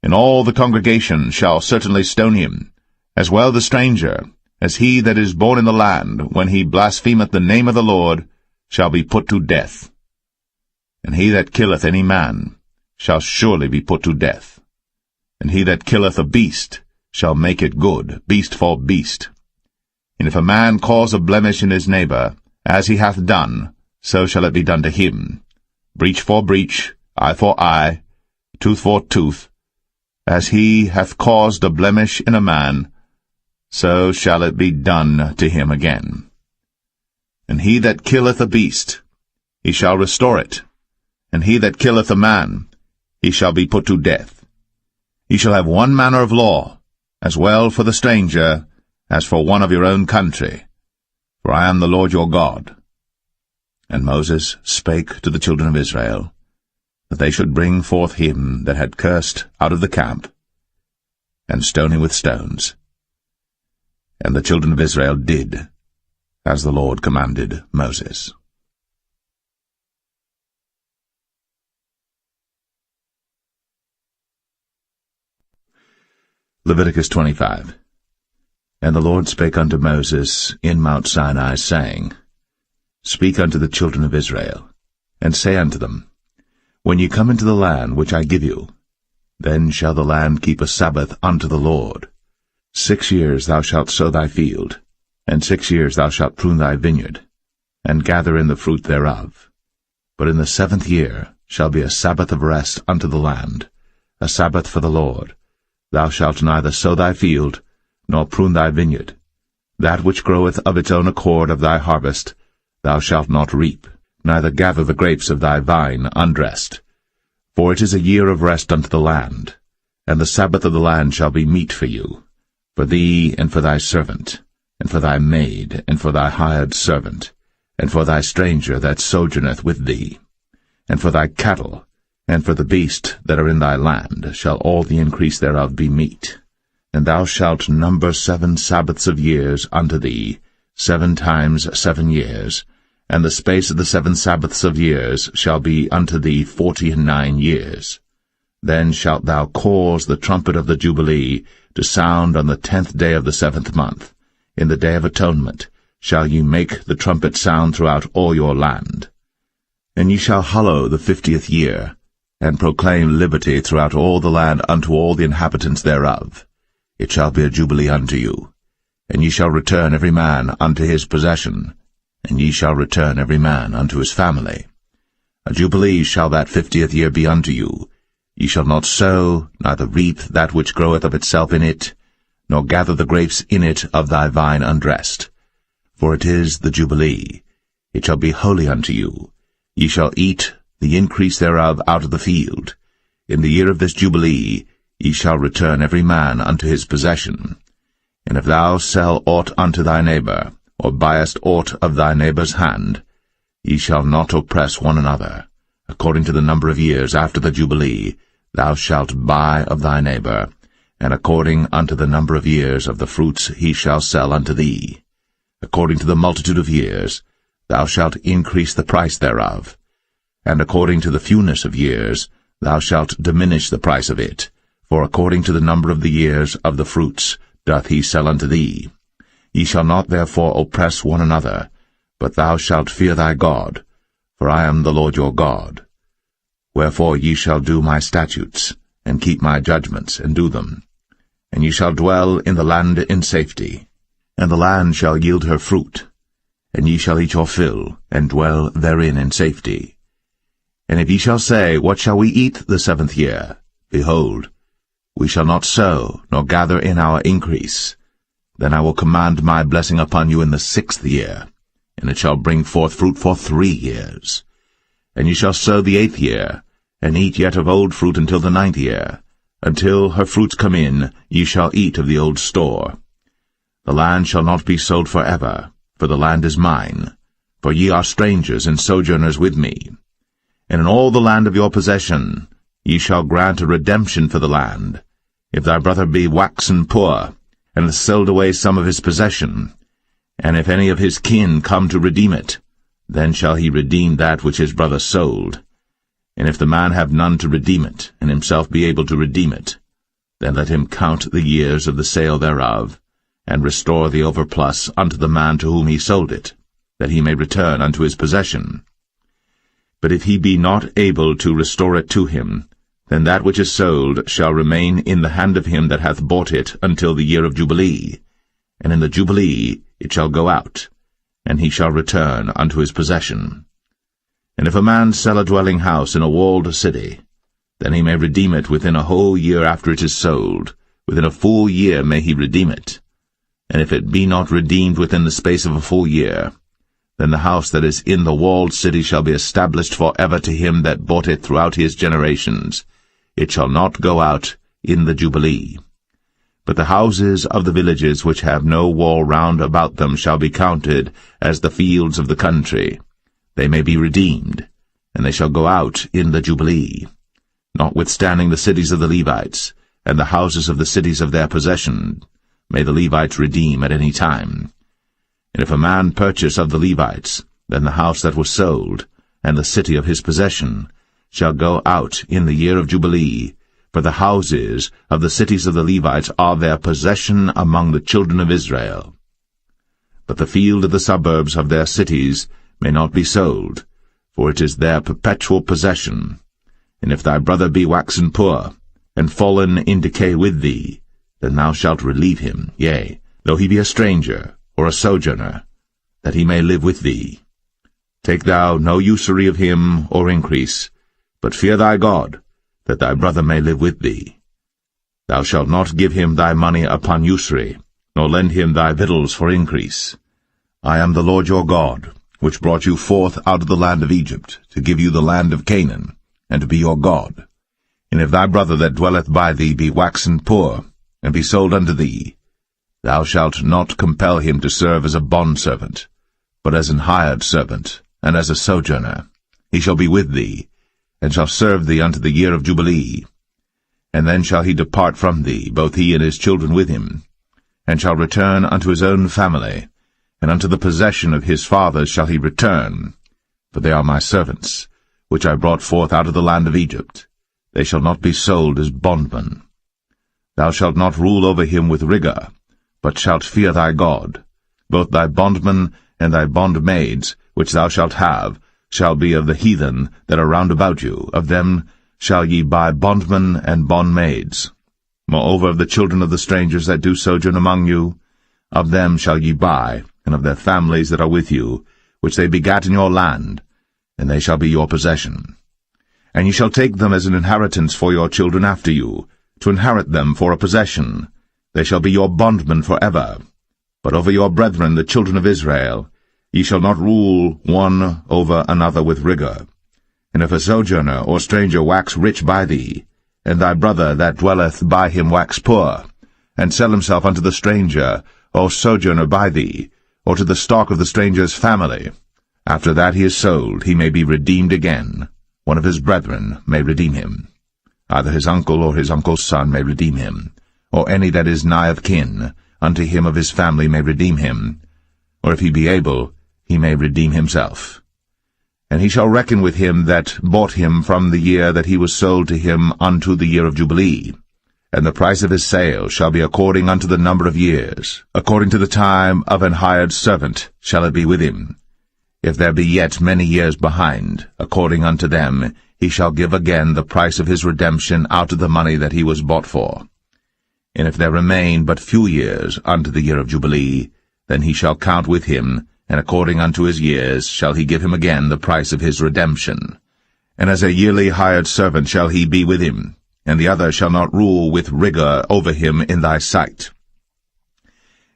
And all the congregation shall certainly stone him, as well the stranger, as he that is born in the land, when he blasphemeth the name of the Lord, shall be put to death. And he that killeth any man shall surely be put to death. And he that killeth a beast shall make it good, beast for beast. And if a man cause a blemish in his neighbor, as he hath done, so shall it be done to him. Breach for breach, eye for eye, tooth for tooth. As he hath caused a blemish in a man, so shall it be done to him again. And he that killeth a beast, he shall restore it. And he that killeth a man, he shall be put to death. Ye shall have one manner of law, as well for the stranger as for one of your own country. For I am the Lord your God. And Moses spake to the children of Israel, that they should bring forth him that had cursed out of the camp, and stone him with stones. And the children of Israel did as the Lord commanded Moses. Leviticus 25. And the Lord spake unto Moses in Mount Sinai, saying, Speak unto the children of Israel, and say unto them, When ye come into the land which I give you, then shall the land keep a Sabbath unto the Lord. 6 years thou shalt sow thy field, and 6 years thou shalt prune thy vineyard, and gather in the fruit thereof. But in the 7th year shall be a Sabbath of rest unto the land, a Sabbath for the Lord. Thou shalt neither sow thy field, nor prune thy vineyard. That which groweth of its own accord of thy harvest thou shalt not reap, neither gather the grapes of thy vine undressed. For it is a year of rest unto the land, and the Sabbath of the land shall be meat for you, for thee and for thy servant, and for thy maid, and for thy hired servant, and for thy stranger that sojourneth with thee, and for thy cattle, and for the beast that are in thy land shall all the increase thereof be meat. And thou shalt number 7 Sabbaths of years unto thee, 7 times 7 years, and the space of the 7 Sabbaths of years shall be unto thee 49 years. Then shalt thou cause the trumpet of the Jubilee to sound on the 10th day of the 7th month. In the day of atonement shall ye make the trumpet sound throughout all your land. And ye shall hallow the 50th year, and proclaim liberty throughout all the land unto all the inhabitants thereof. It shall be a jubilee unto you. And ye shall return every man unto his possession, and ye shall return every man unto his family. A jubilee shall that 50th year be unto you. Ye shall not sow, neither reap that which groweth of itself in it, nor gather the grapes in it of thy vine undressed. For it is the jubilee. It shall be holy unto you. Ye shall eat the increase thereof out of the field. In the year of this Jubilee ye shall return every man unto his possession. And if thou sell aught unto thy neighbor, or buyest aught of thy neighbor's hand, ye shall not oppress one another. According to the number of years after the Jubilee thou shalt buy of thy neighbor, and according unto the number of years of the fruits he shall sell unto thee. According to the multitude of years thou shalt increase the price thereof, and according to the fewness of years thou shalt diminish the price of it, for according to the number of the years of the fruits doth he sell unto thee. Ye shall not therefore oppress one another, but thou shalt fear thy God, for I am the Lord your God. Wherefore ye shall do my statutes, and keep my judgments, and do them. And ye shall dwell in the land in safety, and the land shall yield her fruit, and ye shall eat your fill, and dwell therein in safety. And if ye shall say, What shall we eat the 7th year? Behold, we shall not sow, nor gather in our increase. Then I will command my blessing upon you in the 6th year, and it shall bring forth fruit for 3 years. And ye shall sow the 8th year, and eat yet of old fruit until the 9th year. Until her fruits come in, ye shall eat of the old store. The land shall not be sold forever, for the land is mine. For ye are strangers and sojourners with me. And in all the land of your possession ye shall grant a redemption for the land. If thy brother be waxen poor, and hath sold away some of his possession, and if any of his kin come to redeem it, then shall he redeem that which his brother sold. And if the man have none to redeem it, and himself be able to redeem it, then let him count the years of the sale thereof, and restore the overplus unto the man to whom he sold it, that he may return unto his possession. But if he be not able to restore it to him, then that which is sold shall remain in the hand of him that hath bought it until the year of Jubilee, and in the Jubilee it shall go out, and he shall return unto his possession. And if a man sell a dwelling house in a walled city, then he may redeem it within a whole year after it is sold. Within a full year may he redeem it. And if it be not redeemed within the space of a full year, then the house that is in the walled city shall be established for ever to him that bought it throughout his generations. It shall not go out in the Jubilee. But the houses of the villages which have no wall round about them shall be counted as the fields of the country. They may be redeemed, and they shall go out in the Jubilee. Notwithstanding the cities of the Levites, and the houses of the cities of their possession, may the Levites redeem at any time. And if a man purchase of the Levites, then the house that was sold, and the city of his possession, shall go out in the year of Jubilee, for the houses of the cities of the Levites are their possession among the children of Israel. But the field of the suburbs of their cities may not be sold, for it is their perpetual possession. And if thy brother be waxen poor, and fallen in decay with thee, then thou shalt relieve him, yea, though he be a stranger, or a sojourner, that he may live with thee. Take thou no usury of him, or increase, but fear thy God, that thy brother may live with thee. Thou shalt not give him thy money upon usury, nor lend him thy victuals for increase. I am the Lord your God, which brought you forth out of the land of Egypt, to give you the land of Canaan, and to be your God. And if thy brother that dwelleth by thee be waxen poor, and be sold unto thee, thou shalt not compel him to serve as a bondservant, but as an hired servant, and as a sojourner. He shall be with thee, and shall serve thee unto the year of Jubilee. And then shall he depart from thee, both he and his children with him, and shall return unto his own family, and unto the possession of his fathers shall he return, for they are my servants, which I brought forth out of the land of Egypt. They shall not be sold as bondmen. Thou shalt not rule over him with rigor, but shalt fear thy God. Both thy bondmen and thy bondmaids, which thou shalt have, shall be of the heathen that are round about you. Of them shall ye buy bondmen and bondmaids. Moreover, of the children of the strangers that do sojourn among you, of them shall ye buy, and of their families that are with you, which they begat in your land, and they shall be your possession. And ye shall take them as an inheritance for your children after you, to inherit them for a possession. They shall be your bondmen for ever. But over your brethren, the children of Israel, ye shall not rule one over another with rigor. And if a sojourner or stranger wax rich by thee, and thy brother that dwelleth by him wax poor, and sell himself unto the stranger or sojourner by thee, or to the stock of the stranger's family, after that he is sold, he may be redeemed again. One of his brethren may redeem him. Either his uncle or his uncle's son may redeem him, or any that is nigh of kin unto him of his family may redeem him, or if he be able, he may redeem himself. And he shall reckon with him that bought him from the year that he was sold to him unto the year of Jubilee. And the price of his sale shall be according unto the number of years, according to the time of an hired servant shall it be with him. If there be yet many years behind, according unto them, he shall give again the price of his redemption out of the money that he was bought for. And if there remain but few years unto the year of Jubilee, then he shall count with him, and according unto his years shall he give him again the price of his redemption. And as a yearly hired servant shall he be with him, and the other shall not rule with rigor over him in thy sight.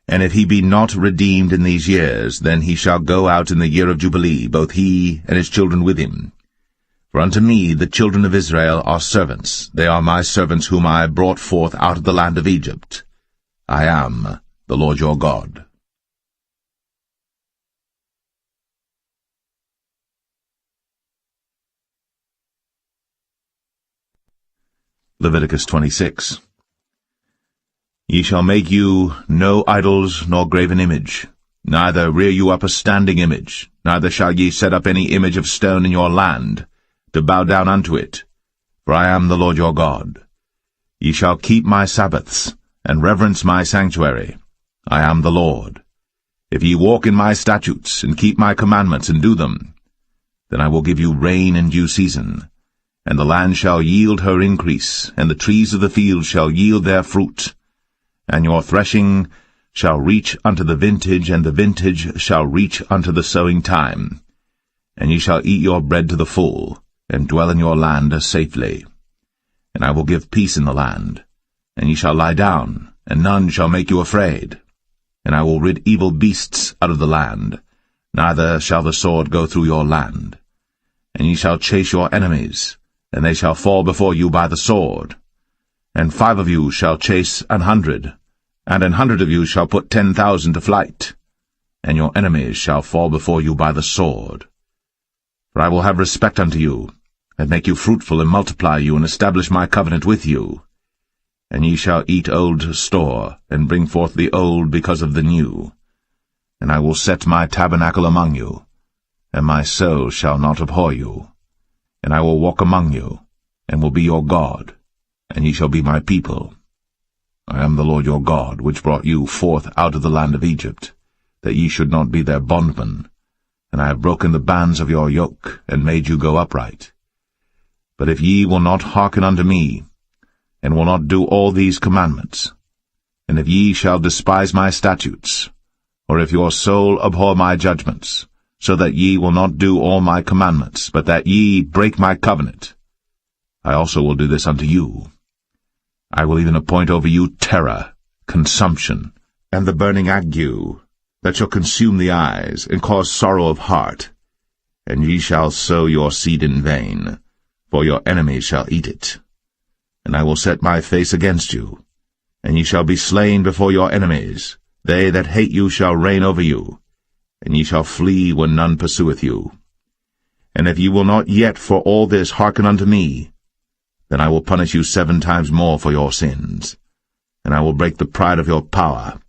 And if he be not redeemed in these years, then he shall go out in the year of Jubilee, both he and his children with him. For unto me the children of Israel are servants. They are my servants whom I brought forth out of the land of Egypt. I am the Lord your God. Leviticus 26. Ye shall make you no idols nor graven image, neither rear you up a standing image, neither shall ye set up any image of stone in your land, to bow down unto it, for I am the Lord your God. Ye shall keep my Sabbaths, and reverence my sanctuary. I am the Lord. If ye walk in my statutes, and keep my commandments, and do them, then I will give you rain in due season, and the land shall yield her increase, and the trees of the field shall yield their fruit. And your threshing shall reach unto the vintage, and the vintage shall reach unto the sowing time. And ye shall eat your bread to the full, and dwell in your land safely. And I will give peace in the land, and ye shall lie down, and none shall make you afraid. And I will rid evil beasts out of the land, neither shall the sword go through your land. And ye shall chase your enemies, and they shall fall before you by the sword. And 5 of you shall chase 100, and 100 of you shall put 10,000 to flight, and your enemies shall fall before you by the sword. For I will have respect unto you, and make you fruitful, and multiply you, and establish my covenant with you. And ye shall eat old store, and bring forth the old because of the new. And I will set my tabernacle among you, and my soul shall not abhor you. And I will walk among you, and will be your God, and ye shall be my people. I am the Lord your God, which brought you forth out of the land of Egypt, that ye should not be their bondmen. And I have broken the bands of your yoke, and made you go upright. But if ye will not hearken unto me, and will not do all these commandments, and if ye shall despise my statutes, or if your soul abhor my judgments, so that ye will not do all my commandments, but that ye break my covenant, I also will do this unto you. I will even appoint over you terror, consumption, and the burning ague, that shall consume the eyes, and cause sorrow of heart. And ye shall sow your seed in vain, for your enemies shall eat it. And I will set my face against you, and ye shall be slain before your enemies. They that hate you shall reign over you, and ye shall flee when none pursueth you. And if ye will not yet for all this hearken unto me, then I will punish you 7 times more for your sins. And I will break the pride of your power,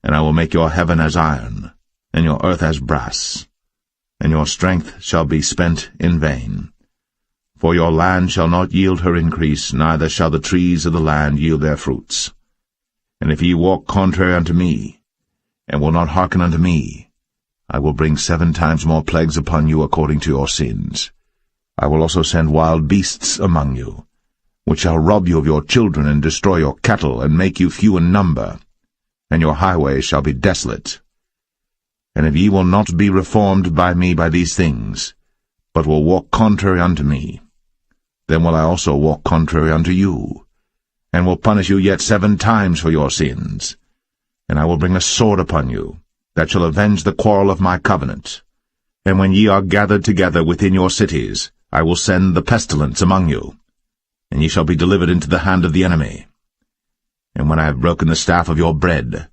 and I will make your heaven as iron, and your earth as brass, and your strength shall be spent in vain. For your land shall not yield her increase, neither shall the trees of the land yield their fruits. And if ye walk contrary unto me, and will not hearken unto me, I will bring 7 times more plagues upon you according to your sins. I will also send wild beasts among you, which shall rob you of your children, and destroy your cattle, and make you few in number, and your highways shall be desolate. And if ye will not be reformed by me by these things, but will walk contrary unto me, then will I also walk contrary unto you, and will punish you yet 7 times for your sins. And I will bring a sword upon you, that shall avenge the quarrel of my covenant. And when ye are gathered together within your cities, I will send the pestilence among you, and ye shall be delivered into the hand of the enemy. And when I have broken the staff of your bread,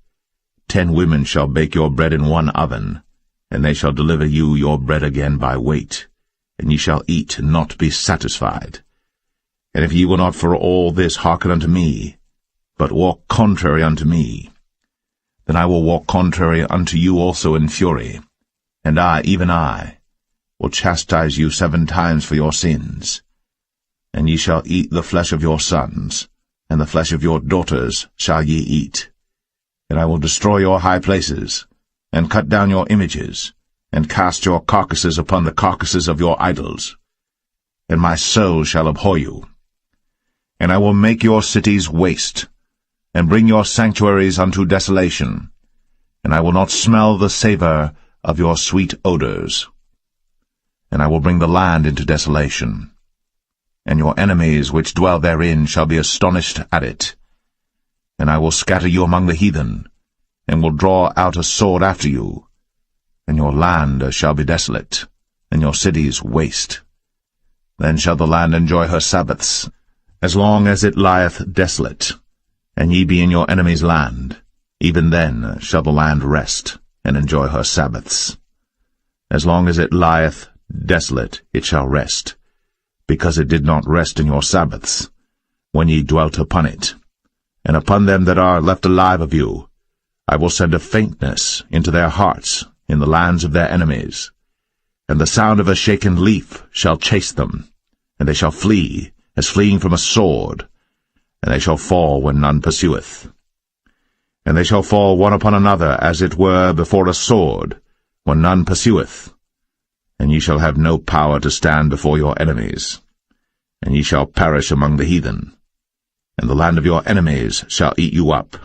10 women shall bake your bread in one oven, and they shall deliver you your bread again by weight, and ye shall eat and not be satisfied. And if ye will not for all this hearken unto me, but walk contrary unto me, then I will walk contrary unto you also in fury, and I, even I, will chastise you 7 times for your sins. And ye shall eat the flesh of your sons, and the flesh of your daughters shall ye eat. And I will destroy your high places, and cut down your images, and cast your carcasses upon the carcasses of your idols. And my soul shall abhor you. And I will make your cities waste, and bring your sanctuaries unto desolation, and I will not smell the savour of your sweet odours. And I will bring the land into desolation, and your enemies which dwell therein shall be astonished at it. And I will scatter you among the heathen, and will draw out a sword after you, and your land shall be desolate, and your cities waste. Then shall the land enjoy her Sabbaths, as long as it lieth desolate, and ye be in your enemy's land. Even then shall the land rest, and enjoy her Sabbaths. As long as it lieth desolate it shall rest, because it did not rest in your Sabbaths, when ye dwelt upon it. And upon them that are left alive of you I will send a faintness into their hearts in the lands of their enemies, and the sound of a shaken leaf shall chase them, and they shall flee, as fleeing from a sword, and they shall fall when none pursueth. And they shall fall one upon another, as it were before a sword, when none pursueth. And ye shall have no power to stand before your enemies, and ye shall perish among the heathen. And the land of your enemies shall eat you up,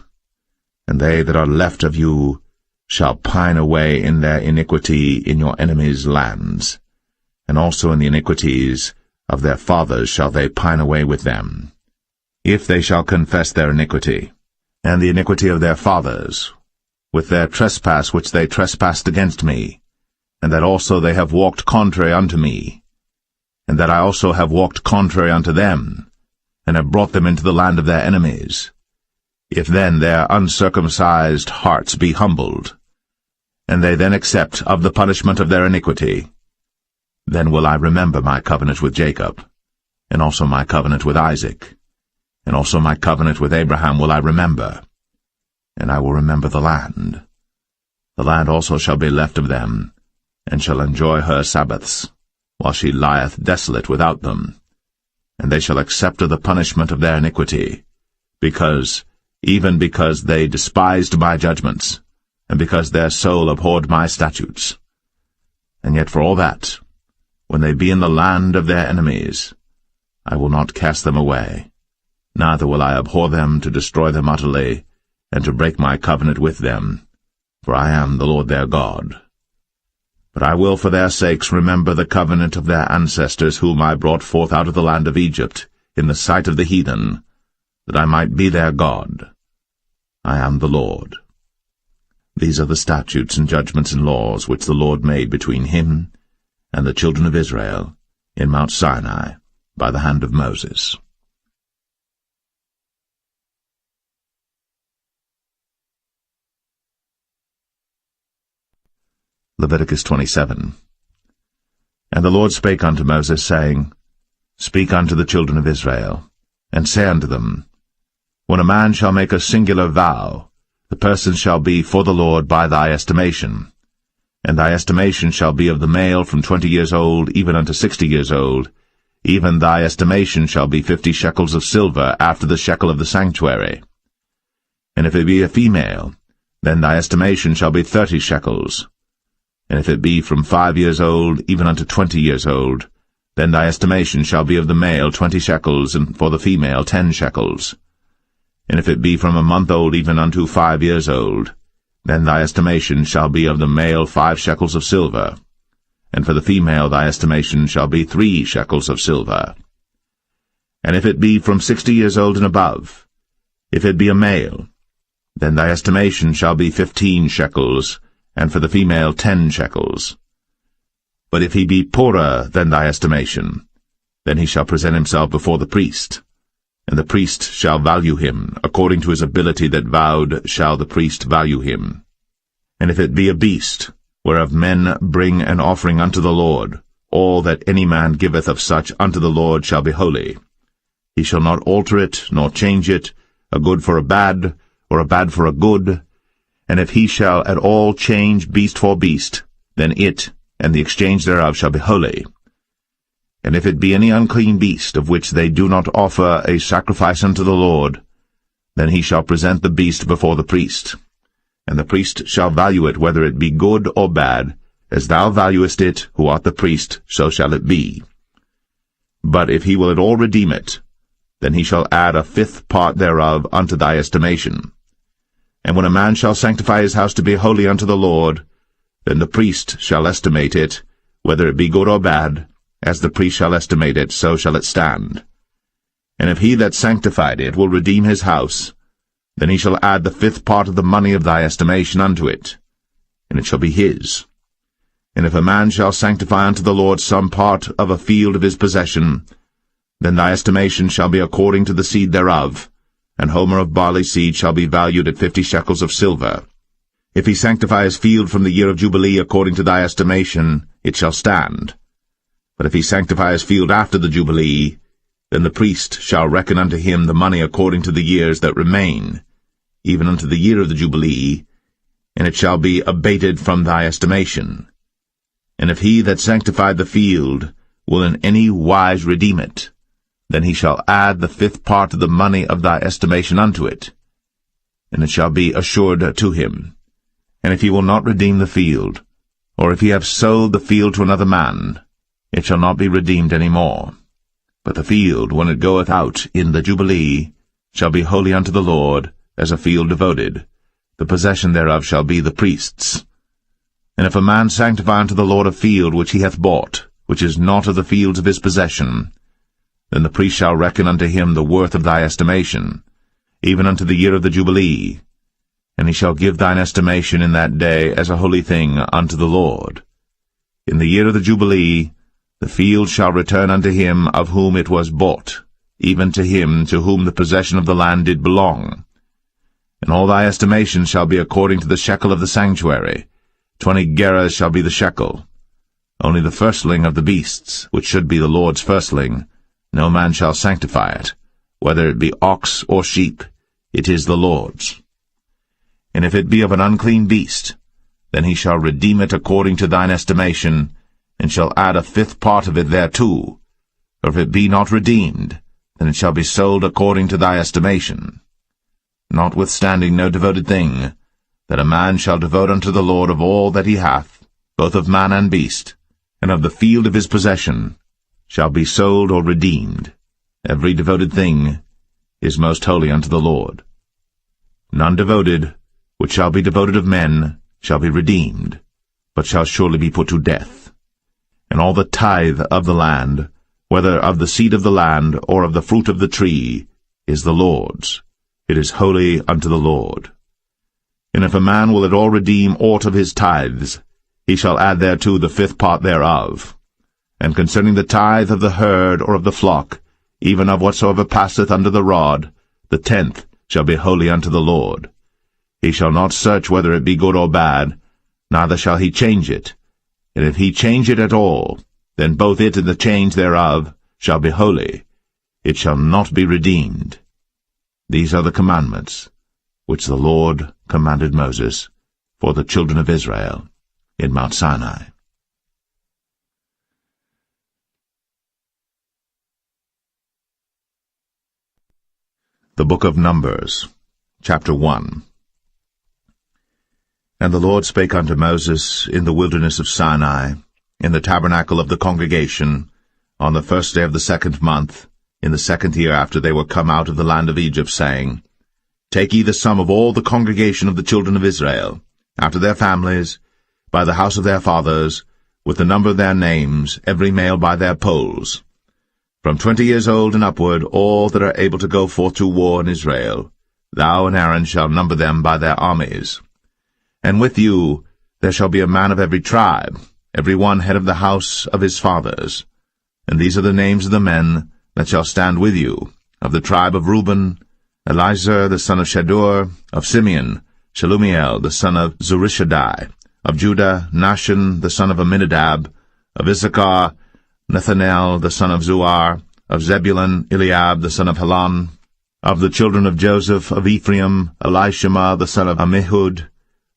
and they that are left of you shall pine away in their iniquity in your enemies' lands, and also in the iniquities of their fathers shall they pine away with them, if they shall confess their iniquity, and the iniquity of their fathers, with their trespass which they trespassed against me, and that also they have walked contrary unto me, and that I also have walked contrary unto them, and have brought them into the land of their enemies. If then their uncircumcised hearts be humbled, and they then accept of the punishment of their iniquity, then will I remember my covenant with Jacob, and also my covenant with Isaac, and also my covenant with Abraham will I remember, and I will remember the land. The land also shall be left of them, and shall enjoy her Sabbaths, while she lieth desolate without them. And they shall accept of the punishment of their iniquity, even because they despised my judgments, and because their soul abhorred my statutes. And yet for all that, when they be in the land of their enemies, I will not cast them away, neither will I abhor them to destroy them utterly, and to break my covenant with them, for I am the Lord their God. But I will for their sakes remember the covenant of their ancestors whom I brought forth out of the land of Egypt, in the sight of the heathen, that I might be their God. I am the Lord. These are the statutes and judgments and laws which the Lord made between him and the children of Israel in Mount Sinai by the hand of Moses. Leviticus 27. And the Lord spake unto Moses, saying, Speak unto the children of Israel, and say unto them, When a man shall make a singular vow, the person shall be for the Lord by thy estimation. And thy estimation shall be of the male from 20 years old even unto 60 years old. Even thy estimation shall be 50 shekels of silver after the shekel of the sanctuary. And if it be a female, then thy estimation shall be 30 shekels. And if it be from 5 years old even unto 20 years old, then thy estimation shall be of the male 20 shekels, and for the female 10 shekels. And if it be from a month old even unto 5 years old, then thy estimation shall be of the male 5 shekels of silver, and for the female thy estimation shall be 3 shekels of silver. And if it be from 60 years old and above, if it be a male, then thy estimation shall be 15 shekels, and for the female 10 shekels. But if he be poorer than thy estimation, then he shall present himself before the priest, and the priest shall value him, according to his ability that vowed shall the priest value him. And if it be a beast, whereof men bring an offering unto the Lord, all that any man giveth of such unto the Lord shall be holy. He shall not alter it, nor change it, a good for a bad, or a bad for a good. And if he shall at all change beast for beast, then it, and the exchange thereof, shall be holy. And if it be any unclean beast, of which they do not offer a sacrifice unto the Lord, then he shall present the beast before the priest. And the priest shall value it, whether it be good or bad, as thou valuest it, who art the priest, so shall it be. But if he will at all redeem it, then he shall add a fifth part thereof unto thy estimation. And when a man shall sanctify his house to be holy unto the Lord, then the priest shall estimate it, whether it be good or bad, as the priest shall estimate it, so shall it stand. And if he that sanctified it will redeem his house, then he shall add the fifth part of the money of thy estimation unto it, and it shall be his. And if a man shall sanctify unto the Lord some part of a field of his possession, then thy estimation shall be according to the seed thereof, and homer of barley seed shall be valued at 50 shekels of silver. If he sanctify his field from the year of Jubilee according to thy estimation, it shall stand. But if he sanctify his field after the Jubilee, then the priest shall reckon unto him the money according to the years that remain, even unto the year of the Jubilee, and it shall be abated from thy estimation. And if he that sanctified the field will in any wise redeem it, then he shall add the fifth part of the money of thy estimation unto it, and it shall be assured to him. And if he will not redeem the field, or if he have sold the field to another man, it shall not be redeemed any more. But the field, when it goeth out in the Jubilee, shall be holy unto the Lord, as a field devoted. The possession thereof shall be the priest's. And if a man sanctify unto the Lord a field which he hath bought, which is not of the fields of his possession, then the priest shall reckon unto him the worth of thy estimation, even unto the year of the Jubilee, and he shall give thine estimation in that day as a holy thing unto the Lord. In the year of the Jubilee the field shall return unto him of whom it was bought, even to him to whom the possession of the land did belong. And all thy estimation shall be according to the shekel of the sanctuary. 20 gerahs shall be the shekel. Only the firstling of the beasts, which should be the Lord's firstling, no man shall sanctify it, whether it be ox or sheep, it is the Lord's. And if it be of an unclean beast, then he shall redeem it according to thine estimation, and shall add a fifth part of it thereto. Or if it be not redeemed, then it shall be sold according to thy estimation. Notwithstanding no devoted thing, that a man shall devote unto the Lord of all that he hath, both of man and beast, and of the field of his possession, shall be sold or redeemed. Every devoted thing is most holy unto the Lord. None devoted, which shall be devoted of men, shall be redeemed, but shall surely be put to death. And all the tithe of the land, whether of the seed of the land or of the fruit of the tree, is the Lord's. It is holy unto the Lord. And if a man will at all redeem aught of his tithes, he shall add thereto the fifth part thereof. And concerning the tithe of the herd or of the flock, even of whatsoever passeth under the rod, the 10th shall be holy unto the Lord. He shall not search whether it be good or bad, neither shall he change it. And if he change it at all, then both it and the change thereof shall be holy. It shall not be redeemed. These are the commandments which the Lord commanded Moses for the children of Israel in Mount Sinai. The Book of Numbers, chapter 1. And the Lord spake unto Moses in the wilderness of Sinai, in the tabernacle of the congregation, on the first day of the 2nd month, in the 2nd year after they were come out of the land of Egypt, saying, Take ye the sum of all the congregation of the children of Israel, after their families, by the house of their fathers, with the number of their names, every male by their polls. From 20 years old and upward, all that are able to go forth to war in Israel, thou and Aaron shall number them by their armies. And with you there shall be a man of every tribe, every one head of the house of his fathers. And these are the names of the men that shall stand with you. Of the tribe of Reuben, Elizur the son of Shadur. Of Simeon, Shelumiel the son of Zurishaddai. Of Judah, Nahshon the son of Amminadab. Of Issachar, Nethanel the son of Zuar. Of Zebulun, Eliab the son of Helon. Of the children of Joseph, of Ephraim, Elishama the son of Ammihud.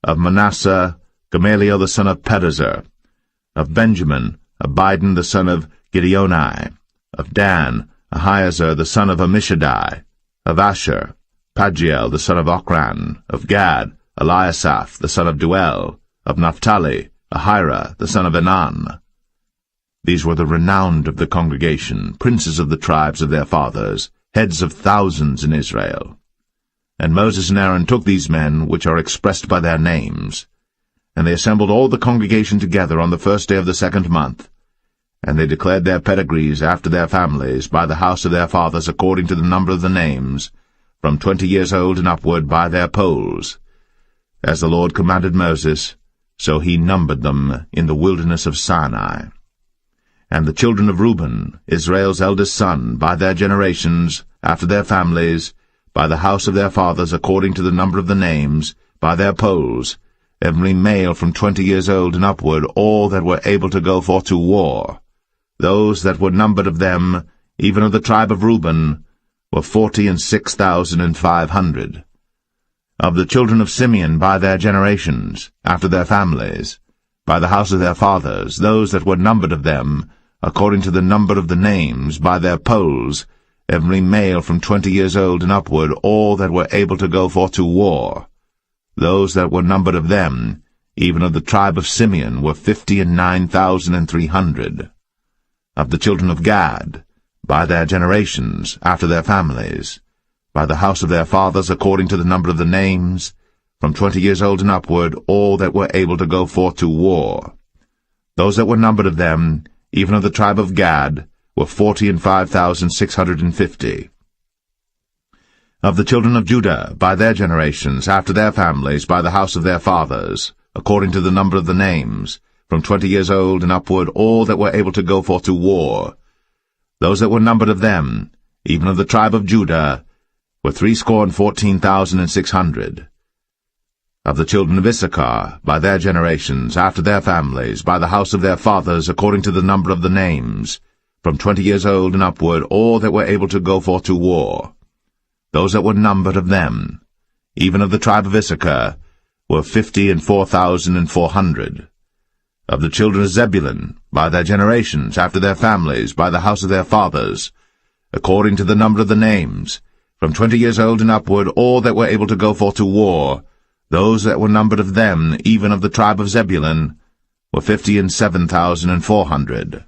Of Manasseh, Gamaliel the son of Pedazur. Of Benjamin, Abidan the son of Gideoni. Of Dan, Ahiezer the son of Ammishaddai. Of Asher, Pagiel the son of Ochran. Of Gad, Eliasaph the son of Duel. Of Naphtali, Ahira the son of Enan. These were the renowned of the congregation, princes of the tribes of their fathers, heads of thousands in Israel. And Moses and Aaron took these men, which are expressed by their names, and they assembled all the congregation together on the 1st day of the 2nd month, and they declared their pedigrees after their families by the house of their fathers according to the number of the names, from 20 years old and upward by their polls. As the Lord commanded Moses, so he numbered them in the wilderness of Sinai. And the children of Reuben, Israel's eldest son, by their generations, after their families, by the house of their fathers according to the number of the names, by their polls, every male from 20 years old and upward, all that were able to go forth to war. Those that were numbered of them, even of the tribe of Reuben, were 46,500. Of the children of Simeon by their generations, after their families, by the house of their fathers, those that were numbered of them, according to the number of the names, by their polls, every male from 20 years old and upward, all that were able to go forth to war. Those that were numbered of them, even of the tribe of Simeon, were 59,300. Of the children of Gad, by their generations, after their families, by the house of their fathers according to the number of the names, from 20 years old and upward, all that were able to go forth to war. Those that were numbered of them, even of the tribe of Gad, were 45,650. Of the children of Judah, by their generations, after their families, by the house of their fathers, according to the number of the names, from 20 years old and upward, all that were able to go forth to war. Those that were numbered of them, even of the tribe of Judah, were 314,600. Of the children of Issachar, by their generations, after their families, by the house of their fathers, according to the number of the names, from 20 years old and upward, all that were able to go forth to war. Those that were numbered of them, even of the tribe of Issachar, were 54,400. Of the children of Zebulun, by their generations, after their families, by the house of their fathers, according to the number of the names, from 20 years old and upward, all that were able to go forth to war, those that were numbered of them, even of the tribe of Zebulun, were 57,400.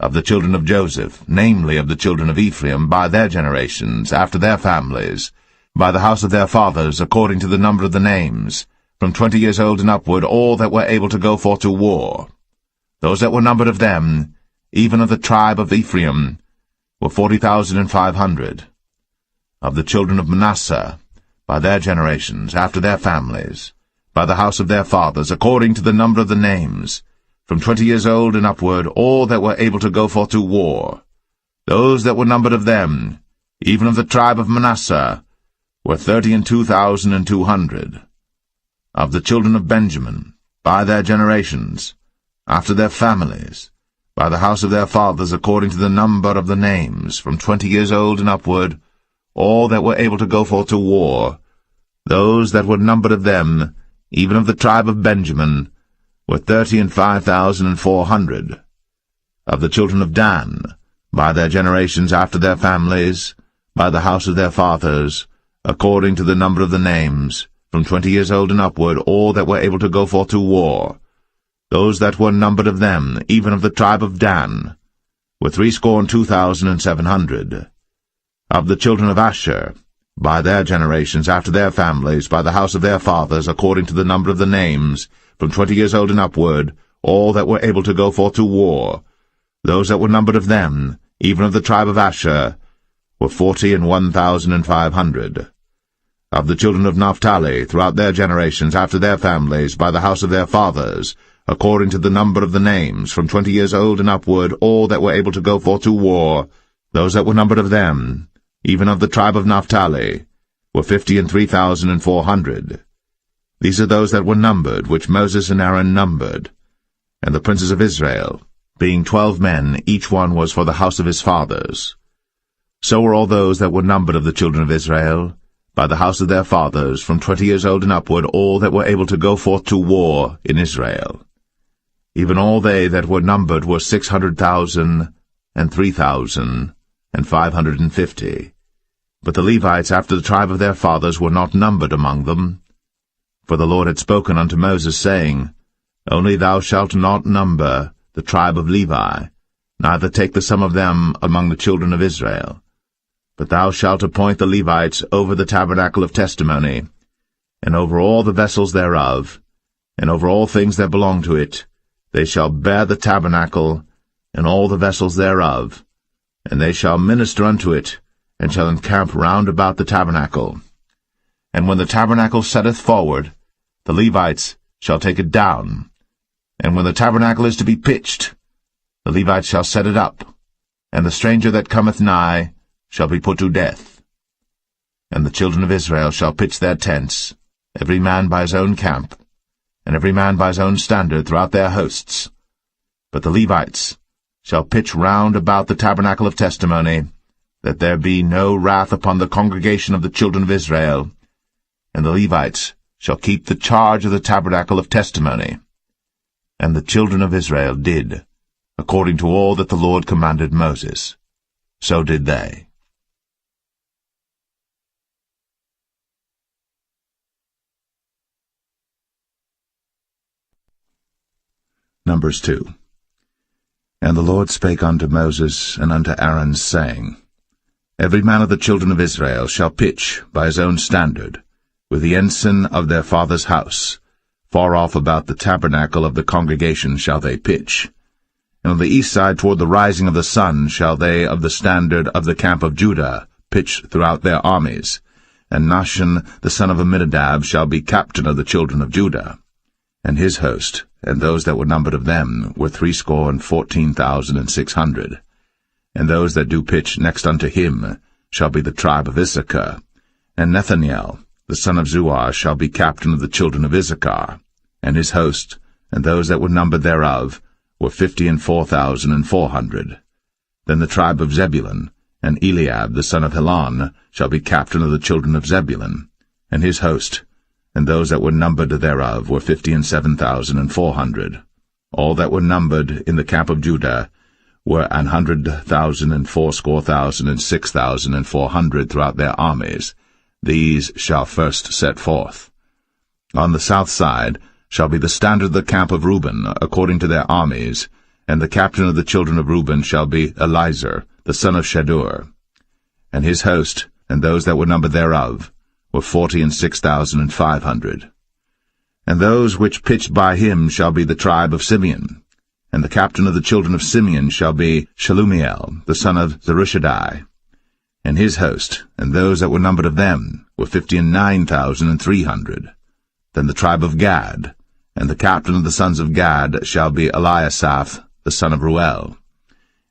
Of the children of Joseph, namely of the children of Ephraim, by their generations, after their families, by the house of their fathers, according to the number of the names, from 20 years old and upward, all that were able to go forth to war. Those that were numbered of them, even of the tribe of Ephraim, were 40,500. Of the children of Manasseh, by their generations, after their families, by the house of their fathers, according to the number of the names, from 20 years old and upward, all that were able to go forth to war. Those that were numbered of them, even of the tribe of Manasseh, were 32,200. Of the children of Benjamin, by their generations, after their families, by the house of their fathers, according to the number of the names, from 20 years old and upward, all that were able to go forth to war, those that were numbered of them, even of the tribe of Benjamin, were 35,400. Of the children of Dan, by their generations, after their families, by the house of their fathers, according to the number of the names, from 20 years old and upward, all that were able to go forth to war, those that were numbered of them, even of the tribe of Dan, were 62,700. Of the children of Asher, by their generations, after their families, by the house of their fathers, according to the number of the names, from 20 years old and upward, all that were able to go forth to war, those that were numbered of them, even of the tribe of Asher, were 41,500. Of the children of Naphtali, throughout their generations, after their families, by the house of their fathers, according to the number of the names, from 20 years old and upward, all that were able to go forth to war, those that were numbered of them, even of the tribe of Naphtali, were 53,400. These are those that were numbered, which Moses and Aaron numbered. And the princes of Israel, being 12 men, each one was for the house of his fathers. So were all those that were numbered of the children of Israel, by the house of their fathers, from 20 years old and upward, all that were able to go forth to war in Israel. Even all they that were numbered were 600,000 and 3,550. But the Levites after the tribe of their fathers were not numbered among them. For the Lord had spoken unto Moses, saying, Only thou shalt not number the tribe of Levi, neither take the sum of them among the children of Israel. But thou shalt appoint the Levites over the tabernacle of testimony, and over all the vessels thereof, and over all things that belong to it. They shall bear the tabernacle, and all the vessels thereof, and they shall minister unto it, and shall encamp round about the tabernacle. And when the tabernacle setteth forward, the Levites shall take it down. And when the tabernacle is to be pitched, the Levites shall set it up, and the stranger that cometh nigh shall be put to death. And the children of Israel shall pitch their tents, every man by his own camp, and every man by his own standard throughout their hosts. But the Levites shall pitch round about the tabernacle of testimony, that there be no wrath upon the congregation of the children of Israel. And the Levites shall keep the charge of the tabernacle of testimony. And the children of Israel did, according to all that the Lord commanded Moses. So did they. Numbers 2. And the Lord spake unto Moses and unto Aaron, saying, Every man of the children of Israel shall pitch by his own standard, with the ensign of their father's house. Far off about the tabernacle of the congregation shall they pitch. And on the east side toward the rising of the sun shall they of the standard of the camp of Judah pitch throughout their armies. And Nahshon the son of Amminadab shall be captain of the children of Judah. And his host, and those that were numbered of them, were 314,600. And those that do pitch next unto him shall be the tribe of Issachar. And Nethaniel the son of Zuar shall be captain of the children of Issachar. And his host, and those that were numbered thereof, were 54,400. Then the tribe of Zebulun, and Eliab the son of Helon, shall be captain of the children of Zebulun. And his host, and those that were numbered thereof, were 57,400. All that were numbered in the camp of Judah were 100,000 and 80,000 and 6,400 throughout their armies. These shall first set forth. On the south side shall be the standard of the camp of Reuben, according to their armies, and the captain of the children of Reuben shall be Elizur, the son of Shedeur. And his host, and those that were numbered thereof, were 46,500. And those which pitched by him shall be the tribe of Simeon. And the captain of the children of Simeon shall be Shelumiel, the son of Zerushadai. And his host, and those that were numbered of them, were 59,300. Then the tribe of Gad, and the captain of the sons of Gad shall be Eliasaph, the son of Ruel.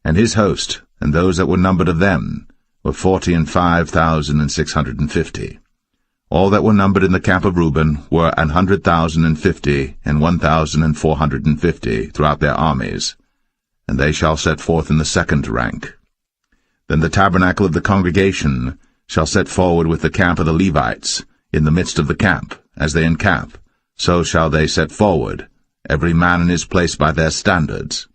And his host, and those that were numbered of them, were 45,650. All that were numbered in the camp of Reuben were 100,050 and 1,450 throughout their armies, and they shall set forth in the second rank. Then the tabernacle of the congregation shall set forward with the camp of the Levites, in the midst of the camp, as they encamp, so shall they set forward, every man in his place by their standards.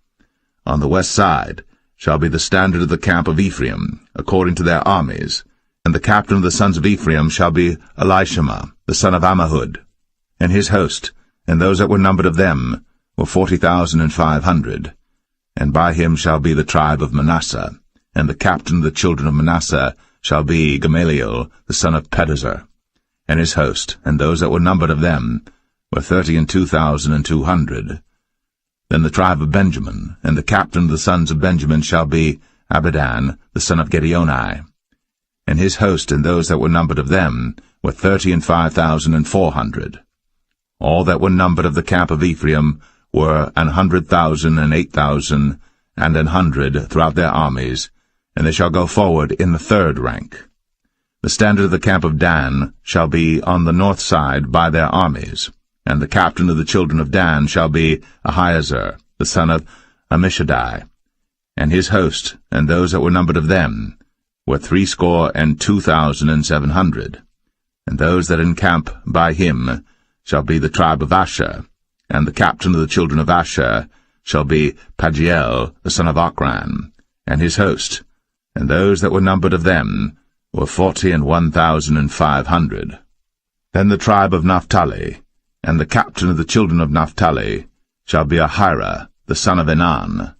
On the west side shall be the standard of the camp of Ephraim, according to their armies, and the captain of the sons of Ephraim shall be Elishama, the son of Ammihud. And his host, and those that were numbered of them, were 40,500. And by him shall be the tribe of Manasseh, and the captain of the children of Manasseh shall be Gamaliel, the son of Pedazur. And his host, and those that were numbered of them, were 32,200. Then the tribe of Benjamin, and the captain of the sons of Benjamin shall be Abidan, the son of Gideoni. And his host, and those that were numbered of them, were 35,400. All that were numbered of the camp of Ephraim were 100,000 and 8,000 and 100 throughout their armies, and they shall go forward in the third rank. The standard of the camp of Dan shall be on the north side by their armies, and the captain of the children of Dan shall be Ahiezer, the son of Ammishaddai, and his host, and those that were numbered of them, were 62,700. And those that encamp by him shall be the tribe of Asher, and the captain of the children of Asher shall be Pagiel, the son of Ochran, and his host, and those that were numbered of them were 41,500. Then the tribe of Naphtali, and the captain of the children of Naphtali shall be Ahira, the son of Enan,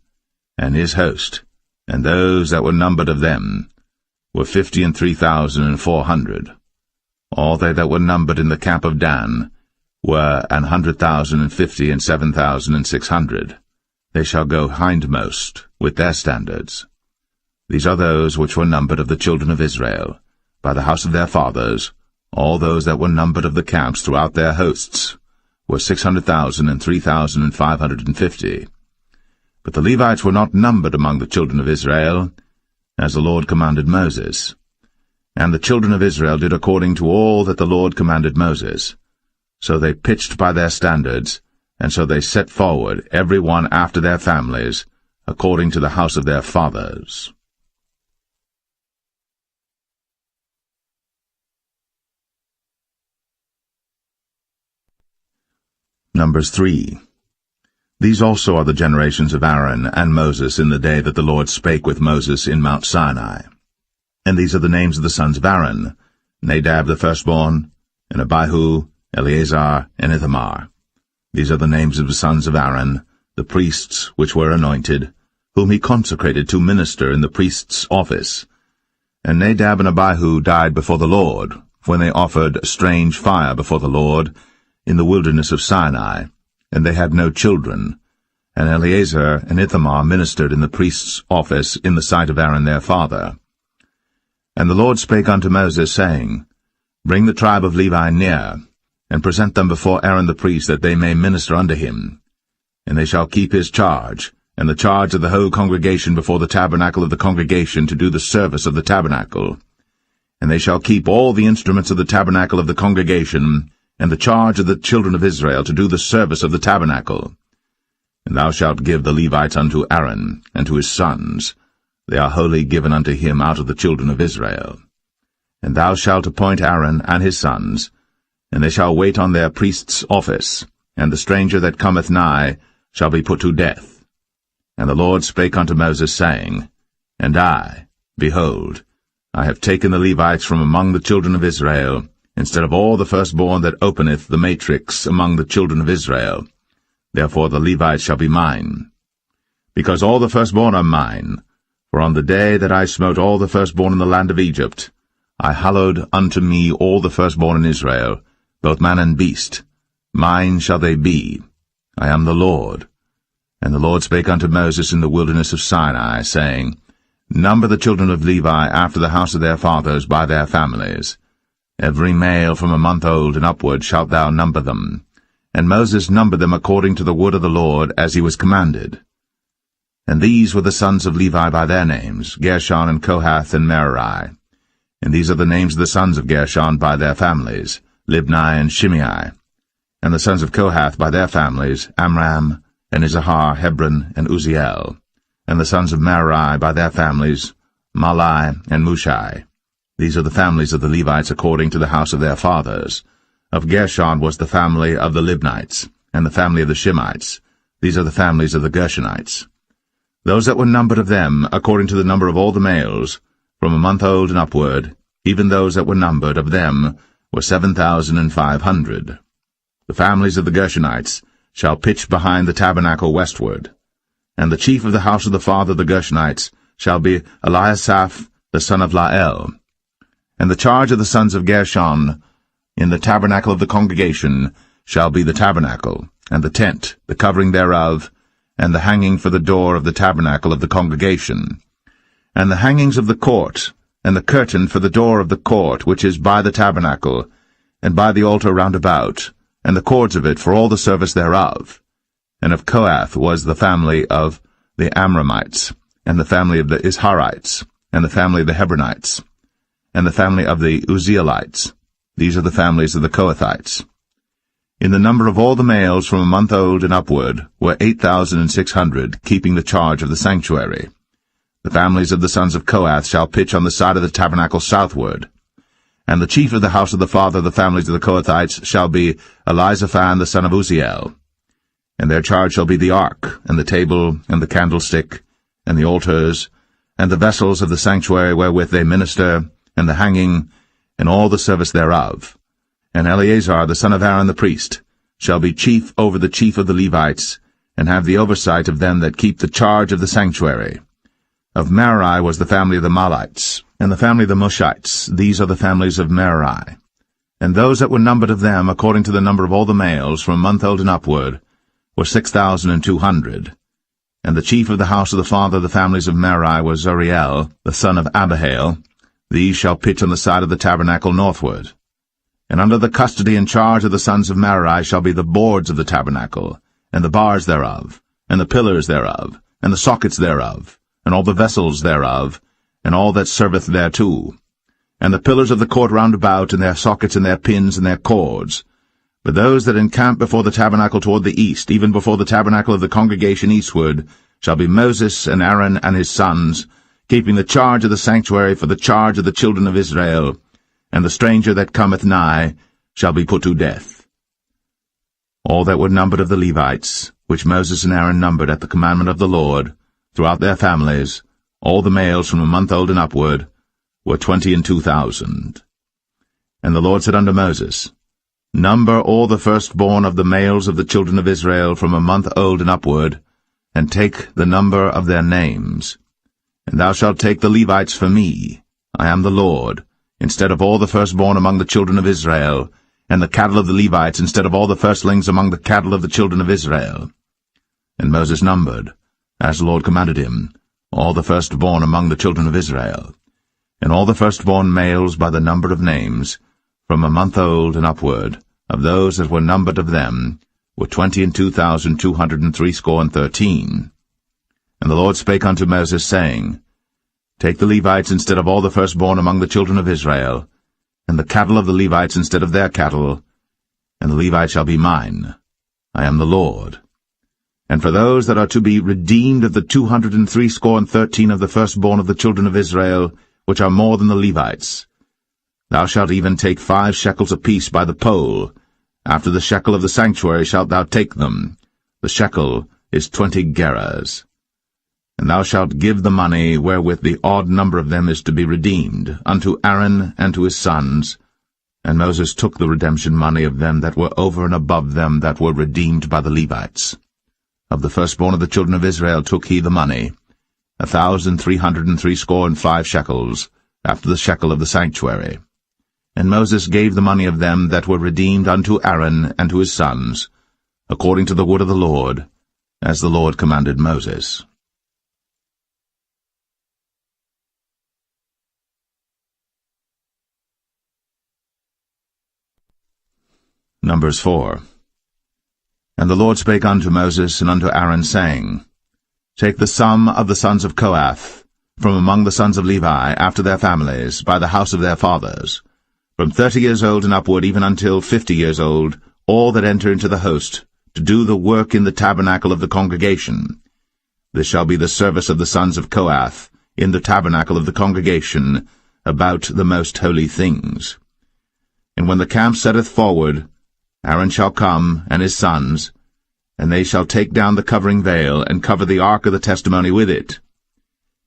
and his host, and those that were numbered of them were 53,400. All they that were numbered in the camp of Dan were 100,050 and 7,600. They shall go hindmost with their standards. These are those which were numbered of the children of Israel, by the house of their fathers. All those that were numbered of the camps throughout their hosts were 600,000 and 3,550. But the Levites were not numbered among the children of Israel, as the Lord commanded Moses. And the children of Israel did according to all that the Lord commanded Moses. So they pitched by their standards, and so they set forward, every one after their families, according to the house of their fathers. Numbers 3. These also are the generations of Aaron and Moses in the day that the Lord spake with Moses in Mount Sinai. And these are the names of the sons of Aaron, Nadab the firstborn, and Abihu, Eleazar, and Ithamar. These are the names of the sons of Aaron, the priests which were anointed, whom he consecrated to minister in the priest's office. And Nadab and Abihu died before the Lord, when they offered strange fire before the Lord in the wilderness of Sinai, and they had no children. And Eleazar and Ithamar ministered in the priest's office in the sight of Aaron their father. And the Lord spake unto Moses, saying, Bring the tribe of Levi near, and present them before Aaron the priest, that they may minister unto him. And they shall keep his charge, and the charge of the whole congregation before the tabernacle of the congregation, to do the service of the tabernacle. And they shall keep all the instruments of the tabernacle of the congregation, and the charge of the children of Israel, to do the service of the tabernacle. And thou shalt give the Levites unto Aaron, and to his sons. They are wholly given unto him out of the children of Israel. And thou shalt appoint Aaron and his sons, and they shall wait on their priest's office, and the stranger that cometh nigh shall be put to death. And the Lord spake unto Moses, saying, And I, behold, I have taken the Levites from among the children of Israel, instead of all the firstborn that openeth the matrix among the children of Israel. Therefore the Levites shall be mine. Because all the firstborn are mine, for on the day that I smote all the firstborn in the land of Egypt, I hallowed unto me all the firstborn in Israel, both man and beast. Mine shall they be. I am the Lord. And the Lord spake unto Moses in the wilderness of Sinai, saying, Number the children of Levi after the house of their fathers by their families. Every male from a month old and upward shalt thou number them. And Moses numbered them according to the word of the Lord, as he was commanded. And these were the sons of Levi by their names, Gershon and Kohath and Merari. And these are the names of the sons of Gershon by their families, Libni and Shimei. And the sons of Kohath by their families, Amram, and Izahar, Hebron, and Uzziel. And the sons of Merari by their families, Malai and Mushai. These are the families of the Levites according to the house of their fathers. Of Gershon was the family of the Libnites, and the family of the Shimites. These are the families of the Gershonites. Those that were numbered of them, according to the number of all the males, from a month old and upward, even those that were numbered of them, were 7,500. The families of the Gershonites shall pitch behind the tabernacle westward. And the chief of the house of the father of the Gershonites shall be Eliasaph the son of Lael. And the charge of the sons of Gershon in the tabernacle of the congregation shall be the tabernacle, and the tent, the covering thereof, and the hanging for the door of the tabernacle of the congregation, and the hangings of the court, and the curtain for the door of the court which is by the tabernacle, and by the altar round about, and the cords of it for all the service thereof, And of Kohath was the family of the Amramites, and the family of the Isharites, and the family of the Hebronites, and the family of the Uzzielites. These are the families of the Kohathites. In the number of all the males from a month old and upward were 8,600, keeping the charge of the sanctuary. The families of the sons of Kohath shall pitch on the side of the tabernacle southward. And the chief of the house of the father of the families of the Kohathites shall be Elizaphan the son of Uzziel. And their charge shall be the ark, and the table, and the candlestick, and the altars, and the vessels of the sanctuary wherewith they minister, and the hanging, and all the service thereof. And Eleazar the son of Aaron the priest shall be chief over the chief of the Levites, and have the oversight of them that keep the charge of the sanctuary. Of Merari was the family of the Mahlites, and the family of the Mushites. These are the families of Merari. And those that were numbered of them, according to the number of all the males, from a month old and upward, were 6,200. And the chief of the house of the father of the families of Merari was Zuriel, the son of Abihail. These shall pitch on the side of the tabernacle northward. And under the custody and charge of the sons of Merari shall be the boards of the tabernacle, and the bars thereof, and the pillars thereof, and the sockets thereof, and all the vessels thereof, and all that serveth thereto, and the pillars of the court round about, and their sockets, and their pins, and their cords. But those that encamp before the tabernacle toward the east, even before the tabernacle of the congregation eastward, shall be Moses and Aaron and his sons, keeping the charge of the sanctuary for the charge of the children of Israel, and the stranger that cometh nigh shall be put to death. All that were numbered of the Levites, which Moses and Aaron numbered at the commandment of the Lord, throughout their families, all the males from a month old and upward, were 22,000. And the Lord said unto Moses, Number all the firstborn of the males of the children of Israel from a month old and upward, and take the number of their names. And thou shalt take the Levites for me, I am the Lord, instead of all the firstborn among the children of Israel, and the cattle of the Levites instead of all the firstlings among the cattle of the children of Israel. And Moses numbered, as the Lord commanded him, all the firstborn among the children of Israel, and all the firstborn males by the number of names, from a month old and upward, of those that were numbered of them, were 22,213. And the Lord spake unto Moses, saying, Take the Levites instead of all the firstborn among the children of Israel, and the cattle of the Levites instead of their cattle, and the Levites shall be mine. I am the Lord. And for those that are to be redeemed of the 213 of the firstborn of the children of Israel, which are more than the Levites, thou shalt even take 5 shekels apiece by the poll. After the shekel of the sanctuary shalt thou take them. The shekel is 20 gerahs. And thou shalt give the money wherewith the odd number of them is to be redeemed, unto Aaron and to his sons. And Moses took the redemption money of them that were over and above them that were redeemed by the Levites. Of the firstborn of the children of Israel took he the money, 1,365 shekels, after the shekel of the sanctuary. And Moses gave the money of them that were redeemed unto Aaron and to his sons, according to the word of the Lord, as the Lord commanded Moses. Numbers 4. And the Lord spake unto Moses and unto Aaron, saying, Take the sum of the sons of Kohath, from among the sons of Levi, after their families, by the house of their fathers, from 30 years old and upward, even until 50 years old, all that enter into the host, to do the work in the tabernacle of the congregation. This shall be the service of the sons of Kohath, in the tabernacle of the congregation, about the most holy things. And when the camp setteth forward, Aaron shall come, and his sons, and they shall take down the covering veil, and cover the ark of the testimony with it,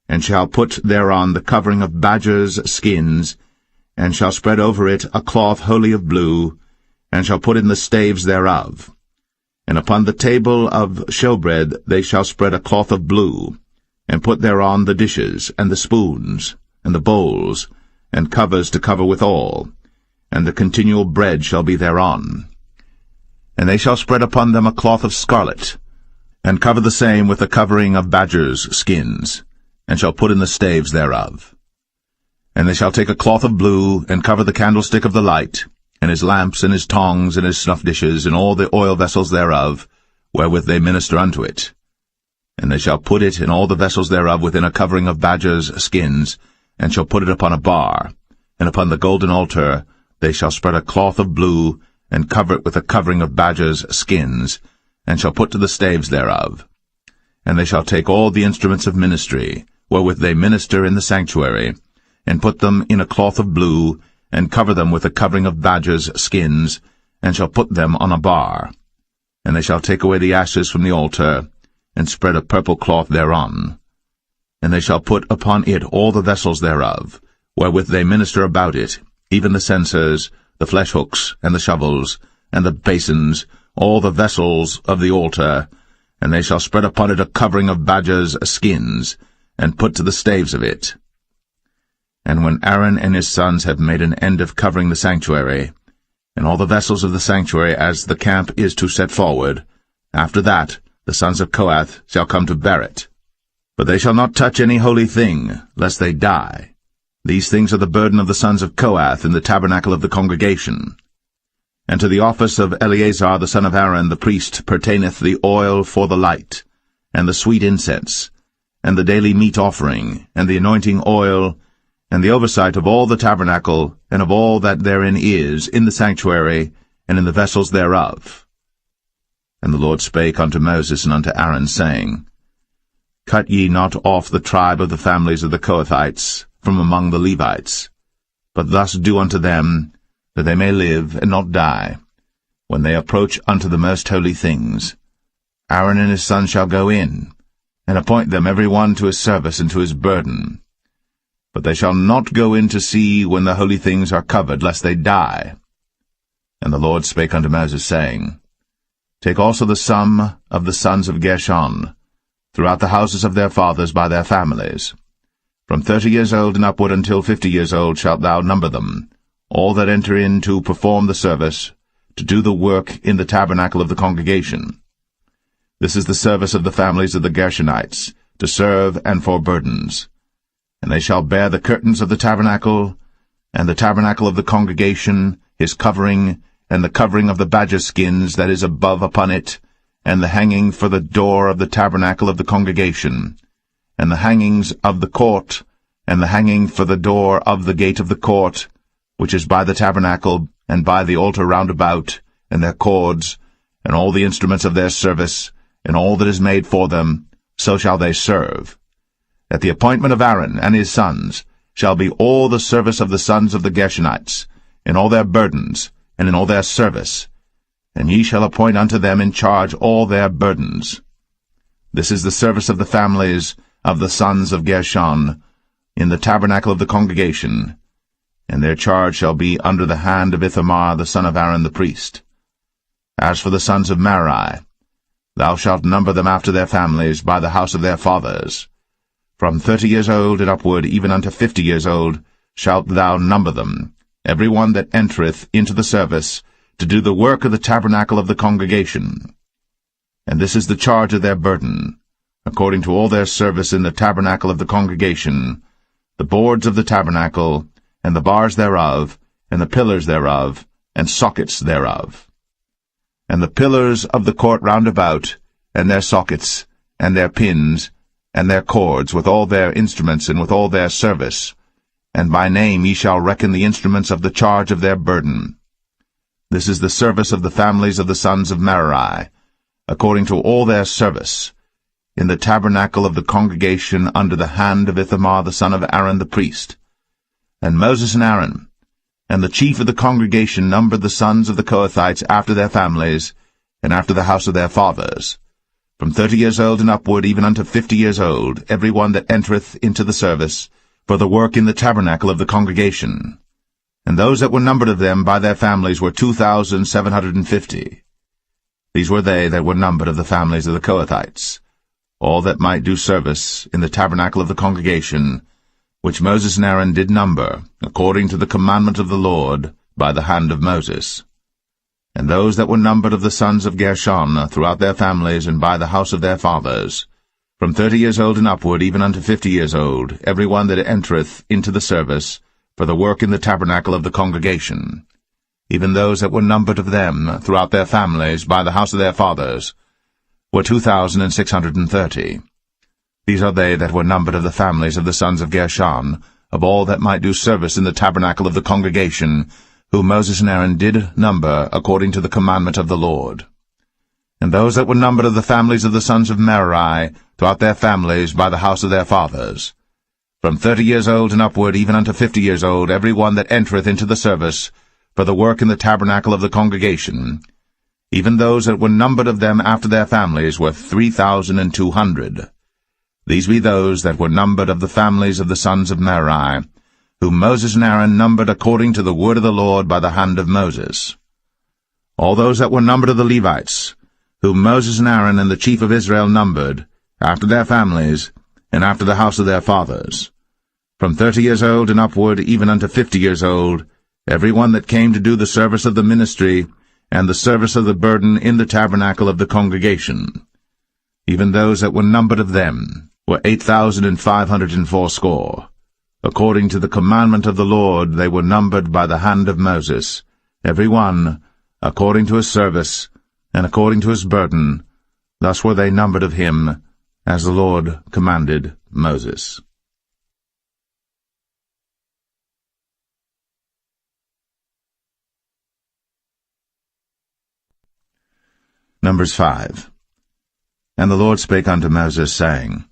and shall put thereon the covering of badgers' skins, and shall spread over it a cloth wholly of blue, and shall put in the staves thereof. And upon the table of showbread they shall spread a cloth of blue, and put thereon the dishes, and the spoons, and the bowls, and covers to cover withal, and the continual bread shall be thereon. And they shall spread upon them a cloth of scarlet, and cover the same with a covering of badgers' skins, and shall put in the staves thereof. And they shall take a cloth of blue, and cover the candlestick of the light, and his lamps, and his tongs, and his snuff dishes, and all the oil vessels thereof, wherewith they minister unto it. And they shall put it in all the vessels thereof within a covering of badgers' skins, and shall put it upon a bar, and upon the golden altar they shall spread a cloth of blue, and cover it with a covering of badgers' skins, and shall put to the staves thereof. And they shall take all the instruments of ministry, wherewith they minister in the sanctuary, and put them in a cloth of blue, and cover them with a covering of badgers' skins, and shall put them on a bar. And they shall take away the ashes from the altar, and spread a purple cloth thereon. And they shall put upon it all the vessels thereof, wherewith they minister about it, even the censers, the flesh-hooks, and the shovels, and the basins, all the vessels of the altar, and they shall spread upon it a covering of badgers' skins, and put to the staves of it. And when Aaron and his sons have made an end of covering the sanctuary, and all the vessels of the sanctuary as the camp is to set forward, after that the sons of Kohath shall come to bear it. But they shall not touch any holy thing, lest they die. These things are the burden of the sons of Kohath in the tabernacle of the congregation. And to the office of Eleazar the son of Aaron the priest pertaineth the oil for the light, and the sweet incense, and the daily meat offering, and the anointing oil, and the oversight of all the tabernacle, and of all that therein is, in the sanctuary, and in the vessels thereof. And the Lord spake unto Moses and unto Aaron, saying, Cut ye not off the tribe of the families of the Kohathites from among the Levites, but thus do unto them, that they may live and not die, when they approach unto the most holy things. Aaron and his sons shall go in, and appoint them every one to his service and to his burden. But they shall not go in to see when the holy things are covered, lest they die. And the Lord spake unto Moses, saying, Take also the sum of the sons of Gershon, throughout the houses of their fathers by their families. From 30 years old and upward until 50 years old shalt thou number them, all that enter in to perform the service, to do the work in the tabernacle of the congregation. This is the service of the families of the Gershonites, to serve and for burdens. And they shall bear the curtains of the tabernacle, and the tabernacle of the congregation, his covering, and the covering of the badger skins that is above upon it, and the hanging for the door of the tabernacle of the congregation, and the hangings of the court, and the hanging for the door of the gate of the court, which is by the tabernacle, and by the altar round about, and their cords, and all the instruments of their service, and all that is made for them, so shall they serve. At the appointment of Aaron and his sons shall be all the service of the sons of the Gershonites, in all their burdens, and in all their service, and ye shall appoint unto them in charge all their burdens. This is the service of the families of the sons of Gershon, in the tabernacle of the congregation, and their charge shall be under the hand of Ithamar the son of Aaron the priest. As for the sons of Merari, thou shalt number them after their families by the house of their fathers. From 30 years old and upward, even unto 50 years old, shalt thou number them, every one that entereth into the service, to do the work of the tabernacle of the congregation. And this is the charge of their burden, according to all their service in the tabernacle of the congregation, the boards of the tabernacle, and the bars thereof, and the pillars thereof, and sockets thereof. And the pillars of the court round about, and their sockets, and their pins, and their cords, with all their instruments, and with all their service. And by name ye shall reckon the instruments of the charge of their burden. This is the service of the families of the sons of Merari, according to all their service, in the tabernacle of the congregation under the hand of Ithamar the son of Aaron the priest. And Moses and Aaron, and the chief of the congregation numbered the sons of the Kohathites after their families, and after the house of their fathers, from 30 years old and upward, even unto 50 years old, every one that entereth into the service, for the work in the tabernacle of the congregation. And those that were numbered of them by their families were 2,750. These were they that were numbered of the families of the Kohathites, all that might do service in the tabernacle of the congregation, which Moses and Aaron did number, according to the commandment of the Lord, by the hand of Moses. And those that were numbered of the sons of Gershon, throughout their families and by the house of their fathers, from 30 years old and upward, even unto 50 years old, every one that entereth into the service, for the work in the tabernacle of the congregation, even those that were numbered of them, throughout their families, by the house of their fathers, were 2,630. These are they that were numbered of the families of the sons of Gershon, of all that might do service in the tabernacle of the congregation, whom Moses and Aaron did number according to the commandment of the Lord. And those that were numbered of the families of the sons of Merari, throughout their families by the house of their fathers, from 30 years old and upward, even unto 50 years old, every one that entereth into the service, for the work in the tabernacle of the congregation, even those that were numbered of them after their families were 3,200. These be those that were numbered of the families of the sons of Merari, whom Moses and Aaron numbered according to the word of the Lord by the hand of Moses. All those that were numbered of the Levites, whom Moses and Aaron and the chief of Israel numbered, after their families, and after the house of their fathers, from 30 years old and upward, even unto 50 years old, every one that came to do the service of the ministry, and the service of the burden in the tabernacle of the congregation. Even those that were numbered of them were 8,580. According to the commandment of the Lord they were numbered by the hand of Moses, every one according to his service, and according to his burden. Thus were they numbered of him, as the Lord commanded Moses. Numbers 5. And the Lord spake unto Moses, saying,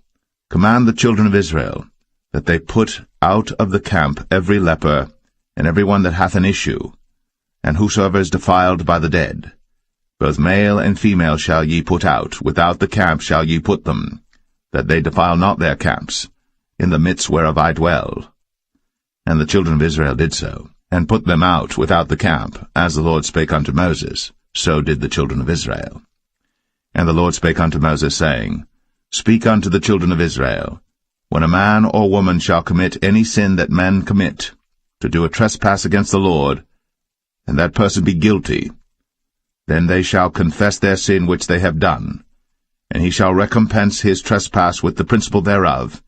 Command the children of Israel, that they put out of the camp every leper, and every one that hath an issue, and whosoever is defiled by the dead. Both male and female shall ye put out, without the camp shall ye put them, that they defile not their camps, in the midst whereof I dwell. And the children of Israel did so, and put them out without the camp, as the Lord spake unto Moses. So did the children of Israel. And the Lord spake unto Moses, saying, Speak unto the children of Israel, when a man or woman shall commit any sin that men commit, to do a trespass against the Lord, and that person be guilty, then they shall confess their sin which they have done, and he shall recompense his trespass with the principal thereof,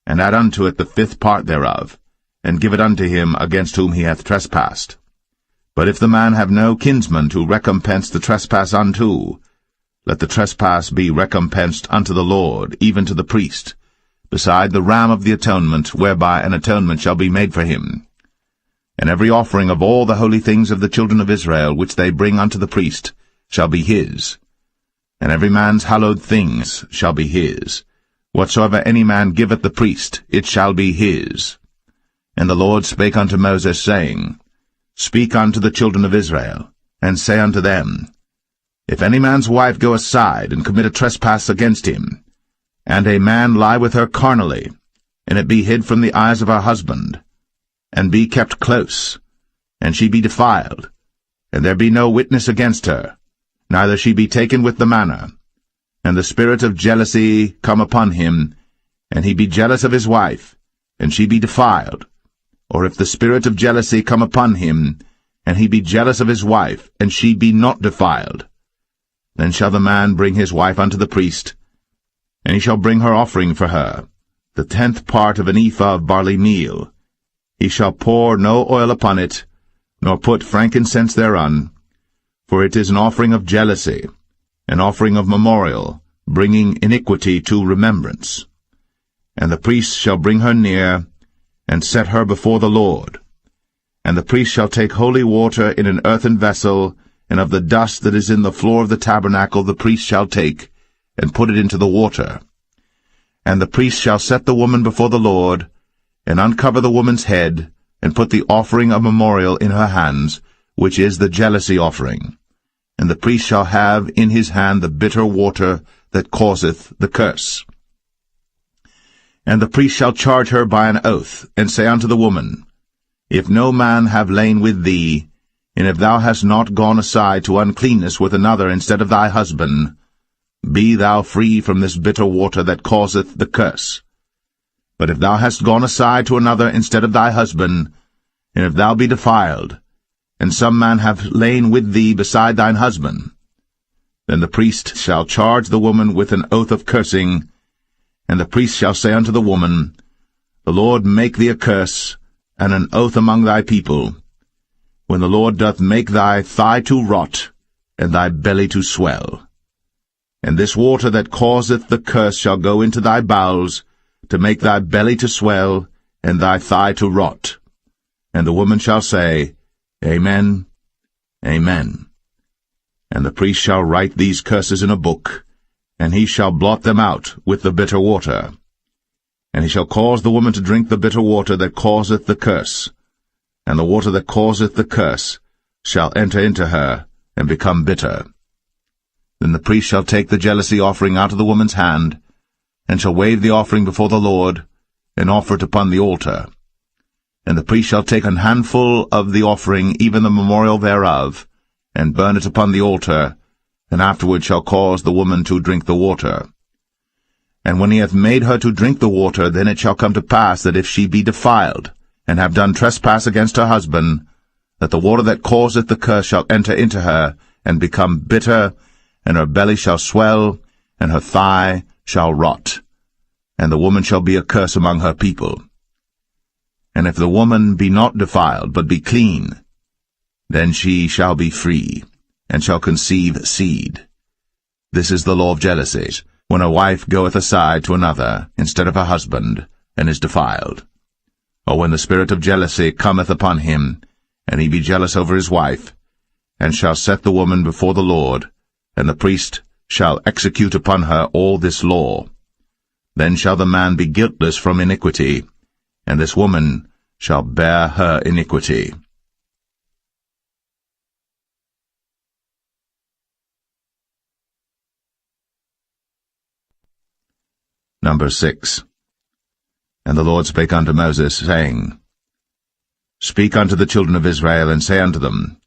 and add unto it the 5th part thereof, and give it unto him against whom he hath trespassed. But if the man have no kinsman to recompense the trespass unto, let the trespass be recompensed unto the Lord, even to the priest, beside the ram of the atonement, whereby an atonement shall be made for him. And every offering of all the holy things of the children of Israel, which they bring unto the priest, shall be his. And every man's hallowed things shall be his. Whatsoever any man giveth the priest, it shall be his. And the Lord spake unto Moses, saying, Speak unto the children of Israel, and say unto them, If any man's wife go aside, and commit a trespass against him, and a man lie with her carnally, and it be hid from the eyes of her husband, and be kept close, and she be defiled, and there be no witness against her, neither she be taken with the manner, and the spirit of jealousy come upon him, and he be jealous of his wife, and she be defiled, or if the spirit of jealousy come upon him, and he be jealous of his wife, and she be not defiled, then shall the man bring his wife unto the priest, and he shall bring her offering for her, the 10th part of an ephah of barley meal. He shall pour no oil upon it, nor put frankincense thereon, for it is an offering of jealousy, an offering of memorial, bringing iniquity to remembrance. And the priest shall bring her near, and set her before the Lord. And the priest shall take holy water in an earthen vessel, and of the dust that is in the floor of the tabernacle the priest shall take, and put it into the water. And the priest shall set the woman before the Lord, and uncover the woman's head, and put the offering of memorial in her hands, which is the jealousy offering. And the priest shall have in his hand the bitter water that causeth the curse. And the priest shall charge her by an oath, and say unto the woman, If no man have lain with thee, and if thou hast not gone aside to uncleanness with another instead of thy husband, be thou free from this bitter water that causeth the curse. But if thou hast gone aside to another instead of thy husband, and if thou be defiled, and some man have lain with thee beside thine husband, then the priest shall charge the woman with an oath of cursing, and the priest shall say unto the woman, The Lord make thee a curse, and an oath among thy people, when the Lord doth make thy thigh to rot, and thy belly to swell. And this water that causeth the curse shall go into thy bowels, to make thy belly to swell, and thy thigh to rot. And the woman shall say, Amen, Amen. And the priest shall write these curses in a book, and he shall blot them out with the bitter water. And he shall cause the woman to drink the bitter water that causeth the curse, and the water that causeth the curse shall enter into her, and become bitter. Then the priest shall take the jealousy offering out of the woman's hand, and shall wave the offering before the Lord, and offer it upon the altar. And the priest shall take an handful of the offering, even the memorial thereof, and burn it upon the altar, and afterward shall cause the woman to drink the water. And when he hath made her to drink the water, then it shall come to pass that if she be defiled, and have done trespass against her husband, that the water that causeth the curse shall enter into her, and become bitter, and her belly shall swell, and her thigh shall rot, and the woman shall be a curse among her people. And if the woman be not defiled, but be clean, then she shall be free, and shall conceive seed. This is the law of jealousy, when a wife goeth aside to another instead of her husband, and is defiled. Or when the spirit of jealousy cometh upon him, and he be jealous over his wife, and shall set the woman before the Lord, and the priest shall execute upon her all this law. Then shall the man be guiltless from iniquity, and this woman shall bear her iniquity. Number 6. And the Lord spake unto Moses, saying, Speak unto the children of Israel, and say unto them,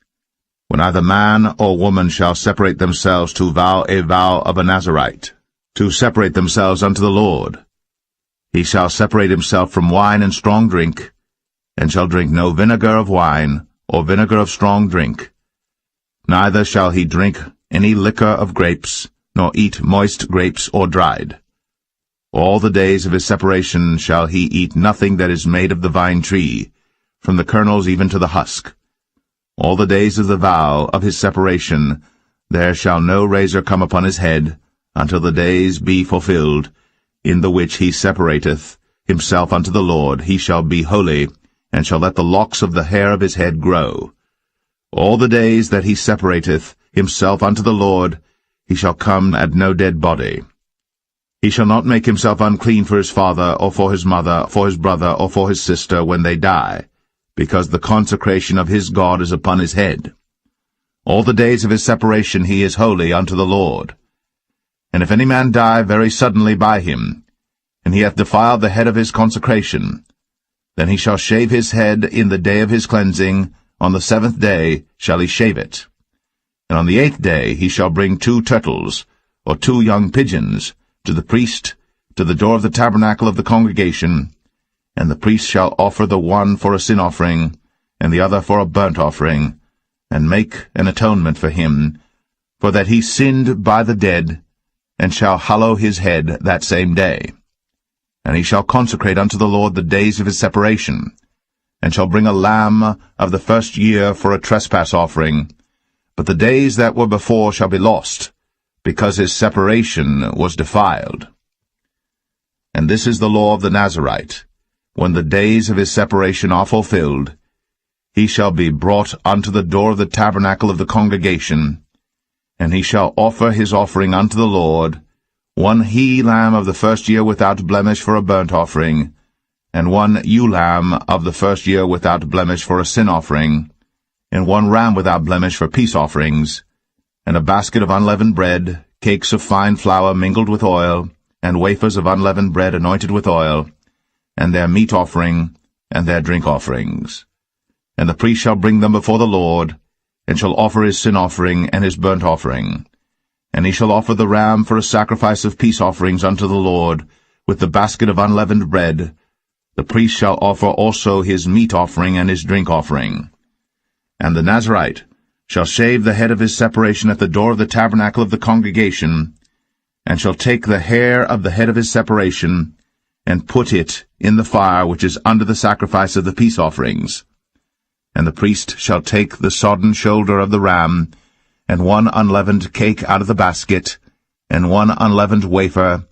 When either man or woman shall separate themselves to vow a vow of a Nazarite, to separate themselves unto the Lord, he shall separate himself from wine and strong drink, and shall drink no vinegar of wine, or vinegar of strong drink. Neither shall he drink any liquor of grapes, nor eat moist grapes or dried. All the days of his separation shall he eat nothing that is made of the vine tree, from the kernels even to the husk. All the days of the vow of his separation there shall no razor come upon his head, until the days be fulfilled, in the which he separateth himself unto the Lord. He shall be holy, and shall let the locks of the hair of his head grow. All the days that he separateth himself unto the Lord, he shall come at no dead body. He shall not make himself unclean for his father, or for his mother, for his brother, or for his sister, when they die, because the consecration of his God is upon his head. All the days of his separation he is holy unto the Lord. And if any man die very suddenly by him, and he hath defiled the head of his consecration, then he shall shave his head in the day of his cleansing. On the 7th day shall he shave it. And on the 8th day he shall bring 2 turtles, or 2 young pigeons, to the priest, to the door of the tabernacle of the congregation, and the priest shall offer the one for a sin offering, and the other for a burnt offering, and make an atonement for him, for that he sinned by the dead, and shall hallow his head that same day. And he shall consecrate unto the Lord the days of his separation, and shall bring a lamb of the first year for a trespass offering, but the days that were before shall be lost, because his separation was defiled. And this is the law of the Nazarite. When the days of his separation are fulfilled, he shall be brought unto the door of the tabernacle of the congregation, and he shall offer his offering unto the Lord, 1 he-lamb of the first year without blemish for a burnt offering, and 1 ewe-lamb of the first year without blemish for a sin offering, and 1 ram without blemish for peace offerings, and a basket of unleavened bread, cakes of fine flour mingled with oil, and wafers of unleavened bread anointed with oil, and their meat offering, and their drink offerings. And the priest shall bring them before the Lord, and shall offer his sin offering and his burnt offering. And he shall offer the ram for a sacrifice of peace offerings unto the Lord, with the basket of unleavened bread. The priest shall offer also his meat offering and his drink offering. And the Nazarite shall shave the head of his separation at the door of the tabernacle of the congregation, and shall take the hair of the head of his separation, and put it in the fire which is under the sacrifice of the peace offerings. And the priest shall take the sodden shoulder of the ram, and 1 unleavened cake out of the basket, and 1 unleavened wafer,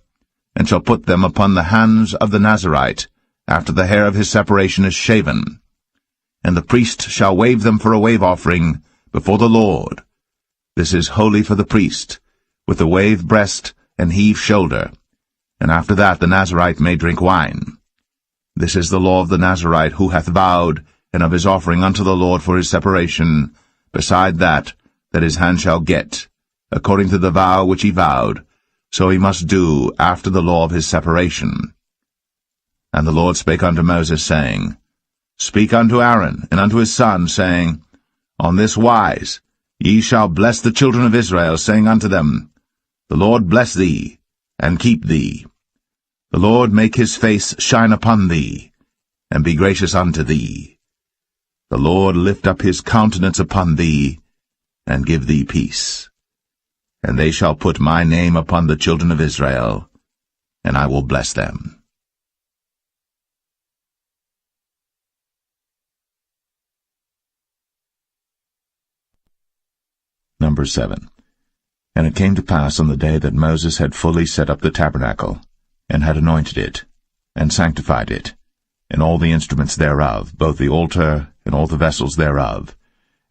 and shall put them upon the hands of the Nazarite, after the hair of his separation is shaven. And the priest shall wave them for a wave offering before the Lord. This is holy for the priest, with the wave breast and heave shoulder. And after that the Nazarite may drink wine. This is the law of the Nazarite who hath vowed, and of his offering unto the Lord for his separation, beside that his hand shall get, according to the vow which he vowed, so he must do after the law of his separation. And the Lord spake unto Moses, saying, Speak unto Aaron and unto his sons, saying, On this wise ye shall bless the children of Israel, saying unto them, The Lord bless thee, and keep thee. The Lord make his face shine upon thee, and be gracious unto thee. The Lord lift up his countenance upon thee, and give thee peace. And they shall put my name upon the children of Israel, and I will bless them. Number 7. And it came to pass on the day that Moses had fully set up the tabernacle, and had anointed it, and sanctified it, and all the instruments thereof, both the altar and all the vessels thereof,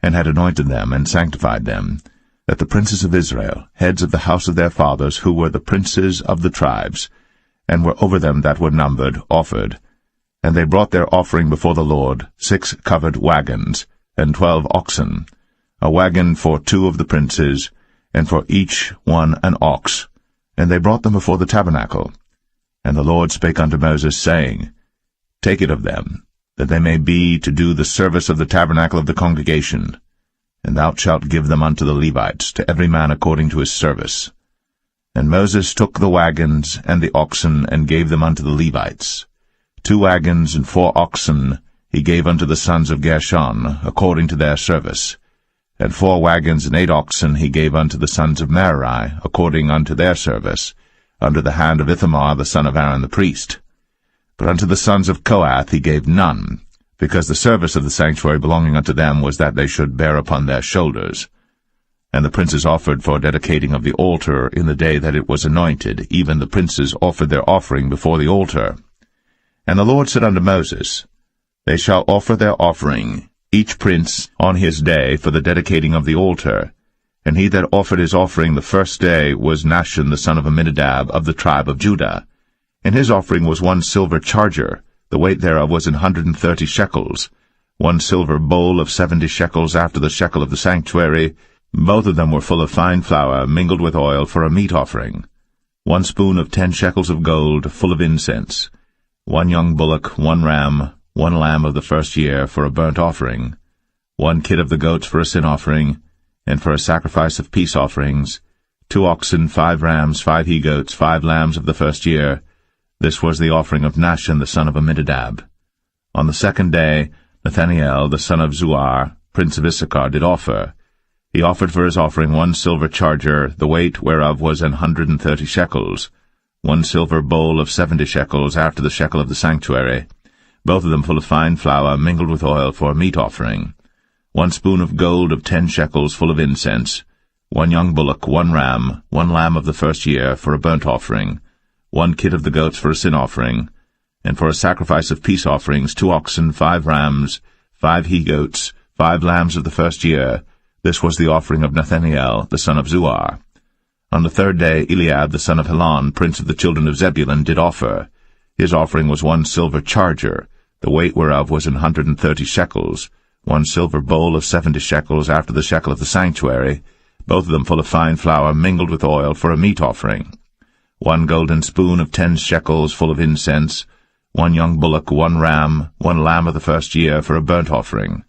and had anointed them and sanctified them, that the princes of Israel, heads of the house of their fathers, who were the princes of the tribes, and were over them that were numbered, offered. And they brought their offering before the Lord, 6 covered wagons, and 12 oxen, a wagon for 2 of the princes, and for each one an ox. And they brought them before the tabernacle. And the Lord spake unto Moses, saying, Take it of them, that they may be to do the service of the tabernacle of the congregation, and thou shalt give them unto the Levites, to every man according to his service. And Moses took the wagons and the oxen, and gave them unto the Levites. 2 wagons and 4 oxen he gave unto the sons of Gershon, according to their service. And 4 wagons and 8 oxen he gave unto the sons of Merari, according unto their service, under the hand of Ithamar the son of Aaron the priest. But unto the sons of Kohath he gave none, because the service of the sanctuary belonging unto them was that they should bear upon their shoulders. And the princes offered for dedicating of the altar in the day that it was anointed, even the princes offered their offering before the altar. And the Lord said unto Moses, They shall offer their offering, each prince on his day, for the dedicating of the altar. And he that offered his offering the first day was Nahshon the son of Amminadab of the tribe of Judah. And his offering was 1 silver charger, the weight thereof was 130 shekels, 1 silver bowl of 70 shekels after the shekel of the sanctuary. Both of them were full of fine flour, mingled with oil, for a meat offering. 1 spoon of 10 shekels of gold, full of incense. 1 young bullock, 1 ram, 1 lamb of the first year, for a burnt offering. 1 kid of the goats for a sin offering, and for a sacrifice of peace offerings. 2 oxen, 5 rams, 5 he-goats, 5 lambs of the first year. This was the offering of Nahshon the son of Amminadab. On the 2nd day, Nathanael the son of Zuar, prince of Issachar, did offer. He offered for his offering 1 silver charger, the weight whereof was 130 shekels, 1 silver bowl of 70 shekels after the shekel of the sanctuary, both of them full of fine flour, mingled with oil, for a meat offering. 1 spoon of gold of 10 shekels, full of incense. 1 young bullock, 1 ram, 1 lamb of the first year, for a burnt offering. 1 kid of the goats for a sin offering. And for a sacrifice of peace offerings, 2 oxen, 5 rams, 5 he-goats, 5 lambs of the first year. This was the offering of Nathanael the son of Zuar. On the 3rd day, Eliab the son of Helon, prince of the children of Zebulun, did offer. His offering was 1 silver charger, the weight whereof was 130 shekels, 1 silver bowl of 70 shekels after the shekel of the sanctuary, both of them full of fine flour, mingled with oil, for a meat offering. 1 golden spoon of 10 shekels, full of incense. 1 young bullock, 1 ram, 1 lamb of the first year, for a burnt offering.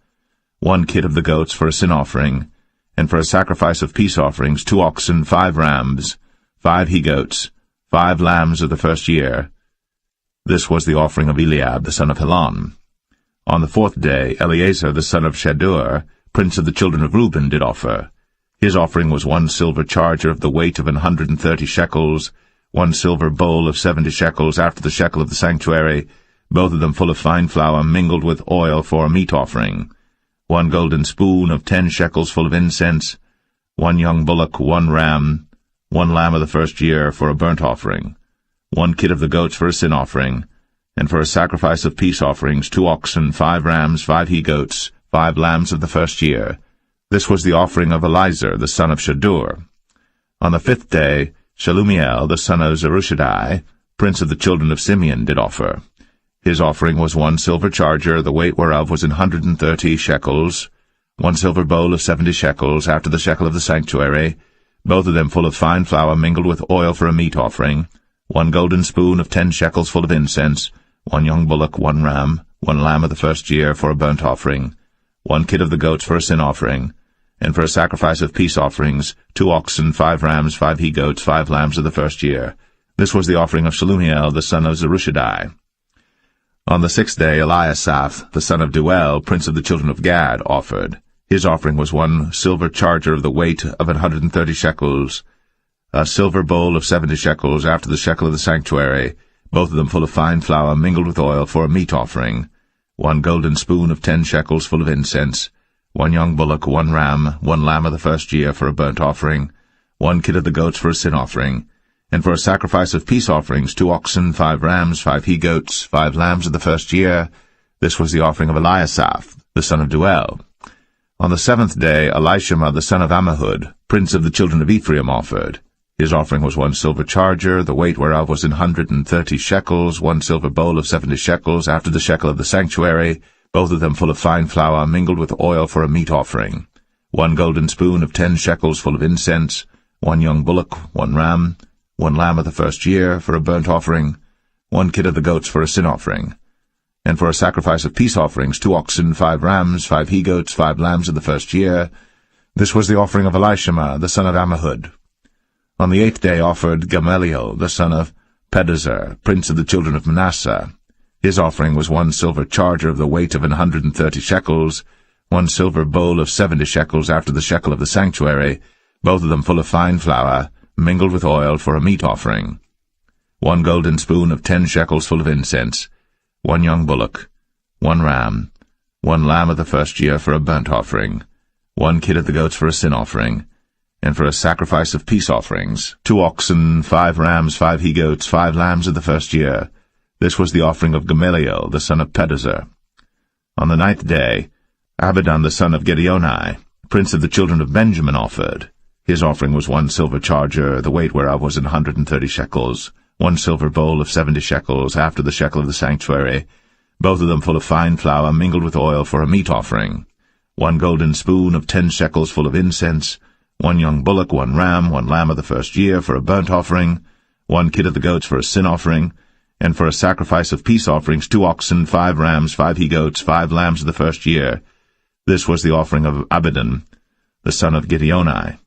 1 kid of the goats for a sin offering. And for a sacrifice of peace offerings, 2 oxen, 5 rams, 5 he-goats, 5 lambs of the first year. This was the offering of Eliab the son of Helon. On the 4th day, Eleazar the son of Shadur, prince of the children of Reuben, did offer. His offering was 1 silver charger of the weight of 130 shekels, 1 silver bowl of 70 shekels after the shekel of the sanctuary, both of them full of fine flour, mingled with oil, for a meat offering. 1 golden spoon of 10 shekels full of incense. 1 young bullock, 1 ram, 1 lamb of the first year for a burnt offering, 1 kid of the goats for a sin offering, and for a sacrifice of peace offerings 2 oxen, 5 rams, 5 he-goats, 5 lambs of the first year. This was the offering of Elizur, the son of Shadur. On the 5th day, Shelumiel, the son of Zerushadai, prince of the children of Simeon, did offer. His offering was 1 silver charger, the weight whereof was 130 shekels, 1 silver bowl of 70 shekels, after the shekel of the sanctuary, both of them full of fine flour mingled with oil for a meat offering, 1 golden spoon of 10 shekels full of incense, 1 young bullock, 1 ram, 1 lamb of the first year for a burnt offering, 1 kid of the goats for a sin offering, and for a sacrifice of peace offerings 2 oxen, 5 rams, 5 he-goats, 5 lambs of the first year. This was the offering of Shelumiel, the son of Zerushadai. On the 6th day, Eliasaph, the son of Deuel, prince of the children of Gad, offered. His offering was 1 silver charger of the weight of 130 shekels, a silver bowl of 70 shekels, after the shekel of the sanctuary, both of them full of fine flour mingled with oil for a meat offering, 1 golden spoon of 10 shekels full of incense, 1 young bullock, 1 ram, 1 lamb of the first year for a burnt offering, 1 kid of the goats for a sin offering, and for a sacrifice of peace offerings 2 oxen, 5 rams, 5 he-goats, 5 lambs of the first year. This was the offering of Eliasaph, the son of Deuel. On the 7th day, Elishama, the son of Ammihud, prince of the children of Ephraim, offered. His offering was 1 silver charger, the weight whereof was 130 shekels, 1 silver bowl of 70 shekels, after the shekel of the sanctuary, both of them full of fine flour mingled with oil for a meat offering, 1 golden spoon of 10 shekels full of incense, 1 young bullock, 1 ram, 1 lamb of the first year for a burnt offering, 1 kid of the goats for a sin offering, and for a sacrifice of peace offerings 2 oxen, 5 rams, 5 he-goats, 5 lambs of the first year. This was the offering of Elishama, the son of Ammihud. On the 8th day offered Gamaliel, the son of Pedahzur, prince of the children of Manasseh. His offering was 1 silver charger of the weight of 130 shekels, 1 silver bowl of 70 shekels, after the shekel of the sanctuary, both of them full of fine flour mingled with oil for a meat offering, 1 golden spoon of 10 shekels full of incense, 1 young bullock, 1 ram, 1 lamb of the first year for a burnt offering, 1 kid of the goats for a sin offering, and for a sacrifice of peace offerings 2 oxen, 5 rams, 5 he-goats, 5 lambs of the first year. This was the offering of Gamaliel, the son of Pedahzur. On the 9th day, Abidan, the son of Gideoni, prince of the children of Benjamin, offered. His offering was 1 silver charger, the weight whereof was 130 shekels, 1 silver bowl of 70 shekels, after the shekel of the sanctuary, both of them full of fine flour mingled with oil for a meat offering, 1 golden spoon of 10 shekels full of incense, 1 young bullock, 1 ram, 1 lamb of the first year for a burnt offering, 1 kid of the goats for a sin offering, and for a sacrifice of peace offerings 2 oxen, 5 rams, 5 he-goats, 5 lambs of the first year. This was the offering of Abidan, the son of Gideoni.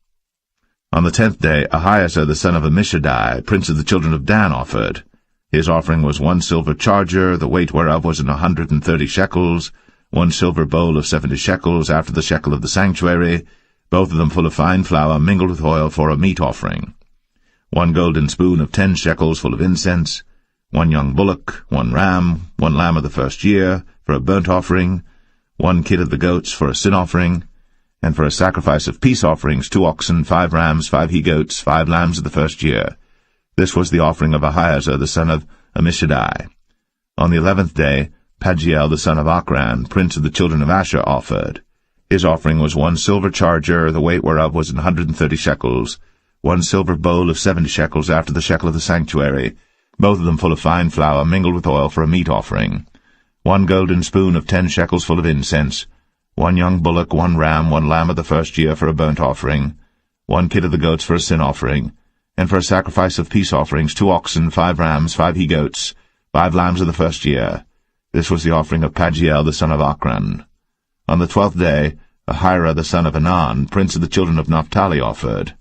On the 10th day, Ahiezer, the son of Ammishaddai, prince of the children of Dan, offered. His offering was 1 silver charger, the weight whereof was 130 shekels, 1 silver bowl of 70 shekels, after the shekel of the sanctuary, both of them full of fine flour mingled with oil for a meat offering, 1 golden spoon of 10 shekels full of incense, 1 young bullock, 1 ram, 1 lamb of the first year for a burnt offering, 1 kid of the goats for a sin offering, and for a sacrifice of peace offerings 2 oxen, 5 rams, 5 he-goats, 5 lambs of the first year. This was the offering of Ahiezer, the son of Ammishaddai. On the 11th day, Pagiel, the son of Ochran, prince of the children of Asher, offered. His offering was 1 silver charger, the weight whereof was 130 shekels, 1 silver bowl of 70 shekels, after the shekel of the sanctuary, both of them full of fine flour mingled with oil for a meat offering, 1 golden spoon of 10 shekels full of incense, 1 young bullock, 1 ram, 1 lamb of the first year for a burnt offering, 1 kid of the goats for a sin offering, and for a sacrifice of peace offerings 2 oxen, 5 rams, 5 he-goats, 5 lambs of the first year. This was the offering of Pagiel, the son of Ochran. On the 12th day, Ahira, the son of Anan, prince of the children of Naphtali, offered.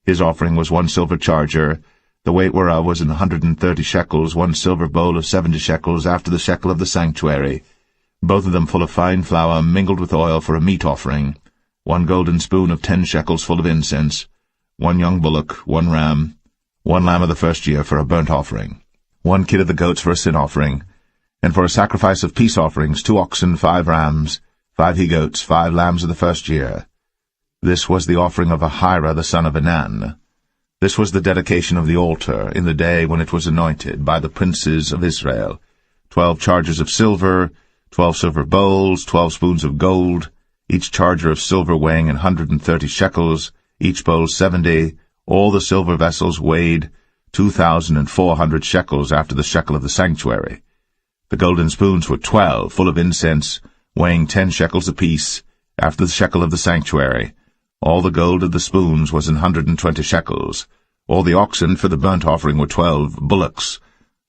His offering was 1 silver charger, the weight whereof was 130 shekels, 1 silver bowl of 70 shekels, after the shekel of the sanctuary, both of them full of fine flour mingled with oil for a meat offering, 1 golden spoon of 10 shekels full of incense, 1 young bullock, 1 ram, 1 lamb of the first year for a burnt offering, 1 kid of the goats for a sin offering, and for a sacrifice of peace offerings 2 oxen, 5 rams, 5 he-goats, 5 lambs of the first year. This was the offering of Ahira, the son of Anan. This was the dedication of the altar in the day when it was anointed by the princes of Israel. 12 chargers of silver, 12 silver bowls, 12 spoons of gold, each charger of silver weighing 130 shekels, each bowl 70, all the silver vessels weighed 2,400 shekels after the shekel of the sanctuary. The golden spoons were 12, full of incense, weighing 10 shekels apiece, after the shekel of the sanctuary. All the gold of the spoons was 120 shekels. All the oxen for the burnt offering were 12 bullocks,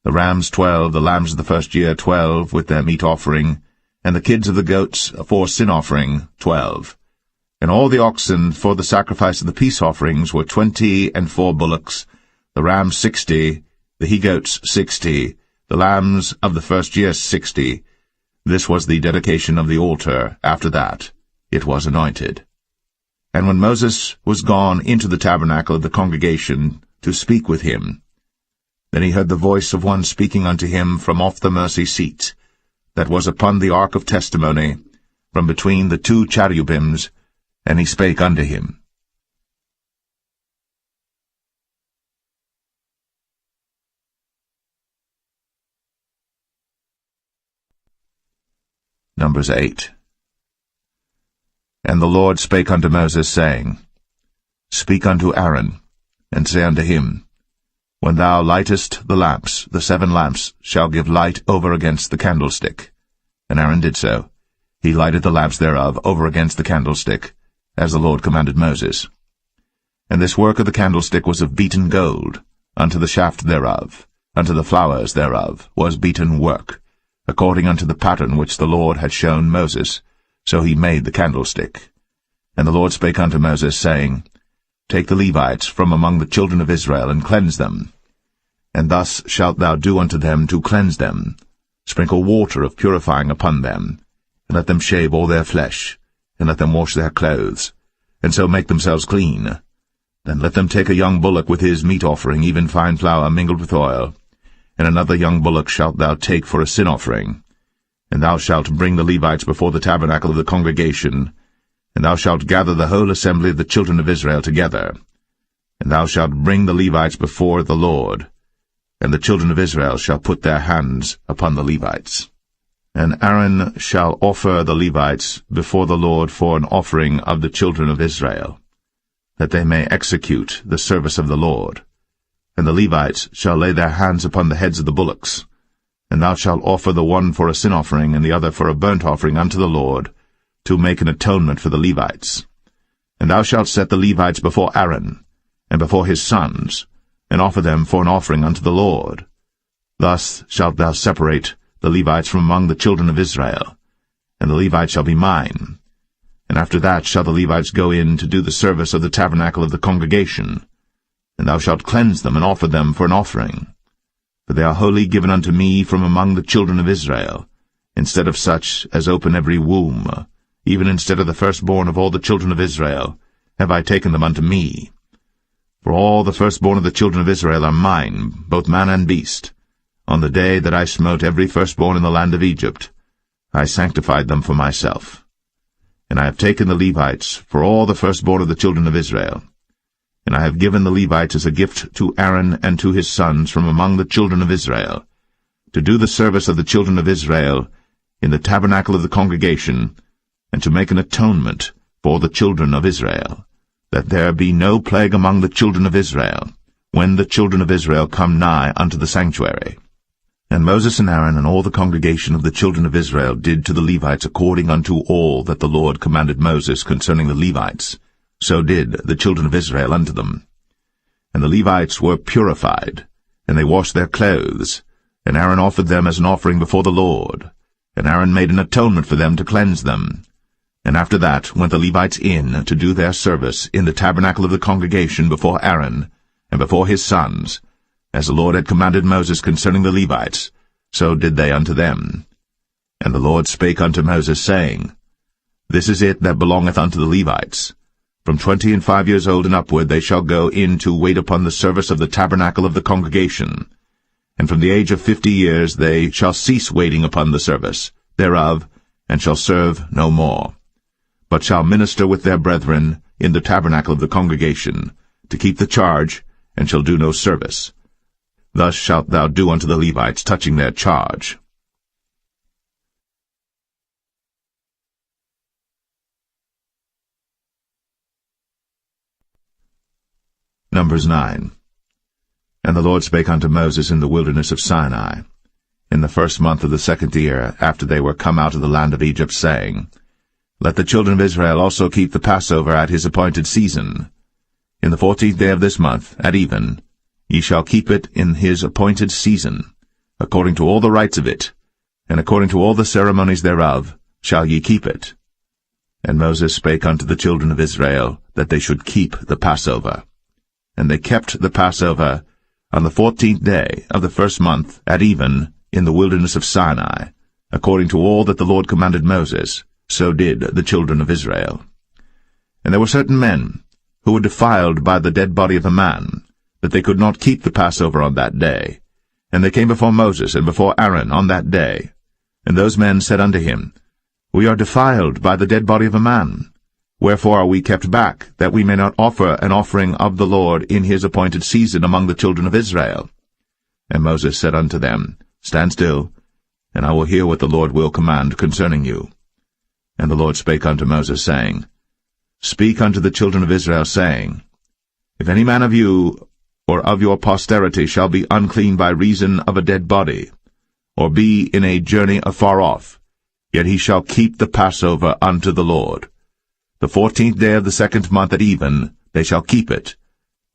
the rams 12, the lambs of the first year 12, with their meat offering, and the kids of the goats for sin offering 12. And all the oxen for the sacrifice of the peace offerings were 24 bullocks, the rams 60, the he-goats 60, the lambs of the first year 60. This was the dedication of the altar. After that it was anointed. And when Moses was gone into the tabernacle of the congregation to speak with him, then he heard the voice of one speaking unto him from off the mercy seat, that was upon the ark of testimony, from between the 2 cherubims, and he spake unto him. Numbers 8. And the Lord spake unto Moses, saying, Speak unto Aaron, and say unto him, When thou lightest the lamps, the 7 lamps shall give light over against the candlestick. And Aaron did so. He lighted the lamps thereof over against the candlestick, as the Lord commanded Moses. And this work of the candlestick was of beaten gold, unto the shaft thereof, unto the flowers thereof was beaten work, according unto the pattern which the Lord had shown Moses. So he made the candlestick. And the Lord spake unto Moses, saying, Take the Levites from among the children of Israel, and cleanse them. And thus shalt thou do unto them to cleanse them. Sprinkle water of purifying upon them, and let them shave all their flesh, and let them wash their clothes, and so make themselves clean. Then let them take a young bullock with his meat offering, even fine flour mingled with oil, and another young bullock shalt thou take for a sin offering. And thou shalt bring the Levites before the tabernacle of the congregation, and thou shalt gather the whole assembly of the children of Israel together. And thou shalt bring the Levites before the Lord, and the children of Israel shall put their hands upon the Levites. And Aaron shall offer the Levites before the Lord for an offering of the children of Israel, that they may execute the service of the Lord. And the Levites shall lay their hands upon the heads of the bullocks. And thou shalt offer the one for a sin offering, and the other for a burnt offering unto the Lord, to make an atonement for the Levites. And thou shalt set the Levites before Aaron, and before his sons, and offer them for an offering unto the Lord. Thus shalt thou separate the Levites from among the children of Israel, and the Levites shall be mine. And after that shall the Levites go in to do the service of the tabernacle of the congregation. And thou shalt cleanse them, and offer them for an offering. For they are wholly given unto me from among the children of Israel, instead of such as open every womb, even instead of the firstborn of all the children of Israel, have I taken them unto me. For all the firstborn of the children of Israel are mine, both man and beast. On the day that I smote every firstborn in the land of Egypt, I sanctified them for myself. And I have taken the Levites for all the firstborn of the children of Israel. And I have given the Levites as a gift to Aaron and to his sons from among the children of Israel, to do the service of the children of Israel in the tabernacle of the congregation, and to make an atonement for the children of Israel, that there be no plague among the children of Israel, when the children of Israel come nigh unto the sanctuary. And Moses and Aaron and all the congregation of the children of Israel did to the Levites according unto all that the Lord commanded Moses concerning the Levites. So did the children of Israel unto them. And the Levites were purified, and they washed their clothes, and Aaron offered them as an offering before the Lord. And Aaron made an atonement for them to cleanse them. And after that went the Levites in to do their service in the tabernacle of the congregation before Aaron, and before his sons, as the Lord had commanded Moses concerning the Levites, so did they unto them. And the Lord spake unto Moses, saying, This is it that belongeth unto the Levites. From 25 years old and upward they shall go in to wait upon the service of the tabernacle of the congregation. And from the age of 50 years they shall cease waiting upon the service thereof, and shall serve no more, but shall minister with their brethren in the tabernacle of the congregation, to keep the charge, and shall do no service. Thus shalt thou do unto the Levites touching their charge. Numbers 9. And the Lord spake unto Moses in the wilderness of Sinai, in the 1st month of the 2nd year, after they were come out of the land of Egypt, saying, Let the children of Israel also keep the Passover at his appointed season. In the 14th day of this month, at even, ye shall keep it in his appointed season, according to all the rites of it, and according to all the ceremonies thereof, shall ye keep it. And Moses spake unto the children of Israel, that they should keep the Passover. And they kept the Passover on the 14th day of the 1st month, at even, in the wilderness of Sinai, according to all that the Lord commanded Moses, so did the children of Israel. And there were certain men, who were defiled by the dead body of a man, that they could not keep the Passover on that day. And they came before Moses and before Aaron on that day. And those men said unto him, We are defiled by the dead body of a man. Wherefore are we kept back, that we may not offer an offering of the Lord in his appointed season among the children of Israel? And Moses said unto them, Stand still, and I will hear what the Lord will command concerning you. And the Lord spake unto Moses, saying, Speak unto the children of Israel, saying, If any man of you or of your posterity shall be unclean by reason of a dead body, or be in a journey afar off, yet he shall keep the Passover unto the Lord. The 14th day of the 2nd month at even they shall keep it,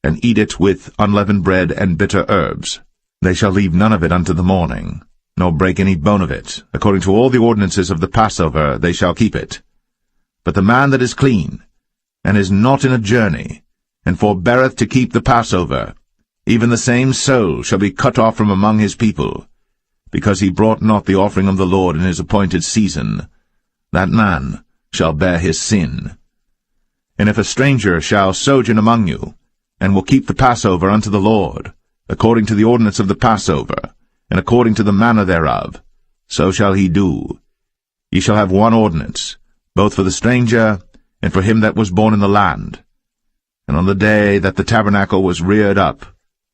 and eat it with unleavened bread and bitter herbs. They shall leave none of it unto the morning, nor break any bone of it. According to all the ordinances of the Passover they shall keep it. But the man that is clean, and is not in a journey, and forbeareth to keep the Passover, even the same soul shall be cut off from among his people, because he brought not the offering of the Lord in his appointed season. That man shall bear his sin. And if a stranger shall sojourn among you, and will keep the Passover unto the Lord, according to the ordinance of the Passover, and according to the manner thereof, so shall he do. Ye shall have one ordinance, both for the stranger and for him that was born in the land. And on the day that the tabernacle was reared up,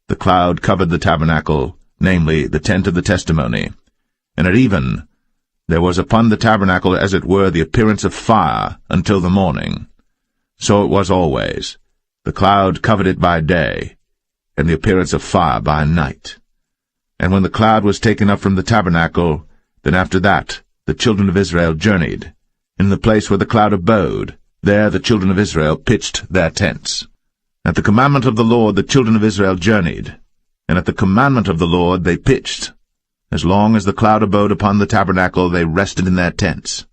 the cloud covered the tabernacle, namely, the tent of the testimony. And at even there was upon the tabernacle as it were the appearance of fire until the morning. So it was always. The cloud covered it by day, and the appearance of fire by night. And when the cloud was taken up from the tabernacle, then after that the children of Israel journeyed. In the place where the cloud abode, there the children of Israel pitched their tents. At the commandment of the Lord the children of Israel journeyed, and at the commandment of the Lord they pitched. As long as the cloud abode upon the tabernacle they rested in their tents.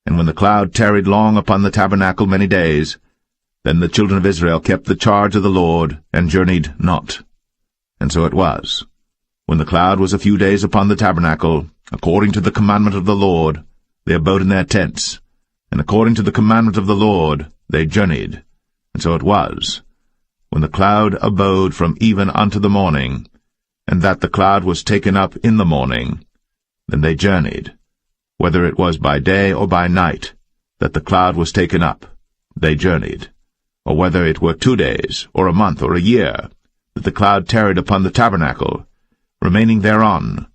And when the cloud tarried long upon the tabernacle many days, then the children of Israel kept the charge of the Lord, and journeyed not. And so it was, when the cloud was a few days upon the tabernacle, according to the commandment of the Lord, they abode in their tents, and according to the commandment of the Lord they journeyed. And so it was, when the cloud abode from even unto the morning, and that the cloud was taken up in the morning, then they journeyed. Whether it was by day or by night that the cloud was taken up, they journeyed. Or whether it were 2 days, or a month, or a year, that the cloud tarried upon the tabernacle, remaining thereon,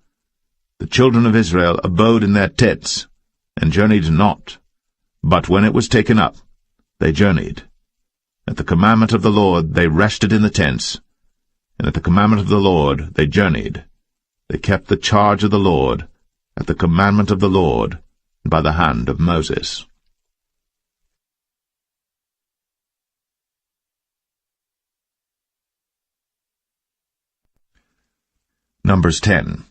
the children of Israel abode in their tents, and journeyed not. But when it was taken up, they journeyed. At the commandment of the Lord they rested in the tents, and at the commandment of the Lord they journeyed. They kept the charge of the Lord, at the commandment of the Lord, by the hand of Moses. Numbers 10.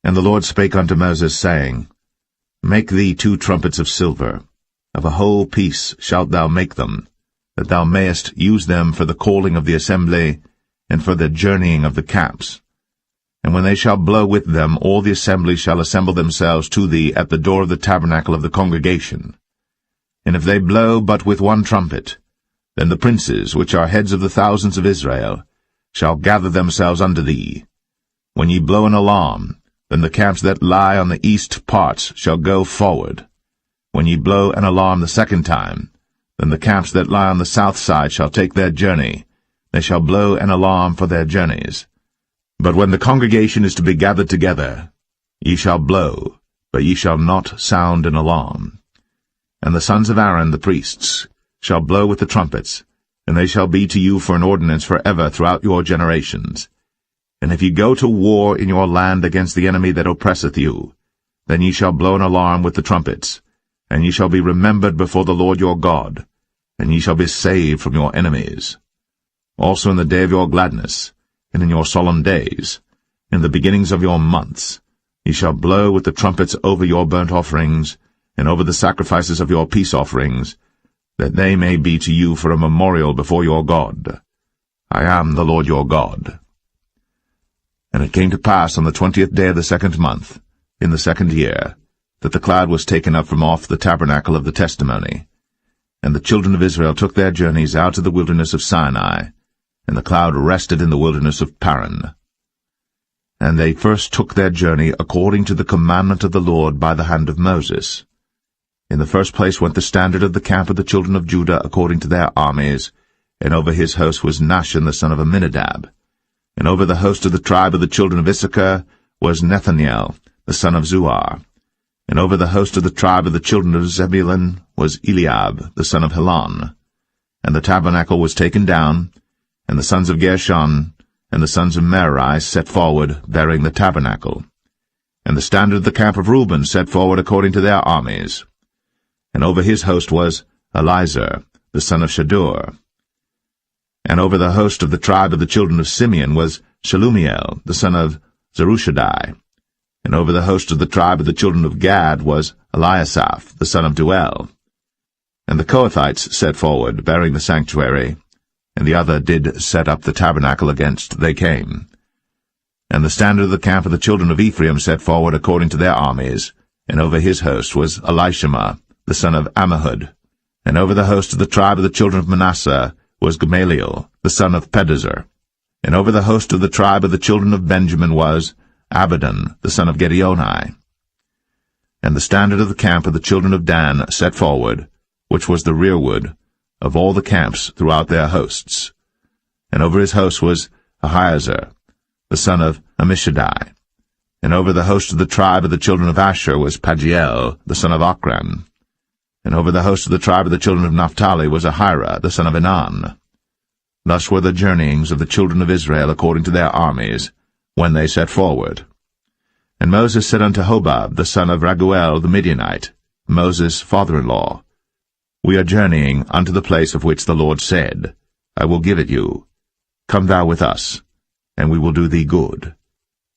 And the Lord spake unto Moses, saying, Make thee 2 trumpets of silver. Of a whole piece shalt thou make them, that thou mayest use them for the calling of the assembly, and for the journeying of the camps. And when they shall blow with them, all the assembly shall assemble themselves to thee at the door of the tabernacle of the congregation. And if they blow but with 1 trumpet, then the princes, which are heads of the thousands of Israel, shall gather themselves unto thee. When ye blow an alarm, then the camps that lie on the east parts shall go forward. When ye blow an alarm the 2nd time, then the camps that lie on the south side shall take their journey, they shall blow an alarm for their journeys. But when the congregation is to be gathered together, ye shall blow, but ye shall not sound an alarm. And the sons of Aaron the priests shall blow with the trumpets, and they shall be to you for an ordinance forever throughout your generations. And if ye go to war in your land against the enemy that oppresseth you, then ye shall blow an alarm with the trumpets, and ye shall be remembered before the Lord your God, and ye shall be saved from your enemies. Also in the day of your gladness, and in your solemn days, in the beginnings of your months, ye shall blow with the trumpets over your burnt offerings, and over the sacrifices of your peace offerings, that they may be to you for a memorial before your God. I am the Lord your God. And it came to pass on the 20th day of the 2nd month, in the 2nd year, that the cloud was taken up from off the tabernacle of the testimony. And the children of Israel took their journeys out of the wilderness of Sinai, and the cloud rested in the wilderness of Paran. And they first took their journey according to the commandment of the Lord by the hand of Moses. In the first place went the standard of the camp of the children of Judah according to their armies, and over his host was Nahshon the son of Amminadab. And over the host of the tribe of the children of Issachar was Nethaniel the son of Zuar. And over the host of the tribe of the children of Zebulun was Eliab the son of Helon. And the tabernacle was taken down, and the sons of Gershon and the sons of Merari set forward, bearing the tabernacle. And the standard of the camp of Reuben set forward according to their armies. And over his host was Elizur the son of Shadur. And over the host of the tribe of the children of Simeon was Shelumiel the son of Zerushadai. And over the host of the tribe of the children of Gad was Eliasaph the son of Duel. And the Kohathites set forward, bearing the sanctuary, and the other did set up the tabernacle against they came. And the standard of the camp of the children of Ephraim set forward according to their armies, and over his host was Elishama the son of Ammihud. And over the host of the tribe of the children of Manasseh was Gamaliel the son of Pedazur. And over the host of the tribe of the children of Benjamin was Abidan the son of Gideoni. And the standard of the camp of the children of Dan set forward, which was the rearward of all the camps throughout their hosts. And over his host was Ahiezer the son of Ammishaddai. And over the host of the tribe of the children of Asher was Pagiel the son of Ochran. And over the host of the tribe of the children of Naphtali was Ahira the son of Enan. Thus were the journeyings of the children of Israel according to their armies, when they set forward. And Moses said unto Hobab the son of Raguel the Midianite, Moses' father-in-law, We are journeying unto the place of which the Lord said, I will give it you. Come thou with us, and we will do thee good.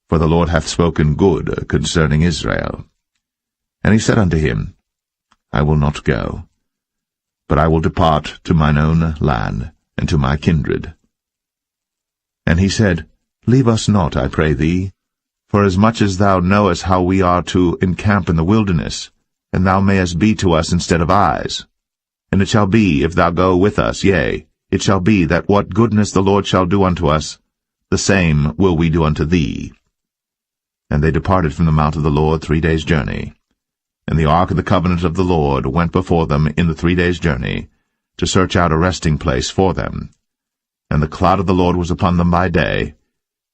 For the Lord hath spoken good concerning Israel. And he said unto him, I will not go, but I will depart to mine own land, and to my kindred. And he said, Leave us not, I pray thee, for as much as thou knowest how we are to encamp in the wilderness, and thou mayest be to us instead of eyes. And it shall be, if thou go with us, yea, it shall be that what goodness the Lord shall do unto us, the same will we do unto thee. And they departed from the mount of the Lord 3 days' journey. And the ark of the covenant of the Lord went before them in the 3 days' journey, to search out a resting place for them. And the cloud of the Lord was upon them by day,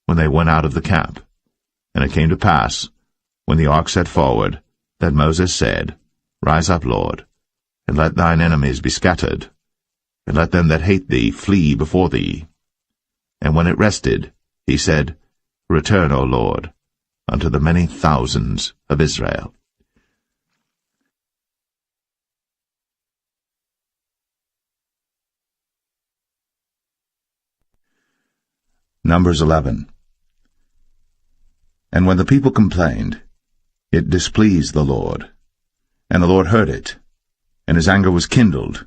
when they went out of the camp. And it came to pass, when the ark set forward, that Moses said, Rise up, Lord, and let thine enemies be scattered, and let them that hate thee flee before thee. And when it rested, he said, Return, O Lord, unto the many thousands of Israel. Numbers 11. And when the people complained, it displeased the Lord. And the Lord heard it, and his anger was kindled.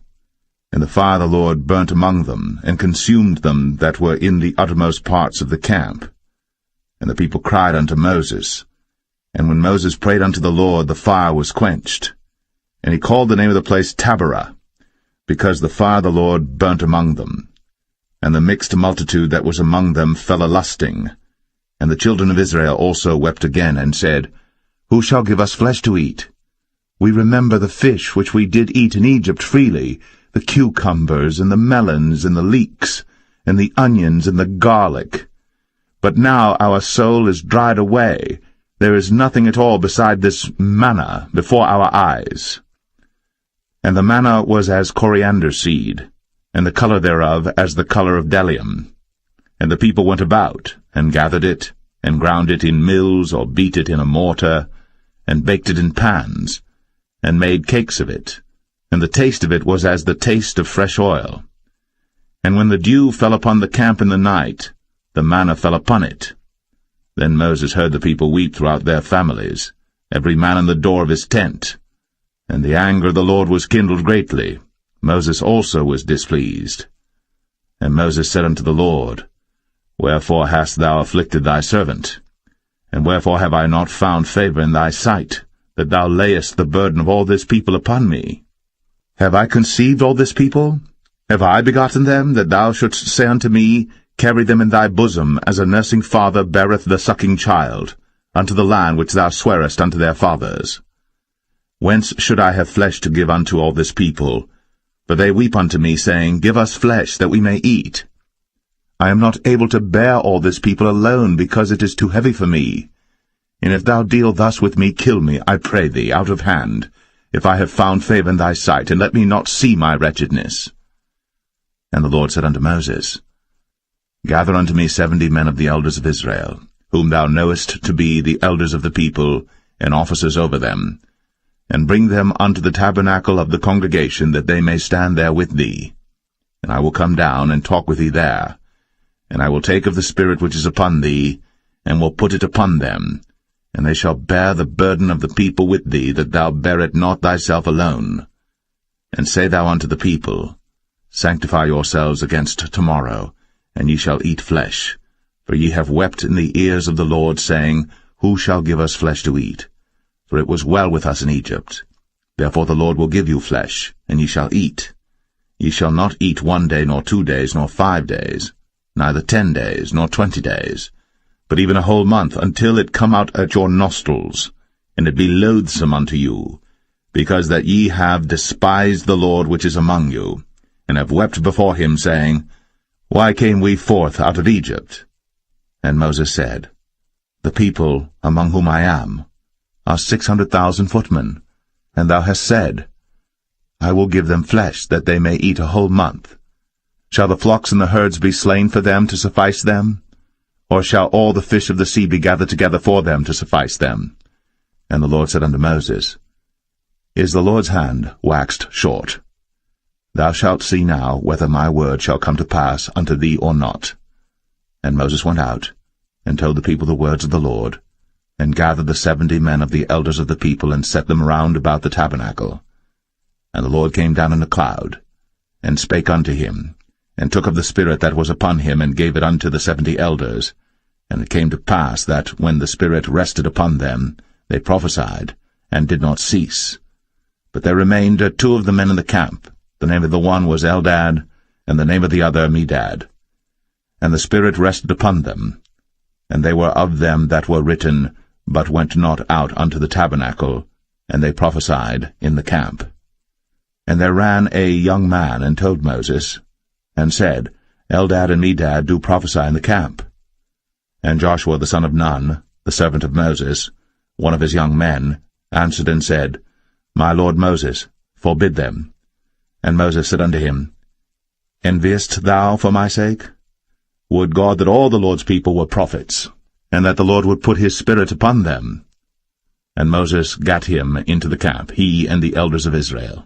And the fire of the Lord burnt among them, and consumed them that were in the uttermost parts of the camp. And the people cried unto Moses. And when Moses prayed unto the Lord, the fire was quenched. And he called the name of the place Taberah, because the fire of the Lord burnt among them. And the mixed multitude that was among them fell a-lusting. And the children of Israel also wept again, and said, Who shall give us flesh to eat? We remember the fish which we did eat in Egypt freely, the cucumbers, and the melons, and the leeks, and the onions, and the garlic. But now our soul is dried away. There is nothing at all beside this manna before our eyes. And the manna was as coriander seed, and the color thereof as the color of bdellium. And the people went about, and gathered it, and ground it in mills, or beat it in a mortar, and baked it in pans, and made cakes of it. And the taste of it was as the taste of fresh oil. And when the dew fell upon the camp in the night, the manna fell upon it. Then Moses heard the people weep throughout their families, every man in the door of his tent. And the anger of the Lord was kindled greatly. Moses also was displeased. And Moses said unto the Lord, Wherefore hast thou afflicted thy servant? And wherefore have I not found favor in thy sight, that thou layest the burden of all this people upon me? Have I conceived all this people? Have I begotten them, that thou shouldst say unto me, Carry them in thy bosom, as a nursing father beareth the sucking child, unto the land which thou swarest unto their fathers? Whence should I have flesh to give unto all this people? For they weep unto me, saying, Give us flesh, that we may eat. I am not able to bear all this people alone, because it is too heavy for me. And if thou deal thus with me, kill me, I pray thee, out of hand, if I have found favor in thy sight, and let me not see my wretchedness. And the Lord said unto Moses, Gather unto me 70 men of the elders of Israel, whom thou knowest to be the elders of the people, and officers over them, and bring them unto the tabernacle of the congregation, that they may stand there with thee. And I will come down and talk with thee there. And I will take of the Spirit which is upon thee, and will put it upon them, and they shall bear the burden of the people with thee, that thou bear it not thyself alone. And say thou unto the people, Sanctify yourselves against tomorrow, and ye shall eat flesh. For ye have wept in the ears of the Lord, saying, Who shall give us flesh to eat? For it was well with us in Egypt. Therefore the Lord will give you flesh, and ye shall eat. Ye shall not eat 1 day, nor 2 days, nor 5 days, neither 10 days, nor 20 days, but even a whole month, until it come out at your nostrils, and it be loathsome unto you, because that ye have despised the Lord which is among you, and have wept before him, saying, Why came we forth out of Egypt? And Moses said, The people, among whom I am, are 600,000 footmen, and thou hast said, I will give them flesh, that they may eat a whole month. Shall the flocks and the herds be slain for them to suffice them? Or shall all the fish of the sea be gathered together for them to suffice them? And the Lord said unto Moses, Is the Lord's hand waxed short? Thou shalt see now whether my word shall come to pass unto thee or not. And Moses went out, and told the people the words of the Lord, and gathered the 70 men of the elders of the people, and set them round about the tabernacle. And the Lord came down in a cloud, and spake unto him, and took of the Spirit that was upon him, and gave it unto the 70 elders. And it came to pass that, when the Spirit rested upon them, they prophesied, and did not cease. But there remained 2 of the men in the camp. The name of the one was Eldad, and the name of the other Medad. And the Spirit rested upon them, and they were of them that were written, but went not out unto the tabernacle, and they prophesied in the camp. And there ran a young man, and told Moses, and said, Eldad and Medad do prophesy in the camp. And Joshua the son of Nun, the servant of Moses, one of his young men, answered and said, My lord Moses, forbid them. And Moses said unto him, Enviest thou for my sake? Would God that all the Lord's people were prophets, and that the Lord would put his Spirit upon them. And Moses gat him into the camp, he and the elders of Israel.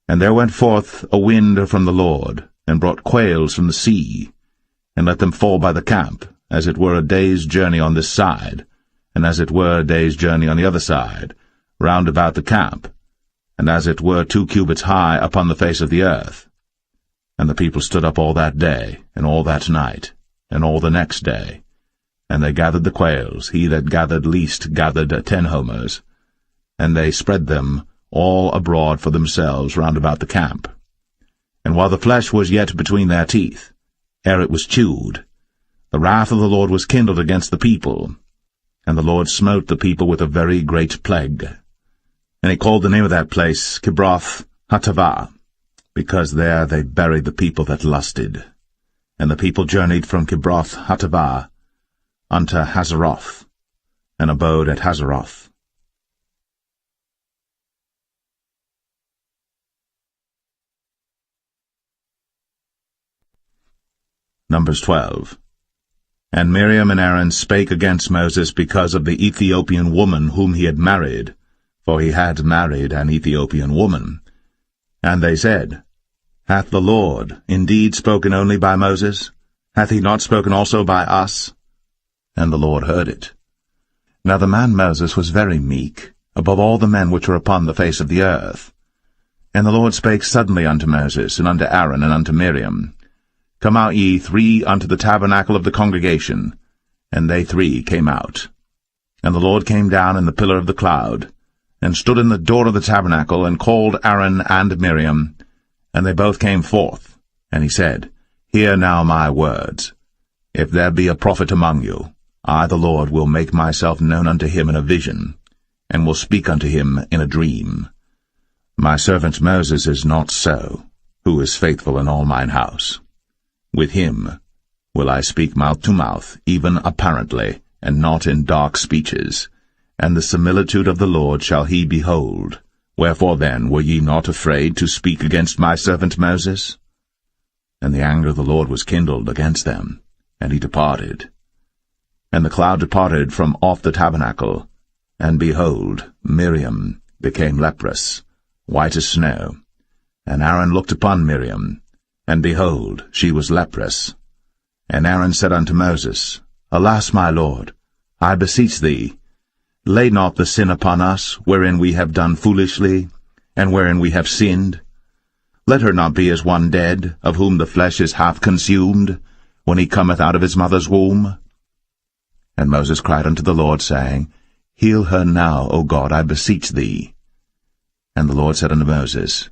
And there went forth a wind from the Lord, and brought quails from the sea, and let them fall by the camp, as it were a day's journey on this side, and as it were a day's journey on the other side, round about the camp, and as it were 2 cubits high upon the face of the earth. And the people stood up all that day, and all that night, and all the next day. And they gathered the quails, he that gathered least gathered 10 homers, and they spread them all abroad for themselves round about the camp. And while the flesh was yet between their teeth, ere it was chewed, the wrath of the Lord was kindled against the people, and the Lord smote the people with a very great plague. And he called the name of that place Kibroth Hattaavah, because there they buried the people that lusted. And the people journeyed from Kibroth-Hattaavah unto Hazeroth, and abode at Hazeroth. Numbers 12. And Miriam and Aaron spake against Moses because of the Ethiopian woman whom he had married, for he had married an Ethiopian woman. And they said, Hath the Lord indeed spoken only by Moses? Hath he not spoken also by us? And the Lord heard it. Now the man Moses was very meek, above all the men which are upon the face of the earth. And the Lord spake suddenly unto Moses, and unto Aaron, and unto Miriam, Come out ye three unto the tabernacle of the congregation. And they three came out. And the Lord came down in the pillar of the cloud, and stood in the door of the tabernacle, and called Aaron and Miriam. And they both came forth. And he said, Hear now my words. If there be a prophet among you, I the Lord will make myself known unto him in a vision, and will speak unto him in a dream. My servant Moses is not so, who is faithful in all mine house. With him will I speak mouth to mouth, even apparently, and not in dark speeches. And the similitude of the Lord shall he behold. Wherefore then were ye not afraid to speak against my servant Moses? And the anger of the Lord was kindled against them, and he departed. And the cloud departed from off the tabernacle, and behold, Miriam became leprous, white as snow. And Aaron looked upon Miriam, and behold, she was leprous. And Aaron said unto Moses, Alas, my Lord, I beseech thee, lay not the sin upon us, wherein we have done foolishly, and wherein we have sinned. Let her not be as one dead, of whom the flesh is half consumed, when he cometh out of his mother's womb. And Moses cried unto the Lord, saying, Heal her now, O God, I beseech thee. And the Lord said unto Moses,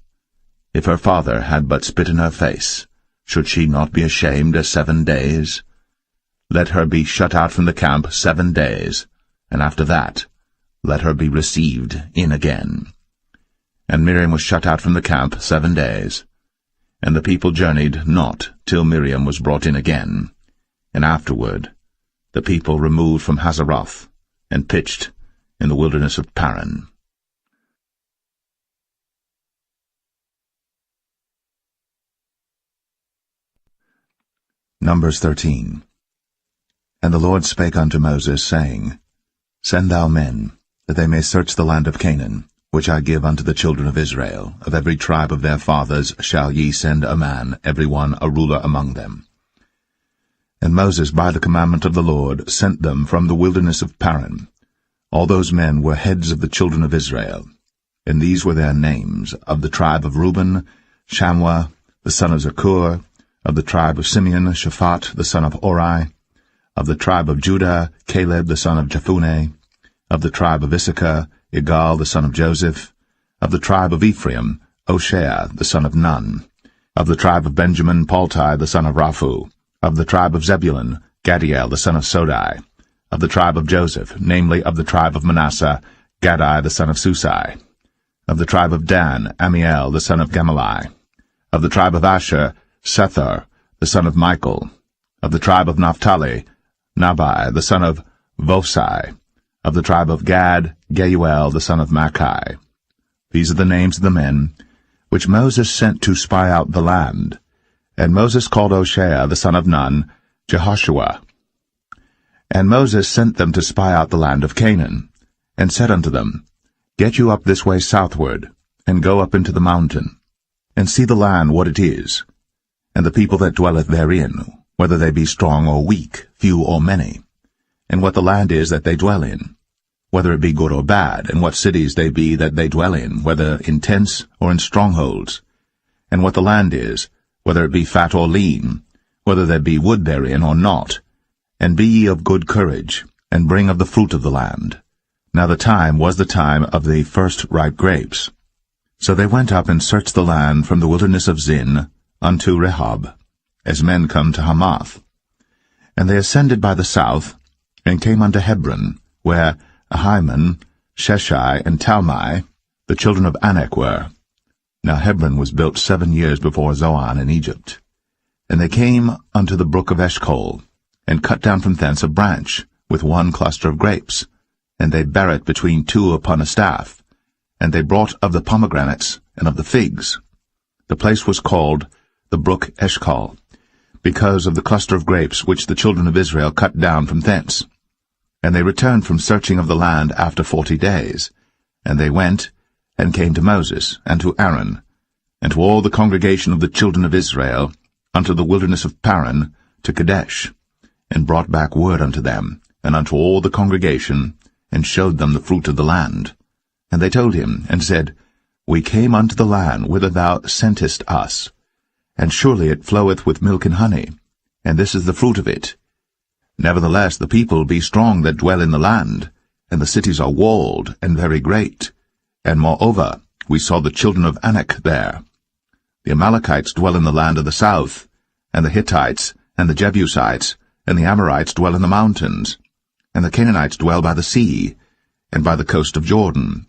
If her father had but spit in her face, should she not be ashamed 7 days? Let her be shut out from the camp 7 days, and after that let her be received in again. And Miriam was shut out from the camp 7 days. And the people journeyed not till Miriam was brought in again. And afterward the people removed from Hazeroth, and pitched in the wilderness of Paran. Numbers 13. And the Lord spake unto Moses, saying, Send thou men, that they may search the land of Canaan, which I give unto the children of Israel. Of every tribe of their fathers shall ye send a man, every one a ruler among them. And Moses, by the commandment of the Lord, sent them from the wilderness of Paran. All those men were heads of the children of Israel. And these were their names: of the tribe of Reuben, Shammua, the son of Zakur; of the tribe of Simeon, Shaphat, the son of Ori; of the tribe of Judah, Caleb, the son of Jephunneh; of the tribe of Issachar, Igal, the son of Joseph; of the tribe of Ephraim, Hoshea, the son of Nun; of the tribe of Benjamin, Paltai, the son of Raphu; of the tribe of Zebulun, Gadiel, the son of Sodai; of the tribe of Joseph, namely of the tribe of Manasseh, Gadai, the son of Susai; of the tribe of Dan, Amiel, the son of Gemalli; of the tribe of Asher, Sethar, the son of Michael; of the tribe of Naphtali, Nabai, the son of Vosai; of the tribe of Gad, Geuel, the son of Machi. These are the names of the men which Moses sent to spy out the land. And Moses called Hoshea, the son of Nun, Jehoshua. And Moses sent them to spy out the land of Canaan, and said unto them, Get you up this way southward, and go up into the mountain, and see the land what it is, and the people that dwelleth therein, whether they be strong or weak, few or many, and what the land is that they dwell in, whether it be good or bad, and what cities they be that they dwell in, whether in tents or in strongholds, and what the land is, whether it be fat or lean, whether there be wood therein or not. And be ye of good courage, and bring of the fruit of the land. Now the time was the time of the first ripe grapes. So they went up and searched the land from the wilderness of Zin unto Rehob, as men come to Hamath. And they ascended by the south, and came unto Hebron, where Ahiman, Sheshai, and Talmai, the children of Anak, were. Now Hebron was built 7 years before Zoan in Egypt. And they came unto the brook of Eshcol, and cut down from thence a branch, with one cluster of grapes, and they bare it between two upon a staff, and they brought of the pomegranates and of the figs. The place was called the brook Eshcol, because of the cluster of grapes which the children of Israel cut down from thence. And they returned from searching of the land after 40 days. And they went, and came to Moses, and to Aaron, and to all the congregation of the children of Israel, unto the wilderness of Paran, to Kadesh, and brought back word unto them, and unto all the congregation, and showed them the fruit of the land. And they told him, and said, We came unto the land whither thou sentest us, and surely it floweth with milk and honey, and this is the fruit of it. Nevertheless the people be strong that dwell in the land, and the cities are walled, and very great. And moreover, we saw the children of Anak there. The Amalekites dwell in the land of the south, and the Hittites, and the Jebusites, and the Amorites dwell in the mountains, and the Canaanites dwell by the sea, and by the coast of Jordan.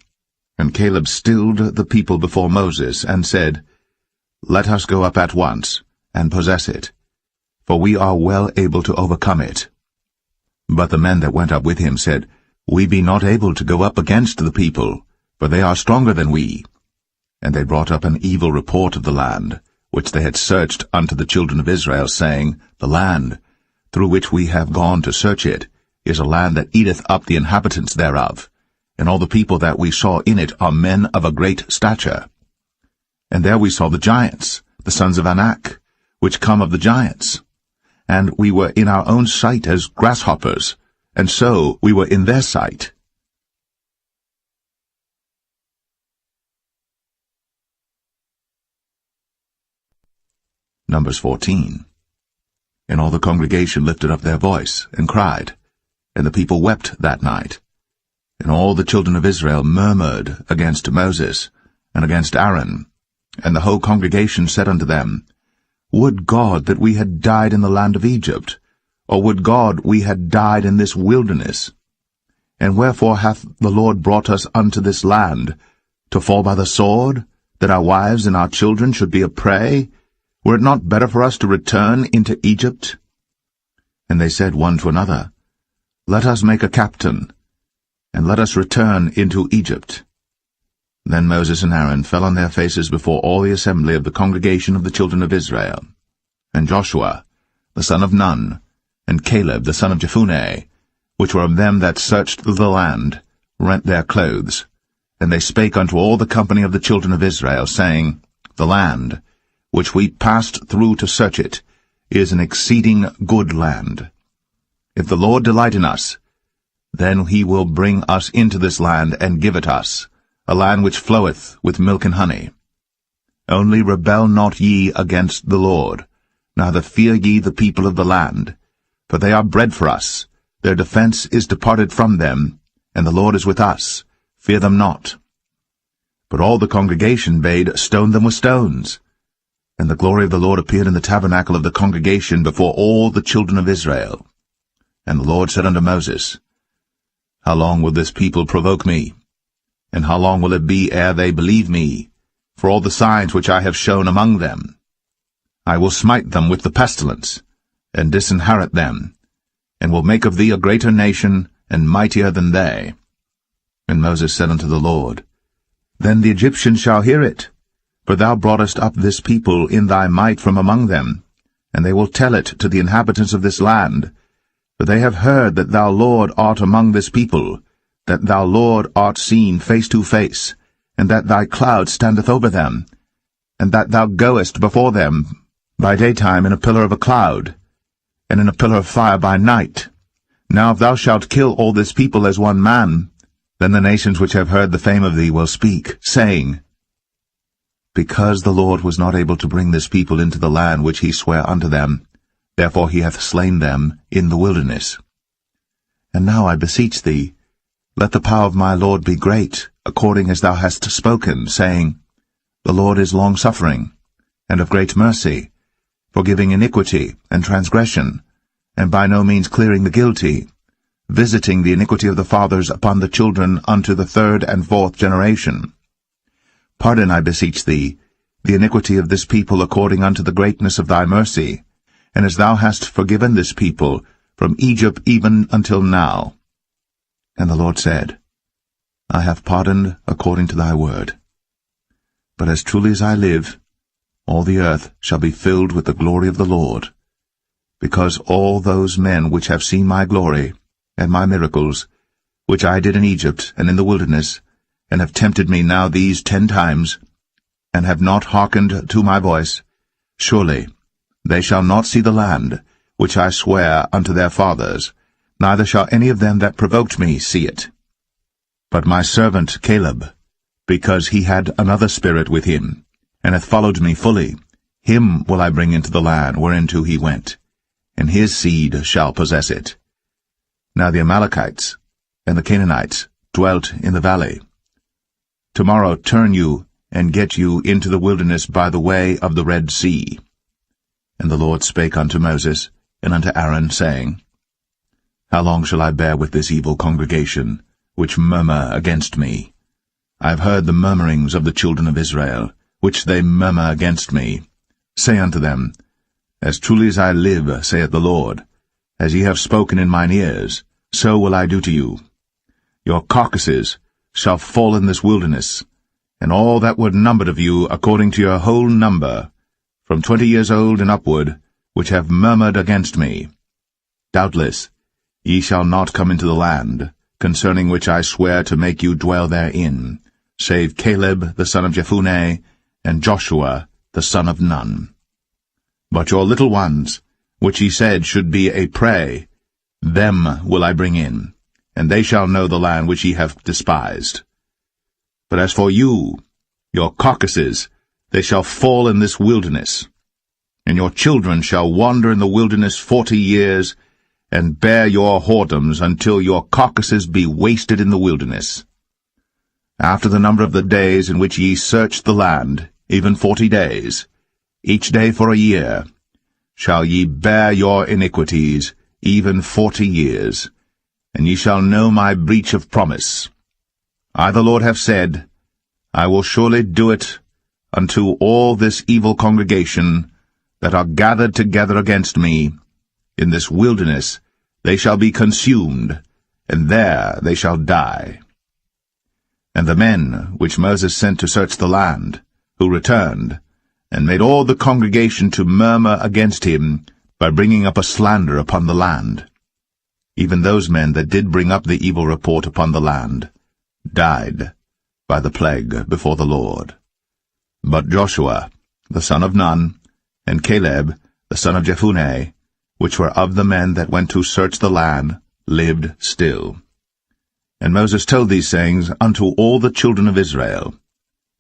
And Caleb stilled the people before Moses, and said, Let us go up at once, and possess it, for we are well able to overcome it. But the men that went up with him said, We be not able to go up against the people, for they are stronger than we. And they brought up an evil report of the land, which they had searched unto the children of Israel, saying, The land, through which we have gone to search it, is a land that eateth up the inhabitants thereof, and all the people that we saw in it are men of a great stature. And there we saw the giants, the sons of Anak, which come of the giants. And we were in our own sight as grasshoppers, and so we were in their sight. Numbers 14. And all the congregation lifted up their voice, and cried, and the people wept that night. And all the children of Israel murmured against Moses, and against Aaron. And the whole congregation said unto them, Would God that we had died in the land of Egypt, or would God we had died in this wilderness? And wherefore hath the Lord brought us unto this land, to fall by the sword, that our wives and our children should be a prey? Were it not better for us to return into Egypt? And they said one to another, Let us make a captain, and let us return into Egypt. Then Moses and Aaron fell on their faces before all the assembly of the congregation of the children of Israel. And Joshua, the son of Nun, and Caleb, the son of Jephunneh, which were of them that searched the land, rent their clothes. And they spake unto all the company of the children of Israel, saying, The land, which we passed through to search it, is an exceeding good land. If the Lord delight in us, then he will bring us into this land, and give it us, a land which floweth with milk and honey. Only rebel not ye against the Lord, neither fear ye the people of the land, for they are bread for us, their defense is departed from them, and the Lord is with us, fear them not. But all the congregation bade stone them with stones. And the glory of the Lord appeared in the tabernacle of the congregation before all the children of Israel. And the Lord said unto Moses, How long will this people provoke me? And how long will it be ere they believe me, for all the signs which I have shown among them? I will smite them with the pestilence, and disinherit them, and will make of thee a greater nation, and mightier than they. And Moses said unto the Lord, Then the Egyptians shall hear it, for thou broughtest up this people in thy might from among them, and they will tell it to the inhabitants of this land. For they have heard that thou, Lord, art among this people, that thou, Lord, art seen face to face, and that thy cloud standeth over them, and that thou goest before them by daytime in a pillar of a cloud, and in a pillar of fire by night. Now if thou shalt kill all this people as one man, then the nations which have heard the fame of thee will speak, saying, Because the Lord was not able to bring this people into the land which he sware unto them, therefore he hath slain them in the wilderness. And now I beseech thee, let the power of my Lord be great, according as thou hast spoken, saying, The Lord is long-suffering, and of great mercy, forgiving iniquity and transgression, and by no means clearing the guilty, visiting the iniquity of the fathers upon the children unto the third and fourth generation. Pardon, I beseech thee, the iniquity of this people according unto the greatness of thy mercy, and as thou hast forgiven this people from Egypt even until now. And the Lord said, I have pardoned according to thy word. But as truly as I live, all the earth shall be filled with the glory of the Lord, because all those men which have seen my glory and my miracles, which I did in Egypt and in the wilderness, and have tempted me now these 10 times, and have not hearkened to my voice, surely they shall not see the land which I swear unto their fathers, neither shall any of them that provoked me see it. But my servant Caleb, because he had another spirit with him, and hath followed me fully, him will I bring into the land whereinto he went, and his seed shall possess it. Now the Amalekites and the Canaanites dwelt in the valley. Tomorrow turn you, and get you into the wilderness by the way of the Red Sea. And the Lord spake unto Moses and unto Aaron, saying, How long shall I bear with this evil congregation, which murmur against me? I have heard the murmurings of the children of Israel, which they murmur against me. Say unto them, As truly as I live, saith the Lord, as ye have spoken in mine ears, so will I do to you. Your carcasses shall fall in this wilderness, and all that were numbered of you according to your whole number, from 20 years old and upward, which have murmured against me. Doubtless ye shall not come into the land, concerning which I swear to make you dwell therein, save Caleb the son of Jephunneh, and Joshua the son of Nun. But your little ones, which ye said should be a prey, them will I bring in, and they shall know the land which ye have despised. But as for you, your carcasses, they shall fall in this wilderness, and your children shall wander in the wilderness 40 years, and bear your whoredoms until your carcasses be wasted in the wilderness. After the number of the days in which ye searched the land, even 40 days, each day for a year, shall ye bear your iniquities, even 40 years, and ye shall know my breach of promise. I the Lord have said, I will surely do it unto all this evil congregation that are gathered together against me. In this wilderness they shall be consumed, and there they shall die. And the men which Moses sent to search the land, who returned, and made all the congregation to murmur against him by bringing up a slander upon the land, even those men that did bring up the evil report upon the land, died by the plague before the Lord. But Joshua, the son of Nun, and Caleb, the son of Jephunneh, which were of the men that went to search the land, lived still. And Moses told these sayings unto all the children of Israel,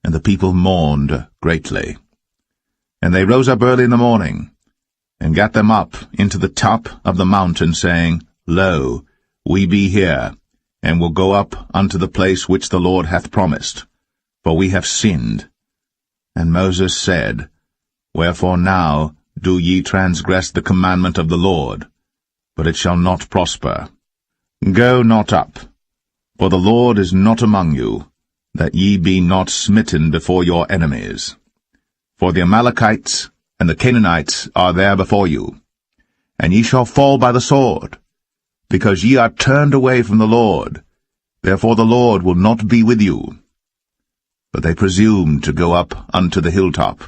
and the people mourned greatly. And they rose up early in the morning, and gat them up into the top of the mountain, saying, Lo, we be here, and will go up unto the place which the Lord hath promised, for we have sinned. And Moses said, Wherefore now do ye transgress the commandment of the Lord? But it shall not prosper. Go not up, for the Lord is not among you, that ye be not smitten before your enemies. For the Amalekites and the Canaanites are there before you, and ye shall fall by the sword, because ye are turned away from the Lord. Therefore the Lord will not be with you. But they presumed to go up unto the hilltop.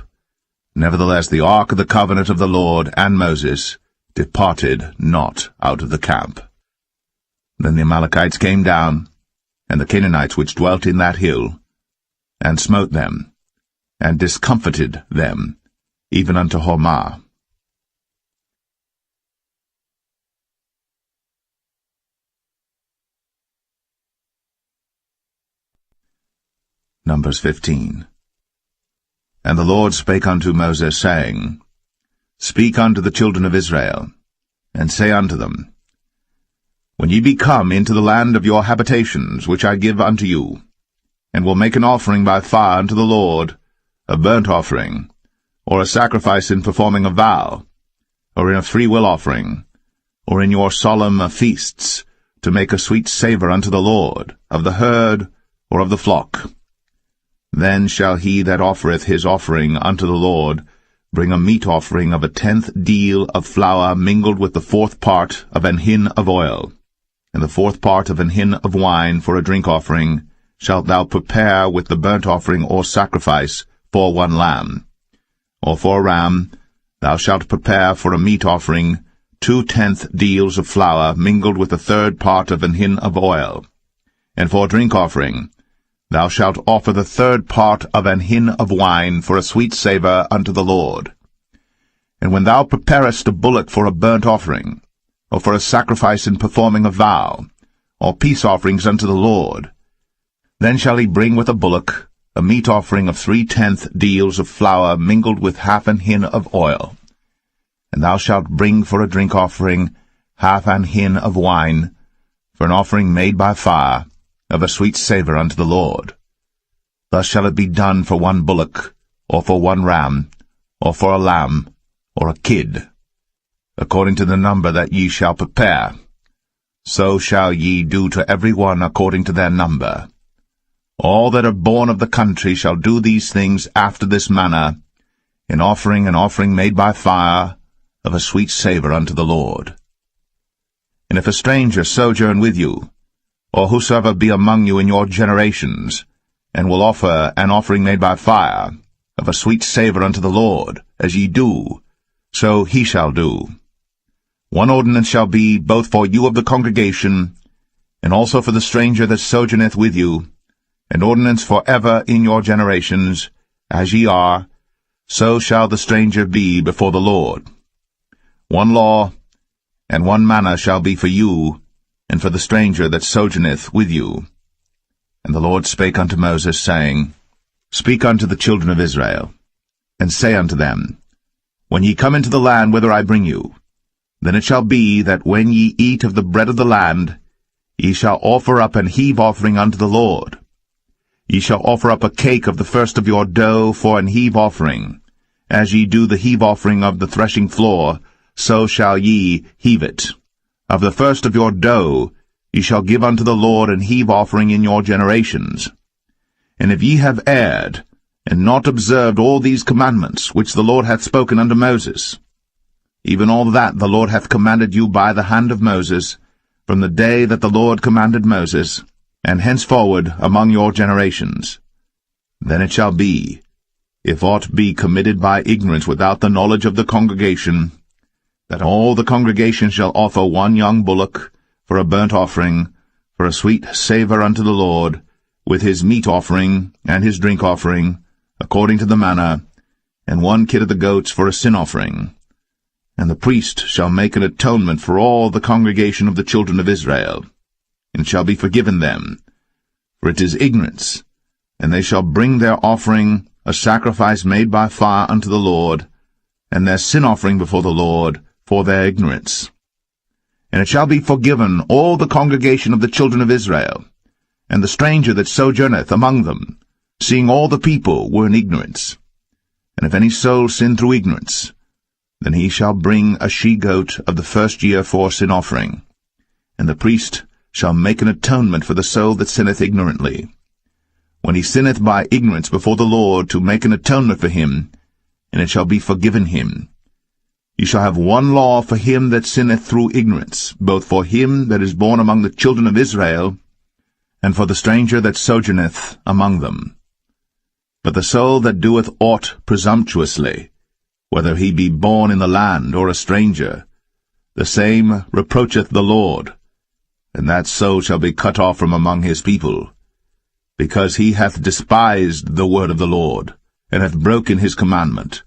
Nevertheless the ark of the covenant of the Lord and Moses departed not out of the camp. Then the Amalekites came down, and the Canaanites which dwelt in that hill, and smote them, and discomfited them, even unto Hormah. Numbers 15. And the Lord spake unto Moses, saying, Speak unto the children of Israel, and say unto them, When ye be come into the land of your habitations, which I give unto you, and will make an offering by fire unto the Lord, a burnt offering, or a sacrifice in performing a vow, or in a freewill offering, or in your solemn feasts, to make a sweet savour unto the Lord, of the herd or of the flock. Then shall he that offereth his offering unto the Lord bring a meat offering of 1/10 deal of flour mingled with the 4th part of an hin of oil, and the 4th part of an hin of wine for a drink offering shalt thou prepare with the burnt offering or sacrifice for 1 lamb. Or for a ram thou shalt prepare for a meat offering 2/10 deals of flour mingled with the 3rd part of an hin of oil. And for a drink offering thou shalt offer the 3rd part of an hin of wine for a sweet savour unto the Lord. And when thou preparest a bullock for a burnt offering, or for a sacrifice in performing a vow, or peace offerings unto the Lord, then shall he bring with a bullock a meat offering of 3/10 deals of flour mingled with 1/2 an hin of oil. And thou shalt bring for a drink offering 1/2 an hin of wine, for an offering made by fire, of a sweet savour unto the Lord. Thus shall it be done for 1 bullock, or for 1 ram, or for a lamb, or a kid, according to the number that ye shall prepare. So shall ye do to every one according to their number. All that are born of the country shall do these things after this manner, in offering an offering made by fire, of a sweet savour unto the Lord. And if a stranger sojourn with you, or whosoever be among you in your generations, and will offer an offering made by fire, of a sweet savour unto the Lord, as ye do, so he shall do. 1 ordinance shall be both for you of the congregation, and also for the stranger that sojourneth with you, an ordinance for ever in your generations, as ye are, so shall the stranger be before the Lord. 1 law and 1 manner shall be for you, and for the stranger that sojourneth with you. And the Lord spake unto Moses, saying, Speak unto the children of Israel, and say unto them, When ye come into the land whither I bring you, then it shall be that when ye eat of the bread of the land, ye shall offer up an heave offering unto the Lord. Ye shall offer up a cake of the first of your dough for an heave offering. As ye do the heave offering of the threshing floor, so shall ye heave it. Of the first of your dough ye shall give unto the Lord an heave offering in your generations. And if ye have erred, and not observed all these commandments which the Lord hath spoken unto Moses, even all that the Lord hath commanded you by the hand of Moses, from the day that the Lord commanded Moses, and henceforward among your generations, then it shall be, if aught be committed by ignorance without the knowledge of the congregation, that all the congregation shall offer 1 young bullock for a burnt offering, for a sweet savour unto the Lord, with his meat offering and his drink offering, according to the manner, and 1 kid of the goats for a sin offering. And the priest shall make an atonement for all the congregation of the children of Israel, and shall be forgiven them, for it is ignorance, and they shall bring their offering, a sacrifice made by fire unto the Lord, and their sin offering before the Lord, for their ignorance. And it shall be forgiven all the congregation of the children of Israel, and the stranger that sojourneth among them, seeing all the people were in ignorance. And if any soul sin through ignorance, then he shall bring a she-goat of the first year for sin offering, and the priest shall make an atonement for the soul that sinneth ignorantly. When he sinneth by ignorance before the Lord, to make an atonement for him, and it shall be forgiven him. Ye shall have 1 law for him that sinneth through ignorance, both for him that is born among the children of Israel, and for the stranger that sojourneth among them. But the soul that doeth aught presumptuously, whether he be born in the land or a stranger, the same reproacheth the Lord, and that soul shall be cut off from among his people, because he hath despised the word of the Lord, and hath broken his commandment.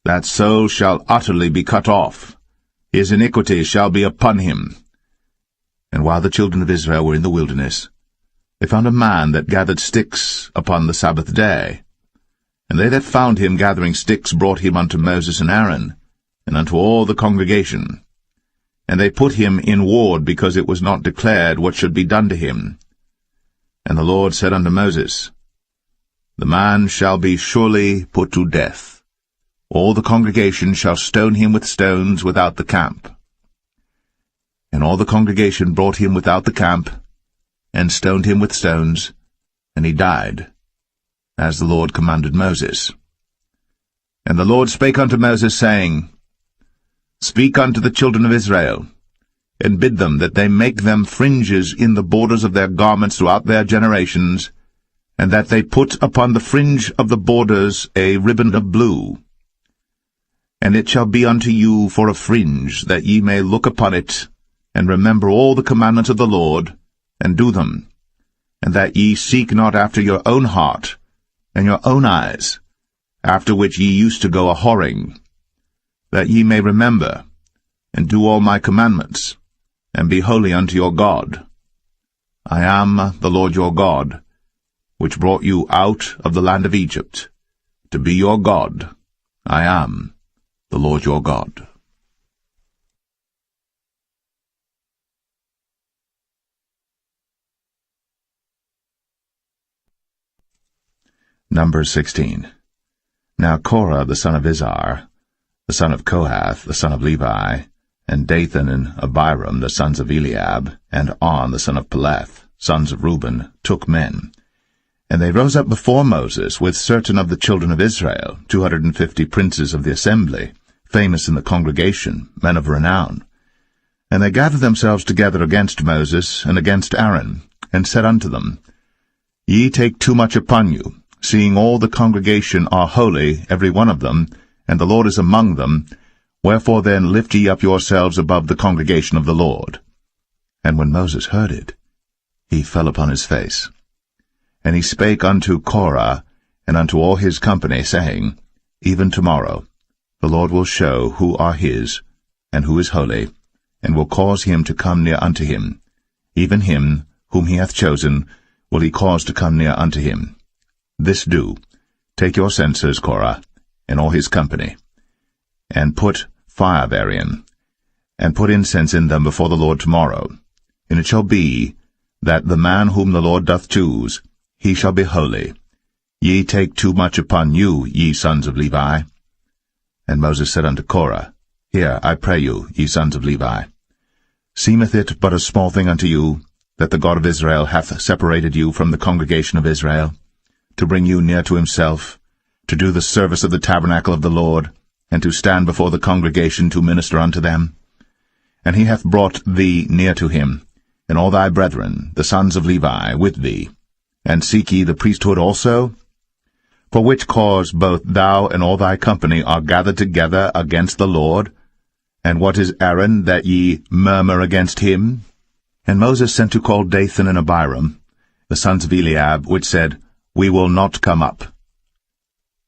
That soul shall utterly be cut off. His iniquity shall be upon him. And while the children of Israel were in the wilderness, they found a man that gathered sticks upon the Sabbath day. And they that found him gathering sticks brought him unto Moses and Aaron, and unto all the congregation. And they put him in ward, because it was not declared what should be done to him. And the Lord said unto Moses, The man shall be surely put to death. All the congregation shall stone him with stones without the camp. And all the congregation brought him without the camp, and stoned him with stones, and he died. as the Lord commanded Moses. And the Lord spake unto Moses, saying, Speak unto the children of Israel, and bid them that they make them fringes in the borders of their garments throughout their generations, and that they put upon the fringe of the borders a ribbon of blue. And it shall be unto you for a fringe, that ye may look upon it, and remember all the commandments of the Lord, and do them, and that ye seek not after your own heart, and your own eyes, after which ye used to go a-whoring, that ye may remember, and do all my commandments, and be holy unto your God. I am the Lord your God, which brought you out of the land of Egypt, to be your God. I am the Lord your God. Numbers 16. Now Korah the son of Izhar, the son of Kohath, the son of Levi, and Dathan and Abiram, the sons of Eliab, and On, the son of Paulett, sons of Reuben, took men. And they rose up before Moses with certain of the children of Israel, 250 princes of the assembly, famous in the congregation, men of renown. And they gathered themselves together against Moses and against Aaron, and said unto them, Ye take too much upon you, seeing all the congregation are holy, every one of them, and the Lord is among them. Wherefore then lift ye up yourselves above the congregation of the Lord. And when Moses heard it, he fell upon his face. And he spake unto Korah, and unto all his company, saying, Even tomorrow the Lord will show who are his, and who is holy, and will cause him to come near unto him. Even him whom he hath chosen will he cause to come near unto him. This do, take your censers, Korah, and all his company, and put fire therein, and put incense in them before the Lord tomorrow. And it shall be, that the man whom the Lord doth choose, he shall be holy. Ye take too much upon you, ye sons of Levi. And Moses said unto Korah, Hear, I pray you, ye sons of Levi. Seemeth it but a small thing unto you, that the God of Israel hath separated you from the congregation of Israel, to bring you near to himself, to do the service of the tabernacle of the Lord, and to stand before the congregation to minister unto them? And he hath brought thee near to him, and all thy brethren, the sons of Levi, with thee. And seek ye the priesthood also? For which cause both thou and all thy company are gathered together against the Lord? And what is Aaron, that ye murmur against him? And Moses sent to call Dathan and Abiram, the sons of Eliab, which said, We will not come up.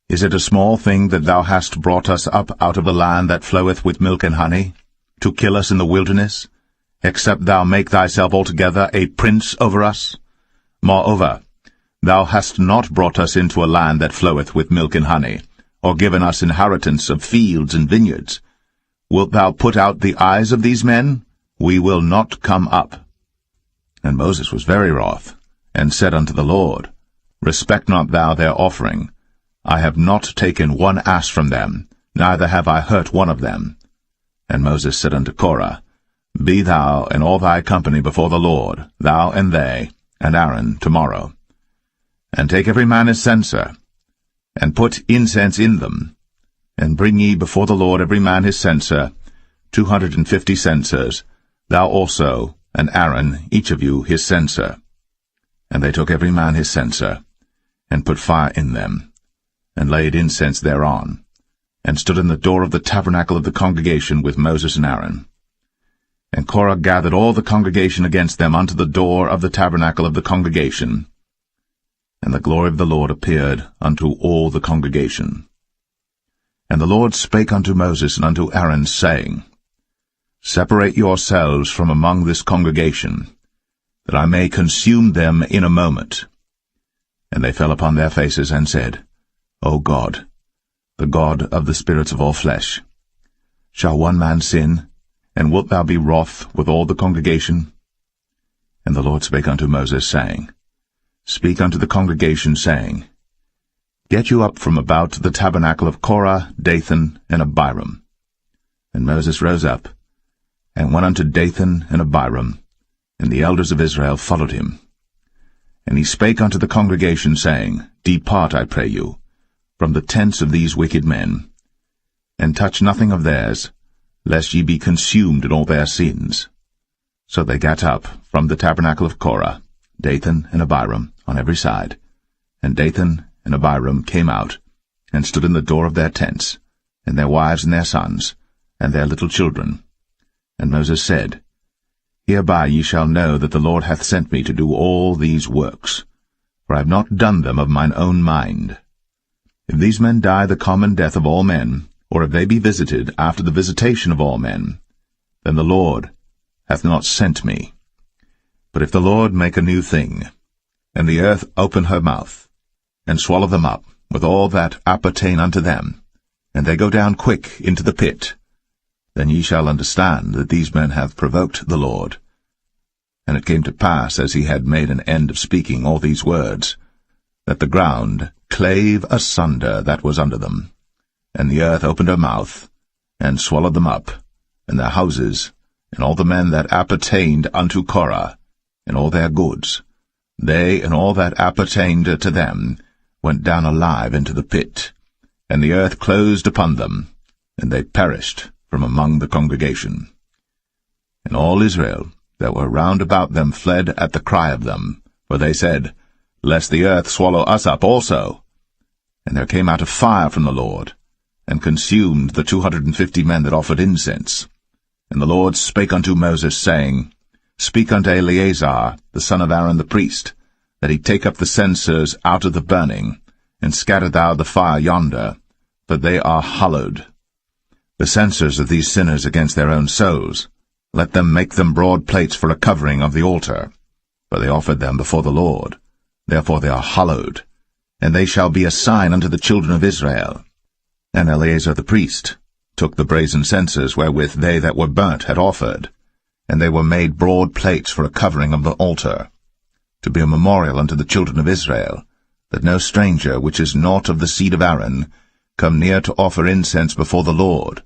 Is it a small thing that thou hast brought us up out of a land that floweth with milk and honey, to kill us in the wilderness, except thou make thyself altogether a prince over us? Moreover, thou hast not brought us into a land that floweth with milk and honey, or given us inheritance of fields and vineyards. Wilt thou put out the eyes of these men? We will not come up. And Moses was very wroth, and said unto the Lord, Respect not thou their offering. I have not taken one ass from them, neither have I hurt one of them. And Moses said unto Korah, Be thou and all thy company before the Lord, thou and they, and Aaron, tomorrow. And take every man his censer, and put incense in them, and bring ye before the Lord every man his censer, 250 censers, thou also, and Aaron, each of you his censer. And they took every man his censer, and put fire in them, and laid incense thereon, and stood in the door of the tabernacle of the congregation with Moses and Aaron. And Korah gathered all the congregation against them unto the door of the tabernacle of the congregation. And the glory of the Lord appeared unto all the congregation. And the Lord spake unto Moses and unto Aaron, saying, Separate yourselves from among this congregation, that I may consume them in a moment. And they fell upon their faces and said, O God, the God of the spirits of all flesh, shall one man sin, and wilt thou be wroth with all the congregation? And the Lord spake unto Moses, saying, Speak unto the congregation, saying, Get you up from about the tabernacle of Korah, Dathan, and Abiram. And Moses rose up, and went unto Dathan and Abiram, and the elders of Israel followed him. And he spake unto the congregation, saying, Depart, I pray you, from the tents of these wicked men, and touch nothing of theirs, lest ye be consumed in all their sins. So they gat up from the tabernacle of Korah, Dathan and Abiram, on every side. And Dathan and Abiram came out, and stood in the door of their tents, and their wives and their sons, and their little children. And Moses said, Hereby ye shall know that the Lord hath sent me to do all these works, for I have not done them of mine own mind. If these men die the common death of all men, or if they be visited after the visitation of all men, then the Lord hath not sent me. But if the Lord make a new thing, and the earth open her mouth, and swallow them up, with all that appertain unto them, and they go down quick into the pit, then ye shall understand that these men have provoked the Lord. And it came to pass, as he had made an end of speaking all these words, that the ground clave asunder that was under them, and the earth opened her mouth, and swallowed them up, and their houses, and all the men that appertained unto Korah, and all their goods. They and all that appertained to them went down alive into the pit, and the earth closed upon them, and they perished from among the congregation. And all Israel that were round about them fled at the cry of them, for they said, Lest the earth swallow us up also. And there came out a fire from the Lord, and consumed the 250 men that offered incense. And the Lord spake unto Moses, saying, Speak unto Eleazar, the son of Aaron the priest, that he take up the censers out of the burning, and scatter thou the fire yonder, for they are hallowed. The censers of these sinners against their own souls, let them make them broad plates for a covering of the altar, for they offered them before the Lord. Therefore they are hallowed, and they shall be a sign unto the children of Israel. And Eleazar the priest took the brazen censers wherewith they that were burnt had offered, and they were made broad plates for a covering of the altar, to be a memorial unto the children of Israel, that no stranger which is not of the seed of Aaron come near to offer incense before the Lord,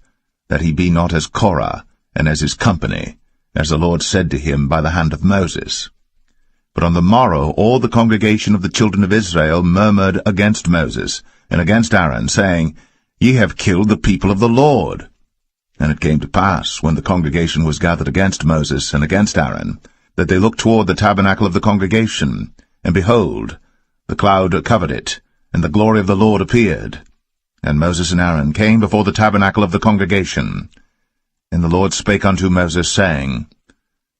that he be not as Korah, and as his company, as the Lord said to him by the hand of Moses. But on the morrow all the congregation of the children of Israel murmured against Moses, and against Aaron, saying, Ye have killed the people of the Lord. And it came to pass, when the congregation was gathered against Moses and against Aaron, that they looked toward the tabernacle of the congregation, and behold, the cloud covered it, and the glory of the Lord appeared. And Moses and Aaron came before the tabernacle of the congregation. And the Lord spake unto Moses, saying,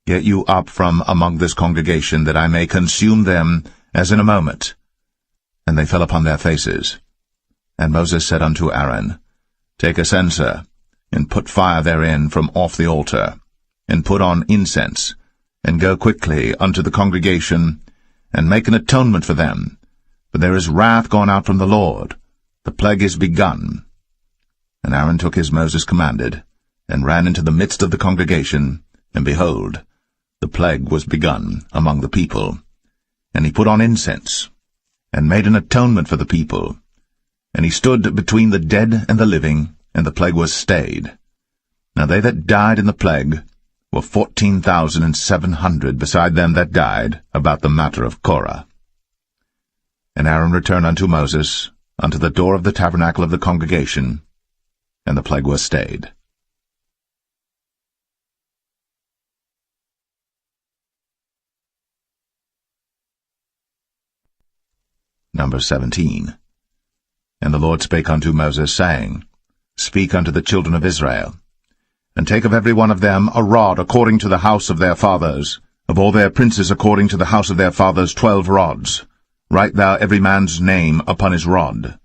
Get you up from among this congregation, that I may consume them as in a moment. And they fell upon their faces. And Moses said unto Aaron, Take a censer, and put fire therein from off the altar, and put on incense, and go quickly unto the congregation, and make an atonement for them. For there is wrath gone out from the Lord, the plague is begun. And Aaron took as Moses commanded, and ran into the midst of the congregation, and behold, the plague was begun among the people. And he put on incense, and made an atonement for the people. And he stood between the dead and the living, and the plague was stayed. Now they that died in the plague were 14,700, beside them that died about the matter of Korah. And Aaron returned unto Moses, unto the door of the tabernacle of the congregation, and the plague was stayed. Number 17. And the Lord spake unto Moses, saying, Speak unto the children of Israel, and take of every one of them a rod according to the house of their fathers, of all their princes according to the house of their fathers 12 rods. Write thou every man's name upon his rod.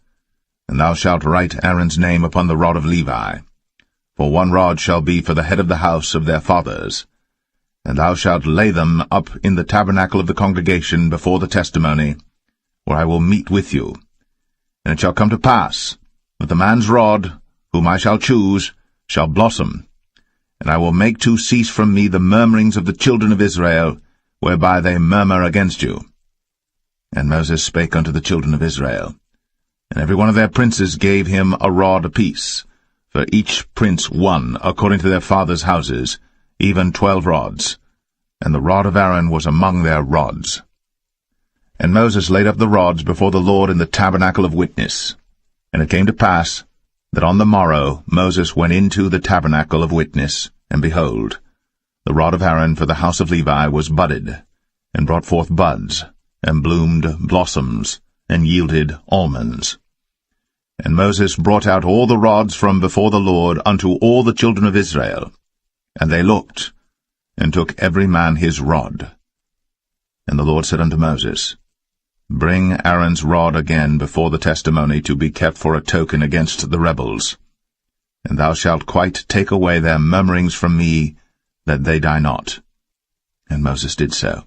And thou shalt write Aaron's name upon the rod of Levi. For 1 rod shall be for the head of the house of their fathers. And thou shalt lay them up in the tabernacle of the congregation before the testimony, where I will meet with you. And it shall come to pass, that the man's rod, whom I shall choose, shall blossom, and I will make to cease from me the murmurings of the children of Israel, whereby they murmur against you. And Moses spake unto the children of Israel, and every one of their princes gave him a rod apiece, for each prince 1 according to their fathers' houses, even 12 rods, and the rod of Aaron was among their rods. And Moses laid up the rods before the Lord in the tabernacle of witness. And it came to pass that on the morrow Moses went into the tabernacle of witness, and behold, the rod of Aaron for the house of Levi was budded, and brought forth buds, and bloomed blossoms, and yielded almonds. And Moses brought out all the rods from before the Lord unto all the children of Israel. And they looked, and took every man his rod. And the Lord said unto Moses, Bring Aaron's rod again before the testimony to be kept for a token against the rebels. And thou shalt quite take away their murmurings from me, that they die not. And Moses did so.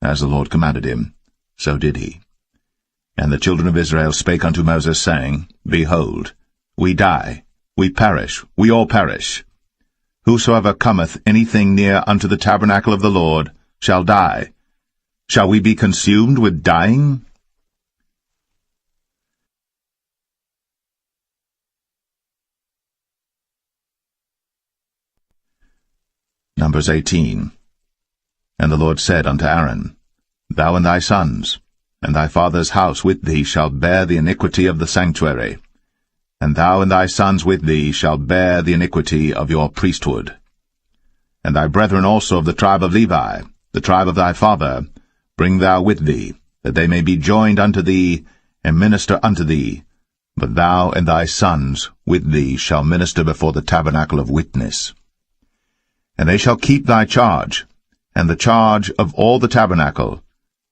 As the Lord commanded him, so did he. And the children of Israel spake unto Moses, saying, Behold, we die, we perish, we all perish. Whosoever cometh anything near unto the tabernacle of the Lord shall die. Shall we be consumed with dying? Numbers 18. And the Lord said unto Aaron, Thou and thy sons, and thy father's house with thee shall bear the iniquity of the sanctuary, and thou and thy sons with thee shall bear the iniquity of your priesthood. And thy brethren also of the tribe of Levi, the tribe of thy father, bring thou with thee, that they may be joined unto thee, and minister unto thee. But thou and thy sons with thee shall minister before the tabernacle of witness. And they shall keep thy charge, and the charge of all the tabernacle.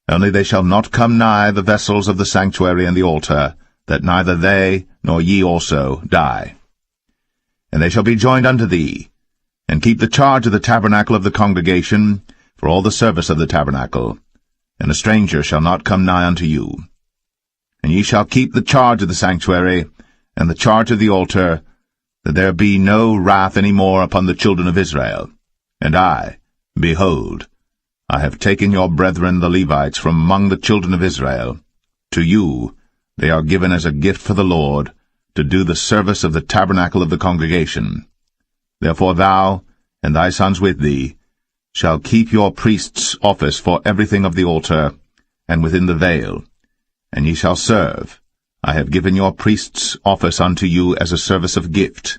Only they shall not come nigh the vessels of the sanctuary and the altar, that neither they nor ye also die. And they shall be joined unto thee, and keep the charge of the tabernacle of the congregation, for all the service of the tabernacle. And a stranger shall not come nigh unto you. And ye shall keep the charge of the sanctuary, and the charge of the altar, that there be no wrath any more upon the children of Israel. And I, behold, I have taken your brethren the Levites from among the children of Israel. To you they are given as a gift for the Lord, to do the service of the tabernacle of the congregation. Therefore thou, and thy sons with thee, shall keep your priest's office for everything of the altar, and within the veil, and ye shall serve. I have given your priest's office unto you as a service of gift,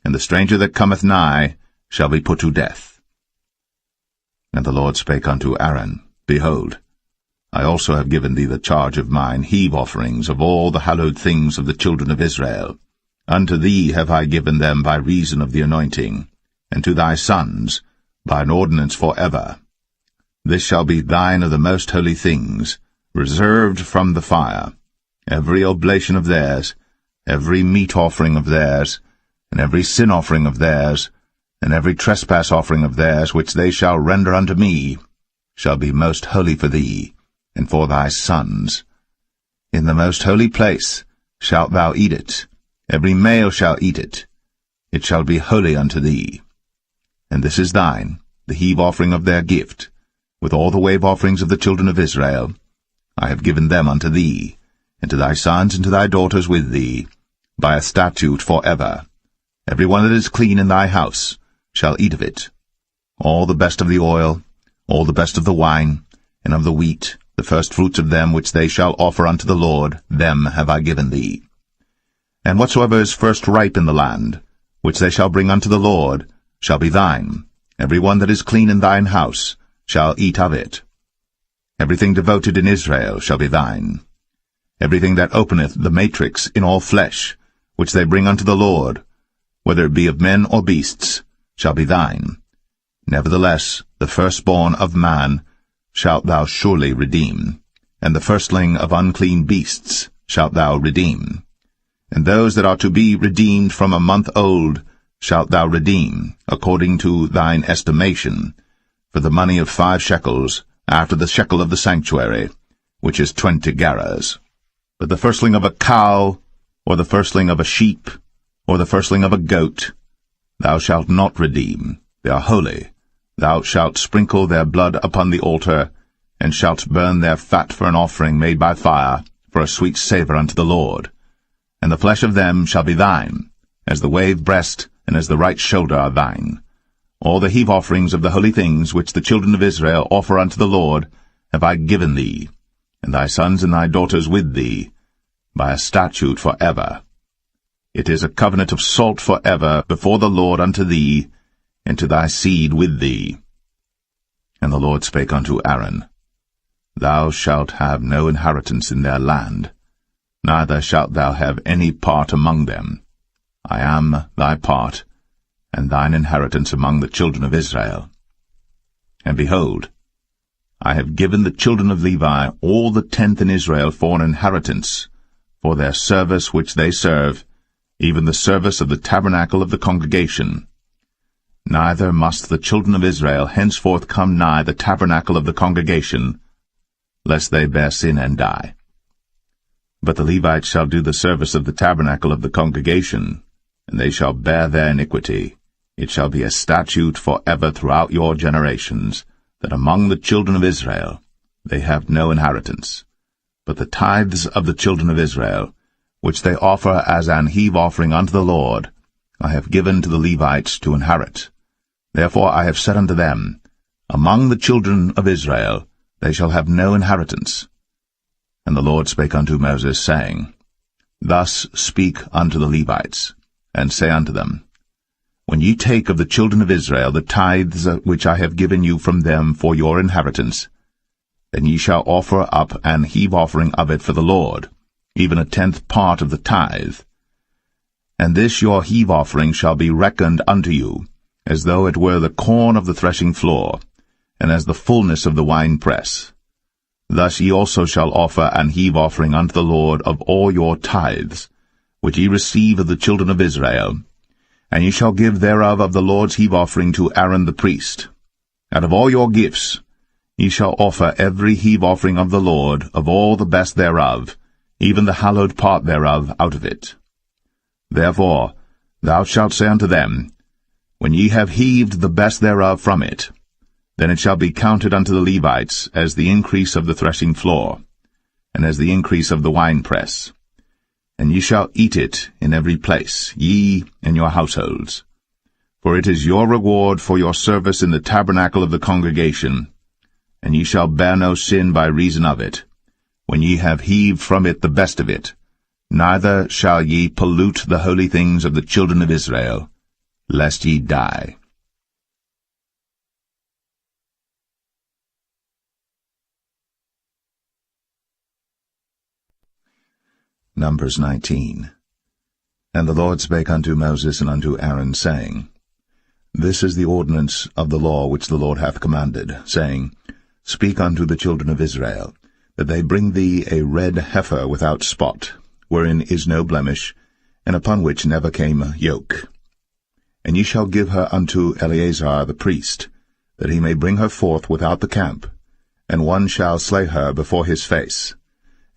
and the stranger that cometh nigh shall be put to death. And the Lord spake unto Aaron, Behold, I also have given thee the charge of mine heave offerings of all the hallowed things of the children of Israel. Unto thee have I given them by reason of the anointing, and to thy sons by an ordinance for ever. This shall be thine of the most holy things, reserved from the fire, every oblation of theirs, every meat offering of theirs, and every sin offering of theirs, and every trespass offering of theirs, which they shall render unto me, shall be most holy for thee, and for thy sons. In the most holy place shalt thou eat it, every male shall eat it. It shall be holy unto thee. And this is thine, the heave offering of their gift, with all the wave offerings of the children of Israel. I have given them unto thee, and to thy sons and to thy daughters with thee, by a statute for ever. Every one that is clean in thy house shall eat of it. All the best of the oil, all the best of the wine, and of the wheat, the first fruits of them which they shall offer unto the Lord, them have I given thee. And whatsoever is first ripe in the land, which they shall bring unto the Lord, shall be thine. Every one that is clean in thine house shall eat of it. Everything devoted in Israel shall be thine. Everything that openeth the matrix in all flesh, which they bring unto the Lord, whether it be of men or beasts, shall be thine. Nevertheless, the firstborn of man shalt thou surely redeem, and the firstling of unclean beasts shalt thou redeem. And those that are to be redeemed from a month old shalt thou redeem, according to thine estimation, for the money of 5 shekels, after the shekel of the sanctuary, which is 20 gerahs. But the firstling of a cow, or the firstling of a sheep, or the firstling of a goat, thou shalt not redeem. They are holy. Thou shalt sprinkle their blood upon the altar, and shalt burn their fat for an offering made by fire, for a sweet savour unto the Lord. And the flesh of them shall be thine, as the wave breast and as the right shoulder are thine. All the heave offerings of the holy things which the children of Israel offer unto the Lord have I given thee, and thy sons and thy daughters with thee, by a statute for ever. It is a covenant of salt for ever before the Lord unto thee, and to thy seed with thee. And the Lord spake unto Aaron, Thou shalt have no inheritance in their land, neither shalt thou have any part among them. I am thy part, and thine inheritance among the children of Israel. And behold, I have given the children of Levi all the tenth in Israel for an inheritance, for their service which they serve, even the service of the tabernacle of the congregation. Neither must the children of Israel henceforth come nigh the tabernacle of the congregation, lest they bear sin and die. But the Levites shall do the service of the tabernacle of the congregation, and they shall bear their iniquity. It shall be a statute for ever throughout your generations, that among the children of Israel they have no inheritance. But the tithes of the children of Israel, which they offer as an heave offering unto the Lord, I have given to the Levites to inherit. Therefore I have said unto them, Among the children of Israel they shall have no inheritance. And the Lord spake unto Moses, saying, Thus speak unto the Levites, and say unto them, When ye take of the children of Israel the tithes which I have given you from them for your inheritance, then ye shall offer up an heave offering of it for the Lord, even a tenth part of the tithe. And this your heave offering shall be reckoned unto you, as though it were the corn of the threshing floor, and as the fullness of the winepress. Thus ye also shall offer an heave offering unto the Lord of all your tithes, which ye receive of the children of Israel, and ye shall give thereof of the Lord's heave offering to Aaron the priest. Out of all your gifts ye shall offer every heave offering of the Lord, of all the best thereof, even the hallowed part thereof out of it. Therefore thou shalt say unto them, When ye have heaved the best thereof from it, then it shall be counted unto the Levites as the increase of the threshing floor, and as the increase of the winepress. And ye shall eat it in every place, ye and your households. For it is your reward for your service in the tabernacle of the congregation, and ye shall bear no sin by reason of it, when ye have heaved from it the best of it, neither shall ye pollute the holy things of the children of Israel, lest ye die. Numbers 19. And the Lord spake unto Moses and unto Aaron, saying, This is the ordinance of the law which the Lord hath commanded, saying, Speak unto the children of Israel, that they bring thee a red heifer without spot, wherein is no blemish, and upon which never came yoke. And ye shall give her unto Eleazar the priest, that he may bring her forth without the camp, and one shall slay her before his face.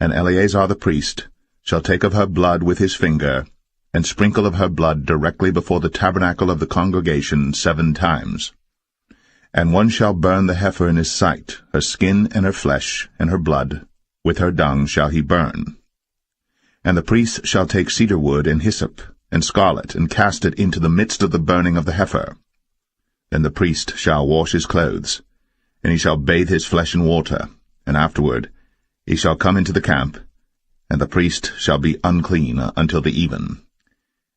And Eleazar the priest shall take of her blood with his finger, and sprinkle of her blood directly before the tabernacle of the congregation 7 times. And one shall burn the heifer in his sight, her skin and her flesh, and her blood, with her dung shall he burn. And the priest shall take cedar wood and hyssop, and scarlet, and cast it into the midst of the burning of the heifer. Then the priest shall wash his clothes, and he shall bathe his flesh in water, and afterward he shall come into the camp, and the priest shall be unclean until the even.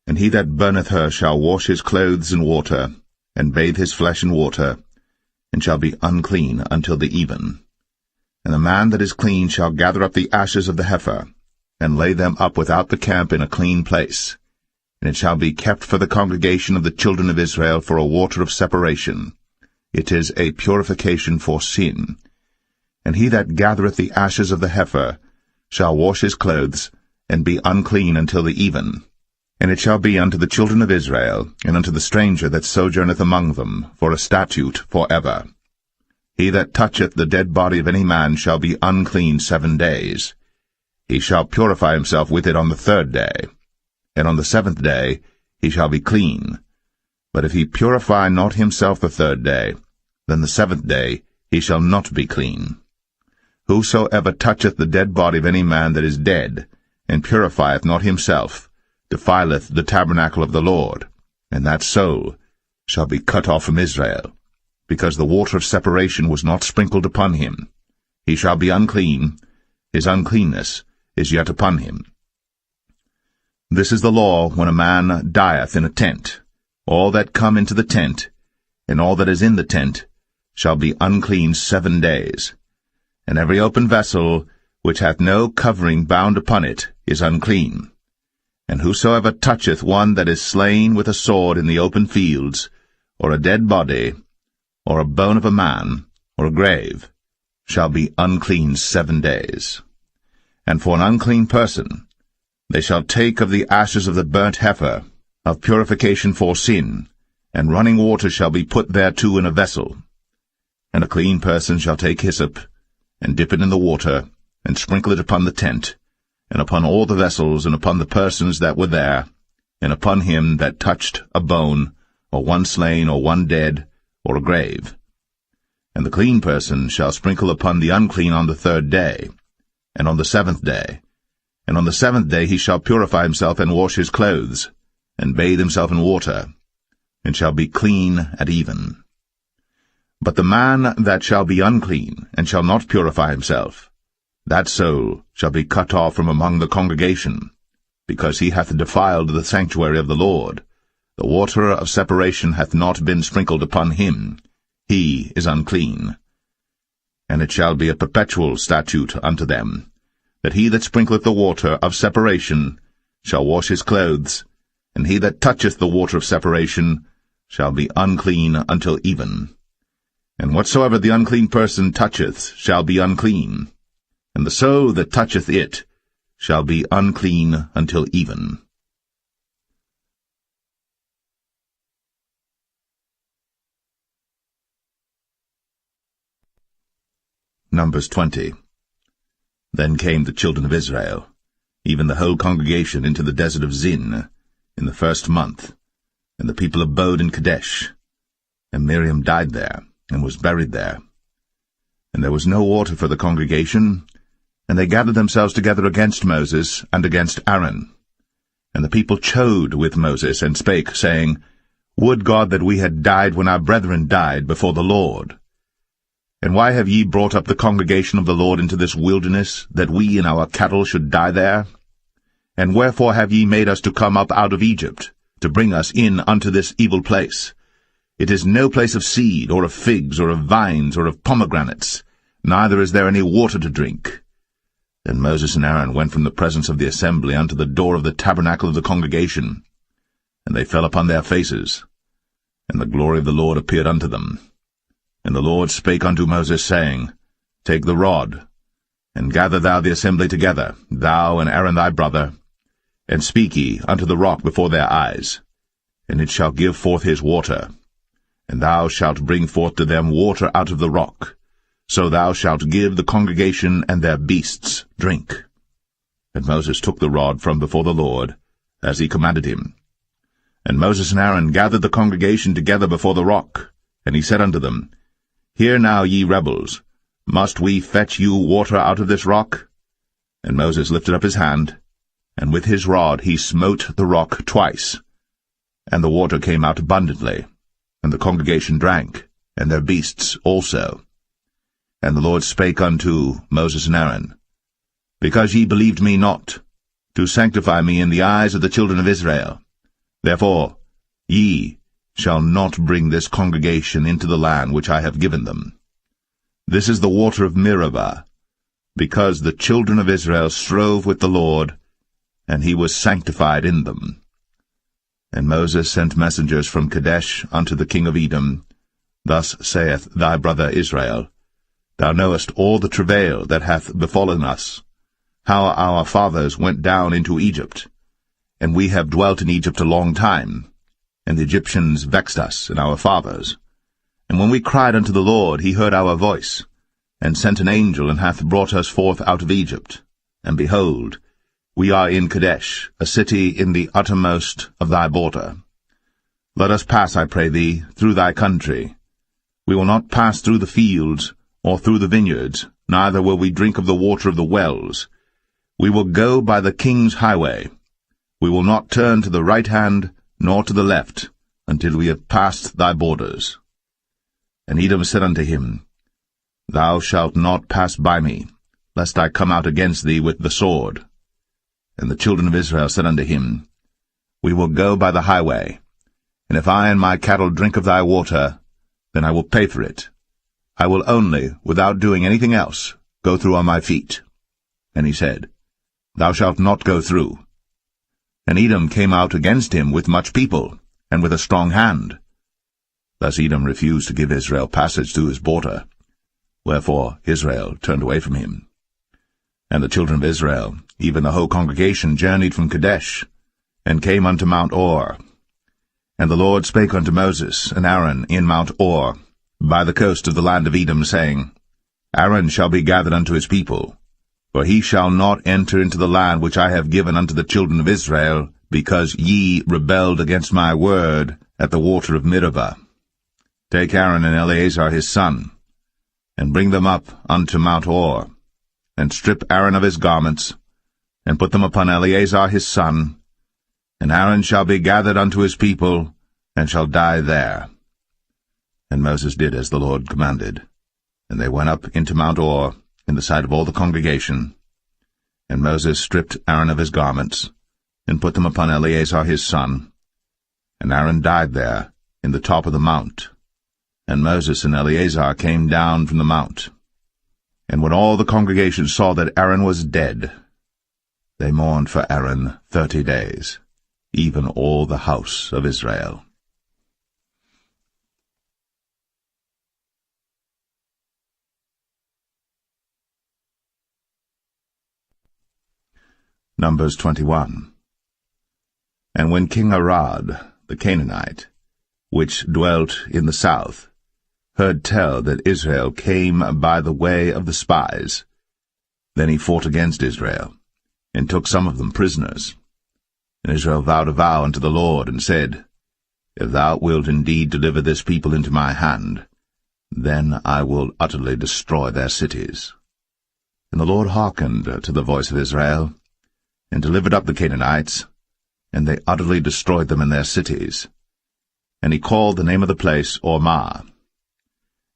And he that burneth her shall wash his clothes in water, and bathe his flesh in water, and shall be unclean until the even. And the man that is clean shall gather up the ashes of the heifer, and lay them up without the camp in a clean place. And it shall be kept for the congregation of the children of Israel for a water of separation. It is a purification for sin. And he that gathereth the ashes of the heifer shall wash his clothes, and be unclean until the even. And it shall be unto the children of Israel, and unto the stranger that sojourneth among them, for a statute for ever. He that toucheth the dead body of any man shall be unclean 7 days. He shall purify himself with it on the 3rd day, and on the 7th day he shall be clean. But if he purify not himself the 3rd day, then the 7th day he shall not be clean. Whosoever toucheth the dead body of any man that is dead, and purifieth not himself, defileth the tabernacle of the Lord, and that soul shall be cut off from Israel, because the water of separation was not sprinkled upon him. He shall be unclean, his uncleanness is yet upon him. This is the law when a man dieth in a tent. All that come into the tent, and all that is in the tent, shall be unclean 7 days. And every open vessel, which hath no covering bound upon it, is unclean. And whosoever toucheth one that is slain with a sword in the open fields, or a dead body, or a bone of a man, or a grave, shall be unclean 7 days. And for an unclean person, they shall take of the ashes of the burnt heifer, of purification for sin, and running water shall be put thereto in a vessel. And a clean person shall take hyssop, and dip it in the water, and sprinkle it upon the tent, and upon all the vessels, and upon the persons that were there, and upon him that touched a bone, or one slain, or one dead, or a grave. And the clean person shall sprinkle upon the unclean on the 3rd day, and on the 7th day. And on the 7th day he shall purify himself, and wash his clothes, and bathe himself in water, and shall be clean at even. But the man that shall be unclean, and shall not purify himself, that soul shall be cut off from among the congregation, because he hath defiled the sanctuary of the Lord. The water of separation hath not been sprinkled upon him. He is unclean. And it shall be a perpetual statute unto them, that he that sprinkleth the water of separation shall wash his clothes, and he that toucheth the water of separation shall be unclean until even. And whatsoever the unclean person toucheth shall be unclean, and the soul that toucheth it shall be unclean until even. Numbers 20. Then came the children of Israel, even the whole congregation, into the desert of Zin, in the 1st month, and the people abode in Kadesh. And Miriam died there, and was buried there. And there was no water for the congregation, and they gathered themselves together against Moses and against Aaron. And the people chode with Moses, and spake, saying, Would God that we had died when our brethren died before the Lord! And why have ye brought up the congregation of the Lord into this wilderness, that we and our cattle should die there? And wherefore have ye made us to come up out of Egypt, to bring us in unto this evil place? It is no place of seed, or of figs, or of vines, or of pomegranates, neither is there any water to drink. Then Moses and Aaron went from the presence of the assembly unto the door of the tabernacle of the congregation, and they fell upon their faces, and the glory of the Lord appeared unto them. And the Lord spake unto Moses, saying, Take the rod, and gather thou the assembly together, thou and Aaron thy brother, and speak ye unto the rock before their eyes, and it shall give forth his water. And thou shalt bring forth to them water out of the rock, so thou shalt give the congregation and their beasts drink. And Moses took the rod from before the Lord, as he commanded him. And Moses and Aaron gathered the congregation together before the rock, and he said unto them, Hear now, ye rebels, must we fetch you water out of this rock? And Moses lifted up his hand, and with his rod he smote the rock twice, and the water came out abundantly, and the congregation drank, and their beasts also. And the Lord spake unto Moses and Aaron, Because ye believed me not, to sanctify me in the eyes of the children of Israel, therefore ye shall not bring this congregation into the land which I have given them. This is the water of Meribah, because the children of Israel strove with the Lord, and he was sanctified in them. And Moses sent messengers from Kadesh unto the king of Edom. Thus saith thy brother Israel, Thou knowest all the travail that hath befallen us, how our fathers went down into Egypt, and we have dwelt in Egypt a long time, and the Egyptians vexed us and our fathers. And when we cried unto the Lord, he heard our voice, and sent an angel, and hath brought us forth out of Egypt. And behold, we are in Kadesh, a city in the uttermost of thy border. Let us pass, I pray thee, through thy country. We will not pass through the fields, or through the vineyards, neither will we drink of the water of the wells. We will go by the king's highway. We will not turn to the right hand, nor to the left, until we have passed thy borders. And Edom said unto him, Thou shalt not pass by me, lest I come out against thee with the sword. And the children of Israel said unto him, We will go by the highway, and if I and my cattle drink of thy water, then I will pay for it. I will only, without doing anything else, go through on my feet. And he said, Thou shalt not go through. And Edom came out against him with much people, and with a strong hand. Thus Edom refused to give Israel passage through his border, wherefore Israel turned away from him. And the children of Israel, even the whole congregation, journeyed from Kadesh, and came unto Mount Or. And the Lord spake unto Moses and Aaron in Mount Or, by the coast of the land of Edom, saying, Aaron shall be gathered unto his people, for he shall not enter into the land which I have given unto the children of Israel, because ye rebelled against my word at the water of Meribah. Take Aaron and Eleazar his son, and bring them up unto Mount Or, and strip Aaron of his garments, and put them upon Eleazar his son, and Aaron shall be gathered unto his people, and shall die there. And Moses did as the Lord commanded, and they went up into Mount Or in the sight of all the congregation. And Moses stripped Aaron of his garments, and put them upon Eleazar his son, and Aaron died there in the top of the mount. And Moses and Eleazar came down from the mount. And when all the congregation saw that Aaron was dead, they mourned for Aaron 30 days, even all the house of Israel. Numbers 21. And when King Arad, the Canaanite, which dwelt in the south, heard tell that Israel came by the way of the spies, then he fought against Israel, and took some of them prisoners. And Israel vowed a vow unto the Lord, and said, If thou wilt indeed deliver this people into my hand, then I will utterly destroy their cities. And the Lord hearkened to the voice of Israel, and delivered up the Canaanites, and they utterly destroyed them in their cities. And he called the name of the place Ormah.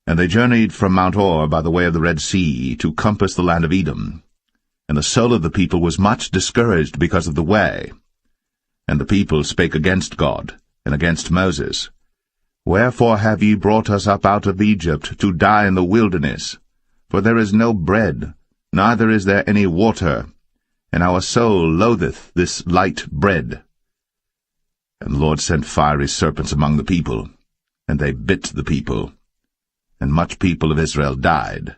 And they journeyed from Mount Or by the way of the Red Sea to compass the land of Edom. And the soul of the people was much discouraged because of the way. And the people spake against God, and against Moses. Wherefore have ye brought us up out of Egypt to die in the wilderness? For there is no bread, neither is there any water, and our soul loatheth this light bread. And the Lord sent fiery serpents among the people, and they bit the people, and much people of Israel died.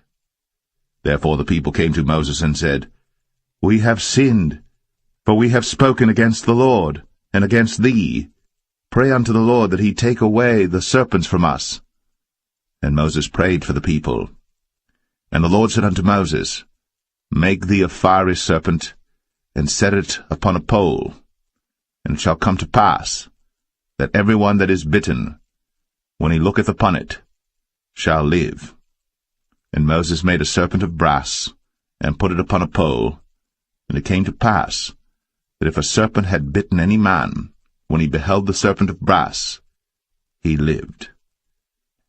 Therefore the people came to Moses and said, We have sinned, for we have spoken against the Lord, and against thee. Pray unto the Lord that he take away the serpents from us. And Moses prayed for the people. And the Lord said unto Moses, Make thee a fiery serpent, and set it upon a pole. And it shall come to pass, that every one that is bitten, when he looketh upon it, shall live. And Moses made a serpent of brass, and put it upon a pole. And it came to pass, that if a serpent had bitten any man, when he beheld the serpent of brass, he lived.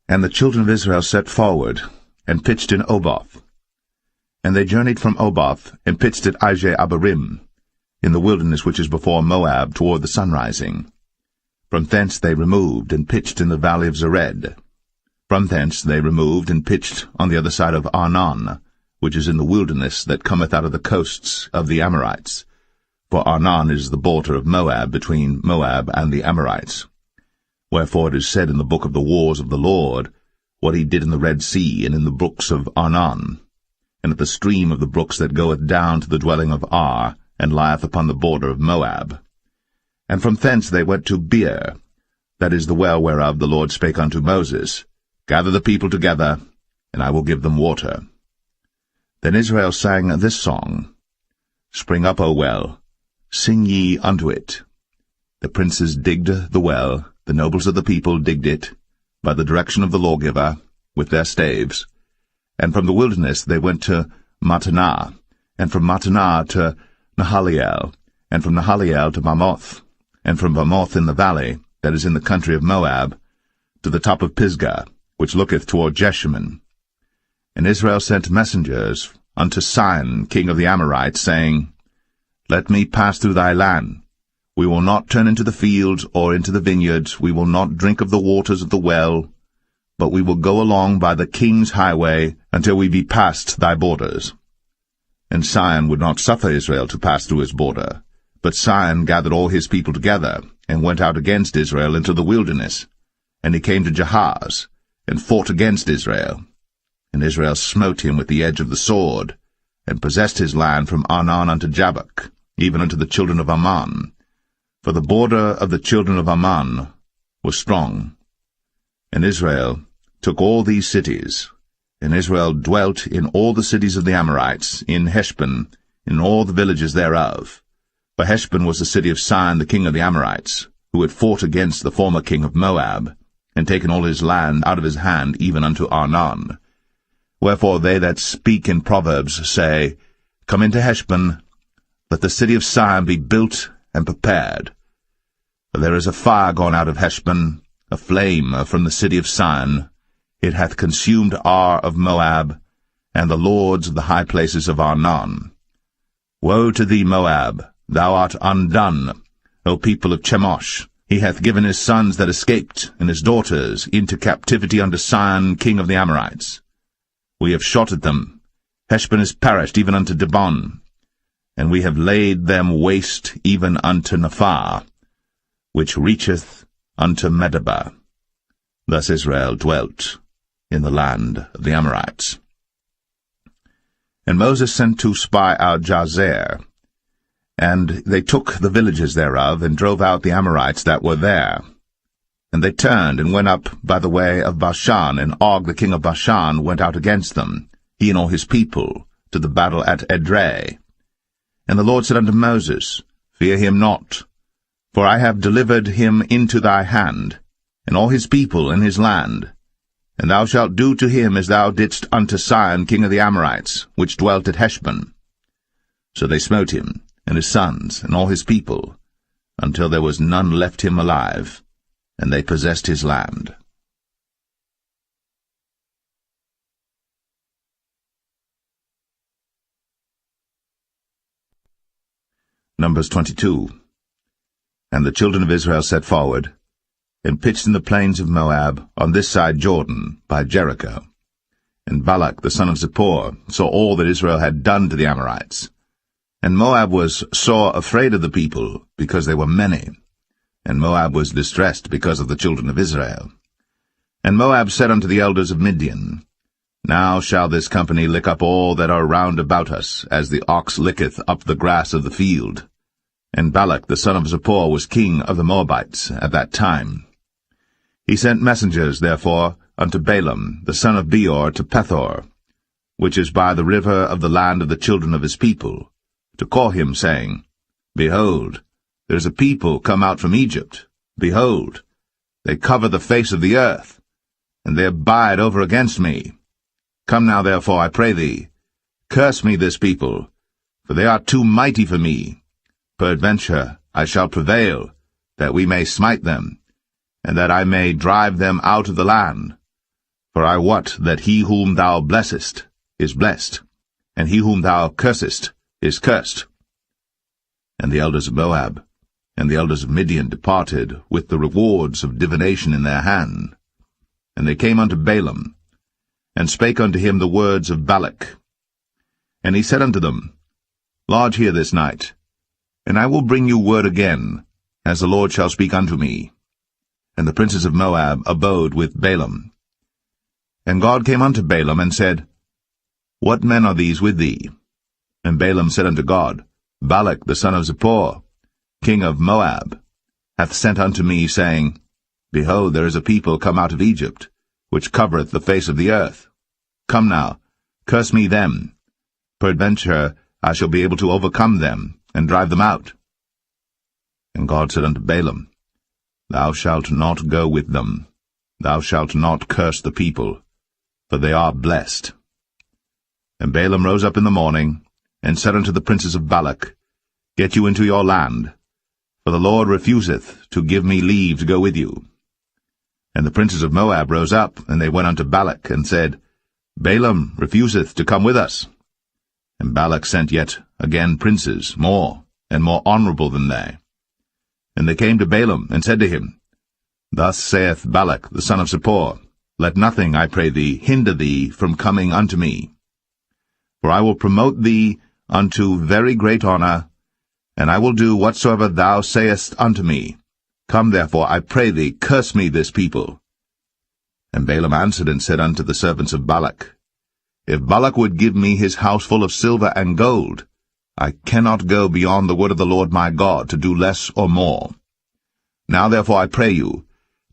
And the children of Israel set forward, and pitched in Oboth. And they journeyed from Oboth, and pitched at Ije-Abarim, in the wilderness which is before Moab, toward the sunrising. From thence they removed, and pitched in the valley of Zered. From thence they removed, and pitched on the other side of Arnon, which is in the wilderness that cometh out of the coasts of the Amorites. For Arnon is the border of Moab, between Moab and the Amorites. Wherefore it is said in the book of the wars of the Lord, what he did in the Red Sea, and in the brooks of Arnon, and at the stream of the brooks that goeth down to the dwelling of Ar, and lieth upon the border of Moab. And from thence they went to Beer, that is the well whereof the Lord spake unto Moses, Gather the people together, and I will give them water. Then Israel sang this song, Spring up, O well, sing ye unto it. The princes digged the well, the nobles of the people digged it, by the direction of the lawgiver, with their staves. And from the wilderness they went to Mattanah, and from Mattanah to Nahaliel, and from Nahaliel to Bamoth, and from Bamoth in the valley, that is in the country of Moab, to the top of Pisgah, which looketh toward Jeshimon. And Israel sent messengers unto Sihon, king of the Amorites, saying, Let me pass through thy land. We will not turn into the fields or into the vineyards, we will not drink of the waters of the well, but we will go along by the king's highway until we be past thy borders. And Sihon would not suffer Israel to pass through his border. But Sihon gathered all his people together, and went out against Israel into the wilderness. And he came to Jahaz, and fought against Israel. And Israel smote him with the edge of the sword, and possessed his land from Arnon unto Jabbok, even unto the children of Ammon. For the border of the children of Ammon was strong. And Israel took all these cities, and Israel dwelt in all the cities of the Amorites, in Heshbon, in all the villages thereof. For Heshbon was the city of Sihon the king of the Amorites, who had fought against the former king of Moab, and taken all his land out of his hand even unto Arnon. Wherefore they that speak in Proverbs say, Come into Heshbon, let the city of Sihon be built and prepared. For there is a fire gone out of Heshbon, a flame from the city of Sihon. It hath consumed Ar of Moab, and the lords of the high places of Arnon. Woe to thee, Moab! Thou art undone, O people of Chemosh. He hath given his sons that escaped, and his daughters, into captivity unto Sihon king of the Amorites. We have shot at them. Heshbon is perished even unto Dibon, and we have laid them waste even unto Nephah, which reacheth unto Medeba. Thus Israel dwelt in the land of the Amorites. And Moses sent to spy out Jazer, and they took the villages thereof, and drove out the Amorites that were there. And they turned, and went up by the way of Bashan, and Og the king of Bashan went out against them, he and all his people, to the battle at Edrei. And the Lord said unto Moses, Fear him not, for I have delivered him into thy hand, and all his people and his land. And thou shalt do to him as thou didst unto Sihon king of the Amorites, which dwelt at Heshbon. So they smote him, and his sons, and all his people, until there was none left him alive, and they possessed his land. Numbers 22. And the children of Israel set forward, and pitched in the plains of Moab, on this side Jordan, by Jericho. And Balak the son of Zippor saw all that Israel had done to the Amorites. And Moab was sore afraid of the people, because they were many. And Moab was distressed because of the children of Israel. And Moab said unto the elders of Midian, Now shall this company lick up all that are round about us, as the ox licketh up the grass of the field. And Balak the son of Zippor was king of the Moabites at that time. He sent messengers, therefore, unto Balaam the son of Beor to Pethor, which is by the river of the land of the children of his people, to call him, saying, Behold, there is a people come out from Egypt. Behold, they cover the face of the earth, and they abide over against me. Come now, therefore, I pray thee, curse me this people, for they are too mighty for me. Peradventure I shall prevail, that we may smite them, and that I may drive them out of the land. For I wot that he whom thou blessest is blessed, and he whom thou cursest is cursed. And the elders of Moab and the elders of Midian departed with the rewards of divination in their hand. And they came unto Balaam, and spake unto him the words of Balak. And he said unto them, Lodge here this night, and I will bring you word again, as the Lord shall speak unto me. And the princes of Moab abode with Balaam. And God came unto Balaam, and said, What men are these with thee? And Balaam said unto God, Balak the son of Zippor, king of Moab, hath sent unto me, saying, Behold, there is a people come out of Egypt, which covereth the face of the earth. Come now, curse me them. Peradventure I shall be able to overcome them, and drive them out. And God said unto Balaam, Thou shalt not go with them. Thou shalt not curse the people, for they are blessed. And Balaam rose up in the morning, and said unto the princes of Balak, Get you into your land, for the Lord refuseth to give me leave to go with you. And the princes of Moab rose up, and they went unto Balak, and said, Balaam refuseth to come with us. And Balak sent yet again princes, more and more honorable than they. And they came to Balaam, and said to him, Thus saith Balak the son of Zippor, Let nothing, I pray thee, hinder thee from coming unto me. For I will promote thee unto very great honor, and I will do whatsoever thou sayest unto me. Come therefore, I pray thee, curse me this people. And Balaam answered and said unto the servants of Balak, If Balak would give me his house full of silver and gold, I cannot go beyond the word of the Lord my God to do less or more. Now therefore I pray you,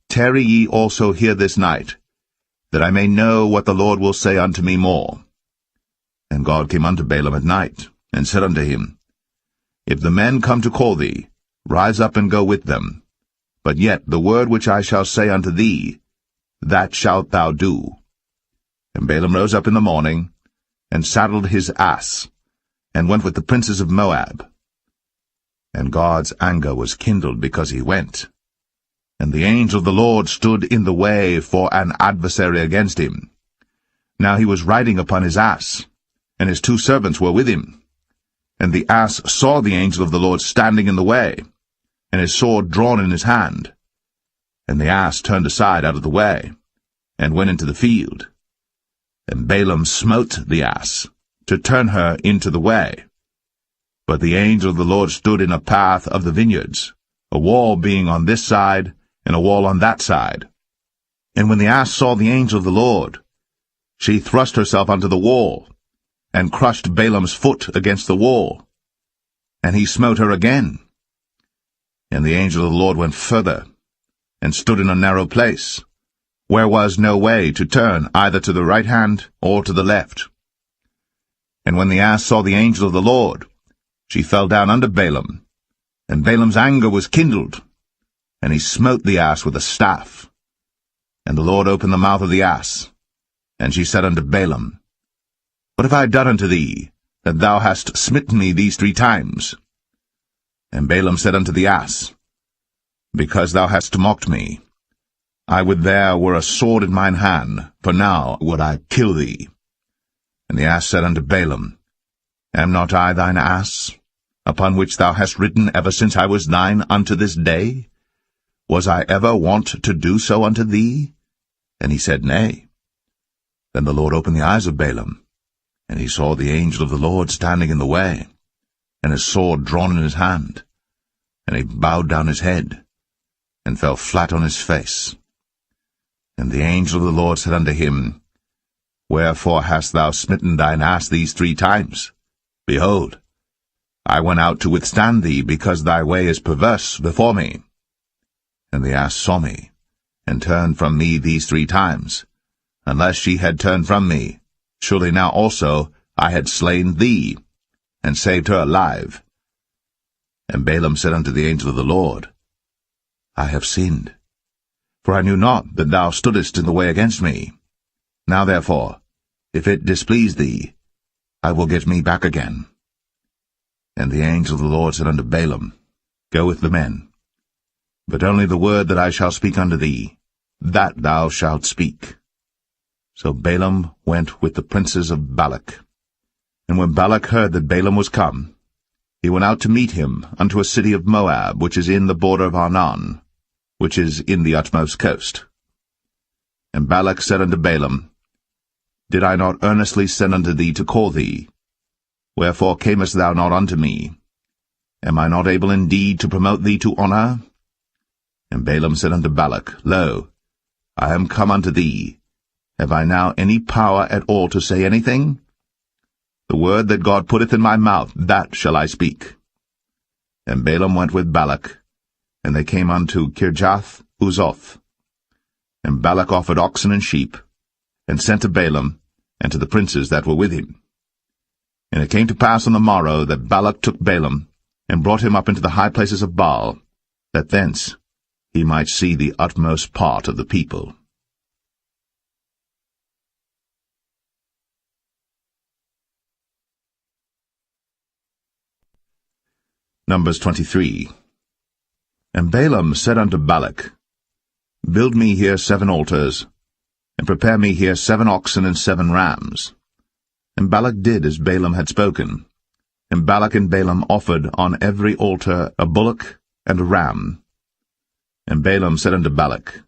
tarry ye also here this night, that I may know what the Lord will say unto me more. And God came unto Balaam at night, and said unto him, If the men come to call thee, rise up and go with them. But yet the word which I shall say unto thee, that shalt thou do. And Balaam rose up in the morning, and saddled his ass, and went with the princes of Moab. And God's anger was kindled because he went. And the angel of the Lord stood in the way for an adversary against him. Now he was riding upon his ass, and his 2 servants were with him. And the ass saw the angel of the Lord standing in the way, and his sword drawn in his hand. And the ass turned aside out of the way, and went into the field. And Balaam smote the ass, to turn her into the way. But the angel of the Lord stood in a path of the vineyards, a wall being on this side, and a wall on that side. And when the ass saw the angel of the Lord, she thrust herself unto the wall, and crushed Balaam's foot against the wall. And he smote her again. And the angel of the Lord went further, and stood in a narrow place, where was no way to turn either to the right hand or to the left. And when the ass saw the angel of the Lord, she fell down under Balaam, and Balaam's anger was kindled, and he smote the ass with a staff. And the Lord opened the mouth of the ass, and she said unto Balaam, What have I done unto thee, that thou hast smitten me these 3 times? And Balaam said unto the ass, Because thou hast mocked me. I would there were a sword in mine hand, for now would I kill thee. And the ass said unto Balaam, Am not I thine ass, upon which thou hast ridden ever since I was thine unto this day? Was I ever wont to do so unto thee? And he said, Nay. Then the Lord opened the eyes of Balaam, and he saw the angel of the Lord standing in the way, and his sword drawn in his hand. And he bowed down his head, and fell flat on his face. And the angel of the Lord said unto him, Wherefore hast thou smitten thine ass these 3 times? Behold, I went out to withstand thee, because thy way is perverse before me. And the ass saw me, and turned from me these 3 times. Unless she had turned from me, surely now also I had slain thee, and saved her alive. And Balaam said unto the angel of the Lord, I have sinned, for I knew not that thou stoodest in the way against me. Now therefore, if it displease thee, I will get me back again. And the angel of the Lord said unto Balaam, Go with the men, but only the word that I shall speak unto thee, that thou shalt speak. So Balaam went with the princes of Balak. And when Balak heard that Balaam was come, he went out to meet him unto a city of Moab, which is in the border of Arnon, which is in the utmost coast. And Balak said unto Balaam, Did I not earnestly send unto thee to call thee? Wherefore camest thou not unto me? Am I not able indeed to promote thee to honor? And Balaam said unto Balak, Lo, I am come unto thee. Have I now any power at all to say anything? The word that God putteth in my mouth, that shall I speak. And Balaam went with Balak, and they came unto Kirjath-Uzoth. And Balak offered oxen and sheep, and sent to Balaam, and to the princes that were with him. And it came to pass on the morrow that Balak took Balaam, and brought him up into the high places of Baal, that thence he might see the utmost part of the people. Numbers 23. And Balaam said unto Balak, Build me here 7 altars, and prepare me here 7 oxen and 7 rams. And Balak did as Balaam had spoken. And Balak and Balaam offered on every altar a bullock and a ram. And Balaam said unto Balak,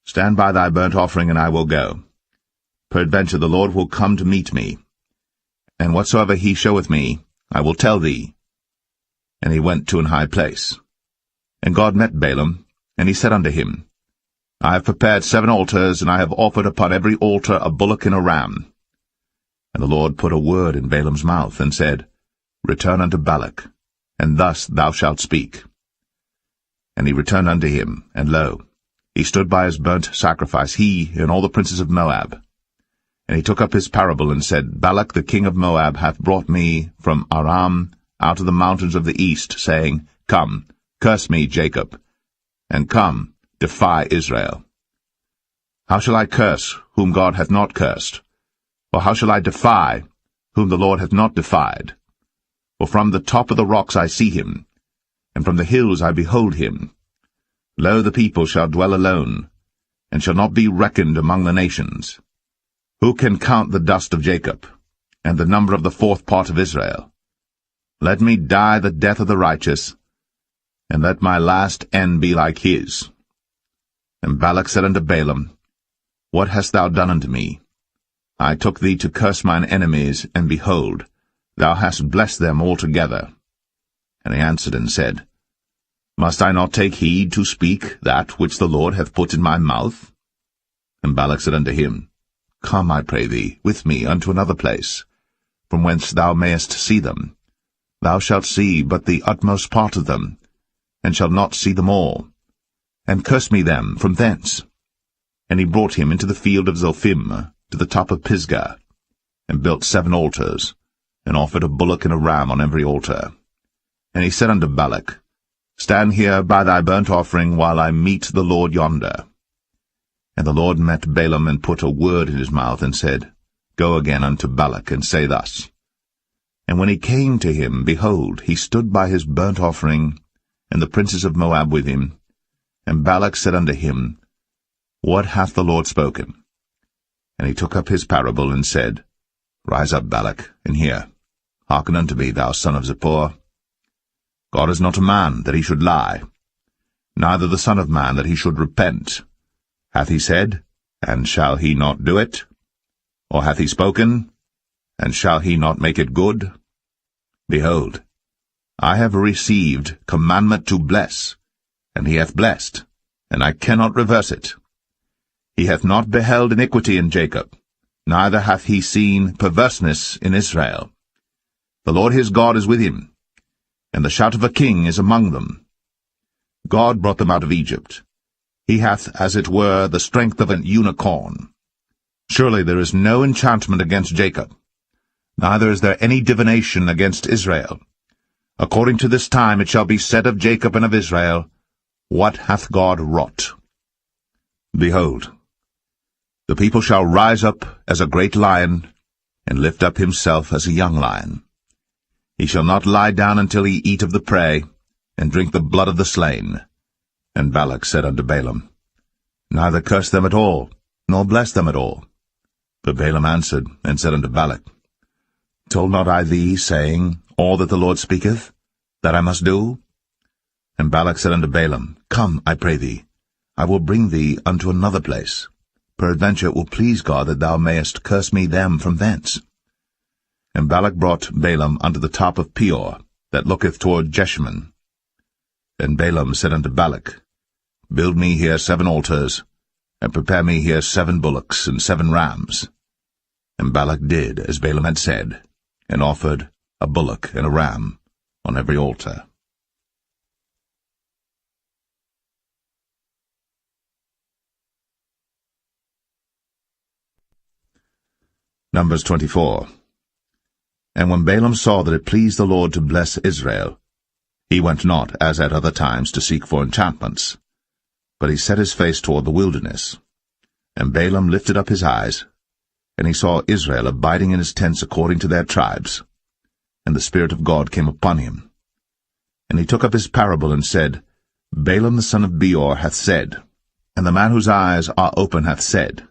Stand by thy burnt offering, and I will go. Peradventure the Lord will come to meet me. And whatsoever he showeth me, I will tell thee. And he went to an high place. And God met Balaam, and he said unto him, I have prepared 7 altars, and I have offered upon every altar a bullock and a ram. And the Lord put a word in Balaam's mouth, and said, Return unto Balak, and thus thou shalt speak. And he returned unto him, and lo, he stood by his burnt sacrifice, he and all the princes of Moab. And he took up his parable, and said, Balak the king of Moab hath brought me from Aram out of the mountains of the east, saying, Come, curse me, Jacob, and come, defy Israel. How shall I curse whom God hath not cursed? Or how shall I defy whom the Lord hath not defied? For from the top of the rocks I see him, and from the hills I behold him. Lo, the people shall dwell alone, and shall not be reckoned among the nations. Who can count the dust of Jacob, and the number of the 4th part of Israel? Let me die the death of the righteous, and let my last end be like his. And Balak said unto Balaam, What hast thou done unto me? I took thee to curse mine enemies, and behold, thou hast blessed them altogether. And he answered and said, Must I not take heed to speak that which the Lord hath put in my mouth? And Balak said unto him, Come, I pray thee, with me unto another place, from whence thou mayest see them. Thou shalt see but the utmost part of them, and shalt not see them all. And curse me them from thence. And he brought him into the field of Zophim, to the top of Pisgah, and built 7 altars, and offered a bullock and a ram on every altar. And he said unto Balak, Stand here by thy burnt offering, while I meet the Lord yonder. And the Lord met Balaam, and put a word in his mouth, and said, Go again unto Balak, and say thus. And when he came to him, behold, he stood by his burnt offering, and the princes of Moab with him. And Balak said unto him, What hath the Lord spoken? And he took up his parable, and said, Rise up, Balak, and hear. Hearken unto me, thou son of Zippor. God is not a man, that he should lie, neither the son of man, that he should repent. Hath he said, and shall he not do it? Or hath he spoken, and shall he not make it good? Behold, I have received commandment to bless, and he hath blessed, and I cannot reverse it. He hath not beheld iniquity in Jacob, neither hath he seen perverseness in Israel. The Lord his God is with him, and the shout of a king is among them. God brought them out of Egypt. He hath, as it were, the strength of an unicorn. Surely there is no enchantment against Jacob, neither is there any divination against Israel. According to this time it shall be said of Jacob and of Israel, What hath God wrought? Behold, the people shall rise up as a great lion, and lift up himself as a young lion. He shall not lie down until he eat of the prey, and drink the blood of the slain. And Balak said unto Balaam, Neither curse them at all, nor bless them at all. But Balaam answered, and said unto Balak, Told not I thee, saying, All that the Lord speaketh, that I must do? And Balak said unto Balaam, Come, I pray thee, I will bring thee unto another place. Peradventure it will please God that thou mayest curse me them from thence. And Balak brought Balaam unto the top of Peor, that looketh toward Jeshimon. Then Balaam said unto Balak, Build me here 7 altars, and prepare me here 7 bullocks and 7 rams. And Balak did as Balaam had said, and offered a bullock and a ram on every altar. Numbers 24. And when Balaam saw that it pleased the Lord to bless Israel, he went not, as at other times, to seek for enchantments, but he set his face toward the wilderness. And Balaam lifted up his eyes, and he saw Israel abiding in his tents according to their tribes. And the Spirit of God came upon him. And he took up his parable, and said, Balaam the son of Beor hath said, and the man whose eyes are open hath said.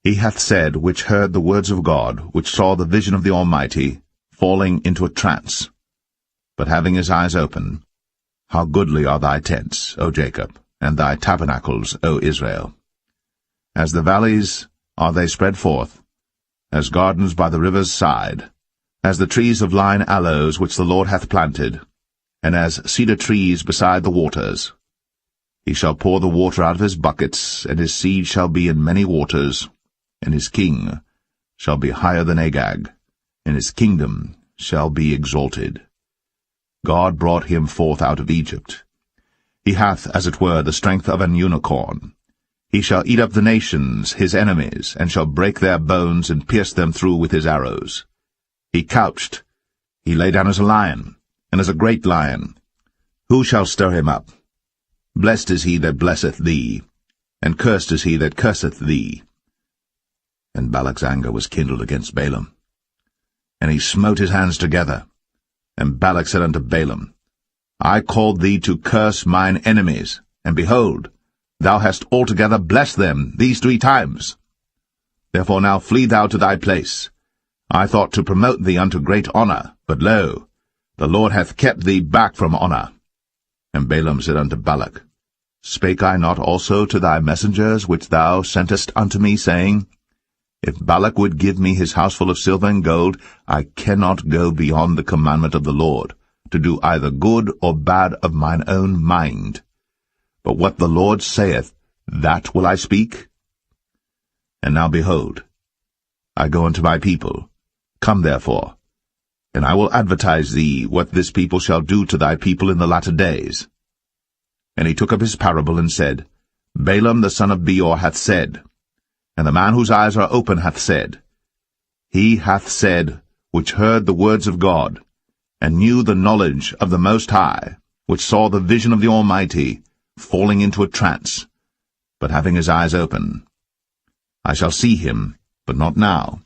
He hath said, which heard the words of God, which saw the vision of the Almighty, falling into a trance, but having his eyes open, How goodly are thy tents, O Jacob, and thy tabernacles, O Israel! As the valleys are they spread forth, as gardens by the river's side, as the trees of lign aloes which the Lord hath planted, and as cedar trees beside the waters. He shall pour the water out of his buckets, and his seed shall be in many waters, and his king shall be higher than Agag, and his kingdom shall be exalted. God brought him forth out of Egypt. He hath, as it were, the strength of an unicorn. He shall eat up the nations, his enemies, and shall break their bones and pierce them through with his arrows. He couched, he lay down as a lion, and as a great lion. Who shall stir him up? Blessed is he that blesseth thee, and cursed is he that curseth thee. And Balak's anger was kindled against Balaam. And he smote his hands together. And Balak said unto Balaam, I called thee to curse mine enemies, and behold, thou hast altogether blessed them these 3 times. Therefore now flee thou to thy place. I thought to promote thee unto great honour, but lo, the Lord hath kept thee back from honour. And Balaam said unto Balak, Spake I not also to thy messengers which thou sentest unto me, saying, If Balak would give me his houseful of silver and gold, I cannot go beyond the commandment of the Lord, to do either good or bad of mine own mind. But what the Lord saith, that will I speak. And now behold, I go unto my people. Come therefore, and I will advertise thee what this people shall do to thy people in the latter days. And he took up his parable and said, Balaam the son of Beor hath said, and the man whose eyes are open hath said, He hath said, which heard the words of God, and knew the knowledge of the Most High, which saw the vision of the Almighty, falling into a trance, but having his eyes open. I shall see him, but not now.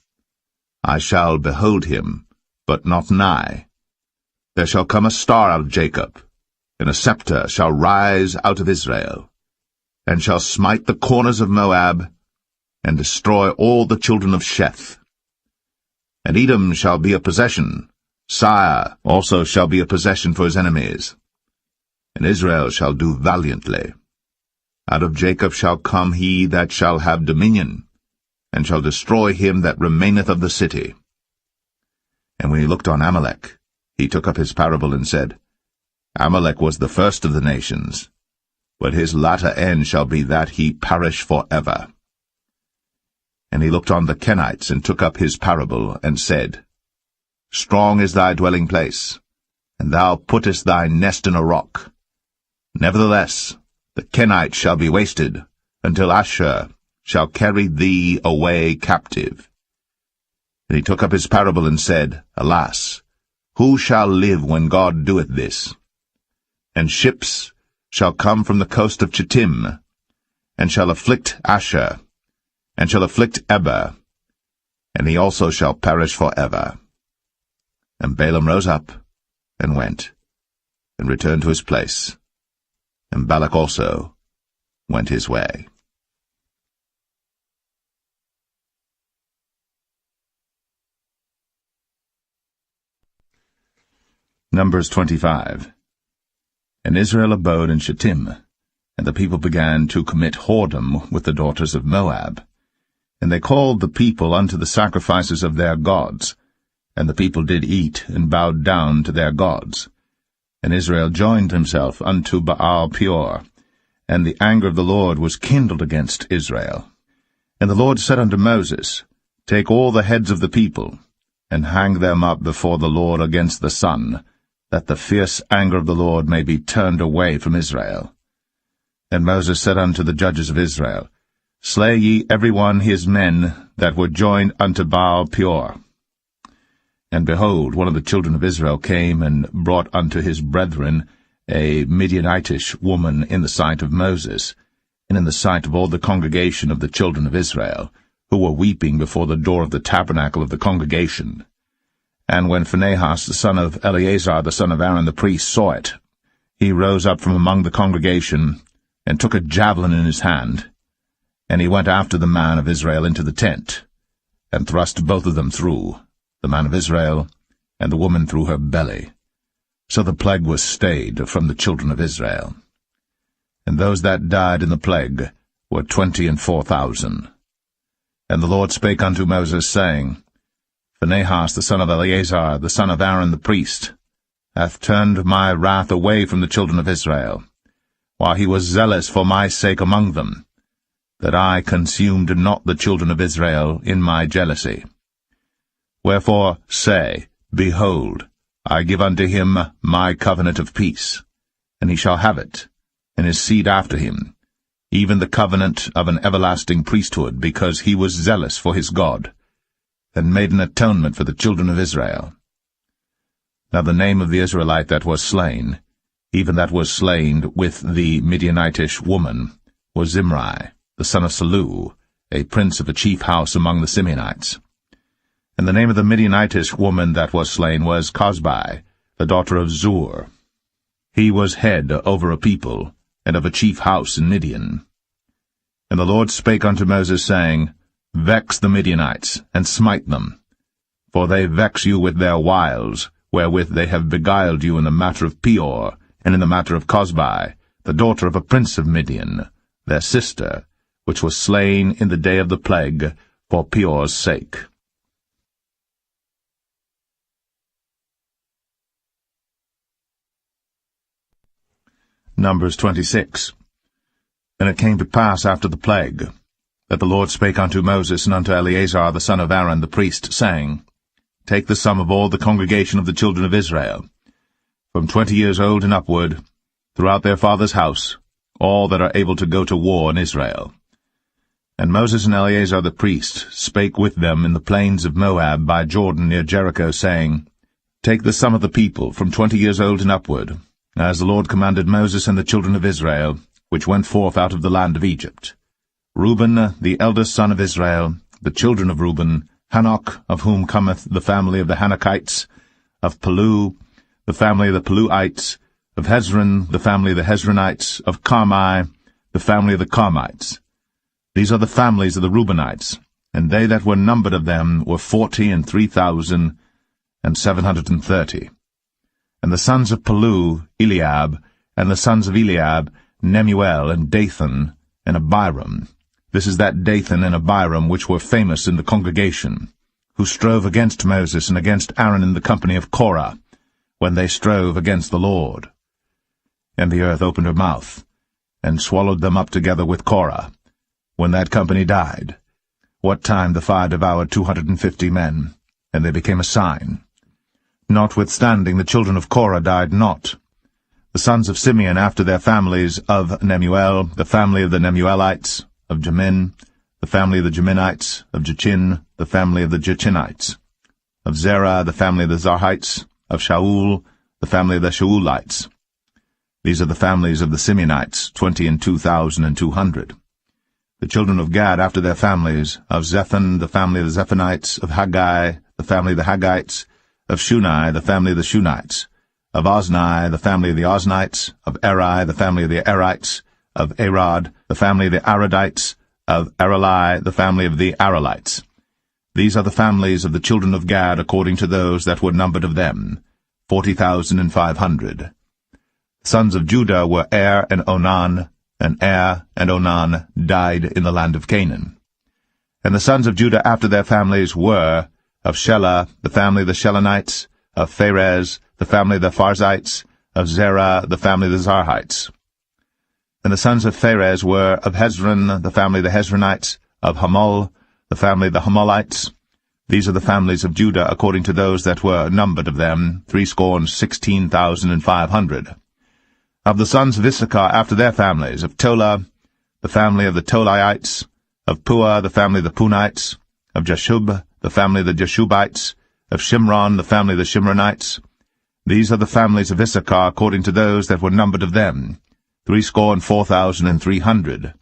I shall behold him, but not nigh. There shall come a star out of Jacob, and a scepter shall rise out of Israel, and shall smite the corners of Moab, and destroy all the children of Sheth. And Edom shall be a possession, Sire also shall be a possession for his enemies. And Israel shall do valiantly. Out of Jacob shall come he that shall have dominion, and shall destroy him that remaineth of the city. And when he looked on Amalek, he took up his parable and said, Amalek was the first of the nations, but his latter end shall be that he perish for ever. And he looked on the Kenites, and took up his parable, and said, Strong is thy dwelling place, and thou puttest thy nest in a rock. Nevertheless, the Kenites shall be wasted, until Asshur shall carry thee away captive. And he took up his parable, and said, Alas, who shall live when God doeth this? And ships shall come from the coast of Chittim, and shall afflict Asshur, and shall afflict Eber, and he also shall perish for ever. And Balaam rose up, and went, and returned to his place, and Balak also went his way. Numbers 25. And Israel abode in Shittim, and the people began to commit whoredom with the daughters of Moab. And they called the people unto the sacrifices of their gods, and the people did eat, and bowed down to their gods. And Israel joined himself unto Baal Peor, and the anger of the Lord was kindled against Israel. And the Lord said unto Moses, Take all the heads of the people, and hang them up before the Lord against the sun, that the fierce anger of the Lord may be turned away from Israel. And Moses said unto the judges of Israel, Slay ye every one his men that were joined unto Baal Peor. And behold, one of the children of Israel came and brought unto his brethren a Midianitish woman in the sight of Moses, and in the sight of all the congregation of the children of Israel, who were weeping before the door of the tabernacle of the congregation. And when Phinehas the son of Eleazar the son of Aaron the priest saw it, he rose up from among the congregation, and took a javelin in his hand, And he went after the man of Israel into the tent, and thrust both of them through, the man of Israel, and the woman through her belly. So the plague was stayed from the children of Israel. And those that died in the plague were 24,000. And the Lord spake unto Moses, saying, Phinehas the son of Eleazar, the son of Aaron the priest, hath turned my wrath away from the children of Israel, while he was zealous for my sake among them, that I consumed not the children of Israel in my jealousy. Wherefore say, Behold, I give unto him my covenant of peace, and he shall have it, and his seed after him, even the covenant of an everlasting priesthood, because he was zealous for his God, and made an atonement for the children of Israel. Now the name of the Israelite that was slain, even that was slain with the Midianitish woman, was Zimri, the son of Salu, a prince of a chief house among the Simeonites. And the name of the Midianitish woman that was slain was Cosbi, the daughter of Zur. He was head over a people, and of a chief house in Midian. And the Lord spake unto Moses, saying, Vex the Midianites, and smite them, for they vex you with their wiles, wherewith they have beguiled you in the matter of Peor, and in the matter of Cosbi, the daughter of a prince of Midian, their sister, which was slain in the day of the plague, for Peor's sake. Numbers 26. And it came to pass after the plague, that the Lord spake unto Moses and unto Eleazar the son of Aaron the priest, saying, Take the sum of all the congregation of the children of Israel, from 20 years old and upward, throughout their father's house, all that are able to go to war in Israel. And Moses and Eleazar the priest spake with them in the plains of Moab by Jordan near Jericho, saying, Take the sum of the people from 20 years old and upward, as the Lord commanded Moses and the children of Israel, which went forth out of the land of Egypt. Reuben, the eldest son of Israel, the children of Reuben, Hanok, of whom cometh the family of the Hanokites, of Palu, the family of the Paluites, of Hezron, the family of the Hezronites, of Carmi, the family of the Carmites. These are the families of the Reubenites, and they that were numbered of them were 40,003,730. And the sons of Palu, Eliab, and the sons of Eliab, Nemuel, and Dathan, and Abiram. This is that Dathan and Abiram which were famous in the congregation, who strove against Moses and against Aaron in the company of Korah, when they strove against the Lord. And the earth opened her mouth, and swallowed them up together with Korah, when that company died, what time the fire devoured 250 men, and they became a sign. Notwithstanding, the children of Korah died not. The sons of Simeon after their families, of Nemuel, the family of the Nemuelites, of Jamin, the family of the Jaminites, of Jachin, the family of the Jachinites, of Zerah, the family of the Zarhites, of Shaul, the family of the Shaulites. These are the families of the Simeonites, 22,200. The children of Gad after their families, of Zephan, the family of the Zephanites, of Haggai, the family of the Haggites, of Shuni, the family of the Shunites, of Ozni, the family of the Oznites, of Eri, the family of the Erites, of Arad, the family of the Aradites, of Arali, the family of the Aralites. These are the families of the children of Gad according to those that were numbered of them, 40,500. Sons of Judah were Er and Onan, and Er and Onan died in the land of Canaan. And the sons of Judah after their families were, of Shelah, the family of the Shelonites, of Pharez, the family of the Pharzites, of Zerah, the family of the Zarhites. And the sons of Pharez were, of Hezron, the family of the Hezronites, of Hamul, the family of the Hamulites. These are the families of Judah according to those that were numbered of them, 16,500. Of the sons of Issachar after their families, of Tola, the family of the Tolaites, of Pua, the family of the Punites, of Jashub, the family of the Jashubites, of Shimron, the family of the Shimronites. These are the families of Issachar according to those that were numbered of them, 64,300.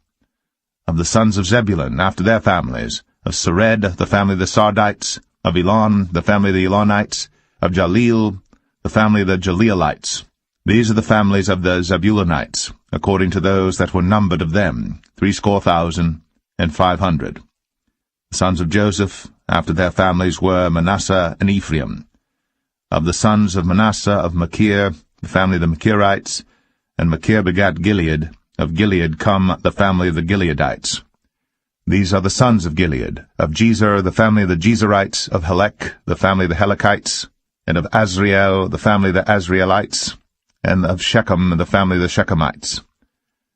Of the sons of Zebulun after their families, of Sered, the family of the Sardites, of Elon, the family of the Elonites, of Jaleel, the family of the Jaleelites. These are the families of the Zebulunites, according to those that were numbered of them, 64,000 The sons of Joseph, after their families, were Manasseh and Ephraim. Of the sons of Manasseh, of Machir, the family of the Machirites, and Machir begat Gilead. Of Gilead come the family of the Gileadites. These are the sons of Gilead. Of Jezer, the family of the Jezerites. Of Helek, the family of the Helekites. And of Azriel, the family of the Azrielites. And of Shechem, the family of the Shechemites.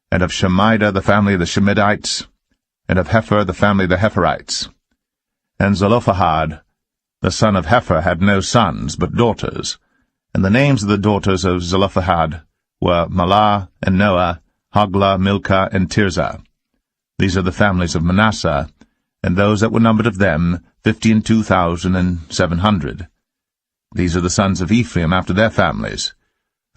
And of Shemida, the family of the Shemidites. And of Hepher, the family of the Hepherites. And Zelophehad, the son of Hepher, had no sons, but daughters. And the names of the daughters of Zelophehad were Mahlah and Noah, Hoglah, Milcah, and Tirzah. These are the families of Manasseh, and those that were numbered of them, 52,700. These are the sons of Ephraim after their families.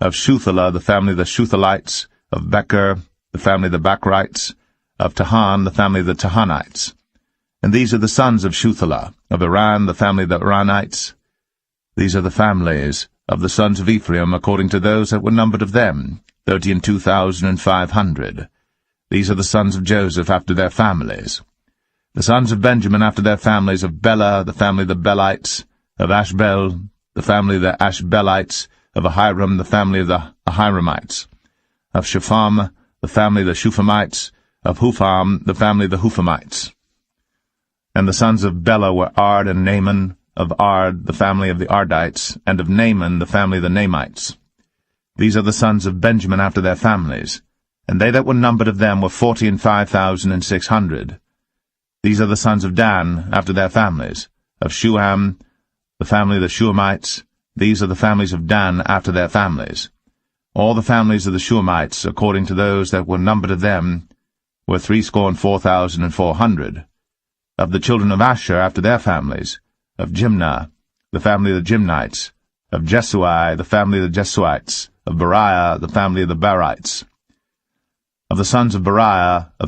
Of Shuthelah, the family of the Shuthelites. Of Becher, the family of the Bachrites. Of Tahan, the family of the Tahanites. And these are the sons of Shuthelah. Of Iran, the family of the Iranites. These are the families of the sons of Ephraim, according to those that were numbered of them, 32,500. These are the sons of Joseph after their families. The sons of Benjamin after their families, of Bela, the family of the Belites. Of Ashbel, the family of the Ashbelites. Of Ahiram, the family of the Ahiramites. Of Shepham, the family of the Shuphamites. Of Hupham, the family of the Huphamites. And the sons of Bela were Ard and Naaman. Of Ard, the family of the Ardites. And of Naaman, the family of the Naamites. These are the sons of Benjamin after their families. And they that were numbered of them were 45,600. These are the sons of Dan after their families. Of Shuham, the family of the Shuhamites. These are the families of Dan after their families. All the families of the Shuhamites, according to those that were numbered of them, were 64,400. Of the children of Asher after their families. Of Jimnah, the family of the Jimnites. Of Jesui, the family of the Jesuites. Of Beriah, the family of the Berites. Of the sons of Beriah, of